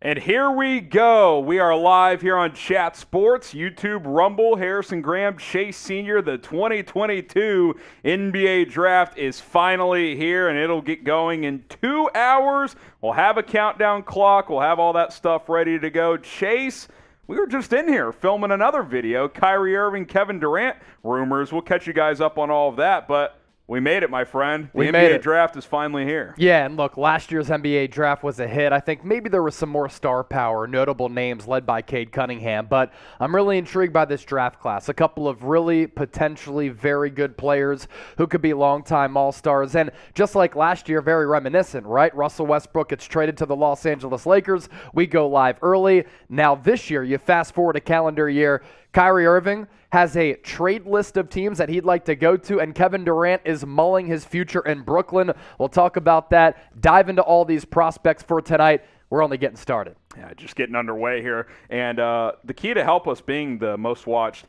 And here we go. We are live here on Chat Sports, YouTube, Rumble, Harrison Graham, Chase Sr. The 2022 NBA Draft is finally here, and it'll get going in 2 hours. We'll have a countdown clock. We'll have all that stuff ready to go. Chase, we were just in here filming another video. Kyrie Irving, Kevin Durant rumors. We'll catch you guys up on all of that, but we made it, my friend. The NBA draft is finally here. Yeah, and look, last year's NBA draft was a hit. I think maybe there was some more star power, notable names led by Cade Cunningham, but I'm really intrigued by this draft class. A couple of really potentially very good players who could be longtime All-Stars, and just like last year, very reminiscent, right? Russell Westbrook gets traded to the Los Angeles Lakers. We go live early. Now this year, you fast forward a calendar year, Kyrie Irving has a trade list of teams that he'd like to go to, and Kevin Durant is mulling his future in Brooklyn. We'll talk about that, dive into all these prospects for tonight. We're only getting started. Yeah, just getting underway here. And the key to help us being the most watched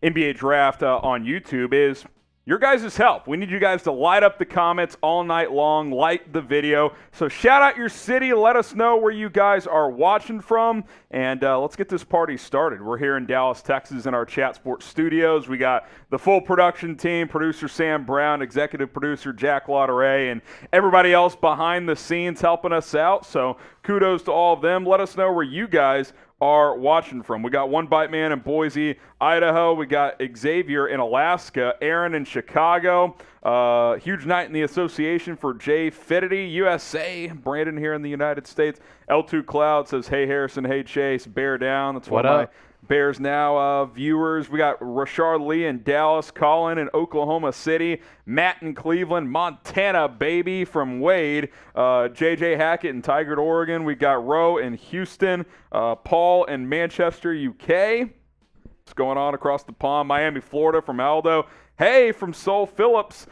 NBA draft on YouTube is your guys' help. We need you guys to light up the comments all night long, like the video. So shout out your city. Let us know where you guys are watching from. And let's get this party started. We're here in Dallas, Texas in our Chat Sports studios. We got the full production team, producer Sam Brown, executive producer Jack Lauderay, and everybody else behind the scenes helping us out. So kudos to all of them. Let us know where you guys are watching from. We got One Bite Man in Boise, Idaho. We got Xavier in Alaska, Aaron in Chicago. Huge night in the association for Jay Fittity, USA. Brandon here in the United States. L2 Cloud says, hey Harrison, hey Chase, bear down. That's what my Bears Now viewers. We got Rashard Lee in Dallas, Colin in Oklahoma City, Matt in Cleveland, Montana, baby, from Wade, JJ Hackett in Tigard, Oregon. We got Roe in Houston, Paul in Manchester, UK. What's going on across the pond? Miami, Florida from Aldo. Hey, from Sol Phillips.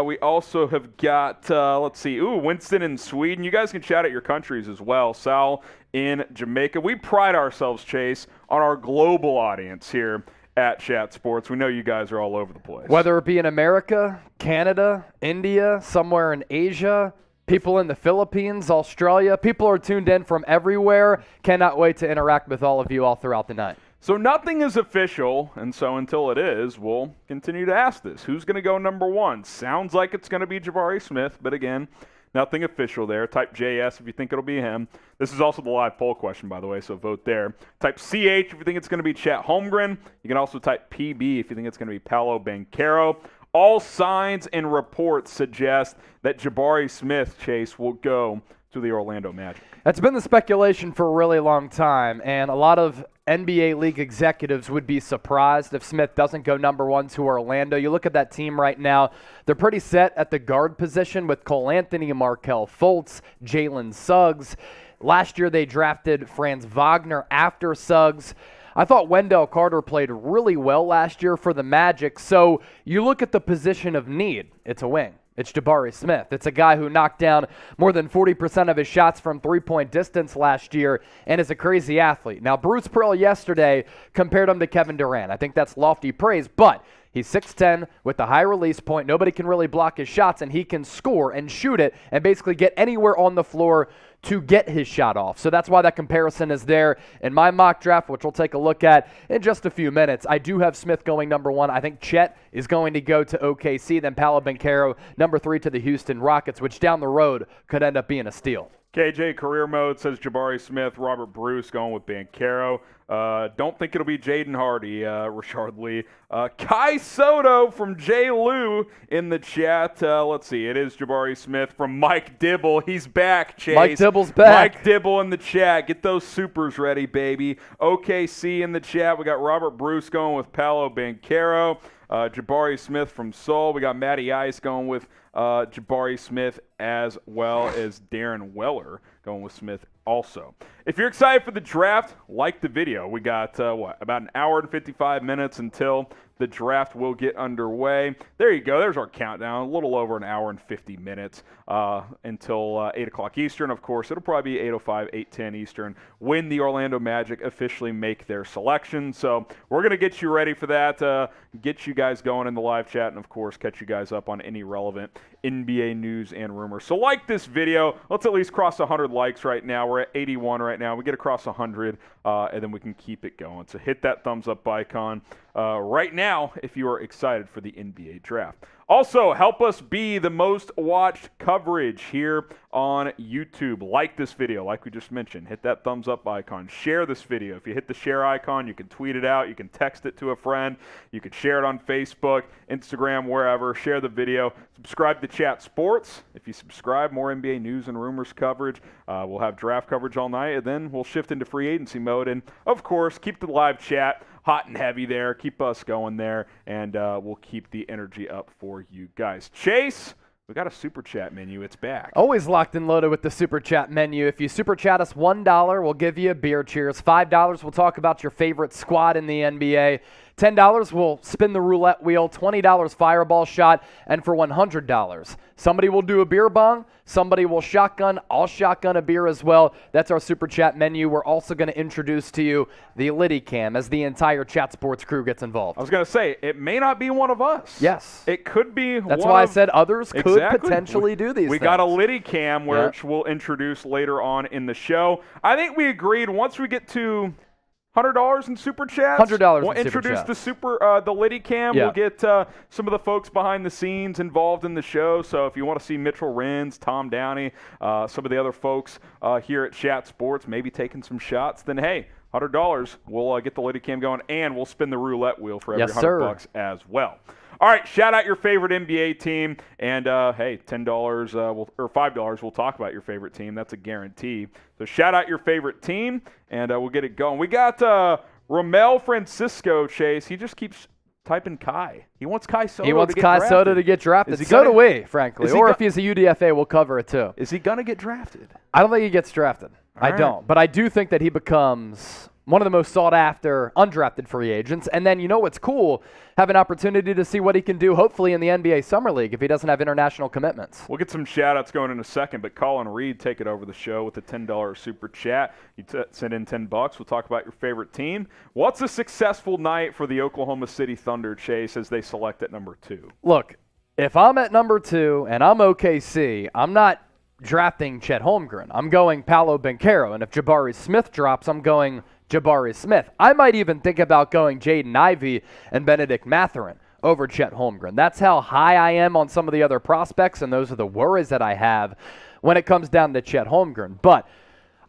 We also have got, Winston in Sweden. You guys can shout out your countries as well. Sal in Jamaica. We pride ourselves, Chase, on our global audience here at Chat Sports. We know you guys are all over the place. Whether it be in America, Canada, India, somewhere in Asia, people in the Philippines, Australia, people are tuned in from everywhere. Cannot wait to interact with all of you all throughout the night. So nothing is official, and so until it is, we'll continue to ask this. Who's going to go number one? Sounds like it's going to be Jabari Smith, but again, nothing official there. Type JS if you think it'll be him. This is also the live poll question, by the way, so vote there. Type CH if you think it's going to be Chet Holmgren. You can also type PB if you think it's going to be Paolo Banchero. All signs and reports suggest that Jabari Smith, Chase, will go to the Orlando Magic. That's been the speculation for a really long time, and a lot of NBA league executives would be surprised if Smith doesn't go number one to Orlando. You look at that team right now, they're pretty set at the guard position with Cole Anthony, Markelle Fultz, Jalen Suggs. Last year they drafted Franz Wagner after Suggs. I thought Wendell Carter played really well last year for the Magic. So you look at the position of need, it's a wing. It's Jabari Smith. It's a guy who knocked down more than 40% of his shots from three-point distance last year and is a crazy athlete. Now, Bruce Pearl yesterday compared him to Kevin Durant. I think that's lofty praise, but he's 6'10", with a high release point. Nobody can really block his shots, and he can score and shoot it and basically get anywhere on the floor to get his shot off. So that's why that comparison is there. In my mock draft, which we'll take a look at in just a few minutes, I do have Smith going number one. I think Chet is going to go to OKC, then Paolo Banchero, number three to the Houston Rockets, which down the road could end up being a steal. KJ Career Mode says Jabari Smith, Robert Bruce going with Banchero. Don't think it'll be Jaden Hardy, Rashard Lee. Kai Soto from J. Lou in the chat. Let's see. It is Jabari Smith from Mike Dibble. He's back, Chase. Mike Dibble's back. Mike Dibble in the chat. Get those supers ready, baby. OKC in the chat. We got Robert Bruce going with Paolo Banchero. Jabari Smith from Seoul. We got Matty Ice going with Jabari Smith, as well as Darren Weller going with Smith also. If you're excited for the draft, like the video. We got, about an hour and 55 minutes until the draft will get underway. There you go. There's our countdown. A little over an hour and 50 minutes until 8 o'clock Eastern. Of course, it'll probably be 8:05, 8:10 Eastern when the Orlando Magic officially make their selection. So we're going to get you ready for that, get you guys going in the live chat, and, of course, catch you guys up on any relevant NBA news and rumors. So like this video. Let's at least cross 100 likes right now. We're at 81 right now. We get across 100, and then we can keep it going. So hit that thumbs up icon right now if you are excited for the NBA draft. Also, help us be the most watched coverage here on YouTube. Like this video, like we just mentioned. Hit that thumbs up icon. Share this video. If you hit the share icon, you can tweet it out. You can text it to a friend. You can share it on Facebook, Instagram, wherever. Share the video. Subscribe to Chat Sports. If you subscribe, more NBA news and rumors coverage. We'll have draft coverage all night, and then we'll shift into free agency mode. And, of course, keep the live chat hot and heavy there. Keep us going there, and we'll keep the energy up for you guys. Chase, we got a Super Chat menu. It's back. Always locked and loaded with the Super Chat menu. If you Super Chat us $1, we'll give you a beer cheers. $5, we'll talk about your favorite squad in the NBA. $10, we'll spin the roulette wheel. $20, fireball shot. And for $100, somebody will do a beer bong. Somebody will shotgun. I'll shotgun a beer as well. That's our Super Chat menu. We're also going to introduce to you the Litty Cam as the entire Chat Sports crew gets involved. I was going to say, it may not be one of us. Yes. It could be That's one why of, I said others could exactly. potentially do these We things. got a Litty Cam, which we'll introduce later on in the show. I think we agreed once we get to $100 in Super Chats. $100 We'll in Super introduce Chats. the Litty Cam. Yeah. We'll get some of the folks behind the scenes involved in the show. So if you want to see Mitchell Renz, Tom Downey, some of the other folks here at Chat Sports, maybe taking some shots, then hey, $100. We'll get the Litty Cam going, and we'll spin the roulette wheel for every $100 as well. All right, shout out your favorite NBA team, and hey, $10 or $5, we'll talk about your favorite team. That's a guarantee. So shout out your favorite team, and we'll get it going. We got Ramel Francisco, Chase. He just keeps typing Kai. He wants Kai Soto He wants to get Kai drafted. Soto to get drafted. So do we, frankly. Or if he's a UDFA, we'll cover it too. Is he going to get drafted? I don't think he gets drafted. I don't. But I do think that he becomes one of the most sought-after undrafted free agents. And then, you know what's cool? Have an opportunity to see what he can do, hopefully, in the NBA Summer League if he doesn't have international commitments. We'll get some shout-outs going in a second, but Colin Reed, take it over the show with a $10 Super Chat. You send in $10. We'll talk about your favorite team. What's a successful night for the Oklahoma City Thunder, Chase, as they select at number 2? Look, if I'm at number 2 and I'm OKC, I'm not drafting Chet Holmgren. I'm going Paolo Banchero. And if Jabari Smith drops, I'm going Jabari Smith. I might even think about going Jaden Ivey and Benedict Mathurin over Chet Holmgren. That's how high I am on some of the other prospects, and those are the worries that I have when it comes down to Chet Holmgren. But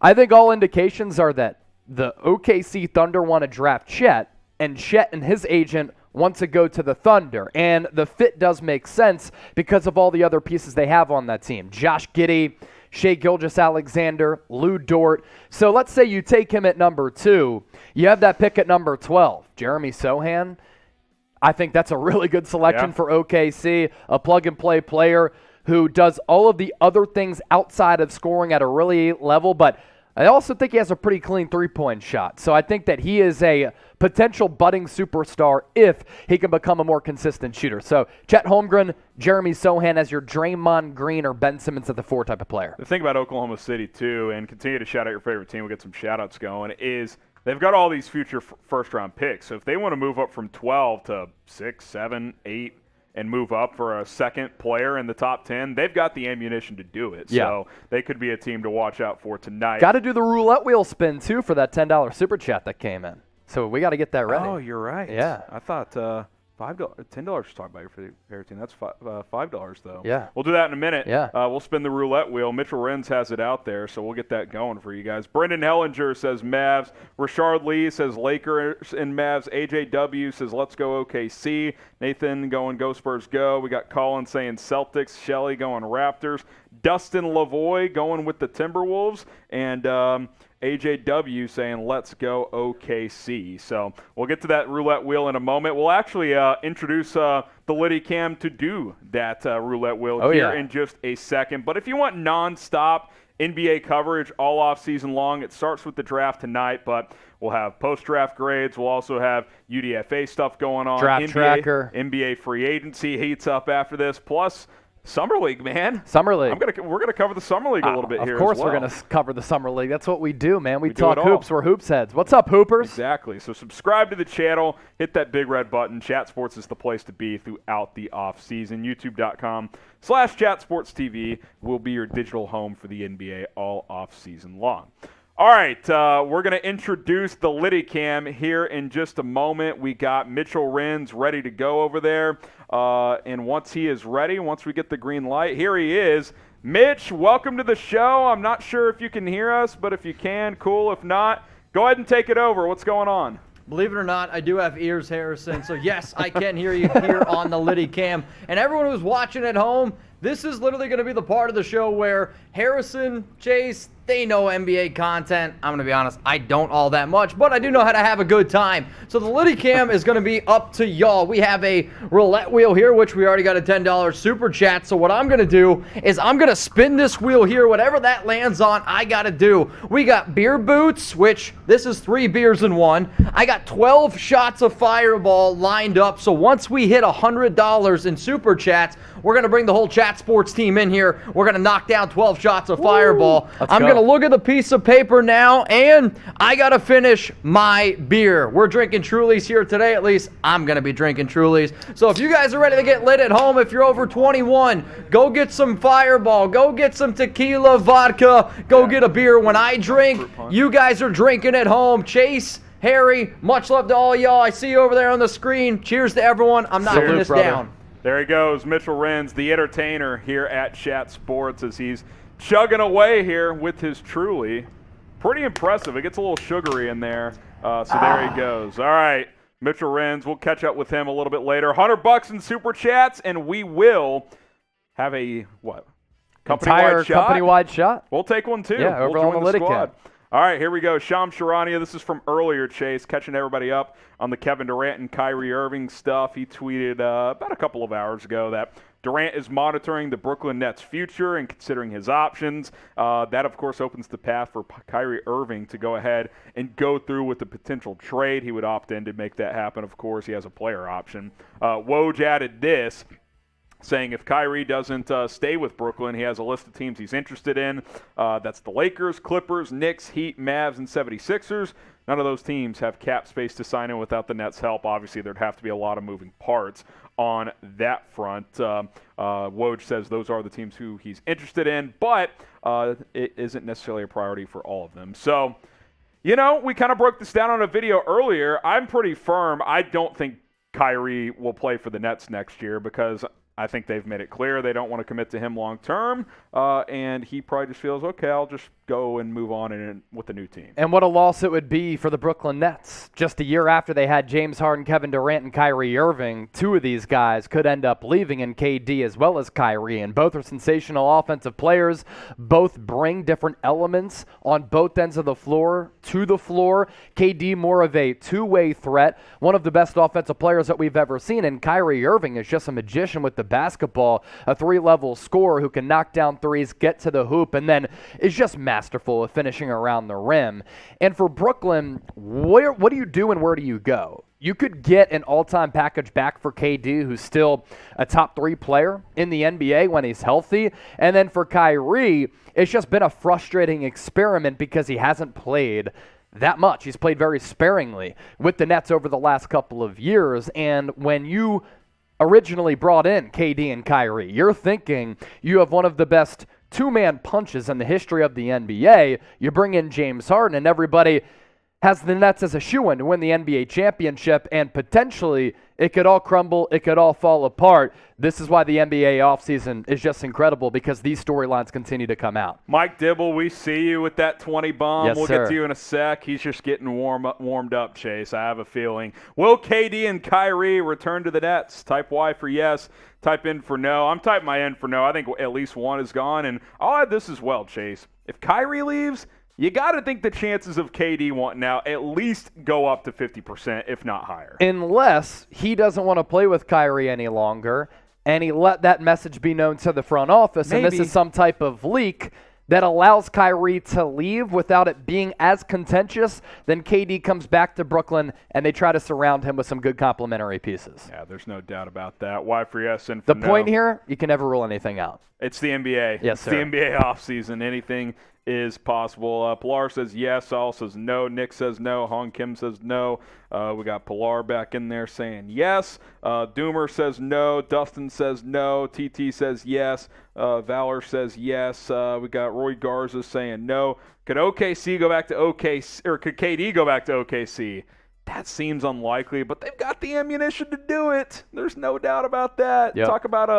I think all indications are that the OKC Thunder want to draft Chet, and Chet and his agent want to go to the Thunder. And the fit does make sense because of all the other pieces they have on that team. Josh Giddey, Shai Gilgeous-Alexander, Lou Dort. So let's say you take him at number 2. You have that pick at number 12. Jeremy Sohan. I think that's a really good selection for OKC, a plug-and-play player who does all of the other things outside of scoring at a really elite level, but I also think he has a pretty clean three-point shot. So I think that he is a potential budding superstar if he can become a more consistent shooter. So Chet Holmgren, Jeremy Sohan as your Draymond Green or Ben Simmons at the 4 type of player. The thing about Oklahoma City, too, and continue to shout out your favorite team, we'll get some shout-outs going, is they've got all these future first-round picks. So if they want to move up from 12 to 6, 7, 8, and move up for a second player in the top 10, they've got the ammunition to do it. Yeah. So they could be a team to watch out for tonight. Got to do the roulette wheel spin, too, for that $10 Super Chat that came in. So we got to get that ready. Oh, you're right. Yeah. I thought $10 to talk about your favorite team. That's $5, though. Yeah. We'll do that in a minute. Yeah. We'll spin the roulette wheel. Mitchell Renz has it out there, so we'll get that going for you guys. Brendan Hellinger says Mavs. Rashard Lee says Lakers and Mavs. AJW says let's go OKC. Nathan going Go Spurs Go. We got Colin saying Celtics. Shelley going Raptors. Dustin Lavoie going with the Timberwolves. And AJW saying, let's go OKC. So we'll get to that roulette wheel in a moment. We'll actually introduce the Litty Cam to do that roulette wheel in just a second. But if you want nonstop NBA coverage all off season long, it starts with the draft tonight, but we'll have post-draft grades. We'll also have UDFA stuff going on. Draft tracker. NBA free agency heats up after this, plus Summer League, man. Summer League. We're gonna cover the Summer League a little bit here. Of course, as well. we're gonna cover the Summer League. That's what we do, man. We do talk it all. hoops. We're hoops heads. What's up, hoopers? Exactly. So subscribe to the channel. Hit that big red button. Chat Sports is the place to be throughout the off season. YouTube.com/ChatSportsTV will be your digital home for the NBA all off season long. All right, we're going to introduce the Litty Cam here in just a moment. We got Mitchell Renz ready to go over there. And once he is ready, once we get the green light, here he is. Mitch, welcome to the show. I'm not sure if you can hear us, but if you can, cool. If not, go ahead and take it over. What's going on? Believe it or not, I do have ears, Harrison. So, yes, I can hear you here on the Litty Cam. And everyone who's watching at home, this is literally going to be the part of the show where Harrison, Chase, they know NBA content. I'm going to be honest, I don't all that much, but I do know how to have a good time. So the Litty Cam is going to be up to y'all. We have a roulette wheel here, which we already got a $10 super chat. So what I'm going to do is I'm going to spin this wheel here. Whatever that lands on, I got to do. We got beer boots, which this is 3 beers in one. I got 12 shots of Fireball lined up. So once we hit $100 in super chats, we're going to bring the whole Chat Sports team in here. We're going to knock down 12 shots of Fireball. I'm going to look at the piece of paper now, and I got to finish my beer. We're drinking Trulies here today. At least I'm going to be drinking Trulies. So if you guys are ready to get lit at home, if you're over 21, go get some Fireball. Go get some tequila, vodka. Go get a beer. When I drink, you guys are drinking at home. Chase, Harry, much love to all y'all. I see you over there on the screen. Cheers to everyone. I'm knocking this down. There he goes, Mitchell Renz, the entertainer here at Chat Sports as he's chugging away here with his Truly. Pretty impressive. It gets a little sugary in there. So there he goes. All right, Mitchell Renz. We'll catch up with him a little bit later. $100 in super chats, and we will have a company-wide shot. We'll take one too. Yeah, over on the Litty Cam. All right, here we go. Shams Charania, this is from earlier, Chase, catching everybody up on the Kevin Durant and Kyrie Irving stuff. He tweeted about a couple of hours ago that Durant is monitoring the Brooklyn Nets' future and considering his options. That, of course, opens the path for Kyrie Irving to go ahead and go through with the potential trade. He would opt in to make that happen, of course. He has a player option. Woj added this, saying if Kyrie doesn't stay with Brooklyn, he has a list of teams he's interested in. That's the Lakers, Clippers, Knicks, Heat, Mavs, and 76ers. None of those teams have cap space to sign in without the Nets' help. Obviously, there'd have to be a lot of moving parts on that front. Woj says those are the teams who he's interested in, but it isn't necessarily a priority for all of them. So, you know, we kind of broke this down on a video earlier. I'm pretty firm. I don't think Kyrie will play for the Nets next year because I think they've made it clear they don't want to commit to him long term, and he probably just feels, okay, I'll just go and move on with a new team. And what a loss it would be for the Brooklyn Nets. Just a year after they had James Harden, Kevin Durant, and Kyrie Irving, 2 of these guys could end up leaving in KD as well as Kyrie, and both are sensational offensive players. Both bring different elements on both ends of the floor to the floor. KD more of a two-way threat, one of the best offensive players that we've ever seen, and Kyrie Irving is just a magician with the basketball, a 3-level scorer who can knock down threes, get to the hoop, and then is just masterful of finishing around the rim. And for Brooklyn, what do you do and where do you go? You could get an all-time package back for KD, who's still a top 3 player in the NBA when he's healthy. And then for Kyrie, it's just been a frustrating experiment because he hasn't played that much. He's played very sparingly with the Nets over the last couple of years. And when you originally brought in KD and Kyrie, you're thinking you have one of the best two-man punches in the history of the NBA. You bring in James Harden, and everybody has the Nets as a shoo-in to win the NBA championship, and potentially it could all crumble, it could all fall apart. This is why the NBA offseason is just incredible, because these storylines continue to come out. Mike Dibble, we see you with that 20 bomb. Yes, we'll sir. get to you in a sec. He's just getting warmed up, Chase. I have a feeling. Will KD and Kyrie return to the Nets? Type Y for yes. Type in for no. I'm typing my N for no. I think at least one is gone. And I'll add this as well, Chase. If Kyrie leaves, you got to think the chances of KD wanting out at least go up to 50%, if not higher. Unless he doesn't want to play with Kyrie any longer, and he let that message be known to the front office, and this is some type of leak that allows Kyrie to leave without it being as contentious, then KD comes back to Brooklyn and they try to surround him with some good complementary pieces. Yeah, there's no doubt about that. Y for yes and for the point here, you can never rule anything out. It's the NBA. Yes, sir. It's the NBA offseason. Anything is possible. Pilar says yes. Saul says no. Nick says no. Hong Kim says no. We got Pilar back in there saying yes. Doomer says no. Dustin says no. TT says yes. Valor says yes. We got Roy Garza saying no. Could OKC go back to OKC, or could KD go back to OKC? That seems unlikely, but they've got the ammunition to do it. There's no doubt about that. Yep. Talk about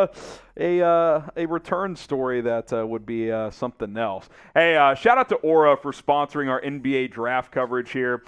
a return story that would be something else. Hey, shout out to Aura for sponsoring our NBA draft coverage here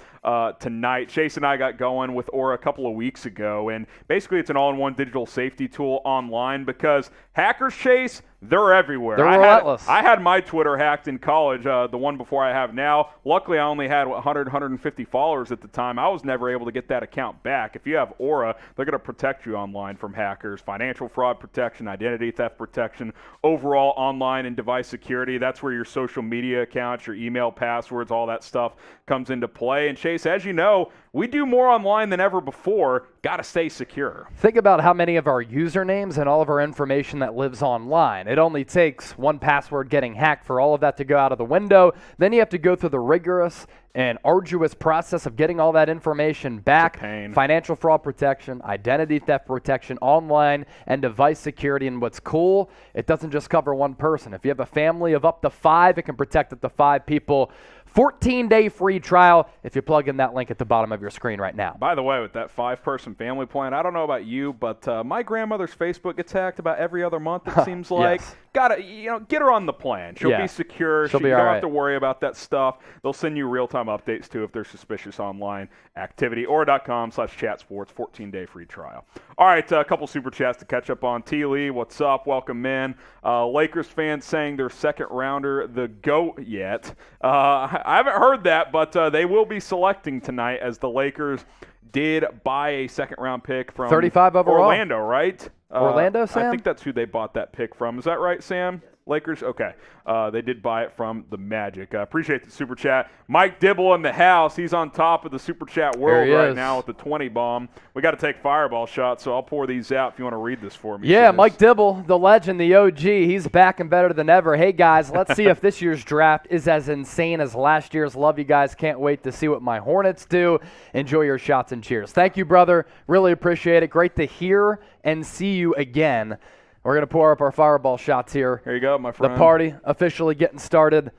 tonight. Chase and I got going with Aura a couple of weeks ago, and basically it's an all-in-one digital safety tool online because hackers, Chase, they're everywhere. They're relentless. I had my Twitter hacked in college, the one before I have now. Luckily, I only had 150 followers at the time. I was never able to get that account back. If you have Aura, they're going to protect you online from hackers, financial fraud protection, identity theft protection, overall online and device security. That's where your social media accounts, your email passwords, all that stuff comes into play. And Chase, as you know, we do more online than ever before. Got to stay secure. Think about how many of our usernames and all of our information that lives online. It only takes one password getting hacked for all of that to go out of the window. Then you have to go through the rigorous and arduous process of getting all that information back. It's a pain. Financial fraud protection, identity theft protection, online and device security. And what's cool, it doesn't just cover one person. If you have a family of up to 5, it can protect up to 5 people. 14-day free trial if you plug in that link at the bottom of your screen right now. By the way, with that 5-person family plan, I don't know about you, but my grandmother's Facebook gets hacked about every other month, it seems like. Yes. Gotta, get her on the plan. She'll be secure. She'll be you all don't right. have to worry about that stuff. They'll send you real-time updates, too, if there's suspicious online activity. Aura.com/chatsports, 14-day free trial. All right, a couple super chats to catch up on. T. Lee, what's up? Welcome in. Lakers fans saying their second rounder, the GOAT yet. I haven't heard that, but they will be selecting tonight as the Lakers did buy a second-round pick from 35 overall. Orlando, right? Orlando, Sam? I think that's who they bought that pick from. Is that right, Sam? Lakers? Okay. They did buy it from the Magic. Appreciate the super chat. Mike Dibble in the house. He's on top of the super chat world right now with the 20 bomb. We got to take fireball shots, so I'll pour these out if you want to read this for me. Yeah, Mike Dibble, the legend, the OG. He's back and better than ever. Hey, guys, let's see if this year's draft is as insane as last year's. Love you guys. Can't wait to see what my Hornets do. Enjoy your shots and cheers. Thank you, brother. Really appreciate it. Great to hear and see you again. We're going to pour up our fireball shots here. Here you go, my friend. The party officially getting started.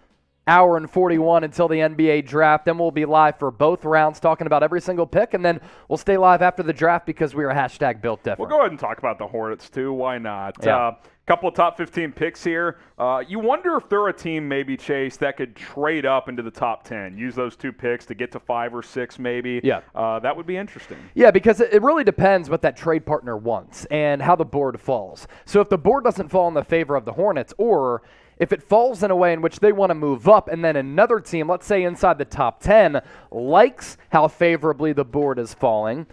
Hour and 41 until the NBA draft. Then we'll be live for both rounds talking about every single pick, and then we'll stay live after the draft because we are #built different. We'll go ahead and talk about the Hornets, too. Why not? Yeah. Couple of top 15 picks here. You wonder if they're a team, maybe, Chase, that could trade up into the top 10, use those 2 picks to get to 5 or 6 maybe. Yeah. That would be interesting. Yeah, because it really depends what that trade partner wants and how the board falls. So if the board doesn't fall in the favor of the Hornets, or if it falls in a way in which they want to move up and then another team, let's say inside the top 10, likes how favorably the board is falling,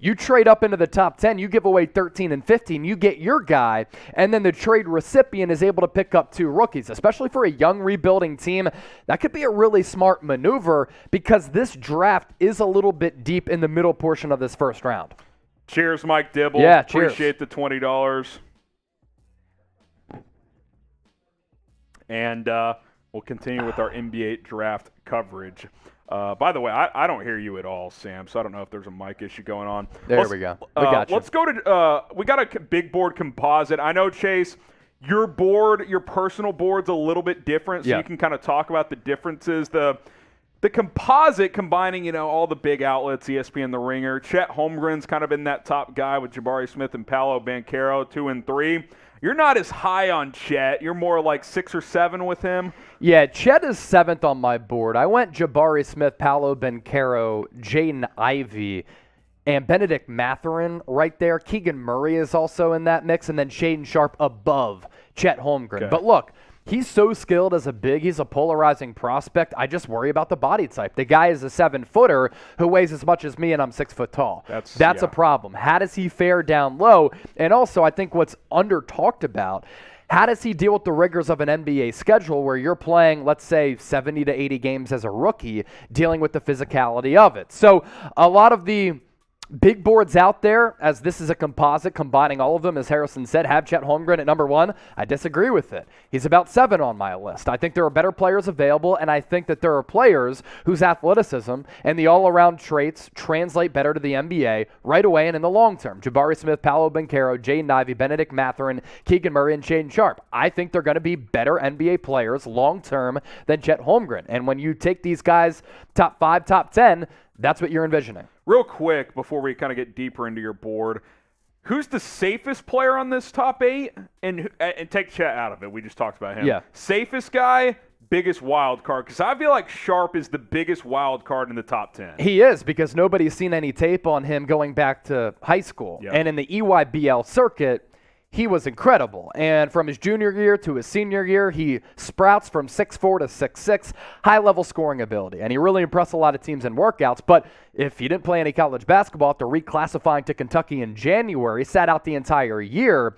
you trade up into the top 10, you give away 13 and 15, you get your guy, and then the trade recipient is able to pick up 2 rookies, especially for a young rebuilding team. That could be a really smart maneuver because this draft is a little bit deep in the middle portion of this first round. Cheers, Mike Dibble. Yeah, cheers. Appreciate the $20. And we'll continue with our NBA draft coverage. By the way, I don't hear you at all, Sam, so I don't know if there's a mic issue going on. There we go. We got you. Let's go to we got a big board composite. I know, Chase, your board, your personal board's a little bit different, so you can kind of talk about the differences. The composite combining, all the big outlets, ESPN, The Ringer. Chet Holmgren's kind of been that top guy with Jabari Smith and Paolo Banchero, 2 and 3. You're not as high on Chet. You're more like 6 or 7 with him. Yeah, Chet is 7th on my board. I went Jabari Smith, Paolo Banchero, Jaden Ivey, and Benedict Mathurin right there. Keegan Murray is also in that mix, and then Shaedon Sharpe above Chet Holmgren. Okay. But look, he's so skilled as a big. He's a polarizing prospect. I just worry about the body type. The guy is a 7-footer who weighs as much as me, and I'm 6 foot tall. That's a problem. How does he fare down low? And also, I think what's under talked about, How does he deal with the rigors of an NBA schedule where you're playing, let's say, 70 to 80 games as a rookie, dealing with the physicality of it? So a lot of the big boards out there, as this is a composite combining all of them, as Harrison said, have Chet Holmgren at number 1. I disagree with it. He's about 7 on my list. I think there are better players available, and I think that there are players whose athleticism and the all-around traits translate better to the NBA right away and in the long term. Jabari Smith, Paolo, Banchero, Jaden Ivey, Benedict Mathurin, Keegan Murray, and Shaedon Sharpe. I think they're going to be better NBA players long term than Chet Holmgren. And when you take these guys top 5, top 10, that's what you're envisioning. Real quick, before we kind of get deeper into your board, who's the safest player on this top 8? And take Chet out of it. We just talked about him. Yeah. Safest guy, biggest wild card. Because I feel like Sharpe is the biggest wild card in the top 10. He is, because nobody's seen any tape on him going back to high school. Yep. And in the EYBL circuit, he was incredible. And from his junior year to his senior year, he sprouts from 6'4" to 6'6", high-level scoring ability. And he really impressed a lot of teams in workouts. But if he didn't play any college basketball after reclassifying to Kentucky in January, sat out the entire year,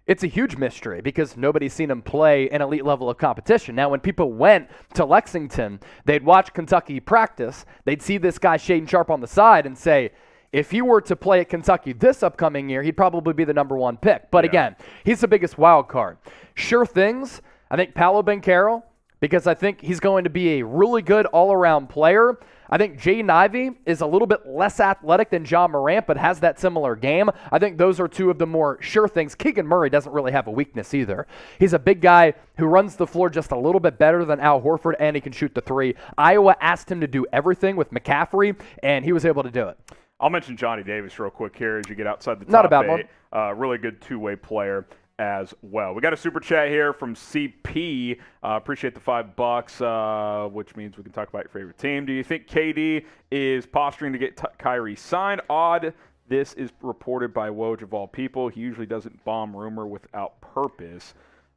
it's a huge mystery because nobody's seen him play an elite level of competition. Now, when people went to Lexington, they'd watch Kentucky practice. They'd see this guy, Shaedon Sharpe, on the side and say, if he were to play at Kentucky this upcoming year, he'd probably be the number 1 pick. But again, he's the biggest wild card. Sure things, I think Paolo Banchero, because I think he's going to be a really good all-around player. I think Jaden Ivey is a little bit less athletic than John Morant, but has that similar game. I think those are 2 of the more sure things. Keegan Murray doesn't really have a weakness either. He's a big guy who runs the floor just a little bit better than Al Horford, and he can shoot the 3. Iowa asked him to do everything with McCaffrey, and he was able to do it. I'll mention Johnny Davis real quick here as you get outside the top Not a bad 8. Really good two-way player as well. We got a super chat here from CP. Appreciate the $5, which means we can talk about your favorite team. Do you think KD is posturing to get Kyrie signed? Odd. This is reported by Woj of all people. He usually doesn't bomb rumor without purpose.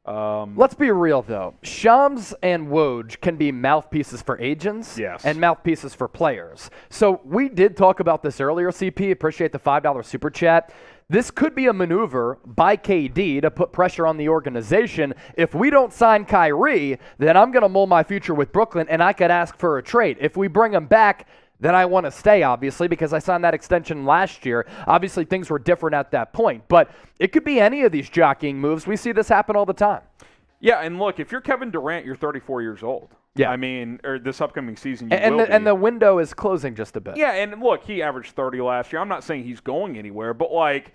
Let's be real, though. Shams and Woj can be mouthpieces for agents and mouthpieces for players. So we did talk about this earlier, CP. Appreciate the $5 super chat. This could be a maneuver by KD to put pressure on the organization. If we don't sign Kyrie, then I'm going to mull my future with Brooklyn, and I could ask for a trade. If we bring him back, then I want to stay, obviously, because I signed that extension last year. Obviously, things were different at that point. But it could be any of these jockeying moves. We see this happen all the time. Yeah, and look, if you're Kevin Durant, you're 34 years old. Yeah. I mean, or this upcoming season, and the window is closing just a bit. Yeah, and look, he averaged 30 last year. I'm not saying he's going anywhere, but, like,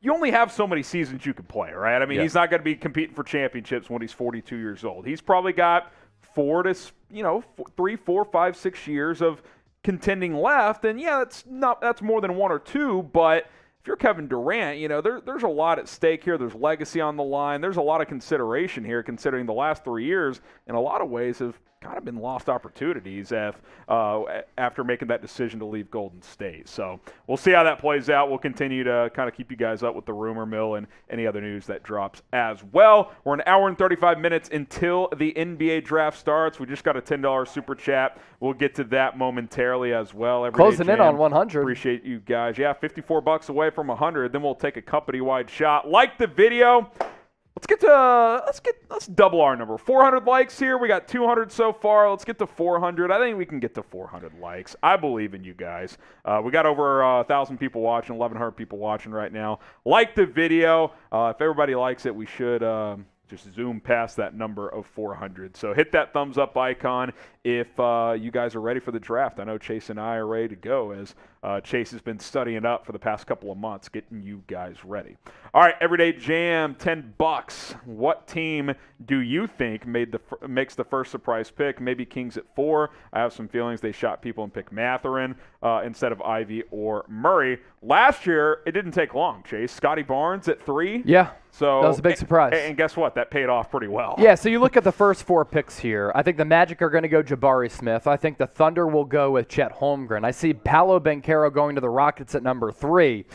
you only have so many seasons you can play, right? I mean, he's not going to be competing for championships when he's 42 years old. He's probably got 3, 4, 5, 6 years of contending left, and that's more than 1 or 2, but if you're Kevin Durant, there's a lot at stake here. There's legacy on the line. There's a lot of consideration here, considering the last 3 years in a lot of ways have kind of been lost opportunities after making that decision to leave Golden State. So we'll see how that plays out. We'll continue to kind of keep you guys up with the rumor mill and any other news that drops as well. We're an hour and 35 minutes until the NBA draft starts. We just got a $10 super chat. We'll get to that momentarily as well. Closing in on 100. Appreciate you guys. Yeah, $54 away from 100. Then we'll take a company-wide shot. Like the video. Let's double our number. 400 likes here. We got 200 so far. Let's get to 400. I think we can get to 400 likes. I believe in you guys. We got over 1,000 people watching, 1,100 people watching right now. Like the video. If everybody likes it, we should just zoom past that number of 400. So hit that thumbs up icon if you guys are ready for the draft. I know Chase and I are ready to go as Chase has been studying up for the past couple of months, getting you guys ready. All right, Everyday Jam, $10. What team do you think makes the first surprise pick? Maybe Kings at 4. I have some feelings they shot people and picked Mathurin instead of Ivy or Murray. Last year, it didn't take long, Chase. Scotty Barnes at 3. Yeah. So that was a big surprise. And guess what? That paid off pretty well. Yeah, so you look at the first 4 picks here. I think the Magic are going to go Jabari Smith. I think the Thunder will go with Chet Holmgren. I see Paolo Banchero going to the Rockets at number 3.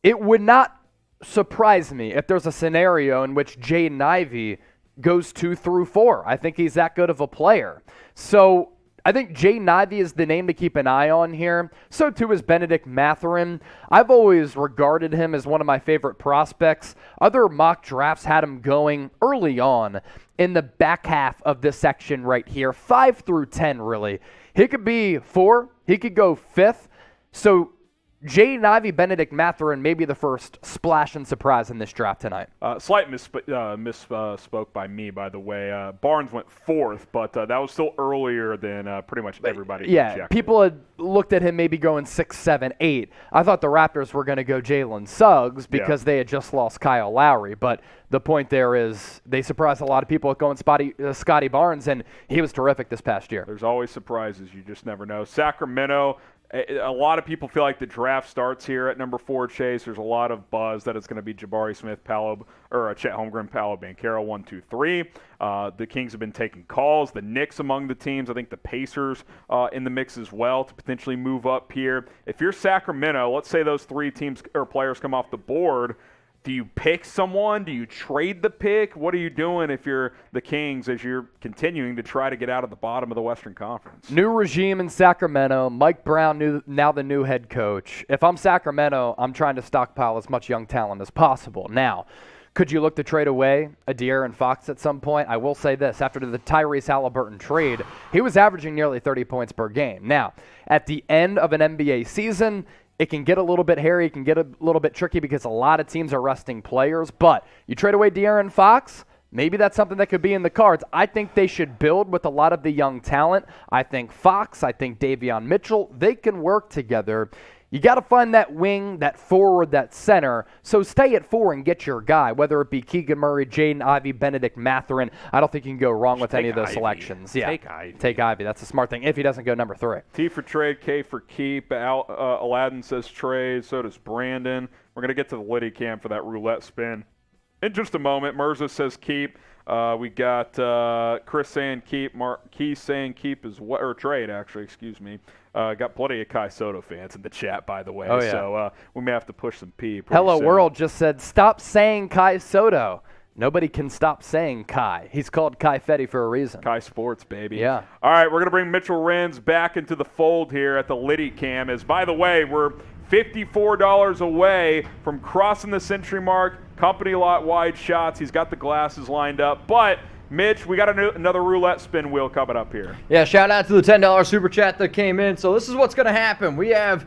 It would not surprise me if there's a scenario in which Jaden Ivey goes 2 through 4. I think he's that good of a player. So I think Jaden Ivey is the name to keep an eye on here. So too is Benedict Mathurin. I've always regarded him as one of my favorite prospects. Other mock drafts had him going early on in the back half of this section right here, 5 through 10 really. He could be 4, he could go 5th. So Jaden Ivey, Benedict Mathurin may be the first splash and surprise in this draft tonight. Slight misspoke by me, by the way. Barnes went 4th, but that was still earlier than pretty much everybody. Yeah, projected. people had looked at him maybe going 6, 7, 8. I thought the Raptors were going to go Jalen Suggs because they had just lost Kyle Lowry, but the point there is they surprised a lot of people with going Scotty Barnes, and he was terrific this past year. There's always surprises. You just never know. Sacramento, a lot of people feel like the draft starts here at number 4, Chase. There's a lot of buzz that it's going to be Jabari Smith, Paolo, or Chet Holmgren, Paolo, Banchero, 1, 2, 3. The Kings have been taking calls. The Knicks among the teams. I think the Pacers in the mix as well to potentially move up here. If you're Sacramento, let's say those 3 teams or players come off the board. Do you pick someone? Do you trade the pick? What are you doing if you're the Kings as you're continuing to try to get out of the bottom of the Western Conference? New regime in Sacramento. Mike Brown now the new head coach. If I'm Sacramento, I'm trying to stockpile as much young talent as possible. Now, could you look to trade away a De'Aaron Fox at some point? I will say this. After the Tyrese Halliburton trade, he was averaging nearly 30 points per game. Now, at the end of an NBA season, it can get a little bit hairy. It can get a little bit tricky because a lot of teams are resting players. But you trade away De'Aaron Fox, maybe that's something that could be in the cards. I think they should build with a lot of the young talent. I think Fox, I think Davion Mitchell, they can work together. You got to find that wing, that forward, that center. So stay at 4 and get your guy, whether it be Keegan Murray, Jaden Ivey, Benedict Mathurin. I don't think you can go wrong with any of those selections. Yeah, take Ivey. That's a smart thing if he doesn't go number 3. T for trade, K for keep. Aladdin says trade. So does Brandon. We're going to get to the Liddy cam for that roulette spin in just a moment. Mirza says keep. We got Chris saying keep. Keith saying keep as well, or trade actually. Excuse me. Got plenty of Kai Soto fans in the chat, by the way. Oh, yeah. So we may have to push some P. Hello soon. World just said, stop saying Kai Soto. Nobody can stop saying Kai. He's called Kai Fetty for a reason. Kai Sports, baby. Yeah. All right, we're going to bring Mitchell Renz back into the fold here at the Liddy cam. As, by the way, we're $54 away from crossing the century mark. Company lot wide shots. He's got the glasses lined up. But, Mitch, we got another roulette spin wheel coming up here. Yeah, shout out to the $10 super chat that came in. So this is what's going to happen. We have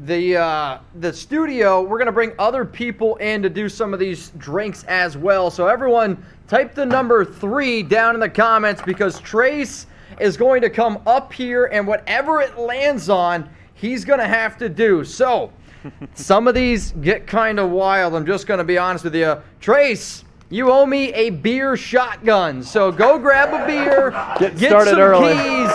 the studio. We're going to bring other people in to do some of these drinks as well. So everyone, type the number 3 down in the comments because Trace is going to come up here, and whatever it lands on, he's going to have to do. So some of these get kind of wild. I'm just going to be honest with you. Trace, you owe me a beer shotgun. So go grab a beer, get some early. keys.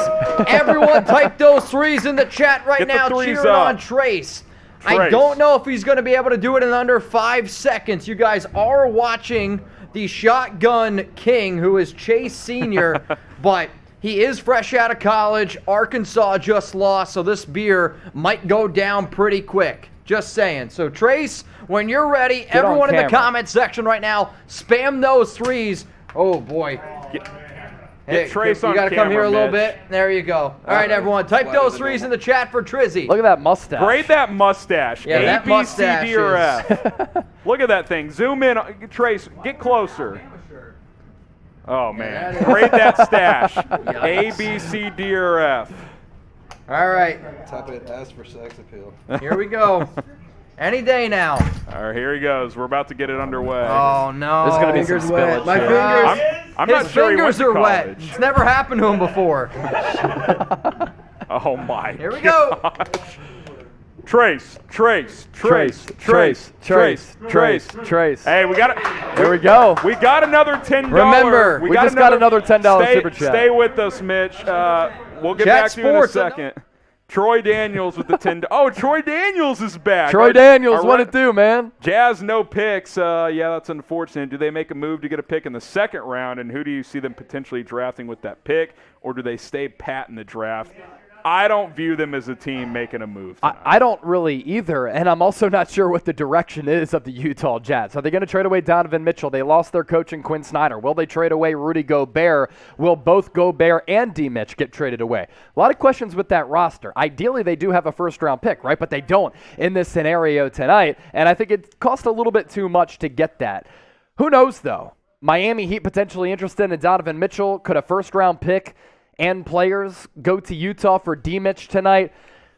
Everyone type those 3s in the chat right now, cheering on Trace. I don't know if he's going to be able to do it in under 5 seconds. You guys are watching the Shotgun King, who is Chase Sr., but he is fresh out of college. Arkansas just lost, so this beer might go down pretty quick. Just saying. So, Trace, when you're ready, everyone in the comment section right now, spam those 3s. Oh, boy. Get Trace on camera, you got to come here a little Mitch. bit. There you go. All right, everyone. Type those 3s in the chat for Trizzy. Look at that mustache. Grade that mustache. Yeah, that mustache D, or F. Look at that thing. Zoom in. Trace, get closer. Oh, man. Grade that stash. A, B, C, D, or F. All right. Type it, ask for sex appeal. Here we go. Any day now. All right, here he goes. We're about to get it underway. Oh, no. There's going to be some spillage. My here. fingers. I'm His not sure he went fingers to are wet. college. It's never happened to him before. Oh, my Here we go. gosh. Trace. Hey, we got it. Here we go. We got another $10. Remember, we just got another $10 super chat. Stay with us, Mitch. We'll get Chat back to you in a Sports, second. Troy Daniels with the $10. Oh, Troy Daniels is back. Troy Daniels, what it do, man? Jazz, no picks. Yeah, that's unfortunate. Do they make a move to get a pick in the second round, and who do you see them potentially drafting with that pick, or do they stay pat in the draft? I don't view them as a team making a move tonight. I don't really either, and I'm also not sure what the direction is of the Utah Jazz. Are they going to trade away Donovan Mitchell? They lost their coach in Quinn Snyder. Will they trade away Rudy Gobert? Will both Gobert and D-Mitch get traded away? A lot of questions with that roster. Ideally, they do have a first-round pick, right? But they don't in this scenario tonight, and I think it cost a little bit too much to get that. Who knows, though? Miami Heat potentially interested in Donovan Mitchell. Could a first-round pick and players go to Utah for D-Mitch tonight?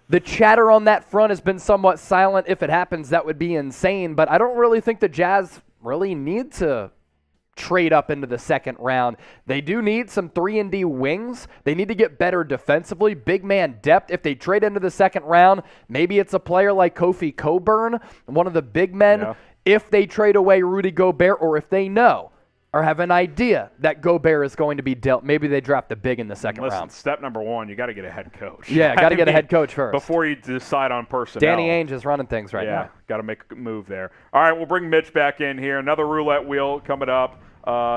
The chatter on that front has been somewhat silent. If it happens, that would be insane, but I don't really think the Jazz really need to trade up into the second round. They do need some 3-and-D wings. They need to get better defensively, big man depth. If they trade into the second round, maybe it's a player like Kofi Cockburn, one of the big men. Yeah. If they trade away Rudy Gobert, or if they know or have an idea that Gobert is going to be dealt, maybe they draft the big in the second round. Step number one, you got to get a head coach. Yeah, got to get a head coach first. Before you decide on personnel. Danny Ainge is running things right now. Yeah, got to make a move there. All right, we'll bring Mitch back in here. Another roulette wheel coming up.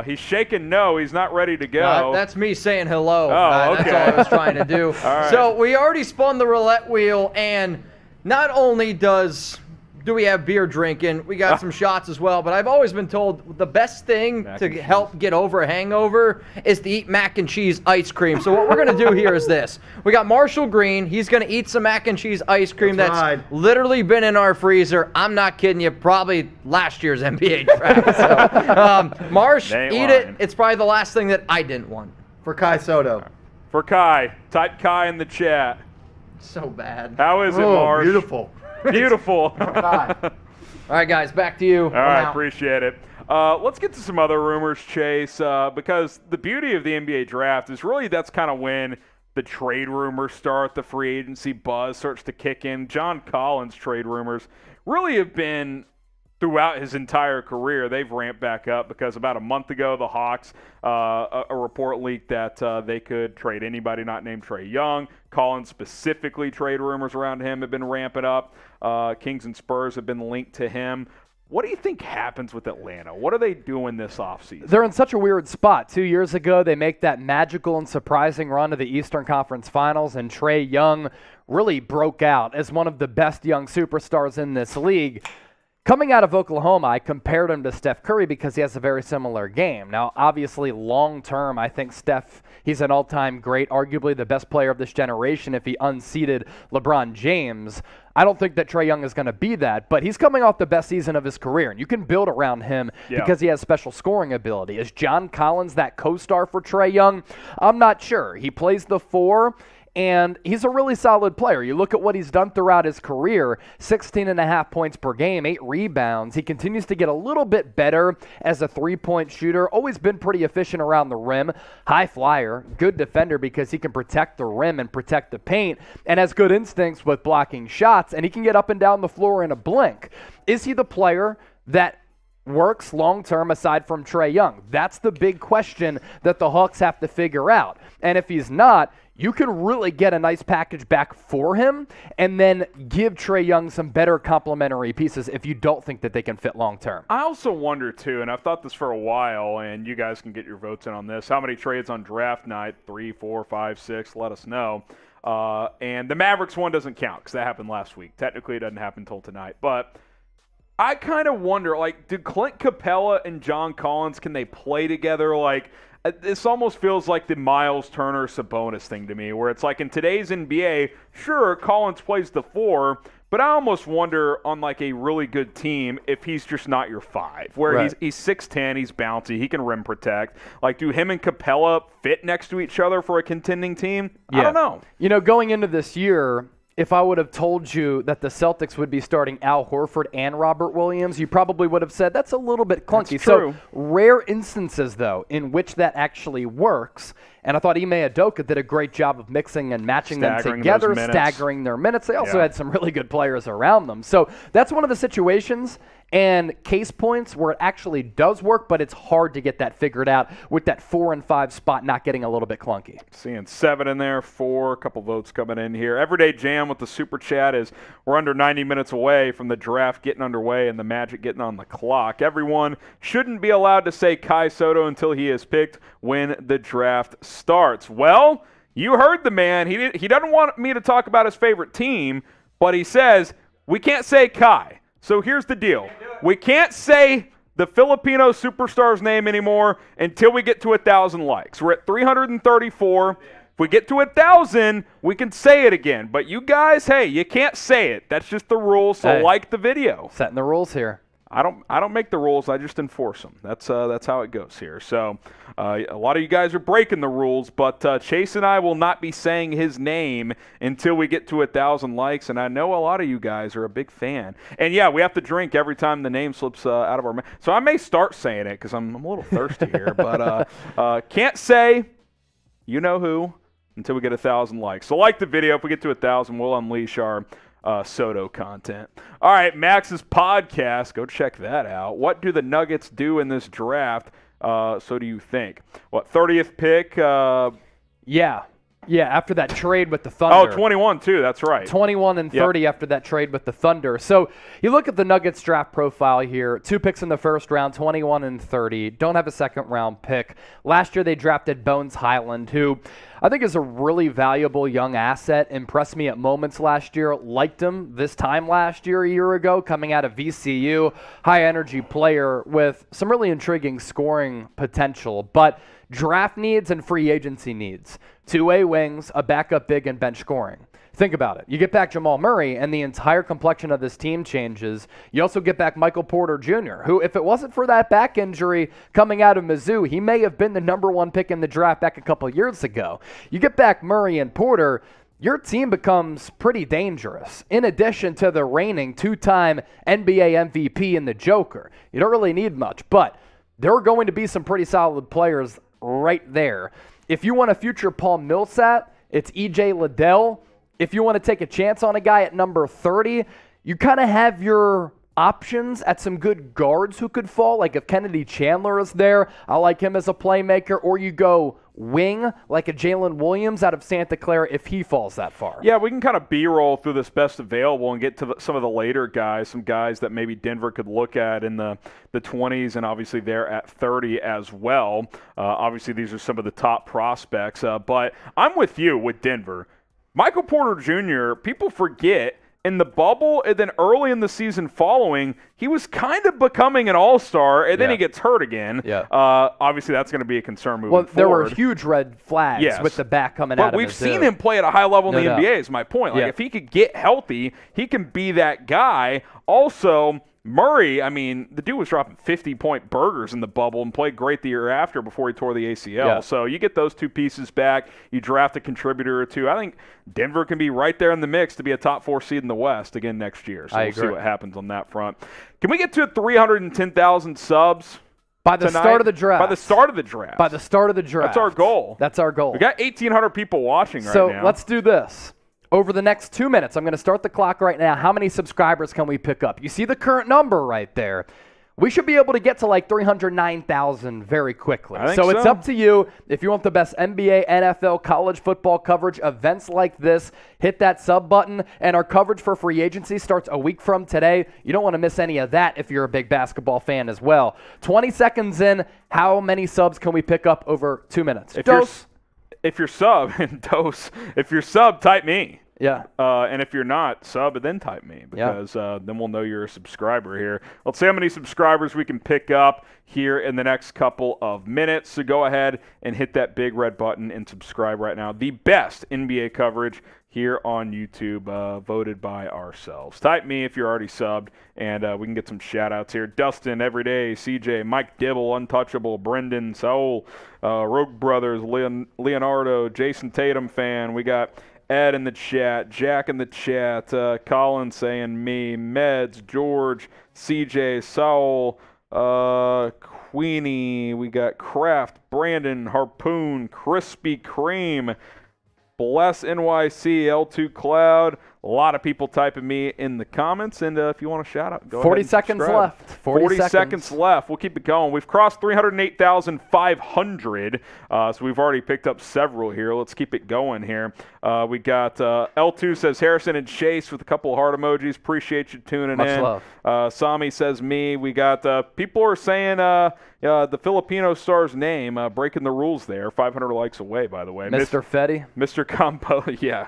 He's shaking no. He's not ready to go. That's me saying hello. Oh, That's okay. all I was trying to do. All right. So we already spun the roulette wheel, and not only do we have beer drinking, we got some shots as well, but I've always been told the best thing to help get over a hangover is to eat mac and cheese ice cream. So what we're going to do here is this. We got Marshall Green. He's going to eat some mac and cheese ice cream that's literally been in our freezer. I'm not kidding you. Probably last year's NBA draft. So, Marsh, eat it. It's probably the last thing that I didn't want. For Kai Soto. For Kai. Type Kai in the chat. So bad. How is it, Marsh? Beautiful. Beautiful. All right, guys, back to you. All right, appreciate it. Let's get to some other rumors, Chase, because the beauty of the NBA draft is really that's kind of when the trade rumors start, the free agency buzz starts to kick in. John Collins' trade rumors really have been throughout his entire career. They've ramped back up because about a month ago, the Hawks, a report leaked that they could trade anybody not named Trae Young. Collins specifically, trade rumors around him have been ramping up. Kings and Spurs have been linked to him. What do you think happens with Atlanta? What are they doing this offseason? They're in such a weird spot. 2 years ago, they make that magical and surprising run to the Eastern Conference Finals, and Trae Young really broke out as one of the best young superstars in this league. Coming out of Oklahoma, I compared him to Steph Curry because he has a very similar game. Now, obviously, long-term, I think Steph, he's an all-time great, arguably the best player of this generation if he unseated LeBron James. I don't think that Trae Young is going to be that, but he's coming off the best season of his career, and you can build around him because he has special scoring ability. Is John Collins that co-star for Trae Young? I'm not sure. He plays the 4. And he's a really solid player. You look at what he's done throughout his career, 16.5 points per game, 8 rebounds. He continues to get a little bit better as a three-point shooter, always been pretty efficient around the rim, high flyer, good defender because he can protect the rim and protect the paint, and has good instincts with blocking shots, and he can get up and down the floor in a blink. Is he the player that works long-term aside from Trae Young? That's the big question that the Hawks have to figure out. And if he's not, you can really get a nice package back for him and then give Trae Young some better complementary pieces if you don't think that they can fit long-term. I also wonder, too, and I've thought this for a while, and you guys can get your votes in on this, how many trades on draft night, 3, 4, 5, 6, let us know. And the Mavericks one doesn't count because that happened last week. Technically, it doesn't happen until tonight. But I kind of wonder, like, do Clint Capella and John Collins, can they play together? Like, this almost feels like the Miles Turner-Sabonis thing to me, where it's like in today's NBA, sure, Collins plays the 4, but I almost wonder on like a really good team if he's just not your 5, where he's 6'10", he's bouncy, he can rim protect. Like, do him and Capella fit next to each other for a contending team? Yeah. I don't know. You know, going into this year, if I would have told you that the Celtics would be starting Al Horford and Robert Williams, you probably would have said that's a little bit clunky. That's true. So rare instances, though, in which that actually works. And I thought Ime Udoka did a great job of mixing and matching them together, staggering their minutes. They also had some really good players around them. So that's one of the situations and case points where it actually does work, but it's hard to get that figured out with that 4 and 5 spot not getting a little bit clunky. Seeing 7 in there, 4, a couple votes coming in here. Everyday Jam with the Super Chat is we're under 90 minutes away from the draft getting underway and the Magic getting on the clock. Everyone shouldn't be allowed to say Kai Soto until he is picked when the draft starts. Well, You heard the man. He doesn't want me to talk about his favorite team, but he says we can't say Kai. So here's the deal. We can't say the Filipino superstar's name anymore until we get to 1,000 likes. We're at 334. If we get to 1,000, we can say it again. But you guys, hey, you can't say it. That's just the rules, so like the video. Setting the rules here. I don't make the rules. I just enforce them. That's how it goes here. So a lot of you guys are breaking the rules, but Chase and I will not be saying his name until we get to 1,000 likes, and I know a lot of you guys are a big fan. And, yeah, we have to drink every time the name slips out of our mouth. So I may start saying it because I'm a little thirsty here, but can't say you know who until we get 1,000 likes. So like the video. If we get to 1,000, we'll unleash our Soto content. All right, Max's podcast. Go check that out. What do the Nuggets do in this draft? So do you think? What, 30th pick? Yeah, after that trade with the Thunder. Oh, 21 too, that's right. 21 and 30 after that trade with the Thunder. So you look at the Nuggets draft profile here, 2 picks in the first round, 21 and 30. Don't have a second round pick. Last year they drafted Bones Highland, who I think is a really valuable young asset. Impressed me at moments last year. Liked him this time last year, a year ago, coming out of VCU. High energy player with some really intriguing scoring potential. But draft needs and free agency needs. 2-way wings, a backup big, and bench scoring. Think about it. You get back Jamal Murray, and the entire complexion of this team changes. You also get back Michael Porter Jr., who, if it wasn't for that back injury coming out of Mizzou, he may have been the #1 pick in the draft back a couple years ago. You get back Murray and Porter, your team becomes pretty dangerous, in addition to the reigning 2-time NBA MVP and the Joker. You don't really need much, but there are going to be some pretty solid players right there. If you want a future Paul Millsap, it's E.J. Liddell. If you want to take a chance on a guy at number 30, you kind of have your options at some good guards who could fall. Like if Kennedy Chandler is there, I like him as a playmaker. Or you go wing like a Jalen Williams out of Santa Clara if he falls that far. Yeah, we can kind of B-roll through this best available and get to some of the later guys, some guys that maybe Denver could look at in the 20s, and obviously they're at 30 as well. Obviously these are some of the top prospects, but I'm with you with Denver. Michael Porter Jr., people forget, in the bubble and then early in the season following, he was kind of becoming an all-star, and then he gets hurt again. Yeah. Obviously, that's going to be a concern moving forward. There were huge red flags with the back coming out of But we've Mizzou. seen him play at a high level in the NBA, is my point. Like, Yeah. if he could get healthy, he can be that guy. Also, Murray, I mean, the dude was dropping 50-point burgers in the bubble and played great the year after before he tore the ACL. Yeah. So you get those two pieces back. You draft a contributor or two. I think Denver can be right there in the mix to be a top 4 seed in the West again next year. So we'll see what happens on that front. Can we get to 310,000 subs? By the start of the draft. By the start of the draft. By the start of the draft. That's our goal. That's our goal. We got 1,800 people watching right now. So let's do this. Over the next 2 minutes, I'm going to start the clock right now. How many subscribers can we pick up? You see the current number right there. We should be able to get to like 309,000 very quickly. So it's up to you. If you want the best NBA, NFL, college football coverage, events like this, hit that sub button. And our coverage for free agency starts a week from today. You don't want to miss any of that if you're a big basketball fan as well. 20 seconds in, how many subs can we pick up over 2 minutes? If you're sub, if you're sub, type me. Yeah. And if you're not, sub and then type me, because then we'll know you're a subscriber here. Let's see how many subscribers we can pick up here in the next couple of minutes. So go ahead and hit that big red button and subscribe right now. The best NBA coverage here on YouTube, voted by ourselves. Type me if you're already subbed, and we can get some shout-outs here. Dustin, Everyday, CJ, Mike Dibble, Untouchable, Brendan, Saul, Rogue Brothers, Leonardo, Jason Tatum fan. We got Ed in the chat, Jack in the chat, Colin saying me, Meds, George, CJ, Saul, Queenie, we got Kraft, Brandon, Harpoon, Krispy Kreme, Bless NYC, L2 Cloud, A lot of people typing me in the comments, and if you want to shout out, go 40 ahead and seconds subscribe. left. 40 seconds left. We'll keep it going. We've crossed 308,500, so we've already picked up several here. Let's keep it going here. We got L2 says Harrison and Chase with a couple of heart emojis. Appreciate you tuning in. Much love. Sami says me. We got people are saying the Filipino star's name, breaking the rules there. 500 likes away, by the way. Mr. Fetty. Mr. Compo, yeah.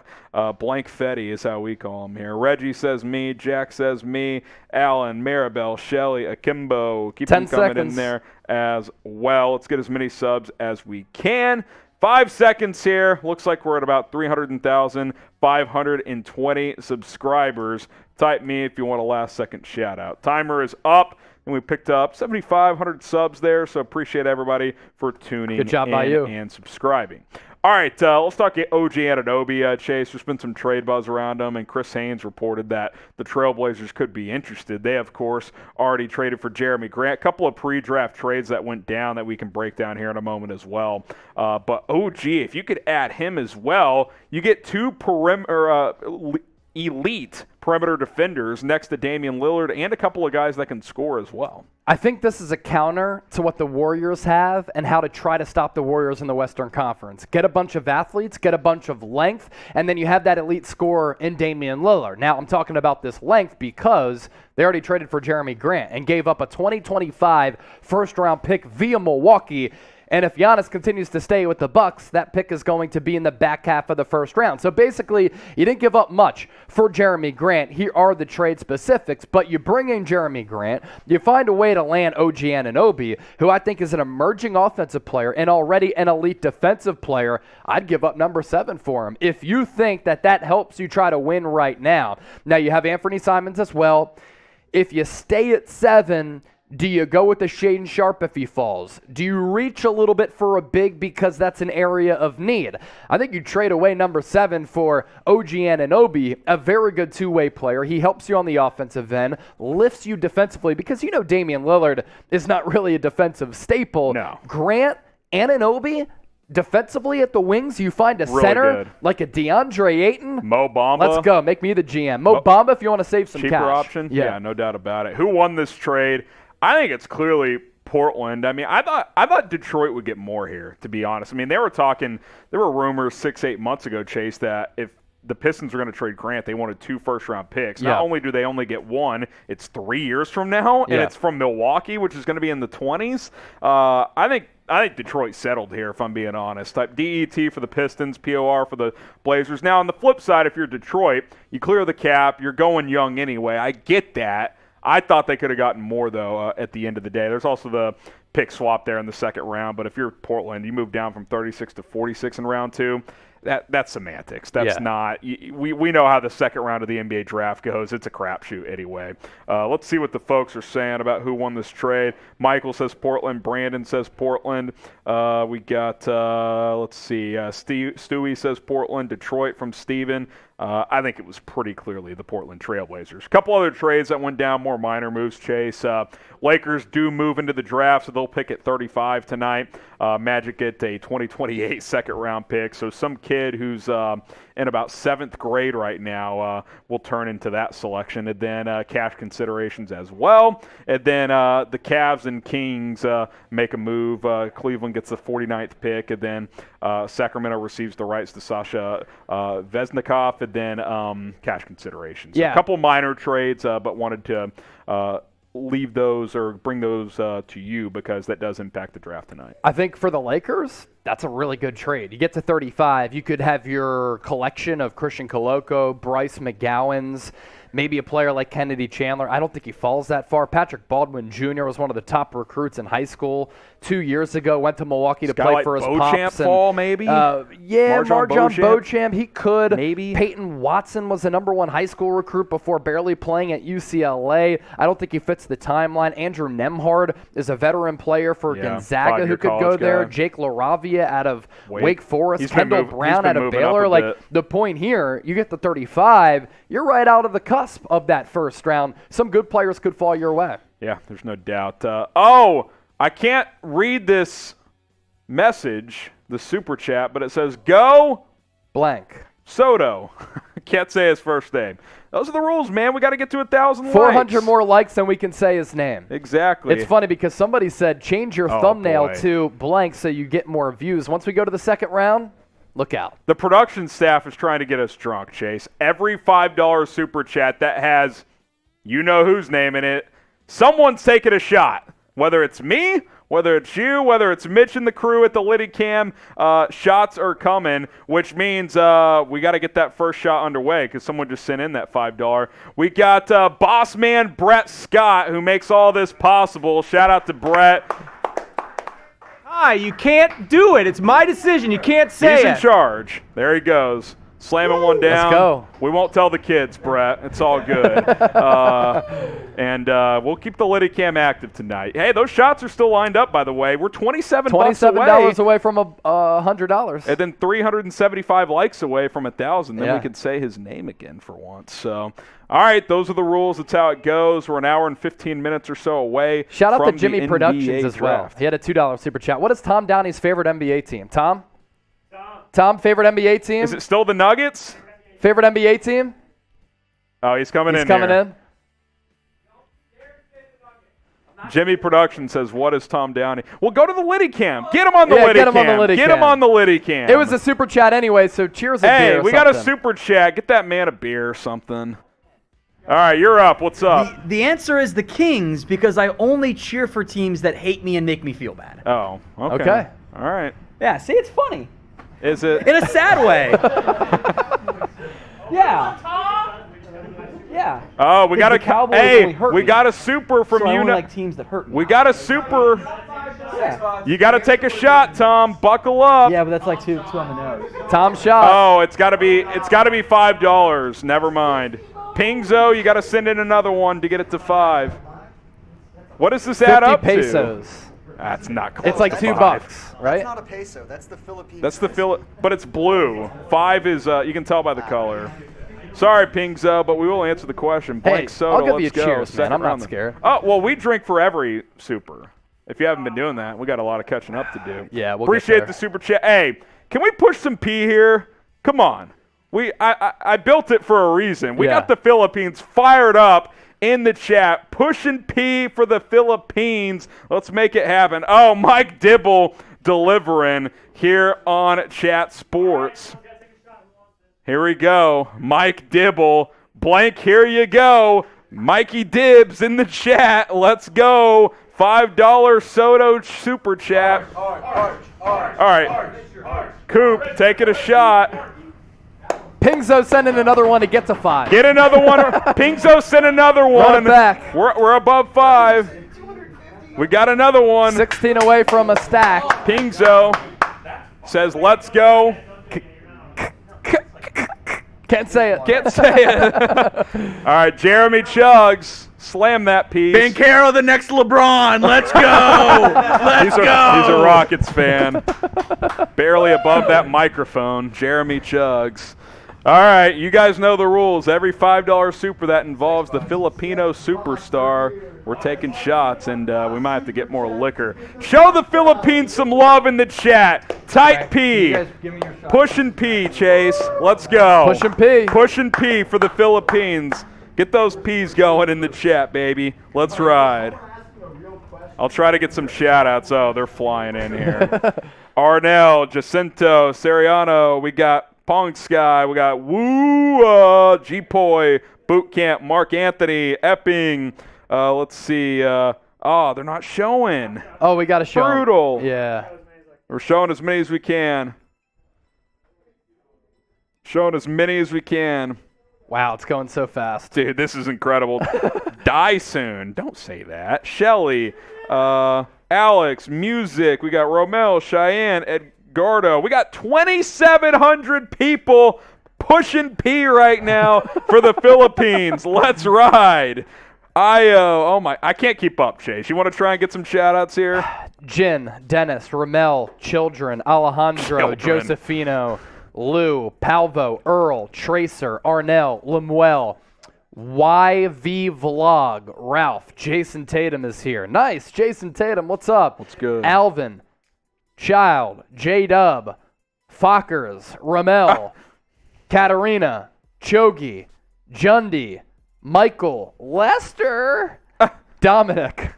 Blank Fetty is how we call him here. Reggie says me. Jack says me. Alan, Maribel, Shelly, Akimbo. Keep them coming in there as well. Let's get as many subs as we can. 5 seconds here. Looks like we're at about 300,520 subscribers. Type me if you want a last-second shout-out. Timer is up, and we picked up 7,500 subs there, so appreciate everybody for tuning Good job in by you. and subscribing. All right, let's talk OG Anunoby, Chase. There's been some trade buzz around him, and Chris Haynes reported that the Trailblazers could be interested. They, of course, already traded for Jeremy Grant. A couple of pre-draft trades that went down that we can break down here in a moment as well. But OG, if you could add him as well, you get two elite perimeter defenders next to Damian Lillard and a couple of guys that can score as well. I think this is a counter to what the Warriors have and how to try to stop the Warriors in the Western Conference. Get a bunch of athletes, get a bunch of length, and then you have that elite scorer in Damian Lillard. Now, I'm talking about this length because they already traded for Jeremy Grant and gave up a 2025 first-round pick via Milwaukee. And if Giannis continues to stay with the Bucks, that pick is going to be in the back half of the first round. So basically, you didn't give up much for Jeremy Grant. Here are the trade specifics, but you bring in Jeremy Grant, you find a way to land OG Anunoby, who I think is an emerging offensive player and already an elite defensive player. I'd give up number 7 for him. If you think that that helps you try to win right now. Now, you have Anthony Simons as well. If you stay at 7, do you go with the Shaedon Sharpe if he falls? Do you reach a little bit for a big because that's an area of need? I think you trade away number 7 for OG Anunoby, a very good two-way player. He helps you on the offensive end, lifts you defensively because you know Damian Lillard is not really a defensive staple. No. Grant, Anunoby, defensively at the wings, you find a Really center good. like a DeAndre Ayton. Mo Bamba. Let's go. Make me the GM. Mo Bamba if you want to save some Cheaper cash. option? Yeah, no doubt about it. Who won this trade? I think it's clearly Portland. I mean, I thought Detroit would get more here, to be honest. I mean, there were rumors 6-8 months ago, Chase, that if the Pistons were going to trade Grant, they wanted 2 first-round picks. Not only do they only get 1, it's 3 years from now, and it's from Milwaukee, which is going to be in the 20s. I think Detroit settled here, if I'm being honest. Type DET for the Pistons, POR for the Blazers. Now, on the flip side, if you're Detroit, you clear the cap, you're going young anyway. I get that. I thought they could have gotten more, though, at the end of the day. There's also the pick swap there in the second round, but if you're Portland, you move down from 36 to 46 in round 2. That's semantics. That's not – we know how the second round of the NBA draft goes. It's a crapshoot anyway. Let's see what the folks are saying about who won this trade. Michael says Portland. Brandon says Portland. We got let's see. Stewie says Portland. Detroit from Steven. I think it was pretty clearly the Portland Trailblazers. A couple other trades that went down, more minor moves, Chase. Lakers do move into the draft, so they'll pick at 35 tonight. Magic get a 2028 second-round pick. So some kid who's in about 7th grade right now will turn into that selection. And then cash considerations as well. And then the Cavs and Kings make a move. Cleveland gets the 49th pick. And then Sacramento receives the rights to Sasha Vesnikov. And then cash considerations. So a couple minor trades, but wanted to leave those or bring those to you because that does impact the draft tonight. I think for the Lakers, that's a really good trade. You get to 35, you could have your collection of Christian Koloko, Bryce McGowans, maybe a player like Kennedy Chandler. I don't think he falls that far. Patrick Baldwin Jr. was one of the top recruits in high school 2 years ago, went to Milwaukee to play like for his Beauchamp pops. fall, maybe? Marjon Beauchamp, he could. Maybe. Peyton Watson was the number 1 high school recruit before barely playing at UCLA. I don't think he fits the timeline. Andrew Nembhard is a veteran player for Gonzaga who could go there. Jake LaRavia out of Wake Forest. Kendall Brown out of Baylor. Like, the point here, you get the 35, you're right out of the cusp of that first round. Some good players could fall your way. Yeah, there's no doubt. I can't read this message, the super chat, but it says, go blank. Soto. Can't say his first name. Those are the rules, man. We got to get to 1,000 likes. 400 more likes than we can say his name. Exactly. It's funny because somebody said change your thumbnail to blank so you get more views. Once we go to the second round, look out. The production staff is trying to get us drunk, Chase. Every $5 super chat that has you-know-who's name in it, someone's taking a shot. Whether it's me, whether it's you, whether it's Mitch and the crew at the Litty Cam, shots are coming, which means we got to get that first shot underway because someone just sent in that $5. We got boss man Brett Scott, who makes all this possible. Shout out to Brett. Hi, you can't do it. It's my decision. You can't say He's in charge. There he goes. Slamming one down. Let's go. We won't tell the kids, Brett. It's all good. And we'll keep the Litty Cam active tonight. Hey, those shots are still lined up, by the way. We're $27 away from $100. And then 375 likes away from 1,000. Then we could say his name again for once. So, all right, those are the rules. That's how it goes. We're an hour and 15 minutes or so away. Shout out from to Jimmy the Productions NBA as well. draft. He had a $2 super chat. What is Tom Downey's favorite NBA team? Tom? Tom, favorite NBA team? Is it still the Nuggets? Favorite NBA team? Oh, he's coming in. He's coming in. Jimmy Production says, what is Tom Downey? Well, go to the Litty Cam. Get him on the Litty get him Cam. on the Litty Get Cam. him on the Litty Cam. It was a super chat anyway, so cheers a beer Hey, or we got a something. super chat. Get that man a beer or something. All right, you're up. What's up? The answer is the Kings because I only cheer for teams that hate me and make me feel bad. Oh, okay. Okay. All right. Yeah, see, it's funny. Is it? In a sad way. Yeah. Yeah. Oh, we got the a Cowboys only hurt we me. got a super from So I you. only like teams that hurt me. We got a super. Yeah. You got to take a shot, Tom. Buckle up. Yeah, but that's like two on the nose. Tom shot. Oh, it's got to be $5. Never mind. Pingzo, you got to send in another one to get it to 5. What does this add 50 up pesos. to? That's not close. It's like to $2, $5. right? That's not a peso. That's the Philippines. That's the but it's blue. 5 is you can tell by the color. Sorry, Pingzo, but we will answer the question. Blank soda. I'll give let's you a go. cheers, man. Second I'm not round. scared. Oh well, we drink for every super. If you haven't been doing that, we got a lot of catching up to do. Yeah, we'll appreciate get there. the super chat. Hey, can we push some P here? Come on. I built it for a reason. We got the Philippines fired up in the chat, pushing P for the Philippines. Let's make it happen. Oh, Mike Dibble delivering here on Chat Sports. Here we go. Mike Dibble. Blank, here you go. Mikey Dibs in the chat. Let's go. $5 Soto super chat. All right. Coop, taking a shot. Pingzo sending another one to get to 5. Get another one. Pingzo sent another one. Run it back. We're above 5. We got another one. 16 away from a stack. Pingzo says, let's go. Can't say it. Can't say it. All right, Jeremy Chugs. Slam that piece. Banchero, the next LeBron. Let's go. Let's go. He's a Rockets fan. Barely above that microphone. Jeremy Chugs. All right, you guys know the rules. Every $5 super that involves the Filipino superstar, we're taking shots, and we might have to get more liquor. Show the Philippines some love in the chat. Tight P. Pushing P, Chase. Let's go. Pushing P. Pushing P for the Philippines. Get those P's going in the chat, baby. Let's ride. I'll try to get some shout-outs. Oh, they're flying in here. Arnell, Jacinto, Seriano. We got Pong Sky. We got Woo, G-Poi, Boot Camp, Mark Anthony, Epping. Let's see. They're not showing. Oh, we got to show 'em. Brutal. Yeah. We're showing as many as we can. Showing as many as we can. Wow, it's going so fast. Dude, this is incredible. Dyson. Don't say that. Shelly. Alex. Music. We got Romel, Cheyenne, Edgardo. We got 2,700 people pushing P right now for the Philippines. Let's ride. I can't keep up, Chase. You want to try and get some shout-outs here? Jin, Dennis, Ramel, Children, Alejandro, Josefino, Lou, Palvo, Earl, Tracer, Arnell, Lemuel, YV Vlog, Ralph, Jason Tatum is here. Nice, Jason Tatum, what's up? What's good? Alvin, Child, J-Dub, Fockers, Ramel, Katarina, Chogi, Jundy, Michael, Lester, Dominic.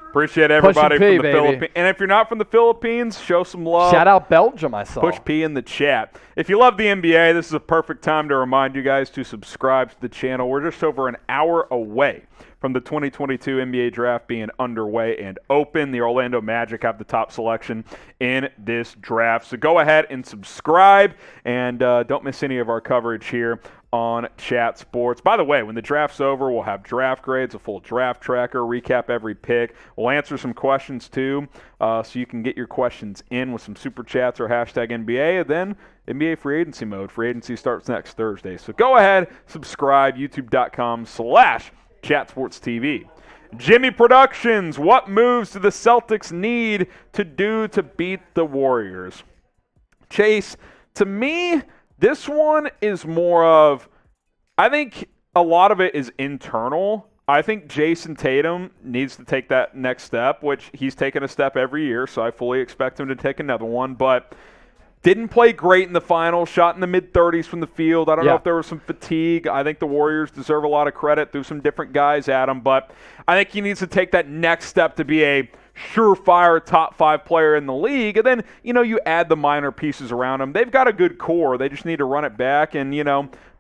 Appreciate everybody Pushing P, from the baby. Philippines. And if you're not from the Philippines, show some love. Shout out Belgium, I saw. Push P in the chat. If you love the NBA, this is a perfect time to remind you guys to subscribe to the channel. We're just over an hour away from the 2022 NBA draft being underway and open. The Orlando Magic have the top selection in this draft. So go ahead and subscribe, and don't miss any of our coverage here on Chat Sports. By the way, when the draft's over, we'll have draft grades, a full draft tracker, recap every pick. We'll answer some questions too, so you can get your questions in with some super chats or hashtag NBA, and then NBA free agency mode. Free agency starts next Thursday. So go ahead, subscribe, youtube.com/ChatSportsTV. Jimmy Productions, what moves do the Celtics need to do to beat the Warriors? Chase, to me, this one is more of, I think a lot of it is internal. I think Jason Tatum needs to take that next step, which he's taken a step every year, so I fully expect him to take another one. But didn't play great in the finals, shot in the mid-30s from the field. I don't know if there was some fatigue. I think the Warriors deserve a lot of credit. Threw some different guys at him, but I think he needs to take that next step to be a surefire top 5 player in the league. And then, you add the minor pieces around him. They've got a good core. They just need to run it back and,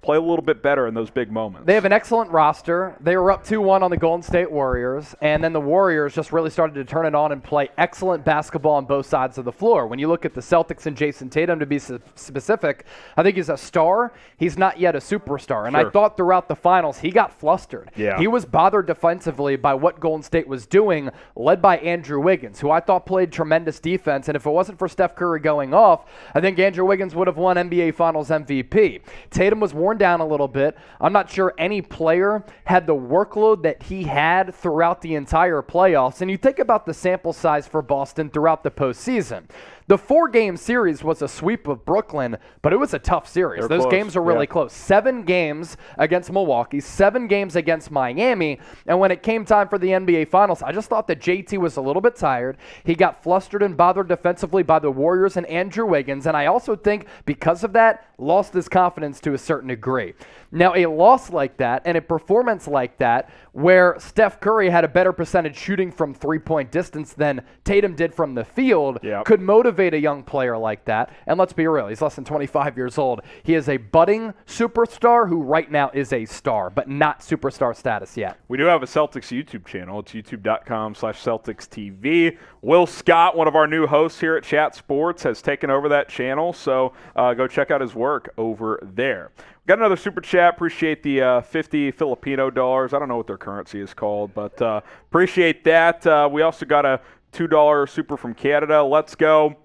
play a little bit better in those big moments. They have an excellent roster. They were up 2-1 on the Golden State Warriors, and then the Warriors just really started to turn it on and play excellent basketball on both sides of the floor. When you look at the Celtics and Jason Tatum, to be specific, I think he's a star. He's not yet a superstar. And I thought throughout the finals he got flustered. Yeah. He was bothered defensively by what Golden State was doing, led by Andrew Wiggins, who I thought played tremendous defense. And if it wasn't for Steph Curry going off, I think Andrew Wiggins would have won NBA Finals MVP. Tatum was worn down a little bit. I'm not sure any player had the workload that he had throughout the entire playoffs. And you think about the sample size for Boston throughout the postseason. The 4-game series was a sweep of Brooklyn, but it was a tough series. Those games are really close. 7 games against Milwaukee, 7 games against Miami, and when it came time for the NBA Finals, I just thought that JT was a little bit tired. He got flustered and bothered defensively by the Warriors and Andrew Wiggins, and I also think because of that, lost his confidence to a certain degree. Now, a loss like that and a performance like that where Steph Curry had a better percentage shooting from three-point distance than Tatum did from the field could motivate a young player like that. And let's be real, he's less than 25 years old. He is a budding superstar who right now is a star, but not superstar status yet. We do have a Celtics YouTube channel. It's youtube.com/CelticsTV. Will Scott, one of our new hosts here at Chat Sports, has taken over that channel, so go check out his work over there. Got another super chat. Appreciate the 50 Filipino dollars. I don't know what their currency is called, but appreciate that. We also got a $2 super from Canada. Let's go.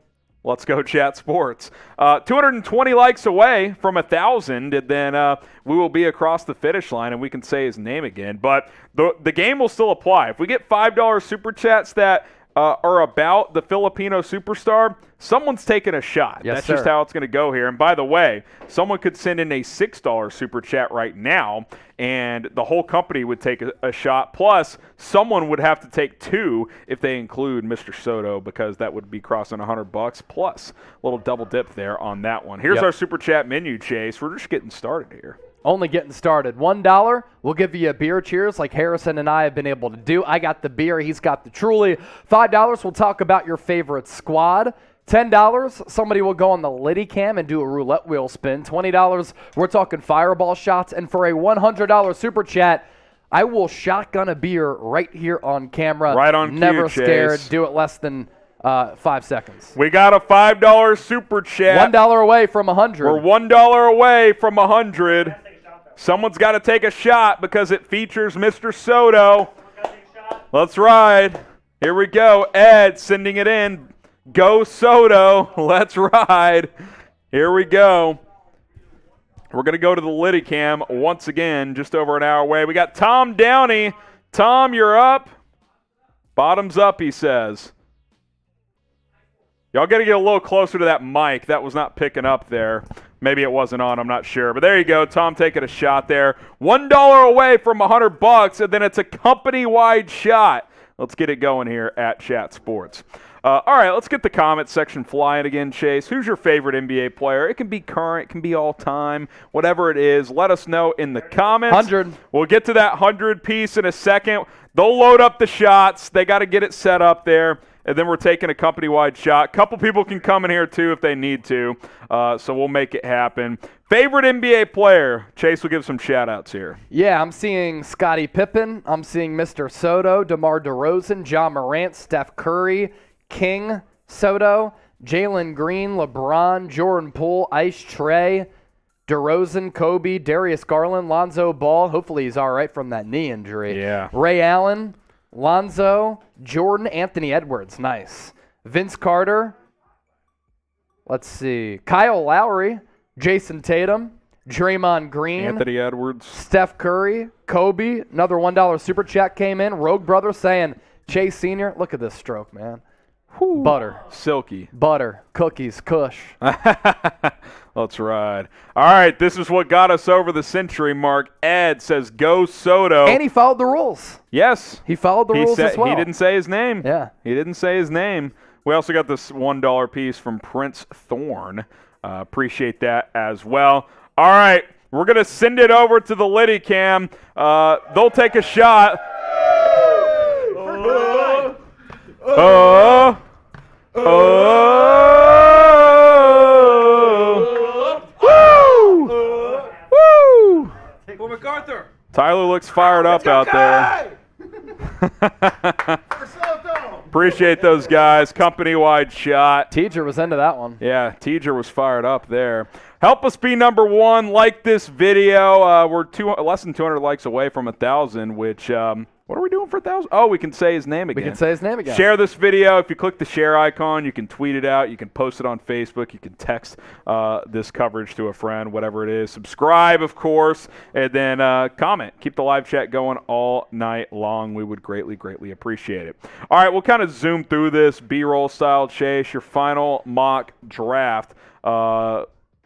Let's go, Chat Sports. 220 likes away from 1,000, and then we will be across the finish line, and we can say his name again. But the game will still apply. If we get $5 super chats that are about the Filipino superstar, someone's taking a shot. Yes, That's sir. just how it's going to go here. And by the way, someone could send in a $6 super chat right now, and the whole company would take a shot. Plus, someone would have to take 2 if they include Mr. Soto, because that would be crossing $100 plus a little double dip there on that one. Here's our super chat menu, Chase. We're just getting started here. Only getting started. $1, we'll give you a beer cheers like Harrison and I have been able to do. I got the beer, he's got the Truly. $5, we'll talk about your favorite squad. $10, somebody will go on the Liddy cam and do a roulette wheel spin. $20, we're talking fireball shots. And for a $100 super chat, I will shotgun a beer right here on camera. Right on cue, Never scared. Chase. Do it less than 5 seconds. We got a $5 super chat. $1 away from 100. We're $1 away from 100. Someone's got to take a shot because it features Mr. Soto. Let's ride. Here we go. Ed sending it in. Go Soto. Let's ride. Here we go. We're going to go to the Liddy cam once again, just over an hour away. We got Tom Downey. Tom, you're up. Bottoms up, he says. Y'all got to get a little closer to that mic. That was not picking up there. Maybe it wasn't on, I'm not sure. But there you go, Tom taking a shot there. $1 away from $100, and then it's a company-wide shot. Let's get it going here at Chat Sports. All right, let's get the comment section flying again, Chase. Who's your favorite NBA player? It can be current, it can be all time, whatever it is. Let us know in the comments. 100. We'll get to that 100 piece in a second. They'll load up the shots. They got to get it set up there. And then we're taking a company-wide shot. Couple people can come in here, too, if they need to. So we'll make it happen. Favorite NBA player? Chase will give some shout-outs here. Yeah, I'm seeing Scottie Pippen. I'm seeing Mr. Soto, DeMar DeRozan, John Morant, Steph Curry, King, Soto, Jalen Green, LeBron, Jordan Poole, Ice Trey, DeRozan, Kobe, Darius Garland, Lonzo Ball. Hopefully he's all right from that knee injury. Yeah. Ray Allen, Lonzo, Jordan, Anthony Edwards. Nice. Vince Carter. Let's see. Kyle Lowry, Jason Tatum, Draymond Green, Anthony Edwards, Steph Curry, Kobe. Another $1 super chat came in. Rogue Brother saying, Chase Sr., look at this stroke, man. Whew. Butter. Silky. Butter. Cookies. Kush. Let's ride. All right, this is what got us over the century mark. Ed says, go Soto. And he followed the rules. Yes. He followed the rules as well. He didn't say his name. Yeah. He didn't say his name. We also got this $1 piece from Prince Thorne. Appreciate that as well. All right, we're going to send it over to the Liddy Cam. They'll take a shot. Woo! For MacArthur. Tyler looks fired up out there. Appreciate those guys. Company-wide shot. Teacher was into that one. Yeah, Teacher was fired up there. Help us be number one. Like this video. We're less than 200 likes away from 1,000, which, what are we doing for 1,000? Oh, we can say his name again. We can say his name again. Share this video. If you click the share icon, you can tweet it out. You can post it on Facebook. You can text this coverage to a friend, whatever it is. Subscribe, of course, and then comment. Keep the live chat going all night long. We would greatly, greatly appreciate it. All right, we'll kind of zoom through this B-roll style, Chase. Your final mock draft,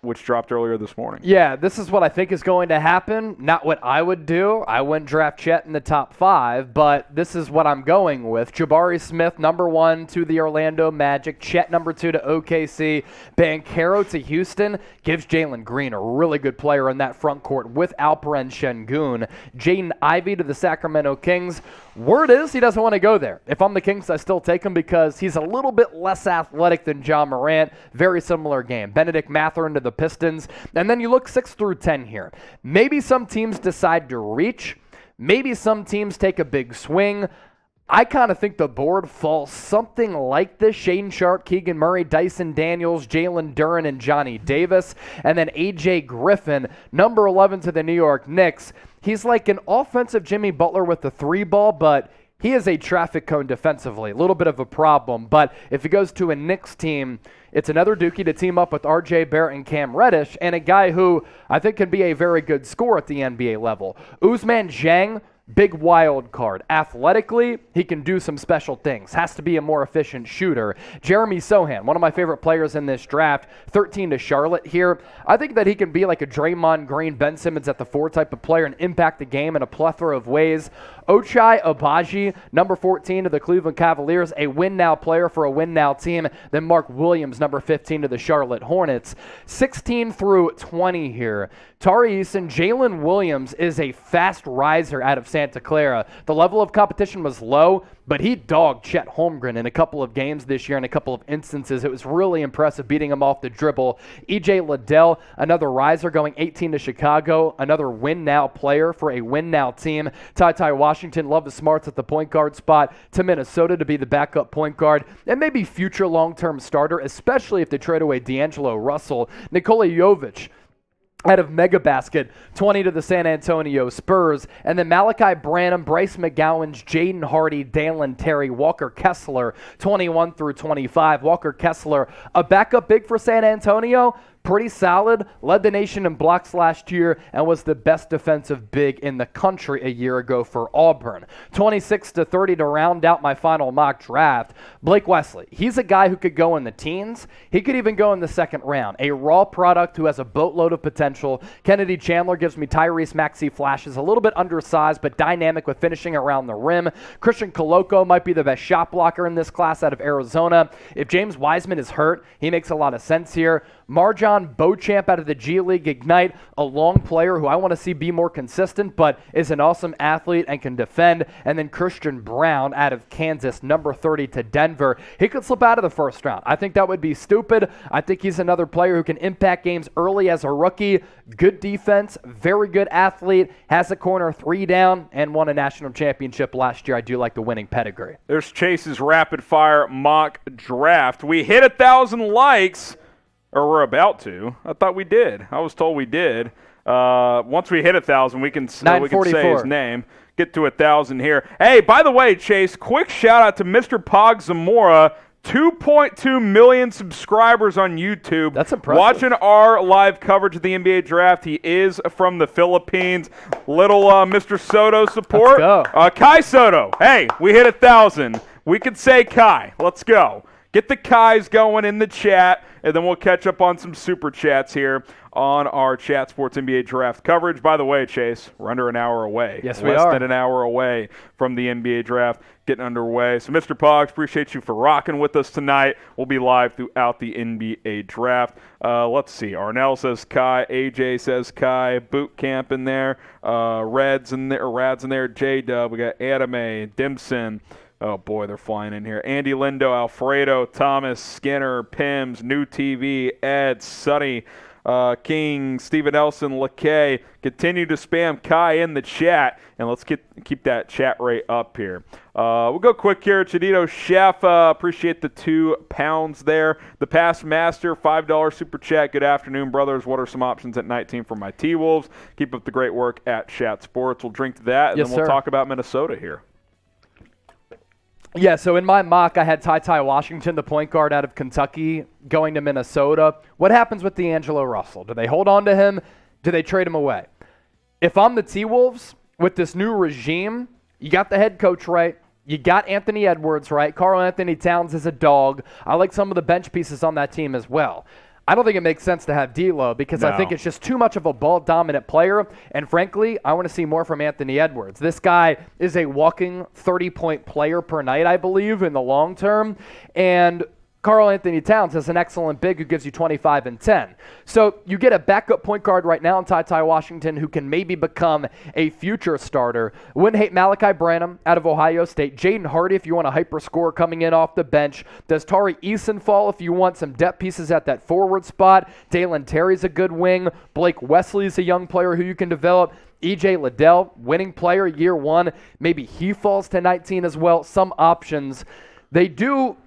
which dropped earlier this morning. Yeah, this is what I think is going to happen. Not what I would do. I wouldn't draft Chet in the top 5, but this is what I'm going with. Jabari Smith, number 1 to the Orlando Magic. Chet, number 2 to OKC. Banchero to Houston. Gives Jalen Green a really good player in that front court with Alperen Şengün. Jaden Ivey to the Sacramento Kings. Word is he doesn't want to go there. If I'm the Kings, I still take him because he's a little bit less athletic than John Morant. Very similar game. Benedict Mathurin to the Pistons. And then you look 6 through 10 here. Maybe some teams decide to reach. Maybe some teams take a big swing. I kind of think the board falls something like this. Shaedon Sharpe, Keegan Murray, Dyson Daniels, Jalen Duren, and Johnny Davis. And then A.J. Griffin, number 11 to the New York Knicks. He's like an offensive Jimmy Butler with the 3-ball, but he is a traffic cone defensively. A little bit of a problem. But if he goes to a Knicks team, it's another Dookie to team up with R.J. Barrett and Cam Reddish, and a guy who I think can be a very good scorer at the NBA level. Ousmane Dieng, big wild card. Athletically, he can do some special things. Has to be a more efficient shooter. Jeremy Sohan, one of my favorite players in this draft, 13 to Charlotte here. I think that he can be like a Draymond Green, Ben Simmons at the 4 type of player and impact the game in a plethora of ways. Ochai Agbaji, number 14 to the Cleveland Cavaliers, a win-now player for a win-now team. Then Mark Williams, number 15 to the Charlotte Hornets. 16 through 20 here. Tari Eason, Jalen Williams is a fast riser out of Santa Clara. The level of competition was low, but he dogged Chet Holmgren in a couple of games this year in a couple of instances. It was really impressive beating him off the dribble. E.J. Liddell, another riser going 18 to Chicago, another win-now player for a win-now team. Ty Washington, love the smarts at the point guard spot, to Minnesota to be the backup point guard, and maybe future long-term starter, especially if they trade away D'Angelo Russell. Nikola Jovic, out of Megabasket, 20 to the San Antonio Spurs. And then Malachi Branham, Bryce McGowan's, Jaden Hardy, Dalen Terry, Walker Kessler, 21 through 25. Walker Kessler, a backup big for San Antonio, pretty solid, led the nation in blocks last year, and was the best defensive big in the country a year ago for Auburn. 26-30 to round out my final mock draft. Blake Wesley, he's a guy who could go in the teens. He could even go in the second round. A raw product who has a boatload of potential. Kennedy Chandler gives me Tyrese Maxey flashes, a little bit undersized but dynamic with finishing around the rim. Christian Koloko might be the best shot blocker in this class out of Arizona. If James Wiseman is hurt, he makes a lot of sense here. Marjon Beauchamp out of the G League Ignite, a long player who I want to see be more consistent, but is an awesome athlete and can defend. And then Christian Brown out of Kansas, number 30 to Denver. He could slip out of the first round. I think that would be stupid. I think he's another player who can impact games early as a rookie. Good defense, very good athlete, has a corner 3 down, and won a national championship last year. I do like the winning pedigree. There's Chase's rapid-fire mock draft. We hit 1,000 likes. Or we're about to. I thought we did. I was told we did. Once we hit 1,000, we can say his name. Get to 1,000 here. Hey, by the way, Chase, quick shout out to Mr. Pog Zamora. 2.2 million subscribers on YouTube. That's impressive. Watching our live coverage of the NBA draft. He is from the Philippines. Little Mr. Soto support. Let's go. Kai Soto. Hey, we hit 1,000. We could say Kai. Let's go. Get the Kais going in the chat, and then we'll catch up on some super chats here on our Chat Sports NBA draft coverage. By the way, Chase, we're under an hour away. Yes, we are. Less than an hour away from the NBA draft getting underway. So, Mr. Pogs, appreciate you for rocking with us tonight. We'll be live throughout the NBA draft. Let's see. Arnell says Kai. AJ says Kai. Boot Camp in there. Rads in there. J-Dub. We got Anime. Dimson. Oh, boy, they're flying in here. Andy Lindo, Alfredo, Thomas, Skinner, Pims, New TV, Ed, Sonny, King, Steven Nelson, LeKay. Continue to spam Kai in the chat, and let's keep that chat rate up here. We'll go quick here. Chedito Chef, appreciate the 2 pounds there. The Past Master, $5 super chat. Good afternoon, brothers. What are some options at 19 for my T-Wolves? Keep up the great work at Chat Sports. We'll drink to that, and yes, then we'll sir. talk about Minnesota here. Yeah, so in my mock, I had Ty Washington, the point guard out of Kentucky, going to Minnesota. What happens with D'Angelo Russell? Do they hold on to him? Do they trade him away? If I'm the T-Wolves, with this new regime, you got the head coach right. You got Anthony Edwards right. Karl Anthony Towns is a dog. I like some of the bench pieces on that team as well. I don't think it makes sense to have D'Lo because I think it's just too much of a ball-dominant player. And frankly, I want to see more from Anthony Edwards. This guy is a walking 30-point player per night, I believe, in the long term. And Karl Anthony Towns is an excellent big who gives you 25 and 10. So you get a backup point guard right now in Ty Washington who can maybe become a future starter. Wouldn't hate Malachi Branham out of Ohio State. Jaden Hardy if you want a hyper scorer coming in off the bench. Does Tari Eason fall if you want some depth pieces at that forward spot? Dalen Terry's a good wing. Blake Wesley's a young player who you can develop. EJ Liddell, winning player year 1. Maybe he falls to 19 as well. Some options. They do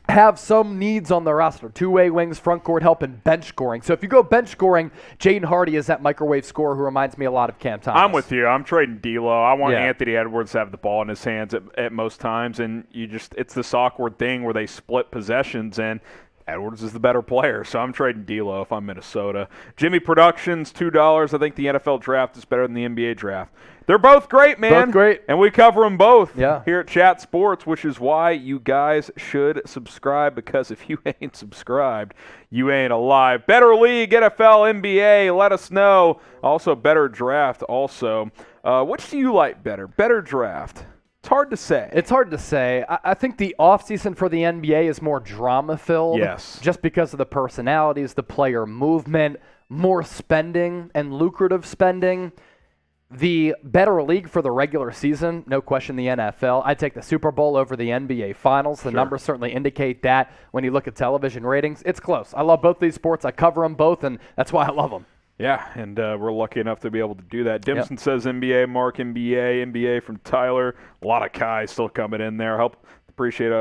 have some needs on the roster. 2-way wings, front court help, and bench scoring. So if you go bench scoring, Jaden Hardy is that microwave scorer who reminds me a lot of Cam Thomas. I'm with you. I'm trading D'Lo. I want Anthony Edwards to have the ball in his hands at most times, and it's this awkward thing where they split possessions, and Edwards is the better player, so I'm trading D'Lo if I'm Minnesota. Jimmy Productions, $2. I think the NFL draft is better than the NBA draft. They're both great, man. Both great. And we cover them both here at Chat Sports, which is why you guys should subscribe, because if you ain't subscribed, you ain't alive. Better league, NFL, NBA, let us know. Also, better draft also. Which do you like better? Better draft? It's hard to say. It's hard to say. I think the offseason for the NBA is more drama-filled. Yes. Just because of the personalities, the player movement, more spending and lucrative spending. The better league for the regular season, no question, the NFL. I'd take the Super Bowl over the NBA Finals. The numbers certainly indicate that when you look at television ratings. It's close. I love both these sports. I cover them both, and that's why I love them. Yeah, and we're lucky enough to be able to do that. Dimson says NBA, Mark NBA from Tyler. A lot of Kai still coming in there. Appreciate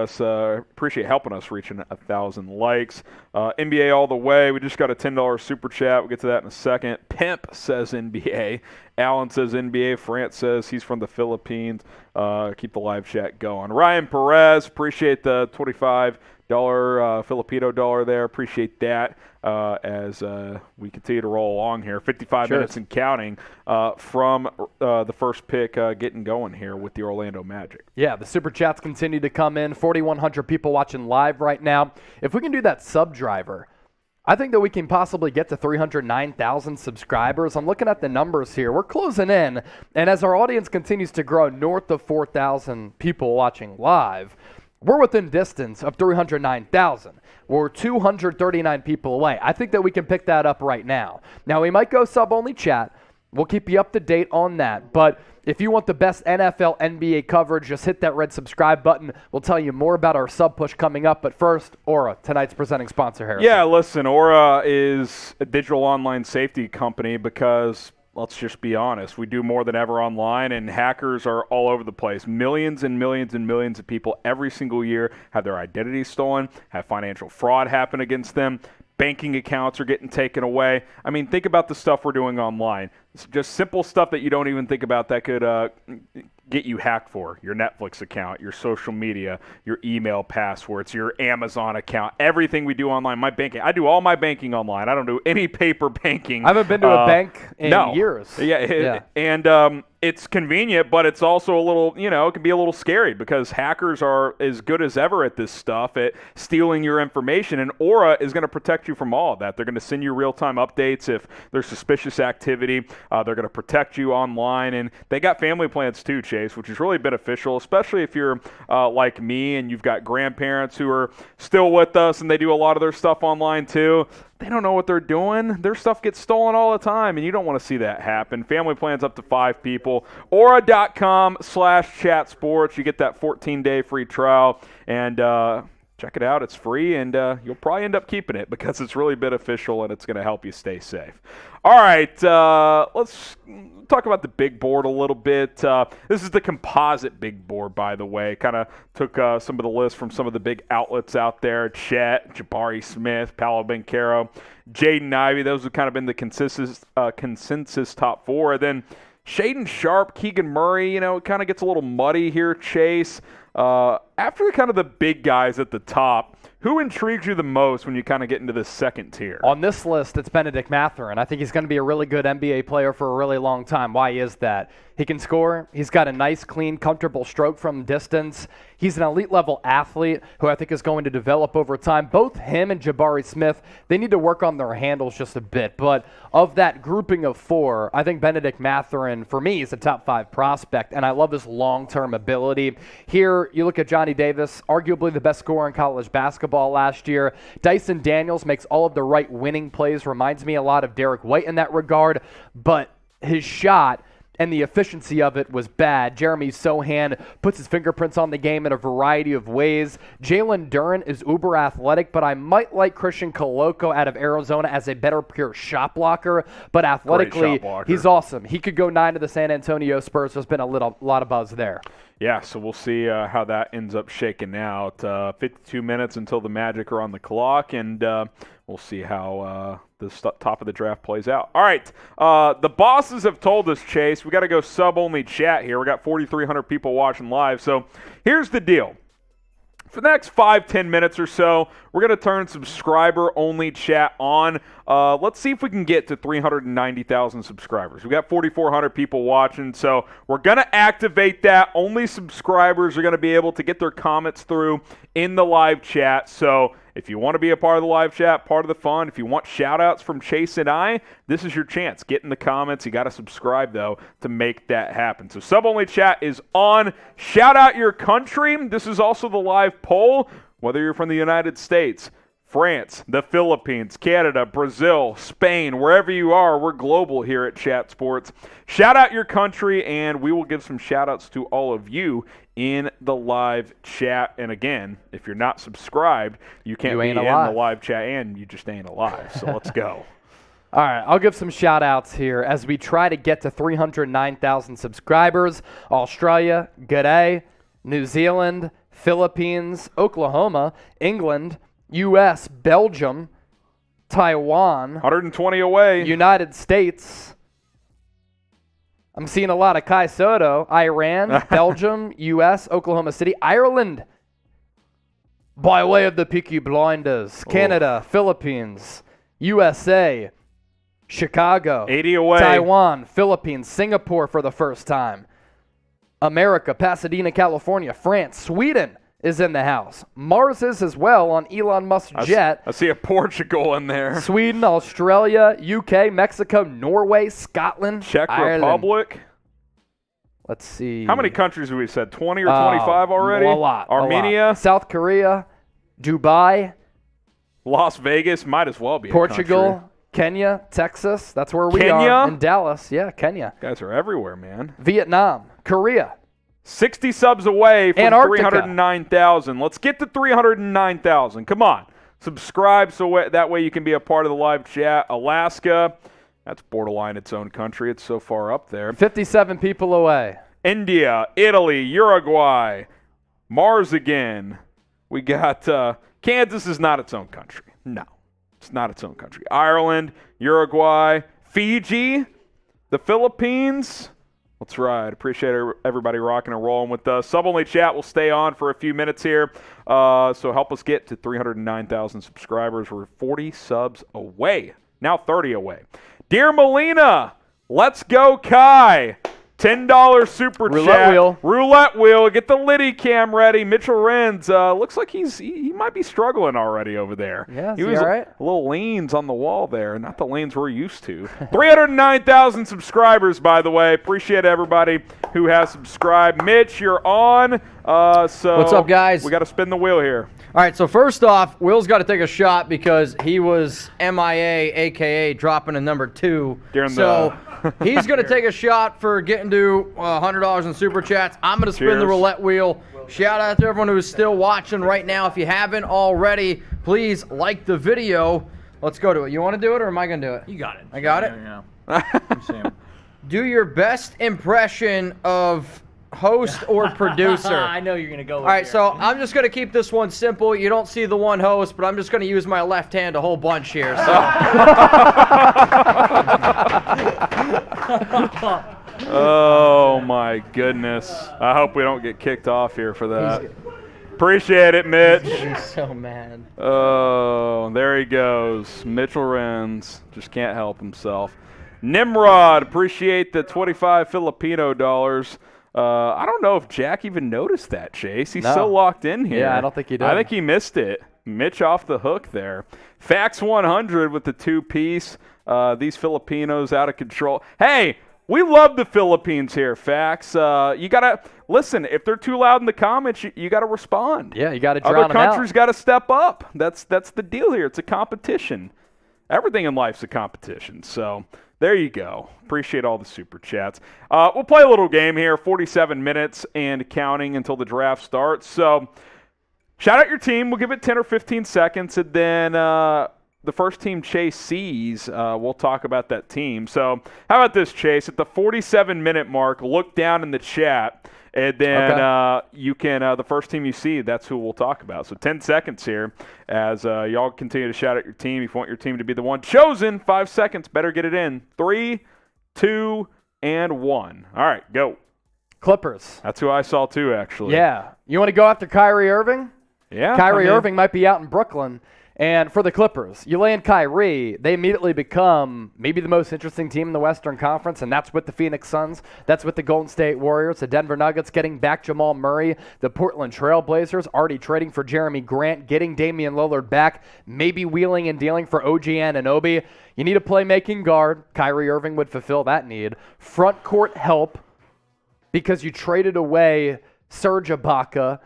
helping us reaching 1,000 likes. NBA all the way. We just got a $10 super chat. We'll get to that in a second. Pimp says NBA. Alan says NBA. France says he's from the Philippines. Keep the live chat going. Ryan Perez, appreciate the $25 Filipino dollar there. Appreciate that as we continue to roll along here. 55 minutes and counting from the first pick getting going here with the Orlando Magic. Yeah, the Super Chats continue to come in. 4,100 people watching live right now. If we can do that sub driver, I think that we can possibly get to 309,000 subscribers. I'm looking at the numbers here. We're closing in, and as our audience continues to grow north of 4,000 people watching live, we're within distance of 309,000. We're 239 people away. I think that we can pick that up right now. Now, we might go sub-only chat. We'll keep you up to date on that. But if you want the best NFL, NBA coverage, just hit that red subscribe button. We'll tell you more about our sub-push coming up. But first, Aura, tonight's presenting sponsor, Harrison. Yeah, listen, Aura is a digital online safety company because – let's just be honest. We do more than ever online, and hackers are all over the place. Millions and millions and millions of people every single year have their identities stolen, have financial fraud happen against them. Banking accounts are getting taken away. I mean, think about the stuff we're doing online. It's just simple stuff that you don't even think about that could get you hacked for. Your Netflix account, your social media, your email passwords, your Amazon account, everything we do online. My banking. I do all my banking online. I don't do any paper banking. I haven't been to a bank in years. Yeah. And it's convenient, but it's also a little, it can be a little scary because hackers are as good as ever at this stuff, at stealing your information, and Aura is going to protect you from all of that. They're going to send you real-time updates if there's suspicious activity. They're going to protect you online, and they got family plans too, Chase, which is really beneficial, especially if you're like me and you've got grandparents who are still with us and they do a lot of their stuff online too. They don't know what they're doing. Their stuff gets stolen all the time, and you don't want to see that happen. Family plans up to 5 people. Aura.com/chatsports. You get that 14-day free trial, and check it out. It's free, and you'll probably end up keeping it because it's really beneficial, and it's going to help you stay safe. All right, let's talk about the big board a little bit. This is the composite big board, by the way. Kind of took some of the lists from some of the big outlets out there. Chet, Jabari Smith, Paolo Banchero, Jaden Ivey. Those have kind of been the consensus top 4. Then Shaedon Sharpe, Keegan Murray, it kind of gets a little muddy here, Chase. After kind of the big guys at the top, who intrigues you the most when you kind of get into this second tier? On this list, it's Benedict Mathurin. I think he's going to be a really good NBA player for a really long time. Why is that? He can score. He's got a nice, clean, comfortable stroke from distance. He's an elite-level athlete who I think is going to develop over time. Both him and Jabari Smith, they need to work on their handles just a bit. But of that grouping of 4, I think Benedict Mathurin, for me, is a top 5 prospect, and I love his long-term ability. Here, you look at Johnny Davis, arguably the best scorer in college basketball last year. Dyson Daniels makes all of the right winning plays, reminds me a lot of Derek White in that regard, but his shot and the efficiency of it was bad. Jeremy Sohan puts his fingerprints on the game in a variety of ways. Jalen Duren is uber athletic, but I might like Christian Coloco out of Arizona as a better pure shot blocker, but athletically, he's awesome. He could go 9 to the San Antonio Spurs. There's been a lot of buzz there. Yeah, so we'll see how that ends up shaking out. 52 minutes until the Magic are on the clock, and we'll see how the top of the draft plays out. All right, the bosses have told us, Chase, we got to go sub-only chat here. We got 4,300 people watching live, so here's the deal. For the next 5-10 minutes or so, we're going to turn subscriber-only chat on. Let's see if we can get to 390,000 subscribers. We've got 4,400 people watching, so we're going to activate that. Only subscribers are going to be able to get their comments through in the live chat. So if you want to be a part of the live chat, part of the fun, if you want shout-outs from Chase and I, this is your chance. Get in the comments. You got to subscribe, though, to make that happen. So sub-only chat is on. Shout out your country. This is also the live poll, whether you're from the United States, France, the Philippines, Canada, Brazil, Spain, wherever you are, we're global here at Chat Sports. Shout out your country, and we will give some shout-outs to all of you in the live chat. And again, if you're not subscribed, you can't be in the live chat, and you just ain't alive. So let's go. All right, I'll give some shout-outs here as we try to get to 309,000 subscribers. Australia, g'day. New Zealand, Philippines, Oklahoma, England, U.S., Belgium, Taiwan. 120 away. United States. I'm seeing a lot of Kai Soto. Iran, Belgium, U.S., Oklahoma City, Ireland, By way of the Peaky Blinders, Canada, Philippines, USA, Chicago, 80 away. Taiwan, Philippines, Singapore for the first time, America, Pasadena, California, France, Sweden is in the house. Mars is as well on Elon Musk's jet. I see a Portugal in there. Sweden, Australia, UK, Mexico, Norway, Scotland, Czech Ireland. Republic. Let's see. How many countries have we said? 20 or 25 already? A lot. Armenia, a lot. South Korea, Dubai, Las Vegas, might as well be a Portugal, country. Kenya, Texas. That's where we Kenya? are. In Dallas. Yeah, Kenya. Guys are everywhere, man. Vietnam, Korea. 60 subs away from Antarctica. 309,000. Let's get to 309,000. Come on. Subscribe so that way you can be a part of the live chat. Alaska, that's borderline its own country. It's so far up there. 57 people away. India, Italy, Uruguay, Mars again. We got Kansas is not its own country. No, it's not its own country. Ireland, Uruguay, Fiji, the Philippines. That's right. Appreciate everybody rocking and rolling with us. Sub-only chat will stay on for a few minutes here. So help us get to 309,000 subscribers. We're 40 subs away. Now 30 away. Dear Melina, let's go Kai. $10 super Roulette chat. wheel. Roulette wheel. Get the Liddy cam ready. Mitchell Renz looks like he might be struggling already over there. Yeah, he is he was all right? a little lanes on the wall there. Not the lanes we're used to. 309,000 subscribers, by the way. Appreciate everybody who has subscribed. Mitch, you're on. So What's up, guys? We got to spin the wheel here. All right, so first off, Will's got to take a shot because he was MIA, a.k.a. dropping a number 2. So he's going to take a shot for getting to $100 in Super Chats. I'm going to spin the Cheers. roulette wheel. Shout out to everyone who's still watching right now. If you haven't already, please like the video. Let's go to it. You want to do it or am I going to do it? You got it. I got it? Sam. Do your best impression of host or producer. I know you're going to go with All right, here. so I'm just going to keep this one simple. You don't see the one host, but I'm just going to use my left hand a whole bunch here. So. Oh, my goodness. I hope we don't get kicked off here for that. Appreciate it, Mitch. He's so mad. Oh, there he goes. Mitchell Renz just can't help himself. Nimrod, appreciate the 25 Filipino dollars. I don't know if Jack even noticed that, Chase. He's No. so locked in here. Yeah, I don't think he did. I think he missed it. Mitch off the hook there. Fax 100 with the 2-piece. These Filipinos out of control. Hey, we love the Philippines here, Fax. You got to listen. If they're too loud in the comments, you got to respond. Yeah, you got to drown Other them out. countries got to step up. That's the deal here. It's a competition. Everything in life's a competition. So there you go. Appreciate all the super chats. We'll play a little game here. 47 minutes and counting until the draft starts. So shout out your team. We'll give it 10 or 15 seconds, and then the first team Chase sees, we'll talk about that team. So how about this, Chase? At the 47-minute mark, look down in the chat, and then you can the first team you see, that's who we'll talk about. So 10 seconds here as y'all continue to shout out your team. If you want your team to be the one chosen, 5 seconds. Better get it in. 3, 2, and 1. All right, go. Clippers. That's who I saw too, actually. Yeah. You want to go after Kyrie Irving? Yeah. Kyrie Irving might be out in Brooklyn. And for the Clippers, you lay in Kyrie, they immediately become maybe the most interesting team in the Western Conference, and that's with the Phoenix Suns. That's with the Golden State Warriors, the Denver Nuggets getting back Jamal Murray, the Portland Trail Blazers already trading for Jeremy Grant, getting Damian Lillard back, maybe wheeling and dealing for OG Anunoby. You need a playmaking guard. Kyrie Irving would fulfill that need. Front court help because you traded away Serge Ibaka.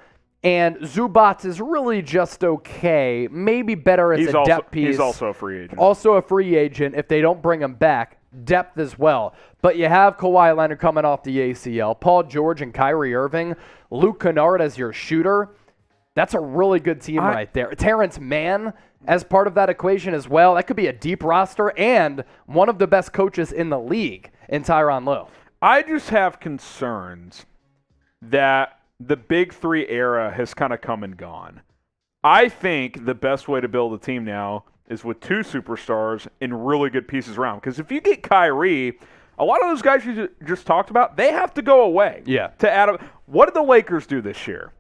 And Zubac is really just okay, maybe better as a depth piece. He's also a free agent. Also a free agent if they don't bring him back. Depth as well. But you have Kawhi Leonard coming off the ACL, Paul George and Kyrie Irving, Luke Kennard as your shooter. That's a really good team right there. Terrence Mann as part of that equation as well. That could be a deep roster and one of the best coaches in the league in Tyronn Lue. I just have concerns that the Big Three era has kind of come and gone. I think the best way to build a team now is with 2 superstars and really good pieces around. Because if you get Kyrie, a lot of those guys you just talked about, they have to go away. Yeah. To add up. What did the Lakers do this year?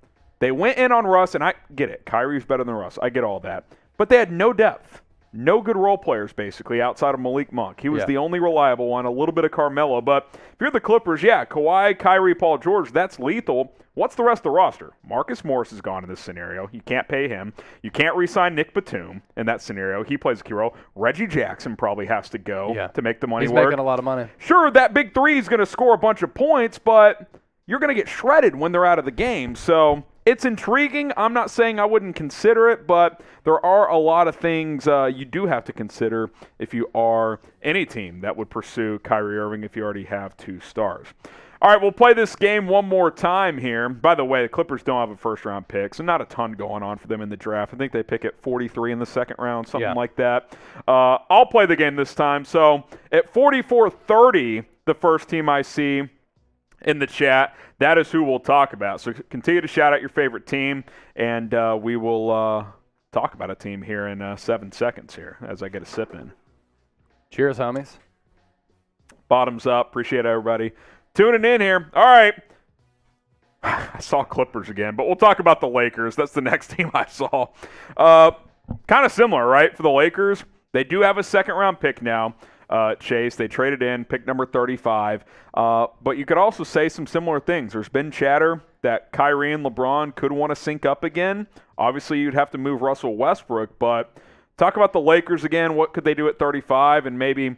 They went in on Russ, and I get it. Kyrie's better than Russ. I get all that. But they had no depth. No good role players, basically, outside of Malik Monk. He was the only reliable one, a little bit of Carmelo. But if you're the Clippers, Kawhi, Kyrie, Paul George, that's lethal. What's the rest of the roster? Marcus Morris is gone in this scenario. You can't pay him. You can't re-sign Nick Batum in that scenario. He plays a key role. Reggie Jackson probably has to go to make the money work. He's making a lot of money. Sure, that big three is going to score a bunch of points, but you're going to get shredded when they're out of the game. So it's intriguing. I'm not saying I wouldn't consider it, but there are a lot of things you do have to consider if you are any team that would pursue Kyrie Irving if you already have 2 stars. All right, we'll play this game one more time here. By the way, the Clippers don't have a first-round pick, so not a ton going on for them in the draft. I think they pick at 43 in the second round, something like that. I'll play the game this time. So at 44-30, the first team I see in the chat, that is who we'll talk about. So continue to shout out your favorite team, and we will talk about a team here in 7 seconds here as I get a sip in. Cheers, homies. Bottoms up. Appreciate everybody tuning in here. All right. I saw Clippers again, but we'll talk about the Lakers. That's the next team I saw. Kind of similar, right, for the Lakers. They do have a second-round pick now. Chase, they traded in, pick number 35. But you could also say some similar things. There's been chatter that Kyrie and LeBron could want to sync up again. Obviously, you'd have to move Russell Westbrook, but talk about the Lakers again. What could they do at 35? And maybe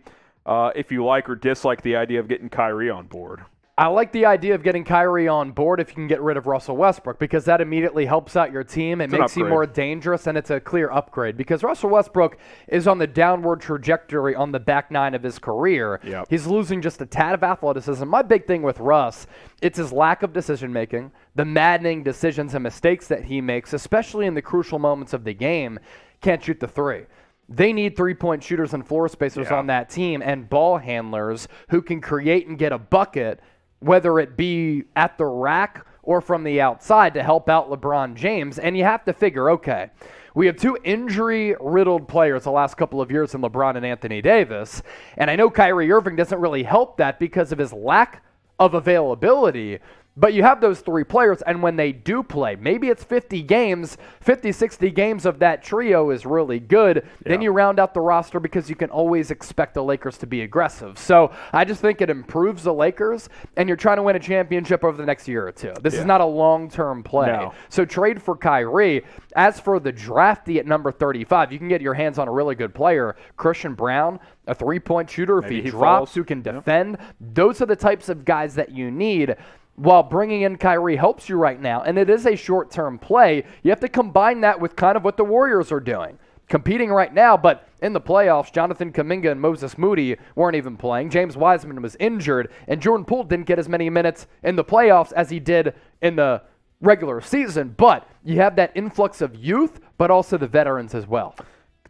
if you like or dislike the idea of getting Kyrie on board. I like the idea of getting Kyrie on board if you can get rid of Russell Westbrook, because that immediately helps out your team. It makes you more dangerous, and it's a clear upgrade because Russell Westbrook is on the downward trajectory on the back 9 of his career. Yep. He's losing just a tad of athleticism. My big thing with Russ, it's his lack of decision-making, the maddening decisions and mistakes that he makes, especially in the crucial moments of the game. Can't shoot the 3. They need 3-point shooters and floor spacers on that team and ball handlers who can create and get a bucket, whether it be at the rack or from the outside, to help out LeBron James. And you have to figure, okay, we have 2 injury-riddled players the last couple of years in LeBron and Anthony Davis. And I know Kyrie Irving doesn't really help that because of his lack of availability. But you have those 3 players, and when they do play, maybe it's 50 games, 50, 60 games of that trio is really good. Yeah. Then you round out the roster because you can always expect the Lakers to be aggressive. So I just think it improves the Lakers, and you're trying to win a championship over the next year or 2. This is not a long-term play. No. So trade for Kyrie. As for the drafty at number 35, you can get your hands on a really good player. Christian Brown, a 3-point shooter. Maybe if he drops, who can defend. Those are the types of guys that you need. While bringing in Kyrie helps you right now, and it is a short-term play, you have to combine that with kind of what the Warriors are doing. Competing right now, but in the playoffs, Jonathan Kuminga and Moses Moody weren't even playing. James Wiseman was injured, and Jordan Poole didn't get as many minutes in the playoffs as he did in the regular season. But you have that influx of youth, but also the veterans as well.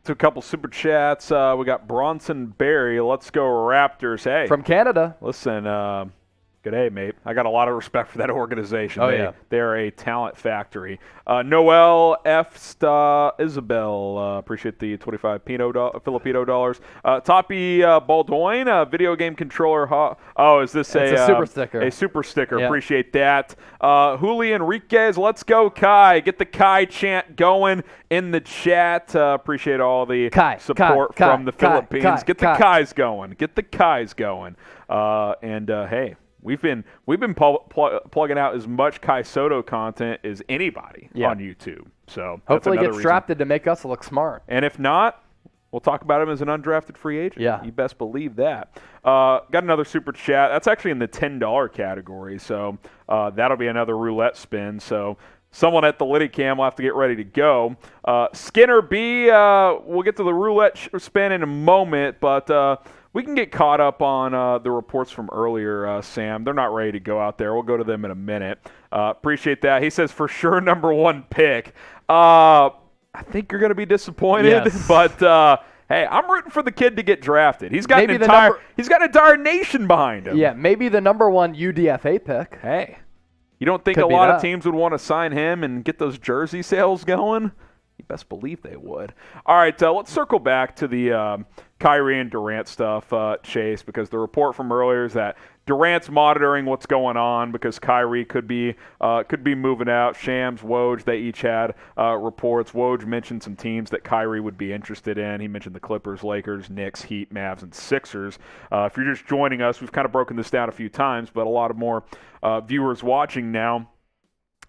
To a couple super chats. We got Bronson Berry. Let's go Raptors. Hey. From Canada. Listen, good day, mate. I got a lot of respect for that organization. They're a talent factory. Noel F. Isabel, appreciate the 25 Filipino dollars. Toppy Baldoin, video game controller. Is this a super sticker? A super sticker. Yep. Appreciate that. Juli Enriquez, let's go Kai. Get the Kai chant going in the chat. Appreciate all the support from the Philippines. Get the Kais going. Get the Kais going. Hey. We've been plugging out as much Kai Soto content as anybody on YouTube. So hopefully he gets drafted to make us look smart. And if not, we'll talk about him as an undrafted free agent. Yeah. You best believe that. Got another super chat. That's actually in the $10 category. So that'll be another roulette spin. So someone at the Litty Cam will have to get ready to go. Skinner B, we'll get to the roulette spin in a moment, but we can get caught up on the reports from earlier, Sam. They're not ready to go out there. We'll go to them in a minute. Appreciate that. He says, for sure, number 1 pick. I think you're going to be disappointed, but hey, I'm rooting for the kid to get drafted. He's got he's got an entire nation behind him. Yeah, maybe the number 1 UDFA pick. Hey, you don't think a lot of teams would want to sign him and get those jersey sales going? You best believe they would. All right, let's circle back to the Kyrie and Durant stuff, Chase, because the report from earlier is that Durant's monitoring what's going on because Kyrie could be moving out. Shams, Woj, they each had reports. Woj mentioned some teams that Kyrie would be interested in. He mentioned the Clippers, Lakers, Knicks, Heat, Mavs, and Sixers. If you're just joining us, we've kind of broken this down a few times, but a lot of more viewers watching now.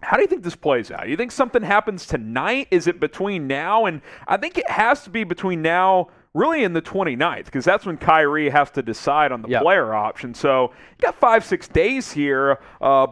How do you think this plays out? Do you think something happens tonight? Is it between now and I think it has to be between now really in the 29th because that's when Kyrie has to decide on the player option. So you got 5-6 days here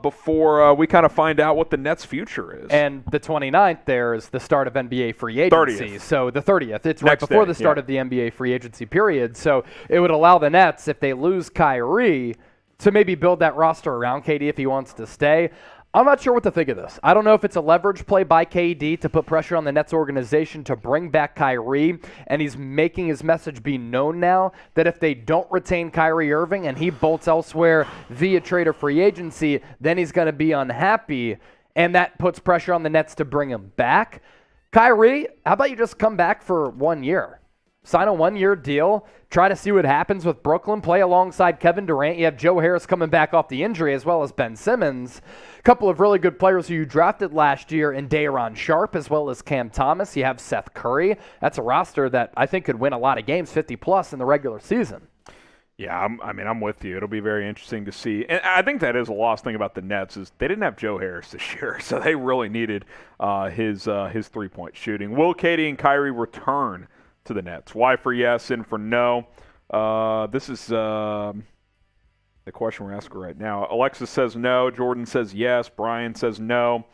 before we kind of find out what the Nets' future is. And the 29th there is the start of NBA free agency. 30th. So the 30th. It's Next right before day, the start of the NBA free agency period. So it would allow the Nets, if they lose Kyrie, to maybe build that roster around KD if he wants to stay. I'm not sure what to think of this. I don't know if it's a leverage play by KD to put pressure on the Nets organization to bring back Kyrie, and he's making his message be known now that if they don't retain Kyrie Irving and he bolts elsewhere via trade or free agency, then he's going to be unhappy, and that puts pressure on the Nets to bring him back. Kyrie, how about you just come back for 1 year? Sign a 1-year deal. Try to see what happens with Brooklyn. Play alongside Kevin Durant. You have Joe Harris coming back off the injury as well as Ben Simmons. A couple of really good players who you drafted last year in Shaedon Sharpe as well as Cam Thomas. You have Seth Curry. That's a roster that I think could win a lot of games, 50-plus in the regular season. Yeah, I'm with you. It'll be very interesting to see. And I think that is a lost thing about the Nets is they didn't have Joe Harris this year, so they really needed his three-point shooting. Will KD and Kyrie return to the Nets? Y for yes, N for no. This is the question we're asking right now. Alexis says no. Jordan says yes. Brian says no.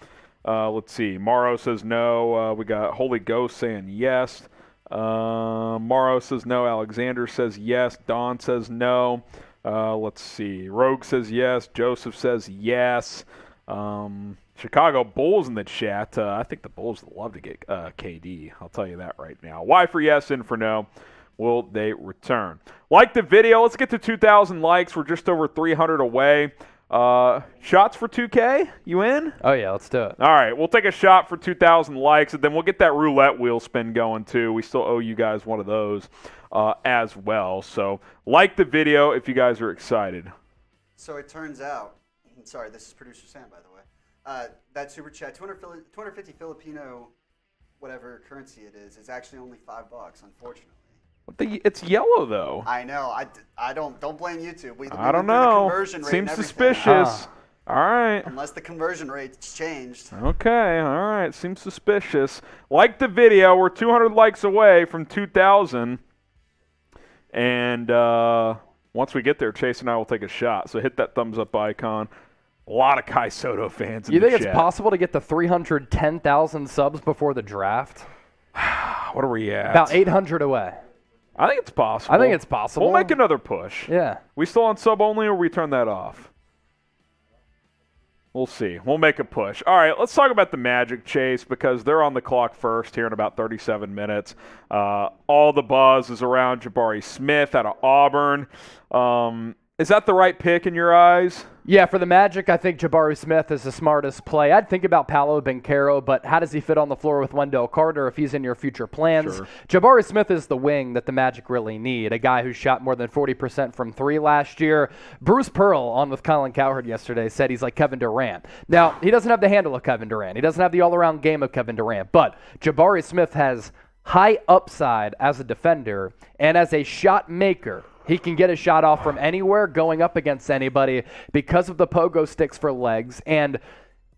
Let's see. Morrow says no. We got Holy Ghost saying yes. Morrow says no. Alexander says yes. Don says no. Let's see. Rogue says yes. Joseph says yes. Chicago Bulls in the chat. I think the Bulls would love to get KD. I'll tell you that right now. Y for yes, N for no. Will they return? Like the video. Let's get to 2,000 likes. We're just over 300 away. Shots for 2K? You in? Oh, yeah, let's do it. All right, we'll take a shot for 2,000 likes, and then we'll get that roulette wheel spin going, too. We still owe you guys one of those as well. So like the video if you guys are excited. So it turns out, sorry, this is producer Sam, by the way. That super chat, 250 Filipino, whatever currency it is actually only $5, unfortunately. It's yellow though. I know. I don't blame YouTube. I don't know. Conversion rate Seems suspicious. All right. Unless the conversion rate's changed. Okay. All right. Seems suspicious. Like the video. We're 200 likes away from 2,000. And once we get there, Chase and I will take a shot. So hit that thumbs up icon. A lot of Kai Soto fans in the chat. You think it's possible to get to 310,000 subs before the draft? What are we at? About 800 away. I think it's possible. I think it's possible. We'll make another push. Yeah. We still on sub only or we turn that off? We'll see. We'll make a push. All right, let's talk about the Magic, Chase, because they're on the clock first here in about 37 minutes. All the buzz is around Jabari Smith out of Auburn. Is that the right pick in your eyes? Yeah, for the Magic, I think Jabari Smith is the smartest play. I'd think about Paolo Banchero, but how does he fit on the floor with Wendell Carter if he's in your future plans? Sure. Jabari Smith is the wing that the Magic really need, a guy who shot more than 40% from three last year. Bruce Pearl, on with Colin Cowherd yesterday, said he's like Kevin Durant. Now, he doesn't have the handle of Kevin Durant. He doesn't have the all-around game of Kevin Durant, but Jabari Smith has high upside as a defender and as a shot maker. He can get a shot off from anywhere going up against anybody because of the pogo sticks for legs and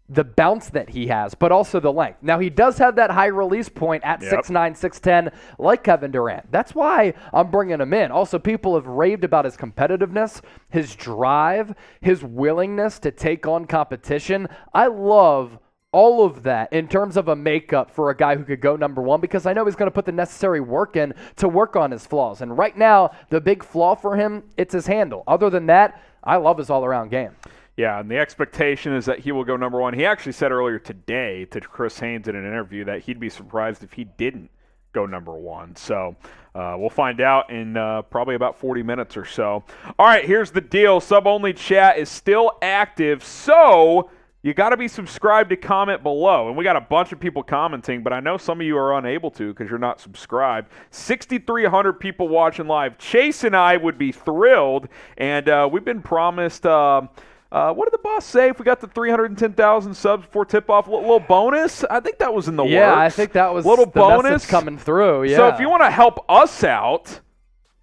the bounce that he has, but also the length. Now, he does have that high release point at 6'9", 6'10", like Kevin Durant. That's why I'm bringing him in. Also, people have raved about his competitiveness, his drive, his willingness to take on competition. I love all of that in terms of a makeup for a guy who could go number one because I know he's going to put the necessary work in to work on his flaws. And right now, the big flaw for him, it's his handle. Other than that, I love his all-around game. Yeah, and the expectation is that he will go number one. He actually said earlier today to Chris Haynes in an interview that he'd be surprised if he didn't go number one. So we'll find out in probably about 40 minutes or so. All right, here's the deal. Sub-only chat is still active, so you got to be subscribed to comment below. And we got a bunch of people commenting, but I know some of you are unable to because you're not subscribed. 6,300 people watching live. Chase and I would be thrilled, and we've been promised what did the boss say if we got the 310,000 subs before tip-off? A little bonus? I think that was in the works. Yeah, I think that was little the bonus message coming through. Yeah. So if you want to help us out,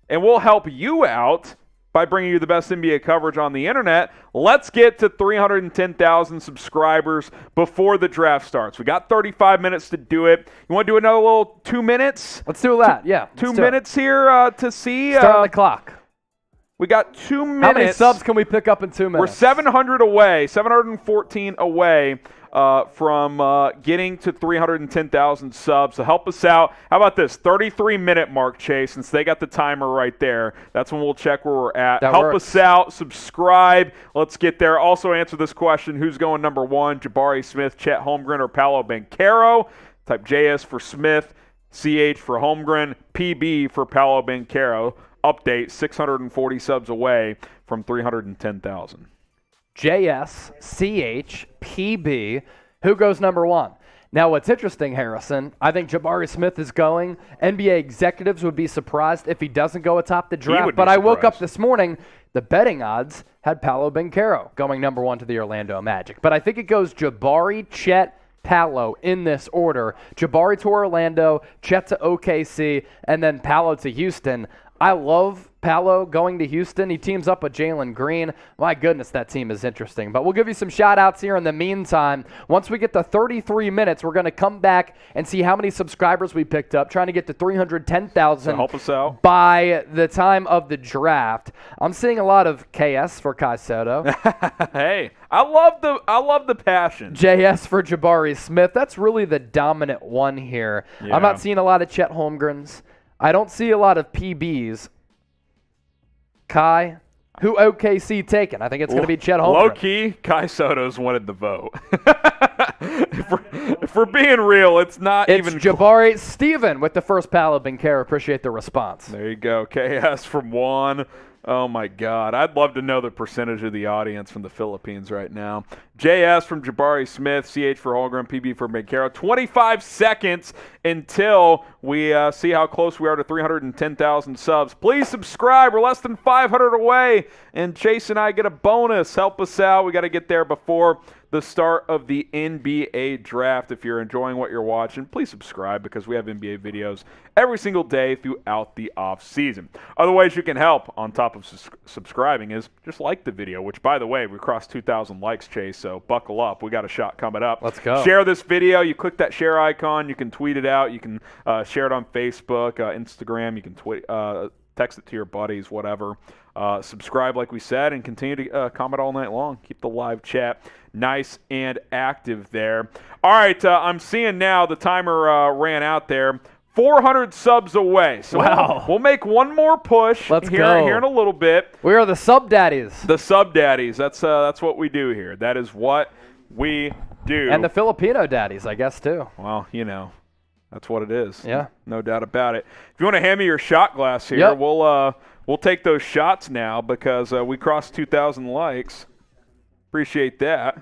and we'll help you out by bringing you the best NBA coverage on the internet, let's get to 310,000 subscribers before the draft starts. We got 35 minutes to do it. You want to do another little 2 minutes? Let's do that. Yeah. 2 minutes here to see. Start the clock. We got 2 minutes. How many subs can we pick up in 2 minutes? We're 700 away, 714 away from getting to 310,000 subs. So help us out. How about this? 33-minute mark, Chase, since they got the timer right there. That's when we'll check where we're at. That help works. us out. Subscribe. Let's get there. Also answer this question. Who's going number one? Jabari Smith, Chet Holmgren, or Paolo Banchero? Type JS for Smith, CH for Holmgren, PB for Paolo Banchero. Update, 640 subs away from 310,000. JS, CH, PB. Who goes number one? Now, what's interesting, Harrison, I think Jabari Smith is going. NBA executives would be surprised if he doesn't go atop the draft. But I woke up this morning, the betting odds had Paolo Banchero going number one to the Orlando Magic. But I think it goes Jabari, Chet, Paolo in this order. Jabari to Orlando, Chet to OKC, and then Paolo to Houston. I love Paolo going to Houston. He teams up with Jalen Green. My goodness, that team is interesting. But we'll give you some shout-outs here in the meantime. Once we get to 33 minutes, we're going to come back and see how many subscribers we picked up, trying to get to 310,000 So help us out. by the time of the draft. I'm seeing a lot of KS for Kai Soto. Hey, I love the passion. JS for Jabari Smith. That's really the dominant one here. Yeah. I'm not seeing a lot of Chet Holmgrens. I don't see a lot of PBs. Kai, who OKC taking? I think it's going to be Chet Holmgren. Low-key, Kai Soto's wanted the vote. if we're being real, it's not It's even Jabari. Steven with the first Paolo Banchero. Appreciate the response. There you go. KS from one. Oh, my God. I'd love to know the percentage of the audience from the Philippines right now. JS from Jabari Smith, CH for Holmgren, PB for Banchero. 25 seconds until we see how close we are to 310,000 subs. Please subscribe. We're less than 500 away, and Chase and I get a bonus. Help us out. We got to get there before the start of the NBA draft. If you're enjoying what you're watching, please subscribe because we have NBA videos every single day throughout the off season. Other ways you can help on top of subscribing is just like the video, which, by the way, we crossed 2,000 likes, Chase, so buckle up. We got a shot coming up. Let's go. Share this video. You click that share icon. You can tweet it out. You can share it on Facebook, Instagram. You can text it to your buddies, whatever. Subscribe, like we said, and continue to comment all night long. Keep the live chat nice and active there. All right, I'm seeing now the timer ran out there. 400 subs away. So wow. We'll make one more push Let's here go. in a little bit. We are the sub daddies. The sub daddies. That's what we do here. That is what we do. And the Filipino daddies, I guess, too. Well, that's what it is. Yeah. No doubt about it. If you want to hand me your shot glass here, Yep. we'll take those shots now because we crossed 2,000 likes. Appreciate that.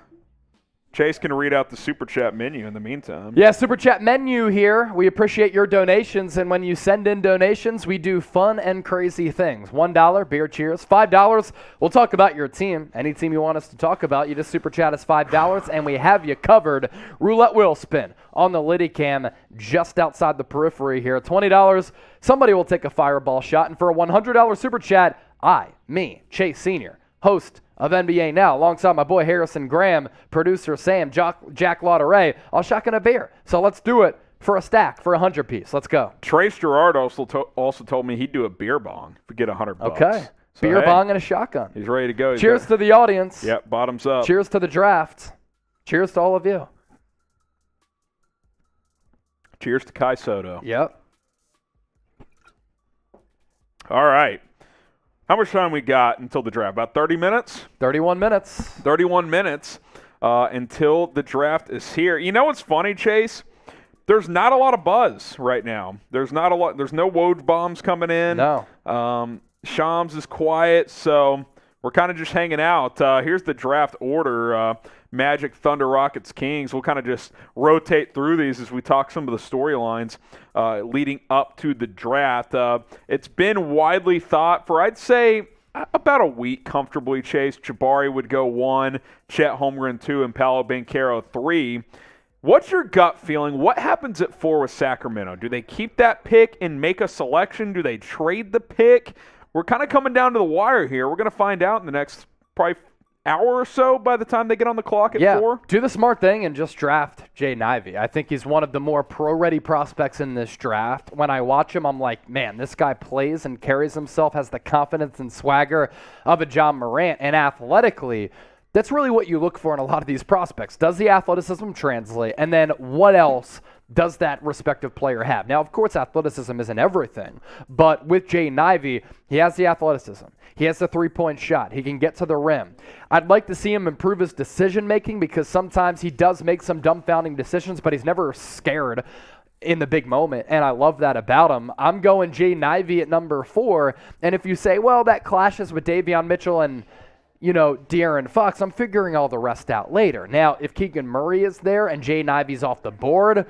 Chase can read out the Super Chat menu in the meantime. Yeah, Super Chat menu here. We appreciate your donations, and when you send in donations, we do fun and crazy things. $1, beer cheers. $5, we'll talk about your team. Any team you want us to talk about, you just Super Chat us $5, and we have you covered. Roulette wheel spin on the Liddy cam just outside the periphery here. $20, somebody will take a fireball shot, and for a $100 Super Chat, Chase Sr., host of NBA Now, alongside my boy Harrison Graham, producer Sam, Jack Lauderay, I'll shotgun a beer. So let's do it for a stack, for a 100-piece. Let's go. Trace Gerard also told me he'd do a beer bong if we get $100. Okay. So, Beer bong and a shotgun. He's ready to go. Cheers to the audience. Yep, bottoms up. Cheers to the draft. Cheers to all of you. Cheers to Kai Soto. Yep. All right. How much time we got until the draft? About 30 minutes? 31 minutes. 31 minutes until the draft is here. You know what's funny, Chase? There's not a lot of buzz right now. There's not a lot. There's no Woj bombs coming in. No. Shams is quiet, so we're kind of just hanging out. Here's the draft order. Magic, Thunder, Rockets, Kings. We'll kind of just rotate through these as we talk some of the storylines leading up to the draft. It's been widely thought for, I'd say, about a week comfortably, Chase. Jabari would go 1, Chet Holmgren 2, and Paolo Banchero 3. What's your gut feeling? What happens at 4 with Sacramento? Do they keep that pick and make a selection? Do they trade the pick? We're kind of coming down to the wire here. We're going to find out in the next probably hour or so by the time they get on the clock at 4. Do the smart thing and just draft Jaden Ivey. I think he's one of the more pro-ready prospects in this draft. When I watch him, I'm like, man, this guy plays and carries himself, has the confidence and swagger of a John Morant, and athletically, that's really what you look for in a lot of these prospects. Does the athleticism translate? And then what else does that respective player have? Now, of course, athleticism isn't everything, but with Jaden Ivey, he has the athleticism. He has the three-point shot. He can get to the rim. I'd like to see him improve his decision-making because sometimes he does make some dumbfounding decisions, but he's never scared in the big moment, and I love that about him. I'm going Jaden Ivey at number 4, and if you say, well, that clashes with Davion Mitchell and De'Aaron Fox, I'm figuring all the rest out later. Now, if Keegan Murray is there and Jaden Ivey's off the board,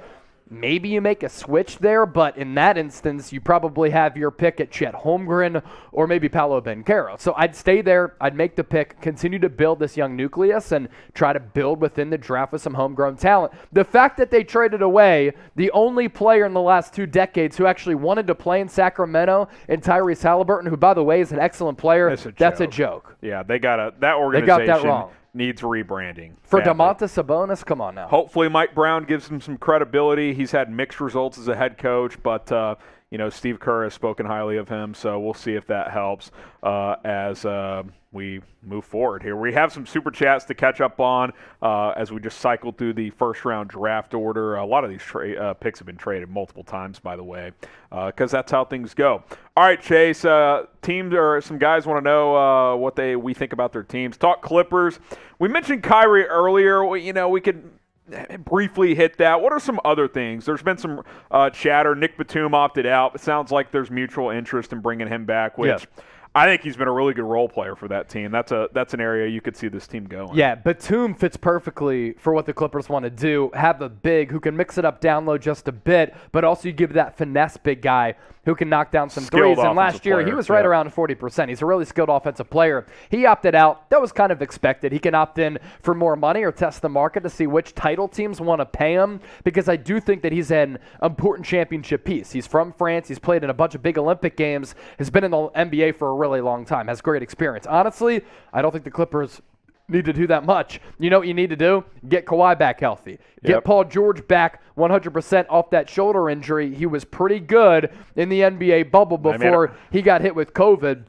maybe you make a switch there, but in that instance, you probably have your pick at Chet Holmgren or maybe Paolo Banchero. So I'd stay there. I'd make the pick, continue to build this young nucleus, and try to build within the draft with some homegrown talent. The fact that they traded away the only player in the last 2 decades who actually wanted to play in Sacramento, and Tyrese Halliburton, who, by the way, is an excellent player, that's a joke. Yeah, that organization they got that wrong. Needs rebranding. For Domantas Sabonis, come on now. Hopefully Mike Brown gives him some credibility. He's had mixed results as a head coach, but Steve Kerr has spoken highly of him, so we'll see if that helps as we move forward here. We have some super chats to catch up on as we just cycled through the first-round draft order. A lot of these picks have been traded multiple times, by the way, because that's how things go. All right, Chase, teams or some guys want to know what we think about their teams. Talk Clippers. We mentioned Kyrie earlier. We could briefly hit that. What are some other things? There's been some chatter. Nick Batum opted out. It sounds like there's mutual interest in bringing him back, which I think he's been a really good role player for that team. That's an area you could see this team going. Yeah, Batum fits perfectly for what the Clippers want to do. Have a big who can mix it up down low just a bit, but also you give that finesse big guy who can knock down some threes. And last year, he was right around 40%. He's a really skilled offensive player. He opted out. That was kind of expected. He can opt in for more money or test the market to see which title teams want to pay him, because I do think that he's an important championship piece. He's from France. He's played in a bunch of big Olympic games. Has been in the NBA for a really long time. Has great experience. Honestly, I don't think the Clippers need to do that much. You know what you need to do? Get Kawhi back healthy. Get Paul George back 100% off that shoulder injury. He was pretty good in the NBA bubble before he got hit with COVID.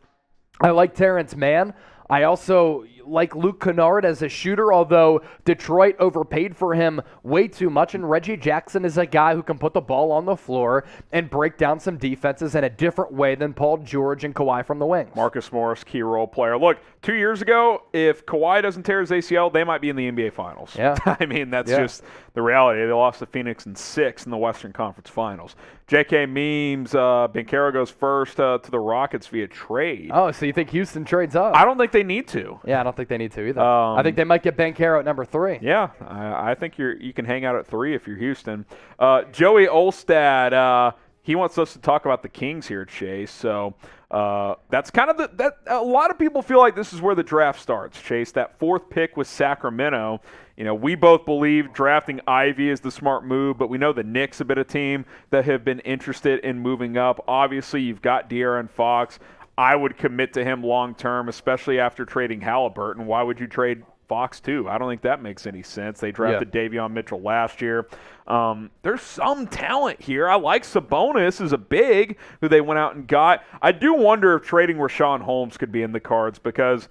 I like Terrence Mann. I also like Luke Kennard as a shooter, although Detroit overpaid for him way too much, and Reggie Jackson is a guy who can put the ball on the floor and break down some defenses in a different way than Paul George and Kawhi from the wings. Marcus Morris, key role player. Look, 2 years ago, if Kawhi doesn't tear his ACL, they might be in the NBA Finals. Yeah. I mean, that's just the reality. They lost to Phoenix in 6 in the Western Conference Finals. JK memes, Banchero goes first to the Rockets via trade. Oh, so you think Houston trades up? I don't think they need to. Yeah, I don't think they need to either. I think they might get Banchero at number 3. Yeah, I think you can hang out at 3 if you're Houston. Joey Olstad, he wants us to talk about the Kings here, Chase. So that's kind of a lot of people feel like this is where the draft starts, Chase. That 4th pick with Sacramento. We both believe drafting Ivy is the smart move, but we know the Knicks have been a team that have been interested in moving up. Obviously, you've got De'Aaron Fox. I would commit to him long-term, especially after trading Halliburton. Why would you trade Fox too? I don't think that makes any sense. They drafted Davion Mitchell last year. There's some talent here. I like Sabonis as a big who they went out and got. I do wonder if trading Rashawn Holmes could be in the cards, because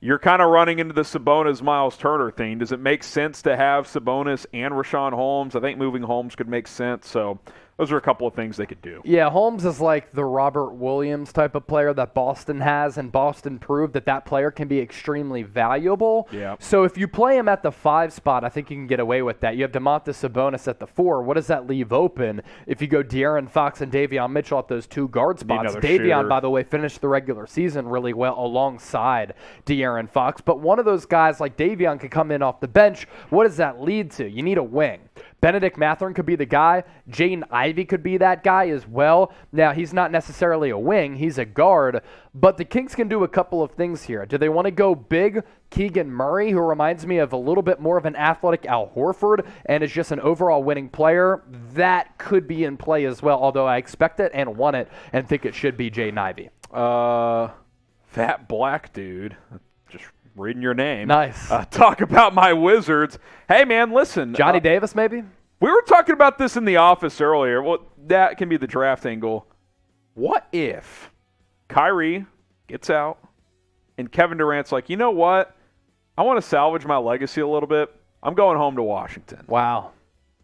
you're kind of running into the Sabonis-Miles Turner thing. Does it make sense to have Sabonis and Rashawn Holmes? I think moving Holmes could make sense. So those are a couple of things they could do. Yeah, Holmes is like the Robert Williams type of player that Boston has, and Boston proved that player can be extremely valuable. Yeah. So if you play him at the 5 spot, I think you can get away with that. You have DeMontis Sabonis at the 4. What does that leave open if you go De'Aaron Fox and Davion Mitchell at those 2 guard spots? Davion, shooter. by the way, finished the regular season really well alongside De'Aaron Fox. But one of those guys like Davion could come in off the bench. What does that lead to? You need a wing. Benedict Mathurin could be the guy. Jaden Ivey could be that guy as well. Now, he's not necessarily a wing. He's a guard. But the Kings can do a couple of things here. Do they want to go big Keegan Murray, who reminds me of a little bit more of an athletic Al Horford and is just an overall winning player? That could be in play as well, although I expect it and want it and think it should be Jaden Ivey. Fat black dude. Just reading your name. Nice. Talk about my Wizards. Hey, man, listen. Johnny Davis, maybe? We were talking about this in the office earlier. Well, that can be the draft angle. What if Kyrie gets out and Kevin Durant's like, you know what? I want to salvage my legacy a little bit. I'm going home to Washington. Wow.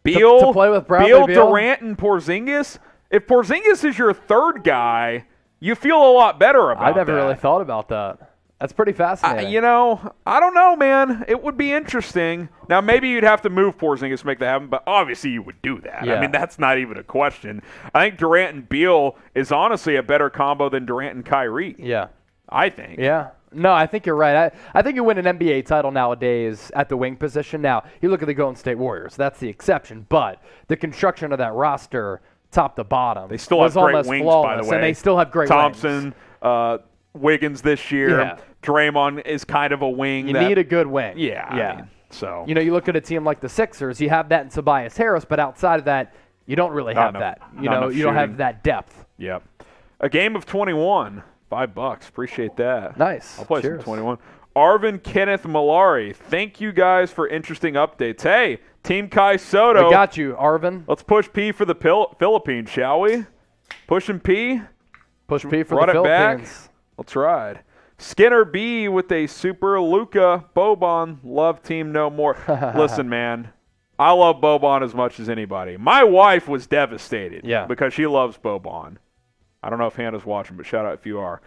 Beal, to play with Bradley Beal, Durant, and Porzingis. If Porzingis is your third guy, you feel a lot better about I never that. really thought about that. That's pretty fascinating. I don't know, man. It would be interesting. Now, maybe you'd have to move Porzingis to make that happen, but obviously you would do that. Yeah. I mean, that's not even a question. I think Durant and Beal is honestly a better combo than Durant and Kyrie. Yeah. I think. Yeah. No, I think you're right. I think you win an NBA title nowadays at the wing position. Now, you look at the Golden State Warriors. That's the exception. But the construction of that roster, top to bottom, They still was have great almost wings, flawless, by the way. and they still have great Thompson, wings. Wiggins this year. Yeah. Draymond is kind of a wing. You need a good wing. Yeah. Yeah. I mean, so. You look at a team like the Sixers, you have that in Tobias Harris, but outside of that, you don't really have that. You don't have that depth. Yep. A game of 21. $5. Appreciate that. Nice. I'll play Cheers. some 21. Arvin Kenneth Malari. Thank you guys for interesting updates. Hey, Team Kai Soto. We got you, Arvin. Let's push P for the Philippines, shall we? Pushing P. Push P for Run the it Philippines. back. Let's ride. Skinner B with a super Luka Boban. Love team no more. Listen, man. I love Boban as much as anybody. My wife was devastated because she loves Boban. I don't know if Hannah's watching, but shout out if you are.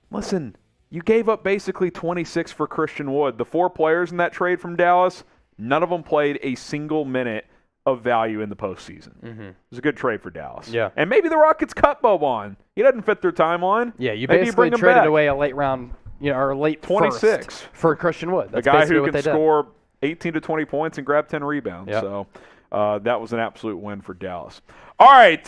Listen, you gave up basically 26 for Christian Wood. The 4 players in that trade from Dallas, none of them played a single minute of value in the postseason. Mm-hmm. It was a good trade for Dallas. Yeah. And maybe the Rockets cut Boban. He doesn't fit their timeline. Yeah, you maybe basically bring him traded back. away a late round, or late 26 first for Christian Wood. That's a guy basically who what can they did. score 18 to 20 points and grab 10 rebounds. Yep. So that was an absolute win for Dallas. All right,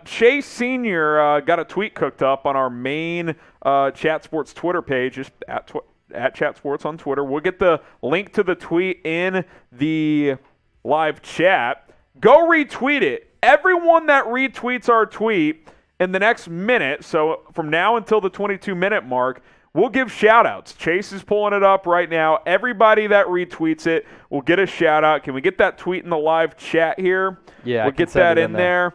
Chase Sr. Got a tweet cooked up on our main Chat Sports Twitter page, just at Chat Sports on Twitter. We'll get the link to the tweet in the live chat. Go retweet it. Everyone that retweets our tweet in the next minute, so from now until the 22-minute mark, we'll give shout-outs. Chase is pulling it up right now. Everybody that retweets it will get a shout-out. Can we get that tweet in the live chat here? Yeah, we'll get that in there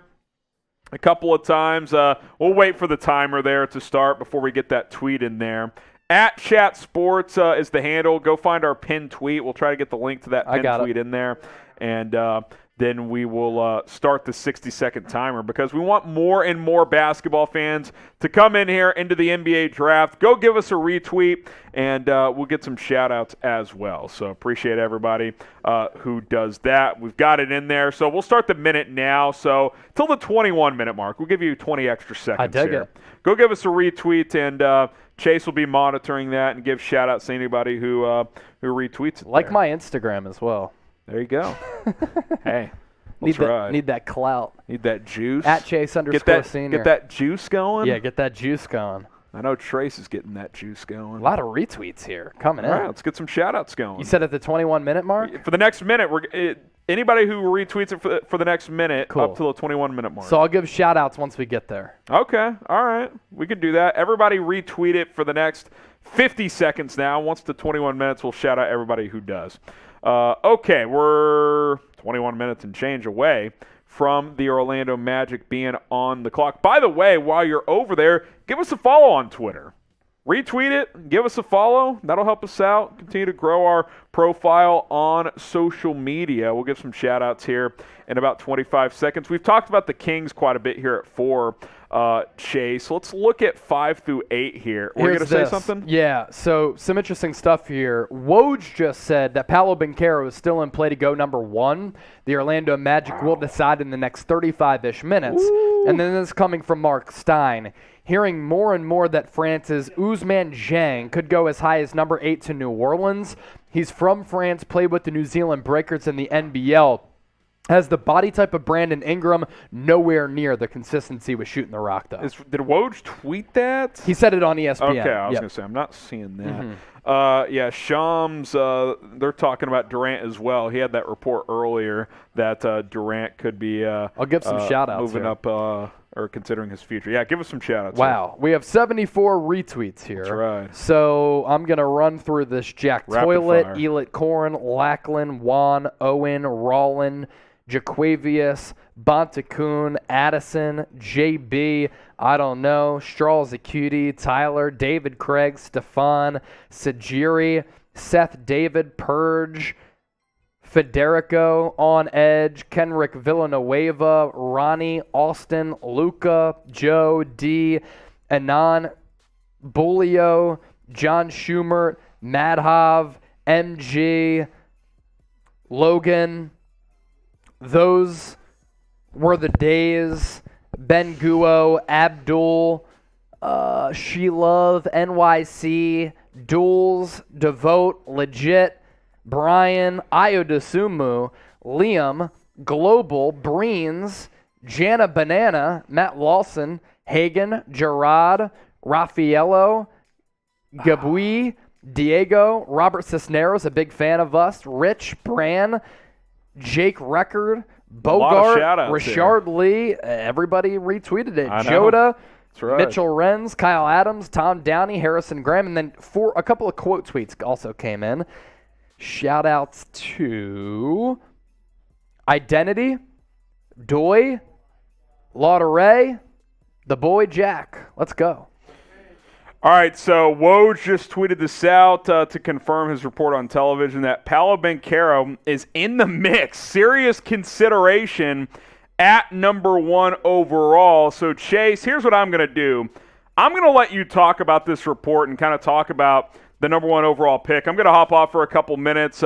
a couple of times. We'll wait for the timer there to start before we get that tweet in there. At Chat Sports is the handle. Go find our pinned tweet. We'll try to get the link to that pinned tweet in there. And then we will start the 60-second timer because we want more and more basketball fans to come in here into the NBA draft. Go give us a retweet, and we'll get some shout-outs as well. So appreciate everybody who does that. We've got it in there. So we'll start the minute now. So till the 21-minute mark, we'll give you 20 extra seconds I dig here. it. Go give us a retweet, and Chase will be monitoring that and give shout-outs to anybody who retweets it Like there. my Instagram as well. There you go. Hey, Need let's ride. Need that clout. Need that juice. At Chase_senior. Get that juice going. Yeah, get that juice going. I know Trace is getting that juice going. A lot of retweets here coming All in. right, let's get some shout-outs going. You said at the 21-minute mark? For the next minute, anybody who retweets it for the next minute Cool. up to the 21-minute mark. So I'll give shout-outs once we get there. Okay, all right. We can do that. Everybody retweet it for the next 50 seconds now. Once to 21 minutes, we'll shout out everybody who does. Okay, we're 21 minutes and change away from the Orlando Magic being on the clock. By the way, while you're over there, give us a follow on Twitter. retweet it, give us a follow. That'll help us out. Continue to grow our profile on social media. We'll give some shout-outs here in about 25 seconds. We've talked about the Kings quite a bit here at 4, Chase. Let's look at 5 through 8 here. Were you going to say something? Yeah, so some interesting stuff here. Woj just said that Paolo Banchero is still in play to go number 1. The Orlando Magic will decide in the next 35-ish minutes. Ooh. And then this is coming from Mark Stein. Hearing more and more that France's Ousmane Dieng could go as high as number 8 to New Orleans. He's from France, played with the New Zealand Breakers in the NBL. Has the body type of Brandon Ingram, nowhere near the consistency with shooting the rock, though. Did Woj tweet that? He said it on ESPN. Okay, I was going to say, I'm not seeing that. Yeah, Shams, they're talking about Durant as well. He had that report earlier that Durant could be I'll give some shout-outs moving here. up or considering his future. Yeah, give us some shout-outs. Wow, we have 74 retweets here. That's right. So I'm going to run through this. Jack Rapid Toilet, fire. Elit Corn, Lackland, Juan, Owen, Rollin, Jaquavius, Bontacoon, Addison, JB, I don't know, Straws a Cutie, Tyler, David Craig, Stefan, Sajiri, Seth David, Purge, Federico, On Edge, Kenrick Villanueva, Ronnie, Austin, Luca, Joe, D, Anon, Bulio, John Schumert, Madhav, MG, Logan. Those were the days. Ben Guo, Abdul, She Love, NYC, Duels, Devote, Legit, Brian, Iodasumu, Liam, Global, Breens, Jana Banana, Matt Lawson, Hagen, Gerard, Raffaello, Gabui, Diego, Robert Cisneros, a big fan of us, Rich, Bran, Jake Record, Bogart, Richard Lee, everybody retweeted it. Joda, right. Mitchell Renz, Kyle Adams, Tom Downey, Harrison Graham, and then a couple of quote tweets also came in. Shout outs to Identity, Doy, Lauderay, the boy Jack. Let's go. All right, so Woj just tweeted this out to confirm his report on television that Paolo Banchero is in the mix. Serious consideration at number 1 overall. So, Chase, here's what I'm going to do. I'm going to let you talk about this report and kind of talk about the number 1 overall pick. I'm going to hop off for a couple minutes.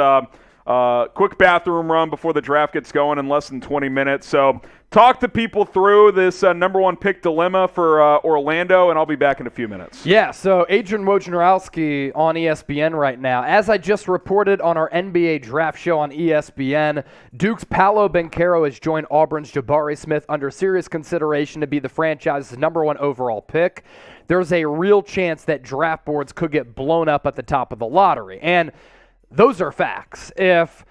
Quick bathroom run before the draft gets going in less than 20 minutes. So talk to people through this number 1 pick dilemma for Orlando, and I'll be back in a few minutes. Yeah, so Adrian Wojnarowski on ESPN right now. As I just reported on our NBA draft show on ESPN, Duke's Paolo Banchero has joined Auburn's Jabari Smith under serious consideration to be the franchise's number 1 overall pick. There's a real chance that draft boards could get blown up at the top of the lottery. And those are facts. If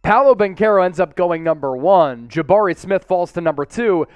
Paolo Banchero ends up going number 1, Jabari Smith falls to number 2,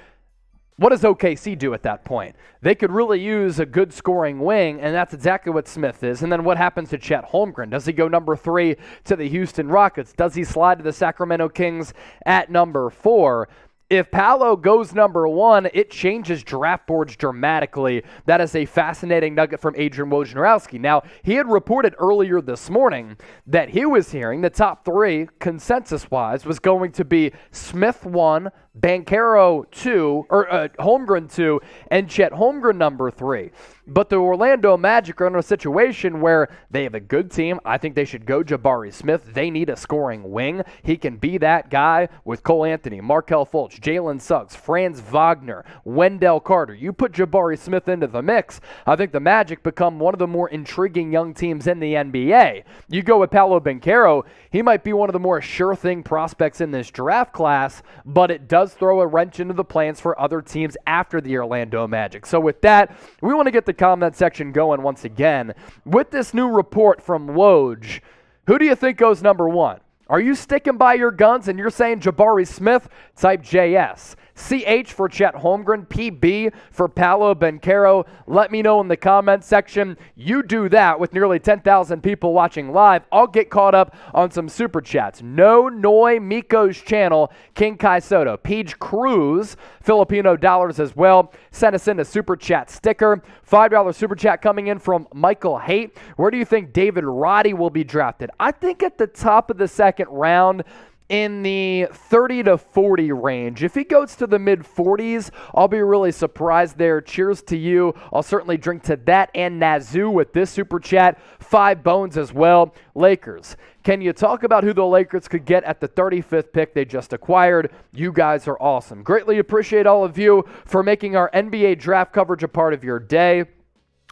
what does OKC do at that point? They could really use a good scoring wing, and that's exactly what Smith is. And then what happens to Chet Holmgren? Does he go number 3 to the Houston Rockets? Does he slide to the Sacramento Kings at number 4? If Paolo goes number 1, it changes draft boards dramatically. That is a fascinating nugget from Adrian Wojnarowski. Now, he had reported earlier this morning that he was hearing the top 3, consensus-wise, was going to be Smith 1, Banchero 2, or Holmgren 2, and Chet Holmgren number 3. But the Orlando Magic are in a situation where they have a good team. I think they should go Jabari Smith. They need a scoring wing. He can be that guy with Cole Anthony, Markelle Fultz, Jalen Suggs, Franz Wagner, Wendell Carter. You put Jabari Smith into the mix, I think the Magic become one of the more intriguing young teams in the NBA. You go with Paolo Banchero, he might be one of the more sure thing prospects in this draft class, but it does throw a wrench into the plans for other teams after the Orlando Magic. So with that, we want to get the comment section going once again. With this new report from Woj, who do you think goes number 1? Are you sticking by your guns and you're saying Jabari Smith? Type JS. CH for Chet Holmgren, PB for Paolo Banchero. Let me know in the comments section. You do that with nearly 10,000 people watching live. I'll get caught up on some super chats. No Noi Miko's channel, King Kai Soto, Peach Cruz, Filipino dollars as well. Send us in a super chat sticker. $5 super chat coming in from Michael Haight. Where do you think David Roddy will be drafted? I think at the top of the second round, in the 30 to 40 range. If he goes to the mid-40s, I'll be really surprised there. Cheers to you. I'll certainly drink to that and Nazoo with this super chat. 5 bones as well. Lakers. Can you talk about who the Lakers could get at the 35th pick they just acquired? You guys are awesome. Greatly appreciate all of you for making our NBA draft coverage a part of your day.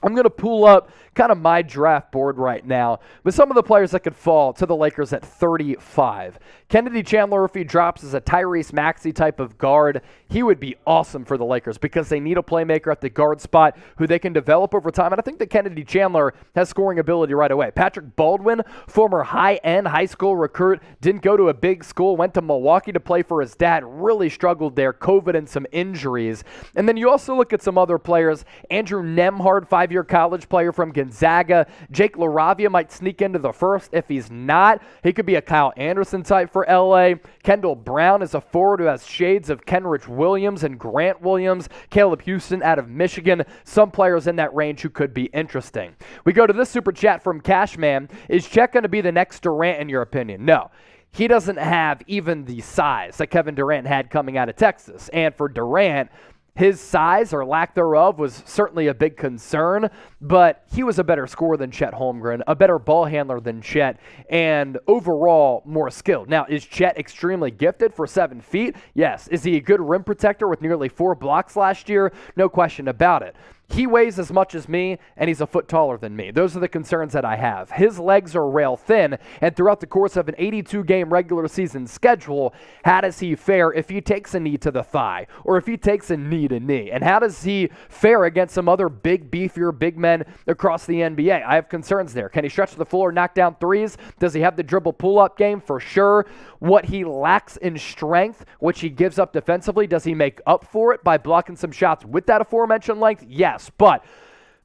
I'm going to pull up kind of my draft board right now with some of the players that could fall to the Lakers at 35. Kennedy Chandler, if he drops as a Tyrese Maxey type of guard, he would be awesome for the Lakers because they need a playmaker at the guard spot who they can develop over time. And I think that Kennedy Chandler has scoring ability right away. Patrick Baldwin, former high-end high school recruit, didn't go to a big school, went to Milwaukee to play for his dad, really struggled there, COVID and some injuries. And then you also look at some other players. Andrew Nembhard, 5-year college player from Gonzaga. Jake LaRavia might sneak into the first. If he's not, he could be a Kyle Anderson type for LA. Kendall Brown is a forward who has shades of Kenrich Williams and Grant Williams. Caleb Houston out of Michigan. Some players in that range who could be interesting. We go to this super chat from Cashman. Is Chet going to be the next Durant in your opinion? No. He doesn't have even the size that Kevin Durant had coming out of Texas. And for Durant, his size or lack thereof was certainly a big concern, but he was a better scorer than Chet Holmgren, a better ball handler than Chet, and overall more skilled. Now, is Chet extremely gifted for 7 feet? Yes. Is he a good rim protector with nearly 4 blocks last year? No question about it. He weighs as much as me, and he's a foot taller than me. Those are the concerns that I have. His legs are rail thin, and throughout the course of an 82-game regular season schedule, how does he fare if he takes a knee to the thigh, or if he takes a knee to knee? And how does he fare against some other big, beefier big men across the NBA? I have concerns there. Can he stretch the floor, knock down threes? Does he have the dribble pull-up game? For sure. What he lacks in strength, which he gives up defensively, does he make up for it by blocking some shots with that aforementioned length? Yes. But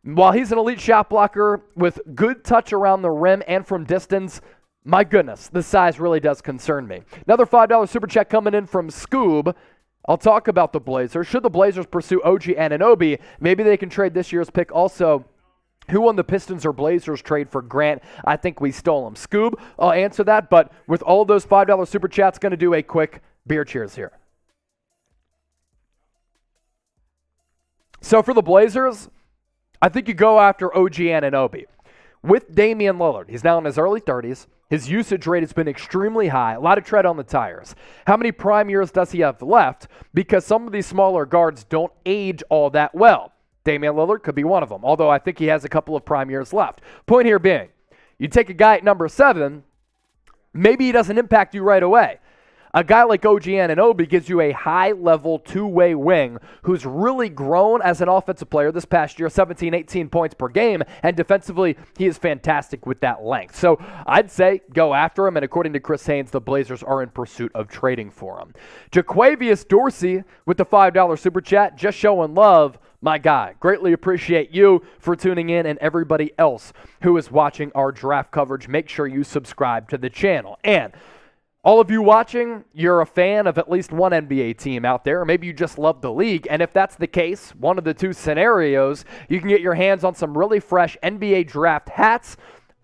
while he's an elite shot blocker with good touch around the rim and from distance, my goodness, the size really does concern me. Another $5 super check coming in from Scoob. I'll talk about the Blazers. Should the Blazers pursue OG Anunoby? Maybe they can trade this year's pick also. Who won the Pistons or Blazers trade for Grant? I think we stole him. Scoob, I'll answer that, but with all those $5 super chats, going to do a quick beer cheers here. So for the Blazers, I think you go after OG Anunoby. With Damian Lillard, he's now in his early 30s. His usage rate has been extremely high, a lot of tread on the tires. How many prime years does he have left? Because some of these smaller guards don't age all that well. Damian Lillard could be one of them, although I think he has a couple of prime years left. Point here being, you take a guy at number 7, maybe he doesn't impact you right away. A guy like OG Anunoby gives you a high-level two-way wing who's really grown as an offensive player this past year, 17, 18 points per game, and defensively, he is fantastic with that length. So I'd say go after him, and according to Chris Haynes, the Blazers are in pursuit of trading for him. Jaquavius Dorsey with the $5 super chat, just showing love. My guy, greatly appreciate you for tuning in and everybody else who is watching our draft coverage. Make sure you subscribe to the channel. And all of you watching, you're a fan of at least one NBA team out there, or maybe you just love the league. And if that's the case, one of the two scenarios, you can get your hands on some really fresh NBA draft hats.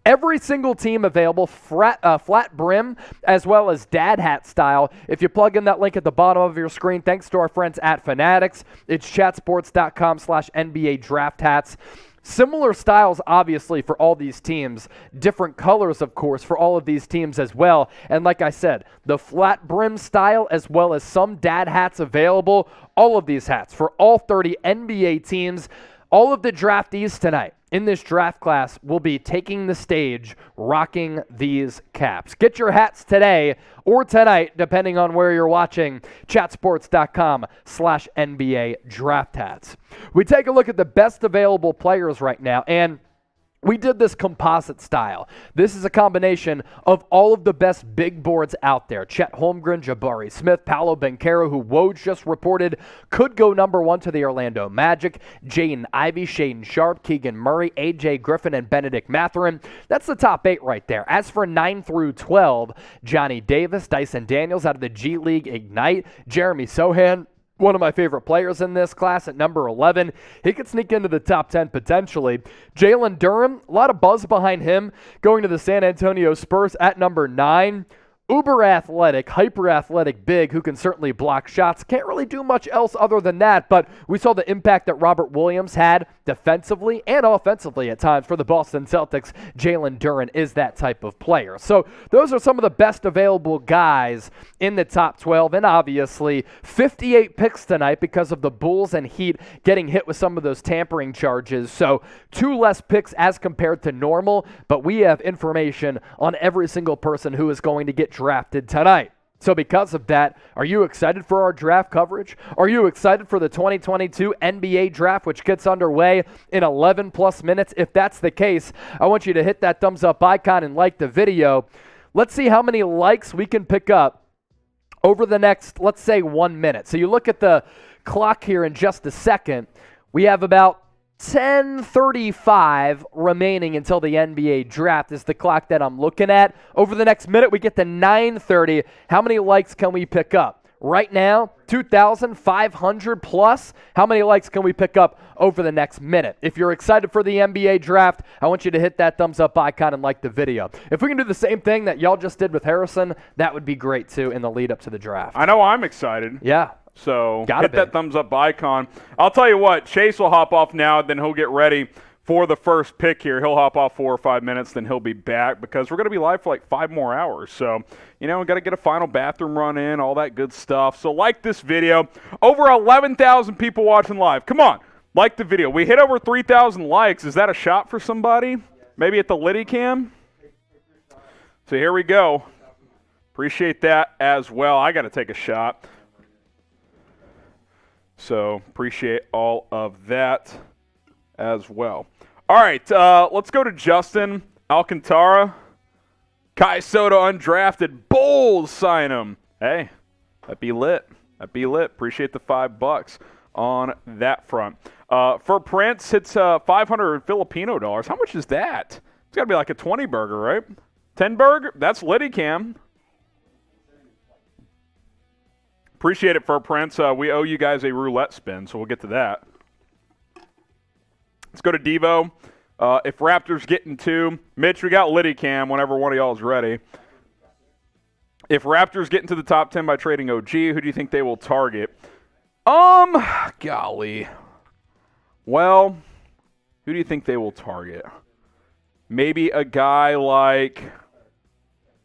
Every single team available, flat brim, as well as dad hat style. If you plug in that link at the bottom of your screen, thanks to our friends at Fanatics, it's chatsports.com/NBA draft hats. Similar styles, obviously, for all these teams. Different colors, of course, for all of these teams as well. And like I said, the flat brim style as well as some dad hats available. All of these hats for all 30 NBA teams. All of the draftees tonight in this draft class will be taking the stage, rocking these caps. Get your hats today or tonight, depending on where you're watching, chatsports.com/NBA draft hats. We take a look at the best available players right now, and We did this composite style. This is a combination of all of the best big boards out there. Chet Holmgren, Jabari Smith, Paolo Banchero, who Woj just reported could go number 1 to the Orlando Magic, Jaden Ivey, Shaedon Sharpe, Keegan Murray, AJ Griffin, and Benedict Mathurin. That's the top 8 right there. As for 9 through 12, Johnny Davis, Dyson Daniels out of the G League Ignite, Jeremy Sohan, one of my favorite players in this class at number 11. He could sneak into the top 10 potentially. Jalen Durham, a lot of buzz behind him going to the San Antonio Spurs at number 9. Uber athletic, hyper athletic big who can certainly block shots. Can't really do much else other than that, but we saw the impact that Robert Williams had defensively and offensively at times for the Boston Celtics. Jalen Duren is that type of player. So those are some of the best available guys in the top 12, and obviously 58 picks tonight because of the Bulls and Heat getting hit with some of those tampering charges. So 2 less picks as compared to normal, but we have information on every single person who is going to get drafted tonight. So because of that, are you excited for our draft coverage? Are you excited for the 2022 NBA draft, which gets underway in 11 plus minutes? If that's the case, I want you to hit that thumbs up icon and like the video. Let's see how many likes we can pick up over the next, let's say, 1 minute. So you look at the clock here in just a second. We have about 10:35 remaining until the NBA draft is the clock that I'm looking at. Over the next minute, we get to 9:30. How many likes can we pick up? Right now, 2,500 plus. How many likes can we pick up over the next minute? If you're excited for the NBA draft, I want you to hit that thumbs up icon and like the video. If we can do the same thing that y'all just did with Harrison, that would be great too in the lead up to the draft. I know I'm excited. Yeah. So hit that thumbs up icon. I'll tell you what, Chase will hop off now, then he'll get ready for the first pick here. He'll hop off 4 or 5 minutes, then he'll be back because we're going to be live for like 5 more hours. So, we got to get a final bathroom run in, all that good stuff. So like this video. Over 11,000 people watching live. Come on, like the video. We hit over 3,000 likes. Is that a shot for somebody? Maybe at the Liddy cam? So here we go. Appreciate that as well. I got to take a shot. So appreciate all of that as well. All right, let's go to Justin Alcantara. Kai Soto undrafted. Bulls sign him. Hey, that'd be lit. That'd be lit. Appreciate the $5 on that front. For Prince, it's 500 Filipino dollars. How much is that? It's got to be like a 20 burger, right? 10 burger? That's Liddy Cam. Appreciate it for Prince. We owe you guys a roulette spin, so we'll get to that. Let's go to Devo. If Raptors get in 2, Mitch, we got Liddy Cam whenever one of y'all is ready. If Raptors get into the top 10 by trading OG, who do you think they will target? Golly. Well, who do you think they will target? Maybe a guy like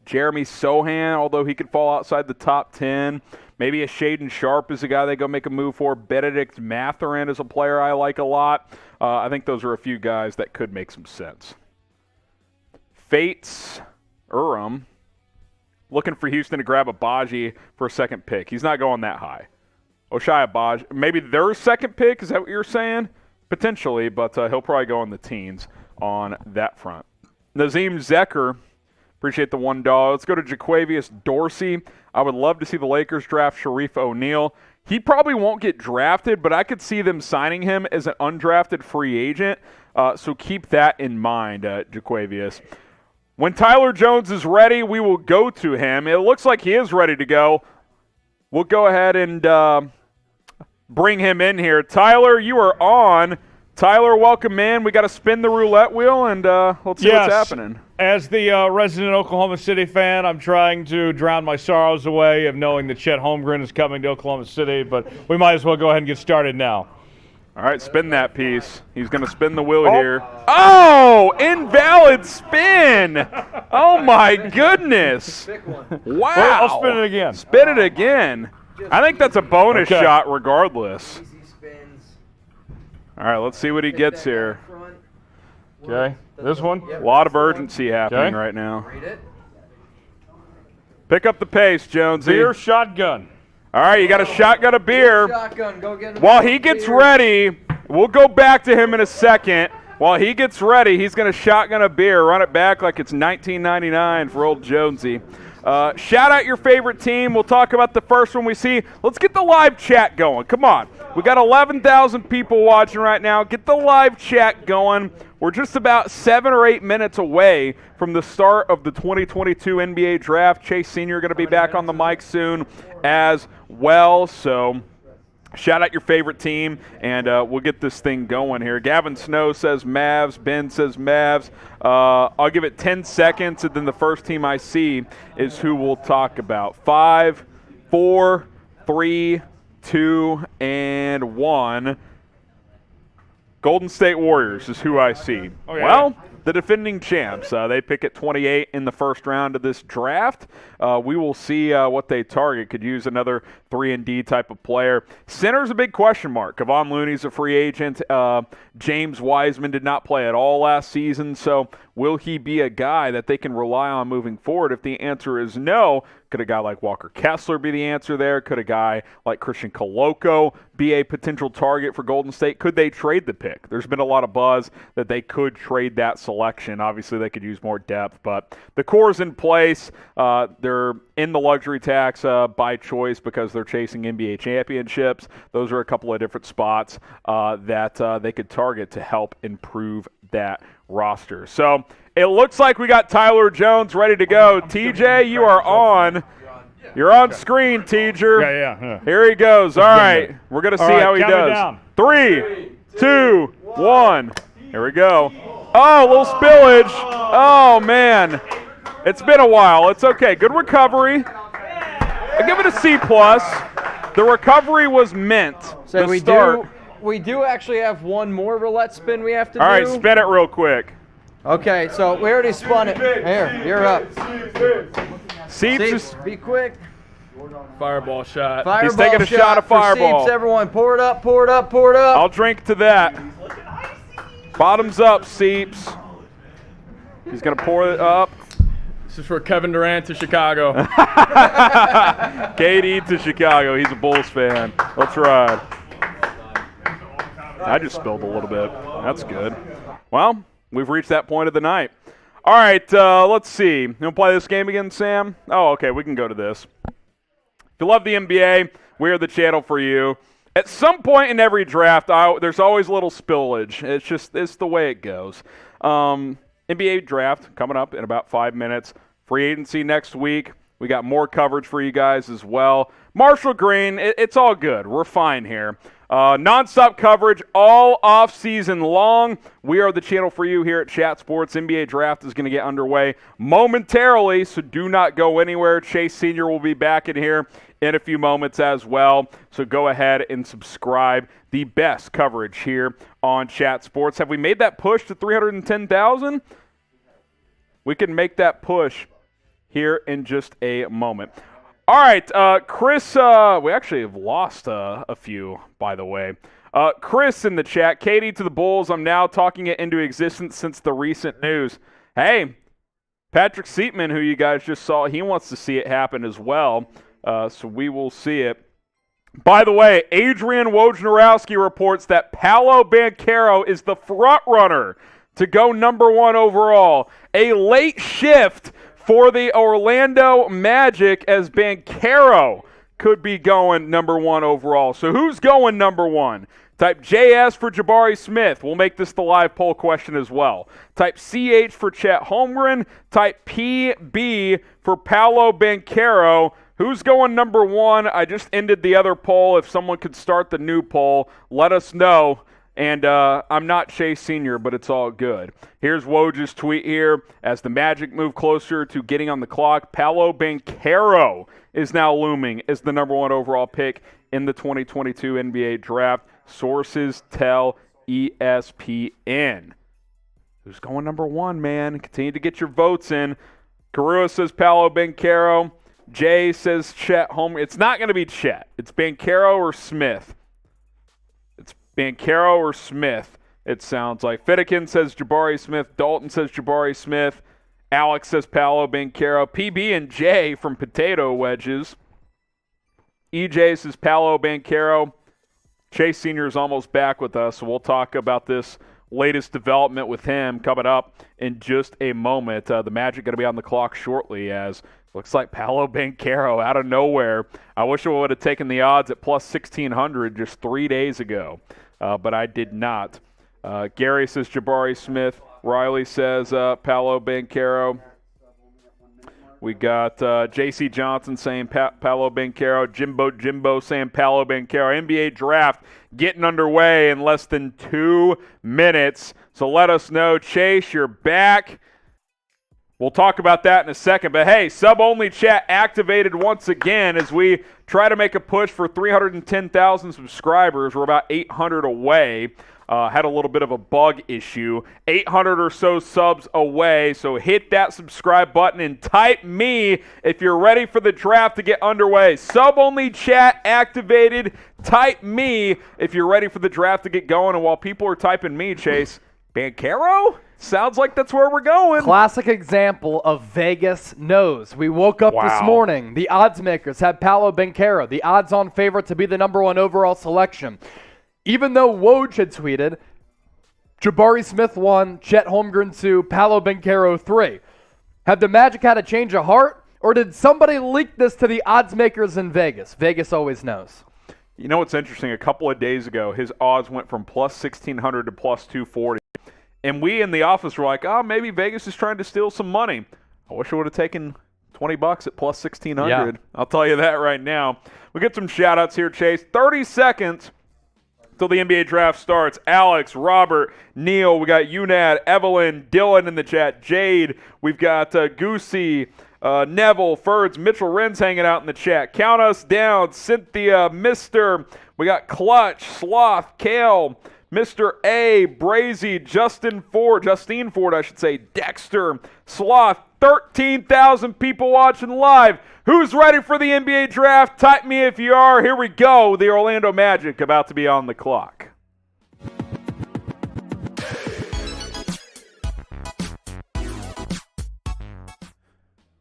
Jeremy Sohan, although he could fall outside the top 10. Maybe a Shaedon Sharpe is a guy they go make a move for. Benedict Mathurin is a player I like a lot. I think those are a few guys that could make some sense. Fates, Urim, looking for Houston to grab a Baji for a second pick. He's not going that high. Oshai Baji, maybe their second pick, is that what you're saying? Potentially, but he'll probably go in the teens on that front. Nazim Zeker, appreciate the $1. Let's go to Jaquavius Dorsey. I would love to see the Lakers draft Sharif O'Neal. He probably won't get drafted, but I could see them signing him as an undrafted free agent. So keep that in mind, Jaquavius. When Tyler Jones is ready, we will go to him. It looks like he is ready to go. We'll go ahead and bring him in here. Tyler, you are on. Tyler, welcome in. We got to spin the roulette wheel, and let's see what's happening. As the resident Oklahoma City fan, I'm trying to drown my sorrows away of knowing that Chet Holmgren is coming to Oklahoma City, but we might as well go ahead and get started now. All right, spin that piece. He's going to spin the wheel here. Oh, invalid spin. Oh, my goodness. Wow. Well, I'll spin it again. Spin it again. I think that's a bonus shot regardless. All right, let's see what he gets here. Okay, this one. A lot of urgency happening right now. Pick up the pace, Jonesy. Beer shotgun. All right, you got a shotgun of beer. Shotgun, go get him. While he gets ready, we'll go back to him in a second. While he gets ready, he's going to shotgun a beer, run it back like it's 1999 for old Jonesy. Shout out your favorite team. We'll talk about the first one we see. Let's get the live chat going. Come on. We got 11,000 people watching right now. Get the live chat going. We're just about 7 or 8 minutes away from the start of the 2022 NBA Draft. Chase Sr. going to be back on the mic soon as well. So shout out your favorite team, and we'll get this thing going here. Gavin Snow says Mavs. Ben says Mavs. I'll give it 10 seconds, and then the first team I see is who we'll talk about. 5, 4, 3, 2, and 1. Golden State Warriors is who I see. Oh, yeah. Well, the defending champs. They pick at 28 in the first round of this draft. We will see what they target. Could use another 3-and-D type of player. Center's a big question mark. Kevon Looney's a free agent. James Wiseman did not play at all last season, so will he be a guy that they can rely on moving forward? If the answer is no, could a guy like Walker Kessler be the answer there? Could a guy like Christian Koloko be a potential target for Golden State? Could they trade the pick? There's been a lot of buzz that they could trade that selection. Obviously, they could use more depth, but the core's in place. They're in the luxury tax by choice because they're chasing NBA championships. Those are a couple of different spots that they could target to help improve that roster. So it looks like we got Tyler Jones ready to go. TJ, you are on. You're on screen, Teacher. Yeah. Here he goes. All right. We're going to see how he count me does. down. 3, 2, 1. Here we go. Oh, a little spillage. Oh, man. It's been a while. It's okay. Good recovery. I give it a C+. The recovery was meant. So to we do actually have one more roulette spin we have to do. All right, spin it real quick. Okay, so we already spun it. Here, you're up. Seeps, Seeps, be quick. Fireball shot. He's taking a shot of for Fireball. Seeps, everyone, pour it up, pour it up, pour it up. I'll drink to that. Bottoms up, Seeps. He's going to pour it up. This is for Kevin Durant to Chicago. KD to Chicago. He's a Bulls fan. Let's ride. I just spilled a little bit. That's good. Well, we've reached that point of the night. All right, let's see. You want to play this game again, Sam? Oh, okay, we can go to this. If you love the NBA, we're the channel for you. At some point in every draft, there's always a little spillage. It's the way it goes. NBA draft coming up in about 5 minutes. Free agency next week. We got more coverage for you guys as well. Marshall Green, it's all good. We're fine here. Non-stop coverage all off-season long. We are the channel for you here at Chat Sports. NBA Draft is going to get underway momentarily, so do not go anywhere. Chase Sr. will be back in here in a few moments as well, so go ahead and subscribe. The best coverage here on Chat Sports. Have we made that push to 310,000? We can make that push here in just a moment. All right, Chris, we actually have lost a few, by the way. Chris in the chat, Katie to the Bulls, I'm now talking it into existence since the recent news. Hey, Patrick Seatman, who you guys just saw, he wants to see it happen as well, so we will see it. By the way, Adrian Wojnarowski reports that Paolo Banchero is the front runner to go number 1 overall. A late shift for the Orlando Magic as Banchero could be going number 1 overall. So who's going number 1? Type JS for Jabari Smith. We'll make this the live poll question as well. Type CH for Chet Holmgren. Type PB for Paolo Banchero. Who's going number 1? I just ended the other poll. If someone could start the new poll, let us know. And I'm not Chase Sr., but it's all good. Here's Woj's tweet here. As the Magic move closer to getting on the clock, Paolo Banchero is now looming as the number 1 overall pick in the 2022 NBA Draft. Sources tell ESPN. Who's going number 1, man? Continue to get your votes in. Karua says Paolo Banchero. Jay says Chet Holmgren. It's not going to be Chet. It's Banchero or Smith. Banchero or Smith, it sounds like. Fittikin says Jabari Smith. Dalton says Jabari Smith. Alex says Paolo Banchero. PB and J from Potato Wedges. EJ says Paolo Banchero. Chase Sr. is almost back with us, so we'll talk about this latest development with him coming up in just a moment. The Magic going to be on the clock shortly as looks like Paolo Banchero out of nowhere. I wish I would have taken the odds at plus 1,600 just 3 days ago, but I did not. Gary says Jabari Smith. Riley says Paolo Banchero. We got J.C. Johnson saying Paolo Banchero. Jimbo saying Paolo Banchero. NBA draft getting underway in less than 2 minutes. So let us know. Chase, you're back. We'll talk about that in a second. But, hey, sub-only chat activated once again as we try to make a push for 310,000 subscribers. We're about 800 away. Had a little bit of a bug issue. 800 or so subs away, so hit that subscribe button and type me if you're ready for the draft to get underway. Sub-only chat activated. Type me if you're ready for the draft to get going. And while people are typing me, Chase, Banchero? Sounds like that's where we're going. Classic example of Vegas knows. We woke up this morning. The odds makers had Paolo Banchero, the odds-on favorite to be the #1 overall selection. Even though Woj had tweeted, Jabari Smith 1, Chet Holmgren 2, Paolo Banchero 3. Have the Magic had a change of heart, or did somebody leak this to the odds makers in Vegas? Vegas always knows. You know what's interesting? A couple of days ago, his odds went from plus 1,600 to plus 240. And we in the office were like, oh, maybe Vegas is trying to steal some money. I wish I would have taken $20 at plus 1,600. Yeah. I'll tell you that right now. We get some shout-outs here, Chase. 30 seconds till the NBA draft starts. Alex, Robert, Neil, we got Unad, Evelyn, Dylan in the chat, Jade, we've got Goosey, Neville, Ferds, Mitchell Ren's hanging out in the chat. Count us down, Cynthia, Mr. We got Clutch, Sloth, Kale, Mr. A, Brazy, Justine Ford, Dexter, Sloth, 13,000 people watching live. Who's ready for the NBA draft? Type me if you are. Here we go. The Orlando Magic about to be on the clock.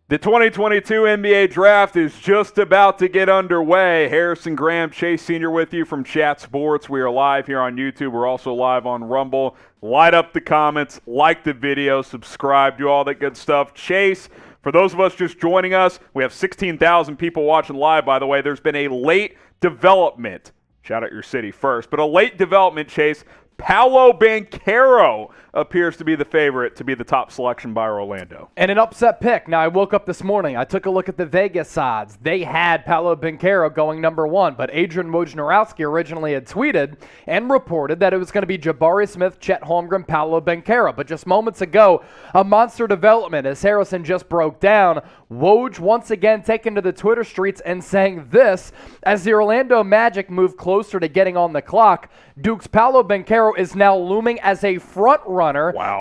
The 2022 NBA Draft is just about to get underway. Harrison Graham, Chase Sr. with you from Chat Sports. We are live here on YouTube. We're also live on Rumble. Light up the comments, like the video, subscribe, do all that good stuff. Chase, for those of us just joining us, we have 16,000 people watching live, by the way. There's been a late development. Shout out your city first. But a late development, Chase. Paolo Banchero appears to be the favorite to be the top selection by Orlando. And an upset pick. Now, I woke up this morning. I took a look at the Vegas odds. They had Paolo Banchero going #1, but Adrian Wojnarowski originally had tweeted and reported that it was going to be Jabari Smith, Chet Holmgren, Paolo Banchero. But just moments ago, a monster development, as Harrison just broke down, Woj once again taking to the Twitter streets and saying this, as the Orlando Magic move closer to getting on the clock, Duke's Paolo Banchero is now looming as a front runner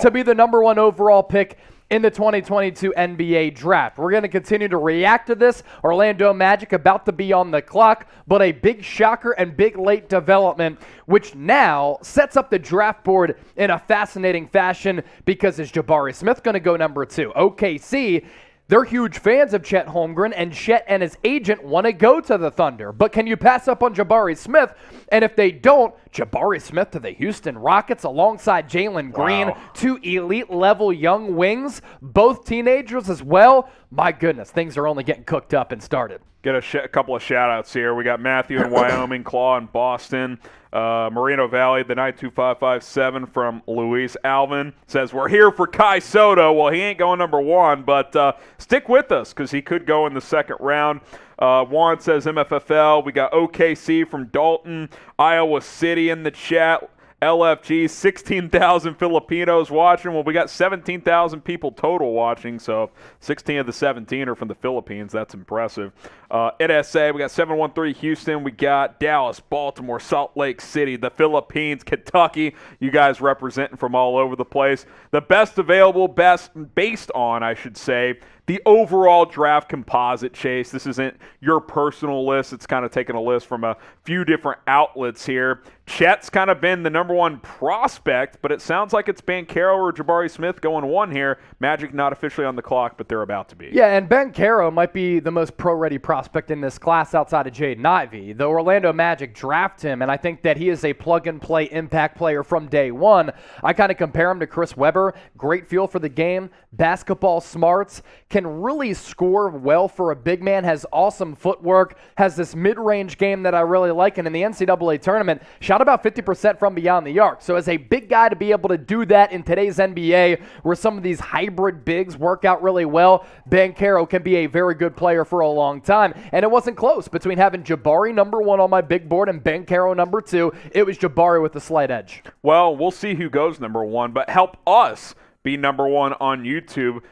to be the #1 overall pick in the 2022 NBA Draft. We're going to continue to react to this. Orlando Magic about to be on the clock, but a big shocker and big late development, which now sets up the draft board in a fascinating fashion because is Jabari Smith going to go #2? OKC, they're huge fans of Chet Holmgren, and Chet and his agent want to go to the Thunder. But can you pass up on Jabari Smith? And if they don't, Jabari Smith to the Houston Rockets alongside Jalen Green, two elite-level young wings, both teenagers as well. My goodness, things are only getting cooked up and started. Get a couple of shout-outs here. We got Matthew in Wyoming, Claw in Boston, Moreno Valley, the 92557 from Luis Alvin says, we're here for Kai Soto. Well, he ain't going #1, but stick with us because he could go in the second round. Juan says MFFL. We got OKC from Dalton, Iowa City in the chat. LFG, 16,000 Filipinos watching. Well, we got 17,000 people total watching, so 16 of the 17 are from the Philippines. That's impressive. NSA, we got 713 Houston. We got Dallas, Baltimore, Salt Lake City, the Philippines, Kentucky. You guys representing from all over the place. The best available, based on, I should say, the overall draft composite, Chase. This isn't your personal list. It's kind of taking a list from a few different outlets here. Chet's kind of been the number one prospect, but it sounds like it's Banchero or Jabari Smith going one here. Magic not officially on the clock, but they're about to be. Yeah, and Banchero might be the most pro-ready prospect in this class outside of Jaden Ivey. The Orlando Magic draft him, and I think that he is a plug-and-play impact player from day one. I kind of compare him to Chris Webber. Great feel for the game, basketball smarts, can really score well for a big man, has awesome footwork, has this mid-range game that I really like, and in the NCAA tournament, shot about 50% from beyond the arc. So as a big guy to be able to do that in today's NBA, where some of these hybrid bigs work out really well, Banchero can be a very good player for a long time. And it wasn't close between having Jabari number one on my big board and Banchero number two. It was Jabari with the slight edge. Well, we'll see who goes number one, but help us be number one on YouTube.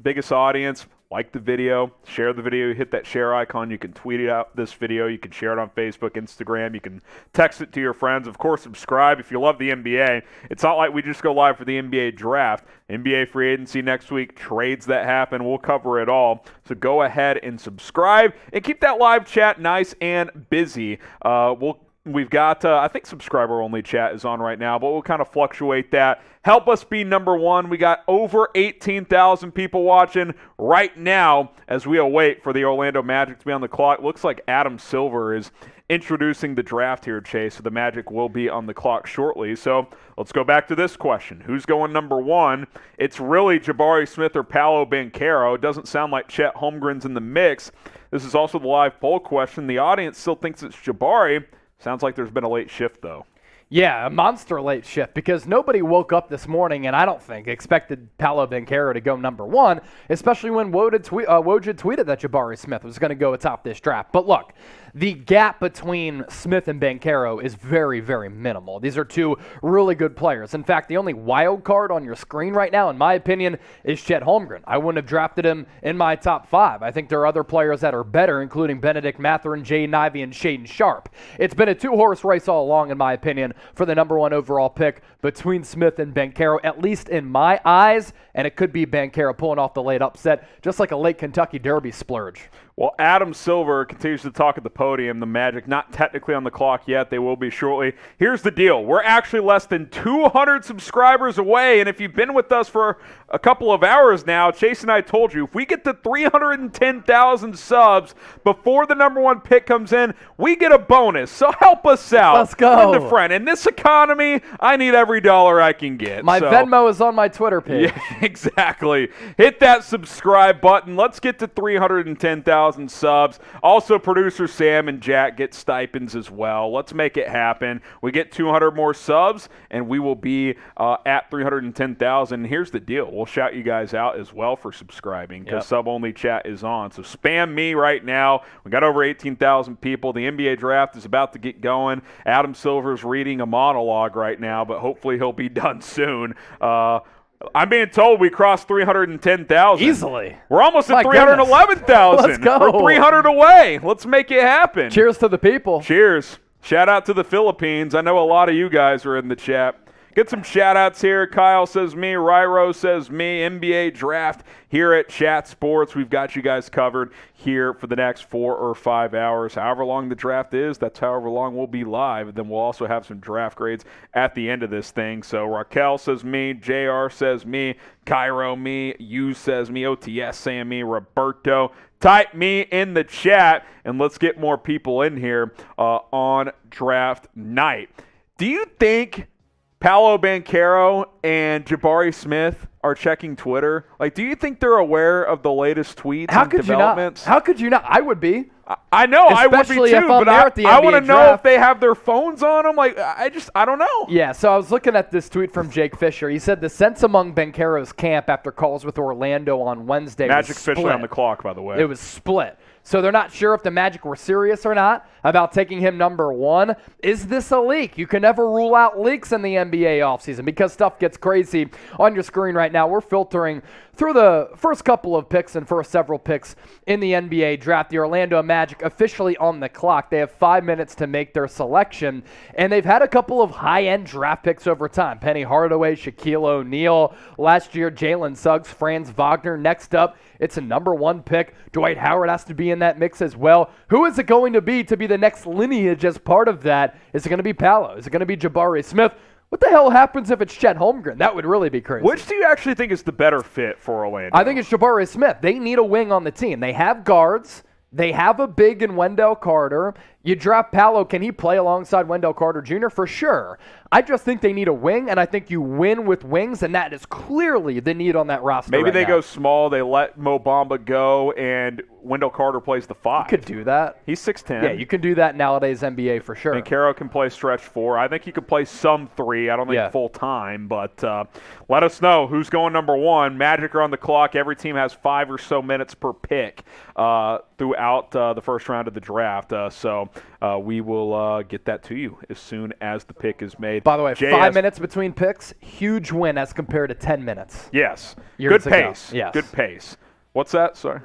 Biggest audience. Like the video, share the video, hit that share icon. You can tweet it out this video. You can share it on Facebook, Instagram. You can text it to your friends. Of course, subscribe if you love the NBA. It's not like we just go live for the NBA draft. NBA free agency next week, trades that happen. We'll cover it all. So go ahead and subscribe and keep that live chat nice and busy. We've got, I think subscriber-only chat is on right now, but we'll kind of fluctuate that. Help us be number one. We got over 18,000 people watching right now as we await for the Orlando Magic to be on the clock. Looks like Adam Silver is introducing the draft here, Chase, so the Magic will be on the clock shortly. So let's go back to this question. Who's going number one? It's really Jabari Smith or Paolo Banchero. It doesn't sound like Chet Holmgren's in the mix. This is also the live poll question. The audience still thinks it's Jabari. Sounds like there's been a late shift, though. Yeah, a monster late shift because nobody woke up this morning and I don't think expected Paolo Banchero to go number one, especially when Woj tweeted that Jabari Smith was going to go atop this draft. But look, the gap between Smith and Banchero is very, very minimal. These are two really good players. In fact, the only wild card on your screen right now, in my opinion, is Chet Holmgren. I wouldn't have drafted him in my top five. I think there are other players that are better, including Benedict Mathurin, Jaden Ivey, and Shaedon Sharpe. It's been a two-horse race all along, in my opinion, for the number one overall pick between Smith and Banchero, at least in my eyes, and it could be Banchero pulling off the late upset, just like a late Kentucky Derby splurge. Well, Adam Silver continues to talk at the podium. The Magic not technically on the clock yet. They will be shortly. Here's the deal. We're actually less than 200 subscribers away, and if you've been with us for a couple of hours now, Chase and I told you, if we get to 310,000 subs before the number one pick comes in, we get a bonus. So help us out. Let's go. Friend to friend. In this economy, I need every dollar I can get. My Venmo is on my Twitter page. Yeah, exactly. Hit that subscribe button. Let's get to 310,000 subs. Also, producer Sam and Jack get stipends as well. Let's make it happen. We get 200 more subs, and we will be at 310,000. Here's the deal. We'll shout you guys out as well for subscribing because sub-only chat is on. So spam me right now. We got over 18,000 people. The NBA draft is about to get going. Adam Silver's reading a monologue right now, but hopefully he'll be done soon. I'm being told we crossed 310,000. Easily. We're almost at 311,000. Let's go. We're 300 away. Let's make it happen. Cheers to the people. Cheers. Shout out to the Philippines. I know a lot of you guys are in the chat. Get some shout-outs here. Kyle says me. Ryro says me. NBA draft here at Chat Sports. We've got you guys covered here for the next 4 or 5 hours. However long the draft is, that's however long we'll be live. And then we'll also have some draft grades at the end of this thing. So Raquel says me. JR says me. Cairo me. You says me. OTS saying me. Roberto. Type me in the chat, and let's get more people in here on draft night. Do you think Paolo Banchero and Jabari Smith are checking Twitter? Like, do you think they're aware of the latest tweets and developments? How could you not? I would be. I know, I would be Especially too, if I'm but there at the I want to NBA know draft. if they have their phones on them. Like, I don't know. Yeah, so I was looking at this tweet from Jake Fisher. He said the sense among Banchero's camp after calls with Orlando on Wednesday Magic was split. officially on the clock, by the way. It was split. So they're not sure if the Magic were serious or not about taking him number one. Is this a leak? You can never rule out leaks in the NBA offseason because stuff gets gets crazy on your screen right now. We're filtering through the first couple of picks and first several picks in the NBA draft. The Orlando Magic officially on the clock. They have 5 minutes to make their selection, and they've had a couple of high-end draft picks over time. Penny Hardaway, Shaquille O'Neal. Last year, Jalen Suggs, Franz Wagner. Next up, it's a number 1 pick. Dwight Howard has to be in that mix as well. Who is it going to be the next lineage as part of that? Is it going to be Paolo? Is it going to be Jabari Smith? What the hell happens if it's Chet Holmgren? That would really be crazy. Which do you actually think is the better fit for Orlando? I think it's Jabari Smith. They need a wing on the team. They have guards. They have a big in Wendell Carter. You draft Paolo. Can he play alongside Wendell Carter Jr.? For sure. I just think they need a wing, and I think you win with wings, and that is clearly the need on that roster. Maybe right they now. go small, they let Mo Bamba go, and Wendell Carter plays the 5. You could do that. He's 6'10". Yeah, you can do that nowadays NBA for sure. Banchero can play stretch 4. I think he could play some 3. I don't think full time, but let us know who's going number 1. Magic are on the clock. Every team has 5 or so minutes per pick throughout the first round of the draft. So we will get that to you as soon as the pick is made. By the way, 5 minutes between picks, huge win as compared to 10 minutes. Yes. Years Good pace. Yes. Good pace. What's that? Sorry.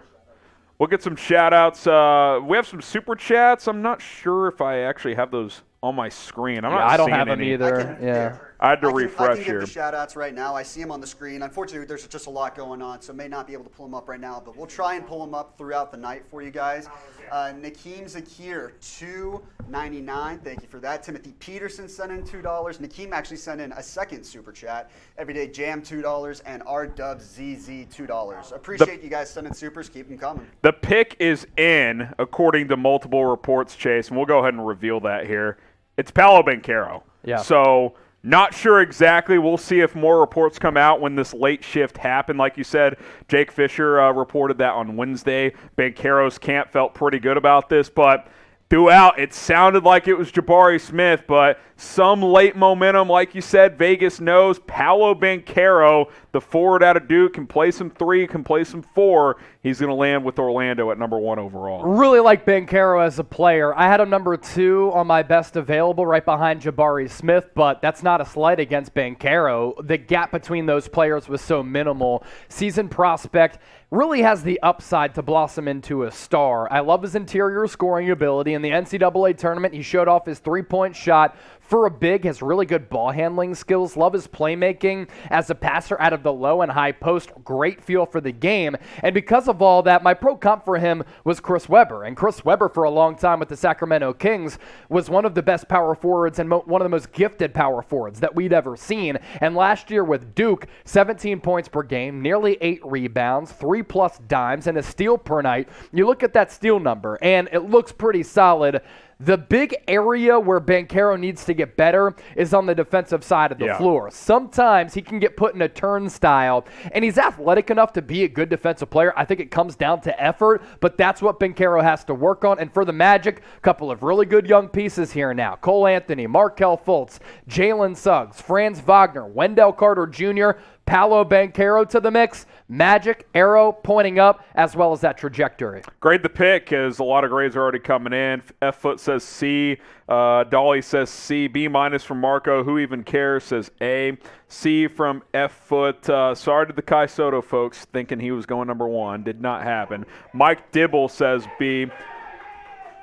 We'll get some shout-outs. We have some super chats. I'm not sure if I actually have those on my screen. I don't seeing have them any. either. I had to I refresh can here. give the shout-outs right now. I see them on the screen. Unfortunately, there's just a lot going on, so may not be able to pull them up right now, but we'll try and pull them up throughout the night for you guys. Nakeem Zakir, $2.99. Thank you for that. Timothy Peterson sent in $2. Nakeem actually sent in a second super chat. Everyday Jam, $2. And RWZZ, $2. Appreciate you guys sending supers. Keep them coming. The pick is in, according to multiple reports, Chase, and we'll go ahead and reveal that here. It's Paolo Banchero. Yeah. So not sure exactly. We'll see if more reports come out when this late shift happened. Like you said, Jake Fisher reported that on Wednesday. Banchero's camp felt pretty good about this, but throughout it sounded like it was Jabari Smith, but some late momentum, like you said, Vegas knows Paolo Banchero, the forward out of Duke, can play some 3, can play some 4. He's going to land with Orlando at number 1 overall. Really like Banchero as a player. I had him number 2 on my best available, right behind Jabari Smith, but that's not a slight against Banchero. The gap between those players was so minimal. Seasoned prospect, really has the upside to blossom into a star. I love his interior scoring ability. In the NCAA tournament, he showed off his 3-point shot. For a big, has really good ball handling skills. Love his playmaking as a passer out of the low and high post. Great feel for the game. And because of all that, my pro comp for him was Chris Webber. And Chris Webber, for a long time with the Sacramento Kings, was one of the best power forwards and one of the most gifted power forwards that we'd ever seen. And last year with Duke, 17 points per game, nearly 8 rebounds, 3+ dimes, and a steal per night. You look at that steal number, and it looks pretty solid. The big area where Banchero needs to get better is on the defensive side of the floor. Sometimes he can get put in a turnstile, and he's athletic enough to be a good defensive player. I think it comes down to effort, but that's what Banchero has to work on. And for the Magic, a couple of really good young pieces here now. Cole Anthony, Markelle Fultz, Jalen Suggs, Franz Wagner, Wendell Carter Jr., Paolo Banchero to the mix. Magic, arrow pointing up, as well as that trajectory. Grade the pick, as a lot of grades are already coming in. F-Foot says C. Dolly says C. B- from Marco. Who even cares? Says A. C from F-Foot. Sorry to the Kai Soto folks thinking he was going number 1. Did not happen. Mike Dibble says B.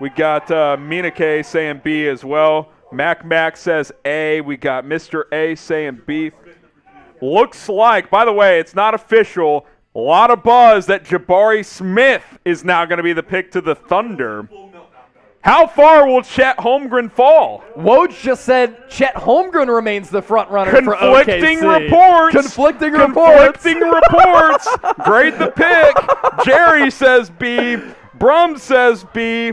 We got Mina K saying B as well. Mac says A. We got Mr. A saying B. Looks like, by the way, it's not official, a lot of buzz that Jabari Smith is now going to be the pick to the Thunder. How far will Chet Holmgren fall? Woj just said Chet Holmgren remains the front runner for OKC. Conflicting reports. Conflicting reports. Grade the pick. Jerry says B. Brum says B.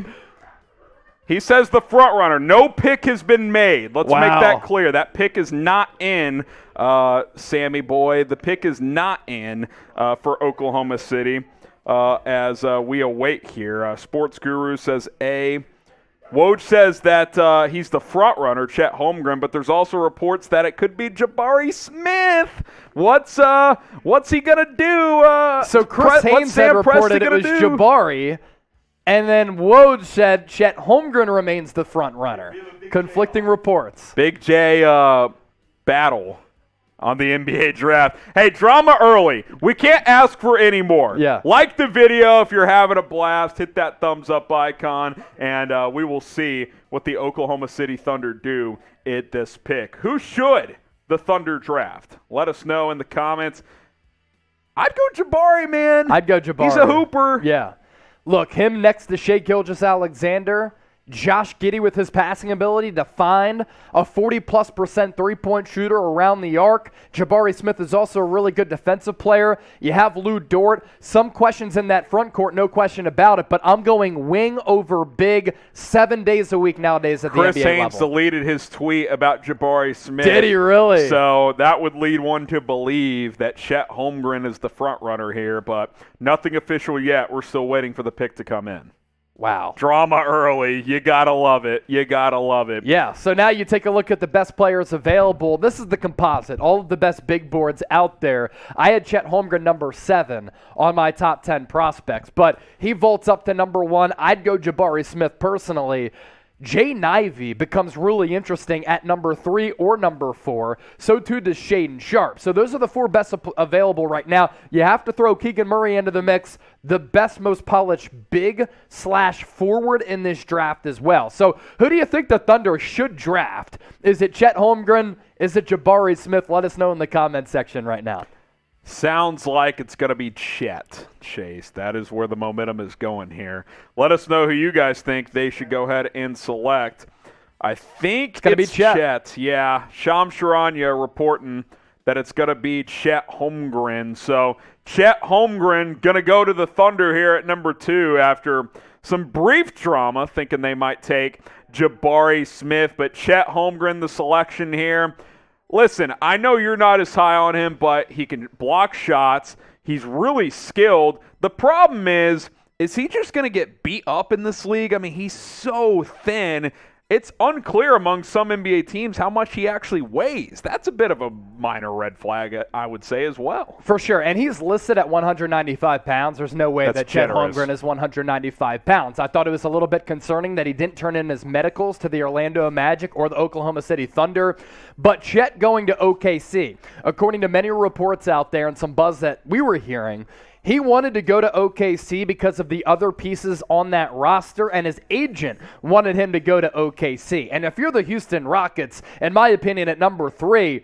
He says the front runner. No pick has been made. Let's make that clear. That pick is not in, Sammy boy. The pick is not in for Oklahoma City as we await here. Sports Guru says A. Woj says that he's the front runner, Chet Holmgren, but there's also reports that it could be Jabari Smith. What's he gonna do? So Chris Haynes had reported it was Jabari. And then Woj said Chet Holmgren remains the front runner. Conflicting reports. Big J battle on the NBA draft. Hey, drama early. We can't ask for any more. Yeah. Like the video if you're having a blast. Hit that thumbs up icon, and we will see what the Oklahoma City Thunder do at this pick. Who should the Thunder draft? Let us know in the comments. I'd go Jabari, man. I'd go Jabari. He's a hooper. Yeah. Look, him next to Shai Gilgeous-Alexander, Josh Giddey with his passing ability to find a 40+% three-point shooter around the arc. Jabari Smith is also a really good defensive player. You have Lou Dort. Some questions in that front court, no question about it, but I'm going wing over big 7 days a week nowadays at the Chris NBA Haynes level. deleted his tweet about Jabari Smith. Did he really? So that would lead one to believe that Chet Holmgren is the front runner here, but nothing official yet. We're still waiting for the pick to come in. Wow. Drama early. You got to love it. You got to love it. Yeah, so now you take a look at the best players available. This is the composite, all of the best big boards out there. I had Chet Holmgren number 7 on my top 10 prospects, but he vaults up to number 1. I'd go Jabari Smith personally. Jaden Ivey becomes really interesting at number 3 or number 4. So too does Shaedon Sharpe. So those are the 4 best available right now. You have to throw Keegan Murray into the mix, the best, most polished big/forward in this draft as well. So who do you think the Thunder should draft? Is it Chet Holmgren? Is it Jabari Smith? Let us know in the comment section right now. Sounds like it's going to be Chet, Chase. That is where the momentum is going here. Let us know who you guys think they should go ahead and select. I think it's going to be Chet. Yeah, Shams Charania reporting that it's going to be Chet Holmgren. So Chet Holmgren going to go to the Thunder here at number 2 after some brief drama, thinking they might take Jabari Smith. But Chet Holmgren, the selection here. Listen, I know you're not as high on him, but he can block shots. He's really skilled. The problem is he just going to get beat up in this league? I mean, he's so thin. It's unclear among some NBA teams how much he actually weighs. That's a bit of a minor red flag, I would say, as well. For sure, and he's listed at 195 pounds. There's no way that Chet Holmgren is 195 pounds. I thought it was a little bit concerning that he didn't turn in his medicals to the Orlando Magic or the Oklahoma City Thunder. But Chet going to OKC, according to many reports out there and some buzz that we were hearing, he wanted to go to OKC because of the other pieces on that roster, and his agent wanted him to go to OKC. And if you're the Houston Rockets, in my opinion, at number 3,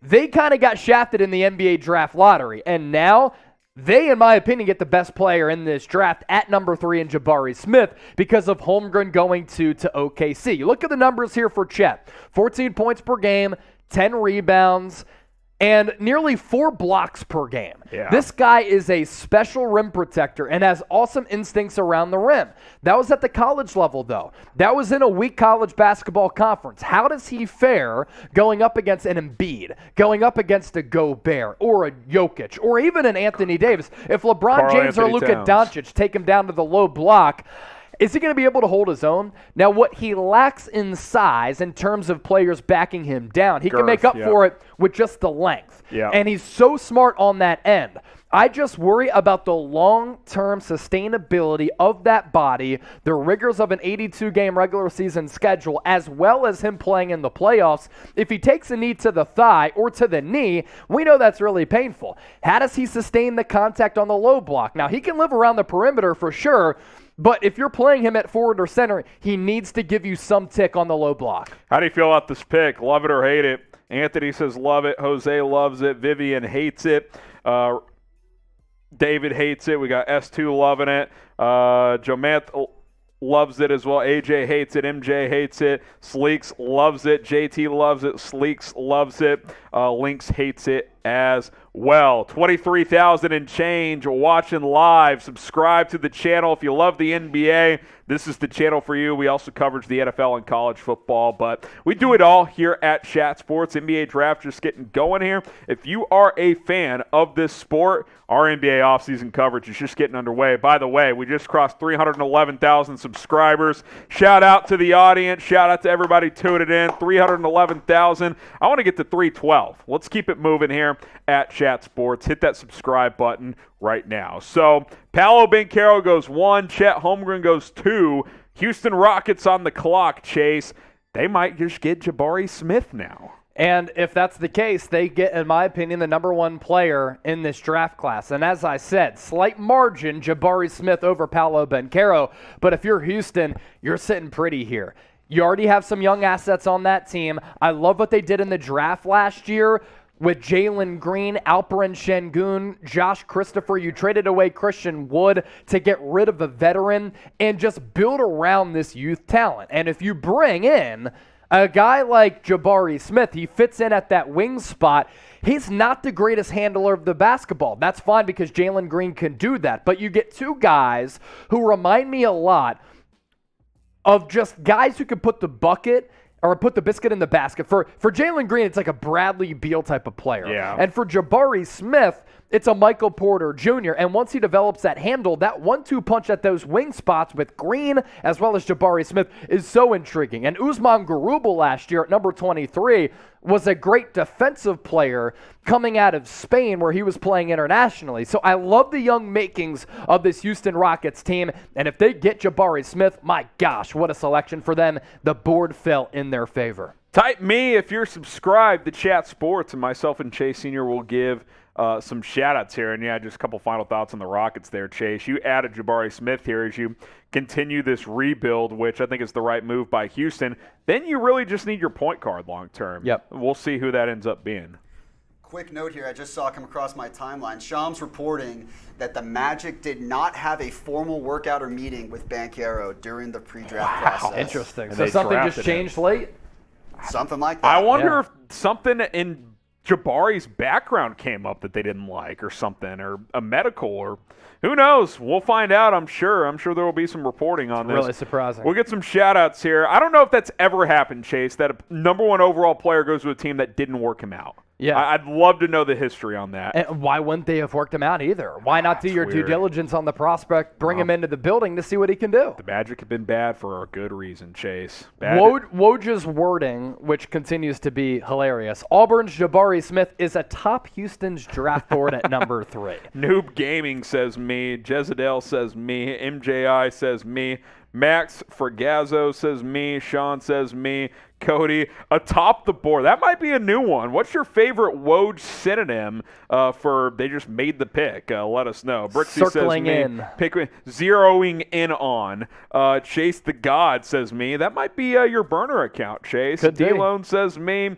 they kind of got shafted in the NBA draft lottery. And now they, in my opinion, get the best player in this draft at number 3 in Jabari Smith because of Holmgren going to OKC. You look at the numbers here for Chet. 14 points per game, 10 rebounds, and nearly 4 blocks per game. Yeah. This guy is a special rim protector and has awesome instincts around the rim. That was at the college level, though. That was in a weak college basketball conference. How does he fare going up against an Embiid, going up against a Gobert, or a Jokic, or even an Anthony Davis? If LeBron James or Luka Doncic take him down to the low block, is he going to be able to hold his own? Now, what he lacks in size in terms of players backing him down, he can make up for it with just the length. Yeah. And he's so smart on that end. I just worry about the long-term sustainability of that body, the rigors of an 82-game regular season schedule, as well as him playing in the playoffs. If he takes a knee to the thigh or to the knee, we know that's really painful. How does he sustain the contact on the low block? Now, he can live around the perimeter for sure, but if you're playing him at forward or center, he needs to give you some tick on the low block. How do you feel about this pick? Love it or hate it? Anthony says love it. Jose loves it. Vivian hates it. David hates it. We got S2 loving it. Jomath loves it as well. AJ hates it. MJ hates it. Sleeks loves it. JT loves it. Sleeks loves it. Lynx hates it as well. 23,000 and change watching live. Subscribe to the channel if you love the NBA. This is the channel for you. We also coverage the NFL and college football, but we do it all here at Chat Sports. NBA draft just getting going here. If you are a fan of this sport, our NBA offseason coverage is just getting underway. By the way, we just crossed 311,000 subscribers. Shout out to the audience. Shout out to everybody tuning in. 311,000. I want to get to 312. Let's keep it moving here at Chat Sports. Hit that subscribe button right now. So Paolo Banchero goes 1. Chet Holmgren goes 2. Houston Rockets on the clock, Chase. They might just get Jabari Smith now. And if that's the case, they get, in my opinion, the number one player in this draft class. And as I said, slight margin, Jabari Smith over Paolo Banchero. But if you're Houston, you're sitting pretty here. You already have some young assets on that team. I love what they did in the draft last year with Jalen Green, Alperen Şengün, Josh Christopher. You traded away Christian Wood to get rid of a veteran and just build around this youth talent. And if you bring in a guy like Jabari Smith, he fits in at that wing spot. He's not the greatest handler of the basketball. That's fine because Jalen Green can do that. But you get two guys who remind me a lot of just guys who can put the bucket or put the biscuit in the basket. For Jalen Green, it's like a Bradley Beal type of player. Yeah. And for Jabari Smith, it's a Michael Porter Jr. And once he develops that handle, that 1-2 punch at those wing spots with Green as well as Jabari Smith is so intriguing. And Usman Garuba last year at number 23 was a great defensive player coming out of Spain where he was playing internationally. So I love the young makings of this Houston Rockets team. And if they get Jabari Smith, my gosh, what a selection for them. The board fell in their favor. Type me if you're subscribed to Chat Sports, and myself and Chase Sr. will give some shout-outs here. And, yeah, just a couple final thoughts on the Rockets there, Chase. You added Jabari Smith here as you continue this rebuild, which I think is the right move by Houston. Then you really just need your point guard long-term. Yep. We'll see who that ends up being. Quick note here, I just saw come across my timeline. Shams reporting that the Magic did not have a formal workout or meeting with Banchero during the pre-draft process. Interesting. And So they something just drafted changed late? Something like that. I wonder if something in Jabari's background came up that they didn't like or something, or a medical, or who knows? We'll find out, I'm sure. I'm sure there will be some reporting on this. Really surprising. We'll get some shout-outs here. I don't know if that's ever happened, Chase, that a number one overall player goes to a team that didn't work him out. Yeah. I'd love to know the history on that. And why wouldn't they have worked him out either? Why not do your due weird. diligence on the prospect, bring him into the building to see what he can do? The Magic have been bad for a good reason, Chase. Bad. Woj's wording, which continues to be hilarious. Auburn's Jabari Smith is atop Houston's draft board at number 3. Noob Gaming says me. Jezadel says me. MJI says me. Max Fragazzo says me. Sean says me. Cody, atop the board. That might be a new one. What's your favorite Woj synonym for they just made the pick? Let us know. Brixie Circling says me. in. Zeroing in on. Chase the God says me. That might be your burner account, Chase. Could be. D-Lone says me.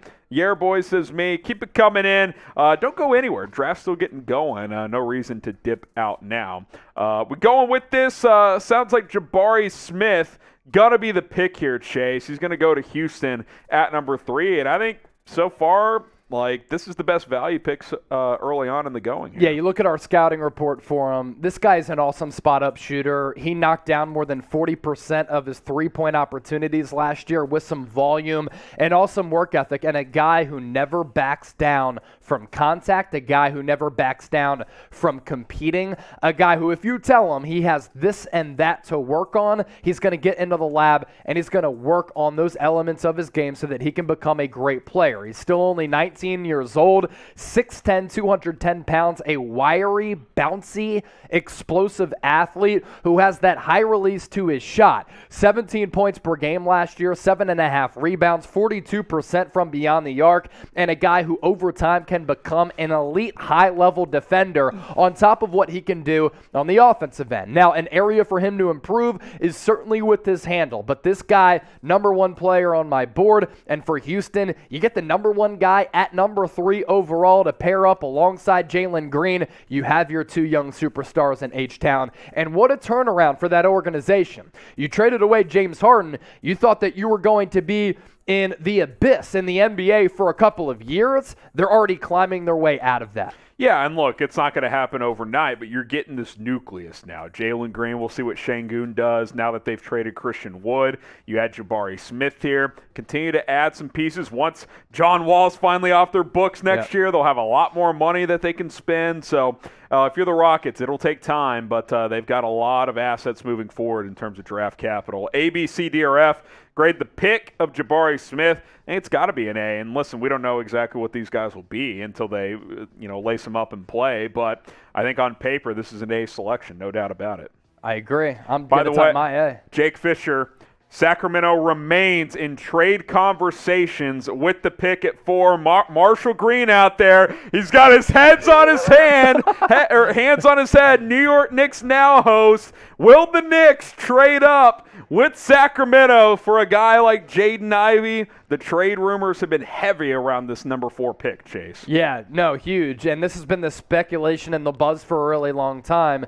Boy says me. Keep it coming in. Don't go anywhere. Draft's still getting going. No reason to dip out now. We're going with this. Sounds like Jabari Smith gonna be the pick here, Chase. He's gonna go to Houston at number 3, and I think so far, like, this is the best value picks early on in the going here. Yeah, you look at our scouting report for him. This guy's an awesome spot-up shooter. He knocked down more than 40% of his three-point opportunities last year with some volume and awesome work ethic, and a guy who never backs down from contact, a guy who never backs down from competing, a guy who, if you tell him he has this and that to work on, he's going to get into the lab and he's going to work on those elements of his game so that he can become a great player. He's still only 19 years old, 6'10", 210 pounds, a wiry, bouncy, explosive athlete who has that high release to his shot. 17 points per game last year, 7.5 rebounds, 42% from beyond the arc, and a guy who over time can become an elite high-level defender on top of what he can do on the offensive end. Now, an area for him to improve is certainly with his handle, but this guy, number 1 player on my board, and for Houston, you get the number 1 guy at number 3 overall to pair up alongside Jalen Green. You have your 2 young superstars in H-Town, and what a turnaround for that organization. You traded away James Harden. You thought that you were going to be in the abyss in the NBA for a couple of years. They're already climbing their way out of that. Yeah, and look, it's not going to happen overnight, but you're getting this nucleus now. Jalen Green, we'll see what Şengün does now that they've traded Christian Wood. You had Jabari Smith here. Continue to add some pieces. Once John Wall's finally off their books next year, they'll have a lot more money that they can spend. So if you're the Rockets, it'll take time, but they've got a lot of assets moving forward in terms of draft capital. ABCDRF, grade the pick of Jabari Smith. And it's got to be an A. And listen, we don't know exactly what these guys will be until they, lace them up and play. But I think on paper, this is an A selection, no doubt about it. I agree. I'm By going the to way, my A. Jake Fisher Sacramento remains in trade conversations with the pick at 4. Marshall Green out there. He's got his hands on his hands on his head. New York Knicks now host. Will the Knicks trade up with Sacramento for a guy like Jaden Ivey? The trade rumors have been heavy around this number 4 pick, Chase. Yeah, no, huge. And this has been the speculation and the buzz for a really long time.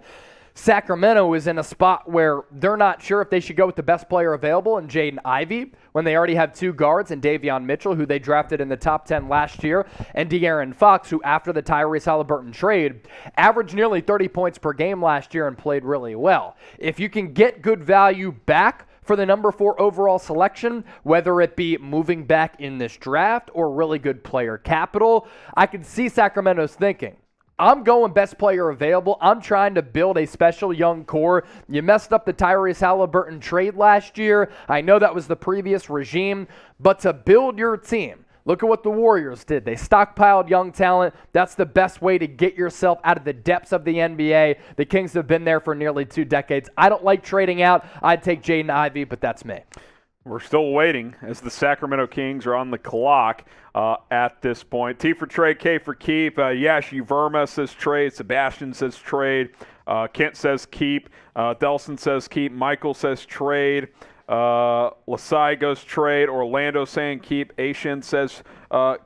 Sacramento is in a spot where they're not sure if they should go with the best player available in Jaden Ivey when they already have 2 guards in Davion Mitchell, who they drafted in the top 10 last year, and De'Aaron Fox, who after the Tyrese Halliburton trade averaged nearly 30 points per game last year and played really well. If you can get good value back for the number 4 overall selection, whether it be moving back in this draft or really good player capital, I can see Sacramento's thinking, I'm going best player available. I'm trying to build a special young core. You messed up the Tyrese Halliburton trade last year. I know that was the previous regime, but to build your team, look at what the Warriors did. They stockpiled young talent. That's the best way to get yourself out of the depths of the NBA. The Kings have been there for nearly 2 decades. I don't like trading out. I'd take Jaden Ivey, but that's me. We're still waiting as the Sacramento Kings are on the clock at this point. T for trade, K for keep. Yashi Verma says trade. Sebastian says trade. Kent says keep. Delson says keep. Michael says trade. Lasai goes trade. Orlando saying keep. Asian says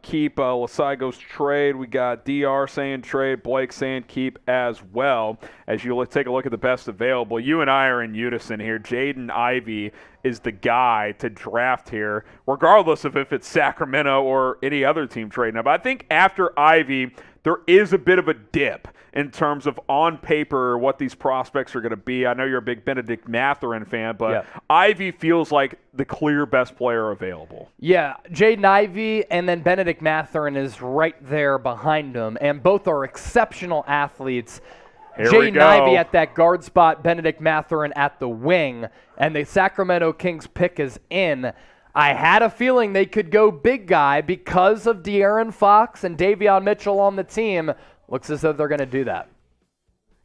keep. Lasai goes trade. We got DR saying trade. Blake saying keep as well. As you take a look at the best available, you and I are in unison here. Jaden Ivey is the guy to draft here, regardless of if it's Sacramento or any other team trading up. I think after Ivey, there is a bit of a dip in terms of on paper what these prospects are going to be. I know you're a big Benedict Mathurin fan, but Ivey feels like the clear best player available. Yeah, Jaden Ivey and then Benedict Mathurin is right there behind him, and both are exceptional athletes. Jaden Ivey at that guard spot, Benedict Mathurin at the wing, and the Sacramento Kings pick is in. I had a feeling they could go big guy because of De'Aaron Fox and Davion Mitchell on the team. Looks as though they're going to do that.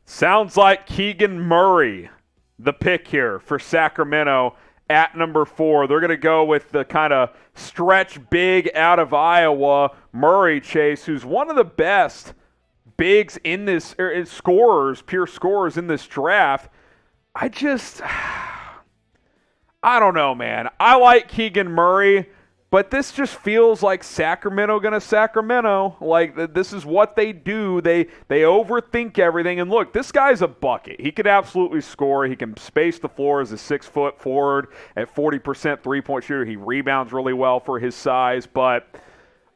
Sounds like Keegan Murray, the pick here for Sacramento at number 4. They're going to go with the kind of stretch big out of Iowa, Murray, Chase, who's one of the best bigs in this, pure scorers in this draft. I don't know, man. I like Keegan Murray, but this just feels like Sacramento gonna Sacramento. Like, this is what they do. They overthink everything. And look, this guy's a bucket. He could absolutely score. He can space the floor as a 6-foot forward at 40% three-point shooter. He rebounds really well for his size, but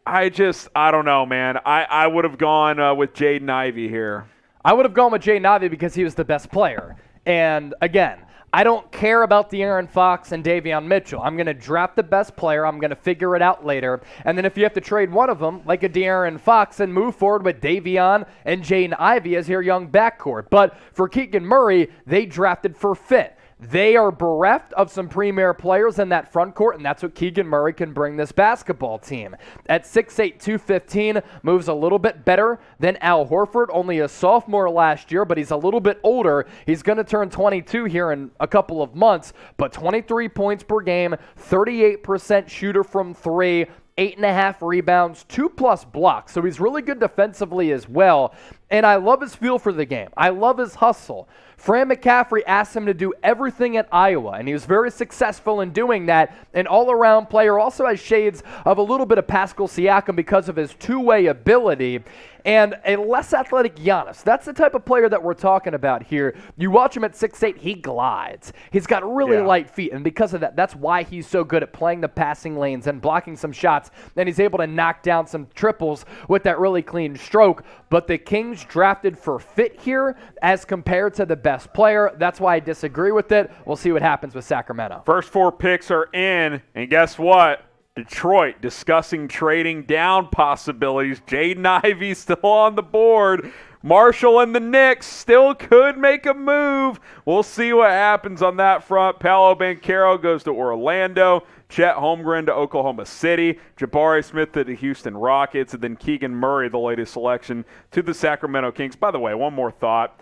I don't know, man. I would have gone with Jaden Ivey here. I would have gone with Jaden Ivey because he was the best player. And again, I don't care about De'Aaron Fox and Davion Mitchell. I'm going to draft the best player. I'm going to figure it out later. And then if you have to trade one of them, like a De'Aaron Fox, and move forward with Davion and Jaden Ivey as your young backcourt. But for Keegan Murray, they drafted for fit. They are bereft of some premier players in that front court, and that's what Keegan Murray can bring this basketball team. At 6'8", 215, moves a little bit better than Al Horford, only a sophomore last year, but he's a little bit older. He's going to turn 22 here in a couple of months, but 23 points per game, 38% shooter from 3, 8.5 rebounds, 2+ blocks. So he's really good defensively as well. And I love his feel for the game. I love his hustle. Fran McCaffrey asked him to do everything at Iowa, and he was very successful in doing that. An all-around player, also has shades of a little bit of Pascal Siakam because of his two-way ability. And a less athletic Giannis. That's the type of player that we're talking about here. You watch him at 6'8", he glides. He's got really light feet, and because of that, that's why he's so good at playing the passing lanes and blocking some shots, and he's able to knock down some triples with that really clean stroke. But the Kings drafted for fit here as compared to the best player. That's why I disagree with it. We'll see what happens with Sacramento. First 4 picks are in, and guess what? Detroit discussing trading down possibilities. Jaden Ivey still on the board. Marshall and the Knicks still could make a move. We'll see what happens on that front. Paolo Banchero goes to Orlando. Chet Holmgren to Oklahoma City. Jabari Smith to the Houston Rockets. And then Keegan Murray, the latest selection, to the Sacramento Kings. By the way, one more thought.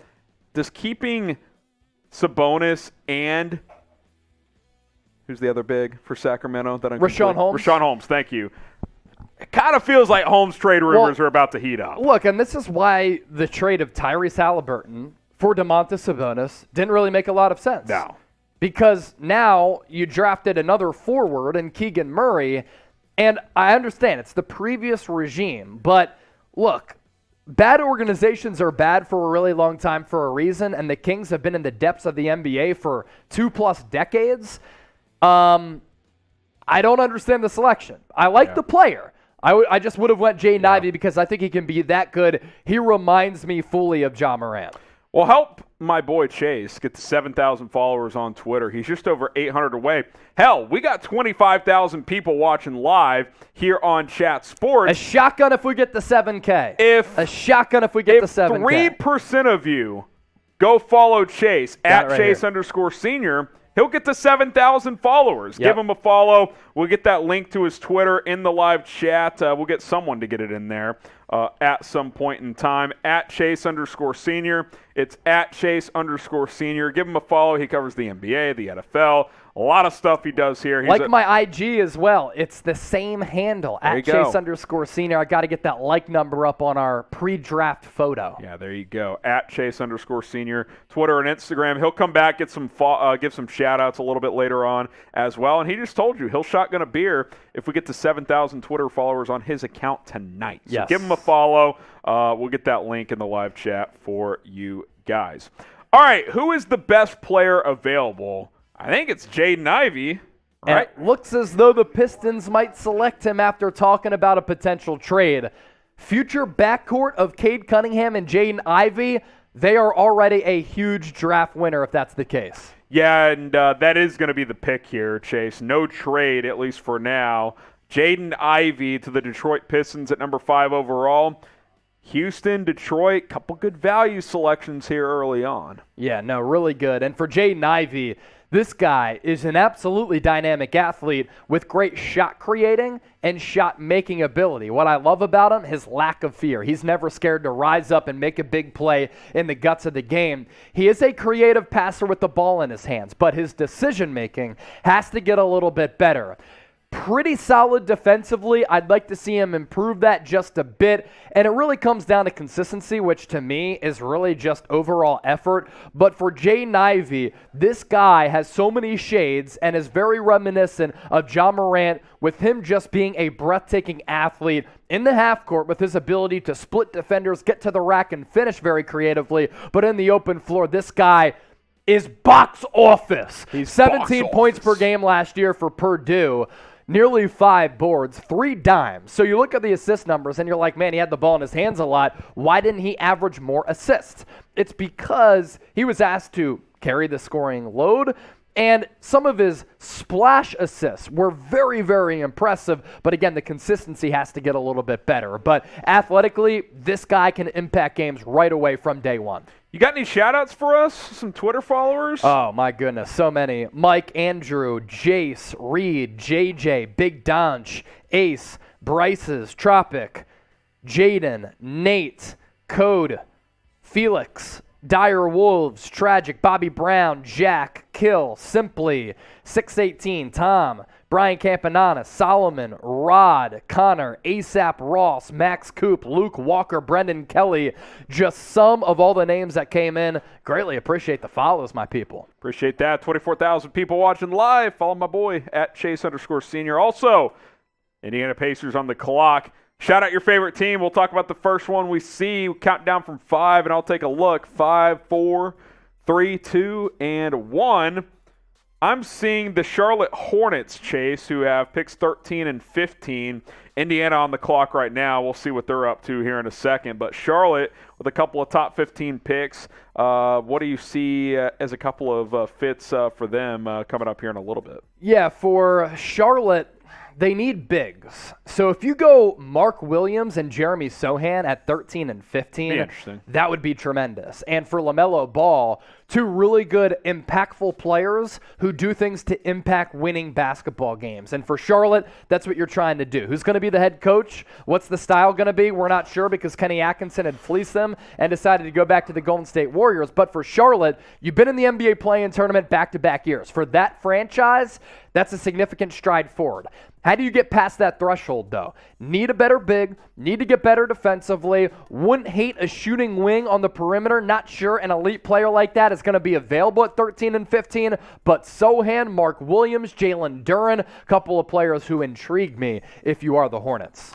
Does keeping Sabonis and Who's the other big for Sacramento? Rashawn Holmes. Rashawn Holmes, thank you. It kind of feels like Holmes trade rumors are about to heat up. Look, and this is why the trade of Tyrese Halliburton for Domantas Sabonis didn't really make a lot of sense. No. Because now you drafted another forward in Keegan Murray, and I understand it's the previous regime, but look, bad organizations are bad for a really long time for a reason, and the Kings have been in the depths of the NBA for 2+ decades. I don't understand the selection. I like the player. I just would have went Jaden Ivey because I think he can be that good. He reminds me fully of Ja Morant. Well, help my boy Chase get to 7,000 followers on Twitter. He's just over 800 away. Hell, we got 25,000 people watching live here on Chat Sports. A shotgun if we get the 7K. A shotgun if we get the 7K. If 3% of you go follow Chase at Chase_senior, he'll get to 7,000 followers. Give him a follow. We'll get that link to his Twitter in the live chat. We'll get someone to get it in there at some point in time. At Chase_senior. It's at Chase_senior. Give him a follow. He covers the NBA, the NFL, a lot of stuff he does here. He's my IG as well. It's the same handle, at Chase_senior. I got to get that like number up on our pre-draft photo. Yeah, there you go. At Chase_senior. Twitter and Instagram. He'll come back, give some shout-outs a little bit later on as well. And he just told you he'll shotgun a beer if we get to 7,000 Twitter followers on his account tonight. So give him a follow. We'll get that link in the live chat for you guys. All right, who is the best player available? I think it's Jaden Ivey. Right? And it looks as though the Pistons might select him after talking about a potential trade. Future backcourt of Cade Cunningham and Jaden Ivey, they are already a huge draft winner if that's the case. Yeah, and that is going to be the pick here, Chase. No trade, at least for now. Jaden Ivey to the Detroit Pistons at number 5 overall. Houston, Detroit, couple good value selections here early on. Yeah, no, really good. And for Jaden Ivey, this guy is an absolutely dynamic athlete with great shot creating and shot making ability. What I love about him, his lack of fear. He's never scared to rise up and make a big play in the guts of the game. He is a creative passer with the ball in his hands, but his decision making has to get a little bit better. Pretty solid defensively. I'd like to see him improve that just a bit. And it really comes down to consistency, which to me is really just overall effort. But for Jaden Ivey, this guy has so many shades and is very reminiscent of Ja Morant, with him just being a breathtaking athlete in the half court with his ability to split defenders, get to the rack, and finish very creatively. But in the open floor, this guy is box office. He's 17 points per game last year for Purdue. Nearly 5 boards, 3 dimes. So you look at the assist numbers and you're like, man, he had the ball in his hands a lot. Why didn't he average more assists? It's because he was asked to carry the scoring load, and some of his splash assists were very, very impressive. But again, the consistency has to get a little bit better. But athletically, this guy can impact games right away from day one. You got any shout-outs for us? Some Twitter followers? Oh, my goodness. So many. Mike, Andrew, Jace, Reed, JJ, Big Donch, Ace, Bryce's, Tropic, Jaden, Nate, Code, Felix, Dire Wolves, Tragic, Bobby Brown, Jack, Kill, Simply, 618, Tom, Brian Campanana, Solomon, Rod, Connor, ASAP Ross, Max Coop, Luke Walker, Brendan Kelly. Just some of all the names that came in. Greatly appreciate the follows, my people. Appreciate that. 24,000 people watching live. Follow my boy at Chase_senior. Also, Indiana Pacers on the clock. Shout out your favorite team. We'll talk about the first one we see. Count down from 5, and I'll take a look. 5, 4, 3, 2, and 1. I'm seeing the Charlotte Hornets, Chase, who have picks 13 and 15. Indiana on the clock right now. We'll see what they're up to here in a second. But Charlotte with a couple of top 15 picks. What do you see as a couple of fits for them coming up here in a little bit? Yeah, for Charlotte, They need bigs. So if you go Mark Williams and Jeremy Sohan at 13 and 15, interesting. that would be tremendous. And for LaMelo Ball, two really good, impactful players who do things to impact winning basketball games. And for Charlotte, that's what you're trying to do. Who's going to be the head coach? What's the style going to be? We're not sure because Kenny Atkinson had fleeced them and decided to go back to the Golden State Warriors. But for Charlotte, you've been in the NBA play-in tournament back-to-back years. For that franchise, that's a significant stride forward. How do you get past that threshold, though? Need a better big, need to get better defensively, wouldn't hate a shooting wing on the perimeter. Not sure an elite player like that is going to be available at 13 and 15, but Sohan, Mark Williams, Jalen Duren, a couple of players who intrigue me if you are the Hornets.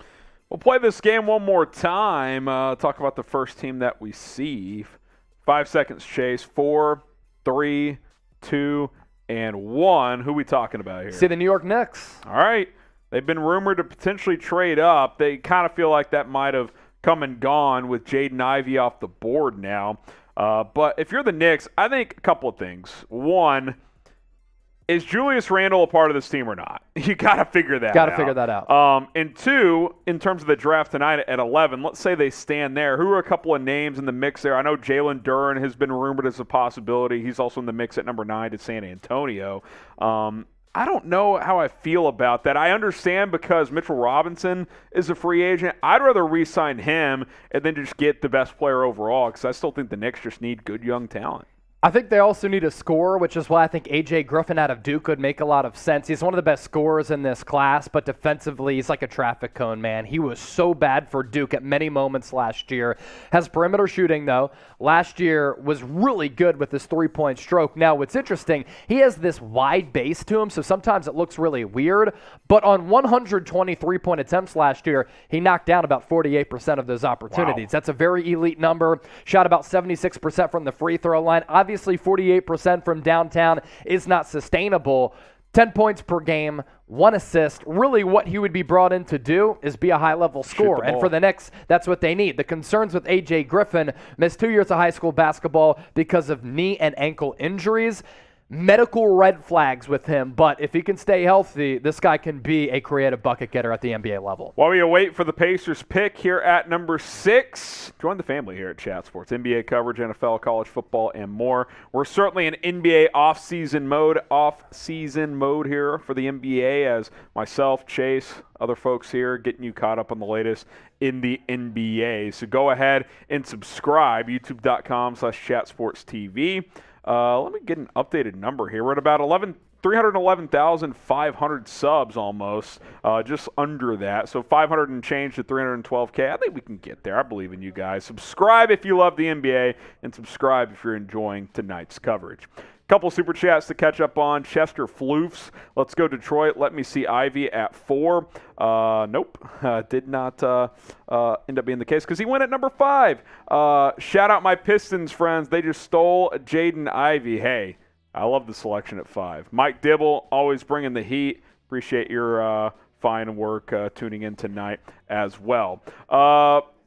We'll play this game one more time. Talk about the first team that we see. 5 seconds, Chase. 4, 3, 2, and 1. Who we talking about here? See the New York Knicks. All right. They've been rumored to potentially trade up. They kind of feel like that might have come and gone with Jaden Ivey off the board now. But if you're the Knicks, I think a couple of things. One, is Julius Randle a part of this team or not? You got to figure that out. Got to figure that out. And two, in terms of the draft tonight at 11, let's say they stand there. Who are a couple of names in the mix there? I know Jalen Duren has been rumored as a possibility. He's also in the mix at number 9 to San Antonio. I don't know how I feel about that. I understand because Mitchell Robinson is a free agent. I'd rather re-sign him and then just get the best player overall because I still think the Knicks just need good young talent. I think they also need a scorer, which is why I think A.J. Griffin out of Duke would make a lot of sense. He's one of the best scorers in this class, but defensively, he's like a traffic cone, man. He was so bad for Duke at many moments last year. Has perimeter shooting, though. Last year was really good with his three-point stroke. Now, what's interesting, he has this wide base to him, so sometimes it looks really weird. But on 120 three-point attempts last year, he knocked down about 48% of those opportunities. Wow. That's a very elite number. Shot about 76% from the free throw line. Obviously, 48% from downtown is not sustainable. 10 points per game, 1 assist. Really what he would be brought in to do is be a high-level scorer. And for the Knicks, that's what they need. The concerns with A.J. Griffin, missed 2 years of high school basketball because of knee and ankle injuries. Medical red flags with him, but if he can stay healthy, this guy can be a creative bucket getter at the NBA level. While we await for the Pacers pick here at number 6, join the family here at Chat Sports. NBA coverage, NFL, college football, and more. We're certainly in NBA off-season mode here for the NBA as myself, Chase, other folks here getting you caught up on the latest in the NBA. So go ahead and subscribe, youtube.com/chatsportstv. Let me get an updated number here. We're at about 311,500 subs almost, just under that. So 500 and change to 312K. I think we can get there. I believe in you guys. Subscribe if you love the NBA, and subscribe if you're enjoying tonight's coverage. Couple super chats to catch up on. Chester Floofs. Let's go Detroit. Let me see Ivy at 4. Nope. Did not end up being the case because he went at number 5. Shout out my Pistons friends. They just stole Jaden Ivey. Hey, I love the selection at 5. Mike Dibble, always bringing the heat. Appreciate your fine work tuning in tonight as well.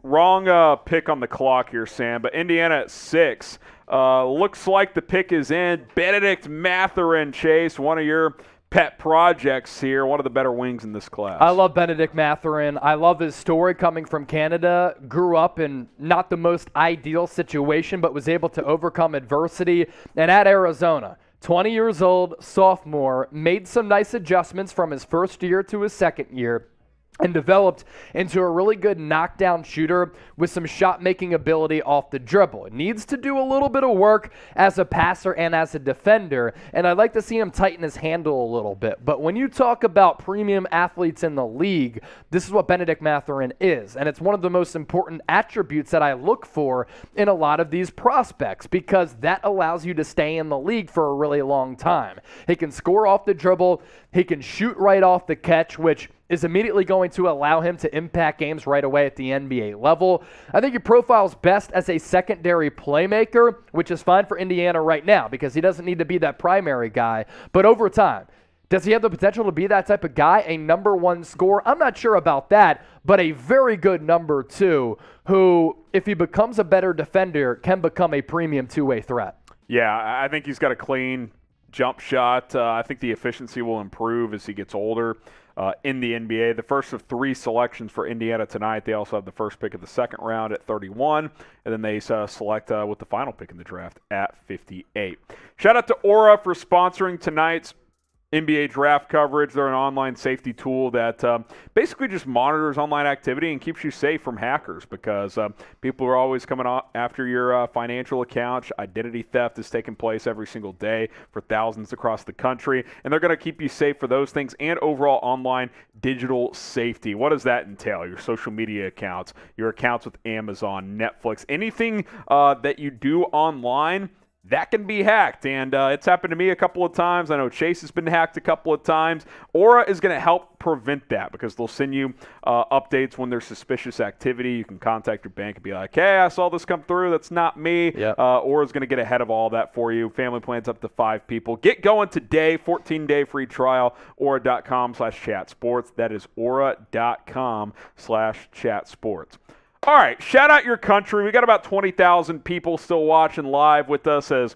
Wrong pick on the clock here, Sam, but Indiana at 6. Looks like the pick is in. Benedict Mathurin, Chase, one of your pet projects here, one of the better wings in this class. I love Benedict Mathurin. I love his story coming from Canada. Grew up in not the most ideal situation, but was able to overcome adversity. And at Arizona, 20 years old, sophomore, made some nice adjustments from his first year to his second year, and developed into a really good knockdown shooter with some shot-making ability off the dribble. Needs to do a little bit of work as a passer and as a defender, and I'd like to see him tighten his handle a little bit. But when you talk about premium athletes in the league, this is what Benedict Mathurin is, and it's one of the most important attributes that I look for in a lot of these prospects because that allows you to stay in the league for a really long time. He can score off the dribble, he can shoot right off the catch, which is immediately going to allow him to impact games right away at the NBA level. I think he profiles best as a secondary playmaker, which is fine for Indiana right now because he doesn't need to be that primary guy. But over time, does he have the potential to be that type of guy, a number 1 scorer? I'm not sure about that, but a very good number 2 who, if he becomes a better defender, can become a premium two-way threat. Yeah, I think he's got a clean jump shot. I think the efficiency will improve as he gets older. in the NBA. The first of 3 selections for Indiana tonight. They also have the first pick of the second round at 31, and then they select with the final pick in the draft at 58. Shout out to Aura for sponsoring tonight's NBA draft coverage. They're an online safety tool that basically just monitors online activity and keeps you safe from hackers, because people are always coming after your financial accounts. Identity theft is taking place every single day for thousands across the country, and they're going to keep you safe for those things and overall online digital safety. What does that entail? Your social media accounts, your accounts with Amazon, Netflix, anything that you do online, that can be hacked, and it's happened to me a couple of times. I know Chase has been hacked a couple of times. Aura is going to help prevent that, because they'll send you updates when there's suspicious activity. You can contact your bank and be like, hey, I saw this come through. That's not me. Yep. Aura's going to get ahead of all that for you. Family plans up to 5 people. Get going today. 14-day free trial. Aura.com/chatsports. That is Aura.com/chatsports. All right, shout out your country. We got about 20,000 people still watching live with us, as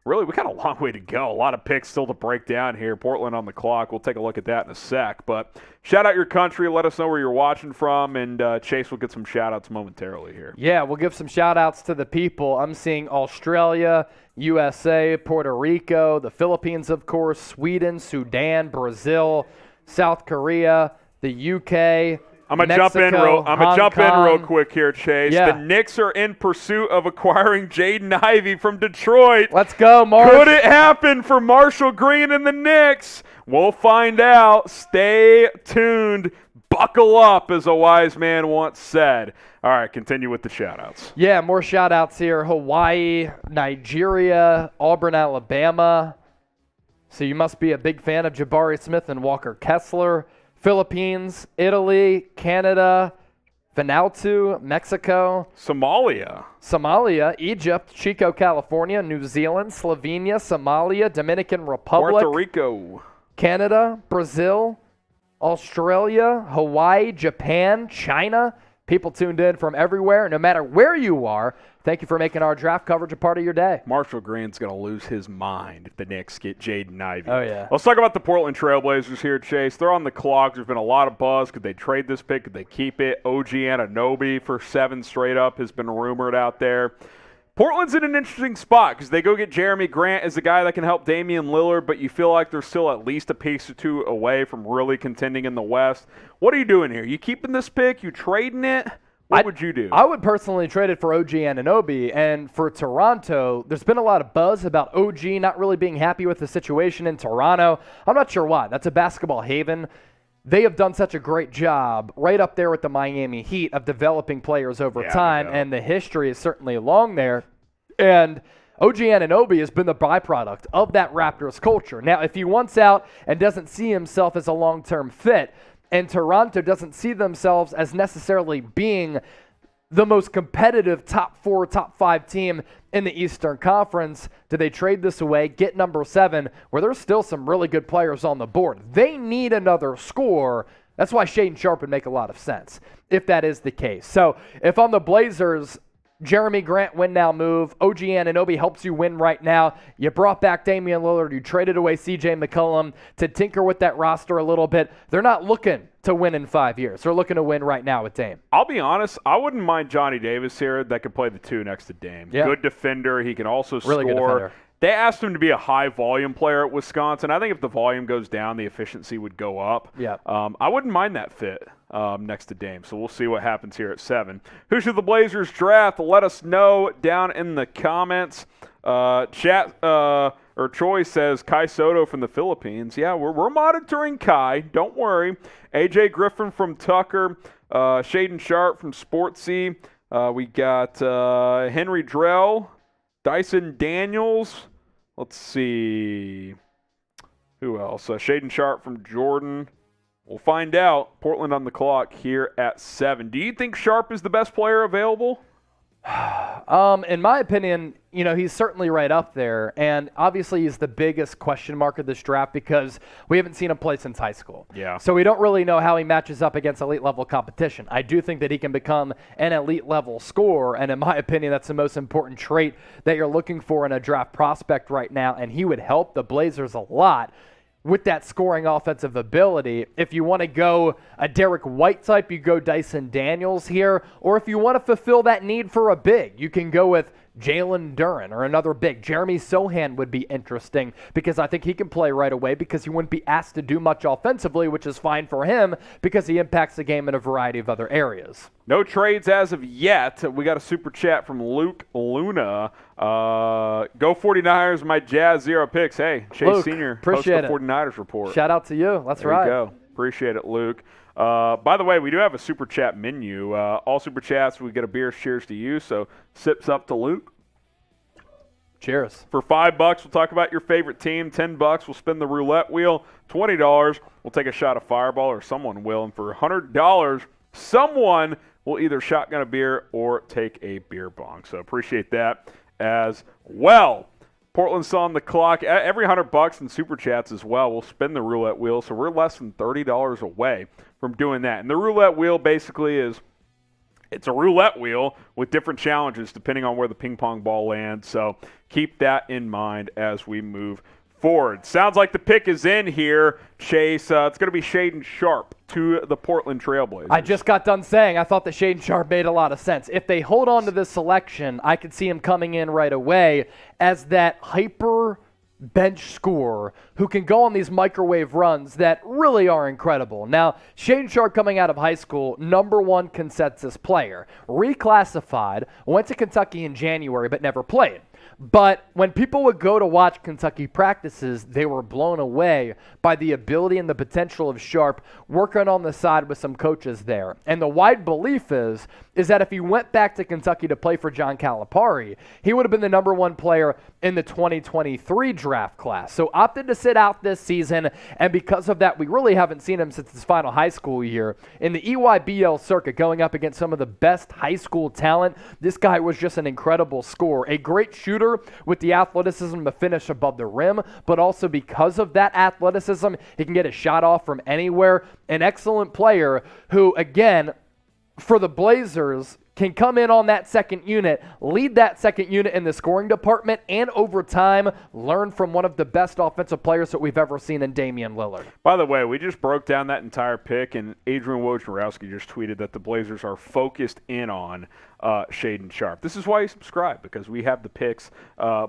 really we got a long way to go. A lot of picks still to break down here. Portland on the clock. We'll take a look at that in a sec. But shout out your country. Let us know where you're watching from, and Chase will get some shout outs momentarily here. Yeah, we'll give some shout outs to the people. I'm seeing Australia, USA, Puerto Rico, the Philippines, of course, Sweden, Sudan, Brazil, South Korea, the UK, I'm gonna Mexico, jump in real Kong. quick here, Chase. Yeah. The Knicks are in pursuit of acquiring Jaden Ivey from Detroit. Let's go, Marsh. Could it happen for Marshall Green and the Knicks? We'll find out. Stay tuned. Buckle up, as a wise man once said. All right, continue with the shout-outs. Yeah, more shout-outs here. Hawaii, Nigeria, Auburn, Alabama. So you must be a big fan of Jabari Smith and Walker Kessler. Philippines, Italy, Canada, Vanuatu, Mexico. Somalia, Egypt, Chico, California, New Zealand, Slovenia, Somalia, Dominican Republic. Puerto Rico. Canada, Brazil, Australia, Hawaii, Japan, China. People tuned in from everywhere, no matter where you are. Thank you for making our draft coverage a part of your day. Marshall Green's going to lose his mind if the Knicks get Jaden Ivey. Oh, yeah. Let's talk about the Portland Trailblazers here, Chase. They're on the clock. There's been a lot of buzz. Could they trade this pick? Could they keep it? OG Anunoby for 7 straight up has been rumored out there. Portland's in an interesting spot because they go get Jeremy Grant as the guy that can help Damian Lillard, but you feel like they're still at least a piece or 2 away from really contending in the West. What are you doing here? You keeping this pick? You trading it? What would you do? I would personally trade it for OG Anunoby. And for Toronto, there's been a lot of buzz about OG not really being happy with the situation in Toronto. I'm not sure why. That's a basketball haven. They have done such a great job right up there with the Miami Heat of developing players over time, and the history is certainly long there. And OG Anunoby has been the byproduct of that Raptors culture. Now, if he wants out and doesn't see himself as a long-term fit, and Toronto doesn't see themselves as necessarily being the most competitive top 4, top 5 team in the Eastern Conference, do they trade this away, get number 7, where there's still some really good players on the board? They need another scorer. That's why Shaedon Sharpe would make a lot of sense, if that is the case. So if I'm the Blazers, Jeremy Grant win now move. OG Anunoby helps you win right now. You brought back Damian Lillard. You traded away CJ McCollum to tinker with that roster a little bit. They're not looking to win in 5 years. They're looking to win right now with Dame. I'll be honest, I wouldn't mind Johnny Davis here that could play the 2 next to Dame. Yeah. Good defender. He can also Really good score. defender. They asked him to be a high-volume player at Wisconsin. I think if the volume goes down, the efficiency would go up. Yeah. I wouldn't mind that fit next to Dame. So we'll see what happens here at 7. Who should the Blazers draft? Let us know down in the comments. Troy says Kai Soto from the Philippines. Yeah, we're monitoring Kai. Don't worry. AJ Griffin from Tucker. Shaedon Sharpe from Sportsy. We got Henry Drell. Dyson Daniels. Let's see. Who else? Shaedon Sharpe from Jordan. We'll find out. Portland on the clock here at 7. Do you think Sharpe is the best player available? In my opinion, he's certainly right up there, and obviously he's the biggest question mark of this draft because we haven't seen him play since high school. Yeah. So we don't really know how he matches up against elite level competition. I do think that he can become an elite level scorer, and in my opinion, that's the most important trait that you're looking for in a draft prospect right now, and he would help the Blazers a lot. with that scoring offensive ability. If you want to go a Derek White type, you go Dyson Daniels here. Or if you want to fulfill that need for a big, you can go with Jalen Duren or another big. Jeremy Sohan would be interesting because I think he can play right away because he wouldn't be asked to do much offensively, which is fine for him because he impacts the game in a variety of other areas. No trades as of yet. We got a super chat from Luke Luna. Go 49ers, my Jazz 0 picks. Hey, Chase Luke, Sr. appreciate hosts the it. 49ers report. Shout out to you. That's there right. There you go. Appreciate it, Luke. By the way, we do have a super chat menu. All super chats, we get a beer. Cheers to you. So sips up to Luke. Cheers. For $5, we'll talk about your favorite team. $10, we'll spin the roulette wheel. $20, we'll take a shot of Fireball, or someone will. And for $100, someone will either shotgun a beer or take a beer bong. So appreciate that as well. Portland's on the clock. Every $100 in super chats as well, we'll spin the roulette wheel. So we're less than $30 away from doing that. And the roulette wheel basically is, it's a roulette wheel with different challenges depending on where the ping pong ball lands. So keep that in mind as we move forward. Sounds like the pick is in here, Chase. It's going to be Shaedon Sharpe to the Portland Trailblazers. I just got done saying I thought that Shaedon Sharpe made a lot of sense. If they hold on to this selection, I could see him coming in right away as that hyper bench scorer who can go on these microwave runs that really are incredible. Now, Shaedon Sharpe coming out of high school, #1 consensus player, reclassified, went to Kentucky in January but never played. But when people would go to watch Kentucky practices, they were blown away by the ability and the potential of Sharpe working on the side with some coaches there. And the wide belief is that if he went back to Kentucky to play for John Calipari, he would have been the #1 player in the 2023 draft class. So opted to sit out this season, and because of that, we really haven't seen him since his final high school year. In the EYBL circuit, going up against some of the best high school talent, this guy was just an incredible scorer, a great shooter with the athleticism to finish above the rim, but also because of that athleticism, he can get a shot off from anywhere. An excellent player who, again, for the Blazers, can come in on that second unit, lead that second unit in the scoring department, and over time, learn from one of the best offensive players that we've ever seen in Damian Lillard. By the way, we just broke down that entire pick, and Adrian Wojnarowski just tweeted that the Blazers are focused in on Shaedon Sharpe. This is why you subscribe, because we have the picks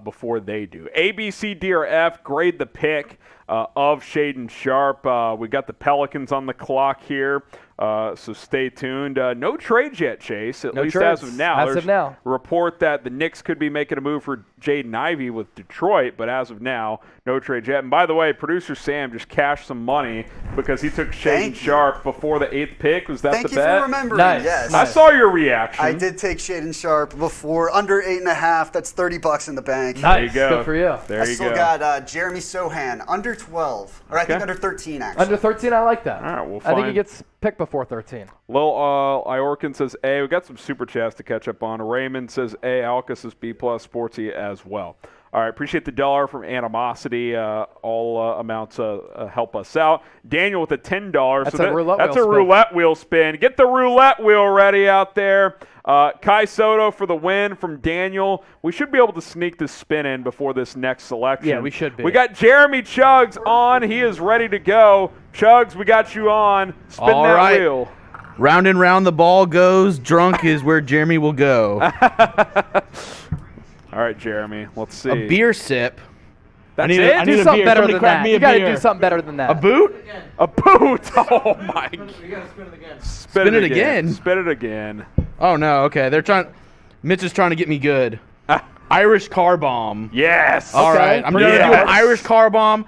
before they do. A, B, C, D, or F, grade the pick of Shaedon Sharpe. We got the Pelicans on the clock here. So stay tuned. No trades yet, Chase, at least trades. as of now. As of now. A report that the Knicks could be making a move for Jaden Ivey with Detroit, but as of now, no trades yet. And by the way, producer Sam just cashed some money because he took Shaedon Sharpe before the 8th pick. Was that Thank the you bet? for remembering. Nice. Yes. I saw your reaction. I did take Shaedon Sharpe before, under 8.5. That's $30 in the bank. Nice. There you go. Good for you. There I you still go. got Jeremy Sohan, under 12. Or I think under 13, actually. Under 13, I like that. All right, we'll I think he find- gets picked before 13. Lil Iorkin says A. We got some super chats to catch up on. Raymond says A. Alka says B+, Sportsy as well. All right, appreciate the dollar from Animosity. All amounts help us out. Daniel with a $10. That's so a roulette that's wheel a spin. roulette wheel spin. Get the roulette wheel ready out there. Kai Soto for the win from Daniel. We should be able to sneak this spin in before this next selection. Yeah, we should be. We got Jeremy Chuggs on. He is ready to go. Chuggs, we got you on. Spin All that right. wheel. Round and round the ball goes. Drunk is where Jeremy will go. All right, Jeremy. Let's see. A beer sip. That's need it? a- I Do need a something beer. better Somebody than crack that. me You a got to beer. do something better than that. A boot? A boot. Oh my. You gotta spin it again. Spin it again? Spin it again. Oh, no. Okay. They're trying. Mitch is trying to get me good. Irish car bomb. Yes. All right. I'm going to do Yes. an Irish car bomb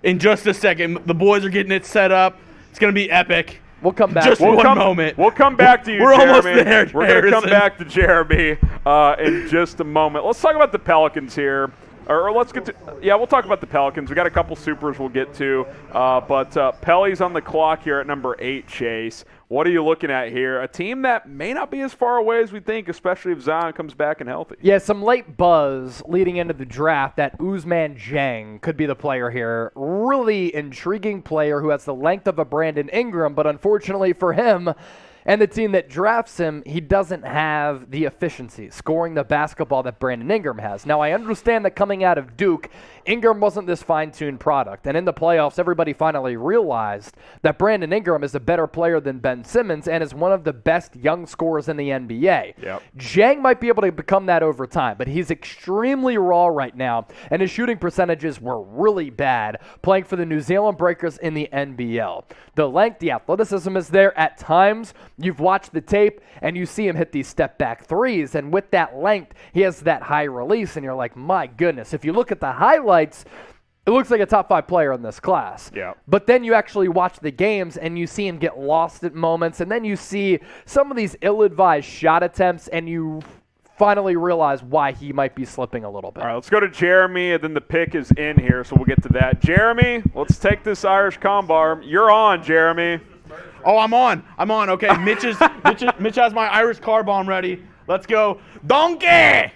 in just a second. The boys are getting it set up. It's going to be epic. We'll come back. Just to it. one moment. We'll come back to you, We're Jeremy. almost there, We're going to come Harrison. back to Jeremy in just a moment. Let's talk about the Pelicans here. Or let's get to – yeah, we'll talk about the Pelicans. We got a couple supers we'll get to. But Pelly's on the clock here at number 8, Chase. What are you looking at here? A team that may not be as far away as we think, especially if Zion comes back and healthy. Yeah, some late buzz leading into the draft that Ousmane Dieng could be the player here. Really intriguing player who has the length of a Brandon Ingram, but unfortunately for him, And the team that drafts him, he doesn't have the efficiency, scoring the basketball that Brandon Ingram has. Now, I understand that coming out of Duke, Ingram wasn't this fine-tuned product. And in the playoffs, everybody finally realized that Brandon Ingram is a better player than Ben Simmons and is one of the best young scorers in the NBA. Yep. Jang might be able to become that over time, but he's extremely raw right now, and his shooting percentages were really bad playing for the New Zealand Breakers in the NBL. The length, the athleticism is there. At times, you've watched the tape, and you see him hit these step-back threes, and with that length, he has that high release, and you're like, my goodness. If you look at the highlights, it looks like a top 5 player in this class. Yeah. But then you actually watch the games, and you see him get lost at moments, and then you see some of these ill-advised shot attempts, and you finally realize why he might be slipping a little bit. All right, let's go to Jeremy, and then the pick is in here, so we'll get to that. Jeremy, let's take this Irish combar. You're on, Jeremy. Oh, I'm on. Okay, Mitch has my Irish car bomb ready. Let's go. Donkey!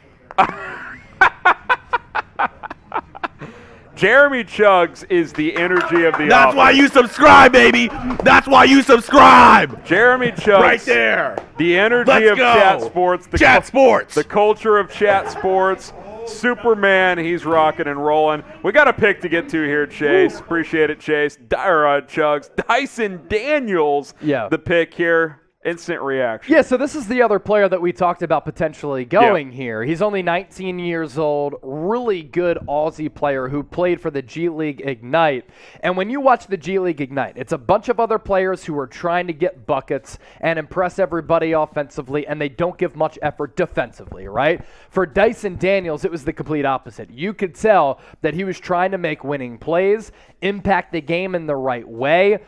Jeremy Chugs is the energy of the That's office. why you subscribe, baby. That's why you subscribe. Jeremy Chugs. Right there. The energy Let's of go. Chat Sports. Chat Sports. The culture of Chat Sports. Superman, he's rocking and rolling. We got a pick to get to here, Chase. Appreciate it, Chase. Chugs. Dyson Daniels, the pick here. Instant reaction. Yeah, so this is the other player that we talked about potentially going here. He's only 19 years old, really good Aussie player who played for the G League Ignite. And when you watch the G League Ignite, it's a bunch of other players who are trying to get buckets and impress everybody offensively, and they don't give much effort defensively, right? For Dyson Daniels, it was the complete opposite. You could tell that he was trying to make winning plays, impact the game in the right way,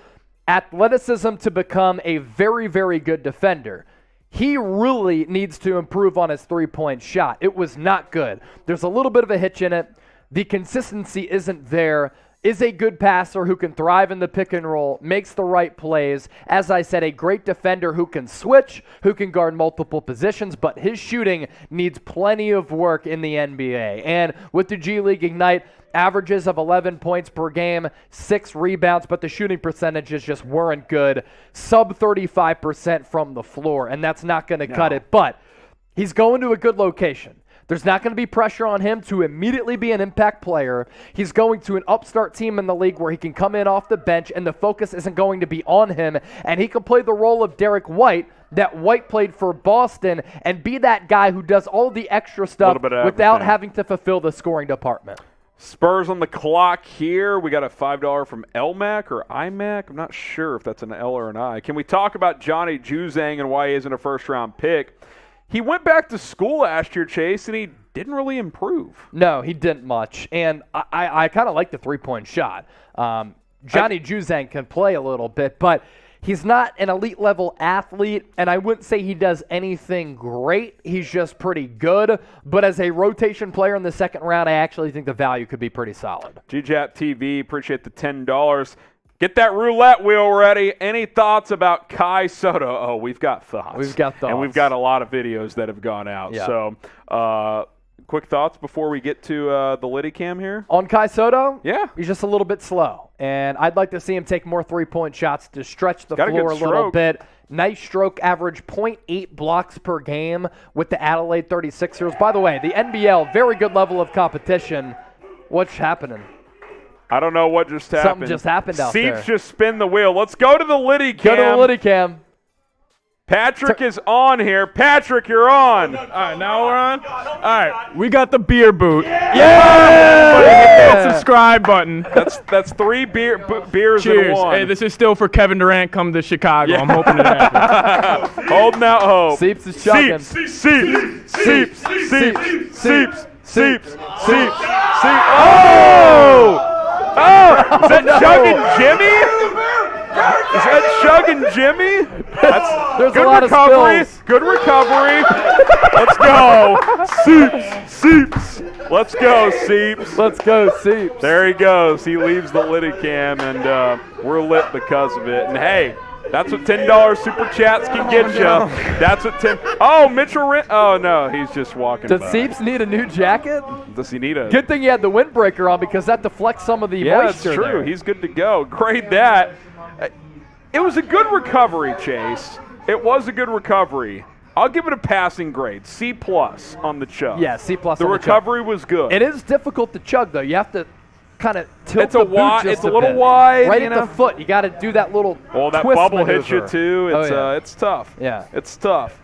athleticism to become a very, very good defender. He really needs to improve on his three-point shot. It was not good. There's a little bit of a hitch in it. The consistency isn't there. Is a good passer who can thrive in the pick and roll, makes the right plays. As I said, a great defender who can switch, who can guard multiple positions, but his shooting needs plenty of work in the NBA. And with the G League Ignite, averages of 11 points per game, 6 rebounds, but the shooting percentages just weren't good. Sub 35% from the floor, and that's not going to cut it. But he's going to a good location. There's not going to be pressure on him to immediately be an impact player. He's going to an upstart team in the league where he can come in off the bench, and the focus isn't going to be on him, and he can play the role of Derek White that White played for Boston and be that guy who does all the extra stuff without having to fulfill the scoring department. Spurs on the clock here. We got a $5 from LMAC or IMAC. I'm not sure if that's an L or an I. Can we talk about Johnny Juzang and why he isn't a first-round pick? He went back to school last year, Chase, and he didn't really improve. No, he didn't much. And I kind of like the three-point shot. Johnny Juzang can play a little bit, but he's not an elite-level athlete, and I wouldn't say he does anything great. He's just pretty good. But as a rotation player in the second round, I actually think the value could be pretty solid. GJAP TV, appreciate the $10. Get that roulette wheel ready. Any thoughts about Kai Soto? Oh, we've got thoughts. We've got thoughts. And we've got a lot of videos that have gone out. Yeah. So, quick thoughts before we get to the Liddy cam here? On Kai Soto? Yeah. He's just a little bit slow. And I'd like to see him take more three-point shots to stretch the floor a little stroke. bit. Nice stroke, average 0.8 blocks per game with the Adelaide 36ers. By the way, the NBL, very good level of competition. What's happening? I don't know what just happened. Something just happened out there. Seeps just spin the wheel. Let's go to the Liddy cam. Go to the Liddy cam. Patrick is on here. Patrick, you're on. All right, now we're on. All right, we got the beer boot. Yeah! Hit that subscribe button. That's 3 beers Cheers. in one. Hey, this is still for Kevin Durant come to Chicago. I'm hoping it happens. Holding out hope. Seeps is chugging. Seeps. Oh! Oh! Is that Chuggin' Jimmy? Is that Chuggin' Jimmy? That's There's good a lot recovery. of spills. Good recovery. Let's go. Seeps. Let's go, Seeps. Let's go, Seeps. There he goes. He leaves the Liddy cam, and we're lit because of it. And hey, that's what $10 super chats can get you. That's what Oh, Mitchell. Oh no, he's just walking. Does by. Seeps need a new jacket? Does he need a? Good thing he had the windbreaker on because that deflects some of the Yeah, that's moisture. true. There. He's good to go. Grade that. It was a good recovery, Chase. It was a good recovery. I'll give it a passing grade, C+ on the chug. Yeah, C+ on the The recovery was good. It is difficult to chug, though. You have to kind of tilt It's the a boot wide. just It's a little bit. wide. Right you at know? the foot. You got to do that little Well, that twist bubble maneuver. hits you too. It's it's tough. Yeah. It's tough.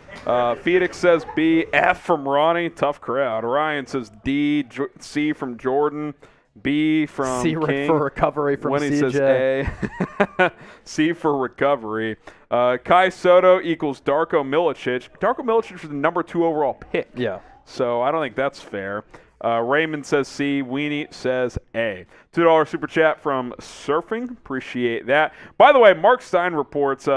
Phoenix says B. F from Ronnie. Tough crowd. Ryan says D. C from Jordan. B from C King. for recovery from When he CJ. says A. C for recovery. Kai Soto equals Darko Milicic. Darko Milicic was the number 2 overall pick. Yeah. So I don't think that's fair. Raymond says C. Weenie says A. $2 super chat from Surfing. Appreciate that. By the way, Mark Stein reports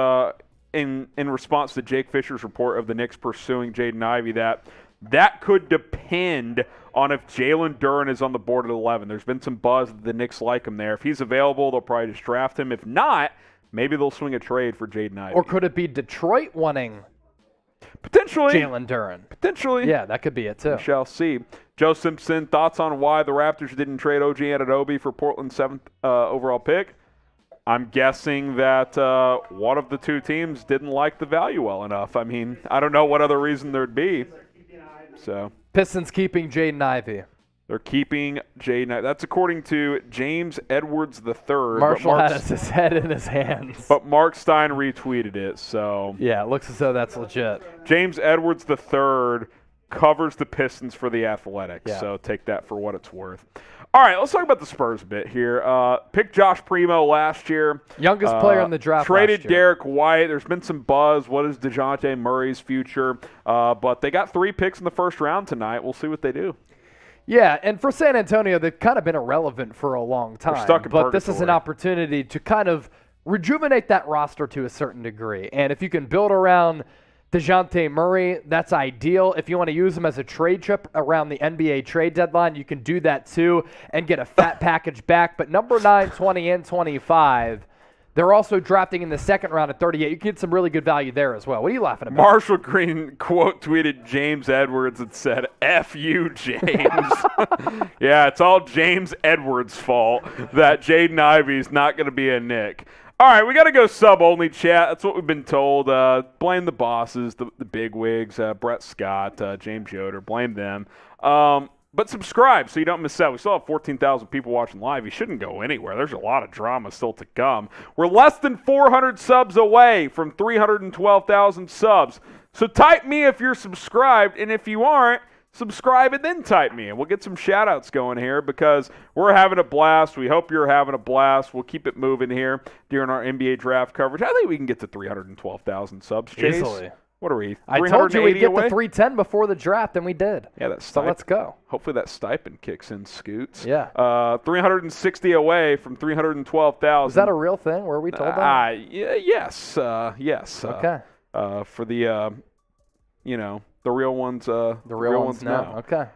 in response to Jake Fisher's report of the Knicks pursuing Jaden Ivey that could depend on if Jalen Duren is on the board at 11. There's been some buzz that the Knicks like him there. If he's available, they'll probably just draft him. If not, maybe they'll swing a trade for Jaden Ivey. Or could it be Detroit wanting potentially Jalen Duren? Potentially. Yeah, that could be it too. We shall see. Joe Simpson, thoughts on why the Raptors didn't trade OG Anunoby for Portland's 7th overall pick? I'm guessing that one of the two teams didn't like the value well enough. I mean, I don't know what other reason there'd be. So Pistons keeping Jaden Ivey. They're keeping Jaden Ivey. That's according to James Edwards III. Marshall has his head in his hands. But Mark Stein retweeted it, so. Yeah, it looks as though that's legit. James Edwards III covers the Pistons for The Athletic, so take that for what it's worth. All right, let's talk about the Spurs a bit here. Picked Josh Primo last year. Youngest player in the draft Traded last year. Derek White. There's been some buzz. What is DeJounte Murray's future? But they got 3 picks in the first round tonight. We'll see what they do. Yeah, and for San Antonio, they've kind of been irrelevant for a long time. They're stuck in but this is an purgatory. opportunity to kind of rejuvenate that roster to a certain degree. And if you can build around DeJounte Murray, that's ideal. If you want to use him as a trade chip around the NBA trade deadline, you can do that too and get a fat package back. But number 9, 20, and 25, they're also drafting in the second round at 38. You can get some really good value there as well. What are you laughing about? Marshall Green quote tweeted James Edwards and said, F you, James. Yeah, it's all James Edwards' fault that Jaden Ivey's not going to be a Knick. All right, we got to go sub-only chat. That's what we've been told. Blame the bosses, the bigwigs, Brett Scott, James Yoder. Blame them. But subscribe so you don't miss out. We still have 14,000 people watching live. You shouldn't go anywhere. There's a lot of drama still to come. We're less than 400 subs away from 312,000 subs. So type me if you're subscribed, and if you aren't, subscribe and then type me, and we'll get some shout-outs going here because we're having a blast. We hope you're having a blast. We'll keep it moving here during our NBA draft coverage. I think we can get to 312,000 subs, Chase. Easily. What are we, I told you we'd get away? to 310 before the draft, and we did. Yeah, that's so let's go. Hopefully that stipend kicks in, Scoots. Yeah. 360 away from 312,000. Is that a real thing? Were we told that? Yes. Yes. Okay. For the, the real ones. The real ones now. Okay.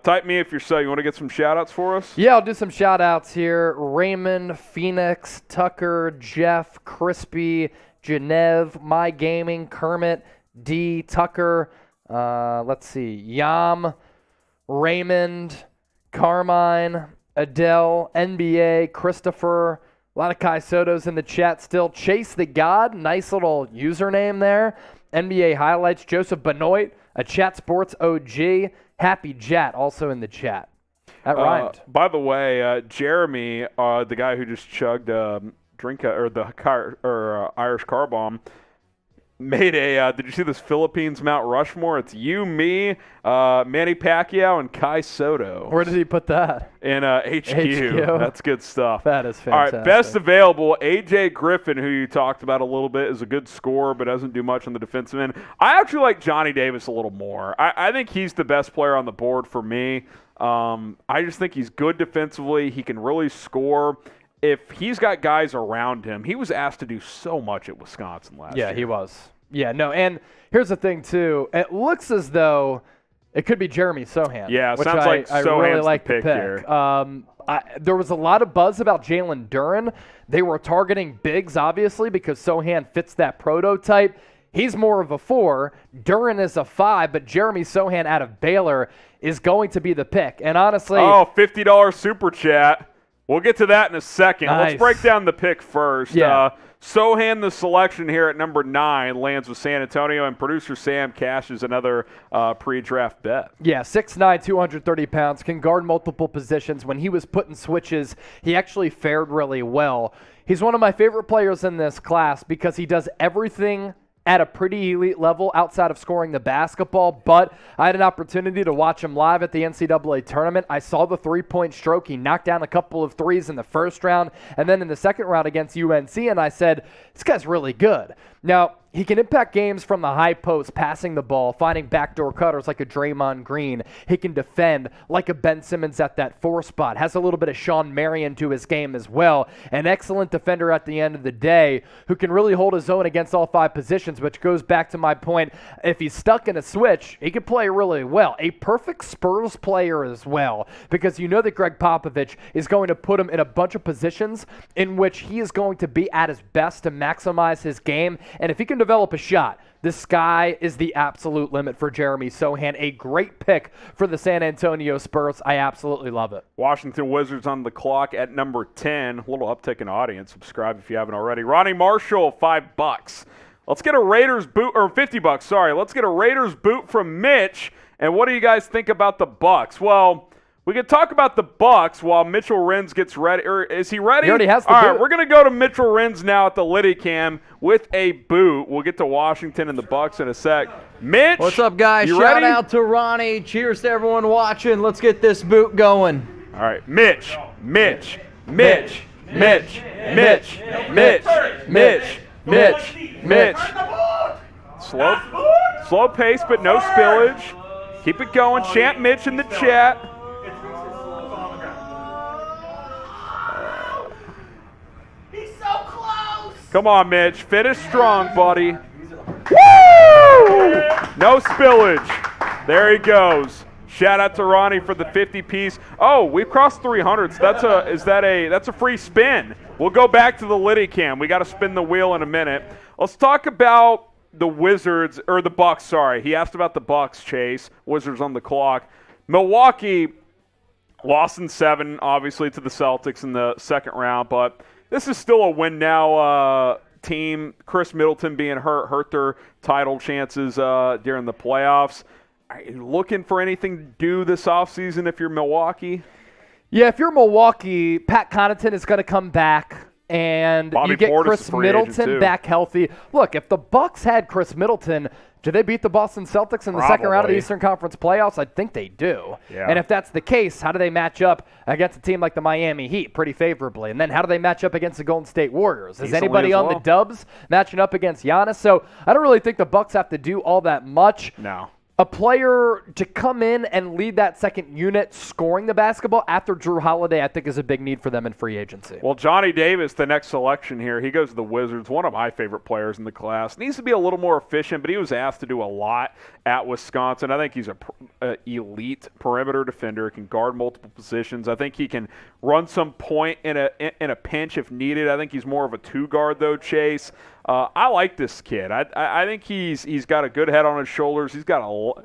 Type me if you're so. You want to get some shout-outs for us? Yeah, I'll do some shout-outs here. Raymond, Phoenix, Tucker, Jeff, Crispy, Genev, My Gaming, Kermit, D, Tucker, let's see, Yam, Raymond, Carmine, Adele, NBA, Christopher, a lot of Kai Sotos in the chat still. Chase the God, nice little username there. NBA highlights, Joseph Benoit, a Chat Sports OG, Happy Jat also in the chat. That rhymed. By the way, Jeremy, the guy who just chugged Irish car bomb, made a. Did you see this Philippines Mount Rushmore? It's you, me, Manny Pacquiao, and Kai Soto. Where did he put that? In HQ. That's good stuff. That is fantastic. All right, best available, AJ Griffin, who you talked about a little bit, is a good scorer but doesn't do much on the defensive end. I actually like Johnny Davis a little more. I think he's the best player on the board for me. I just think he's good defensively. He can really score. If he's got guys around him, he was asked to do so much at Wisconsin last year. Yeah, he was. Yeah, no, and here's the thing, too. It looks as though it could be Jeremy Sohan. Yeah, it which sounds like I Sohan's really like the pick here. There was a lot of buzz about Jalen Duren. They were targeting bigs, obviously, because Sohan fits that prototype. He's more of a 4. Duren is a 5, but Jeremy Sohan out of Baylor is going to be the pick. And honestly... Oh, $50 super chat. We'll get to that in a second. Nice. Let's break down the pick first. Yeah. Sohan, the selection here at number 9, lands with San Antonio, and producer Sam cashes another pre-draft bet. Yeah, 6'9", 230 pounds, can guard multiple positions. When he was putting switches, he actually fared really well. He's one of my favorite players in this class because he does everything at a pretty elite level outside of scoring the basketball, but I had an opportunity to watch him live at the NCAA tournament. I saw the three-point stroke. He knocked down a couple of threes in the first round, and then in the second round against UNC, and I said, this guy's really good. Now, he can impact games from the high post, passing the ball, finding backdoor cutters like a Draymond Green. He can defend like a Ben Simmons at that 4 spot. Has a little bit of Sean Marion to his game as well. An excellent defender at the end of the day who can really hold his own against all 5 positions, which goes back to my point. If he's stuck in a switch, he can play really well. A perfect Spurs player as well, because you know that Greg Popovich is going to put him in a bunch of positions in which he is going to be at his best to maximize his game. And if he can develop a shot, the sky is the absolute limit for Jeremy Sohan. A great pick for the San Antonio Spurs. I absolutely love it. Washington Wizards on the clock at number 10. A little uptick in audience. Subscribe if you haven't already. Ronnie Marshall, $5. Let's get a Raiders boot, or $50, sorry. Let's get a Raiders boot from Mitch. And what do you guys think about the Bucks? Well, we could talk about the Bucks while Mitchell Renz gets ready. Or is he ready? He already has the All boot. right, we're going to go to Mitchell Renz now at the Liddy Cam with a boot. We'll get to Washington and the Bucks in a sec. Mitch, What's up, guys? you Shout ready? out to Ronnie. Cheers to everyone watching. Let's get this boot going. All right, Mitch. Slow pace, but no spillage. Keep it going. Chant Mitch in the chat. He's so close. Come on, Mitch. Finish strong, buddy. Woo! No spillage. There he goes. Shout out to Ronnie for the 50-piece. Oh, we've crossed 300. So that's a free spin. We'll go back to the Liddy Cam. We got to spin the wheel in a minute. Let's talk about the Wizards, or the Bucks, sorry. He asked about the Bucks, Chase. Wizards on the clock. Milwaukee lost in 7, obviously, to the Celtics in the second round, but this is still a win now team. Chris Middleton being hurt their title chances during the playoffs. Are you looking for anything to do this offseason if you're Milwaukee? Yeah, if you're Milwaukee, Pat Connaughton is going to come back. And Bobby you get Portis Chris is a free agent, Middleton too. back healthy. Look, if the Bucks had Chris Middleton, do they beat the Boston Celtics in the second round of the Probably. Eastern Conference playoffs? I think they do. Yeah. And if that's the case, how do they match up against a team like the Miami Heat pretty favorably? And then how do they match up against the Golden State Warriors? Is Decently anybody as on well. the Dubs matching up against Giannis? So I don't really think the Bucks have to do all that much. No. A player to come in and lead that second unit scoring the basketball after Drew Holiday, I think, is a big need for them in free agency. Well, Johnny Davis, the next selection here, he goes to the Wizards, one of my favorite players in the class. Needs to be a little more efficient, but he was asked to do a lot at Wisconsin. I think he's an elite perimeter defender, can guard multiple positions. I think he can run some point in a pinch if needed. I think he's more of a 2-guard, though, Chase. I like this kid. I think he's got a good head on his shoulders. He's got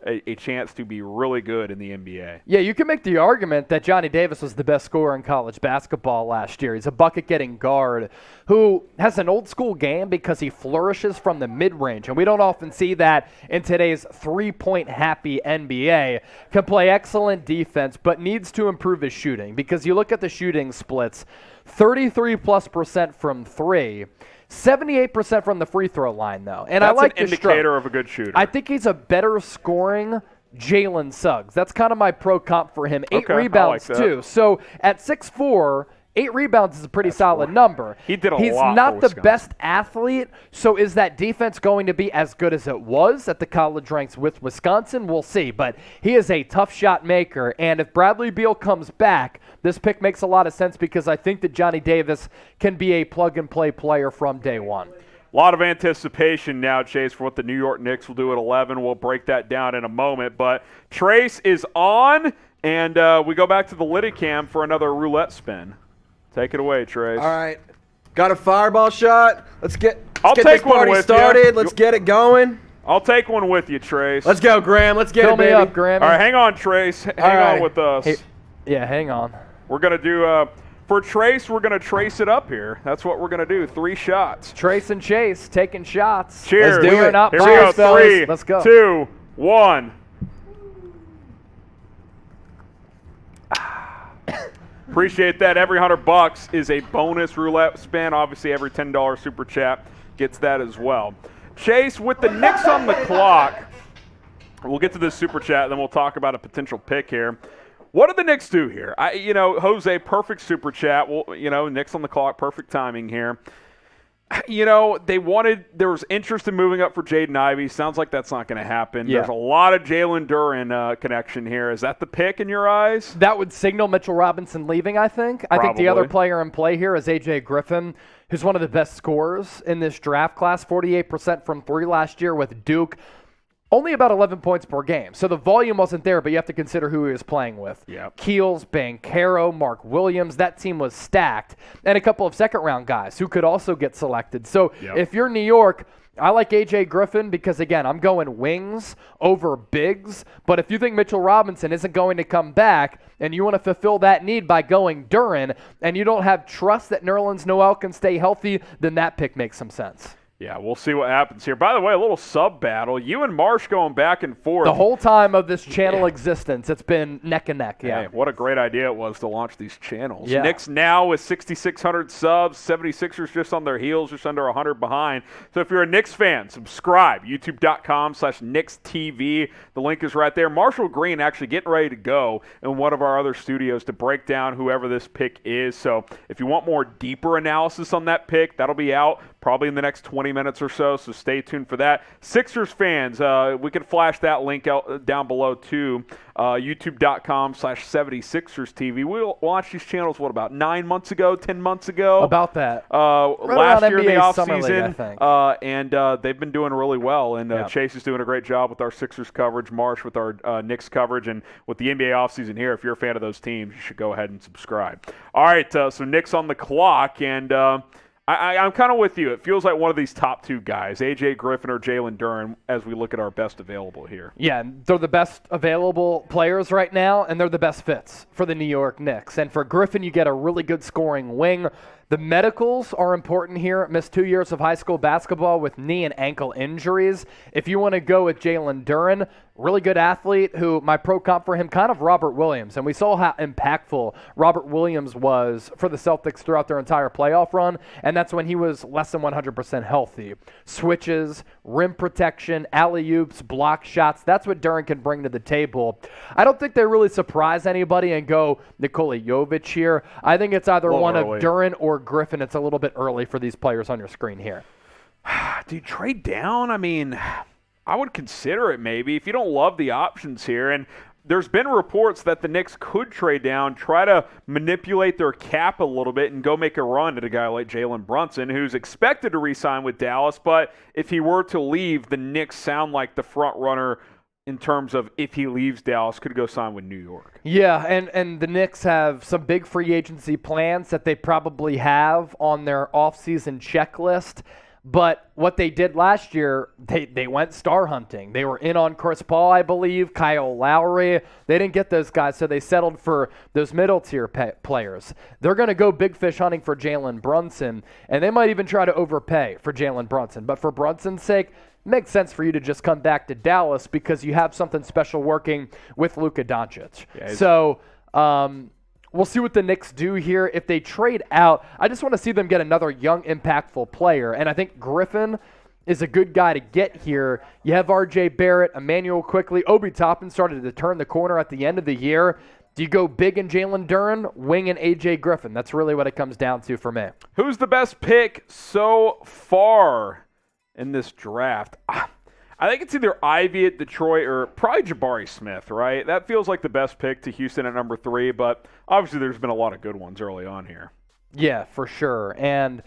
a chance to be really good in the NBA. Yeah, you can make the argument that Johnny Davis was the best scorer in college basketball last year. He's a bucket-getting guard who has an old-school game because he flourishes from the mid-range, and we don't often see that in today's three-point-happy NBA. Can play excellent defense, but needs to improve his shooting because you look at the shooting splits, 33+% from 3. 78% from the free throw line, though. And That's I like an the indicator stroke. of a good shooter. I think he's a better scoring Jalen Suggs. That's kind of my pro comp for him. 8 Okay, I rebounds, like that. too. So at 6'4", 8 rebounds is a pretty solid number. He did a He's lot not for the Wisconsin. best athlete, so is that defense going to be as good as it was at the college ranks with Wisconsin? We'll see. But he is a tough shot maker, and if Bradley Beal comes back, this pick makes a lot of sense because I think that Johnny Davis can be a plug-and-play player from day one. A lot of anticipation now, Chase, for what the New York Knicks will do at 11. We'll break that down in a moment. But Trace is on, and we go back to the Liddy Cam for another roulette spin. Take it away, Trace. All right. Got a fireball shot. Let's get I'll this take one party with started. you. Let's get it going. I'll take one with you, Trace. Let's go, Graham. Let's get Fill it, me baby. up, Graham. All right, hang on, Trace. Hang on with us. Yeah, hang on. We're going to do For Trace, we're going to trace it up here. That's what we're going to do. 3 shots. Trace and Chase taking shots. Cheers. Let's do it. Not Here we go. fellas. 3, Let's go. 2, 1. Appreciate that. Every $100 is a bonus roulette spin. Obviously, every $10 super chat gets that as well. Chase, with the Knicks on the clock, we'll get to this super chat, and then we'll talk about a potential pick here. What did the Knicks do here? Jose, perfect super chat. Well, Knicks on the clock, perfect timing here. There was interest in moving up for Jaden Ivey. Sounds like that's not going to happen. Yeah. There's a lot of Jalen Duren connection here. Is that the pick in your eyes? That would signal Mitchell Robinson leaving, I think. I think the other Probably. player in play here is A.J. Griffin, who's one of the best scorers in this draft class, 48% from 3 last year with Duke. Only about 11 points per game. So the volume wasn't there, but you have to consider who he was playing with. Yep. Keels, Banchero, Mark Williams. That team was stacked. And a couple of second-round guys who could also get selected. So if you're New York, I like A.J. Griffin because, again, I'm going wings over bigs. But if you think Mitchell Robinson isn't going to come back and you want to fulfill that need by going Duren and you don't have trust that Nerlens Noel can stay healthy, then that pick makes some sense. Yeah, we'll see what happens here. By the way, a little sub battle. You and Marsh going back and forth. The whole time of this channel existence, it's been neck and neck. Yeah. Hey, what a great idea it was to launch these channels. Yeah. Knicks now with 6,600 subs, 76ers just on their heels, just under 100 behind. So if you're a Knicks fan, subscribe. YouTube.com/KnicksTV. The link is right there. Marshall Green actually getting ready to go in one of our other studios to break down whoever this pick is. So if you want more deeper analysis on that pick, that'll be out probably in the next 20 minutes or so stay tuned for that. Sixers fans, we can flash that link out down below too, youtube.com/76erstv. We launched these channels, about 9 months ago, 10 months ago? About that. Last year in the NBA Summer League, I offseason, think. and they've been doing really well, and Chase is doing a great job with our Sixers coverage, Marsh with our Knicks coverage, and with the NBA offseason here, if you're a fan of those teams, you should go ahead and subscribe. All right, so Knicks on the clock, and I'm kind of with you. It feels like one of these top 2 guys, A.J. Griffin or Jalen Duren, as we look at our best available here. Yeah, they're the best available players right now, and they're the best fits for the New York Knicks. And for Griffin, you get a really good scoring wing. The medicals are important here. Missed 2 years of high school basketball with knee and ankle injuries. If you want to go with Jalen Duren, really good athlete who my pro comp for him, kind of Robert Williams. And we saw how impactful Robert Williams was for the Celtics throughout their entire playoff run. And that's when he was less than 100% healthy. Switches, rim protection, alley-oops, block shots. That's what Duren can bring to the table. I don't think they really surprise anybody and go Nikola Jovic here. I think it's either one of Duren or Griffin. It's a little bit early for these players on your screen here. Do you trade down? I mean, I would consider it maybe if you don't love the options here. And there's been reports that the Knicks could trade down, try to manipulate their cap a little bit and go make a run at a guy like Jalen Brunson, who's expected to re-sign with Dallas. But if he were to leave, the Knicks sound like the front runner in terms of if he leaves Dallas, could go sign with New York. Yeah, and the Knicks have some big free agency plans that they probably have on their offseason checklist. But what they did last year, they went star hunting. They were in on Chris Paul, I believe, Kyle Lowry. They didn't get those guys, so they settled for those middle-tier players. They're going to go big fish hunting for Jalen Brunson, and they might even try to overpay for Jalen Brunson. But for Brunson's sake, it makes sense for you to just come back to Dallas because you have something special working with Luka Doncic. Yeah, so we'll see what the Knicks do here. If they trade out, I just want to see them get another young, impactful player. And I think Griffin is a good guy to get here. You have R.J. Barrett, Emmanuel Quickley. Obi Toppin started to turn the corner at the end of the year. Do you go big in Jalen Duren, wing in A.J. Griffin? That's really what it comes down to for me. Who's the best pick so far in this draft? I think it's either Ivy at Detroit or probably Jabari Smith, right? That feels like the best pick to Houston at number 3, but obviously there's been a lot of good ones early on here. Yeah, for sure. And,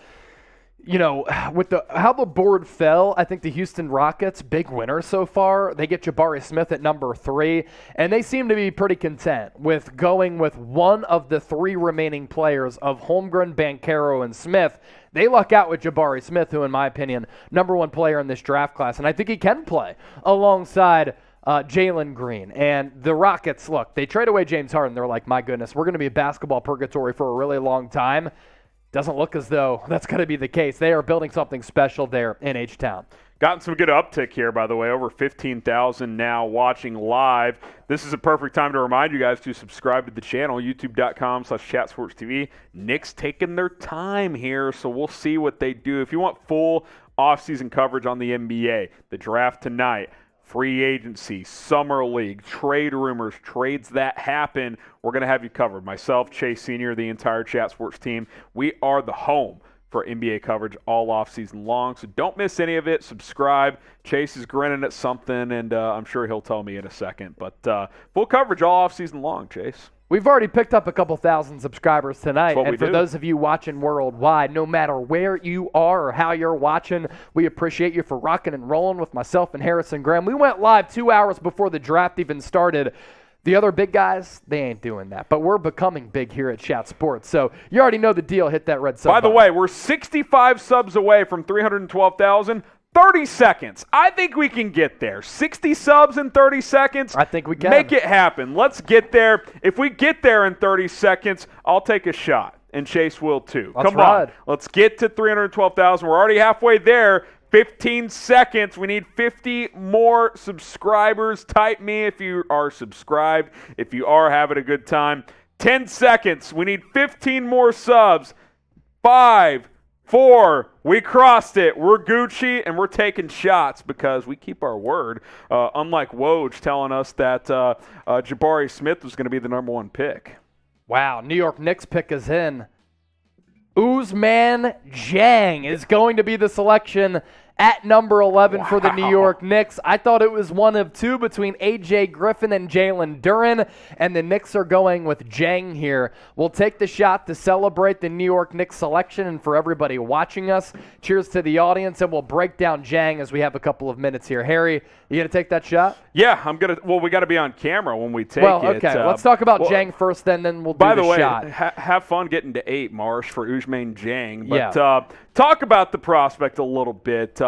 you know, with how the board fell, I think the Houston Rockets, big winners so far. They get Jabari Smith at number 3, and they seem to be pretty content with going with one of the 3 remaining players of Holmgren, Banchero, and Smith. They luck out with Jabari Smith, who, in my opinion, number 1 player in this draft class. And I think he can play alongside Jalen Green. And the Rockets, look, they trade away James Harden. They're like, my goodness, we're going to be basketball purgatory for a really long time. Doesn't look as though that's going to be the case. They are building something special there in H-Town. Gotten some good uptick here, by the way. Over 15,000 now watching live. This is a perfect time to remind you guys to subscribe to the channel, youtube.com/chatsportstv. Knicks taking their time here, so we'll see what they do. If you want full offseason coverage on the NBA, the draft tonight, free agency, summer league, trade rumors, trades that happen, we're going to have you covered. Myself, Chase Sr., the entire Chat Sports team, we are the home for NBA coverage all offseason long, so don't miss any of it. Subscribe. Chase is grinning at something, and I'm sure he'll tell me in a second. But full coverage all offseason long, Chase. We've already picked up a couple thousand subscribers tonight, and for those of you watching worldwide, no matter where you are or how you're watching, we appreciate you for rocking and rolling with myself and Harrison Graham. We went live 2 hours before the draft even started. The other big guys, they ain't doing that. But we're becoming big here at Chat Sports. So you already know the deal. Hit that red sub By the button. way, we're 65 subs away from 312,000. 30 seconds. I think we can get there. 60 subs in 30 seconds. I think we can. Make it happen. Let's get there. If we get there in 30 seconds, I'll take a shot. And Chase will too. Let's Come on. ride. Let's get to 312,000. We're already halfway there. 15 seconds. We need 50 more subscribers. Type me if you are subscribed, if you are having a good time. 10 seconds. We need 15 more subs. 5, 4, we crossed it. We're Gucci, and we're taking shots because we keep our word. Unlike Woj telling us that Jabari Smith was going to be the #1 pick. Wow, New York Knicks pick is in. Ousmane Dieng is going to be the selection at number 11 for the New York Knicks. I thought it was one of two between A.J. Griffin and Jalen Duren, and the Knicks are going with Dieng here. We'll take the shot to celebrate the New York Knicks selection, and for everybody watching us, cheers to the audience, and we'll break down Dieng as we have a couple of minutes here. Harry, you going to take that shot? Yeah, I'm going to. Well, we got to be on camera when we take it. Well, okay, let's talk about Dieng first, then we'll do by the way, shot. Have fun getting to 8, Marsh, for Ousmane Dieng. But talk about the prospect a little bit.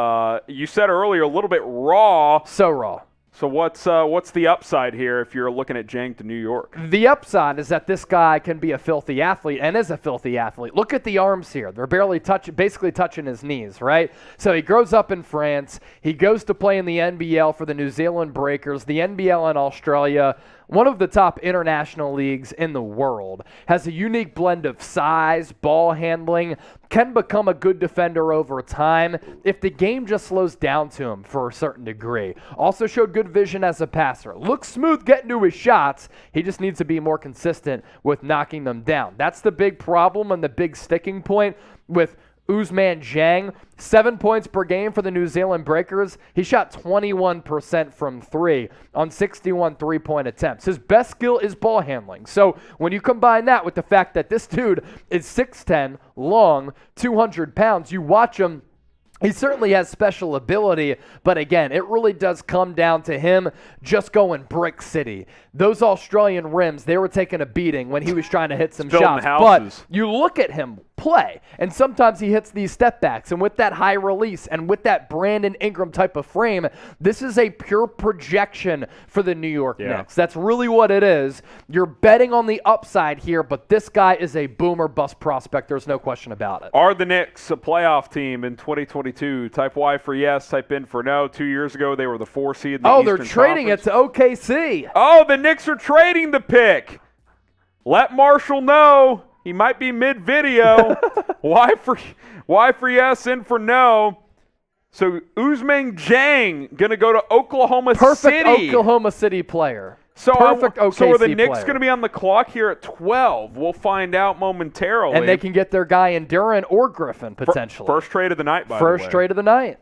You said earlier a little bit raw. So raw. So what's the upside here if you're looking at Dieng to New York? The upside is that this guy can be a filthy athlete and is a filthy athlete. Look at the arms here. They're basically touching his knees, right? So he grows up in France. He goes to play in the NBL for the New Zealand Breakers, the NBL in Australia. One of the top international leagues in the world, has a unique blend of size, ball handling, can become a good defender over time if the game just slows down to him for a certain degree. Also showed good vision as a passer. Looks smooth getting to his shots. He just needs to be more consistent with knocking them down. That's the big problem and the big sticking point with Ousmane Dieng. 7 points per game for the New Zealand Breakers. He shot 21% from 3 on 61 three-point attempts. His best skill is ball handling. So when you combine that with the fact that this dude is 6'10", long, 200 pounds, you watch him, he certainly has special ability, but again, it really does come down to him just going brick city. Those Australian rims, they were taking a beating when he was trying to hit some shots. But you look at him play, and sometimes he hits these step backs, and with that high release and with that Brandon Ingram type of frame, this is a pure projection for the New York Knicks. That's really what it is. You're betting on the upside here, but this guy is a boomer bust prospect. There's no question about it. Are the Knicks a playoff team in 2022? Type Y for yes, type in for no. 2 years ago, they were the 4 seed in the Eastern they're trading Conference. it to OKC. Oh, the Knicks are trading the pick. Let Marshall know. He might be mid-video. Y for yes, in for no. So Ousmane Dieng going to go to Oklahoma City. Perfect Oklahoma City player. So Perfect OKC So are the Knicks player. going to be on the clock here at 12? We'll find out momentarily. And they can get their guy in Duren or Griffin, potentially. First trade of the night, by the way. First trade of the night.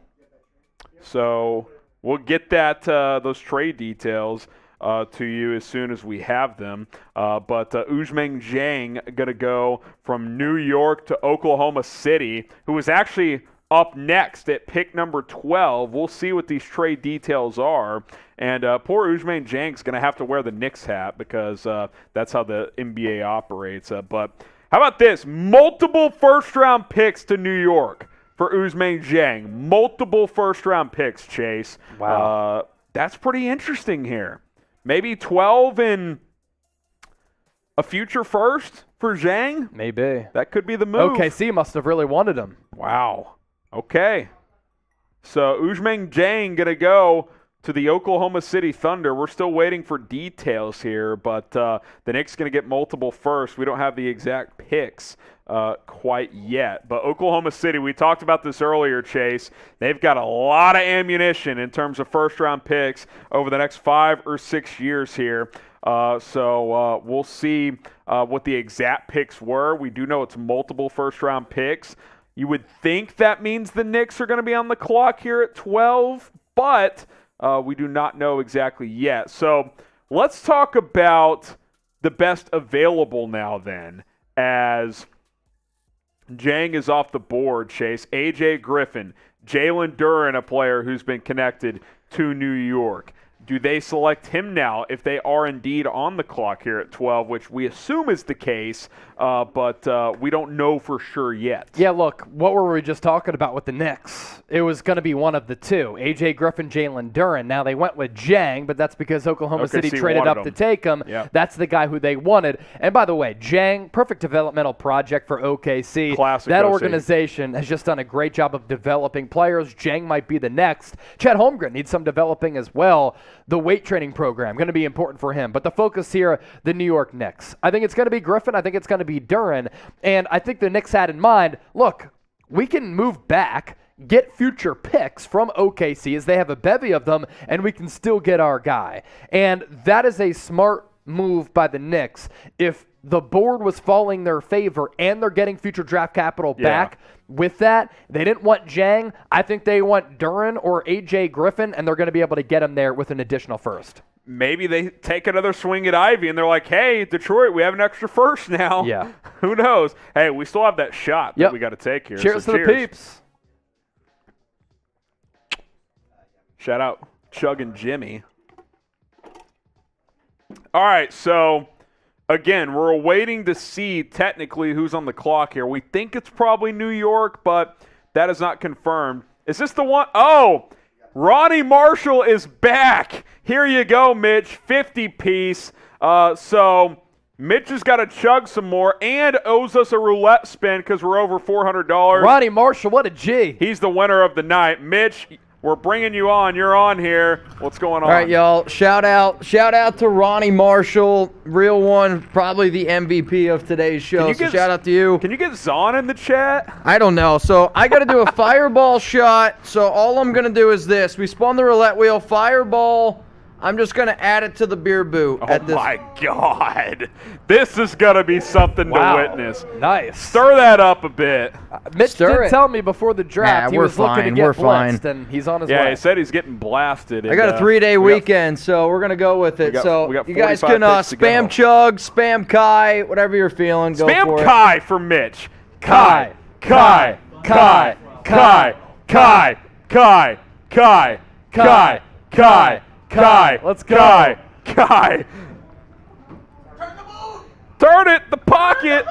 So we'll get that those trade details to you as soon as we have them. But Ousmane Dieng going to go from New York to Oklahoma City, who is actually up next at pick number 12. We'll see what these trade details are. And poor Ousmane Dieng's going to have to wear the Knicks hat because that's how the NBA operates. But how about this? Multiple first-round picks to New York for Ousmane Dieng. Multiple first-round picks, Chase. Wow. That's pretty interesting here. Maybe 12 and a future first for Zhang? Maybe. That could be the move. OKC must have really wanted him. Wow. Okay. So Ousmane Dieng going to go to the Oklahoma City Thunder. We're still waiting for details here, but the Knicks going to get multiple firsts. We don't have the exact picks quite yet. But Oklahoma City, we talked about this earlier, Chase. They've got a lot of ammunition in terms of first-round picks over the next 5 or 6 years here. So we'll see what the exact picks were. We do know it's multiple first-round picks. You would think that means the Knicks are going to be on the clock here at 12, but we do not know exactly yet. So let's talk about the best available now then, as Dieng is off the board, Chase. A.J. Griffin, Jalen Duren, a player who's been connected to New York. Do they select him now if they are indeed on the clock here at 12, which we assume is the case, but we don't know for sure yet? Yeah, look, what were we just talking about with the Knicks? It was going to be one of the two, A.J. Griffin, Jalen Duren. Now, they went with Dieng, but that's because Oklahoma City traded up to take him. Yep. That's the guy who they wanted. And by the way, Dieng, perfect developmental project for OKC. Classic that OC. organization has just done a great job of developing players. Dieng might be the next. Chet Holmgren needs some developing as well. The weight training program, going to be important for him. But the focus here, the New York Knicks. I think it's going to be Griffin. I think it's going to be Duren. And I think the Knicks had in mind, look, we can move back, get future picks from OKC as they have a bevy of them, and we can still get our guy. And that is a smart move by the Knicks. If the board was falling their favor and they're getting future draft capital back with that, they didn't want Dieng. I think they want Duren or A.J. Griffin, and they're going to be able to get him there with an additional first. Maybe they take another swing at Ivy, and they're like, hey, Detroit, we have an extra first now. Yeah. Who knows? Hey, we still have that shot that we got to take here. Cheers so to the peeps. Shout out Chug and Jimmy. All right, so again, we're waiting to see technically who's on the clock here. We think it's probably New York, but that is not confirmed. Is this the one? Oh, Ronnie Marshall is back. Here you go, Mitch, 50-piece. So Mitch has got to chug some more and owes us a roulette spin because we're over $400. Ronnie Marshall, what a G. He's the winner of the night. Mitch, we're bringing you on. You're on here. What's going on? All right, y'all. Shout out to Ronnie Marshall, real one, probably the MVP of today's show. So shout out to you. Can you get Zahn in the chat? I don't know. So I got to do a fireball shot. So all I'm going to do is this. We spun the roulette wheel, fireball. I'm just going to add it to the beer boot. Oh, my God. This is going to be something to witness. Nice. Stir that up a bit. Mitch did tell me before the draft he was looking to get blitzed, and he's on his way. Yeah, he said he's getting blasted. I got a 3-day weekend, so we're going to go with it. So you guys can spam Chug, spam Kai, whatever you're feeling. Go spam for it. Kai for Mitch. Kai, Kai, Kai, Kai, Kai, Kai, Kai, Kai, Kai. Kai, let's go. Kai. Turn it, the pocket.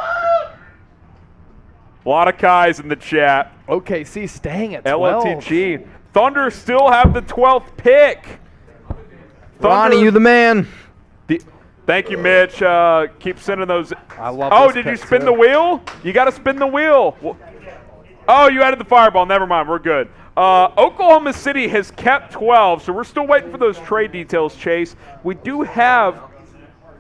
A lot of Kais in the chat. OKC staying at 12. LOTG. Thunder still have the 12th pick. Ronnie, you the man. Thank you, Mitch. Keep sending those. I love Oh, this did pick you spin too. the wheel? You got to spin the wheel. Oh, you added the fireball. Never mind. We're good. Oklahoma City has kept 12, so we're still waiting for those trade details, Chase. We do have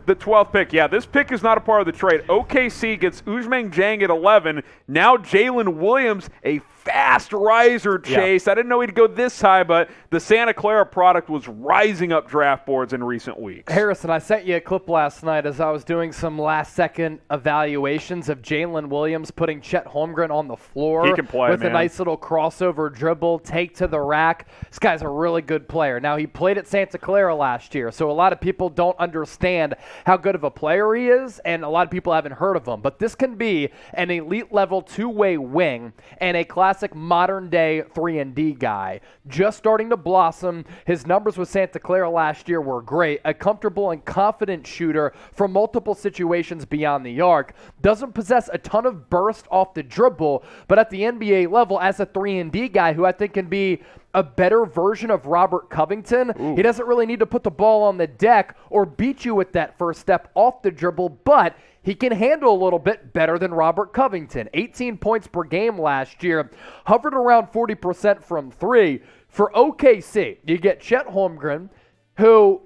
the 12th pick. Yeah, this pick is not a part of the trade. OKC gets Ousmane Dieng at 11. Now Jalen Williams, a fast riser, Chase. I didn't know he'd go this high, but the Santa Clara product was rising up draft boards in recent weeks. Harrison, I sent you a clip last night as I was doing some last-second evaluations of Jalen Williams putting Chet Holmgren on the floor. He can play, with man. a nice little crossover dribble, take to the rack. This guy's a really good player. Now, he played at Santa Clara last year, so a lot of people don't understand how good of a player he is, and a lot of people haven't heard of him. But this can be an elite-level two-way wing and a classic modern-day 3-and-D guy. Just starting to blossom. His numbers with Santa Clara last year were great. A comfortable and confident shooter from multiple situations beyond the arc. Doesn't possess a ton of burst off the dribble, but at the NBA level, as a 3-and-D guy who I think can be a better version of Robert Covington. Ooh. He doesn't really need to put the ball on the deck or beat you with that first step off the dribble, but he can handle a little bit better than Robert Covington. 18 points per game last year, hovered around 40% from three. For OKC, you get Chet Holmgren, who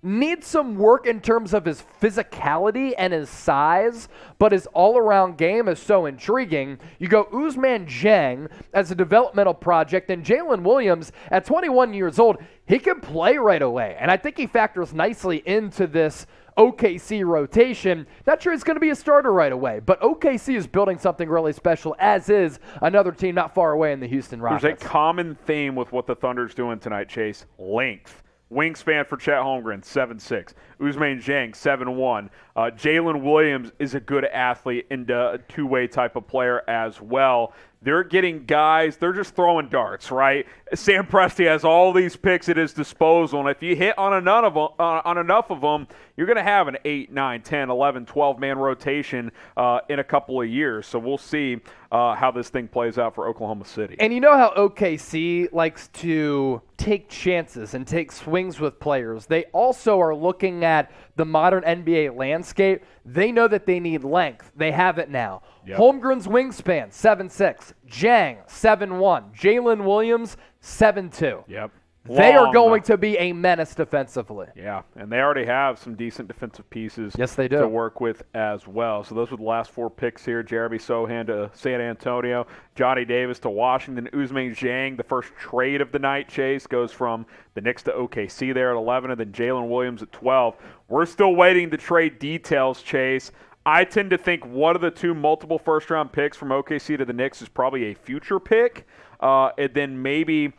needs some work in terms of his physicality and his size, but his all-around game is so intriguing. You go Ousmane Dieng as a developmental project, and Jalen Williams, at 21 years old, he can play right away. And I think he factors nicely into this OKC rotation. Not sure he's going to be a starter right away, but OKC is building something really special, as is another team not far away in the Houston Rockets. There's a common theme with what the Thunder's doing tonight, Chase. Length. Wingspan for Chet Holmgren, 7'6". Ousmane Dieng, 7'1". Jalen Williams is a good athlete and a two-way type of player as well. They're getting guys, they're just throwing darts, right? Sam Presti has all these picks at his disposal, and if you hit on enough of them, you're going to have an 8, 9, 10, 11, 12-man rotation in a couple of years. So we'll see how this thing plays out for Oklahoma City. And you know how OKC likes to take chances and take swings with players. They also are looking at the modern NBA landscape. They know that they need length. They have it now. Yep. Holmgren's wingspan, 7'6". Dieng, 7'1". Jalen Williams, 7'2". Yep. They are going to be a menace defensively. Yeah, and they already have some decent defensive pieces yes, they do. To work with as well. So those were the last four picks here. Jeremy Sohan to San Antonio, Johnny Davis to Washington, Ousmane Dieng, the first trade of the night, Chase, goes from the Knicks to OKC there at 11, and then Jalen Williams at 12. We're still waiting to trade details, Chase. I tend to think one of the two multiple first-round picks from OKC to the Knicks is probably a future pick, and then maybe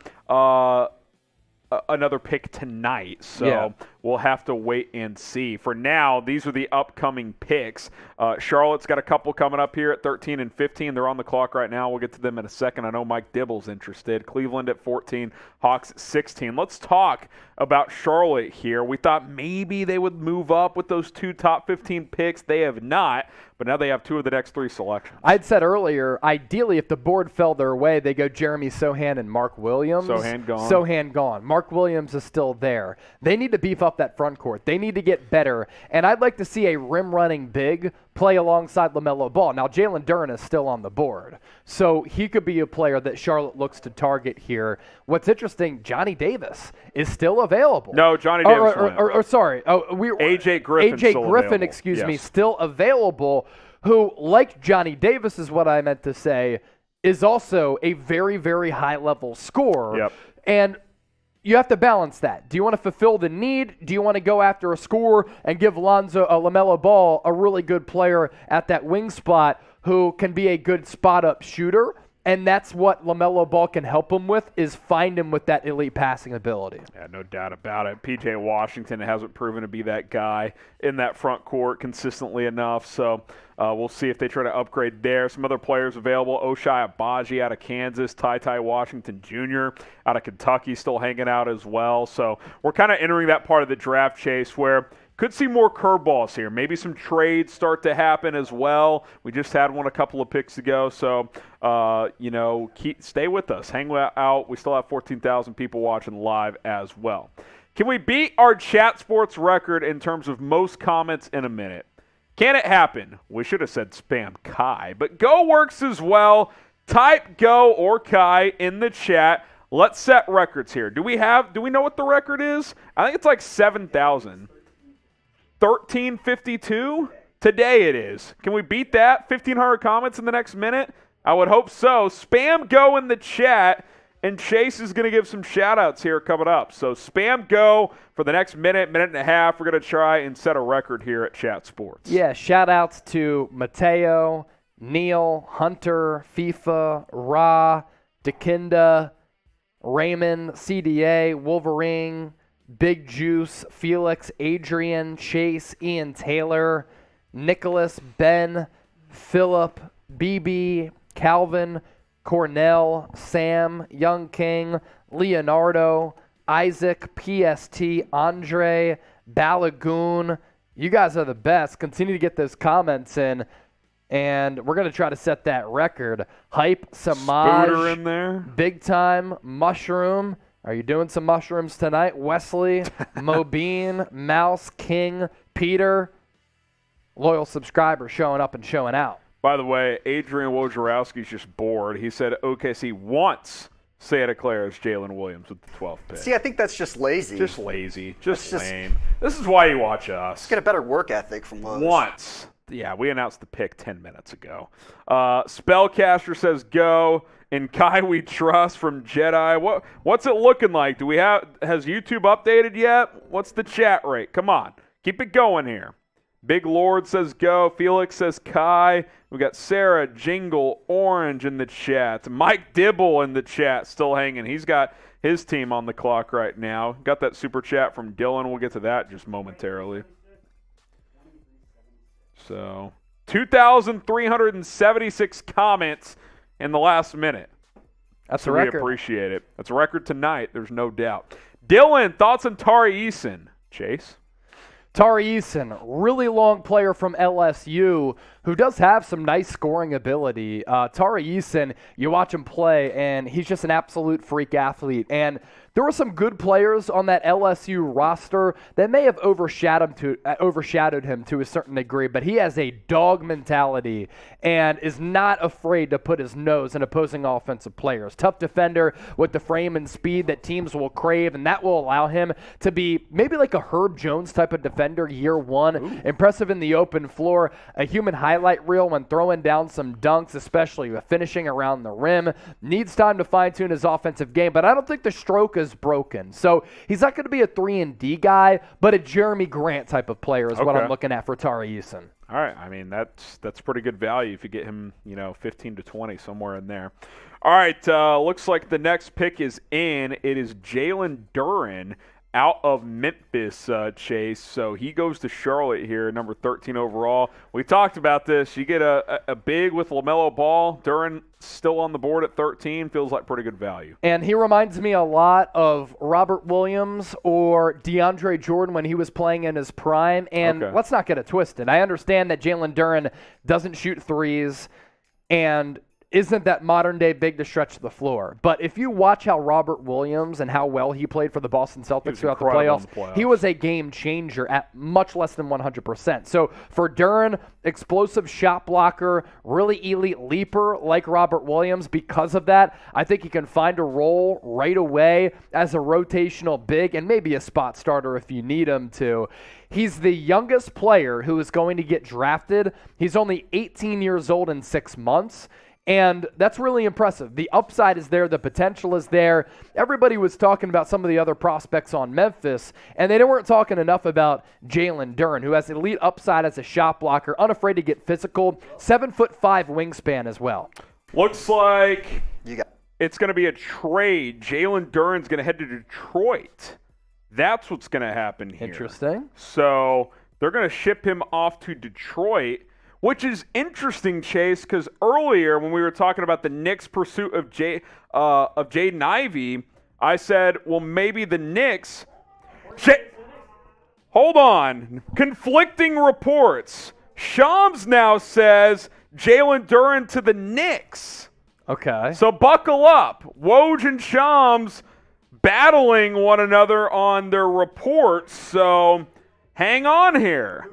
another pick tonight. So we'll have to wait and see. For now, these are the upcoming picks. Charlotte's got a couple coming up here at 13 and 15. They're on the clock right now. We'll get to them in a second. I know Mike Dibble's interested. Cleveland at 14, Hawks at 16. Let's talk about Charlotte here. We thought maybe they would move up with those two top 15 picks. They have not, but now they have two of the next three selections. I'd said earlier, ideally, if the board fell their way, they go Jeremy Sohan and Mark Williams. Sohan gone. Sohan gone. Mark Williams is still there. They need to beef up that front court. They need to get better, and I'd like to see a rim-running big play alongside LaMelo Ball. Now, Jalen Duren is still on the board, so he could be a player that Charlotte looks to target here. What's interesting, Johnny Davis is still available. No, Johnny Davis. AJ Griffin. AJ Griffin, excuse me, still available. Who, like Johnny Davis, is what I meant to say, is also a very, very high-level scorer. Yep. And you have to balance that. Do you want to fulfill the need? Do you want to go after a scorer and give LaMelo Ball a really good player at that wing spot who can be a good spot-up shooter? And that's what LaMelo Ball can help him with, is find him with that elite passing ability. Yeah, no doubt about it. P.J. Washington hasn't proven to be that guy in that front court consistently enough, so we'll see if they try to upgrade there. Some other players available, Ochai Agbaji out of Kansas, Ty Washington Jr. out of Kentucky still hanging out as well. So we're kind of entering that part of the draft, Chase, where could see more curveballs here. Maybe some trades start to happen as well. We just had one a couple of picks ago, so stay with us. Hang out. We still have 14,000 people watching live as well. Can we beat our Chat Sports record in terms of most comments in a minute? Can it happen? We should have said spam Kai, but Go works as well. Type Go or Kai in the chat. Let's set records here. Do we know what the record is? I think it's like 7,000. 1352? Today it is. Can we beat that? 1,500 comments in the next minute? I would hope so. Spam Go in the chat, and Chase is going to give some shout-outs here coming up. So spam Go for the next minute and a half. We're going to try and set a record here at Chat Sports. Yeah, shout-outs to Mateo, Neil, Hunter, FIFA, Ra, Dekinda, Raymond, CDA, Wolverine, Big Juice, Felix, Adrian, Chase, Ian Taylor, Nicholas, Ben, Philip, BB, Calvin, Cornell, Sam, Young King, Leonardo, Isaac, PST, Andre, Balagoon. You guys are the best. Continue to get those comments in. and we're going to try to set that record. Hype, Spooter in Samaj, there. Big Time, Mushroom. Are you doing some mushrooms tonight? Wesley, Mobeen, Mouse, King, Peter. Loyal subscriber showing up and showing out. By the way, Adrian Wojnarowski's just bored. He said OKC wants Santa Clara's Jalen Williams with the 12th pick. See, I think that's just lazy. Just lazy. Just lame. This is why you watch us. Let's get a better work ethic from Woj. Once. Yeah, we announced the pick 10 minutes ago. Spellcaster says go. In Kai we trust from Jedi. What's it looking like? Has YouTube updated yet? What's the chat rate? Come on. Keep it going here. Big Lord says go. Felix says Kai. We got Sarah, Jingle, Orange in the chat. Mike Dibble in the chat still hanging. He's got his team on the clock right now. Got that super chat from Dylan. We'll get to that just momentarily. So, 2,376 comments in the last minute. That's a record. We appreciate it. That's a record tonight, there's no doubt. Dylan, thoughts on Tari Eason? Chase? Tari Eason, really long player from LSU who does have some nice scoring ability. Tari Eason, you watch him play, and he's just an absolute freak athlete. And there were some good players on that LSU roster that may have overshadowed him to a certain degree, but he has a dog mentality and is not afraid to put his nose in opposing offensive players. Tough defender with the frame and speed that teams will crave, and that will allow him to be maybe like a Herb Jones type of defender year one. Ooh. Impressive in the open floor, a human highlight reel when throwing down some dunks, especially with finishing around the rim. Needs time to fine-tune his offensive game, but I don't think the stroke is broken. So he's not going to be a 3-and-D guy, but a Jeremy Grant type of player is what I'm looking at for Tari Eason. All right. I mean, that's pretty good value if you get him, 15 to 20, somewhere in there. All right. Looks like the next pick is in. It is Jalen Duren out of Memphis, Chase. So he goes to Charlotte here, number 13 overall. We talked about this. You get a big with LaMelo Ball. Duren still on the board at 13. Feels like pretty good value. And he reminds me a lot of Robert Williams or DeAndre Jordan when he was playing in his prime. And let's not get it twisted. I understand that Jalen Duren doesn't shoot threes and isn't that modern-day big to stretch the floor. But if you watch how Robert Williams and how well he played for the Boston Celtics throughout the playoffs, he was a game changer at much less than 100%. So for Duren, explosive shot blocker, really elite leaper like Robert Williams. Because of that, I think he can find a role right away as a rotational big and maybe a spot starter if you need him to. He's the youngest player who is going to get drafted. He's only 18 years old in 6 months. And that's really impressive. The upside is there. The potential is there. Everybody was talking about some of the other prospects on Memphis, and they weren't talking enough about Jalen Duren, who has elite upside as a shot blocker, unafraid to get physical, 7'5" wingspan as well. Looks like it's going to be a trade. Jalen Duren's going to head to Detroit. That's what's going to happen here. Interesting. So they're going to ship him off to Detroit, which is interesting, Chase, because earlier when we were talking about the Knicks' pursuit of Jaden Ivey, I said, well, maybe the Knicks. Hold on. Conflicting reports. Shams now says Jalen Duren to the Knicks. Okay. So buckle up. Woj and Shams battling one another on their reports. So hang on here.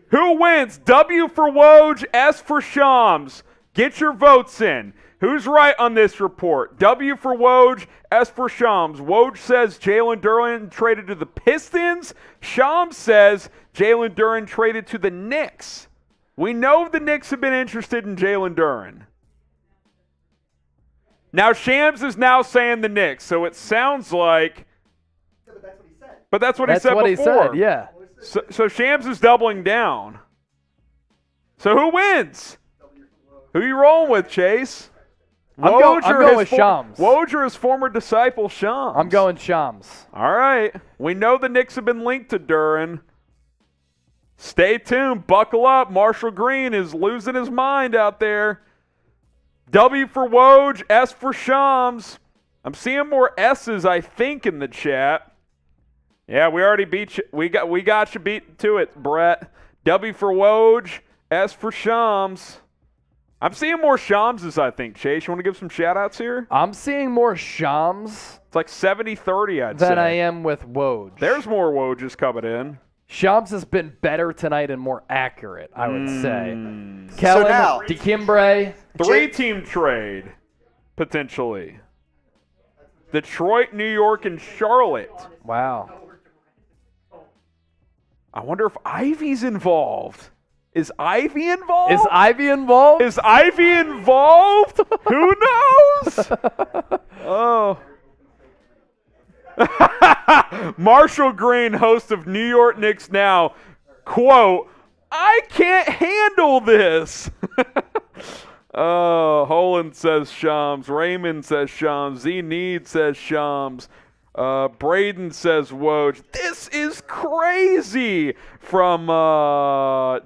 Who wins? W for Woj, S for Shams. Get your votes in. Who's right on this report? W for Woj, S for Shams. Woj says Jalen Duren traded to the Pistons. Shams says Jalen Duren traded to the Knicks. We know the Knicks have been interested in Jalen Duren. Now Shams is now saying the Knicks, so it sounds like. Yeah, but that's what he said. But that's what he said before. That's what he said, yeah. So Shams is doubling down. So who wins? Who you rolling with, Chase? I'm going with Shams. Woj or his former disciple, Shams? I'm going Shams. All right. We know the Knicks have been linked to Duren. Stay tuned. Buckle up. Marshall Green is losing his mind out there. W for Woj, S for Shams. I'm seeing more S's, I think, in the chat. Yeah, we already beat you. We got you beat to it, Brett. W for Woj, As for Shams, I'm seeing more Shamses, I think. Chase, you want to give some shout-outs here? I'm seeing more Shams It's like 70-30, I'd say. than I am with Woj. There's more Wojs coming in. Shams has been better tonight and more accurate, I would say. So Kellen, now- DeKimbre. 3-team trade, potentially. Detroit, New York, and Charlotte. Wow. I wonder if Ivy's involved. Is Ivy involved? Is Ivy involved? Is Ivy involved? Who knows? Oh. Marshall Green, host of New York Knicks Now, quote, I can't handle this. Oh, Holland says Shams. Raymond says Shams. Z Need says Shams. Braden says Woj. This is crazy from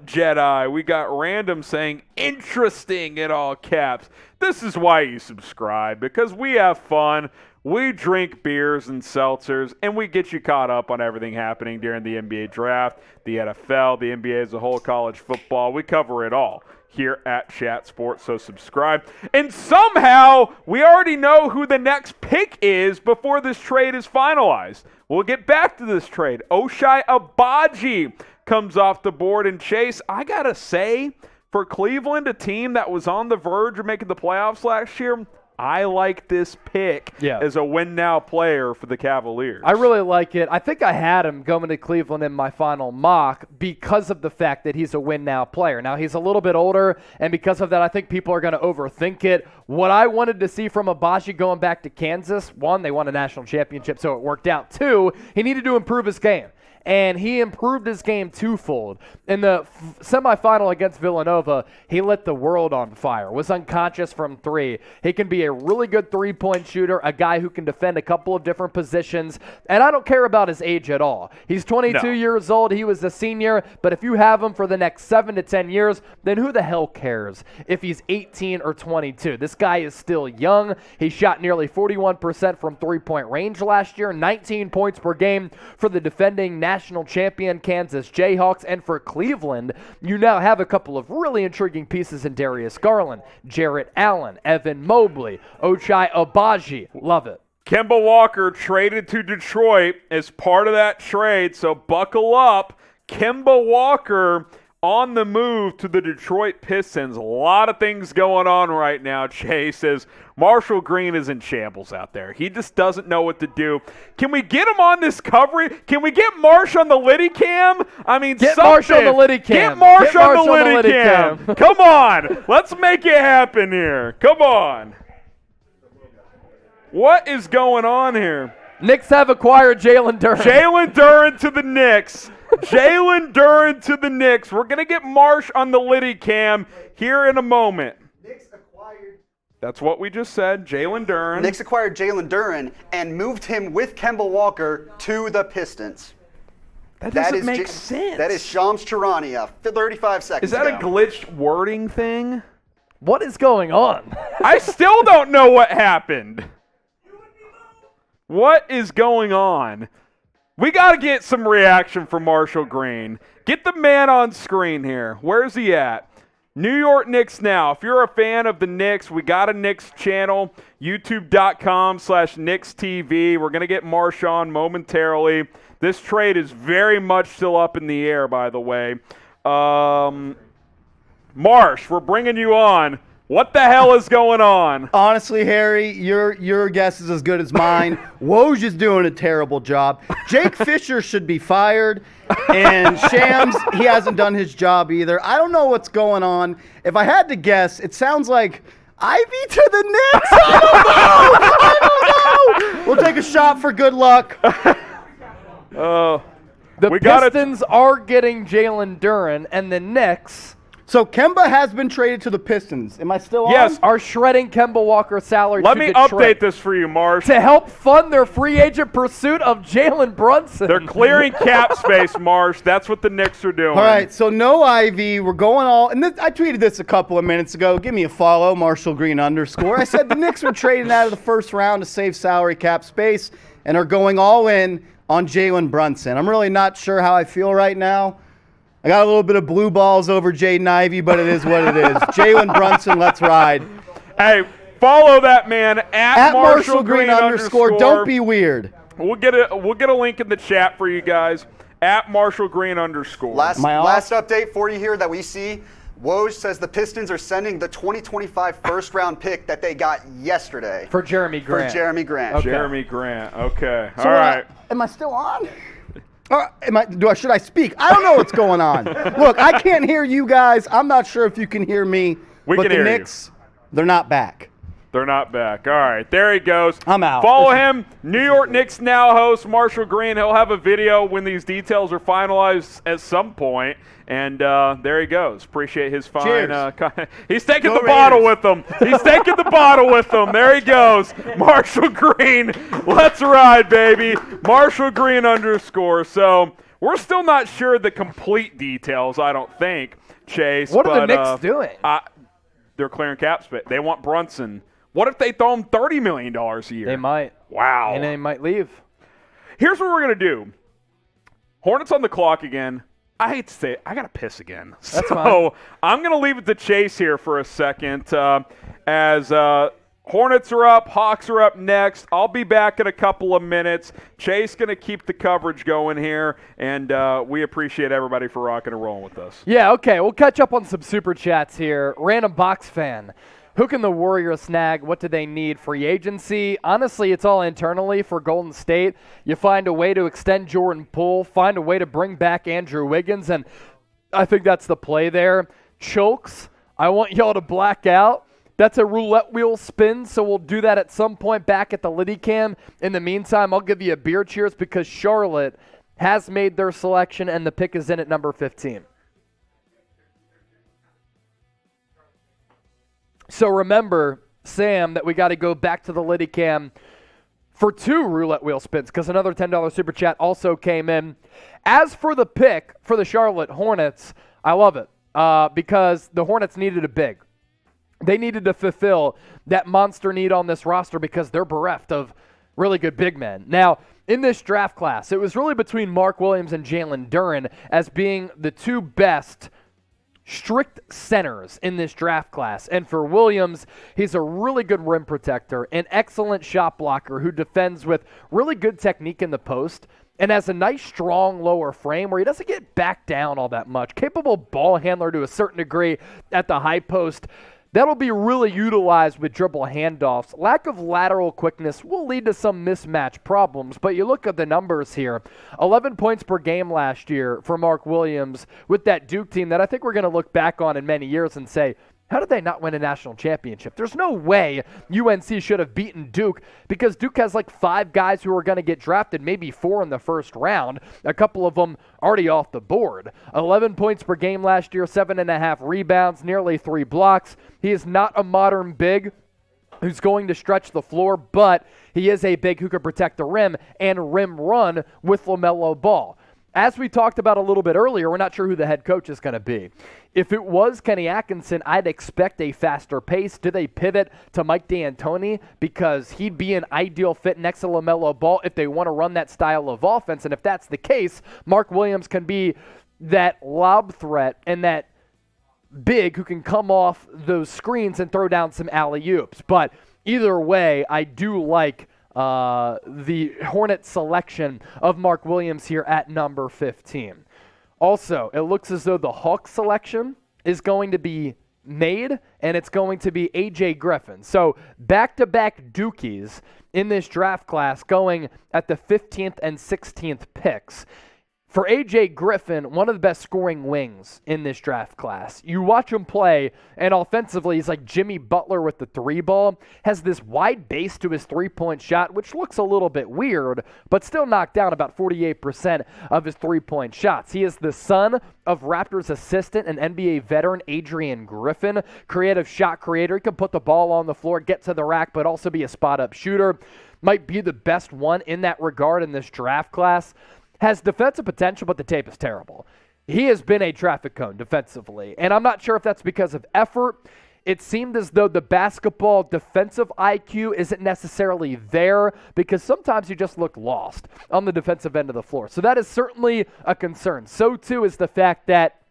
Jedi. We got Random saying interesting in all caps. This is why you subscribe, because we have fun. We drink beers and seltzers, and we get you caught up on everything happening during the NBA draft, the NFL, the NBA as a whole, college football. We cover it all here at Chat Sports, so subscribe. And somehow, we already know who the next pick is before this trade is finalized. We'll get back to this trade. Ochai Agbaji comes off the board. And Chase, I got to say, for Cleveland, a team that was on the verge of making the playoffs last year, I like this pick as a win-now player for the Cavaliers. I really like it. I think I had him going to Cleveland in my final mock because of the fact that he's a win-now player. Now, he's a little bit older, and because of that, I think people are going to overthink it. What I wanted to see from Agbaji going back to Kansas, one, they won a national championship, so it worked out. Two, he needed to improve his game. And he improved his game twofold. In the semifinal against Villanova, he lit the world on fire, was unconscious from three. He can be a really good three-point shooter, a guy who can defend a couple of different positions, and I don't care about his age at all. He's 22 years old. He was a senior, but if you have him for the next 7 to 10 years, then who the hell cares if he's 18 or 22? This guy is still young. He shot nearly 41% from three-point range last year, 19 points per game for the defending national champion Kansas Jayhawks. And for Cleveland, you now have a couple of really intriguing pieces in Darius Garland, Jarrett Allen, Evan Mobley, Ochai Agbaji. Love it. Kemba Walker traded to Detroit as part of that trade, so buckle up. Kemba Walker on the move to the Detroit Pistons. A lot of things going on right now. Chase says Marshall Green is in shambles out there. He just doesn't know what to do. Can we get him on this coverage? Can we get Marsh on the Liddy cam? I mean, get Marsh on the Liddy cam. Get Marsh on the Liddy cam. Come on. Let's make it happen here. Come on. What is going on here? Knicks have acquired Jalen Duren. Jalen Duren to the Knicks. Jalen Duren to the Knicks. We're going to get Marsh on the Liddy cam here in a moment. That's what we just said. Jalen Duren. Knicks acquired Jalen Duren and moved him with Kemba Walker to the Pistons. That doesn't make sense. That is Shams Charania, 35 seconds Is that ago. a glitched wording thing? What is going on? I still don't know what happened. What is going on? We got to get some reaction from Marshall Green. Get the man on screen here. Where's he at? New York Knicks Now. If you're a fan of the Knicks, we got a Knicks channel, youtube.com/KnicksTV. We're going to get Marsh on momentarily. This trade is very much still up in the air, by the way. Marsh, we're bringing you on. What the hell is going on? Honestly, Harry, your guess is as good as mine. Woj is doing a terrible job. Jake Fisher should be fired. And Shams, he hasn't done his job either. I don't know what's going on. If I had to guess, it sounds like Ivy to the Knicks. I don't know. We'll take a shot for good luck. The Pistons are getting Jalen Duren, and the Knicks. So Kemba has been traded to the Pistons. Am I still on? Yes, are shredding Kemba Walker's salary. Let me update this for you, Marsh. To help fund their free agent pursuit of Jalen Brunson. They're clearing cap space, Marsh. That's what the Knicks are doing. All right, so no Ivy. We're going all – and I tweeted this a couple of minutes ago. Give me a follow, Marshall Green _ I said the Knicks were trading out of the first round to save salary cap space and are going all in on Jalen Brunson. I'm really not sure how I feel right now. I got a little bit of blue balls over Jaden Ivey, but it is what it is. Jalen Brunson, let's ride. Hey, follow that man at Marshall Green _. Don't be weird. We'll get a link in the chat for you guys at Marshall Green _. Last update for you here that we see. Woj says the Pistons are sending the 2025 first-round pick that they got yesterday. For Jeremy Grant. Okay. Jeremy Grant. Okay. So all right. Am I still on? Should I speak? I don't know what's going on. Look, I can't hear you guys. I'm not sure if you can hear me. We but can the hear Knicks, they're not back. They're not back. All right, there he goes. I'm out. Follow him, New York Knicks Now host Marshall Green. He'll have a video when these details are finalized at some point. And there he goes. Appreciate his fine. He's taking the bottle with him. He's taking the bottle with him. There he goes. Marshall Green. Let's ride, baby. Marshall Green _. So we're still not sure the complete details, I don't think, Chase. What are the Knicks doing? They're clearing cap space. They want Brunson. What if they throw him $30 million a year? They might. Wow. And they might leave. Here's what we're going to do. Hornets on the clock again. I hate to say it. I got to piss again. That's fine. I'm going to leave it to Chase here for a second as Hornets are up, Hawks are up next. I'll be back in a couple of minutes. Chase going to keep the coverage going here, and we appreciate everybody for rocking and rolling with us. Yeah, okay. We'll catch up on some super chats here. Random Box fan. Who can the Warriors snag? What do they need? Free agency? Honestly, it's all internally for Golden State. You find a way to extend Jordan Poole, find a way to bring back Andrew Wiggins, and I think that's the play there. Chokes, I want y'all to black out. That's a roulette wheel spin, so we'll do that at some point back at the Litty Cam. In the meantime, I'll give you a beer cheers because Charlotte has made their selection, and the pick is in at number 15. So remember, Sam, that we got to go back to the Litty Cam for 2 roulette wheel spins because another $10 super chat also came in. As for the pick for the Charlotte Hornets, I love it because the Hornets needed a big. They needed to fulfill that monster need on this roster because they're bereft of really good big men. Now, in this draft class, it was really between Mark Williams and Jalen Duren as being the 2 best strict centers in this draft class. And for Williams, he's a really good rim protector, an excellent shot blocker who defends with really good technique in the post and has a nice, strong lower frame where he doesn't get back down all that much. Capable ball handler to a certain degree at the high post. That'll be really utilized with dribble handoffs. Lack of lateral quickness will lead to some mismatch problems, but you look at the numbers here. 11 points per game last year for Mark Williams with that Duke team that I think we're going to look back on in many years and say, how did they not win a national championship? There's no way UNC should have beaten Duke because Duke has like 5 guys who are going to get drafted, maybe 4 in the first round. A couple of them already off the board. 11 points per game last year, 7.5 rebounds, nearly 3 blocks. He is not a modern big who's going to stretch the floor, but he is a big who can protect the rim and rim run with LaMelo Ball. As we talked about a little bit earlier, we're not sure who the head coach is going to be. If it was Kenny Atkinson, I'd expect a faster pace. Do they pivot to Mike D'Antoni because he'd be an ideal fit next to LaMelo Ball if they want to run that style of offense? And if that's the case, Mark Williams can be that lob threat and that big who can come off those screens and throw down some alley-oops. But either way, I do like the Hornets selection of Mark Williams here at number 15. Also, it looks as though the Hawks selection is going to be made, and it's going to be A.J. Griffin. So back-to-back Dukies in this draft class going at the 15th and 16th picks. For A.J. Griffin, one of the best scoring wings in this draft class. You watch him play, and offensively, he's like Jimmy Butler with the 3 ball. Has this wide base to his 3-point shot, which looks a little bit weird, but still knocked down about 48% of his 3-point shots. He is the son of Raptors assistant and NBA veteran Adrian Griffin, creative shot creator. He can put the ball on the floor, get to the rack, but also be a spot-up shooter. Might be the best one in that regard in this draft class. Has defensive potential, but the tape is terrible. He has been a traffic cone defensively, and I'm not sure if that's because of effort, it seemed as though the basketball defensive IQ isn't necessarily there because sometimes you just look lost on the defensive end of the floor. So that is certainly a concern. So too is the fact that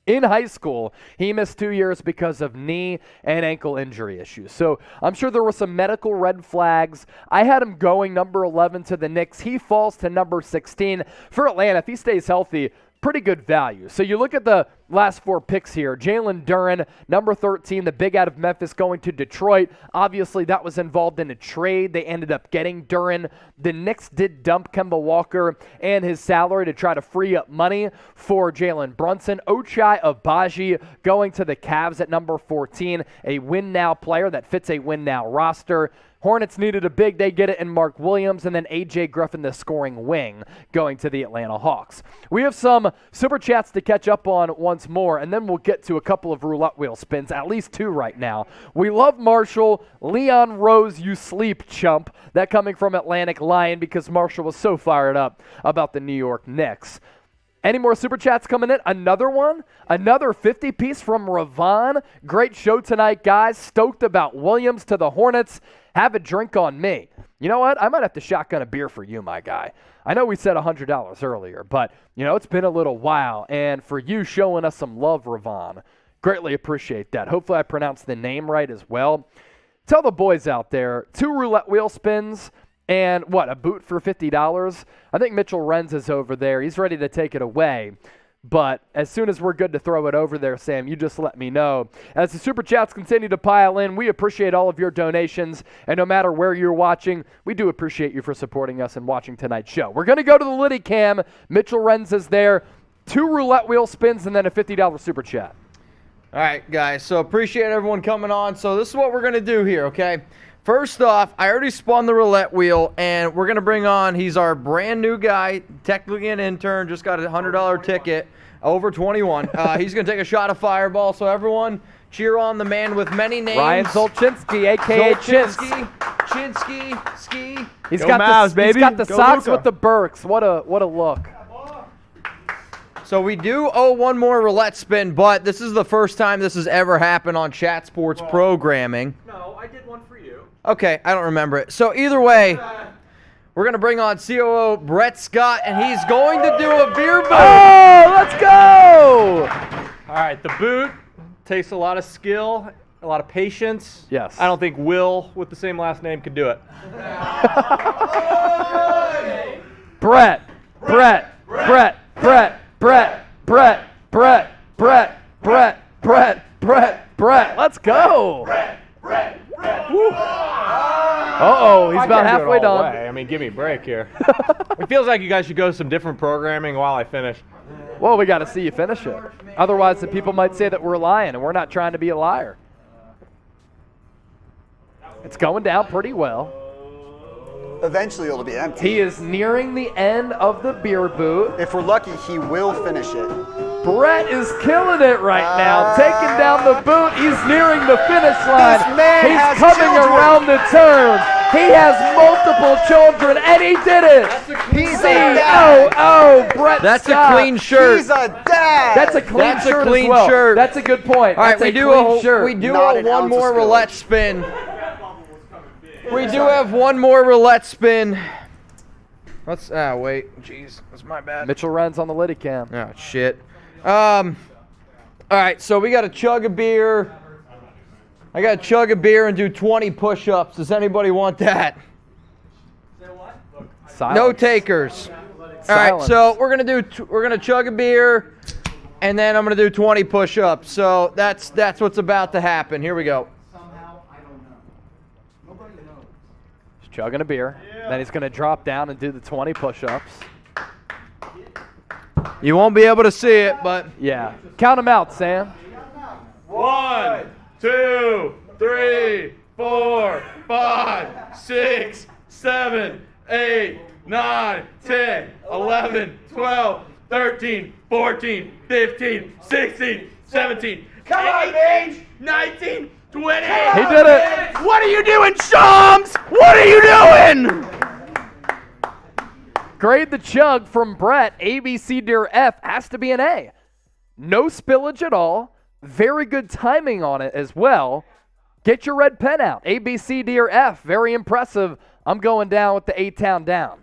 in high school, he missed 2 years because of knee and ankle injury issues. So I'm sure there were some medical red flags. I had him going number 11 to the Knicks. He falls to number 16. For Atlanta, if he stays healthy, pretty good value. So you look at the last 4 picks here. Jalen Duren, number 13, the big out of Memphis, going to Detroit. Obviously, that was involved in a trade. They ended up getting Duren. The Knicks did dump Kemba Walker and his salary to try to free up money for Jalen Brunson. Ochai Agbaji going to the Cavs at number 14, a win-now player that fits a win-now roster. Hornets needed a big. They get it in Mark Williams, and then A.J. Griffin, the scoring wing, going to the Atlanta Hawks. We have some Super Chats to catch up on once more, and then we'll get to a couple of roulette wheel spins, at least 2 right now. We love Marshall. Leon Rose, you sleep, chump. That coming from Atlantic Lion because Marshall was so fired up about the New York Knicks. Any more Super Chats coming in? Another one? Another 50-piece from Ravon. Great show tonight, guys. Stoked about Williams to the Hornets. Have a drink on me. You know what? I might have to shotgun a beer for you, my guy. I know we said $100 earlier, but, it's been a little while. And for you showing us some love, Ravon, greatly appreciate that. Hopefully I pronounced the name right as well. Tell the boys out there, 2 roulette wheel spins. And a boot for $50? I think Mitchell Renz is over there. He's ready to take it away. But as soon as we're good to throw it over there, Sam, you just let me know. As the Super Chats continue to pile in, we appreciate all of your donations. And no matter where you're watching, we do appreciate you for supporting us and watching tonight's show. We're going to go to the Liddy Cam. Mitchell Renz is there. 2 roulette wheel spins and then a $50 Super Chat. All right, guys. So appreciate everyone coming on. So this is what we're going to do here, okay? First off, I already spun the roulette wheel, and we're going to bring on, he's our brand new guy, technically an intern, just got a $100 ticket, over 21. He's going to take a shot of Fireball, so everyone cheer on the man with many names. Ryan Zolchinski, a.k.a. Chinsky, Ski. He's got the socks with the Burks. What a look. So we do owe one more roulette spin, but this is the first time this has ever happened on Chat Sports Programming. No, I did one for you. Okay, I don't remember it. So either way, we're going to bring on COO Brett Scott, and he's going to do a beer boot. Oh, let's go! All right, the boot takes a lot of skill, a lot of patience. Yes. I don't think Will, with the same last name, could do it. Brett. Let's go. Uh-oh, he's about halfway done. I mean, give me a break here. It feels like you guys should go some different programming while I finish. Well, we got to see you finish it. Otherwise, the people might say that we're lying, and we're not trying to be a liar. It's going down pretty well. Eventually it'll be empty. He is nearing the end of the beer boot. If we're lucky, he will finish it. Brett is killing it right now, taking down the boot. He's nearing the finish line. This man He's coming children. around the turn. He has multiple children, and he did it. He's a dad. Brett That's Scott. a clean shirt. He's a dad. That's a clean That's a shirt clean as well. shirt. That's a good point. All right, That's we a do clean shirt. Not have an one ounce more of roulette spin. We do have one more roulette spin. Let's wait. Jeez, that's my bad. Mitchell Renz on the Liddy Cam. Oh shit. All right, so we got to chug a beer. I got to chug a beer and do 20 push-ups. Does anybody want that? Silence. No takers. All right, so we're gonna chug a beer, and then I'm gonna do 20 push-ups. So that's what's about to happen. Here we go. He's chugging a beer. Then he's gonna drop down and do the 20 push-ups. You won't be able to see it, but yeah, count them out, Sam. 1, 2, 3, 4, 5, 6, 7, 8, 9, 10, 11, 12, 13, 14, 15, 16, 17, 18, 19, 20. He did it. What are you doing, Shams? What are you doing? Grade the chug from Brett. A, B, C, D, or F has to be an A. No spillage at all. very good timing on it as well. Get your red pen out. A, B, C, D, or F. Very impressive. I'm going down with the A-Town down.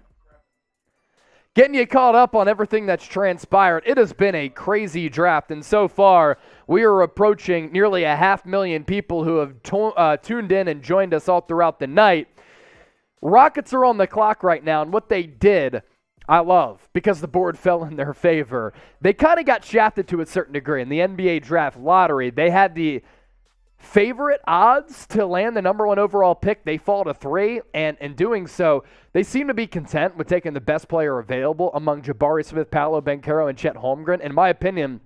Getting you caught up on everything that's transpired. It has been a crazy draft, and so far we are approaching nearly 500,000 people who have tuned in and joined us all throughout the night. Rockets are on the clock right now, and what they did, I love, because the board fell in their favor. They kind of got shafted to a certain degree. In the NBA draft lottery, they had the favorite odds to land the number 1 overall pick. They fall to 3, and in doing so, they seem to be content with taking the best player available among Jabari Smith, Paolo, Banchero, and Chet Holmgren. In my opinion,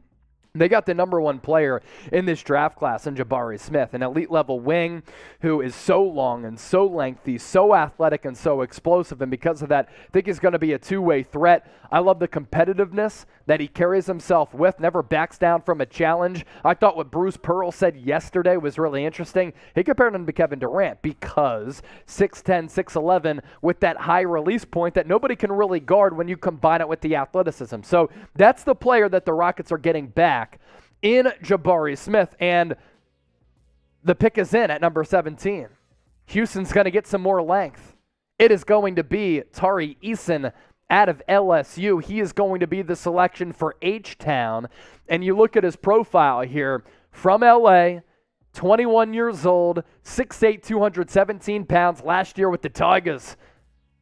they got the number 1 player in this draft class in Jabari Smith, an elite-level wing who is so long and so lengthy, so athletic and so explosive, and because of that, I think he's going to be a two-way threat. I love the competitiveness that he carries himself with, never backs down from a challenge. I thought what Bruce Pearl said yesterday was really interesting. He compared him to Kevin Durant because 6'10", 6'11", with that high release point that nobody can really guard when you combine it with the athleticism. So that's the player that the Rockets are getting back in Jabari Smith, and the pick is in at number 17. Houston's going to get some more length. It is going to be Tari Eason out of LSU. He is going to be the selection for H-Town. And you look at his profile here, from LA, 21 years old, 6'8", 217 pounds, last year with the Tigers.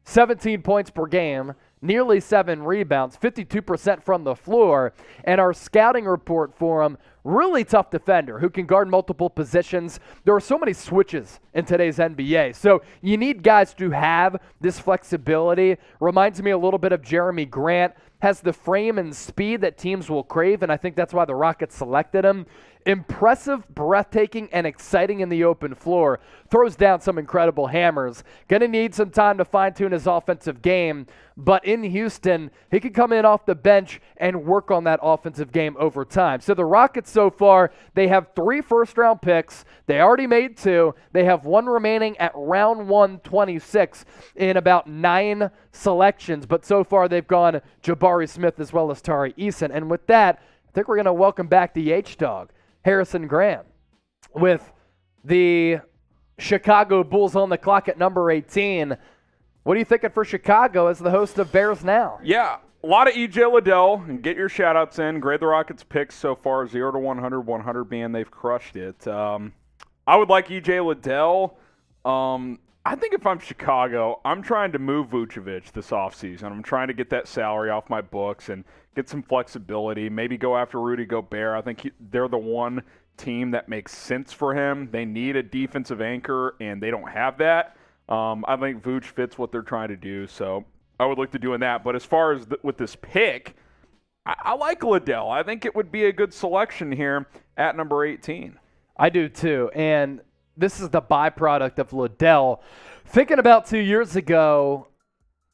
17 points per game, nearly 7 rebounds, 52% from the floor, and our scouting report for him, really tough defender who can guard multiple positions. There are so many switches in today's NBA, so you need guys to have this flexibility. Reminds me a little bit of Jeremy Grant, has the frame and speed that teams will crave, and I think that's why the Rockets selected him. Impressive, breathtaking, and exciting in the open floor. Throws down some incredible hammers. Going to need some time to fine-tune his offensive game, but in Houston, he can come in off the bench and work on that offensive game over time. So the Rockets so far, they have 3 first-round picks. They already made 2. They have 1 remaining at round 126 in about 9 selections, but so far they've gone Jabari Smith as well as Tari Eason. And with that, I think we're going to welcome back the H-Dog, Harrison Graham, with the Chicago Bulls on the clock at number 18. What are you thinking for Chicago as the host of Bears Now? Yeah, a lot of E.J. Liddell. And get your shout-outs in. Grade the Rockets' picks so far, 0 to 100, 100 being they've crushed it. I would like E.J. Liddell. I think if I'm Chicago, I'm trying to move Vucevic this offseason. I'm trying to get that salary off my books and get some flexibility, maybe go after Rudy Gobert. I think they're the one team that makes sense for him. They need a defensive anchor, and they don't have that. I think Vooch fits what they're trying to do, so I would look to doing that. But as far as with this pick, I like Liddell. I think it would be a good selection here at number 18. I do too, and this is the byproduct of Liddell. Thinking about 2 years ago,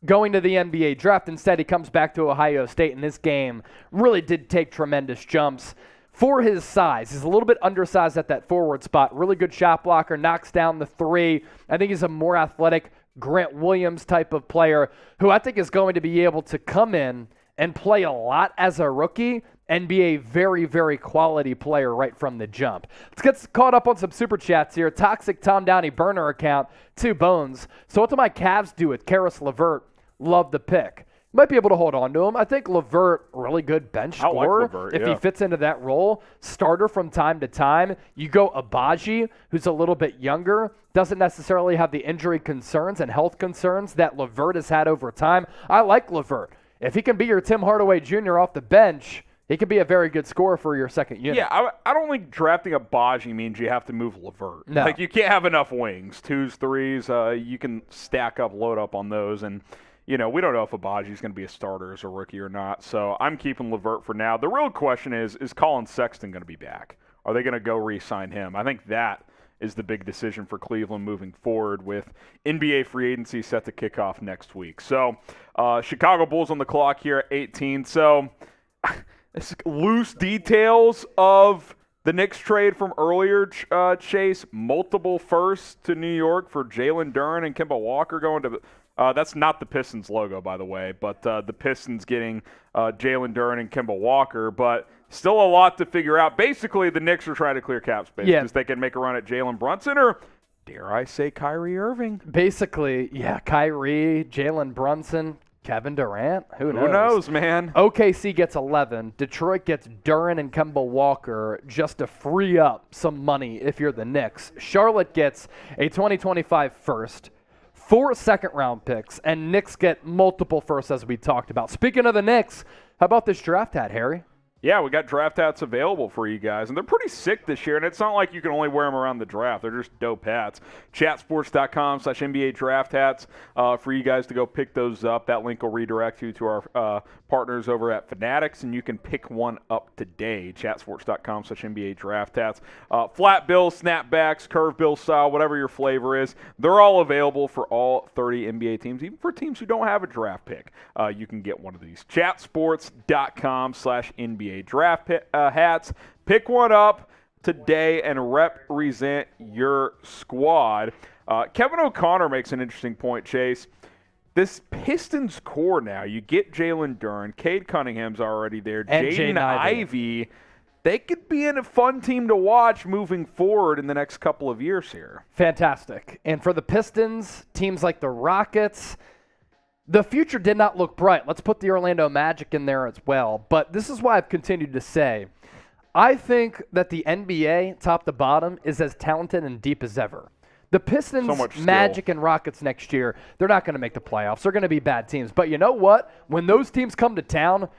going to the NBA draft, instead he comes back to Ohio State, and this game really did take tremendous jumps for his size. He's a little bit undersized at that forward spot. Really good shot blocker, knocks down the 3. I think he's a more athletic Grant Williams type of player who I think is going to be able to come in and play a lot as a rookie and be a very, very quality player right from the jump. Let's get caught up on some super chats here. Toxic Tom Downey burner account, 2 bones. So what do my Cavs do with Karis LeVert? Love the pick. Might be able to hold on to him. I think LeVert, really good bench scorer. Like LeVert, if he fits into that role, starter from time to time. You go Abaji, who's a little bit younger, doesn't necessarily have the injury concerns and health concerns that LeVert has had over time. I like LeVert. If he can be your Tim Hardaway Jr. off the bench, he could be a very good scorer for your second unit. Yeah, I don't think drafting a Abaji means you have to move LeVert. No. Like, you can't have enough wings. 2s, 3s, you can stack up, load up on those. And, you know, we don't know if Abaji's going to be a starter as a rookie or not. So I'm keeping LeVert for now. The real question is Colin Sexton going to be back? Are they going to go re-sign him? I think that is the big decision for Cleveland moving forward with NBA free agency set to kick off next week. So Chicago Bulls on the clock here at 18. So loose details of the Knicks trade from earlier, Chase. Multiple firsts to New York for Jalen Duren and Kemba Walker going to that's not the Pistons logo, by the way, but the Pistons getting Jalen Duren and Kemba Walker. But still a lot to figure out. Basically, the Knicks are trying to clear cap space Yeah. because they can make a run at Jalen Brunson or, dare I say, Kyrie Irving. Basically, yeah, Kyrie, Jalen Brunson, Kevin Durant. Who knows? Who knows, man? OKC gets 11. Detroit gets Durant and Kemba Walker just to free up some money if you're the Knicks. Charlotte gets a 2025 first, 4 second-round picks, and Knicks get multiple firsts, as we talked about. Speaking of the Knicks, how about this draft hat, Harry? Yeah, we got draft hats available for you guys, and they're pretty sick this year, and it's not like you can only wear them around the draft. They're just dope hats. Chatsports.com/NBA draft hats for you guys to go pick those up. That link will redirect you to our partners over at Fanatics, and you can pick one up today. Chatsports.com/NBA draft hats. Flat bill, snapbacks, curve bill style, whatever your flavor is, they're all available for all 30 NBA teams, even for teams who don't have a draft pick. You can get one of these. Chatsports.com/NBA draft hats. Pick one up today and represent your squad. Kevin O'Connor makes an interesting point, Chase. This Pistons core now, you get Jalen Duren, Cade Cunningham's already there, And Jaden Jaden Ivey. They could be a fun team to watch moving forward in the next couple of years here. Fantastic. And for the Pistons, teams like the Rockets, the future did not look bright. Let's put the Orlando Magic in there as well. But this is why I've continued to say, I think that the NBA, top to bottom, is as talented and deep as ever. The Pistons, Magic, and Rockets next year, they're not going to make the playoffs. They're going to be bad teams. But you know what? When those teams come to town,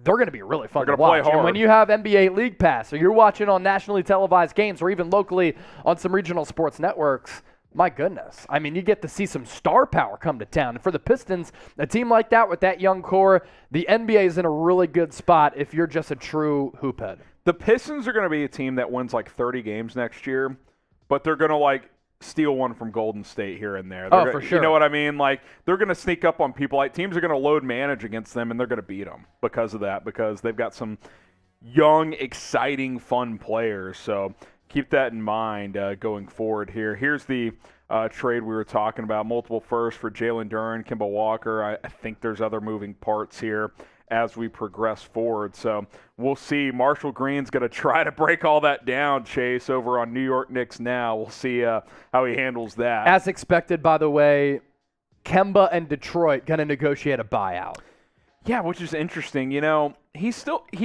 they're going to be really fun to watch. And when you have NBA League Pass, or you're watching on nationally televised games, or even locally on some regional sports networks, my goodness. I mean, you get to see some star power come to town. And for the Pistons, a team like that with that young core, the NBA is in a really good spot if you're just a true hoophead. The Pistons are going to be a team that wins like 30 games next year, but they're going to like steal one from Golden State here and there. For sure. You know what I mean? Like, they're going to sneak up on people. Like, teams are going to load manage against them, and they're going to beat them because of that, because they've got some young, exciting, fun players. So keep that in mind going forward here. Here's the trade we were talking about. Multiple firsts for Jalen Duren, Kemba Walker. I think there's other moving parts here as we progress forward. So we'll see. Marshall Green's going to try to break all that down, Chase, over on New York Knicks Now. We'll see how he handles that. As expected, by the way, Kemba and Detroit going to negotiate a buyout. Yeah, which is interesting. You know, he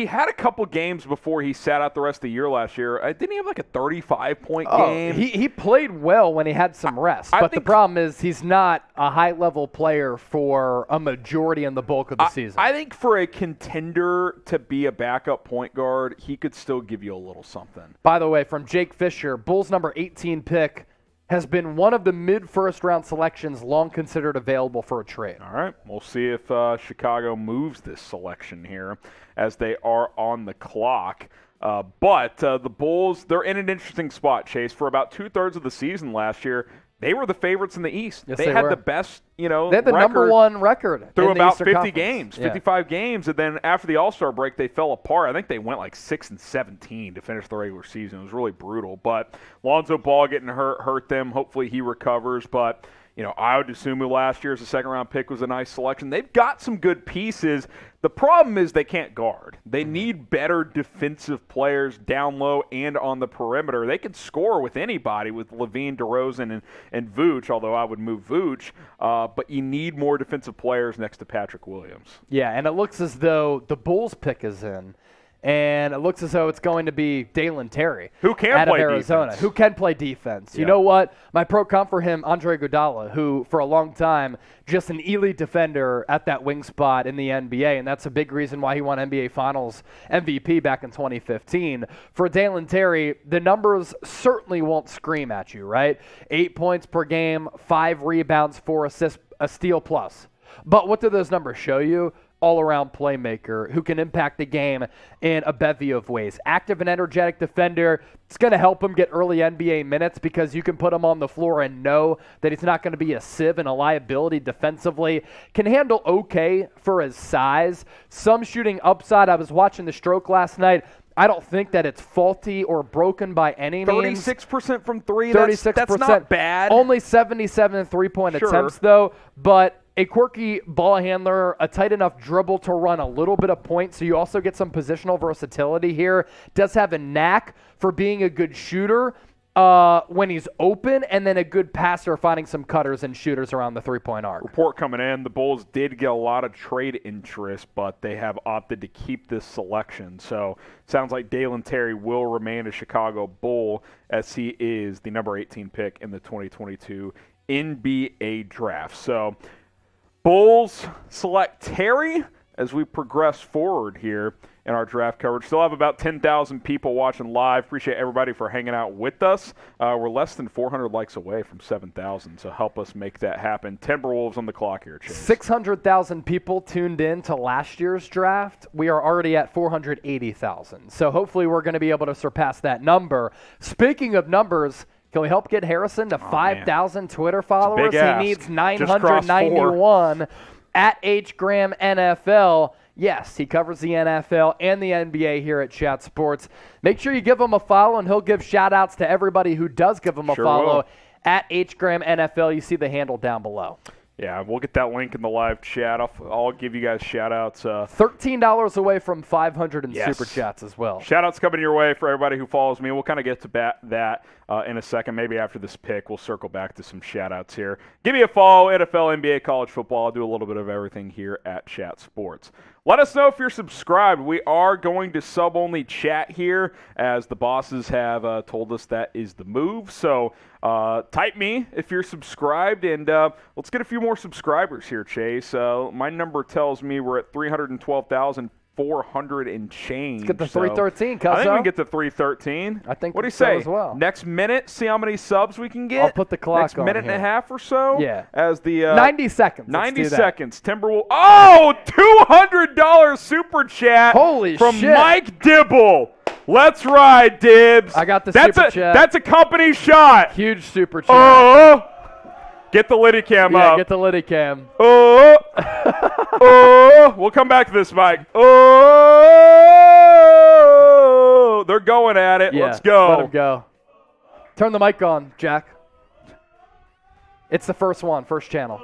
had a couple games before he sat out the rest of the year last year. Didn't he have like a 35-point game? He played well when he had some rest. But the problem is he's not a high-level player for a majority and the bulk of the season. I think for a contender to be a backup point guard, he could still give you a little something. By the way, from Jake Fisher, Bulls number 18 pick has been one of the mid-first-round selections long considered available for a trade. All right. We'll see if Chicago moves this selection here as they are on the clock. But the Bulls, they're in an interesting spot, Chase. For about two-thirds of the season last year, they were the favorites in the East. Yes, they had the best, they had the number one record through in the about Eastern 50 Conference. games, 55 games, and then after the All-Star break, they fell apart. I think they went like 6-17 to finish the regular season. It was really brutal. But Lonzo Ball getting hurt them. Hopefully he recovers. But you know, I would assume last year's second-round pick was a nice selection. They've got some good pieces. The problem is they can't guard. They need better defensive players down low and on the perimeter. They can score with anybody, with Levine, DeRozan, and Vooch, although I would move Vooch. But you need more defensive players next to Patrick Williams. Yeah, and it looks as though the Bulls pick is in. And it looks as though it's going to be Dalen Terry who can out play of Arizona, defense. who can play defense. You know what? My pro comp for him, Andre Iguodala, who for a long time just an elite defender at that wing spot in the NBA, and that's a big reason why he won NBA Finals MVP back in 2015. For Dalen Terry, the numbers certainly won't scream at you, right? 8 points per game, 5 rebounds, 4 assists, a steal plus. But what do those numbers show you? All-around playmaker who can impact the game in a bevy of ways. Active and energetic defender. It's going to help him get early NBA minutes because you can put him on the floor and know that he's not going to be a sieve and a liability defensively. Can handle okay for his size. Some shooting upside. I was watching the stroke last night. I don't think that it's faulty or broken by any means. 36% from three. 36%. That's not bad. Only 77 3-point attempts, though. But a quirky ball handler, a tight enough dribble to run a little bit of point, so you also get some positional versatility here. Does have a knack for being a good shooter when he's open, and then a good passer, finding some cutters and shooters around the three-point arc. Report coming in, the Bulls did get a lot of trade interest, but they have opted to keep this selection. So sounds like Dalen Terry will remain a Chicago Bull, as he is the number 18 pick in the 2022 NBA draft. So Bulls select Terry as we progress forward here in our draft coverage. Still have about 10,000 people watching live. Appreciate everybody for hanging out with us. We're less than 400 likes away from 7,000, so help us make that happen. Timberwolves on the clock here, Chase. 600,000 people tuned in to last year's draft. We are already at 480,000. So hopefully we're going to be able to surpass that number. Speaking of numbers, can we help get Harrison to 5,000 Twitter followers? He needs 991 at HGramNFL. Yes, he covers the NFL and the NBA here at Chat Sports. Make sure you give him a follow, and he'll give shout-outs to everybody who does give him a follow will. at HGramNFL. You see the handle down below. Yeah, we'll get that link in the live chat. I'll give you guys shout-outs. $13 away from 500 in Yes. Super Chats as well. Shout-outs coming your way for everybody who follows me. We'll kind of get to that in a second. Maybe after this pick, we'll circle back to some shout-outs here. Give me a follow, NFL, NBA, college football. I'll do a little bit of everything here at Chat Sports. Let us know if you're subscribed. We are going to sub-only chat here, as the bosses have told us that is the move. So type me if you're subscribed, and let's get a few more subscribers here, Chase. My number tells me we're at 312,400 and change. Let's get to 313, I think we Cuzzo. can get to 313. I think What do you so say? as well. Next minute, see how many subs we can get? I'll put the clock Next on minute here. and a half or so? Yeah. As the 90 seconds. Let's 90 do that. seconds. Timberwolves. Oh, $200 super chat Holy from shit. Mike Dibble. Let's ride, Dibs. I got the that's super a, chat. That's a company shot. Huge super chat. Oh, get the Liddy cam yeah, up. get the Liddy cam. Oh, oh, we'll come back to this, Mike. Oh, they're going at it. Yeah, Let's go. Let him go. Turn the mic on, Jack. It's the first one, first channel.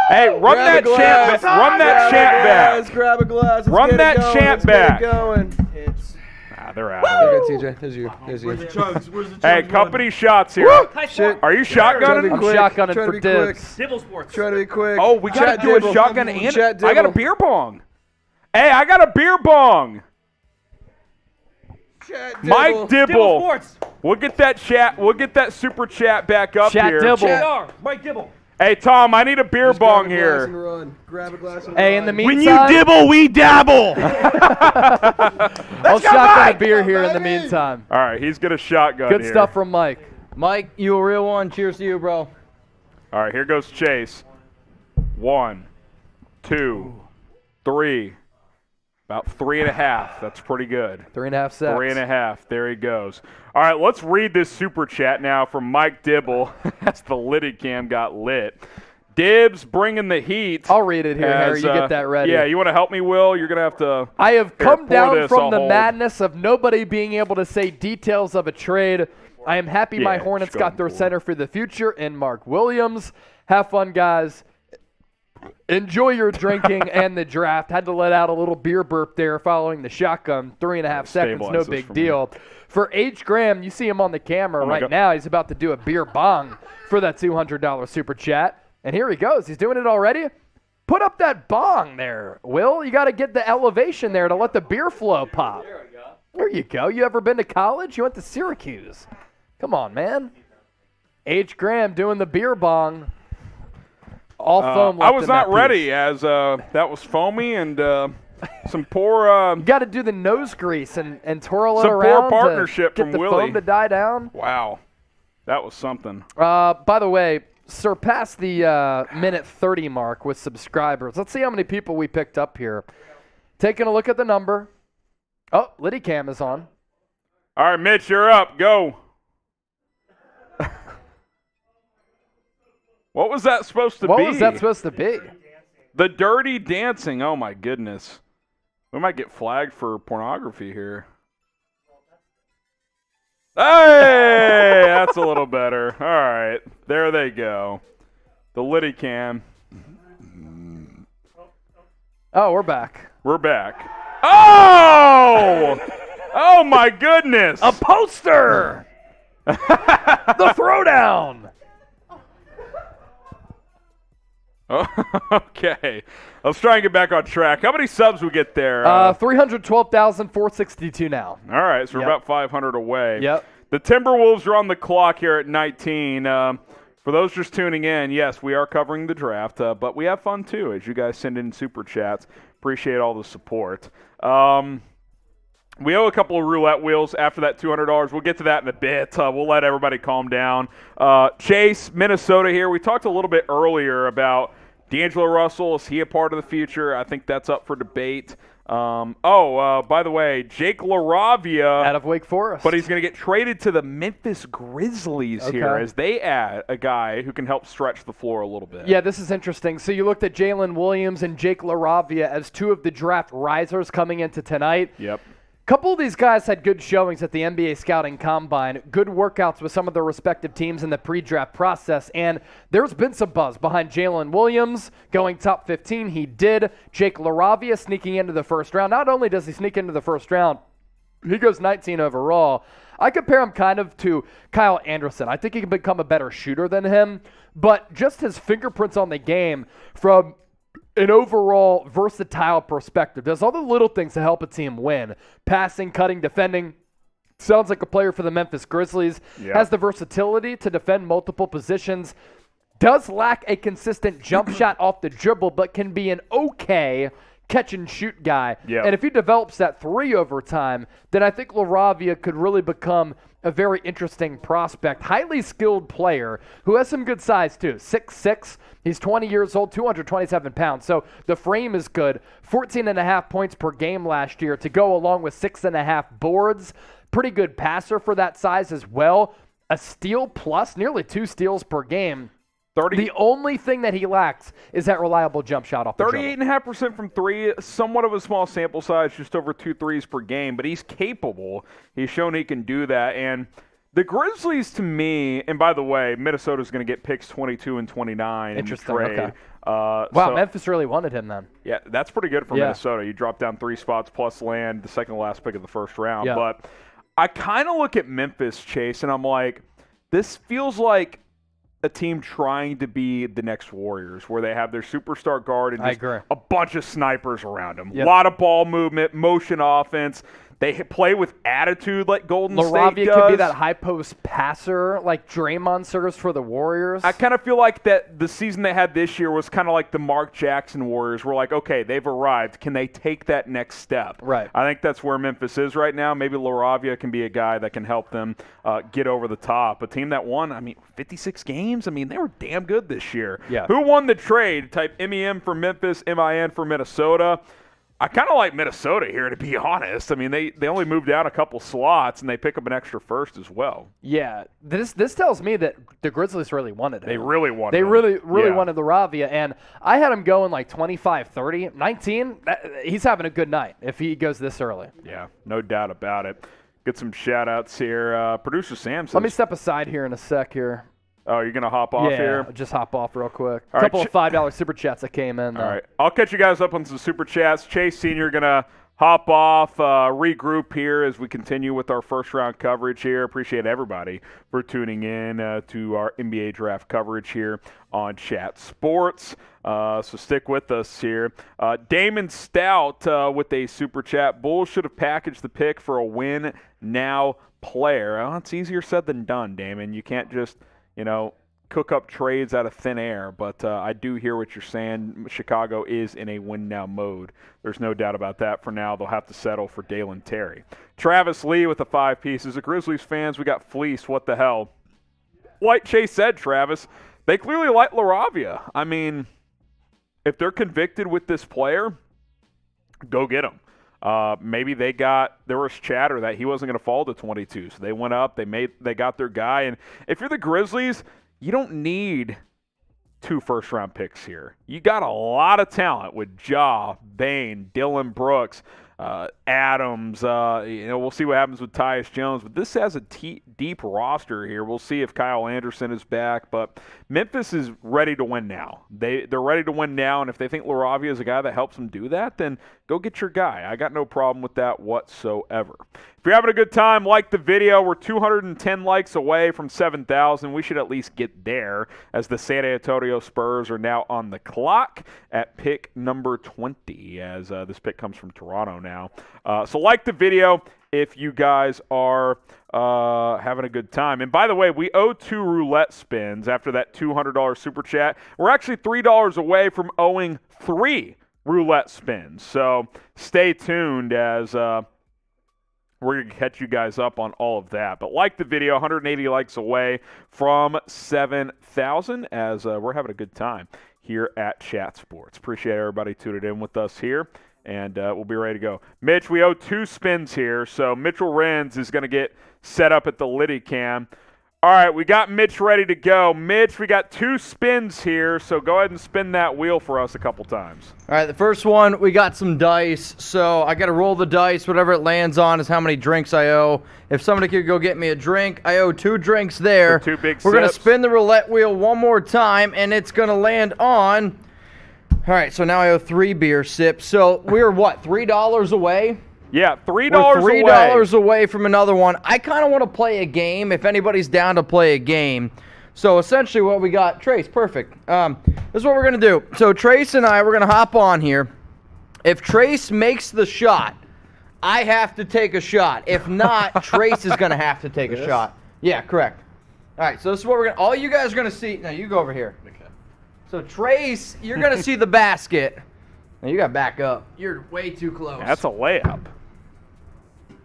Hey, run that chant back. Run that chant back. Grab a glass. Run that chant back. It's They're out of good, it. TJ. Here's you. Here's you. Where's the chugs? Where's the chugs? Hey, company shots here. Shit. Are you Trying to shotgunning? be I'm quick. shotgunning Trying for to be quick. dibs. Dibble Sports. Trying to be quick. Oh, we got Chat to do a Dibble. shotgun and Chat I got a Dibble. beer bong. Hey, I got a beer bong. Chat Mike Dibble Dibble. Sports. We'll get that chat. We'll get that super chat back up Chat here. Dibble. Mike Dibble. Hey, Tom, I need a beer Just grab bong a glass here. and run. Grab a glass and Hey, run. in the When meantime, you dibble, we dabble. I'll shotgun a beer here in the meantime. All right, he's got a shotgun Good here. stuff from Mike. Mike, you a real one. Cheers to you, bro. All right, here goes Chase. 1, 2, 3. About 3.5. That's pretty good. 3.5 seconds. 3.5. There he goes. All right, let's read this super chat now from Mike Dibble as the Liddy cam got lit. Dibs bringing the heat. I'll read it here, Harry. You get that ready. Yeah, you want to help me, Will? You're going to have to. I have Here, come pour down this, from I'll the hold. madness of nobody being able to say details of a trade. I am happy my Yeah, Hornets just go got ahead their and pour. center for the future in Mark Williams. Have fun, guys. Enjoy your drinking and the draft. Had to let out a little beer burp there following the shotgun. 3.5 seconds, no stabilize this big for me. deal. For H. Graham, you see him on the camera Oh my right God. now. He's about to do a beer bong for that $200 super chat. And here he goes. He's doing it already. Put up that bong there, Will. You got to get the elevation there to let the beer flow pop. There you go. You ever been to college? You went to Syracuse. Come on, man. H. Graham doing the beer bong. All foam I left was in that not piece. ready as that was foamy and some poor You got to do the nose grease and twirl it Some poor around. partnership to from get the Willie. foam to die down. wow. That was something. By the way, surpassed the minute 30 mark with subscribers. Let's see how many people we picked up here. Taking a look at the number. Oh, Liddy Cam is on. All right, Mitch, you're up. Go. What was that supposed to be? What was that supposed to be? The Dirty Dancing. Oh, my goodness. We might get flagged for pornography here. Hey, that's a little better. All right, there they go. The Liddy cam. Oh, we're back. We're back. Oh! Oh, my goodness. A poster! The throwdown! Oh, okay. Let's try and get back on track. How many subs we get there? 312,462 now. All right, so we're about 500 away. Yep. The Timberwolves are on the clock here at 19. For those just tuning in, yes, we are covering the draft, but we have fun too as you guys send in super chats. Appreciate all the support. We owe a couple of roulette wheels after that $200. We'll get to that in a bit. We'll let everybody calm down. Chase, Minnesota here. We talked a little bit earlier about D'Angelo Russell. Is he a part of the future? I think that's up for debate. By the way, Jake LaRavia. Out of Wake Forest. But he's going to get traded to the Memphis Grizzlies here as they add a guy who can help stretch the floor a little bit. Yeah, this is interesting. So you looked at Jalen Williams and Jake LaRavia as two of the draft risers coming into tonight. Yep. Couple of these guys had good showings at the NBA Scouting Combine, good workouts with some of their respective teams in the pre-draft process, and there's been some buzz behind Jalen Williams going top 15. He did. Jake LaRavia sneaking into the first round. Not only does he sneak into the first round, he goes 19 overall. I compare him kind of to Kyle Anderson. I think he can become a better shooter than him, but just his fingerprints on the game from an overall versatile perspective. Does all the little things to help a team win. Passing, cutting, defending. Sounds like a player for the Memphis Grizzlies. Yeah. Has the versatility to defend multiple positions. Does lack a consistent jump shot off the dribble, but can be an okay catch-and-shoot guy. Yeah. And if he develops that three over time, then I think LaRavia could really become a very interesting prospect. Highly skilled player who has some good size, too. 6'6". He's 20 years old, 227 pounds. So the frame is good. 14.5 points per game last year to go along with 6.5 boards. Pretty good passer for that size as well. A steal plus, nearly 2 steals per game. 30. The only thing that he lacks is that reliable jump shot off the dribble. 38.5% from three, somewhat of a small sample size, just over 2 threes per game, but he's capable. He's shown he can do that. And the Grizzlies, to me, and by the way, Minnesota's going to get picks 22 and 29 in the trade. Okay. Wow, Memphis really wanted him then. Yeah, that's pretty good for Minnesota. You drop down 3 spots plus land, the second to last pick of the first round. Yeah. But I kind of look at Memphis, Chase, and I'm like, this feels like a team trying to be the next Warriors, where they have their superstar guard and just a bunch of snipers around them. A lot of ball movement, motion offense. They play with attitude like Golden State does. LaRavia could be that high post passer like Draymond serves for the Warriors. I kind of feel like that the season they had this year was kind of like the Mark Jackson Warriors. We're like, okay, they've arrived. Can they take that next step? Right. I think that's where Memphis is right now. Maybe LaRavia can be a guy that can help them get over the top. A team that won, 56 games. They were damn good this year. Yeah. Who won the trade? Type MEM for Memphis, MIN for Minnesota. I kind of like Minnesota here, to be honest. They only moved down a couple slots, and they pick up an extra first as well. Yeah, this tells me that the Grizzlies really wanted him. They really wanted him. They really wanted LaRavia, and I had him going like 25, 30, 19. He's having a good night if he goes this early. Yeah, no doubt about it. Get some shout-outs here. Producer Sam says, let me step aside here in a sec here. Oh, you're going to hop off here? Yeah, just hop off real quick. A couple of $5 super chats that came in. All right. I'll catch you guys up on some super chats. Chase Sr. going to hop off, regroup here as we continue with our first-round coverage here. Appreciate everybody for tuning in to our NBA draft coverage here on Chat Sports. So stick with us here. Damon Stout with a super chat. Bulls should have packaged the pick for a win-now player. Well, it's easier said than done, Damon. You can't just cook up trades out of thin air, but I do hear what you're saying. Chicago is in a win-now mode. There's no doubt about that. For now, they'll have to settle for Dalen Terry. Travis Lee with the 5 pieces. The Grizzlies fans, we got fleeced. What the hell? Like Chase said, Travis, they clearly like LaRavia. If they're convicted with this player, go get him. Maybe there was chatter that he wasn't going to fall to 22, so they went up, they got their guy, and if you're the Grizzlies, you don't need 2 first-round picks here. You got a lot of talent with Ja, Bane, Dylan Brooks. Adams. We'll see what happens with Tyus Jones. But this has a deep roster here. We'll see if Kyle Anderson is back. But Memphis is ready to win now. They're ready to win now, and if they think LaRavia is a guy that helps them do that, then go get your guy. I got no problem with that whatsoever. If you're having a good time, like the video. We're 210 likes away from 7,000. We should at least get there, as the San Antonio Spurs are now on the clock at pick number 20, as this pick comes from Toronto now. So like the video if you guys are having a good time. And by the way, we owe 2 roulette spins after that $200 super chat. We're actually $3 away from owing 3 roulette spins. So stay tuned, as we're going to catch you guys up on all of that. But like the video, 180 likes away from 7,000, as we're having a good time here at Chat Sports. Appreciate everybody tuning in with us here, and we'll be ready to go. Mitch, we owe 2 spins here, so Mitchell Renz is going to get set up at the Liddy cam. All right, we got Mitch ready to go. Mitch, we got 2 spins here, so go ahead and spin that wheel for us a couple times. All right, the first one, we got some dice, so I got to roll the dice. Whatever it lands on is how many drinks I owe. If somebody could go get me a drink, I owe 2 drinks there. So 2 big We're going to sips. spin the roulette wheel one more time, and it's going to land on... All right, so now I owe 3 beer sips. So we're, what, $3 away? Yeah, $3 We're $3 away from another one. I kind of want to play a game, if anybody's down to play a game. So essentially what we got, Trace, perfect. This is what we're going to do. So Trace and I, we're going to hop on here. If Trace makes the shot, I have to take a shot. If not, Trace is going to have to take a shot. Yeah, correct. All right, so this is what we're going to, all you guys are going to see. Now, you go over here. Okay. So Trace, you're going to see the basket. Now, you got to back up. You're way too close. That's a layup.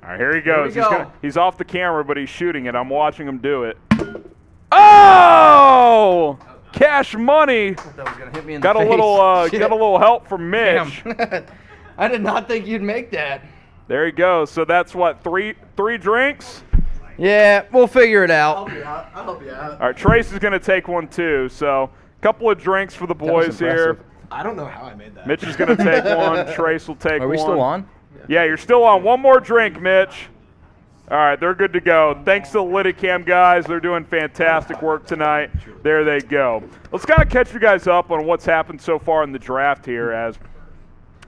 All right, here he goes. He's off the camera, but he's shooting it. I'm watching him do it. Oh! Cash money. That was gonna hit me in got the a face. little help from Mitch. Damn. I did not think you'd make that. There he goes. So that's what, three drinks? Yeah, we'll figure it out. I'll help you out. All right, Trace is gonna take one too. So a couple of drinks for the boys here. I don't know how I made that. Mitch is gonna take one. Trace will take one. Are we still on? Yeah, you're still on. One more drink, Mitch. All right, they're good to go. Thanks to the Liddy Cam guys. They're doing fantastic work tonight. There they go. Let's kind of catch you guys up on what's happened so far in the draft here, as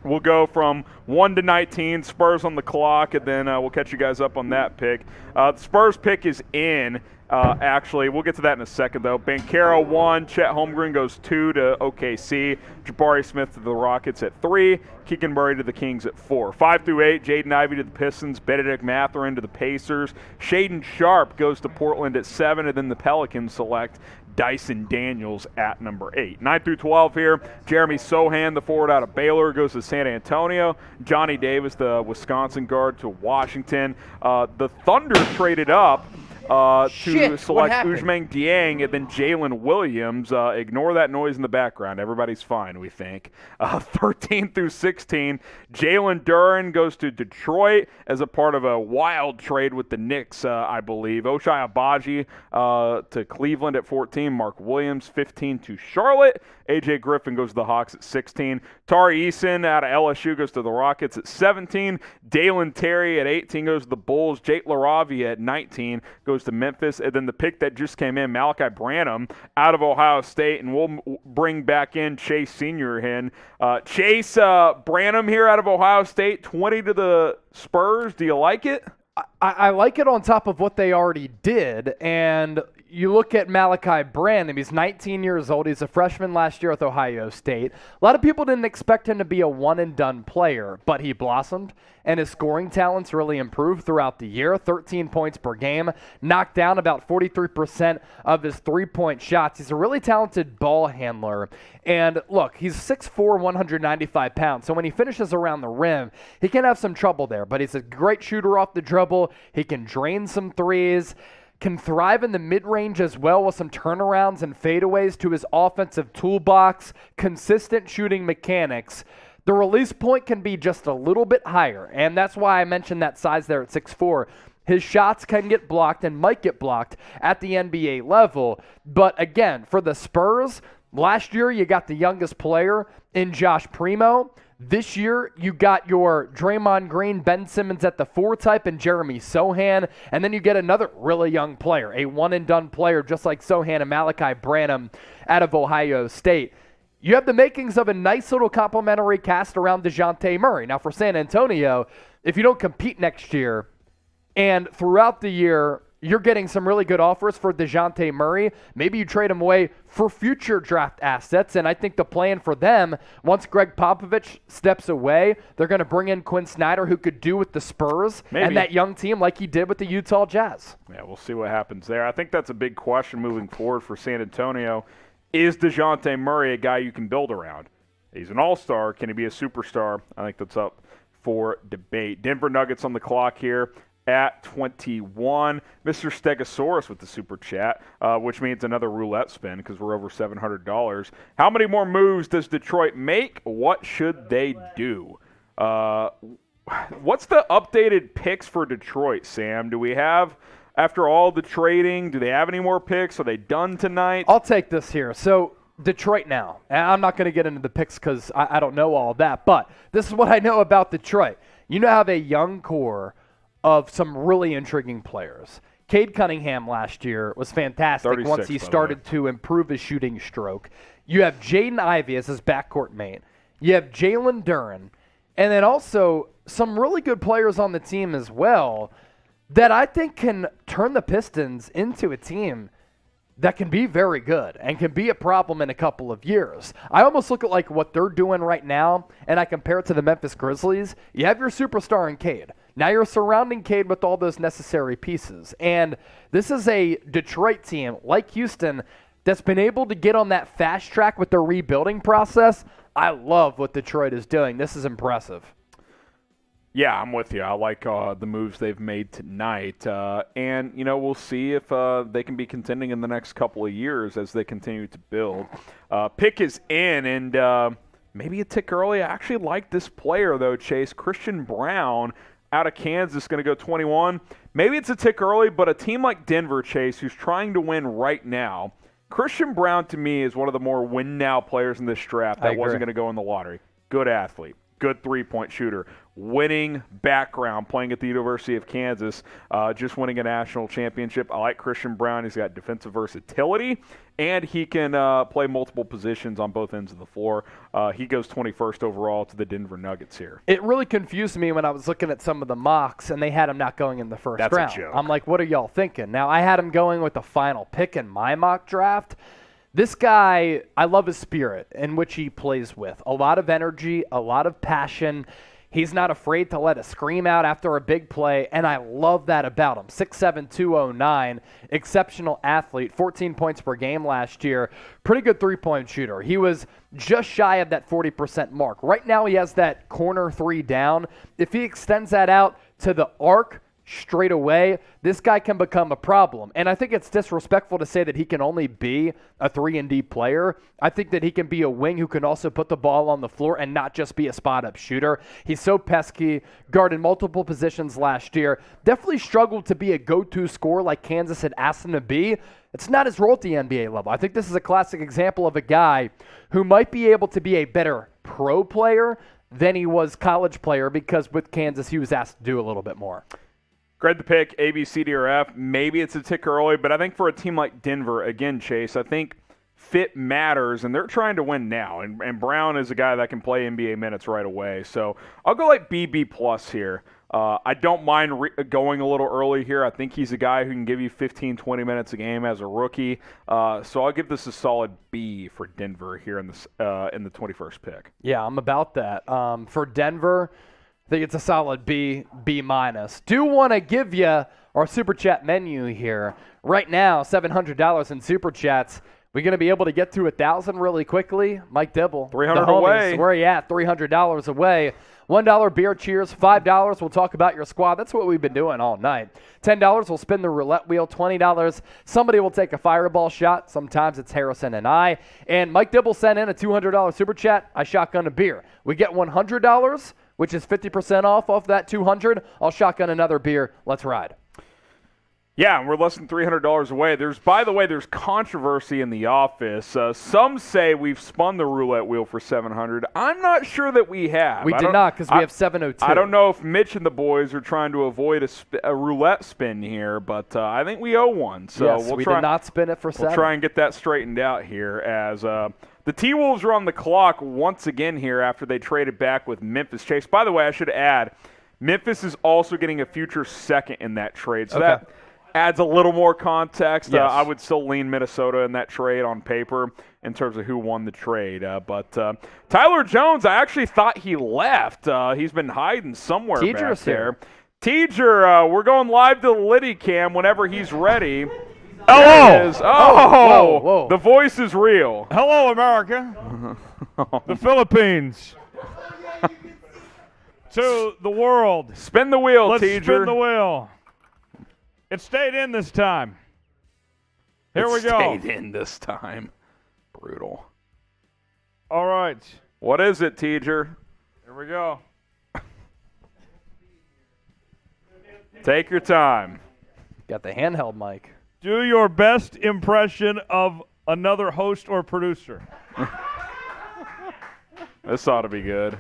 we'll go from 1 to 19, Spurs on the clock, and then we'll catch you guys up on that pick. The Spurs pick is in. Actually, we'll get to that in a second, though. Banchero 1, Chet Holmgren goes 2 to OKC, Jabari Smith to the Rockets at 3, Keegan Murray to the Kings at 4. 5 through 8, Jaden Ivey to the Pistons, Benedict Mathurin to the Pacers, Shaedon Sharpe goes to Portland at 7, and then the Pelicans select Dyson Daniels at number 8. 9 through 12 here, Jeremy Sohan, the forward out of Baylor, goes to San Antonio. Johnny Davis, the Wisconsin guard, to Washington. The Thunder traded up to select Ousmane Dieng, and then Jalen Williams. Ignore that noise in the background. Everybody's fine, we think. 13 through 16, Jalen Duren goes to Detroit as a part of a wild trade with the Knicks, I believe. Ochai Agbaji to Cleveland at 14. Mark Williams, 15 to Charlotte. A.J. Griffin goes to the Hawks at 16. Tari Eason out of LSU goes to the Rockets at 17. Dalen Terry at 18 goes to the Bulls. Jake LaRavia at 19 goes to Memphis. And then the pick that just came in, Malachi Branham out of Ohio State. And we'll bring back in Chase Sr. in. Chase Branham here out of Ohio State, 20 to the Spurs. Do you like it? I like it on top of what they already did, and you look at Malachi Branham, he's 19 years old. He's a freshman last year with Ohio State. A lot of people didn't expect him to be a one-and-done player, but he blossomed, and his scoring talents really improved throughout the year. 13 points per game, knocked down about 43% of his three-point shots. He's a really talented ball handler. And look, he's 6'4", 195 pounds, so when he finishes around the rim, he can have some trouble there, but he's a great shooter off the dribble. He can drain some threes, can thrive in the mid-range as well with some turnarounds and fadeaways to his offensive toolbox, consistent shooting mechanics. The release point can be just a little bit higher, and that's why I mentioned that size there at 6'4". His shots can get blocked and might get blocked at the NBA level. But again, for the Spurs, last year you got the youngest player in Josh Primo. This year, you got your Draymond Green, Ben Simmons at the 4 type, and Jeremy Sohan. And then you get another really young player, a one-and-done player just like Sohan and Malachi Branham out of Ohio State. You have the makings of a nice little complimentary cast around DeJounte Murray. Now, for San Antonio, if you don't compete next year and throughout the year you're getting some really good offers for DeJounte Murray, maybe you trade him away for future draft assets. And I think the plan for them, once Greg Popovich steps away, they're going to bring in Quinn Snyder, who could do with the Spurs and that young team like he did with the Utah Jazz. Yeah, we'll see what happens there. I think that's a big question moving forward for San Antonio. Is DeJounte Murray a guy you can build around? He's an all-star. Can he be a superstar? I think that's up for debate. Denver Nuggets on the clock here at 21. Mr. Stegosaurus with the super chat, which means another roulette spin because we're over $700. How many more moves does Detroit make? What should they do? What's the updated picks for Detroit, Sam? Do we have, after all the trading, do they have any more picks? Are they done tonight? I'll take this here. So Detroit now. And I'm not going to get into the picks because I don't know all that, but this is what I know about Detroit. You have a young core of some really intriguing players. Cade Cunningham last year was fantastic once he started to improve his shooting stroke. You have Jaden Ivey as his backcourt mate. You have Jalen Duren. And then also some really good players on the team as well that I think can turn the Pistons into a team that can be very good and can be a problem in a couple of years. I almost look at like what they're doing right now, and I compare it to the Memphis Grizzlies. You have your superstar in Cade. Now you're surrounding Cade with all those necessary pieces. And this is a Detroit team, like Houston, that's been able to get on that fast track with their rebuilding process. I love what Detroit is doing. This is impressive. Yeah, I'm with you. I like the moves they've made tonight. And, we'll see if they can be contending in the next couple of years as they continue to build. Pick is in, and maybe a tick early. I actually like this player, though, Chase. Christian Braun out of Kansas, going to go 21. Maybe it's a tick early, but a team like Denver, Chase, who's trying to win right now, Christian Braun, to me, is one of the more win-now players in this draft that wasn't going to go in the lottery. Good athlete. Good three-point shooter. Winning background, playing at the University of Kansas, just winning a national championship. I like Christian Braun. He's got defensive versatility, and he can play multiple positions on both ends of the floor. He goes 21st overall to the Denver Nuggets here. It really confused me when I was looking at some of the mocks, and they had him not going in the first round. That's a joke. I'm like, what are y'all thinking? Now, I had him going with the final pick in my mock draft. This guy, I love his spirit in which he plays with. A lot of energy, a lot of passion. He's not afraid to let a scream out after a big play, and I love that about him. 6'7", 209, exceptional athlete, 14 points per game last year. Pretty good three-point shooter. He was just shy of that 40% mark. Right now he has that corner three down. If he extends that out to the arc straight away, this guy can become a problem. And I think it's disrespectful to say that he can only be a 3-and-D player. I think that he can be a wing who can also put the ball on the floor and not just be a spot-up shooter. He's so pesky, guarded multiple positions last year. Definitely struggled to be a go-to scorer like Kansas had asked him to be. It's not his role at the NBA level. I think this is a classic example of a guy who might be able to be a better pro player than he was college player because with Kansas he was asked to do a little bit more. Grade the pick, A, B, C, D, or F. Maybe it's a tick early, but I think for a team like Denver, again, Chase, I think fit matters, and they're trying to win now. And Brown is a guy that can play NBA minutes right away. So I'll go like B, B+ here. I don't mind going a little early here. I think he's a guy who can give you 15, 20 minutes a game as a rookie. So I'll give this a solid B for Denver here in the 21st pick. Yeah, I'm about that. For Denver, I think it's a solid B, B-. Do want to give you our Super Chat menu here. Right now, $700 in Super Chats. We're going to be able to get to 1,000 really quickly. Mike Dibble. $300 away. Where are you at? $300 away. $1 beer cheers. $5, we'll talk about your squad. That's what we've been doing all night. $10, we'll spin the roulette wheel. $20, somebody will take a fireball shot. Sometimes it's Harrison and I. And Mike Dibble sent in a $200 Super Chat. I shotgun a beer. We get $100, which is 50% off that $200. I'll shotgun another beer. Let's ride. Yeah, and we're less than $300 away. By the way, there's controversy in the office. Some say we've spun the roulette wheel for $700. I'm not sure that we have. We did not because we have 702. I don't know if Mitch and the boys are trying to avoid a roulette spin here, but I think we owe one. So yes, we did not spin it for 7. We'll try and get that straightened out here as the T-Wolves are on the clock once again here after they traded back with Memphis. Chase, by the way, I should add, Memphis is also getting a future second in that trade. So that adds a little more context. Yes. I would still lean Minnesota in that trade on paper in terms of who won the trade. But Tyler Jones, I actually thought he left. He's been hiding somewhere back there. Teacher, we're going live to the Liddy Cam whenever he's ready. Hello! Whoa. The voice is real. Hello, America. The Philippines. To the world. Spin the wheel, Let's Teacher. spin the wheel. It stayed in this time. Here we go. Stayed in this time. Brutal. All right. What is it, Teacher? Here we go. Take your time. Got the handheld mic. Do your best impression of another host or producer. This ought to be good.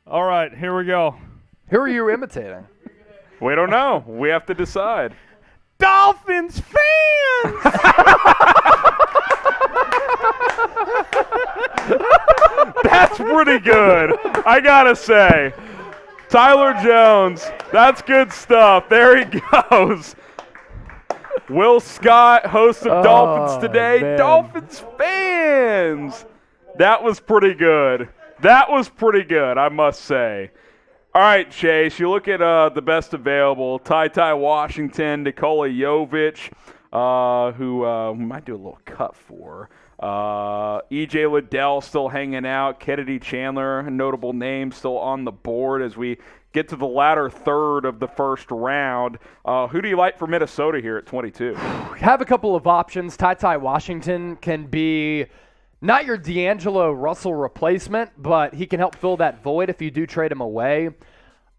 All right, here we go. Who are you imitating? We don't know. We have to decide. Dolphins fans! That's pretty good, I gotta say. Tyler Jones, that's good stuff. There he goes. Will Scott, host of Dolphins Today. Man. Dolphins fans. That was pretty good. That was pretty good, I must say. All right, Chase, you look at the best available. Ty Washington, Nikola Jovic, who we might do a little cut for. E.J. Liddell still hanging out. Kennedy Chandler, a notable name, still on the board as we get to the latter third of the first round. Who do you like for Minnesota here at 22? Have a couple of options. Ty Washington can be not your D'Angelo Russell replacement, but he can help fill that void if you do trade him away.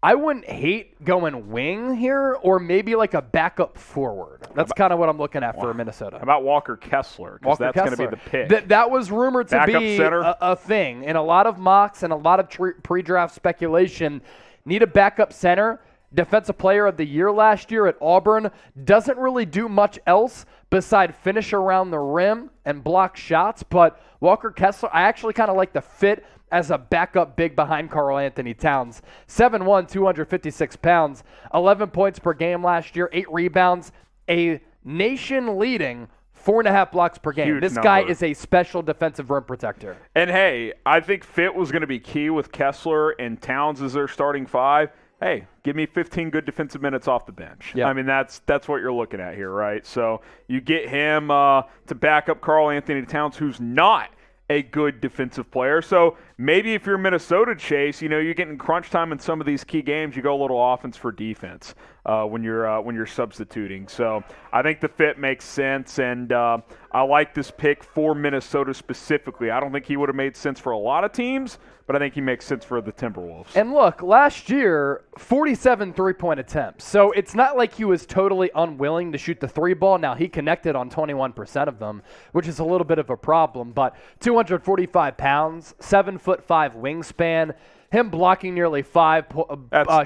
I wouldn't hate going wing here or maybe like a backup forward. That's kind of what I'm looking at for Minnesota. How about Walker Kessler? Because that's going to be the pick. That was rumored to Backup be center? a thing. In a lot of mocks and a lot of pre-draft speculation, need a backup center. Defensive Player of the Year last year at Auburn. Doesn't really do much else beside finish around the rim and block shots. But Walker Kessler, I actually kind of like the fit as a backup big behind Karl Anthony Towns. 7'1", 256 pounds, 11 points per game last year, 8 rebounds, a nation-leading 4.5 blocks per game. Huge This number. guy is a special defensive rim protector. And, hey, I think fit was going to be key with Kessler and Towns as their starting 5. Hey, give me 15 good defensive minutes off the bench. Yep. I mean, that's what you're looking at here, right? So you get him to back up Karl Anthony Towns, who's not a good defensive player. So maybe if you're Minnesota, Chase, you're getting crunch time in some of these key games, you go a little offense for defense when you're substituting. So I think the fit makes sense, and I like this pick for Minnesota specifically. I don't think he would have made sense for a lot of teams, but I think he makes sense for the Timberwolves. And look, last year, 47 three-point attempts. So it's not like he was totally unwilling to shoot the three ball. Now, he connected on 21% of them, which is a little bit of a problem. But 245 pounds, 7'5" wingspan, him blocking nearly 5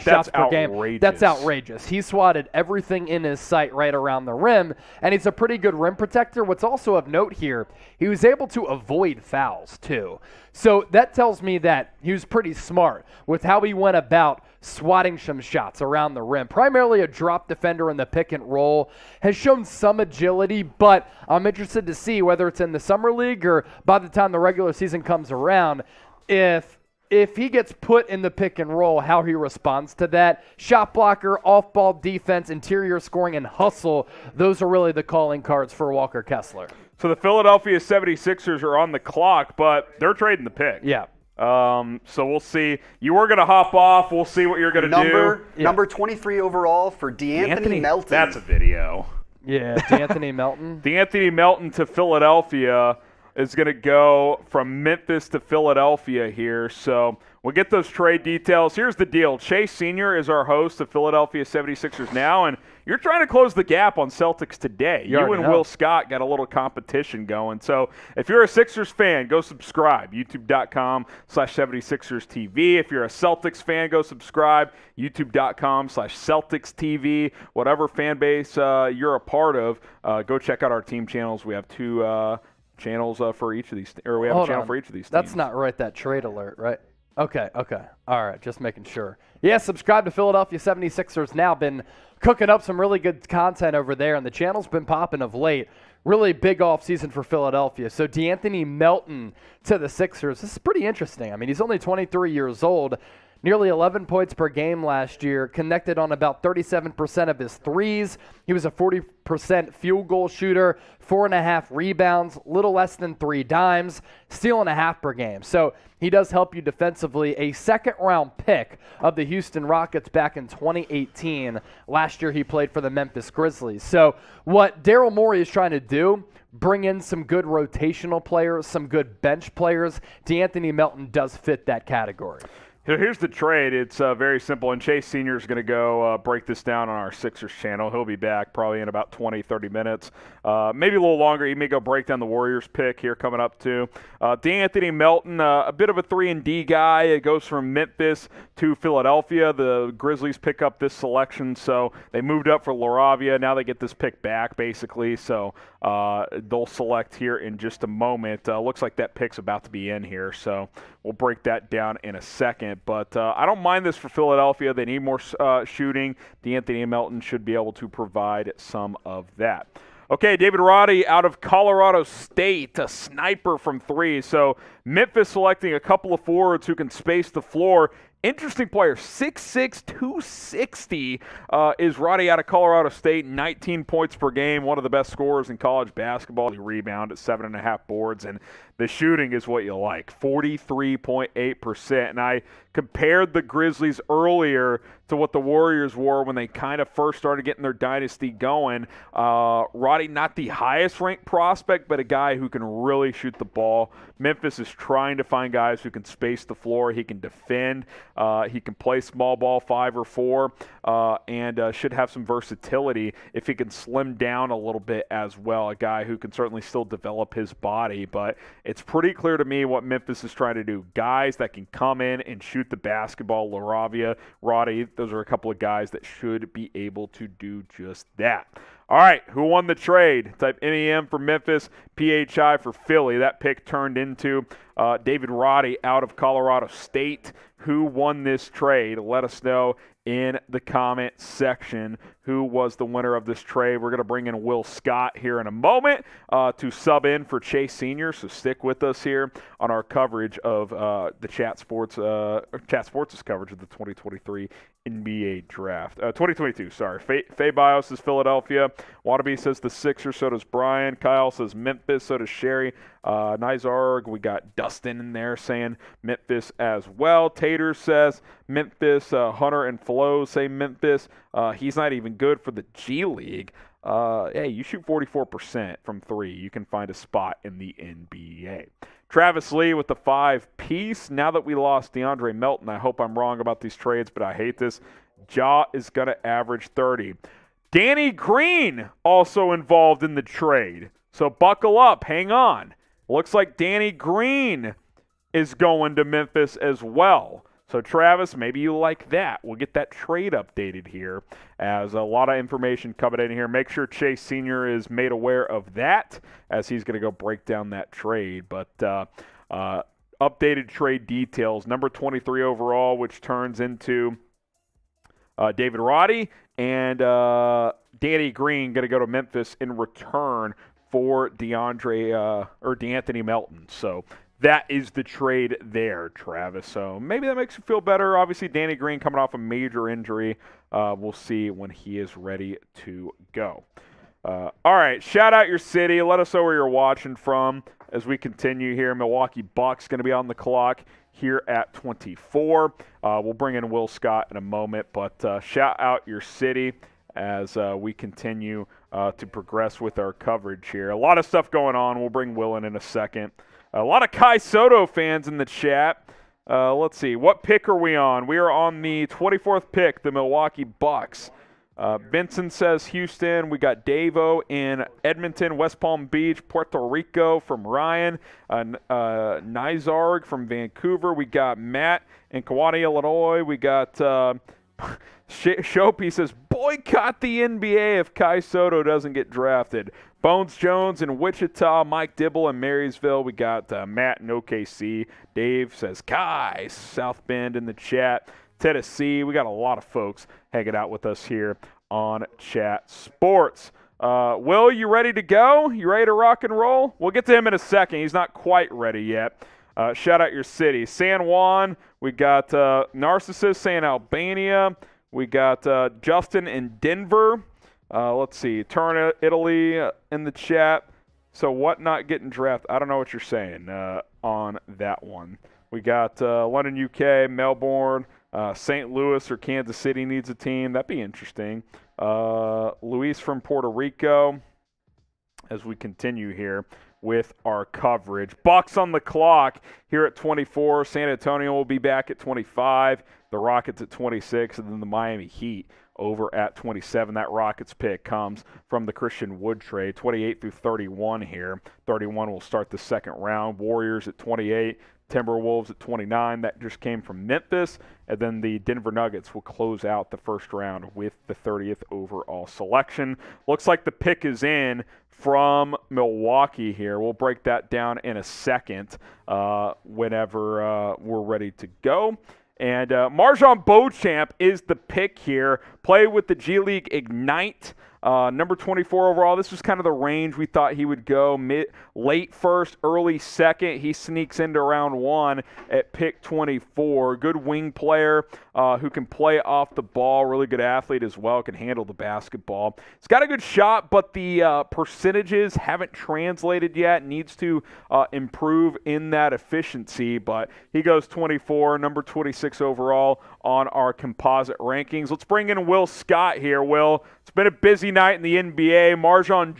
shots per game. That's outrageous. He swatted everything in his sight right around the rim, and he's a pretty good rim protector. What's also of note here, he was able to avoid fouls, too. So that tells me that he was pretty smart with how he went about swatting some shots around the rim. Primarily a drop defender in the pick and roll. Has shown some agility, but I'm interested to see whether it's in the summer league or by the time the regular season comes around, if he gets put in the pick and roll, how he responds to that. Shot blocker, off-ball defense, interior scoring, and hustle, those are really the calling cards for Walker Kessler. So the Philadelphia 76ers are on the clock, but they're trading the pick. Yeah. So we'll see. You were going to hop off. We'll see what you're going to do. Number 23 overall for D'Anthony Melton. That's a video. Yeah, D'Anthony Melton. D'Anthony Melton to Philadelphia. is going to go from Memphis to Philadelphia here. So we'll get those trade details. Here's the deal. Chase Sr. is our host of Philadelphia 76ers Now, and you're trying to close the gap on Celtics today. You and Will Scott got a little competition going. So if you're a Sixers fan, go subscribe. YouTube.com/76erstv. If you're a Celtics fan, go subscribe. YouTube.com/CelticsTV. Whatever fan base you're a part of, go check out our team channels. We have two channels for each of these, or we have a channel for each of these teams. That's not right, that trade alert, right? Okay. All right, just making sure. Yeah, subscribe to Philadelphia 76ers Now. Been cooking up some really good content over there, and the channel's been popping of late. Really big offseason for Philadelphia. So DeAnthony Melton to the Sixers. This is pretty interesting. I mean, he's only 23 years old. Nearly 11 points per game last year, connected on about 37% of his threes. He was a 40% field goal shooter, 4.5 rebounds, little less than 3 dimes, steal and a half per game. So he does help you defensively. A second-round pick of the Houston Rockets back in 2018. Last year he played for the Memphis Grizzlies. So what Daryl Morey is trying to do, bring in some good rotational players, some good bench players. DeAnthony Melton does fit that category. Here's the trade. It's very simple, and Chase Sr. is going to go break this down on our Sixers channel. He'll be back probably in about 20, 30 minutes, maybe a little longer. He may go break down the Warriors pick here coming up too. DeAnthony Melton, a bit of a 3-and-D guy. It goes from Memphis to Philadelphia. The Grizzlies pick up this selection, so they moved up for LaRavia. Now they get this pick back, basically, so they'll select here in just a moment. Looks like that pick's about to be in here, so we'll break that down in a second. But I don't mind this for Philadelphia. They need more shooting. DeAnthony Melton should be able to provide some of that. Okay, David Roddy out of Colorado State, a sniper from 3. So Memphis selecting a couple of forwards who can space the floor. Interesting player, 6'6", 260 is Roddy out of Colorado State, 19 points per game, one of the best scorers in college basketball. He rebounded 7.5 boards, and the shooting is what you like, 43.8%. And I compared the Grizzlies earlier to what the Warriors were when they kind of first started getting their dynasty going. Roddy, not the highest ranked prospect, but a guy who can really shoot the ball. Memphis is trying to find guys who can space the floor. He can defend. He can play small ball 5 or 4, and should have some versatility if he can slim down a little bit as well. A guy who can certainly still develop his body, but it's pretty clear to me what Memphis is trying to do. Guys that can come in and shoot the basketball. LaRavia, Roddy, those are a couple of guys that should be able to do just that. All right, who won the trade? Type NEM for Memphis, PHI for Philly. That pick turned into David Roddy out of Colorado State. Who won this trade? Let us know in the comment section who was the winner of this trade. We're going to bring in Will Scott here in a moment to sub in for Chase Sr., so stick with us here on our coverage of the Chat Sports' coverage of the 2023 NBA Draft. 2022, sorry. Faye Bios says Philadelphia. Wannabe says the Sixers, so does Brian. Kyle says Memphis, so does Sherry. Nizarg, we got Dustin in there saying Memphis as well. Tater says Memphis. Hunter and Flo say Memphis. He's not even good for the G League. Hey, you shoot 44% from 3. You can find a spot in the NBA. Travis Lee with the 5-piece. Now that we lost DeAndre Melton, I hope I'm wrong about these trades, but I hate this. Ja is going to average 30. Danny Green also involved in the trade. So buckle up. Hang on. Looks like Danny Green is going to Memphis as well. So, Travis, maybe you like that. We'll get that trade updated here as a lot of information coming in here. Make sure Chase Sr. is made aware of that as he's going to go break down that trade. But updated trade details, number 23 overall, which turns into David Roddy, and Danny Green going to go to Memphis in return for DeAnthony Melton. So that is the trade there, Travis. So maybe that makes you feel better. Obviously, Danny Green coming off a major injury. We'll see when he is ready to go. All right, shout out your city. Let us know where you're watching from as we continue here. Milwaukee Bucks going to be on the clock here at 24. We'll bring in Will Scott in a moment, but shout out your city as we continue to progress with our coverage here. A lot of stuff going on. We'll bring Will in a second. A lot of Kai Soto fans in the chat. Let's see. What pick are we on? We are on the 24th pick, the Milwaukee Bucks. Vincent says Houston. We got Davo in Edmonton, West Palm Beach, Puerto Rico from Ryan. Nizarg from Vancouver. We got Matt in Kewaunee, Illinois. We got Shopey says, boycott the NBA if Kai Soto doesn't get drafted. Bones Jones in Wichita, Mike Dibble in Marysville. We got Matt in OKC. Dave says Kai. South Bend in the chat. Tennessee. We got a lot of folks hanging out with us here on Chat Sports. Will, you ready to go? You ready to rock and roll? We'll get to him in a second. He's not quite ready yet. Shout out your city. San Juan. We got Narcissus saying Albania. We got Justin in Denver. Let's see. Turn Italy in the chat. So what not getting drafted? I don't know what you're saying on that one. We got London, UK, Melbourne, St. Louis or Kansas City needs a team. That'd be interesting. Luis from Puerto Rico as we continue here with our coverage. Bucks on the clock here at 24. San Antonio will be back at 25. The Rockets at 26, and then the Miami Heat over at 27. That Rockets pick comes from the Christian Wood trade, 28 through 31 here. 31 will start the second round. Warriors at 28. Timberwolves at 29. That just came from Memphis. And then the Denver Nuggets will close out the first round with the 30th overall selection. Looks like the pick is in from Milwaukee here. We'll break that down in a second whenever we're ready to go. And Marjon Beauchamp is the pick here. Play with the G League Ignite. Number 24 overall. This was kind of the range we thought he would go. Late first, early second. He sneaks into round one at pick 24. Good wing player who can play off the ball. Really good athlete as well. Can handle the basketball. He's got a good shot, but the percentages haven't translated yet. Needs to improve in that efficiency. But he goes 24, number 26 overall on our composite rankings. Let's bring in Will Scott here. Will, it's been a busy night in the NBA. Marjon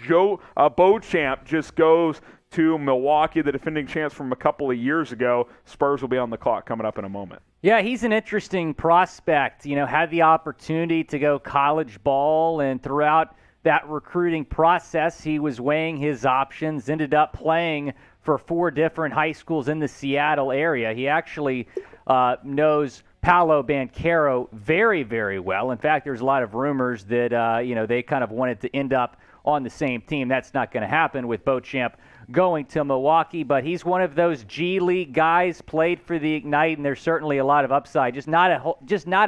Beauchamp just goes to Milwaukee, the defending champs from a couple of years ago. Spurs will be on the clock coming up in a moment. Yeah, he's an interesting prospect. You know, had the opportunity to go college ball, and throughout that recruiting process, he was weighing his options, ended up playing for 4 different high schools in the Seattle area. He actually knows Paolo Banchero very, very well. In fact, there's a lot of rumors that, they kind of wanted to end up on the same team. That's not going to happen with Beauchamp going to Milwaukee, but he's one of those G League guys, played for the Ignite, and there's certainly a lot of upside. Just not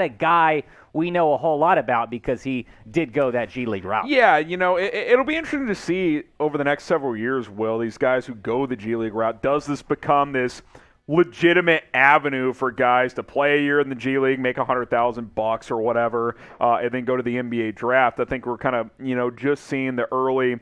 a guy we know a whole lot about because he did go that G League route. Yeah, it'll be interesting to see over the next several years, Will, these guys who go the G League route. Does this become this legitimate avenue for guys to play a year in the G League, make $100,000 or whatever, and then go to the NBA draft? I think we're kind of, just seeing the early,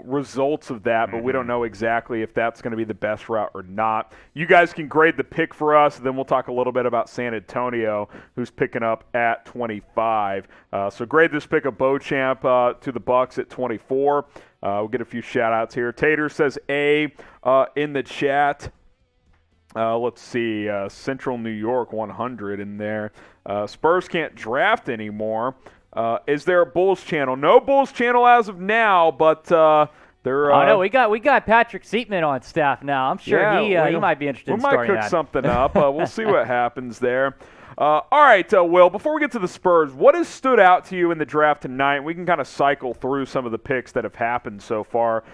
results of that, but we don't know exactly if that's going to be the best route or not. You guys can grade the pick for us, and then we'll talk a little bit about San Antonio, who's picking up at 25. So grade this pick of Beauchamp to the Bucks at 24. We'll get a few shout-outs here. Tater says A in the chat. Let's see, Central New York 100 in there. Spurs can't draft anymore. Is there a Bulls channel? No Bulls channel as of now, but they're. Oh no, we got Patrick Seatman on staff now. I'm sure he might be interested in starting that. We might cook something up. We'll see what happens there. All right, Will, before we get to the Spurs, what has stood out to you in the draft tonight? We can kind of cycle through some of the picks that have happened so far.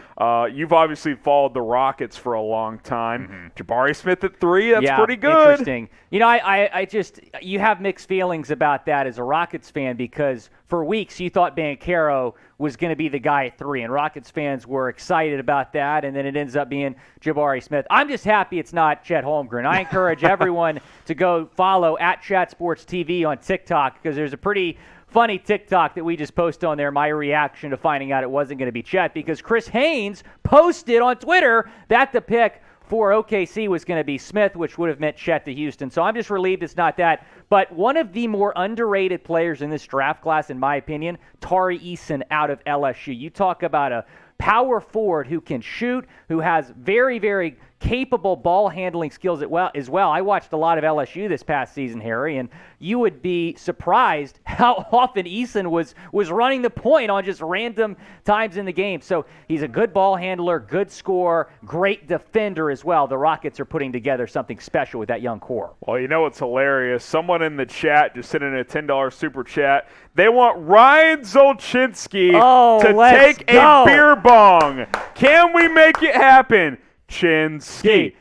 You've obviously followed the Rockets for a long time. Jabari Smith at 3, that's pretty good. Interesting. You have mixed feelings about that as a Rockets fan because for weeks you thought Banchero was going to be the guy at 3, and Rockets fans were excited about that, and then it ends up being Jabari Smith. I'm just happy it's not Chet Holmgren. I encourage everyone to go follow at Chat Sports TV on TikTok because there's a pretty funny TikTok that we just posted on there, my reaction to finding out it wasn't going to be Chet, because Chris Haynes posted on Twitter that the pick for OKC was going to be Smith, which would have meant Chet to Houston. So I'm just relieved it's not that. But one of the more underrated players in this draft class, in my opinion, Tari Eason out of LSU. You talk about a power forward who can shoot, who has very, very capable ball handling skills as well. I watched a lot of LSU this past season, Harry, and you would be surprised how often Eason was running the point on just random times in the game. So he's a good ball handler, good scorer, great defender as well. The Rockets are putting together something special with that young core. Well, you know what's hilarious? Someone in the chat just sent in a $10 super chat. They want Ryan Zolchinski to take a beer bong. Can we make it happen? Chinsky.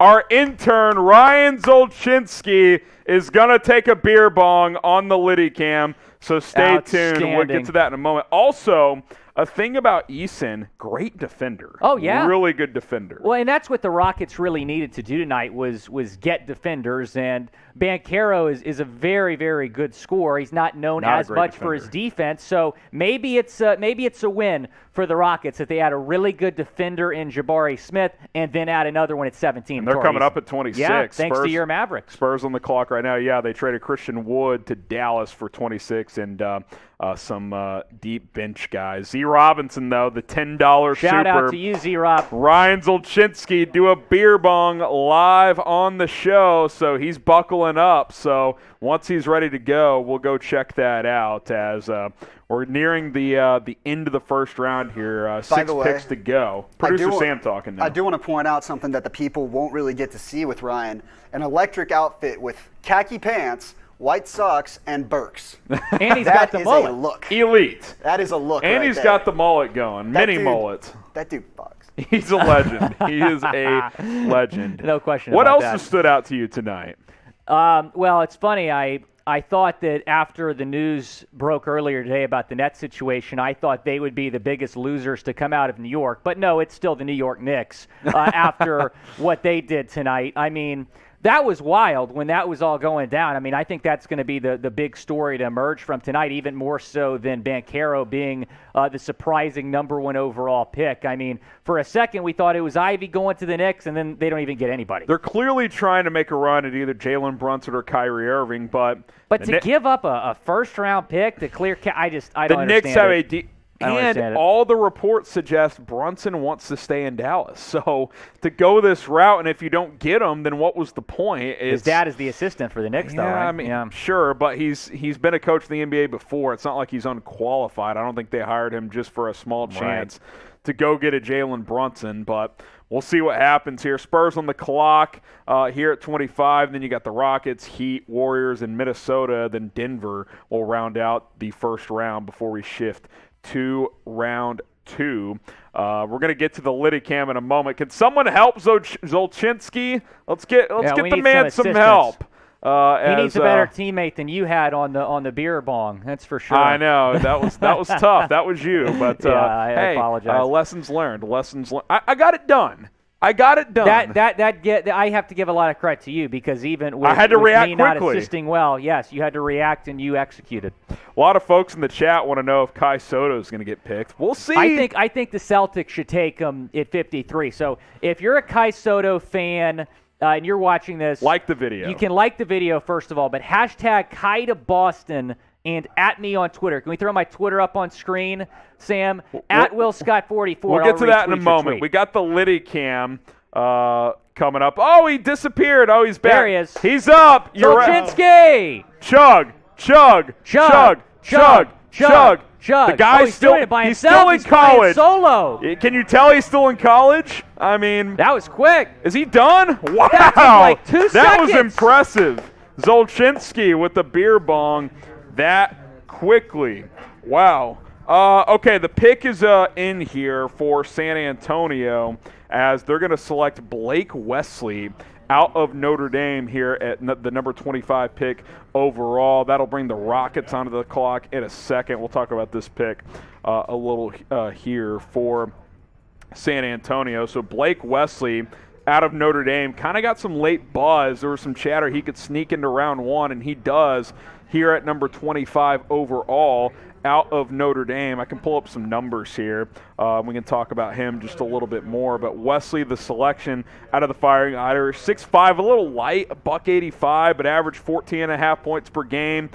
Our intern, Ryan Zolchinski, is going to take a beer bong on the Liddy Cam, so stay tuned. We'll get to that in a moment. Also, a thing about Eason, great defender. Oh, yeah. Really good defender. Well, and that's what the Rockets really needed to do tonight was get defenders, and Banchero is a very, very good scorer. He's not known as much for his defense, so maybe it's a win for the Rockets if they add a really good defender in Jabari Smith and then add another one at 17. And they're coming up at 26. Yeah, thanks Spurs, to your Mavericks. Spurs on the clock right now. Yeah, they traded Christian Wood to Dallas for 26 and some deep bench guys. Z Robinson, though, the $10 Shout super. out to you, Z-Rob. Ryan Zolchinski do a beer bong live on the show, so he's buckling up. So once he's ready to go, we'll go check that out as we're nearing the end of the first round here. 6 picks to go. Producer Sam talking now. I do want to point out something that the people won't really get to see with Ryan. An electric outfit with khaki pants, white socks, and Birks. And he's got the mullet. That is a look. Elite. That is a look. And he's got the mullet going. Mini mullet. That dude fucks. He's a legend. He is a legend. No question What about else that. has stood out to you tonight? Well, it's funny. I thought that after the news broke earlier today about the Nets situation, I thought they would be the biggest losers to come out of New York. But no, it's still the New York Knicks after what they did tonight. I mean, that was wild when that was all going down. I mean, I think that's going to be the big story to emerge from tonight, even more so than Banchero being the surprising #1 overall pick. I mean, for a second we thought it was Ivey going to the Knicks, and then they don't even get anybody. They're clearly trying to make a run at either Jalen Brunson or Kyrie Irving, but to give up a first-round pick to clear I don't understand the Knicks have it. And all the reports suggest Brunson wants to stay in Dallas. So to go this route, and if you don't get him, then what was the point? His dad is the assistant for the Knicks, though, right? I mean, sure, but he's been a coach in the NBA before. It's not like he's unqualified. I don't think they hired him just for a small chance to go get a Jalen Brunson, but we'll see what happens here. Spurs on the clock here at 25. Then you got the Rockets, Heat, Warriors, and Minnesota. Then Denver will round out the first round before we shift to round 2. We're going to get to the Liddy Cam in a moment. Can someone help Zolchinski? Let's get the man some help. He needs a better teammate than you had on the beer bong. That's for sure. I know that was tough. That was you, but I hey, apologize. Lessons learned. I got it done. I have to give a lot of credit to you because even with, I had to react me quickly. Not assisting well, yes, you had to react and you executed. A lot of folks in the chat want to know if Kai Soto is going to get picked. We'll see. I think the Celtics should take him at 53. So if you're a Kai Soto fan and you're watching this, like the video. You can like the video first of all, but hashtag Kai to Boston and at me on Twitter. Can we throw my Twitter up on screen, Sam? At WillScott44. We'll get to that in a moment. We got the Liddy Cam coming up. Oh, he disappeared. Oh, he's back. There he is. He's up. Zolchinski. Chug. The guy's still doing it by he's himself. still in college. Solo. Can you tell he's still in college? I mean, that was quick. Is he done? Wow. That took like 2 seconds. That was impressive. Zolchinski with the beer bong that quickly. Wow. Okay, the pick is in here for San Antonio as they're going to select Blake Wesley out of Notre Dame here at the number 25 pick overall. That'll bring the Rockets onto the clock in a second. We'll talk about this pick a little here for San Antonio. So Blake Wesley out of Notre Dame kind of got some late buzz. There was some chatter he could sneak into round 1, and he does. here at number 25 overall out of Notre Dame. I can pull up some numbers here. We can talk about him just a little bit more. But Wesley, the selection out of the Fighting Irish, 6'5", a little light, $185, but averaged 14.5 points per game.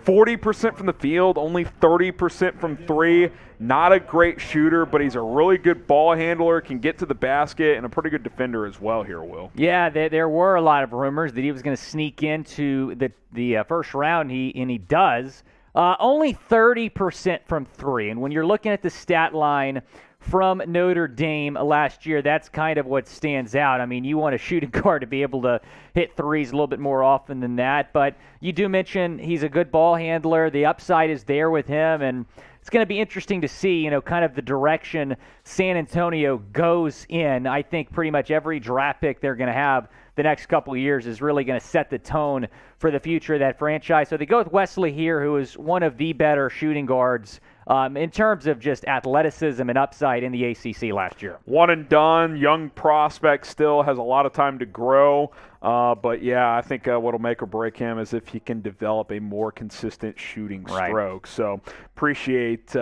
40% from the field, only 30% from three. Not a great shooter, but he's a really good ball handler, can get to the basket, and a pretty good defender as well here, Will. Yeah, there were a lot of rumors that he was going to sneak into the first round, and he does. Only 30% from three. And when you're looking at the stat line from Notre Dame last year, that's kind of what stands out. I mean, you want a shooting guard to be able to hit threes a little bit more often than that. But you do mention he's a good ball handler. The upside is there with him. And it's going to be interesting to see, kind of the direction San Antonio goes in. I think pretty much every draft pick they're going to have the next couple of years is really going to set the tone for the future of that franchise. So they go with Wesley here, who is one of the better shooting guards in terms of just athleticism and upside in the ACC last year. One and done, young prospect still, has a lot of time to grow. But, yeah, I think what'll make or break him is if he can develop a more consistent shooting stroke. So appreciate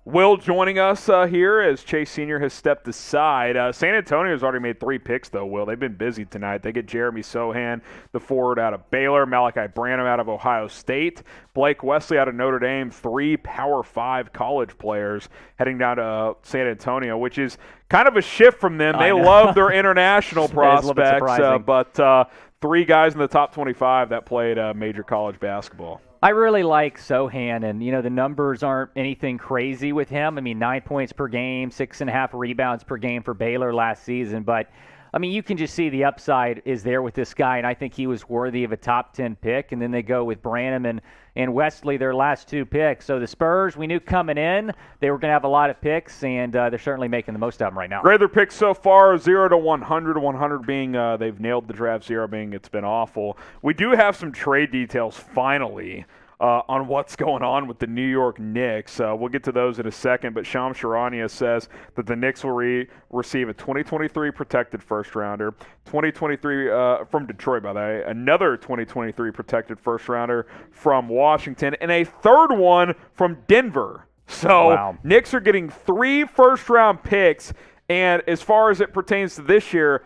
Will joining us here as Chase Sr. has stepped aside. San Antonio's already made 3 picks, though, Will. They've been busy tonight. They get Jeremy Sohan, the forward out of Baylor, Malachi Branham out of Ohio State, Blake Wesley out of Notre Dame, 3 Power 5 college players heading down to San Antonio, which is kind of a shift from them. They love their international prospects, but 3 guys in the top 25 that played major college basketball. I really like Sohan, and, the numbers aren't anything crazy with him. I mean, 9 points per game, 6.5 rebounds per game for Baylor last season. But, I mean, you can just see the upside is there with this guy, and I think he was worthy of a top 10 pick. And then they go with Branham and Wesley, their last 2 picks. So the Spurs, we knew coming in they were going to have a lot of picks, and they're certainly making the most of them right now. Grade their picks so far, 0 to 100. 100 being they've nailed the draft, 0 being it's been awful. We do have some trade details finally on what's going on with the New York Knicks. We'll get to those in a second, but Shams Charania says that the Knicks will receive a 2023 protected first-rounder, 2023 from Detroit, by the way, another 2023 protected first-rounder from Washington, and a third one from Denver. So Knicks are getting 3 first-round picks, and as far as it pertains to this year,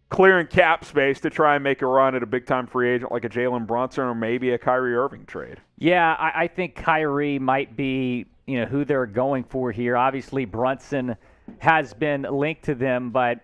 clearing cap space to try and make a run at a big-time free agent like a Jalen Brunson or maybe a Kyrie Irving trade. Yeah, I think Kyrie might be, who they're going for here. Obviously, Brunson has been linked to them, but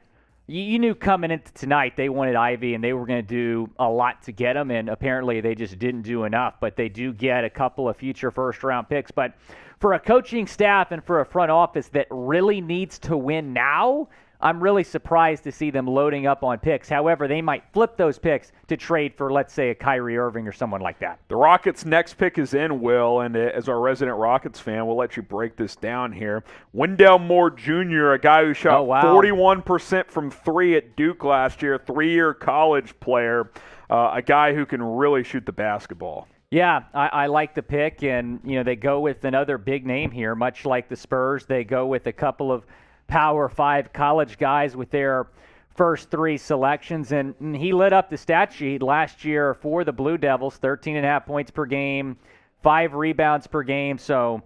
you knew coming into tonight they wanted Ivey and they were going to do a lot to get him, and apparently they just didn't do enough. But they do get a couple of future first-round picks. But for a coaching staff and for a front office that really needs to win now, I'm really surprised to see them loading up on picks. However, they might flip those picks to trade for, let's say, a Kyrie Irving or someone like that. The Rockets' next pick is in, Will, and as our resident Rockets fan, we'll let you break this down here. Wendell Moore Jr., a guy who shot 41% from 3 at Duke last year, 3-year college player, a guy who can really shoot the basketball. Yeah, I like the pick, and they go with another big name here, much like the Spurs. They go with a couple of Power 5 college guys with their first 3 selections, and he lit up the stat sheet last year for the Blue Devils, 13.5 points per game, 5 rebounds per game. So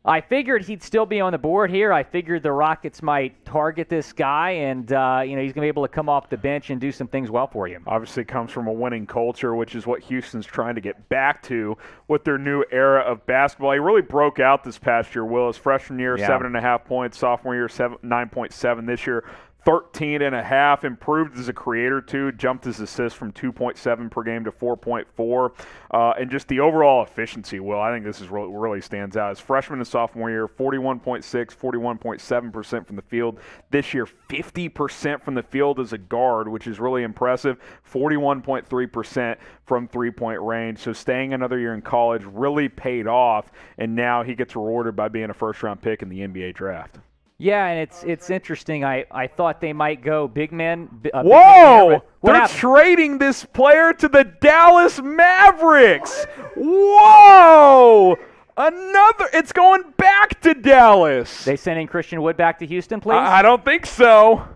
I figured he'd still be on the board here. I figured the Rockets might target this guy, and he's going to be able to come off the bench and do some things well for you. Obviously comes from a winning culture, which is what Houston's trying to get back to with their new era of basketball. He really broke out this past year, Will. His freshman year, 7.5 points. Sophomore year, 9.7. This year, 13.5, improved as a creator too, jumped his assists from 2.7 per game to 4.4, and just the overall efficiency, Will, I think this is really stands out. His freshman and sophomore year, 41.6, 41.7% from the field. This year, 50% from the field as a guard, which is really impressive, 41.3% from three-point range. So staying another year in college really paid off, and now he gets rewarded by being a first-round pick in the NBA draft. Yeah, and it's interesting. I thought they might go big men. Whoa! They're trading this player to the Dallas Mavericks. Whoa! It's going back to Dallas. They sending Christian Wood back to Houston, please? I don't think so.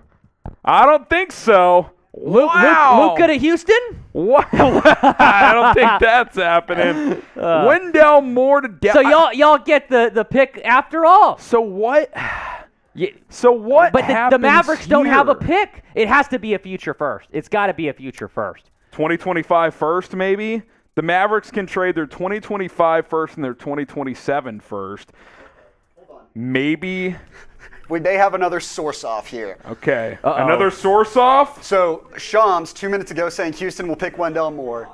Wow. Luka to Houston? What? I don't think that's happening. Wendell Moore to Dallas. So y'all get the pick after all. So what? Yeah. So what? But the Mavericks don't have a here? pick. It has to be a future first. It's got to be a future first. 2025 first, maybe. The Mavericks can trade their 2025 first and their 2027 first. Maybe. We may have another source off here. Okay. Another source off? So Shams, 2 minutes ago, saying Houston will pick Wendell Moore.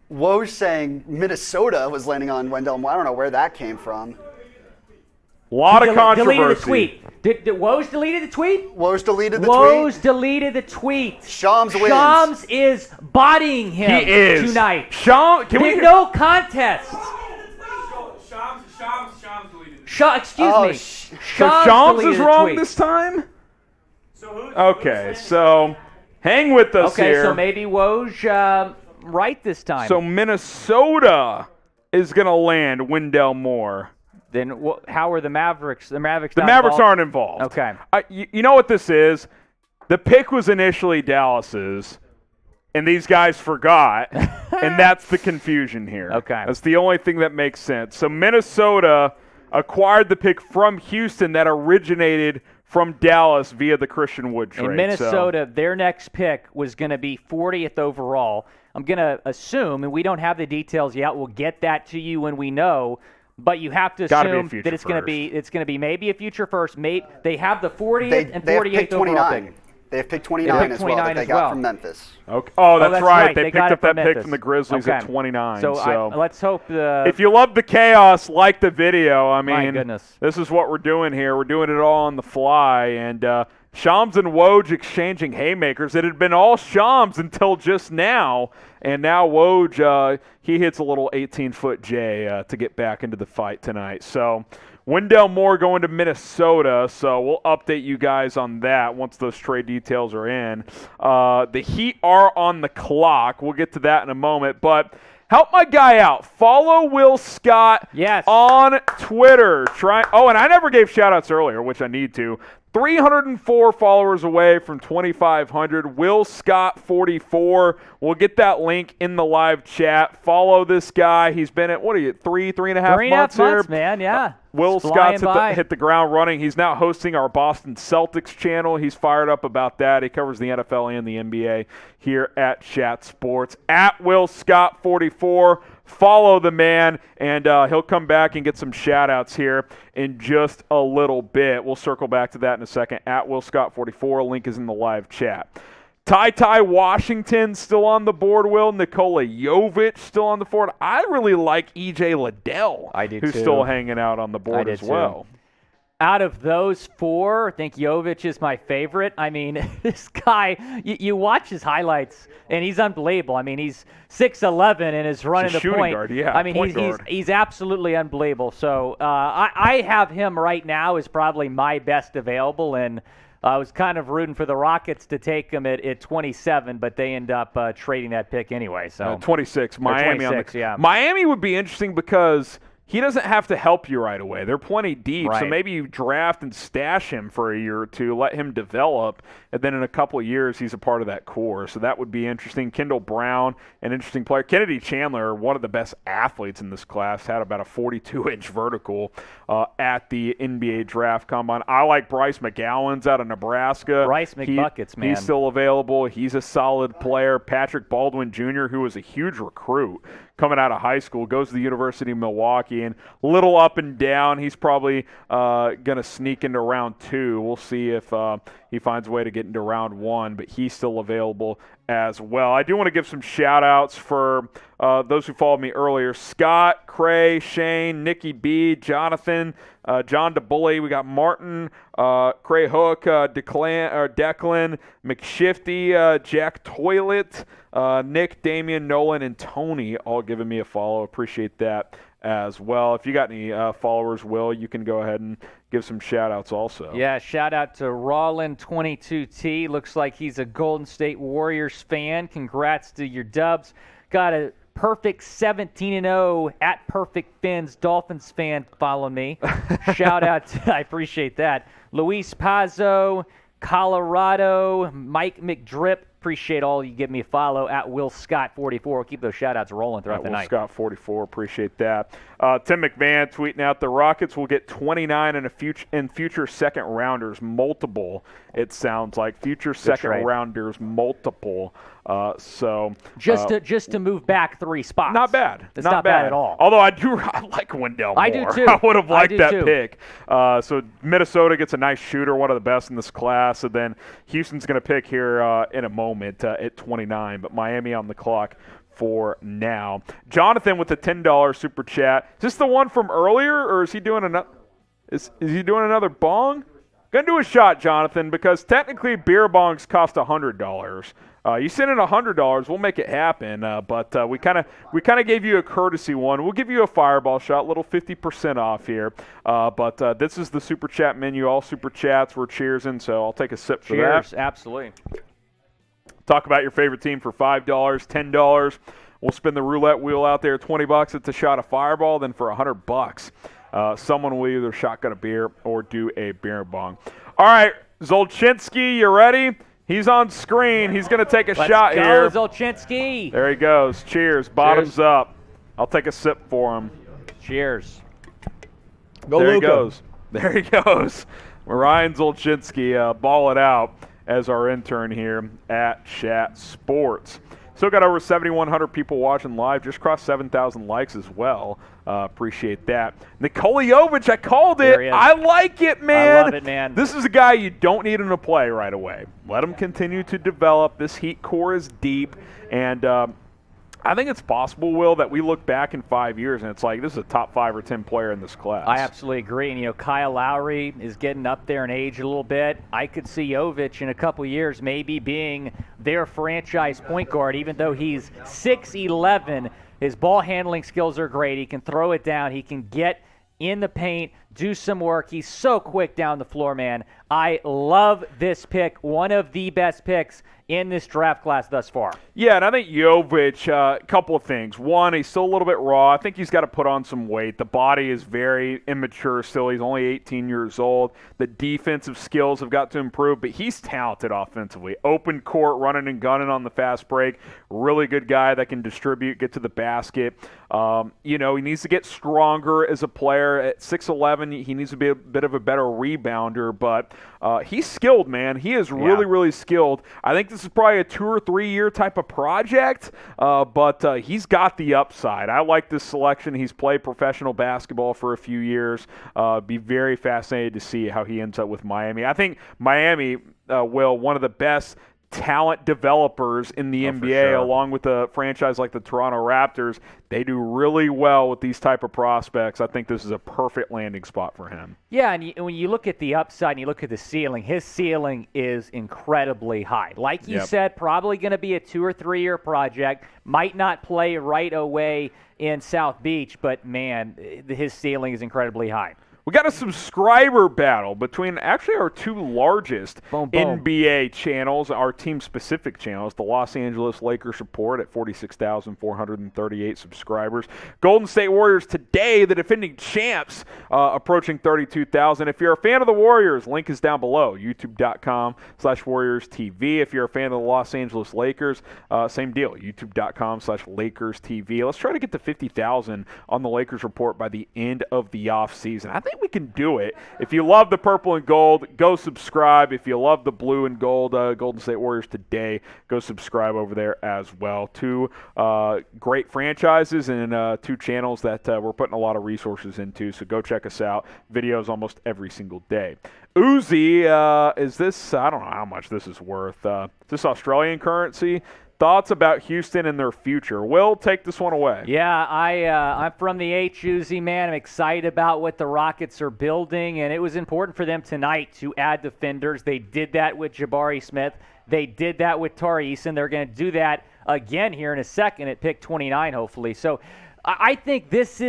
Woj saying Minnesota was landing on Wendell Moore. I don't know where that came from. A lot of controversy. Deleted the tweet. Did Woj delete the tweet? Woj deleted the tweet. Woj deleted the tweet. Shams wins. Shams is bodying him He is. tonight. Shams, can we? No contest. Shams deleted it. Excuse me. So Shams deleted is the wrong tweet. this time? Okay, so hang with us here. Okay, so maybe Woj right this time. So Minnesota is going to land Wendell Moore. Then how are the Mavericks? The Mavericks. The Mavericks aren't involved. Okay. You know what this is? The pick was initially Dallas's, and these guys forgot, and that's the confusion here. Okay. That's the only thing that makes sense. So Minnesota acquired the pick from Houston that originated from Dallas via the Christian Wood trade. In Minnesota, their next pick was going to be 40th overall. I'm going to assume, and we don't have the details yet. We'll get that to you when we know. But you have to assume that it's going to be maybe a future first. They have the 40th and 48th overall pick. They have picked 29 as well that they got from Memphis. Okay. Oh, that's right. They They picked up that pick Memphis. from the Grizzlies at 29. So, let's hope if you love the chaos, like the video. I mean, my goodness. This is what we're doing here. We're doing it all on the fly. And Shams and Woj exchanging haymakers. It had been all Shams until just now. And now Woj, he hits a little 18-foot J to get back into the fight tonight. So Wendell Moore going to Minnesota. So we'll update you guys on that once those trade details are in. The Heat are on the clock. We'll get to that in a moment. But help my guy out. Follow Will Scott on Twitter. And I never gave shout-outs earlier, which I need to. 304 followers away from 2,500. Will Scott 44. We'll get that link in the live chat. Follow this guy. He's been at, 3.5 months here? Man, yeah. Will Scott's hit the ground running. He's now hosting our Boston Celtics channel. He's fired up about that. He covers the NFL and the NBA here at Chat Sports. At Will Scott 44. Follow the man, and he'll come back and get some shout-outs here in just a little bit. We'll circle back to that in a second. At Will Scott 44. Link is in the live chat. Ty Washington still on the board, Will. Nikola Jovic still on the board. I really like E.J. Liddell, who's still hanging out on the board as well. Out of those four, I think Jovic is my favorite. I mean, this guy, you watch his highlights, and he's unbelievable. I mean, he's 6'11" and is running the point. Guard, yeah, I mean, he's absolutely unbelievable. So I have him right now as probably my best available, and I was kind of rooting for the Rockets to take him at 27, but they end up trading that pick anyway. So 26, Miami. 26, yeah. Miami would be interesting because he doesn't have to help you right away. They're plenty deep, so Right. maybe you draft and stash him for a year or two, let him develop, and then in a couple of years he's a part of that core. So that would be interesting. Kendall Brown, an interesting player. Kennedy Chandler, one of the best athletes in this class, had about a 42-inch vertical at the NBA Draft Combine. I like Bryce McGowan's out of Nebraska. Bryce McBuckets, man. He's still available. He's a solid player. Patrick Baldwin Jr., who was a huge recruit coming out of high school, goes to the University of Milwaukee, and little up and down. He's probably going to sneak into round 2. We'll see if he finds a way to get into round 1, but he's still available as well. I do want to give some shout-outs for those who followed me earlier. Scott, Cray, Shane, Nikki B, Jonathan, John DeBully. We got Martin, Cray Hook, Declan, McShifty, Jack Toilet, Nick, Damian, Nolan, and Tony all giving me a follow. Appreciate that as well. If you got any followers, Will, you can go ahead and give some shout-outs also. Yeah, shout-out to Rollin22T. Looks like he's a Golden State Warriors fan. Congrats to your Dubs. Got a perfect 17-0 at Perfect Fins Dolphins fan following me. Shout-out to, I appreciate that, Luis Pazzo, Colorado, Mike McDrip, Appreciate all you give me a follow at WillScott44. We'll keep those shout-outs rolling throughout the night. WillScott44, appreciate that. Tim McMahon tweeting out the Rockets will get 29 in future second rounders, multiple. It sounds like future second rounders, multiple. Just to move back 3 spots. Not bad. It's not bad at all. Although I like Wendell more. I do too. I would have liked that too. pick. So Minnesota gets a nice shooter, one of the best in this class, and then Houston's going to pick here in a moment at 29. But Miami on the clock for now. Jonathan with the $10 super chat. Is this the one from earlier, or is he doing another? Is he doing another bong? Gonna do a shot, Jonathan, because technically beer bongs cost $100. You send in $100, we'll make it happen. But we kind of gave you a courtesy one. We'll give you a fireball shot, little 50% off here. But this is the super chat menu. All super chats we're cheersing, so I'll take a sip for that. Cheers, absolutely. Talk about your favorite team for $5, $10. We'll spin the roulette wheel out there. $20, it's a shot of fireball. Then for $100, someone will either shotgun a beer or do a beer bong. All right, Zolchinski, you ready? He's on screen. He's going to take a shot here. Let's go, Zolchinski. There he goes. Cheers. Bottoms up. I'll take a sip for him. Cheers. Go there Luka. He goes. There he goes. Ryan Zolchinski, ball it out as our intern here at Chat Sports. Still got over 7,100 people watching live. Just crossed 7,000 likes as well. Appreciate that. Nikola Jovic, I called it. I like it, man. I love it, man. This is a guy you don't need him to play right away. Let him continue to develop. This Heat core is deep. And I think it's possible, Will, that we look back in 5 years and it's like this is a top 5 or 10 player in this class. I absolutely agree. And, Kyle Lowry is getting up there in age a little bit. I could see Jovic in a couple years maybe being their franchise point guard, even though he's 6'11". His ball handling skills are great. He can throw it down. He can get in the paint, do some work. He's so quick down the floor, man. I love this pick. One of the best picks in this draft class thus far. Yeah, and I think Jovic, a couple of things. One, he's still a little bit raw. I think he's got to put on some weight. The body is very immature still. He's only 18 years old. The defensive skills have got to improve, but he's talented offensively. Open court, running and gunning on the fast break. Really good guy that can distribute, get to the basket. He needs to get stronger as a player. At 6'11", he needs to be a bit of a better rebounder, but he's skilled, man. He is really, really skilled. I think this is probably a 2 or 3 year type of project, but he's got the upside. I like this selection. He's played professional basketball for a few years. Be very fascinated to see how he ends up with Miami. I think Miami, one of the best talent developers in the NBA, along with a franchise like the Toronto Raptors. They do really well with these type of prospects. I think this is a perfect landing spot for him. Yeah, and when you look at the upside and you look at the ceiling, his ceiling is incredibly high. Like you said, probably going to be a 2 or 3 year project. Might not play right away in South Beach, but, man, his ceiling is incredibly high. We got a subscriber battle between actually our 2 largest NBA channels, our team-specific channels, the Los Angeles Lakers Report at 46,438 subscribers. Golden State Warriors today, the defending champs, approaching 32,000. If you're a fan of the Warriors, link is down below, youtube.com/WarriorsTV. If you're a fan of the Los Angeles Lakers, same deal, youtube.com/LakersTV. Let's try to get to 50,000 on the Lakers Report by the end of the offseason. I think we can do it. If you love the purple and gold, go subscribe. If you love the blue and gold, Golden State Warriors today, go subscribe over there as well. 2 great franchises and 2 channels that we're putting a lot of resources into, so go check us out. Videos almost every single day. Uzi, is this, I don't know how much this is worth. Is this Australian currency? Thoughts about Houston and their future? Will, take this one away. Yeah, I'm from the H, Uzi, man. I'm excited about what the Rockets are building, and it was important for them tonight to add defenders. They did that with Jabari Smith. They did that with Tari Eason. They're going to do that again here in a second at pick 29, hopefully. So I think this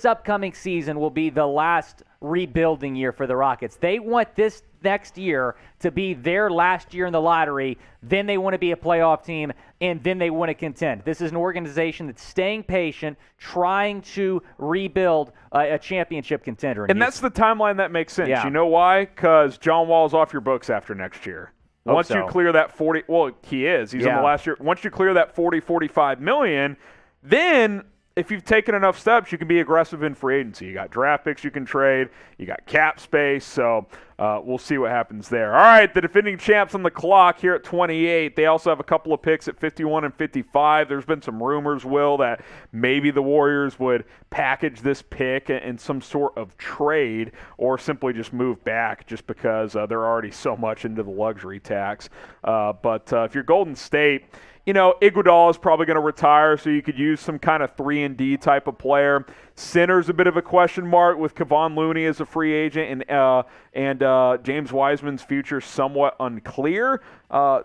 upcoming season will be the last rebuilding year for the Rockets. They want this next year to be their last year in the lottery. Then they want to be a playoff team, and then they want to contend. This is an organization that's staying patient, trying to rebuild a championship contender. And that's the timeline that makes sense. Yeah. You know why? Because John Wall's off your books after next year. Once you clear that 40, well, he is. He's in the last year. Once you clear that 40, 45 million, then if you've taken enough steps, you can be aggressive in free agency. You got draft picks you can trade. You got cap space. So we'll see what happens there. All right, the defending champs on the clock here at 28. They also have a couple of picks at 51 and 55. There's been some rumors, Will, that maybe the Warriors would package this pick in some sort of trade or simply just move back just because they're already so much into the luxury tax. But if you're Golden State, Iguodala is probably going to retire, so you could use some kind of 3-and-D type of player. Center's a bit of a question mark with Kevon Looney as a free agent and James Wiseman's future somewhat unclear.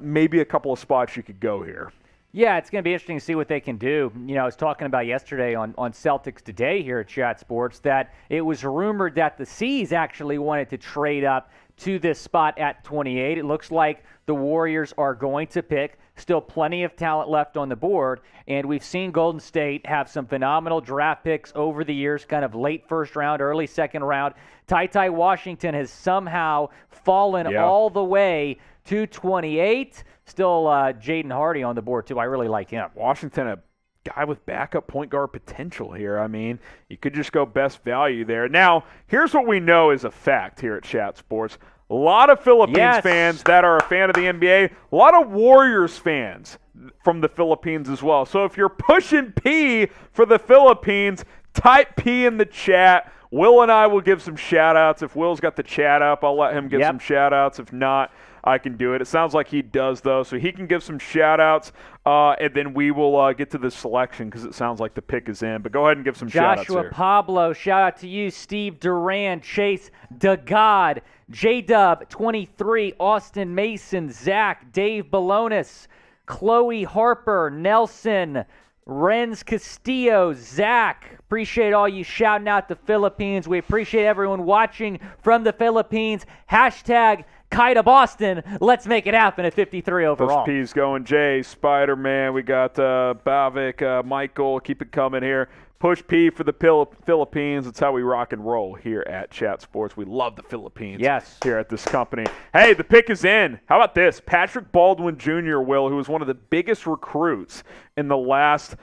Maybe a couple of spots you could go here. Yeah, it's going to be interesting to see what they can do. I was talking about yesterday on Celtics Today here at Chat Sports that it was rumored that the C's actually wanted to trade up to this spot at 28. It looks like the Warriors are going to pick. Still plenty of talent left on the board, and we've seen Golden State have some phenomenal draft picks over the years, kind of late first round, early second round. Ty Washington has somehow fallen all the way to 28. Still Jaden Hardy on the board, too. I really like him. Washington, a guy with backup point guard potential here. I mean, you could just go best value there. Now, here's what we know is a fact here at Chat Sports. A lot of Philippines fans that are a fan of the NBA, a lot of Warriors fans from the Philippines as well. So if you're pushing P for the Philippines, type P in the chat. Will and I will give some shout-outs. If Will's got the chat up, I'll let him give some shout-outs. If not, I can do it. It sounds like he does, though, so he can give some shout-outs, and then we will get to the selection because it sounds like the pick is in. But go ahead and give some shout-outs here. Joshua Pablo, shout-out to you. Steve Duran, Chase DeGod, J-Dub, 23, Austin Mason, Zach, Dave Balonis, Chloe Harper, Nelson, Renz Castillo, Zach. Appreciate all you shouting out the Philippines. We appreciate everyone watching from the Philippines. Hashtag Kite of Boston. Let's make it happen at 53 overall. Those P's going. Jay, Spider-Man. We got Bavik, Michael. Keep it coming here. Push P for the Philippines. That's how we rock and roll here at Chat Sports. We love the Philippines here at this company. Hey, the pick is in. How about this? Patrick Baldwin Jr., Will, who was one of the biggest recruits in the last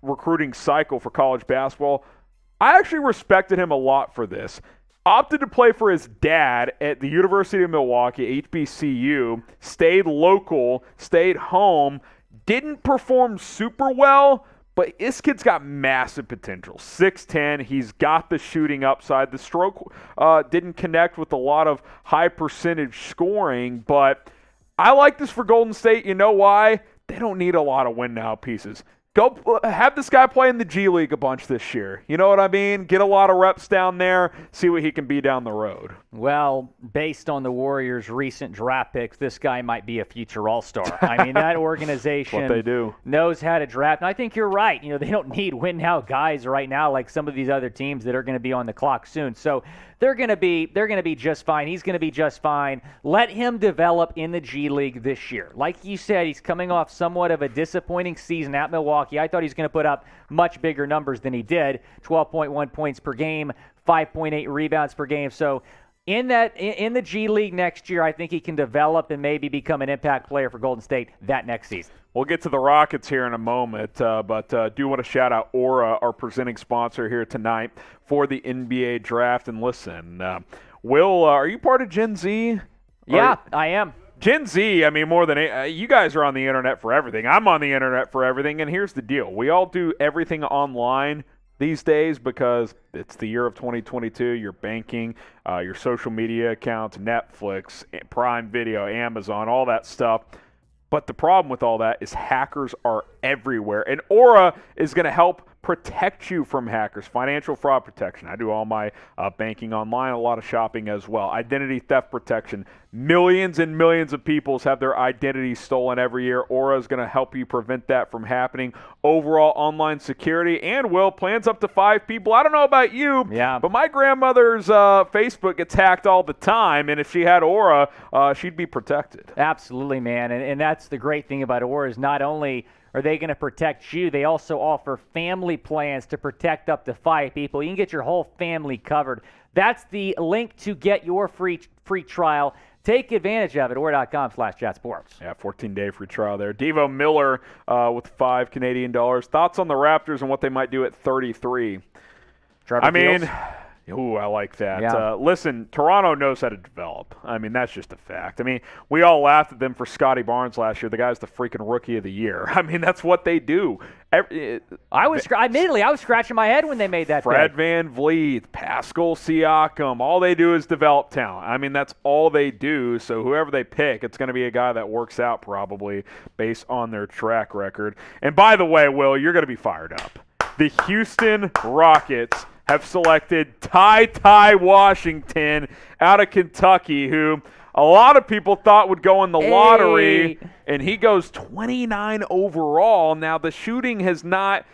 recruiting cycle for college basketball. I actually respected him a lot for this. Opted to play for his dad at the University of Milwaukee, HBCU, stayed local, stayed home, didn't perform super well, but this kid's got massive potential. 6'10", he's got the shooting upside. The stroke didn't connect with a lot of high percentage scoring, but I like this for Golden State. You know why? They don't need a lot of win-now pieces. Go have this guy play in the G League a bunch this year. You know what I mean? Get a lot of reps down there, see what he can be down the road. Well, based on the Warriors' recent draft picks, this guy might be a future all-star. I mean, that organization what they do. Knows how to draft. And I think you're right. They don't need win-now guys right now like some of these other teams that are going to be on the clock soon. So they're going to be just fine. He's going to be just fine. Let him develop in the G League this year. Like you said, he's coming off somewhat of a disappointing season at Milwaukee. I thought he was going to put up much bigger numbers than he did. 12.1 points per game, 5.8 rebounds per game. So in the G League next year, I think he can develop and maybe become an impact player for Golden State that next season. We'll get to the Rockets here in a moment, but do want to shout out Aura, our presenting sponsor here tonight for the NBA Draft. And listen, Will, are you part of Gen Z? Yeah, I am. Gen Z, I mean, more than you guys are on the internet for everything. I'm on the internet for everything, and here's the deal. We all do everything online these days because it's the year of 2022. Your banking, your social media accounts, Netflix, Prime Video, Amazon, all that stuff. But the problem with all that is hackers are everywhere, and Aura is going to help protect you from hackers. Financial fraud protection. I do all my banking online, a lot of shopping as well. Identity theft protection. Millions and millions of people have their identity stolen every year. Aura is going to help you prevent that from happening. Overall online security, and Will, plans up to 5 people. I don't know about you, but my grandmother's Facebook gets hacked all the time, and if she had Aura, she'd be protected. Absolutely, man, and that's the great thing about Aura is not only are they going to protect you, they also offer family plans to protect up to 5 people. You can get your whole family covered. That's the link to get your free trial. Take advantage of it. Or.com/chatsports. Yeah, 14-day free trial there. Devo Miller with $5 Canadian. Thoughts on the Raptors and what they might do at 33? Trevor Keels? Ooh, I like that. Yeah. Listen, Toronto knows how to develop. I mean, that's just a fact. I mean, we all laughed at them for Scotty Barnes last year. The guy's the freaking rookie of the year. I mean, that's what they do. Admittedly, I was scratching my head when they made that Fred pick. Van Vliet, Pascal Siakam, all they do is develop talent. I mean, that's all they do. So whoever they pick, it's going to be a guy that works out probably based on their track record. And by the way, Will, you're going to be fired up. The Houston Rockets have selected Ty Washington out of Kentucky, who a lot of people thought would go in the lottery, and he goes 29 overall. Now, the shooting has not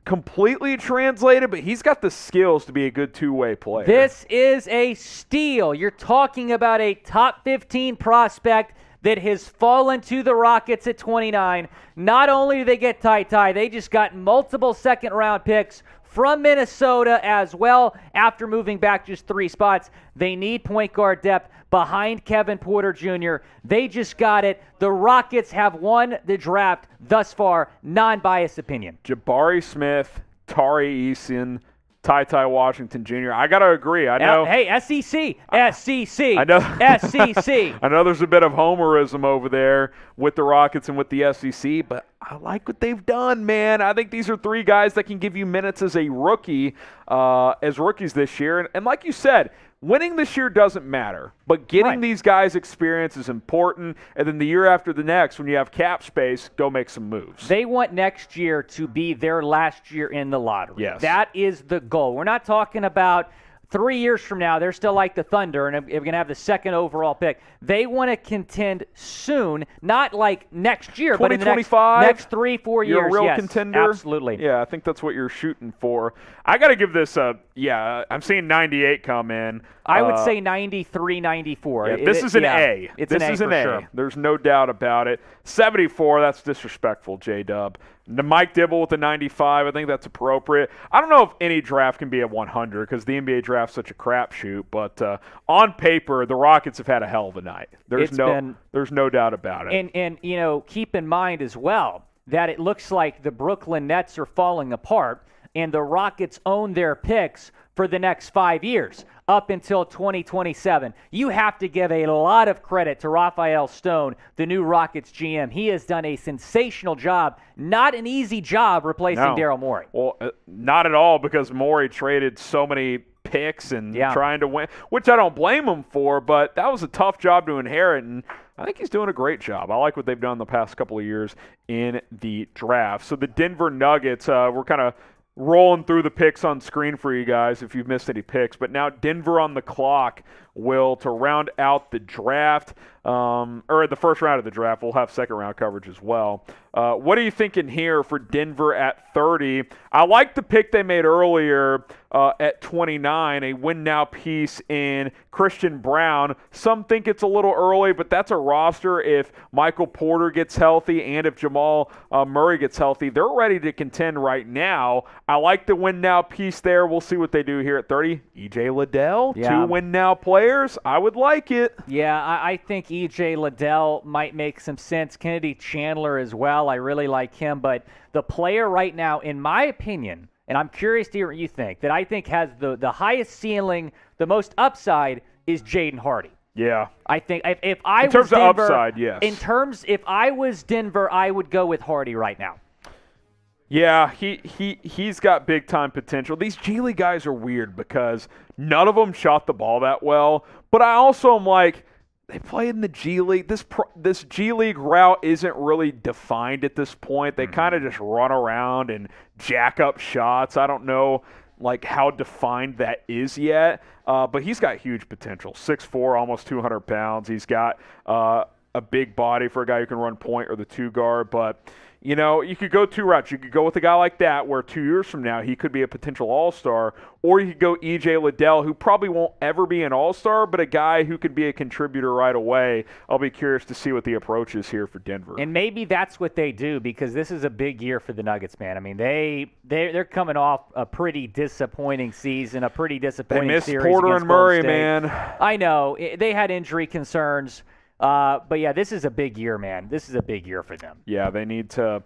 completely translated, but he's got the skills to be a good two-way player. This is a steal. You're talking about a top 15 prospect that has fallen to the Rockets at 29. Not only do they get Ty, they just got multiple second-round picks from Minnesota as well after moving back just 3 spots. They need point guard depth behind Kevin Porter Jr. They just got it. The Rockets have won the draft thus far. Non-biased opinion. Jabari Smith, Tari Eason, Ty Washington Jr. I got to agree. I know. Hey, SEC. I know. SEC. I know there's a bit of homerism over there with the Rockets and with the SEC, but I like what they've done, man. I think these are 3 guys that can give you minutes as a rookie, as rookies this year. And like you said, winning this year doesn't matter, but getting these guys experience is important. And then the year after the next, when you have cap space, go make some moves. They want next year to be their last year in the lottery. Yes. That is the goal. We're not talking about 3 years from now, they're still like the Thunder, and they're going to have the second overall pick. They want to contend soon, not like next year, but in the next 3-4 years. You're a real yes, contender? Absolutely. Yeah, I think that's what you're shooting for. I got to give this I'm seeing 98 come in. I would say 93, 94. Yeah, this is an A. This is an A. Sure. There's no doubt about it. 74, that's disrespectful, J-Dub. Mike Dibble with a 95, I think that's appropriate. I don't know if any draft can be a 100 because the NBA draft's such a crapshoot, but on paper, the Rockets have had a hell of a night. There's no doubt about it. And you know, keep in mind as well that it looks like the Brooklyn Nets are falling apart, and the Rockets own their picks for the next 5 years, up until 2027. You have to give a lot of credit to Raphael Stone, the new Rockets GM. He has done a sensational job. Not an easy job replacing Daryl Morey. Well, not at all, because Morey traded so many picks and trying to win, which I don't blame him for, but that was a tough job to inherit, and I think he's doing a great job. I like what they've done the past couple of years in the draft. So the Denver Nuggets, we're kind of rolling through the picks on screen for you guys if you've missed any picks. But now Denver on the clock, Will, to round out the draft, or the first round of the draft. We'll have second round coverage as well. What are you thinking here for Denver at 30? I like the pick they made earlier at 29, a win now piece in Christian Brown. Some think it's a little early, but that's a roster if Michael Porter gets healthy and if Jamal Murray gets healthy. They're ready to contend right now. I like the win now piece there. We'll see what they do here at 30. E.J. Liddell, 2 win now players. I would like it. Yeah, I think E.J. Liddell might make some sense. Kennedy Chandler as well. I really like him. But the player right now, in my opinion, and I'm curious to hear what you think, that I think has the highest ceiling, the most upside, is Jaden Hardy. Yeah. I think if I was Denver, in terms of upside, yes. If I was Denver, I would go with Hardy right now. Yeah, he's got big time potential. These G League guys are weird because none of them shot the ball that well. But I also am like, they play in the G League. This G League route isn't really defined at this point. They kind of just run around and jack up shots. I don't know like how defined that is yet. But he's got huge potential. 6'4", almost 200 pounds. He's got a big body for a guy who can run point or the 2 guard. But You know, you could go two routes. You could go with a guy like that where 2 years from now he could be a potential all-star, or you could go E.J. Liddell, who probably won't ever be an all-star, but a guy who could be a contributor right away. I'll be curious to see what the approach is here for Denver. And maybe that's what they do, because this is a big year for the Nuggets, man. I mean, they're coming off a pretty disappointing season, a pretty disappointing series They missed Porter against and Murray, Golden State. man. I know. They had injury concerns. But, yeah, this is a big year, man. This is a big year for them. Yeah, they need to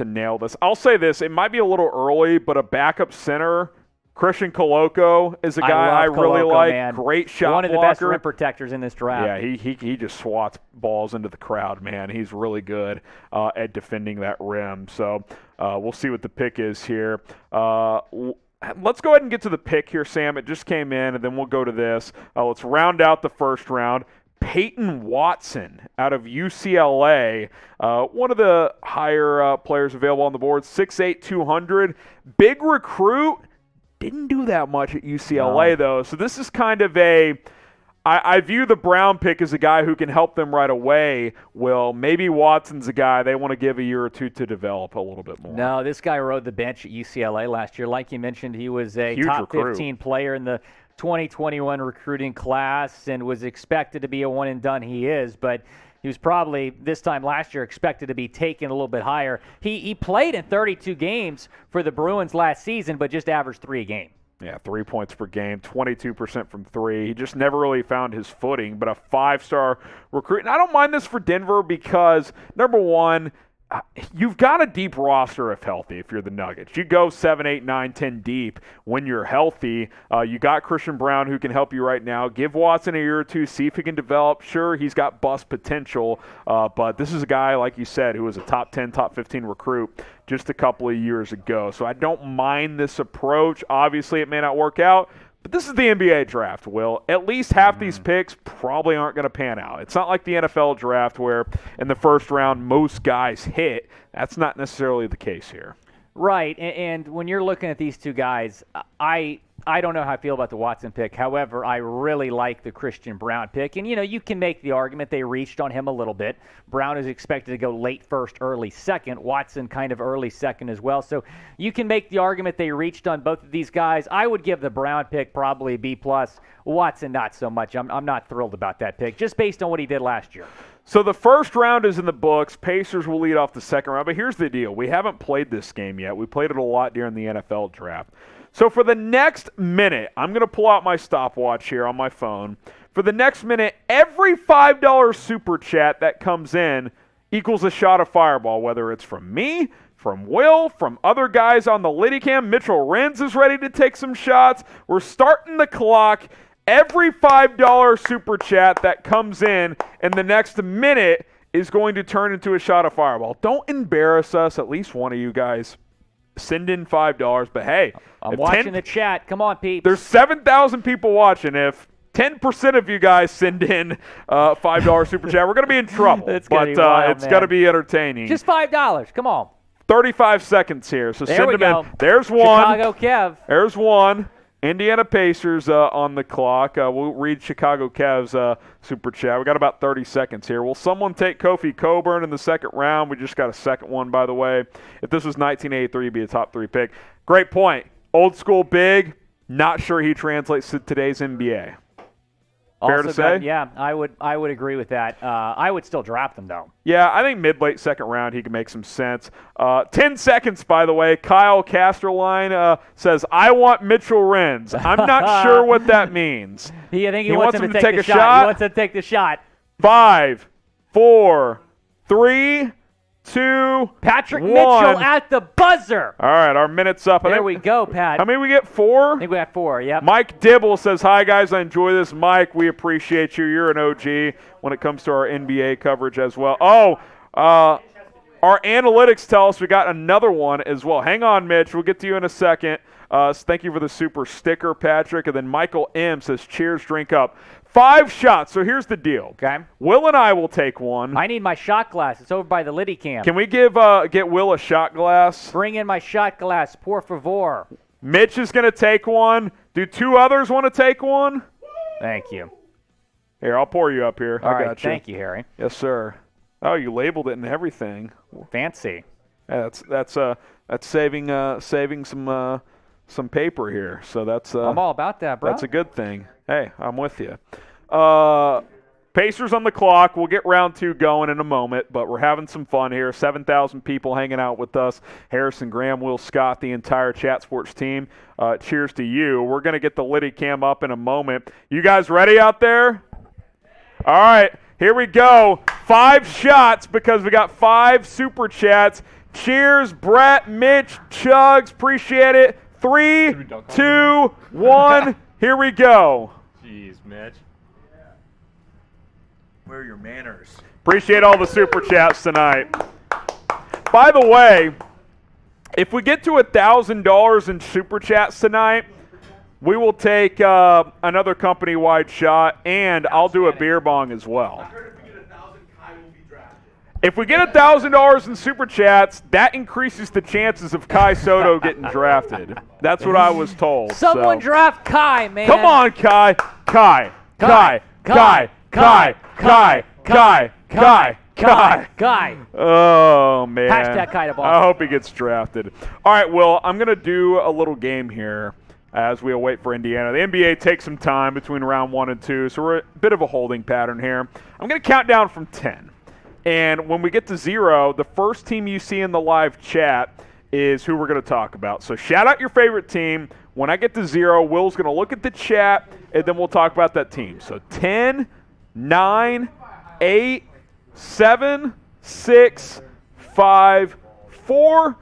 nail this. I'll say this. It might be a little early, but a backup center, Christian Koloko, is a guy I really like. Man. Great shot blocker. One of the best rim protectors in this draft. Yeah, he just swats balls into the crowd, man. He's really good at defending that rim. So we'll see what the pick is here. Let's go ahead and get to the pick here, Sam. It just came in, and then we'll go to this. Let's round out the first round. Peyton Watson out of UCLA, one of the higher players available on the board, 6'8", 200. Big recruit. Didn't do that much at UCLA, though. So this is kind of I view the Brown pick as a guy who can help them right away. Well, maybe Watson's a guy they want to give a year or two to develop a little bit more. No, this guy rode the bench at UCLA last year. Like you mentioned, he was a Huge top recruit. 15 player in the 2021 recruiting class and was expected to be a one-and-done. He is, but he was probably, this time last year, expected to be taken a little bit higher. He played in 32 games for the Bruins last season, but just averaged 3 a game. Yeah, 3 points per game, 22% from three. He just never really found his footing, but a 5-star recruit. And I don't mind this for Denver because, number one, you've got a deep roster if healthy if you're the Nuggets. You go 7, 8, 9, 10 deep when you're healthy. You got Christian Brown who can help you right now. Give Watson a year or two, see if he can develop. Sure, he's got bust potential, but this is a guy, like you said, who was a top 10, top 15 recruit just a couple of years ago. So I don't mind this approach. Obviously, it may not work out. But this is the NBA draft, Will. At least half these picks probably aren't going to pan out. It's not like the NFL draft where in the first round most guys hit. That's not necessarily the case here. Right, and when you're looking at these two guys, I don't know how I feel about the Watson pick. However, I really like the Christian Brown pick. And, you can make the argument they reached on him a little bit. Brown is expected to go late first, early second. Watson kind of early second as well. So you can make the argument they reached on both of these guys. I would give the Brown pick probably a B+. Watson, not so much. I'm not thrilled about that pick, just based on what he did last year. So the first round is in the books. Pacers will lead off the second round. But here's the deal. We haven't played this game yet. We played it a lot during the NFL draft. So for the next minute, I'm going to pull out my stopwatch here on my phone. For the next minute, every $5 super chat that comes in equals a shot of Fireball, whether it's from me, from Will, from other guys on the Litty Cam. Mitchell Renz is ready to take some shots. We're starting the clock. Every $5 super chat that comes in the next minute is going to turn into a shot of Fireball. Don't embarrass us, at least one of you guys. Send in $5, but hey. I'm watching the chat. Come on, peeps. There's 7,000 people watching. If 10% of you guys send in $5 super chat, we're going to be in trouble. It's going to be entertaining. Just $5. Come on. 35 seconds here. So there send we them go. in. There's one. Chicago Kev. There's one. Indiana Pacers on the clock. We'll read Chicago Cavs super chat. We got about 30 seconds here. Will someone take Kofi Coburn in the second round? We just got a second one, by the way. If this was 1983, it'd be a top 3 pick. Great point. Old school big. Not sure he translates to today's NBA. Fair to say? Yeah, I would agree with that. I would still draft him, though. Yeah, I think mid-late second round he can make some sense. 10 seconds, by the way. Kyle Casterline says, I want Mitchell Renz. I'm not sure what that means. I think he wants him to take a shot. shot. He wants to take the shot. 5, 4, 3, 2, Patrick 1. Mitchell at the buzzer. All right, our minute's up. There we go, Pat. How many we get? 4? I think we got 4, yep. Mike Dibble says, hi, guys. I enjoy this. Mike, we appreciate you. You're an OG when it comes to our NBA coverage as well. Our analytics tell us we got another one as well. Hang on, Mitch. We'll get to you in a second. So thank you for the super sticker, Patrick. And then Michael M. says, cheers, drink up. 5 shots. So here's the deal. Okay. Will and I will take one. I need my shot glass. It's over by the Litty Cam. Can we get Will a shot glass? Bring in my shot glass, por favor. Mitch is going to take one. Do 2 others want to take one? Thank you. Here, I'll pour you up here. All I right, got you. thank you, Harry. Yes, sir. Oh, you labeled it and everything. Fancy. Yeah, that's saving some paper here. So that's I'm all about that, bro. That's a good thing. Hey, I'm with you. Pacers on the clock. We'll get round 2 going in a moment, but we're having some fun here. 7,000 people hanging out with us. Harrison, Graham, Will, Scott, the entire Chat Sports team. Cheers to you. We're going to get the Liddy cam up in a moment. You guys ready out there? All right, here we go. 5 shots because we got 5 super chats. Cheers, Brett, Mitch, Chugs. Appreciate it. 3, 2, 1. Here we go. Jeez, Mitch. Where are your manners? Appreciate all the super chats tonight. By the way, if we get to $1,000 in super chats tonight, we will take another company-wide shot, and I'll do a beer bong as well. If we get $1,000 in super chats, that increases the chances of Kai Soto getting drafted. That's what I was told. Someone draft Kai, man. Come on, Kai. Kai. Oh, man. Hashtag Kai to ball. I hope he gets drafted. All right, Will, I'm going to do a little game here as we await for Indiana. The NBA takes some time between round 1 and 2, so we're a bit of a holding pattern here. I'm going to count down from 10. And when we get to 0, the first team you see in the live chat is who we're going to talk about. So shout out your favorite team. When I get to 0, Will's going to look at the chat, and then we'll talk about that team. So 10, 9, 8, 7, 6, 5, 4,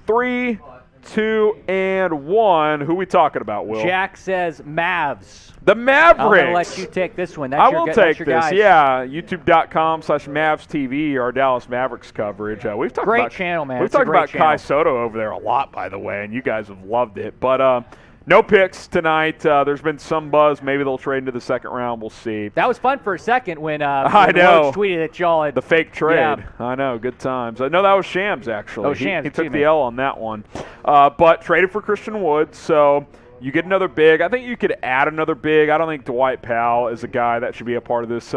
3, 2, and 1. Who we talking about, Will? Jack says Mavs. The Mavericks. I'm going to let you take this one. That's I your, will that's take your this. guys. Yeah, YouTube.com/MavsTV, our Dallas Mavericks coverage. We've talked Great about, channel, man. We've It's a talked great about channel. Kai Soto over there a lot, by the way, and you guys have loved it. But no picks tonight. There's been some buzz. Maybe they'll trade into the second round. We'll see. That was fun for a second when I know. Woj tweeted that y'all had The fake trade. Yeah. I know. Good times. No, that was Shams, actually. Oh, Shams, He took excuse the me. L on that one. But traded for Christian Wood, so you get another big. I think you could add another big. I don't think Dwight Powell is a guy that should be a part of this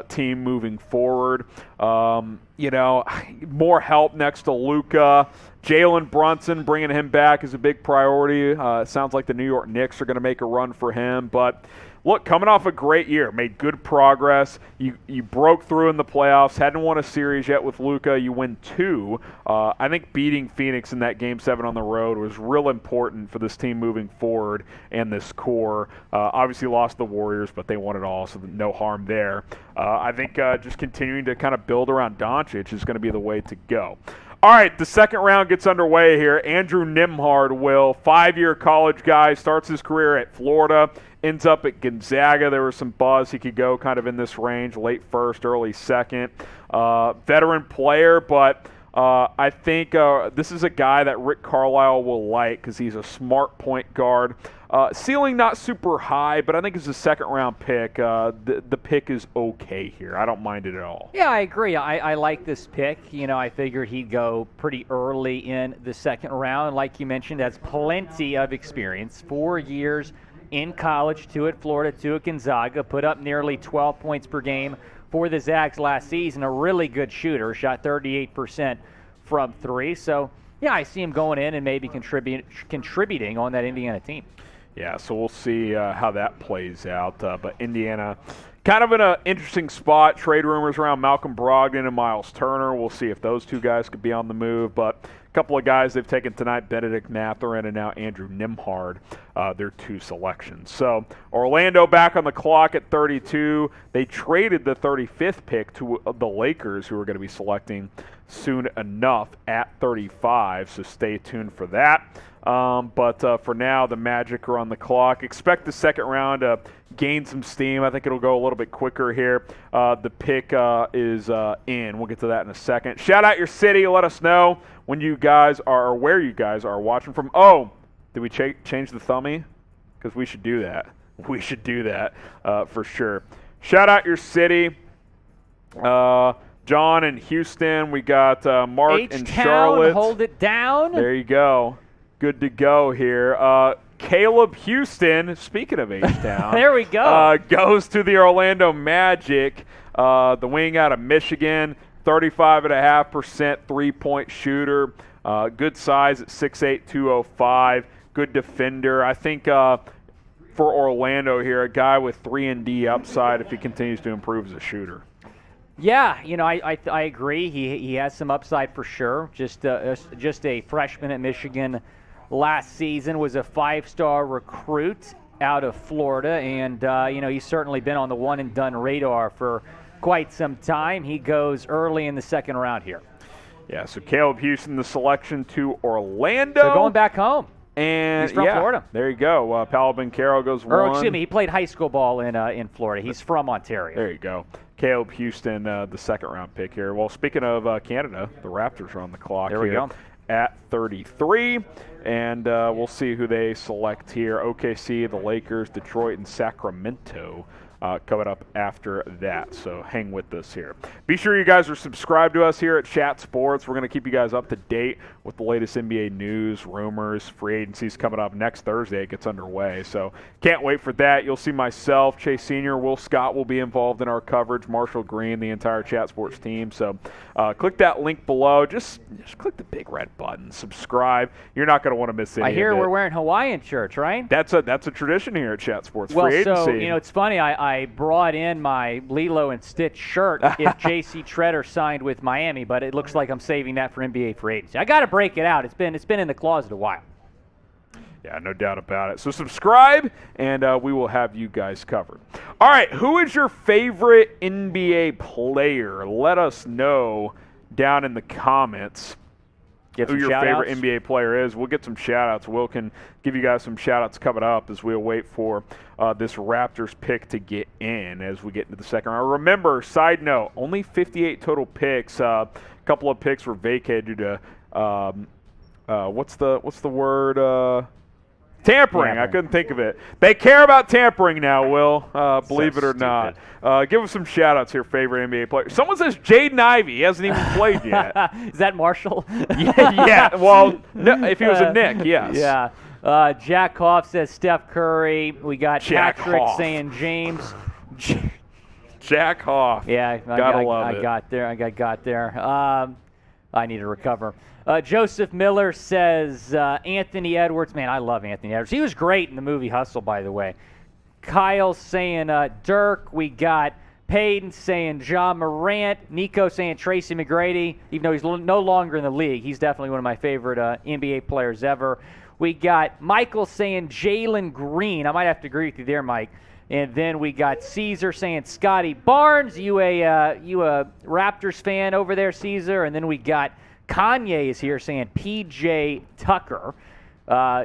team moving forward. More help next to Luka. Jalen Brunson, bringing him back is a big priority. It sounds like the New York Knicks are going to make a run for him. But, look, coming off a great year, made good progress. You broke through in the playoffs, hadn't won a series yet with Luka. You win 2. I think beating Phoenix in that Game 7 on the road was real important for this team moving forward and this core. Obviously lost the Warriors, but they won it all, so no harm there. I think just continuing to kind of build around Doncic is going to be the way to go. All right, the second round gets underway here. Andrew Nembhard, Will, 5-year college guy, starts his career at Florida, ends up at Gonzaga. There was some buzz he could go kind of in this range, late first, early second. Veteran player, but I think this is a guy that Rick Carlisle will like because he's a smart point guard. Ceiling not super high, but I think it's a second-round pick. The pick is okay here. I don't mind it at all. Yeah, I agree. I like this pick. I figured he'd go pretty early in the second round. Like you mentioned, has plenty of experience. 4 years in college, 2 at Florida, 2 at Gonzaga, put up nearly 12 points per game for the Zags last season. A really good shooter, shot 38% from 3. So, yeah, I see him going in and maybe contributing on that Indiana team. Yeah, so we'll see how that plays out. But Indiana, kind of in an interesting spot. Trade rumors around Malcolm Brogdon and Miles Turner. We'll see if those two guys could be on the move. But a couple of guys they've taken tonight, Benedict Mathurin and now Andrew Nembhard, their 2 selections. So Orlando back on the clock at 32. They traded the 35th pick to the Lakers, who are going to be selecting soon enough at 35. So stay tuned for that. But for now, the Magic are on the clock. Expect the second round to gain some steam. I think it'll go a little bit quicker here. The pick is in. We'll get to that in a second. Shout out your city. Let us know when you guys are, or where you guys are watching from. Oh, did we change the thumbie? Because we should do that. We should do that for sure. Shout out your city. John in Houston. We got Mark in Charlotte. Hold it down. There you go. Good to go here. Caleb Houston, speaking of H-Town. There we go. Goes to the Orlando Magic, the wing out of Michigan. 35.5% three-point shooter. Good size at 6'8", 205. Good defender. I think for Orlando here, a guy with 3-and-D upside if he continues to improve as a shooter. Yeah, I agree. He has some upside for sure. Just a freshman at Michigan last season, was a 5-star recruit out of Florida, and he's certainly been on the one-and-done radar for quite some time. He goes early in the second round here. Yeah, so Caleb Houston, the selection to Orlando. So going back home. And he's from Florida. There you go. Paolo Banchero goes one. Or excuse me, he played high school ball in Florida. He's from Ontario. There you go. Caleb Houston, the second-round pick here. Well, speaking of Canada, the Raptors are on the clock there we here go. At 33. And we'll see who they select here. OKC, the Lakers, Detroit, and Sacramento coming up after that. So hang with us here. Be sure you guys are subscribed to us here at Chat Sports. We're going to keep you guys up to date with the latest NBA news, rumors, free agencies coming up next Thursday. It gets underway. So can't wait for that. You'll see myself, Chase Sr., Will Scott will be involved in our coverage, Marshall Green, the entire Chat Sports team. So click that link below. Just click the big red button. Subscribe. You're not going to want to miss any I hear of it. We're wearing Hawaiian shirts, right? That's a tradition here at Chat Sports. Well, free agency. so, it's funny. I brought in my Lilo and Stitch shirt if J.C. Treader signed with Miami, but it looks like I'm saving that for NBA free agency. I got to break it out. It's been in the closet a while. Yeah, no doubt about it. So subscribe, and we will have you guys covered. All right, who is your favorite NBA player? Let us know down in the comments who your favorite NBA player is. We'll get some shout-outs. Will can give you guys some shout-outs coming up as we wait for this Raptors pick to get in as we get into the second round. Remember, side note, only 58 total picks. A couple of picks were vacated due to what's the word? Tampering. I couldn't think of it. They care about tampering now, Will. Believe it or not. Give us some shout-outs here, favorite NBA player. Someone says Jaden Ivey. He hasn't even played yet. Is that Marshall? yeah. Well, no, if he was a Knick, yes. Yeah. Jack Hoff says Steph Curry. We got Jack Patrick Hoff. saying James. Jack Hoff. Yeah, I got there. I got there. I need to recover. Joseph Miller says Anthony Edwards. Man, I love Anthony Edwards. He was great in the movie Hustle, by the way. Kyle saying Dirk. We got Payton saying John Morant. Nico saying Tracy McGrady. Even though he's no longer in the league, he's definitely one of my favorite NBA players ever. We got Michael saying Jalen Green. I might have to agree with you there, Mike. And then we got Caesar saying Scotty Barnes. You a Raptors fan over there, Caesar. And then we got Kanye is here saying PJ Tucker.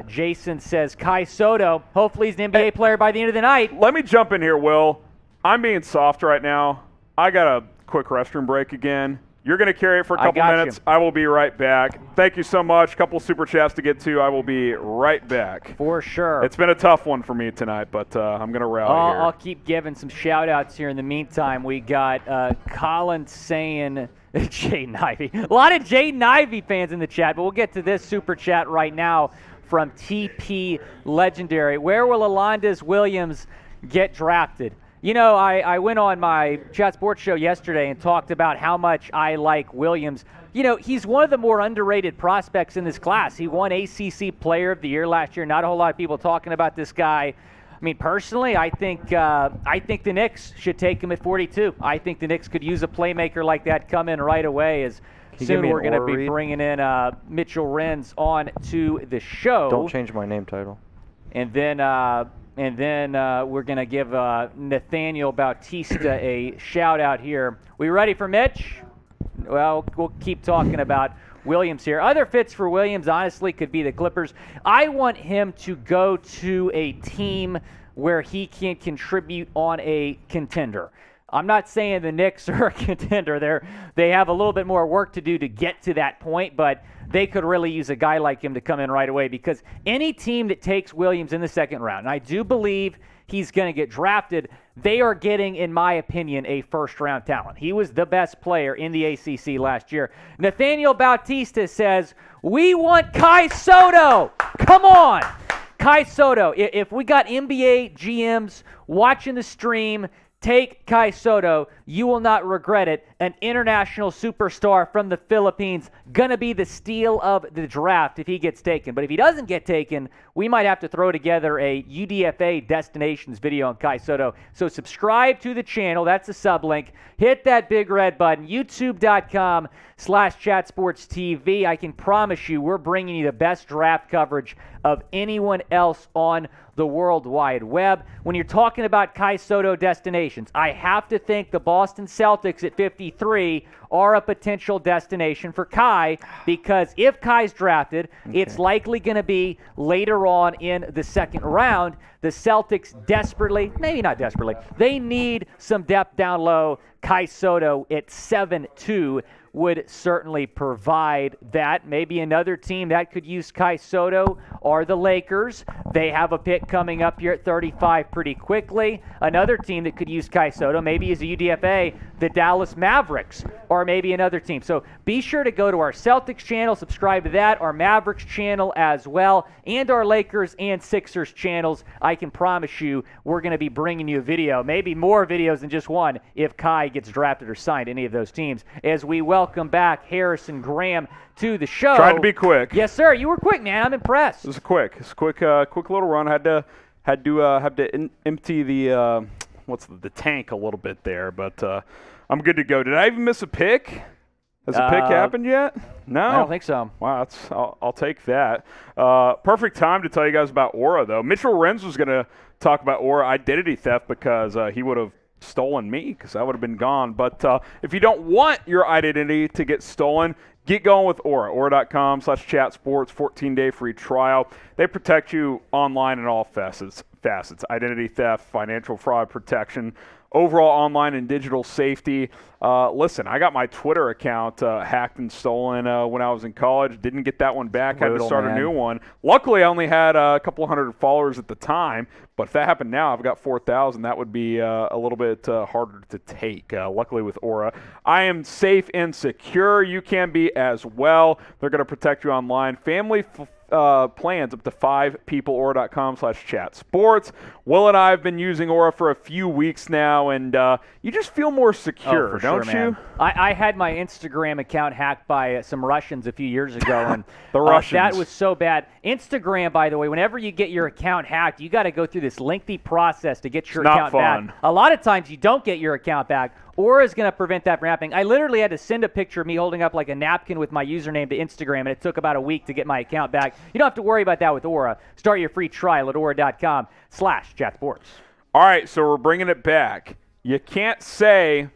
Jason says Kai Soto. Hopefully he's an NBA player by the end of the night. Let me jump in here, Will. I'm being soft right now. I got a quick restroom break again. You're going to carry it for a couple minutes. I will be right back. Thank you so much. Couple super chats to get to. I will be right back. For sure. It's been a tough one for me tonight, but I'm going to rally here. I'll keep giving some shout-outs here in the meantime. We got Colin saying Jaden Ivey. A lot of Jaden Ivey fans in the chat, but we'll get to this super chat right now from TP Legendary. Where will Alondes Williams get drafted? I went on my Chat Sports show yesterday and talked about how much I like Williams. He's one of the more underrated prospects in this class. He won ACC Player of the Year last year. Not a whole lot of people talking about this guy. I mean, personally, I think the Knicks should take him at 42. I think the Knicks could use a playmaker like that come in right away. As soon we're going to be bringing in Mitchell Renz on to the show. Don't change my name title. And then we're going to give Nathaniel Bautista a shout-out here. We ready for Mitch? Well, we'll keep talking about Williams here. Other fits for Williams, honestly, could be the Clippers. I want him to go to a team where he can contribute on a contender. I'm not saying the Knicks are a contender. They have a little bit more work to do to get to that point, but they could really use a guy like him to come in right away, because any team that takes Williams in the second round, and I do believe he's going to get drafted, they are getting, in my opinion, a first-round talent. He was the best player in the ACC last year. Nathaniel Bautista says, we want Kai Soto. Come on. Kai Soto, if we got NBA GMs watching the stream, Take Kai Soto. You will not regret it. An international superstar from the Philippines. Going to be the steal of the draft if he gets taken. But if he doesn't get taken, we might have to throw together a UDFA destinations video on Kai Soto. So subscribe to the channel. That's a sublink. Hit that big red button. YouTube.com/ChatSportsTV. I can promise you we're bringing you the best draft coverage of anyone else on the World Wide Web. When you're talking about Kai Soto destinations, I have to think the Boston Celtics at 53 are a potential destination for Kai, because if Kai's drafted, it's likely going to be later on in the second round. The Celtics desperately, maybe not desperately, they need some depth down low. Kai Soto at 7'2" would certainly provide that. Maybe another team that could use Kai Soto are the Lakers. They have a pick coming up here at 35 pretty quickly. Another team that could use Kai Soto maybe is a UDFA, the Dallas Mavericks, or maybe another team. So be sure to go to our Celtics channel, subscribe to that, our Mavericks channel as well, and our Lakers and Sixers channels. I can promise you we're going to be bringing you a video, maybe more videos than just one, if Kai gets drafted or signed any of those teams, as we welcome back Harrison Graham to the show. Tried to be quick. Yes, sir. You were quick, man. I'm impressed. This is quick. It's a quick little run. Had to empty the the tank a little bit there, but I'm good to go. Did I even miss a pick? Has a pick happened yet? No, I don't think so. Wow, I'll take that. Perfect time to tell you guys about Aura, though. Mitchell Renz was going to talk about Aura identity theft because he would have stolen me, because I would have been gone. But if you don't want your identity to get stolen, get going with Aura. Aura.com/chatsports, 14-day free trial. They protect you online in all facets. Identity theft, financial fraud protection, overall online and digital safety. Listen, I got my Twitter account hacked and stolen when I was in college. Didn't get that one back. Had to start a new one. Luckily, I only had a couple hundred followers at the time. But if that happened now, I've got 4,000. That would be a little bit harder to take. Luckily with Aura, I am safe and secure. You can be as well. They're going to protect you online. Family plans up to 5 people. Aura.com/chatsports. Will and I have been using Aura for a few weeks now, and you just feel more secure, don't you? I had my Instagram account hacked by some Russians a few years ago, and the Russians. That was so bad. Instagram, by the way, whenever you get your account hacked, you got to go through this lengthy process to get your account back. A lot of times you don't get your account back. Aura is going to prevent that from happening. I literally had to send a picture of me holding up like a napkin with my username to Instagram, and it took about a week to get my account back. You don't have to worry about that with Aura. Start your free trial at aura.com/chatsports. All right, so we're bringing it back. You can't say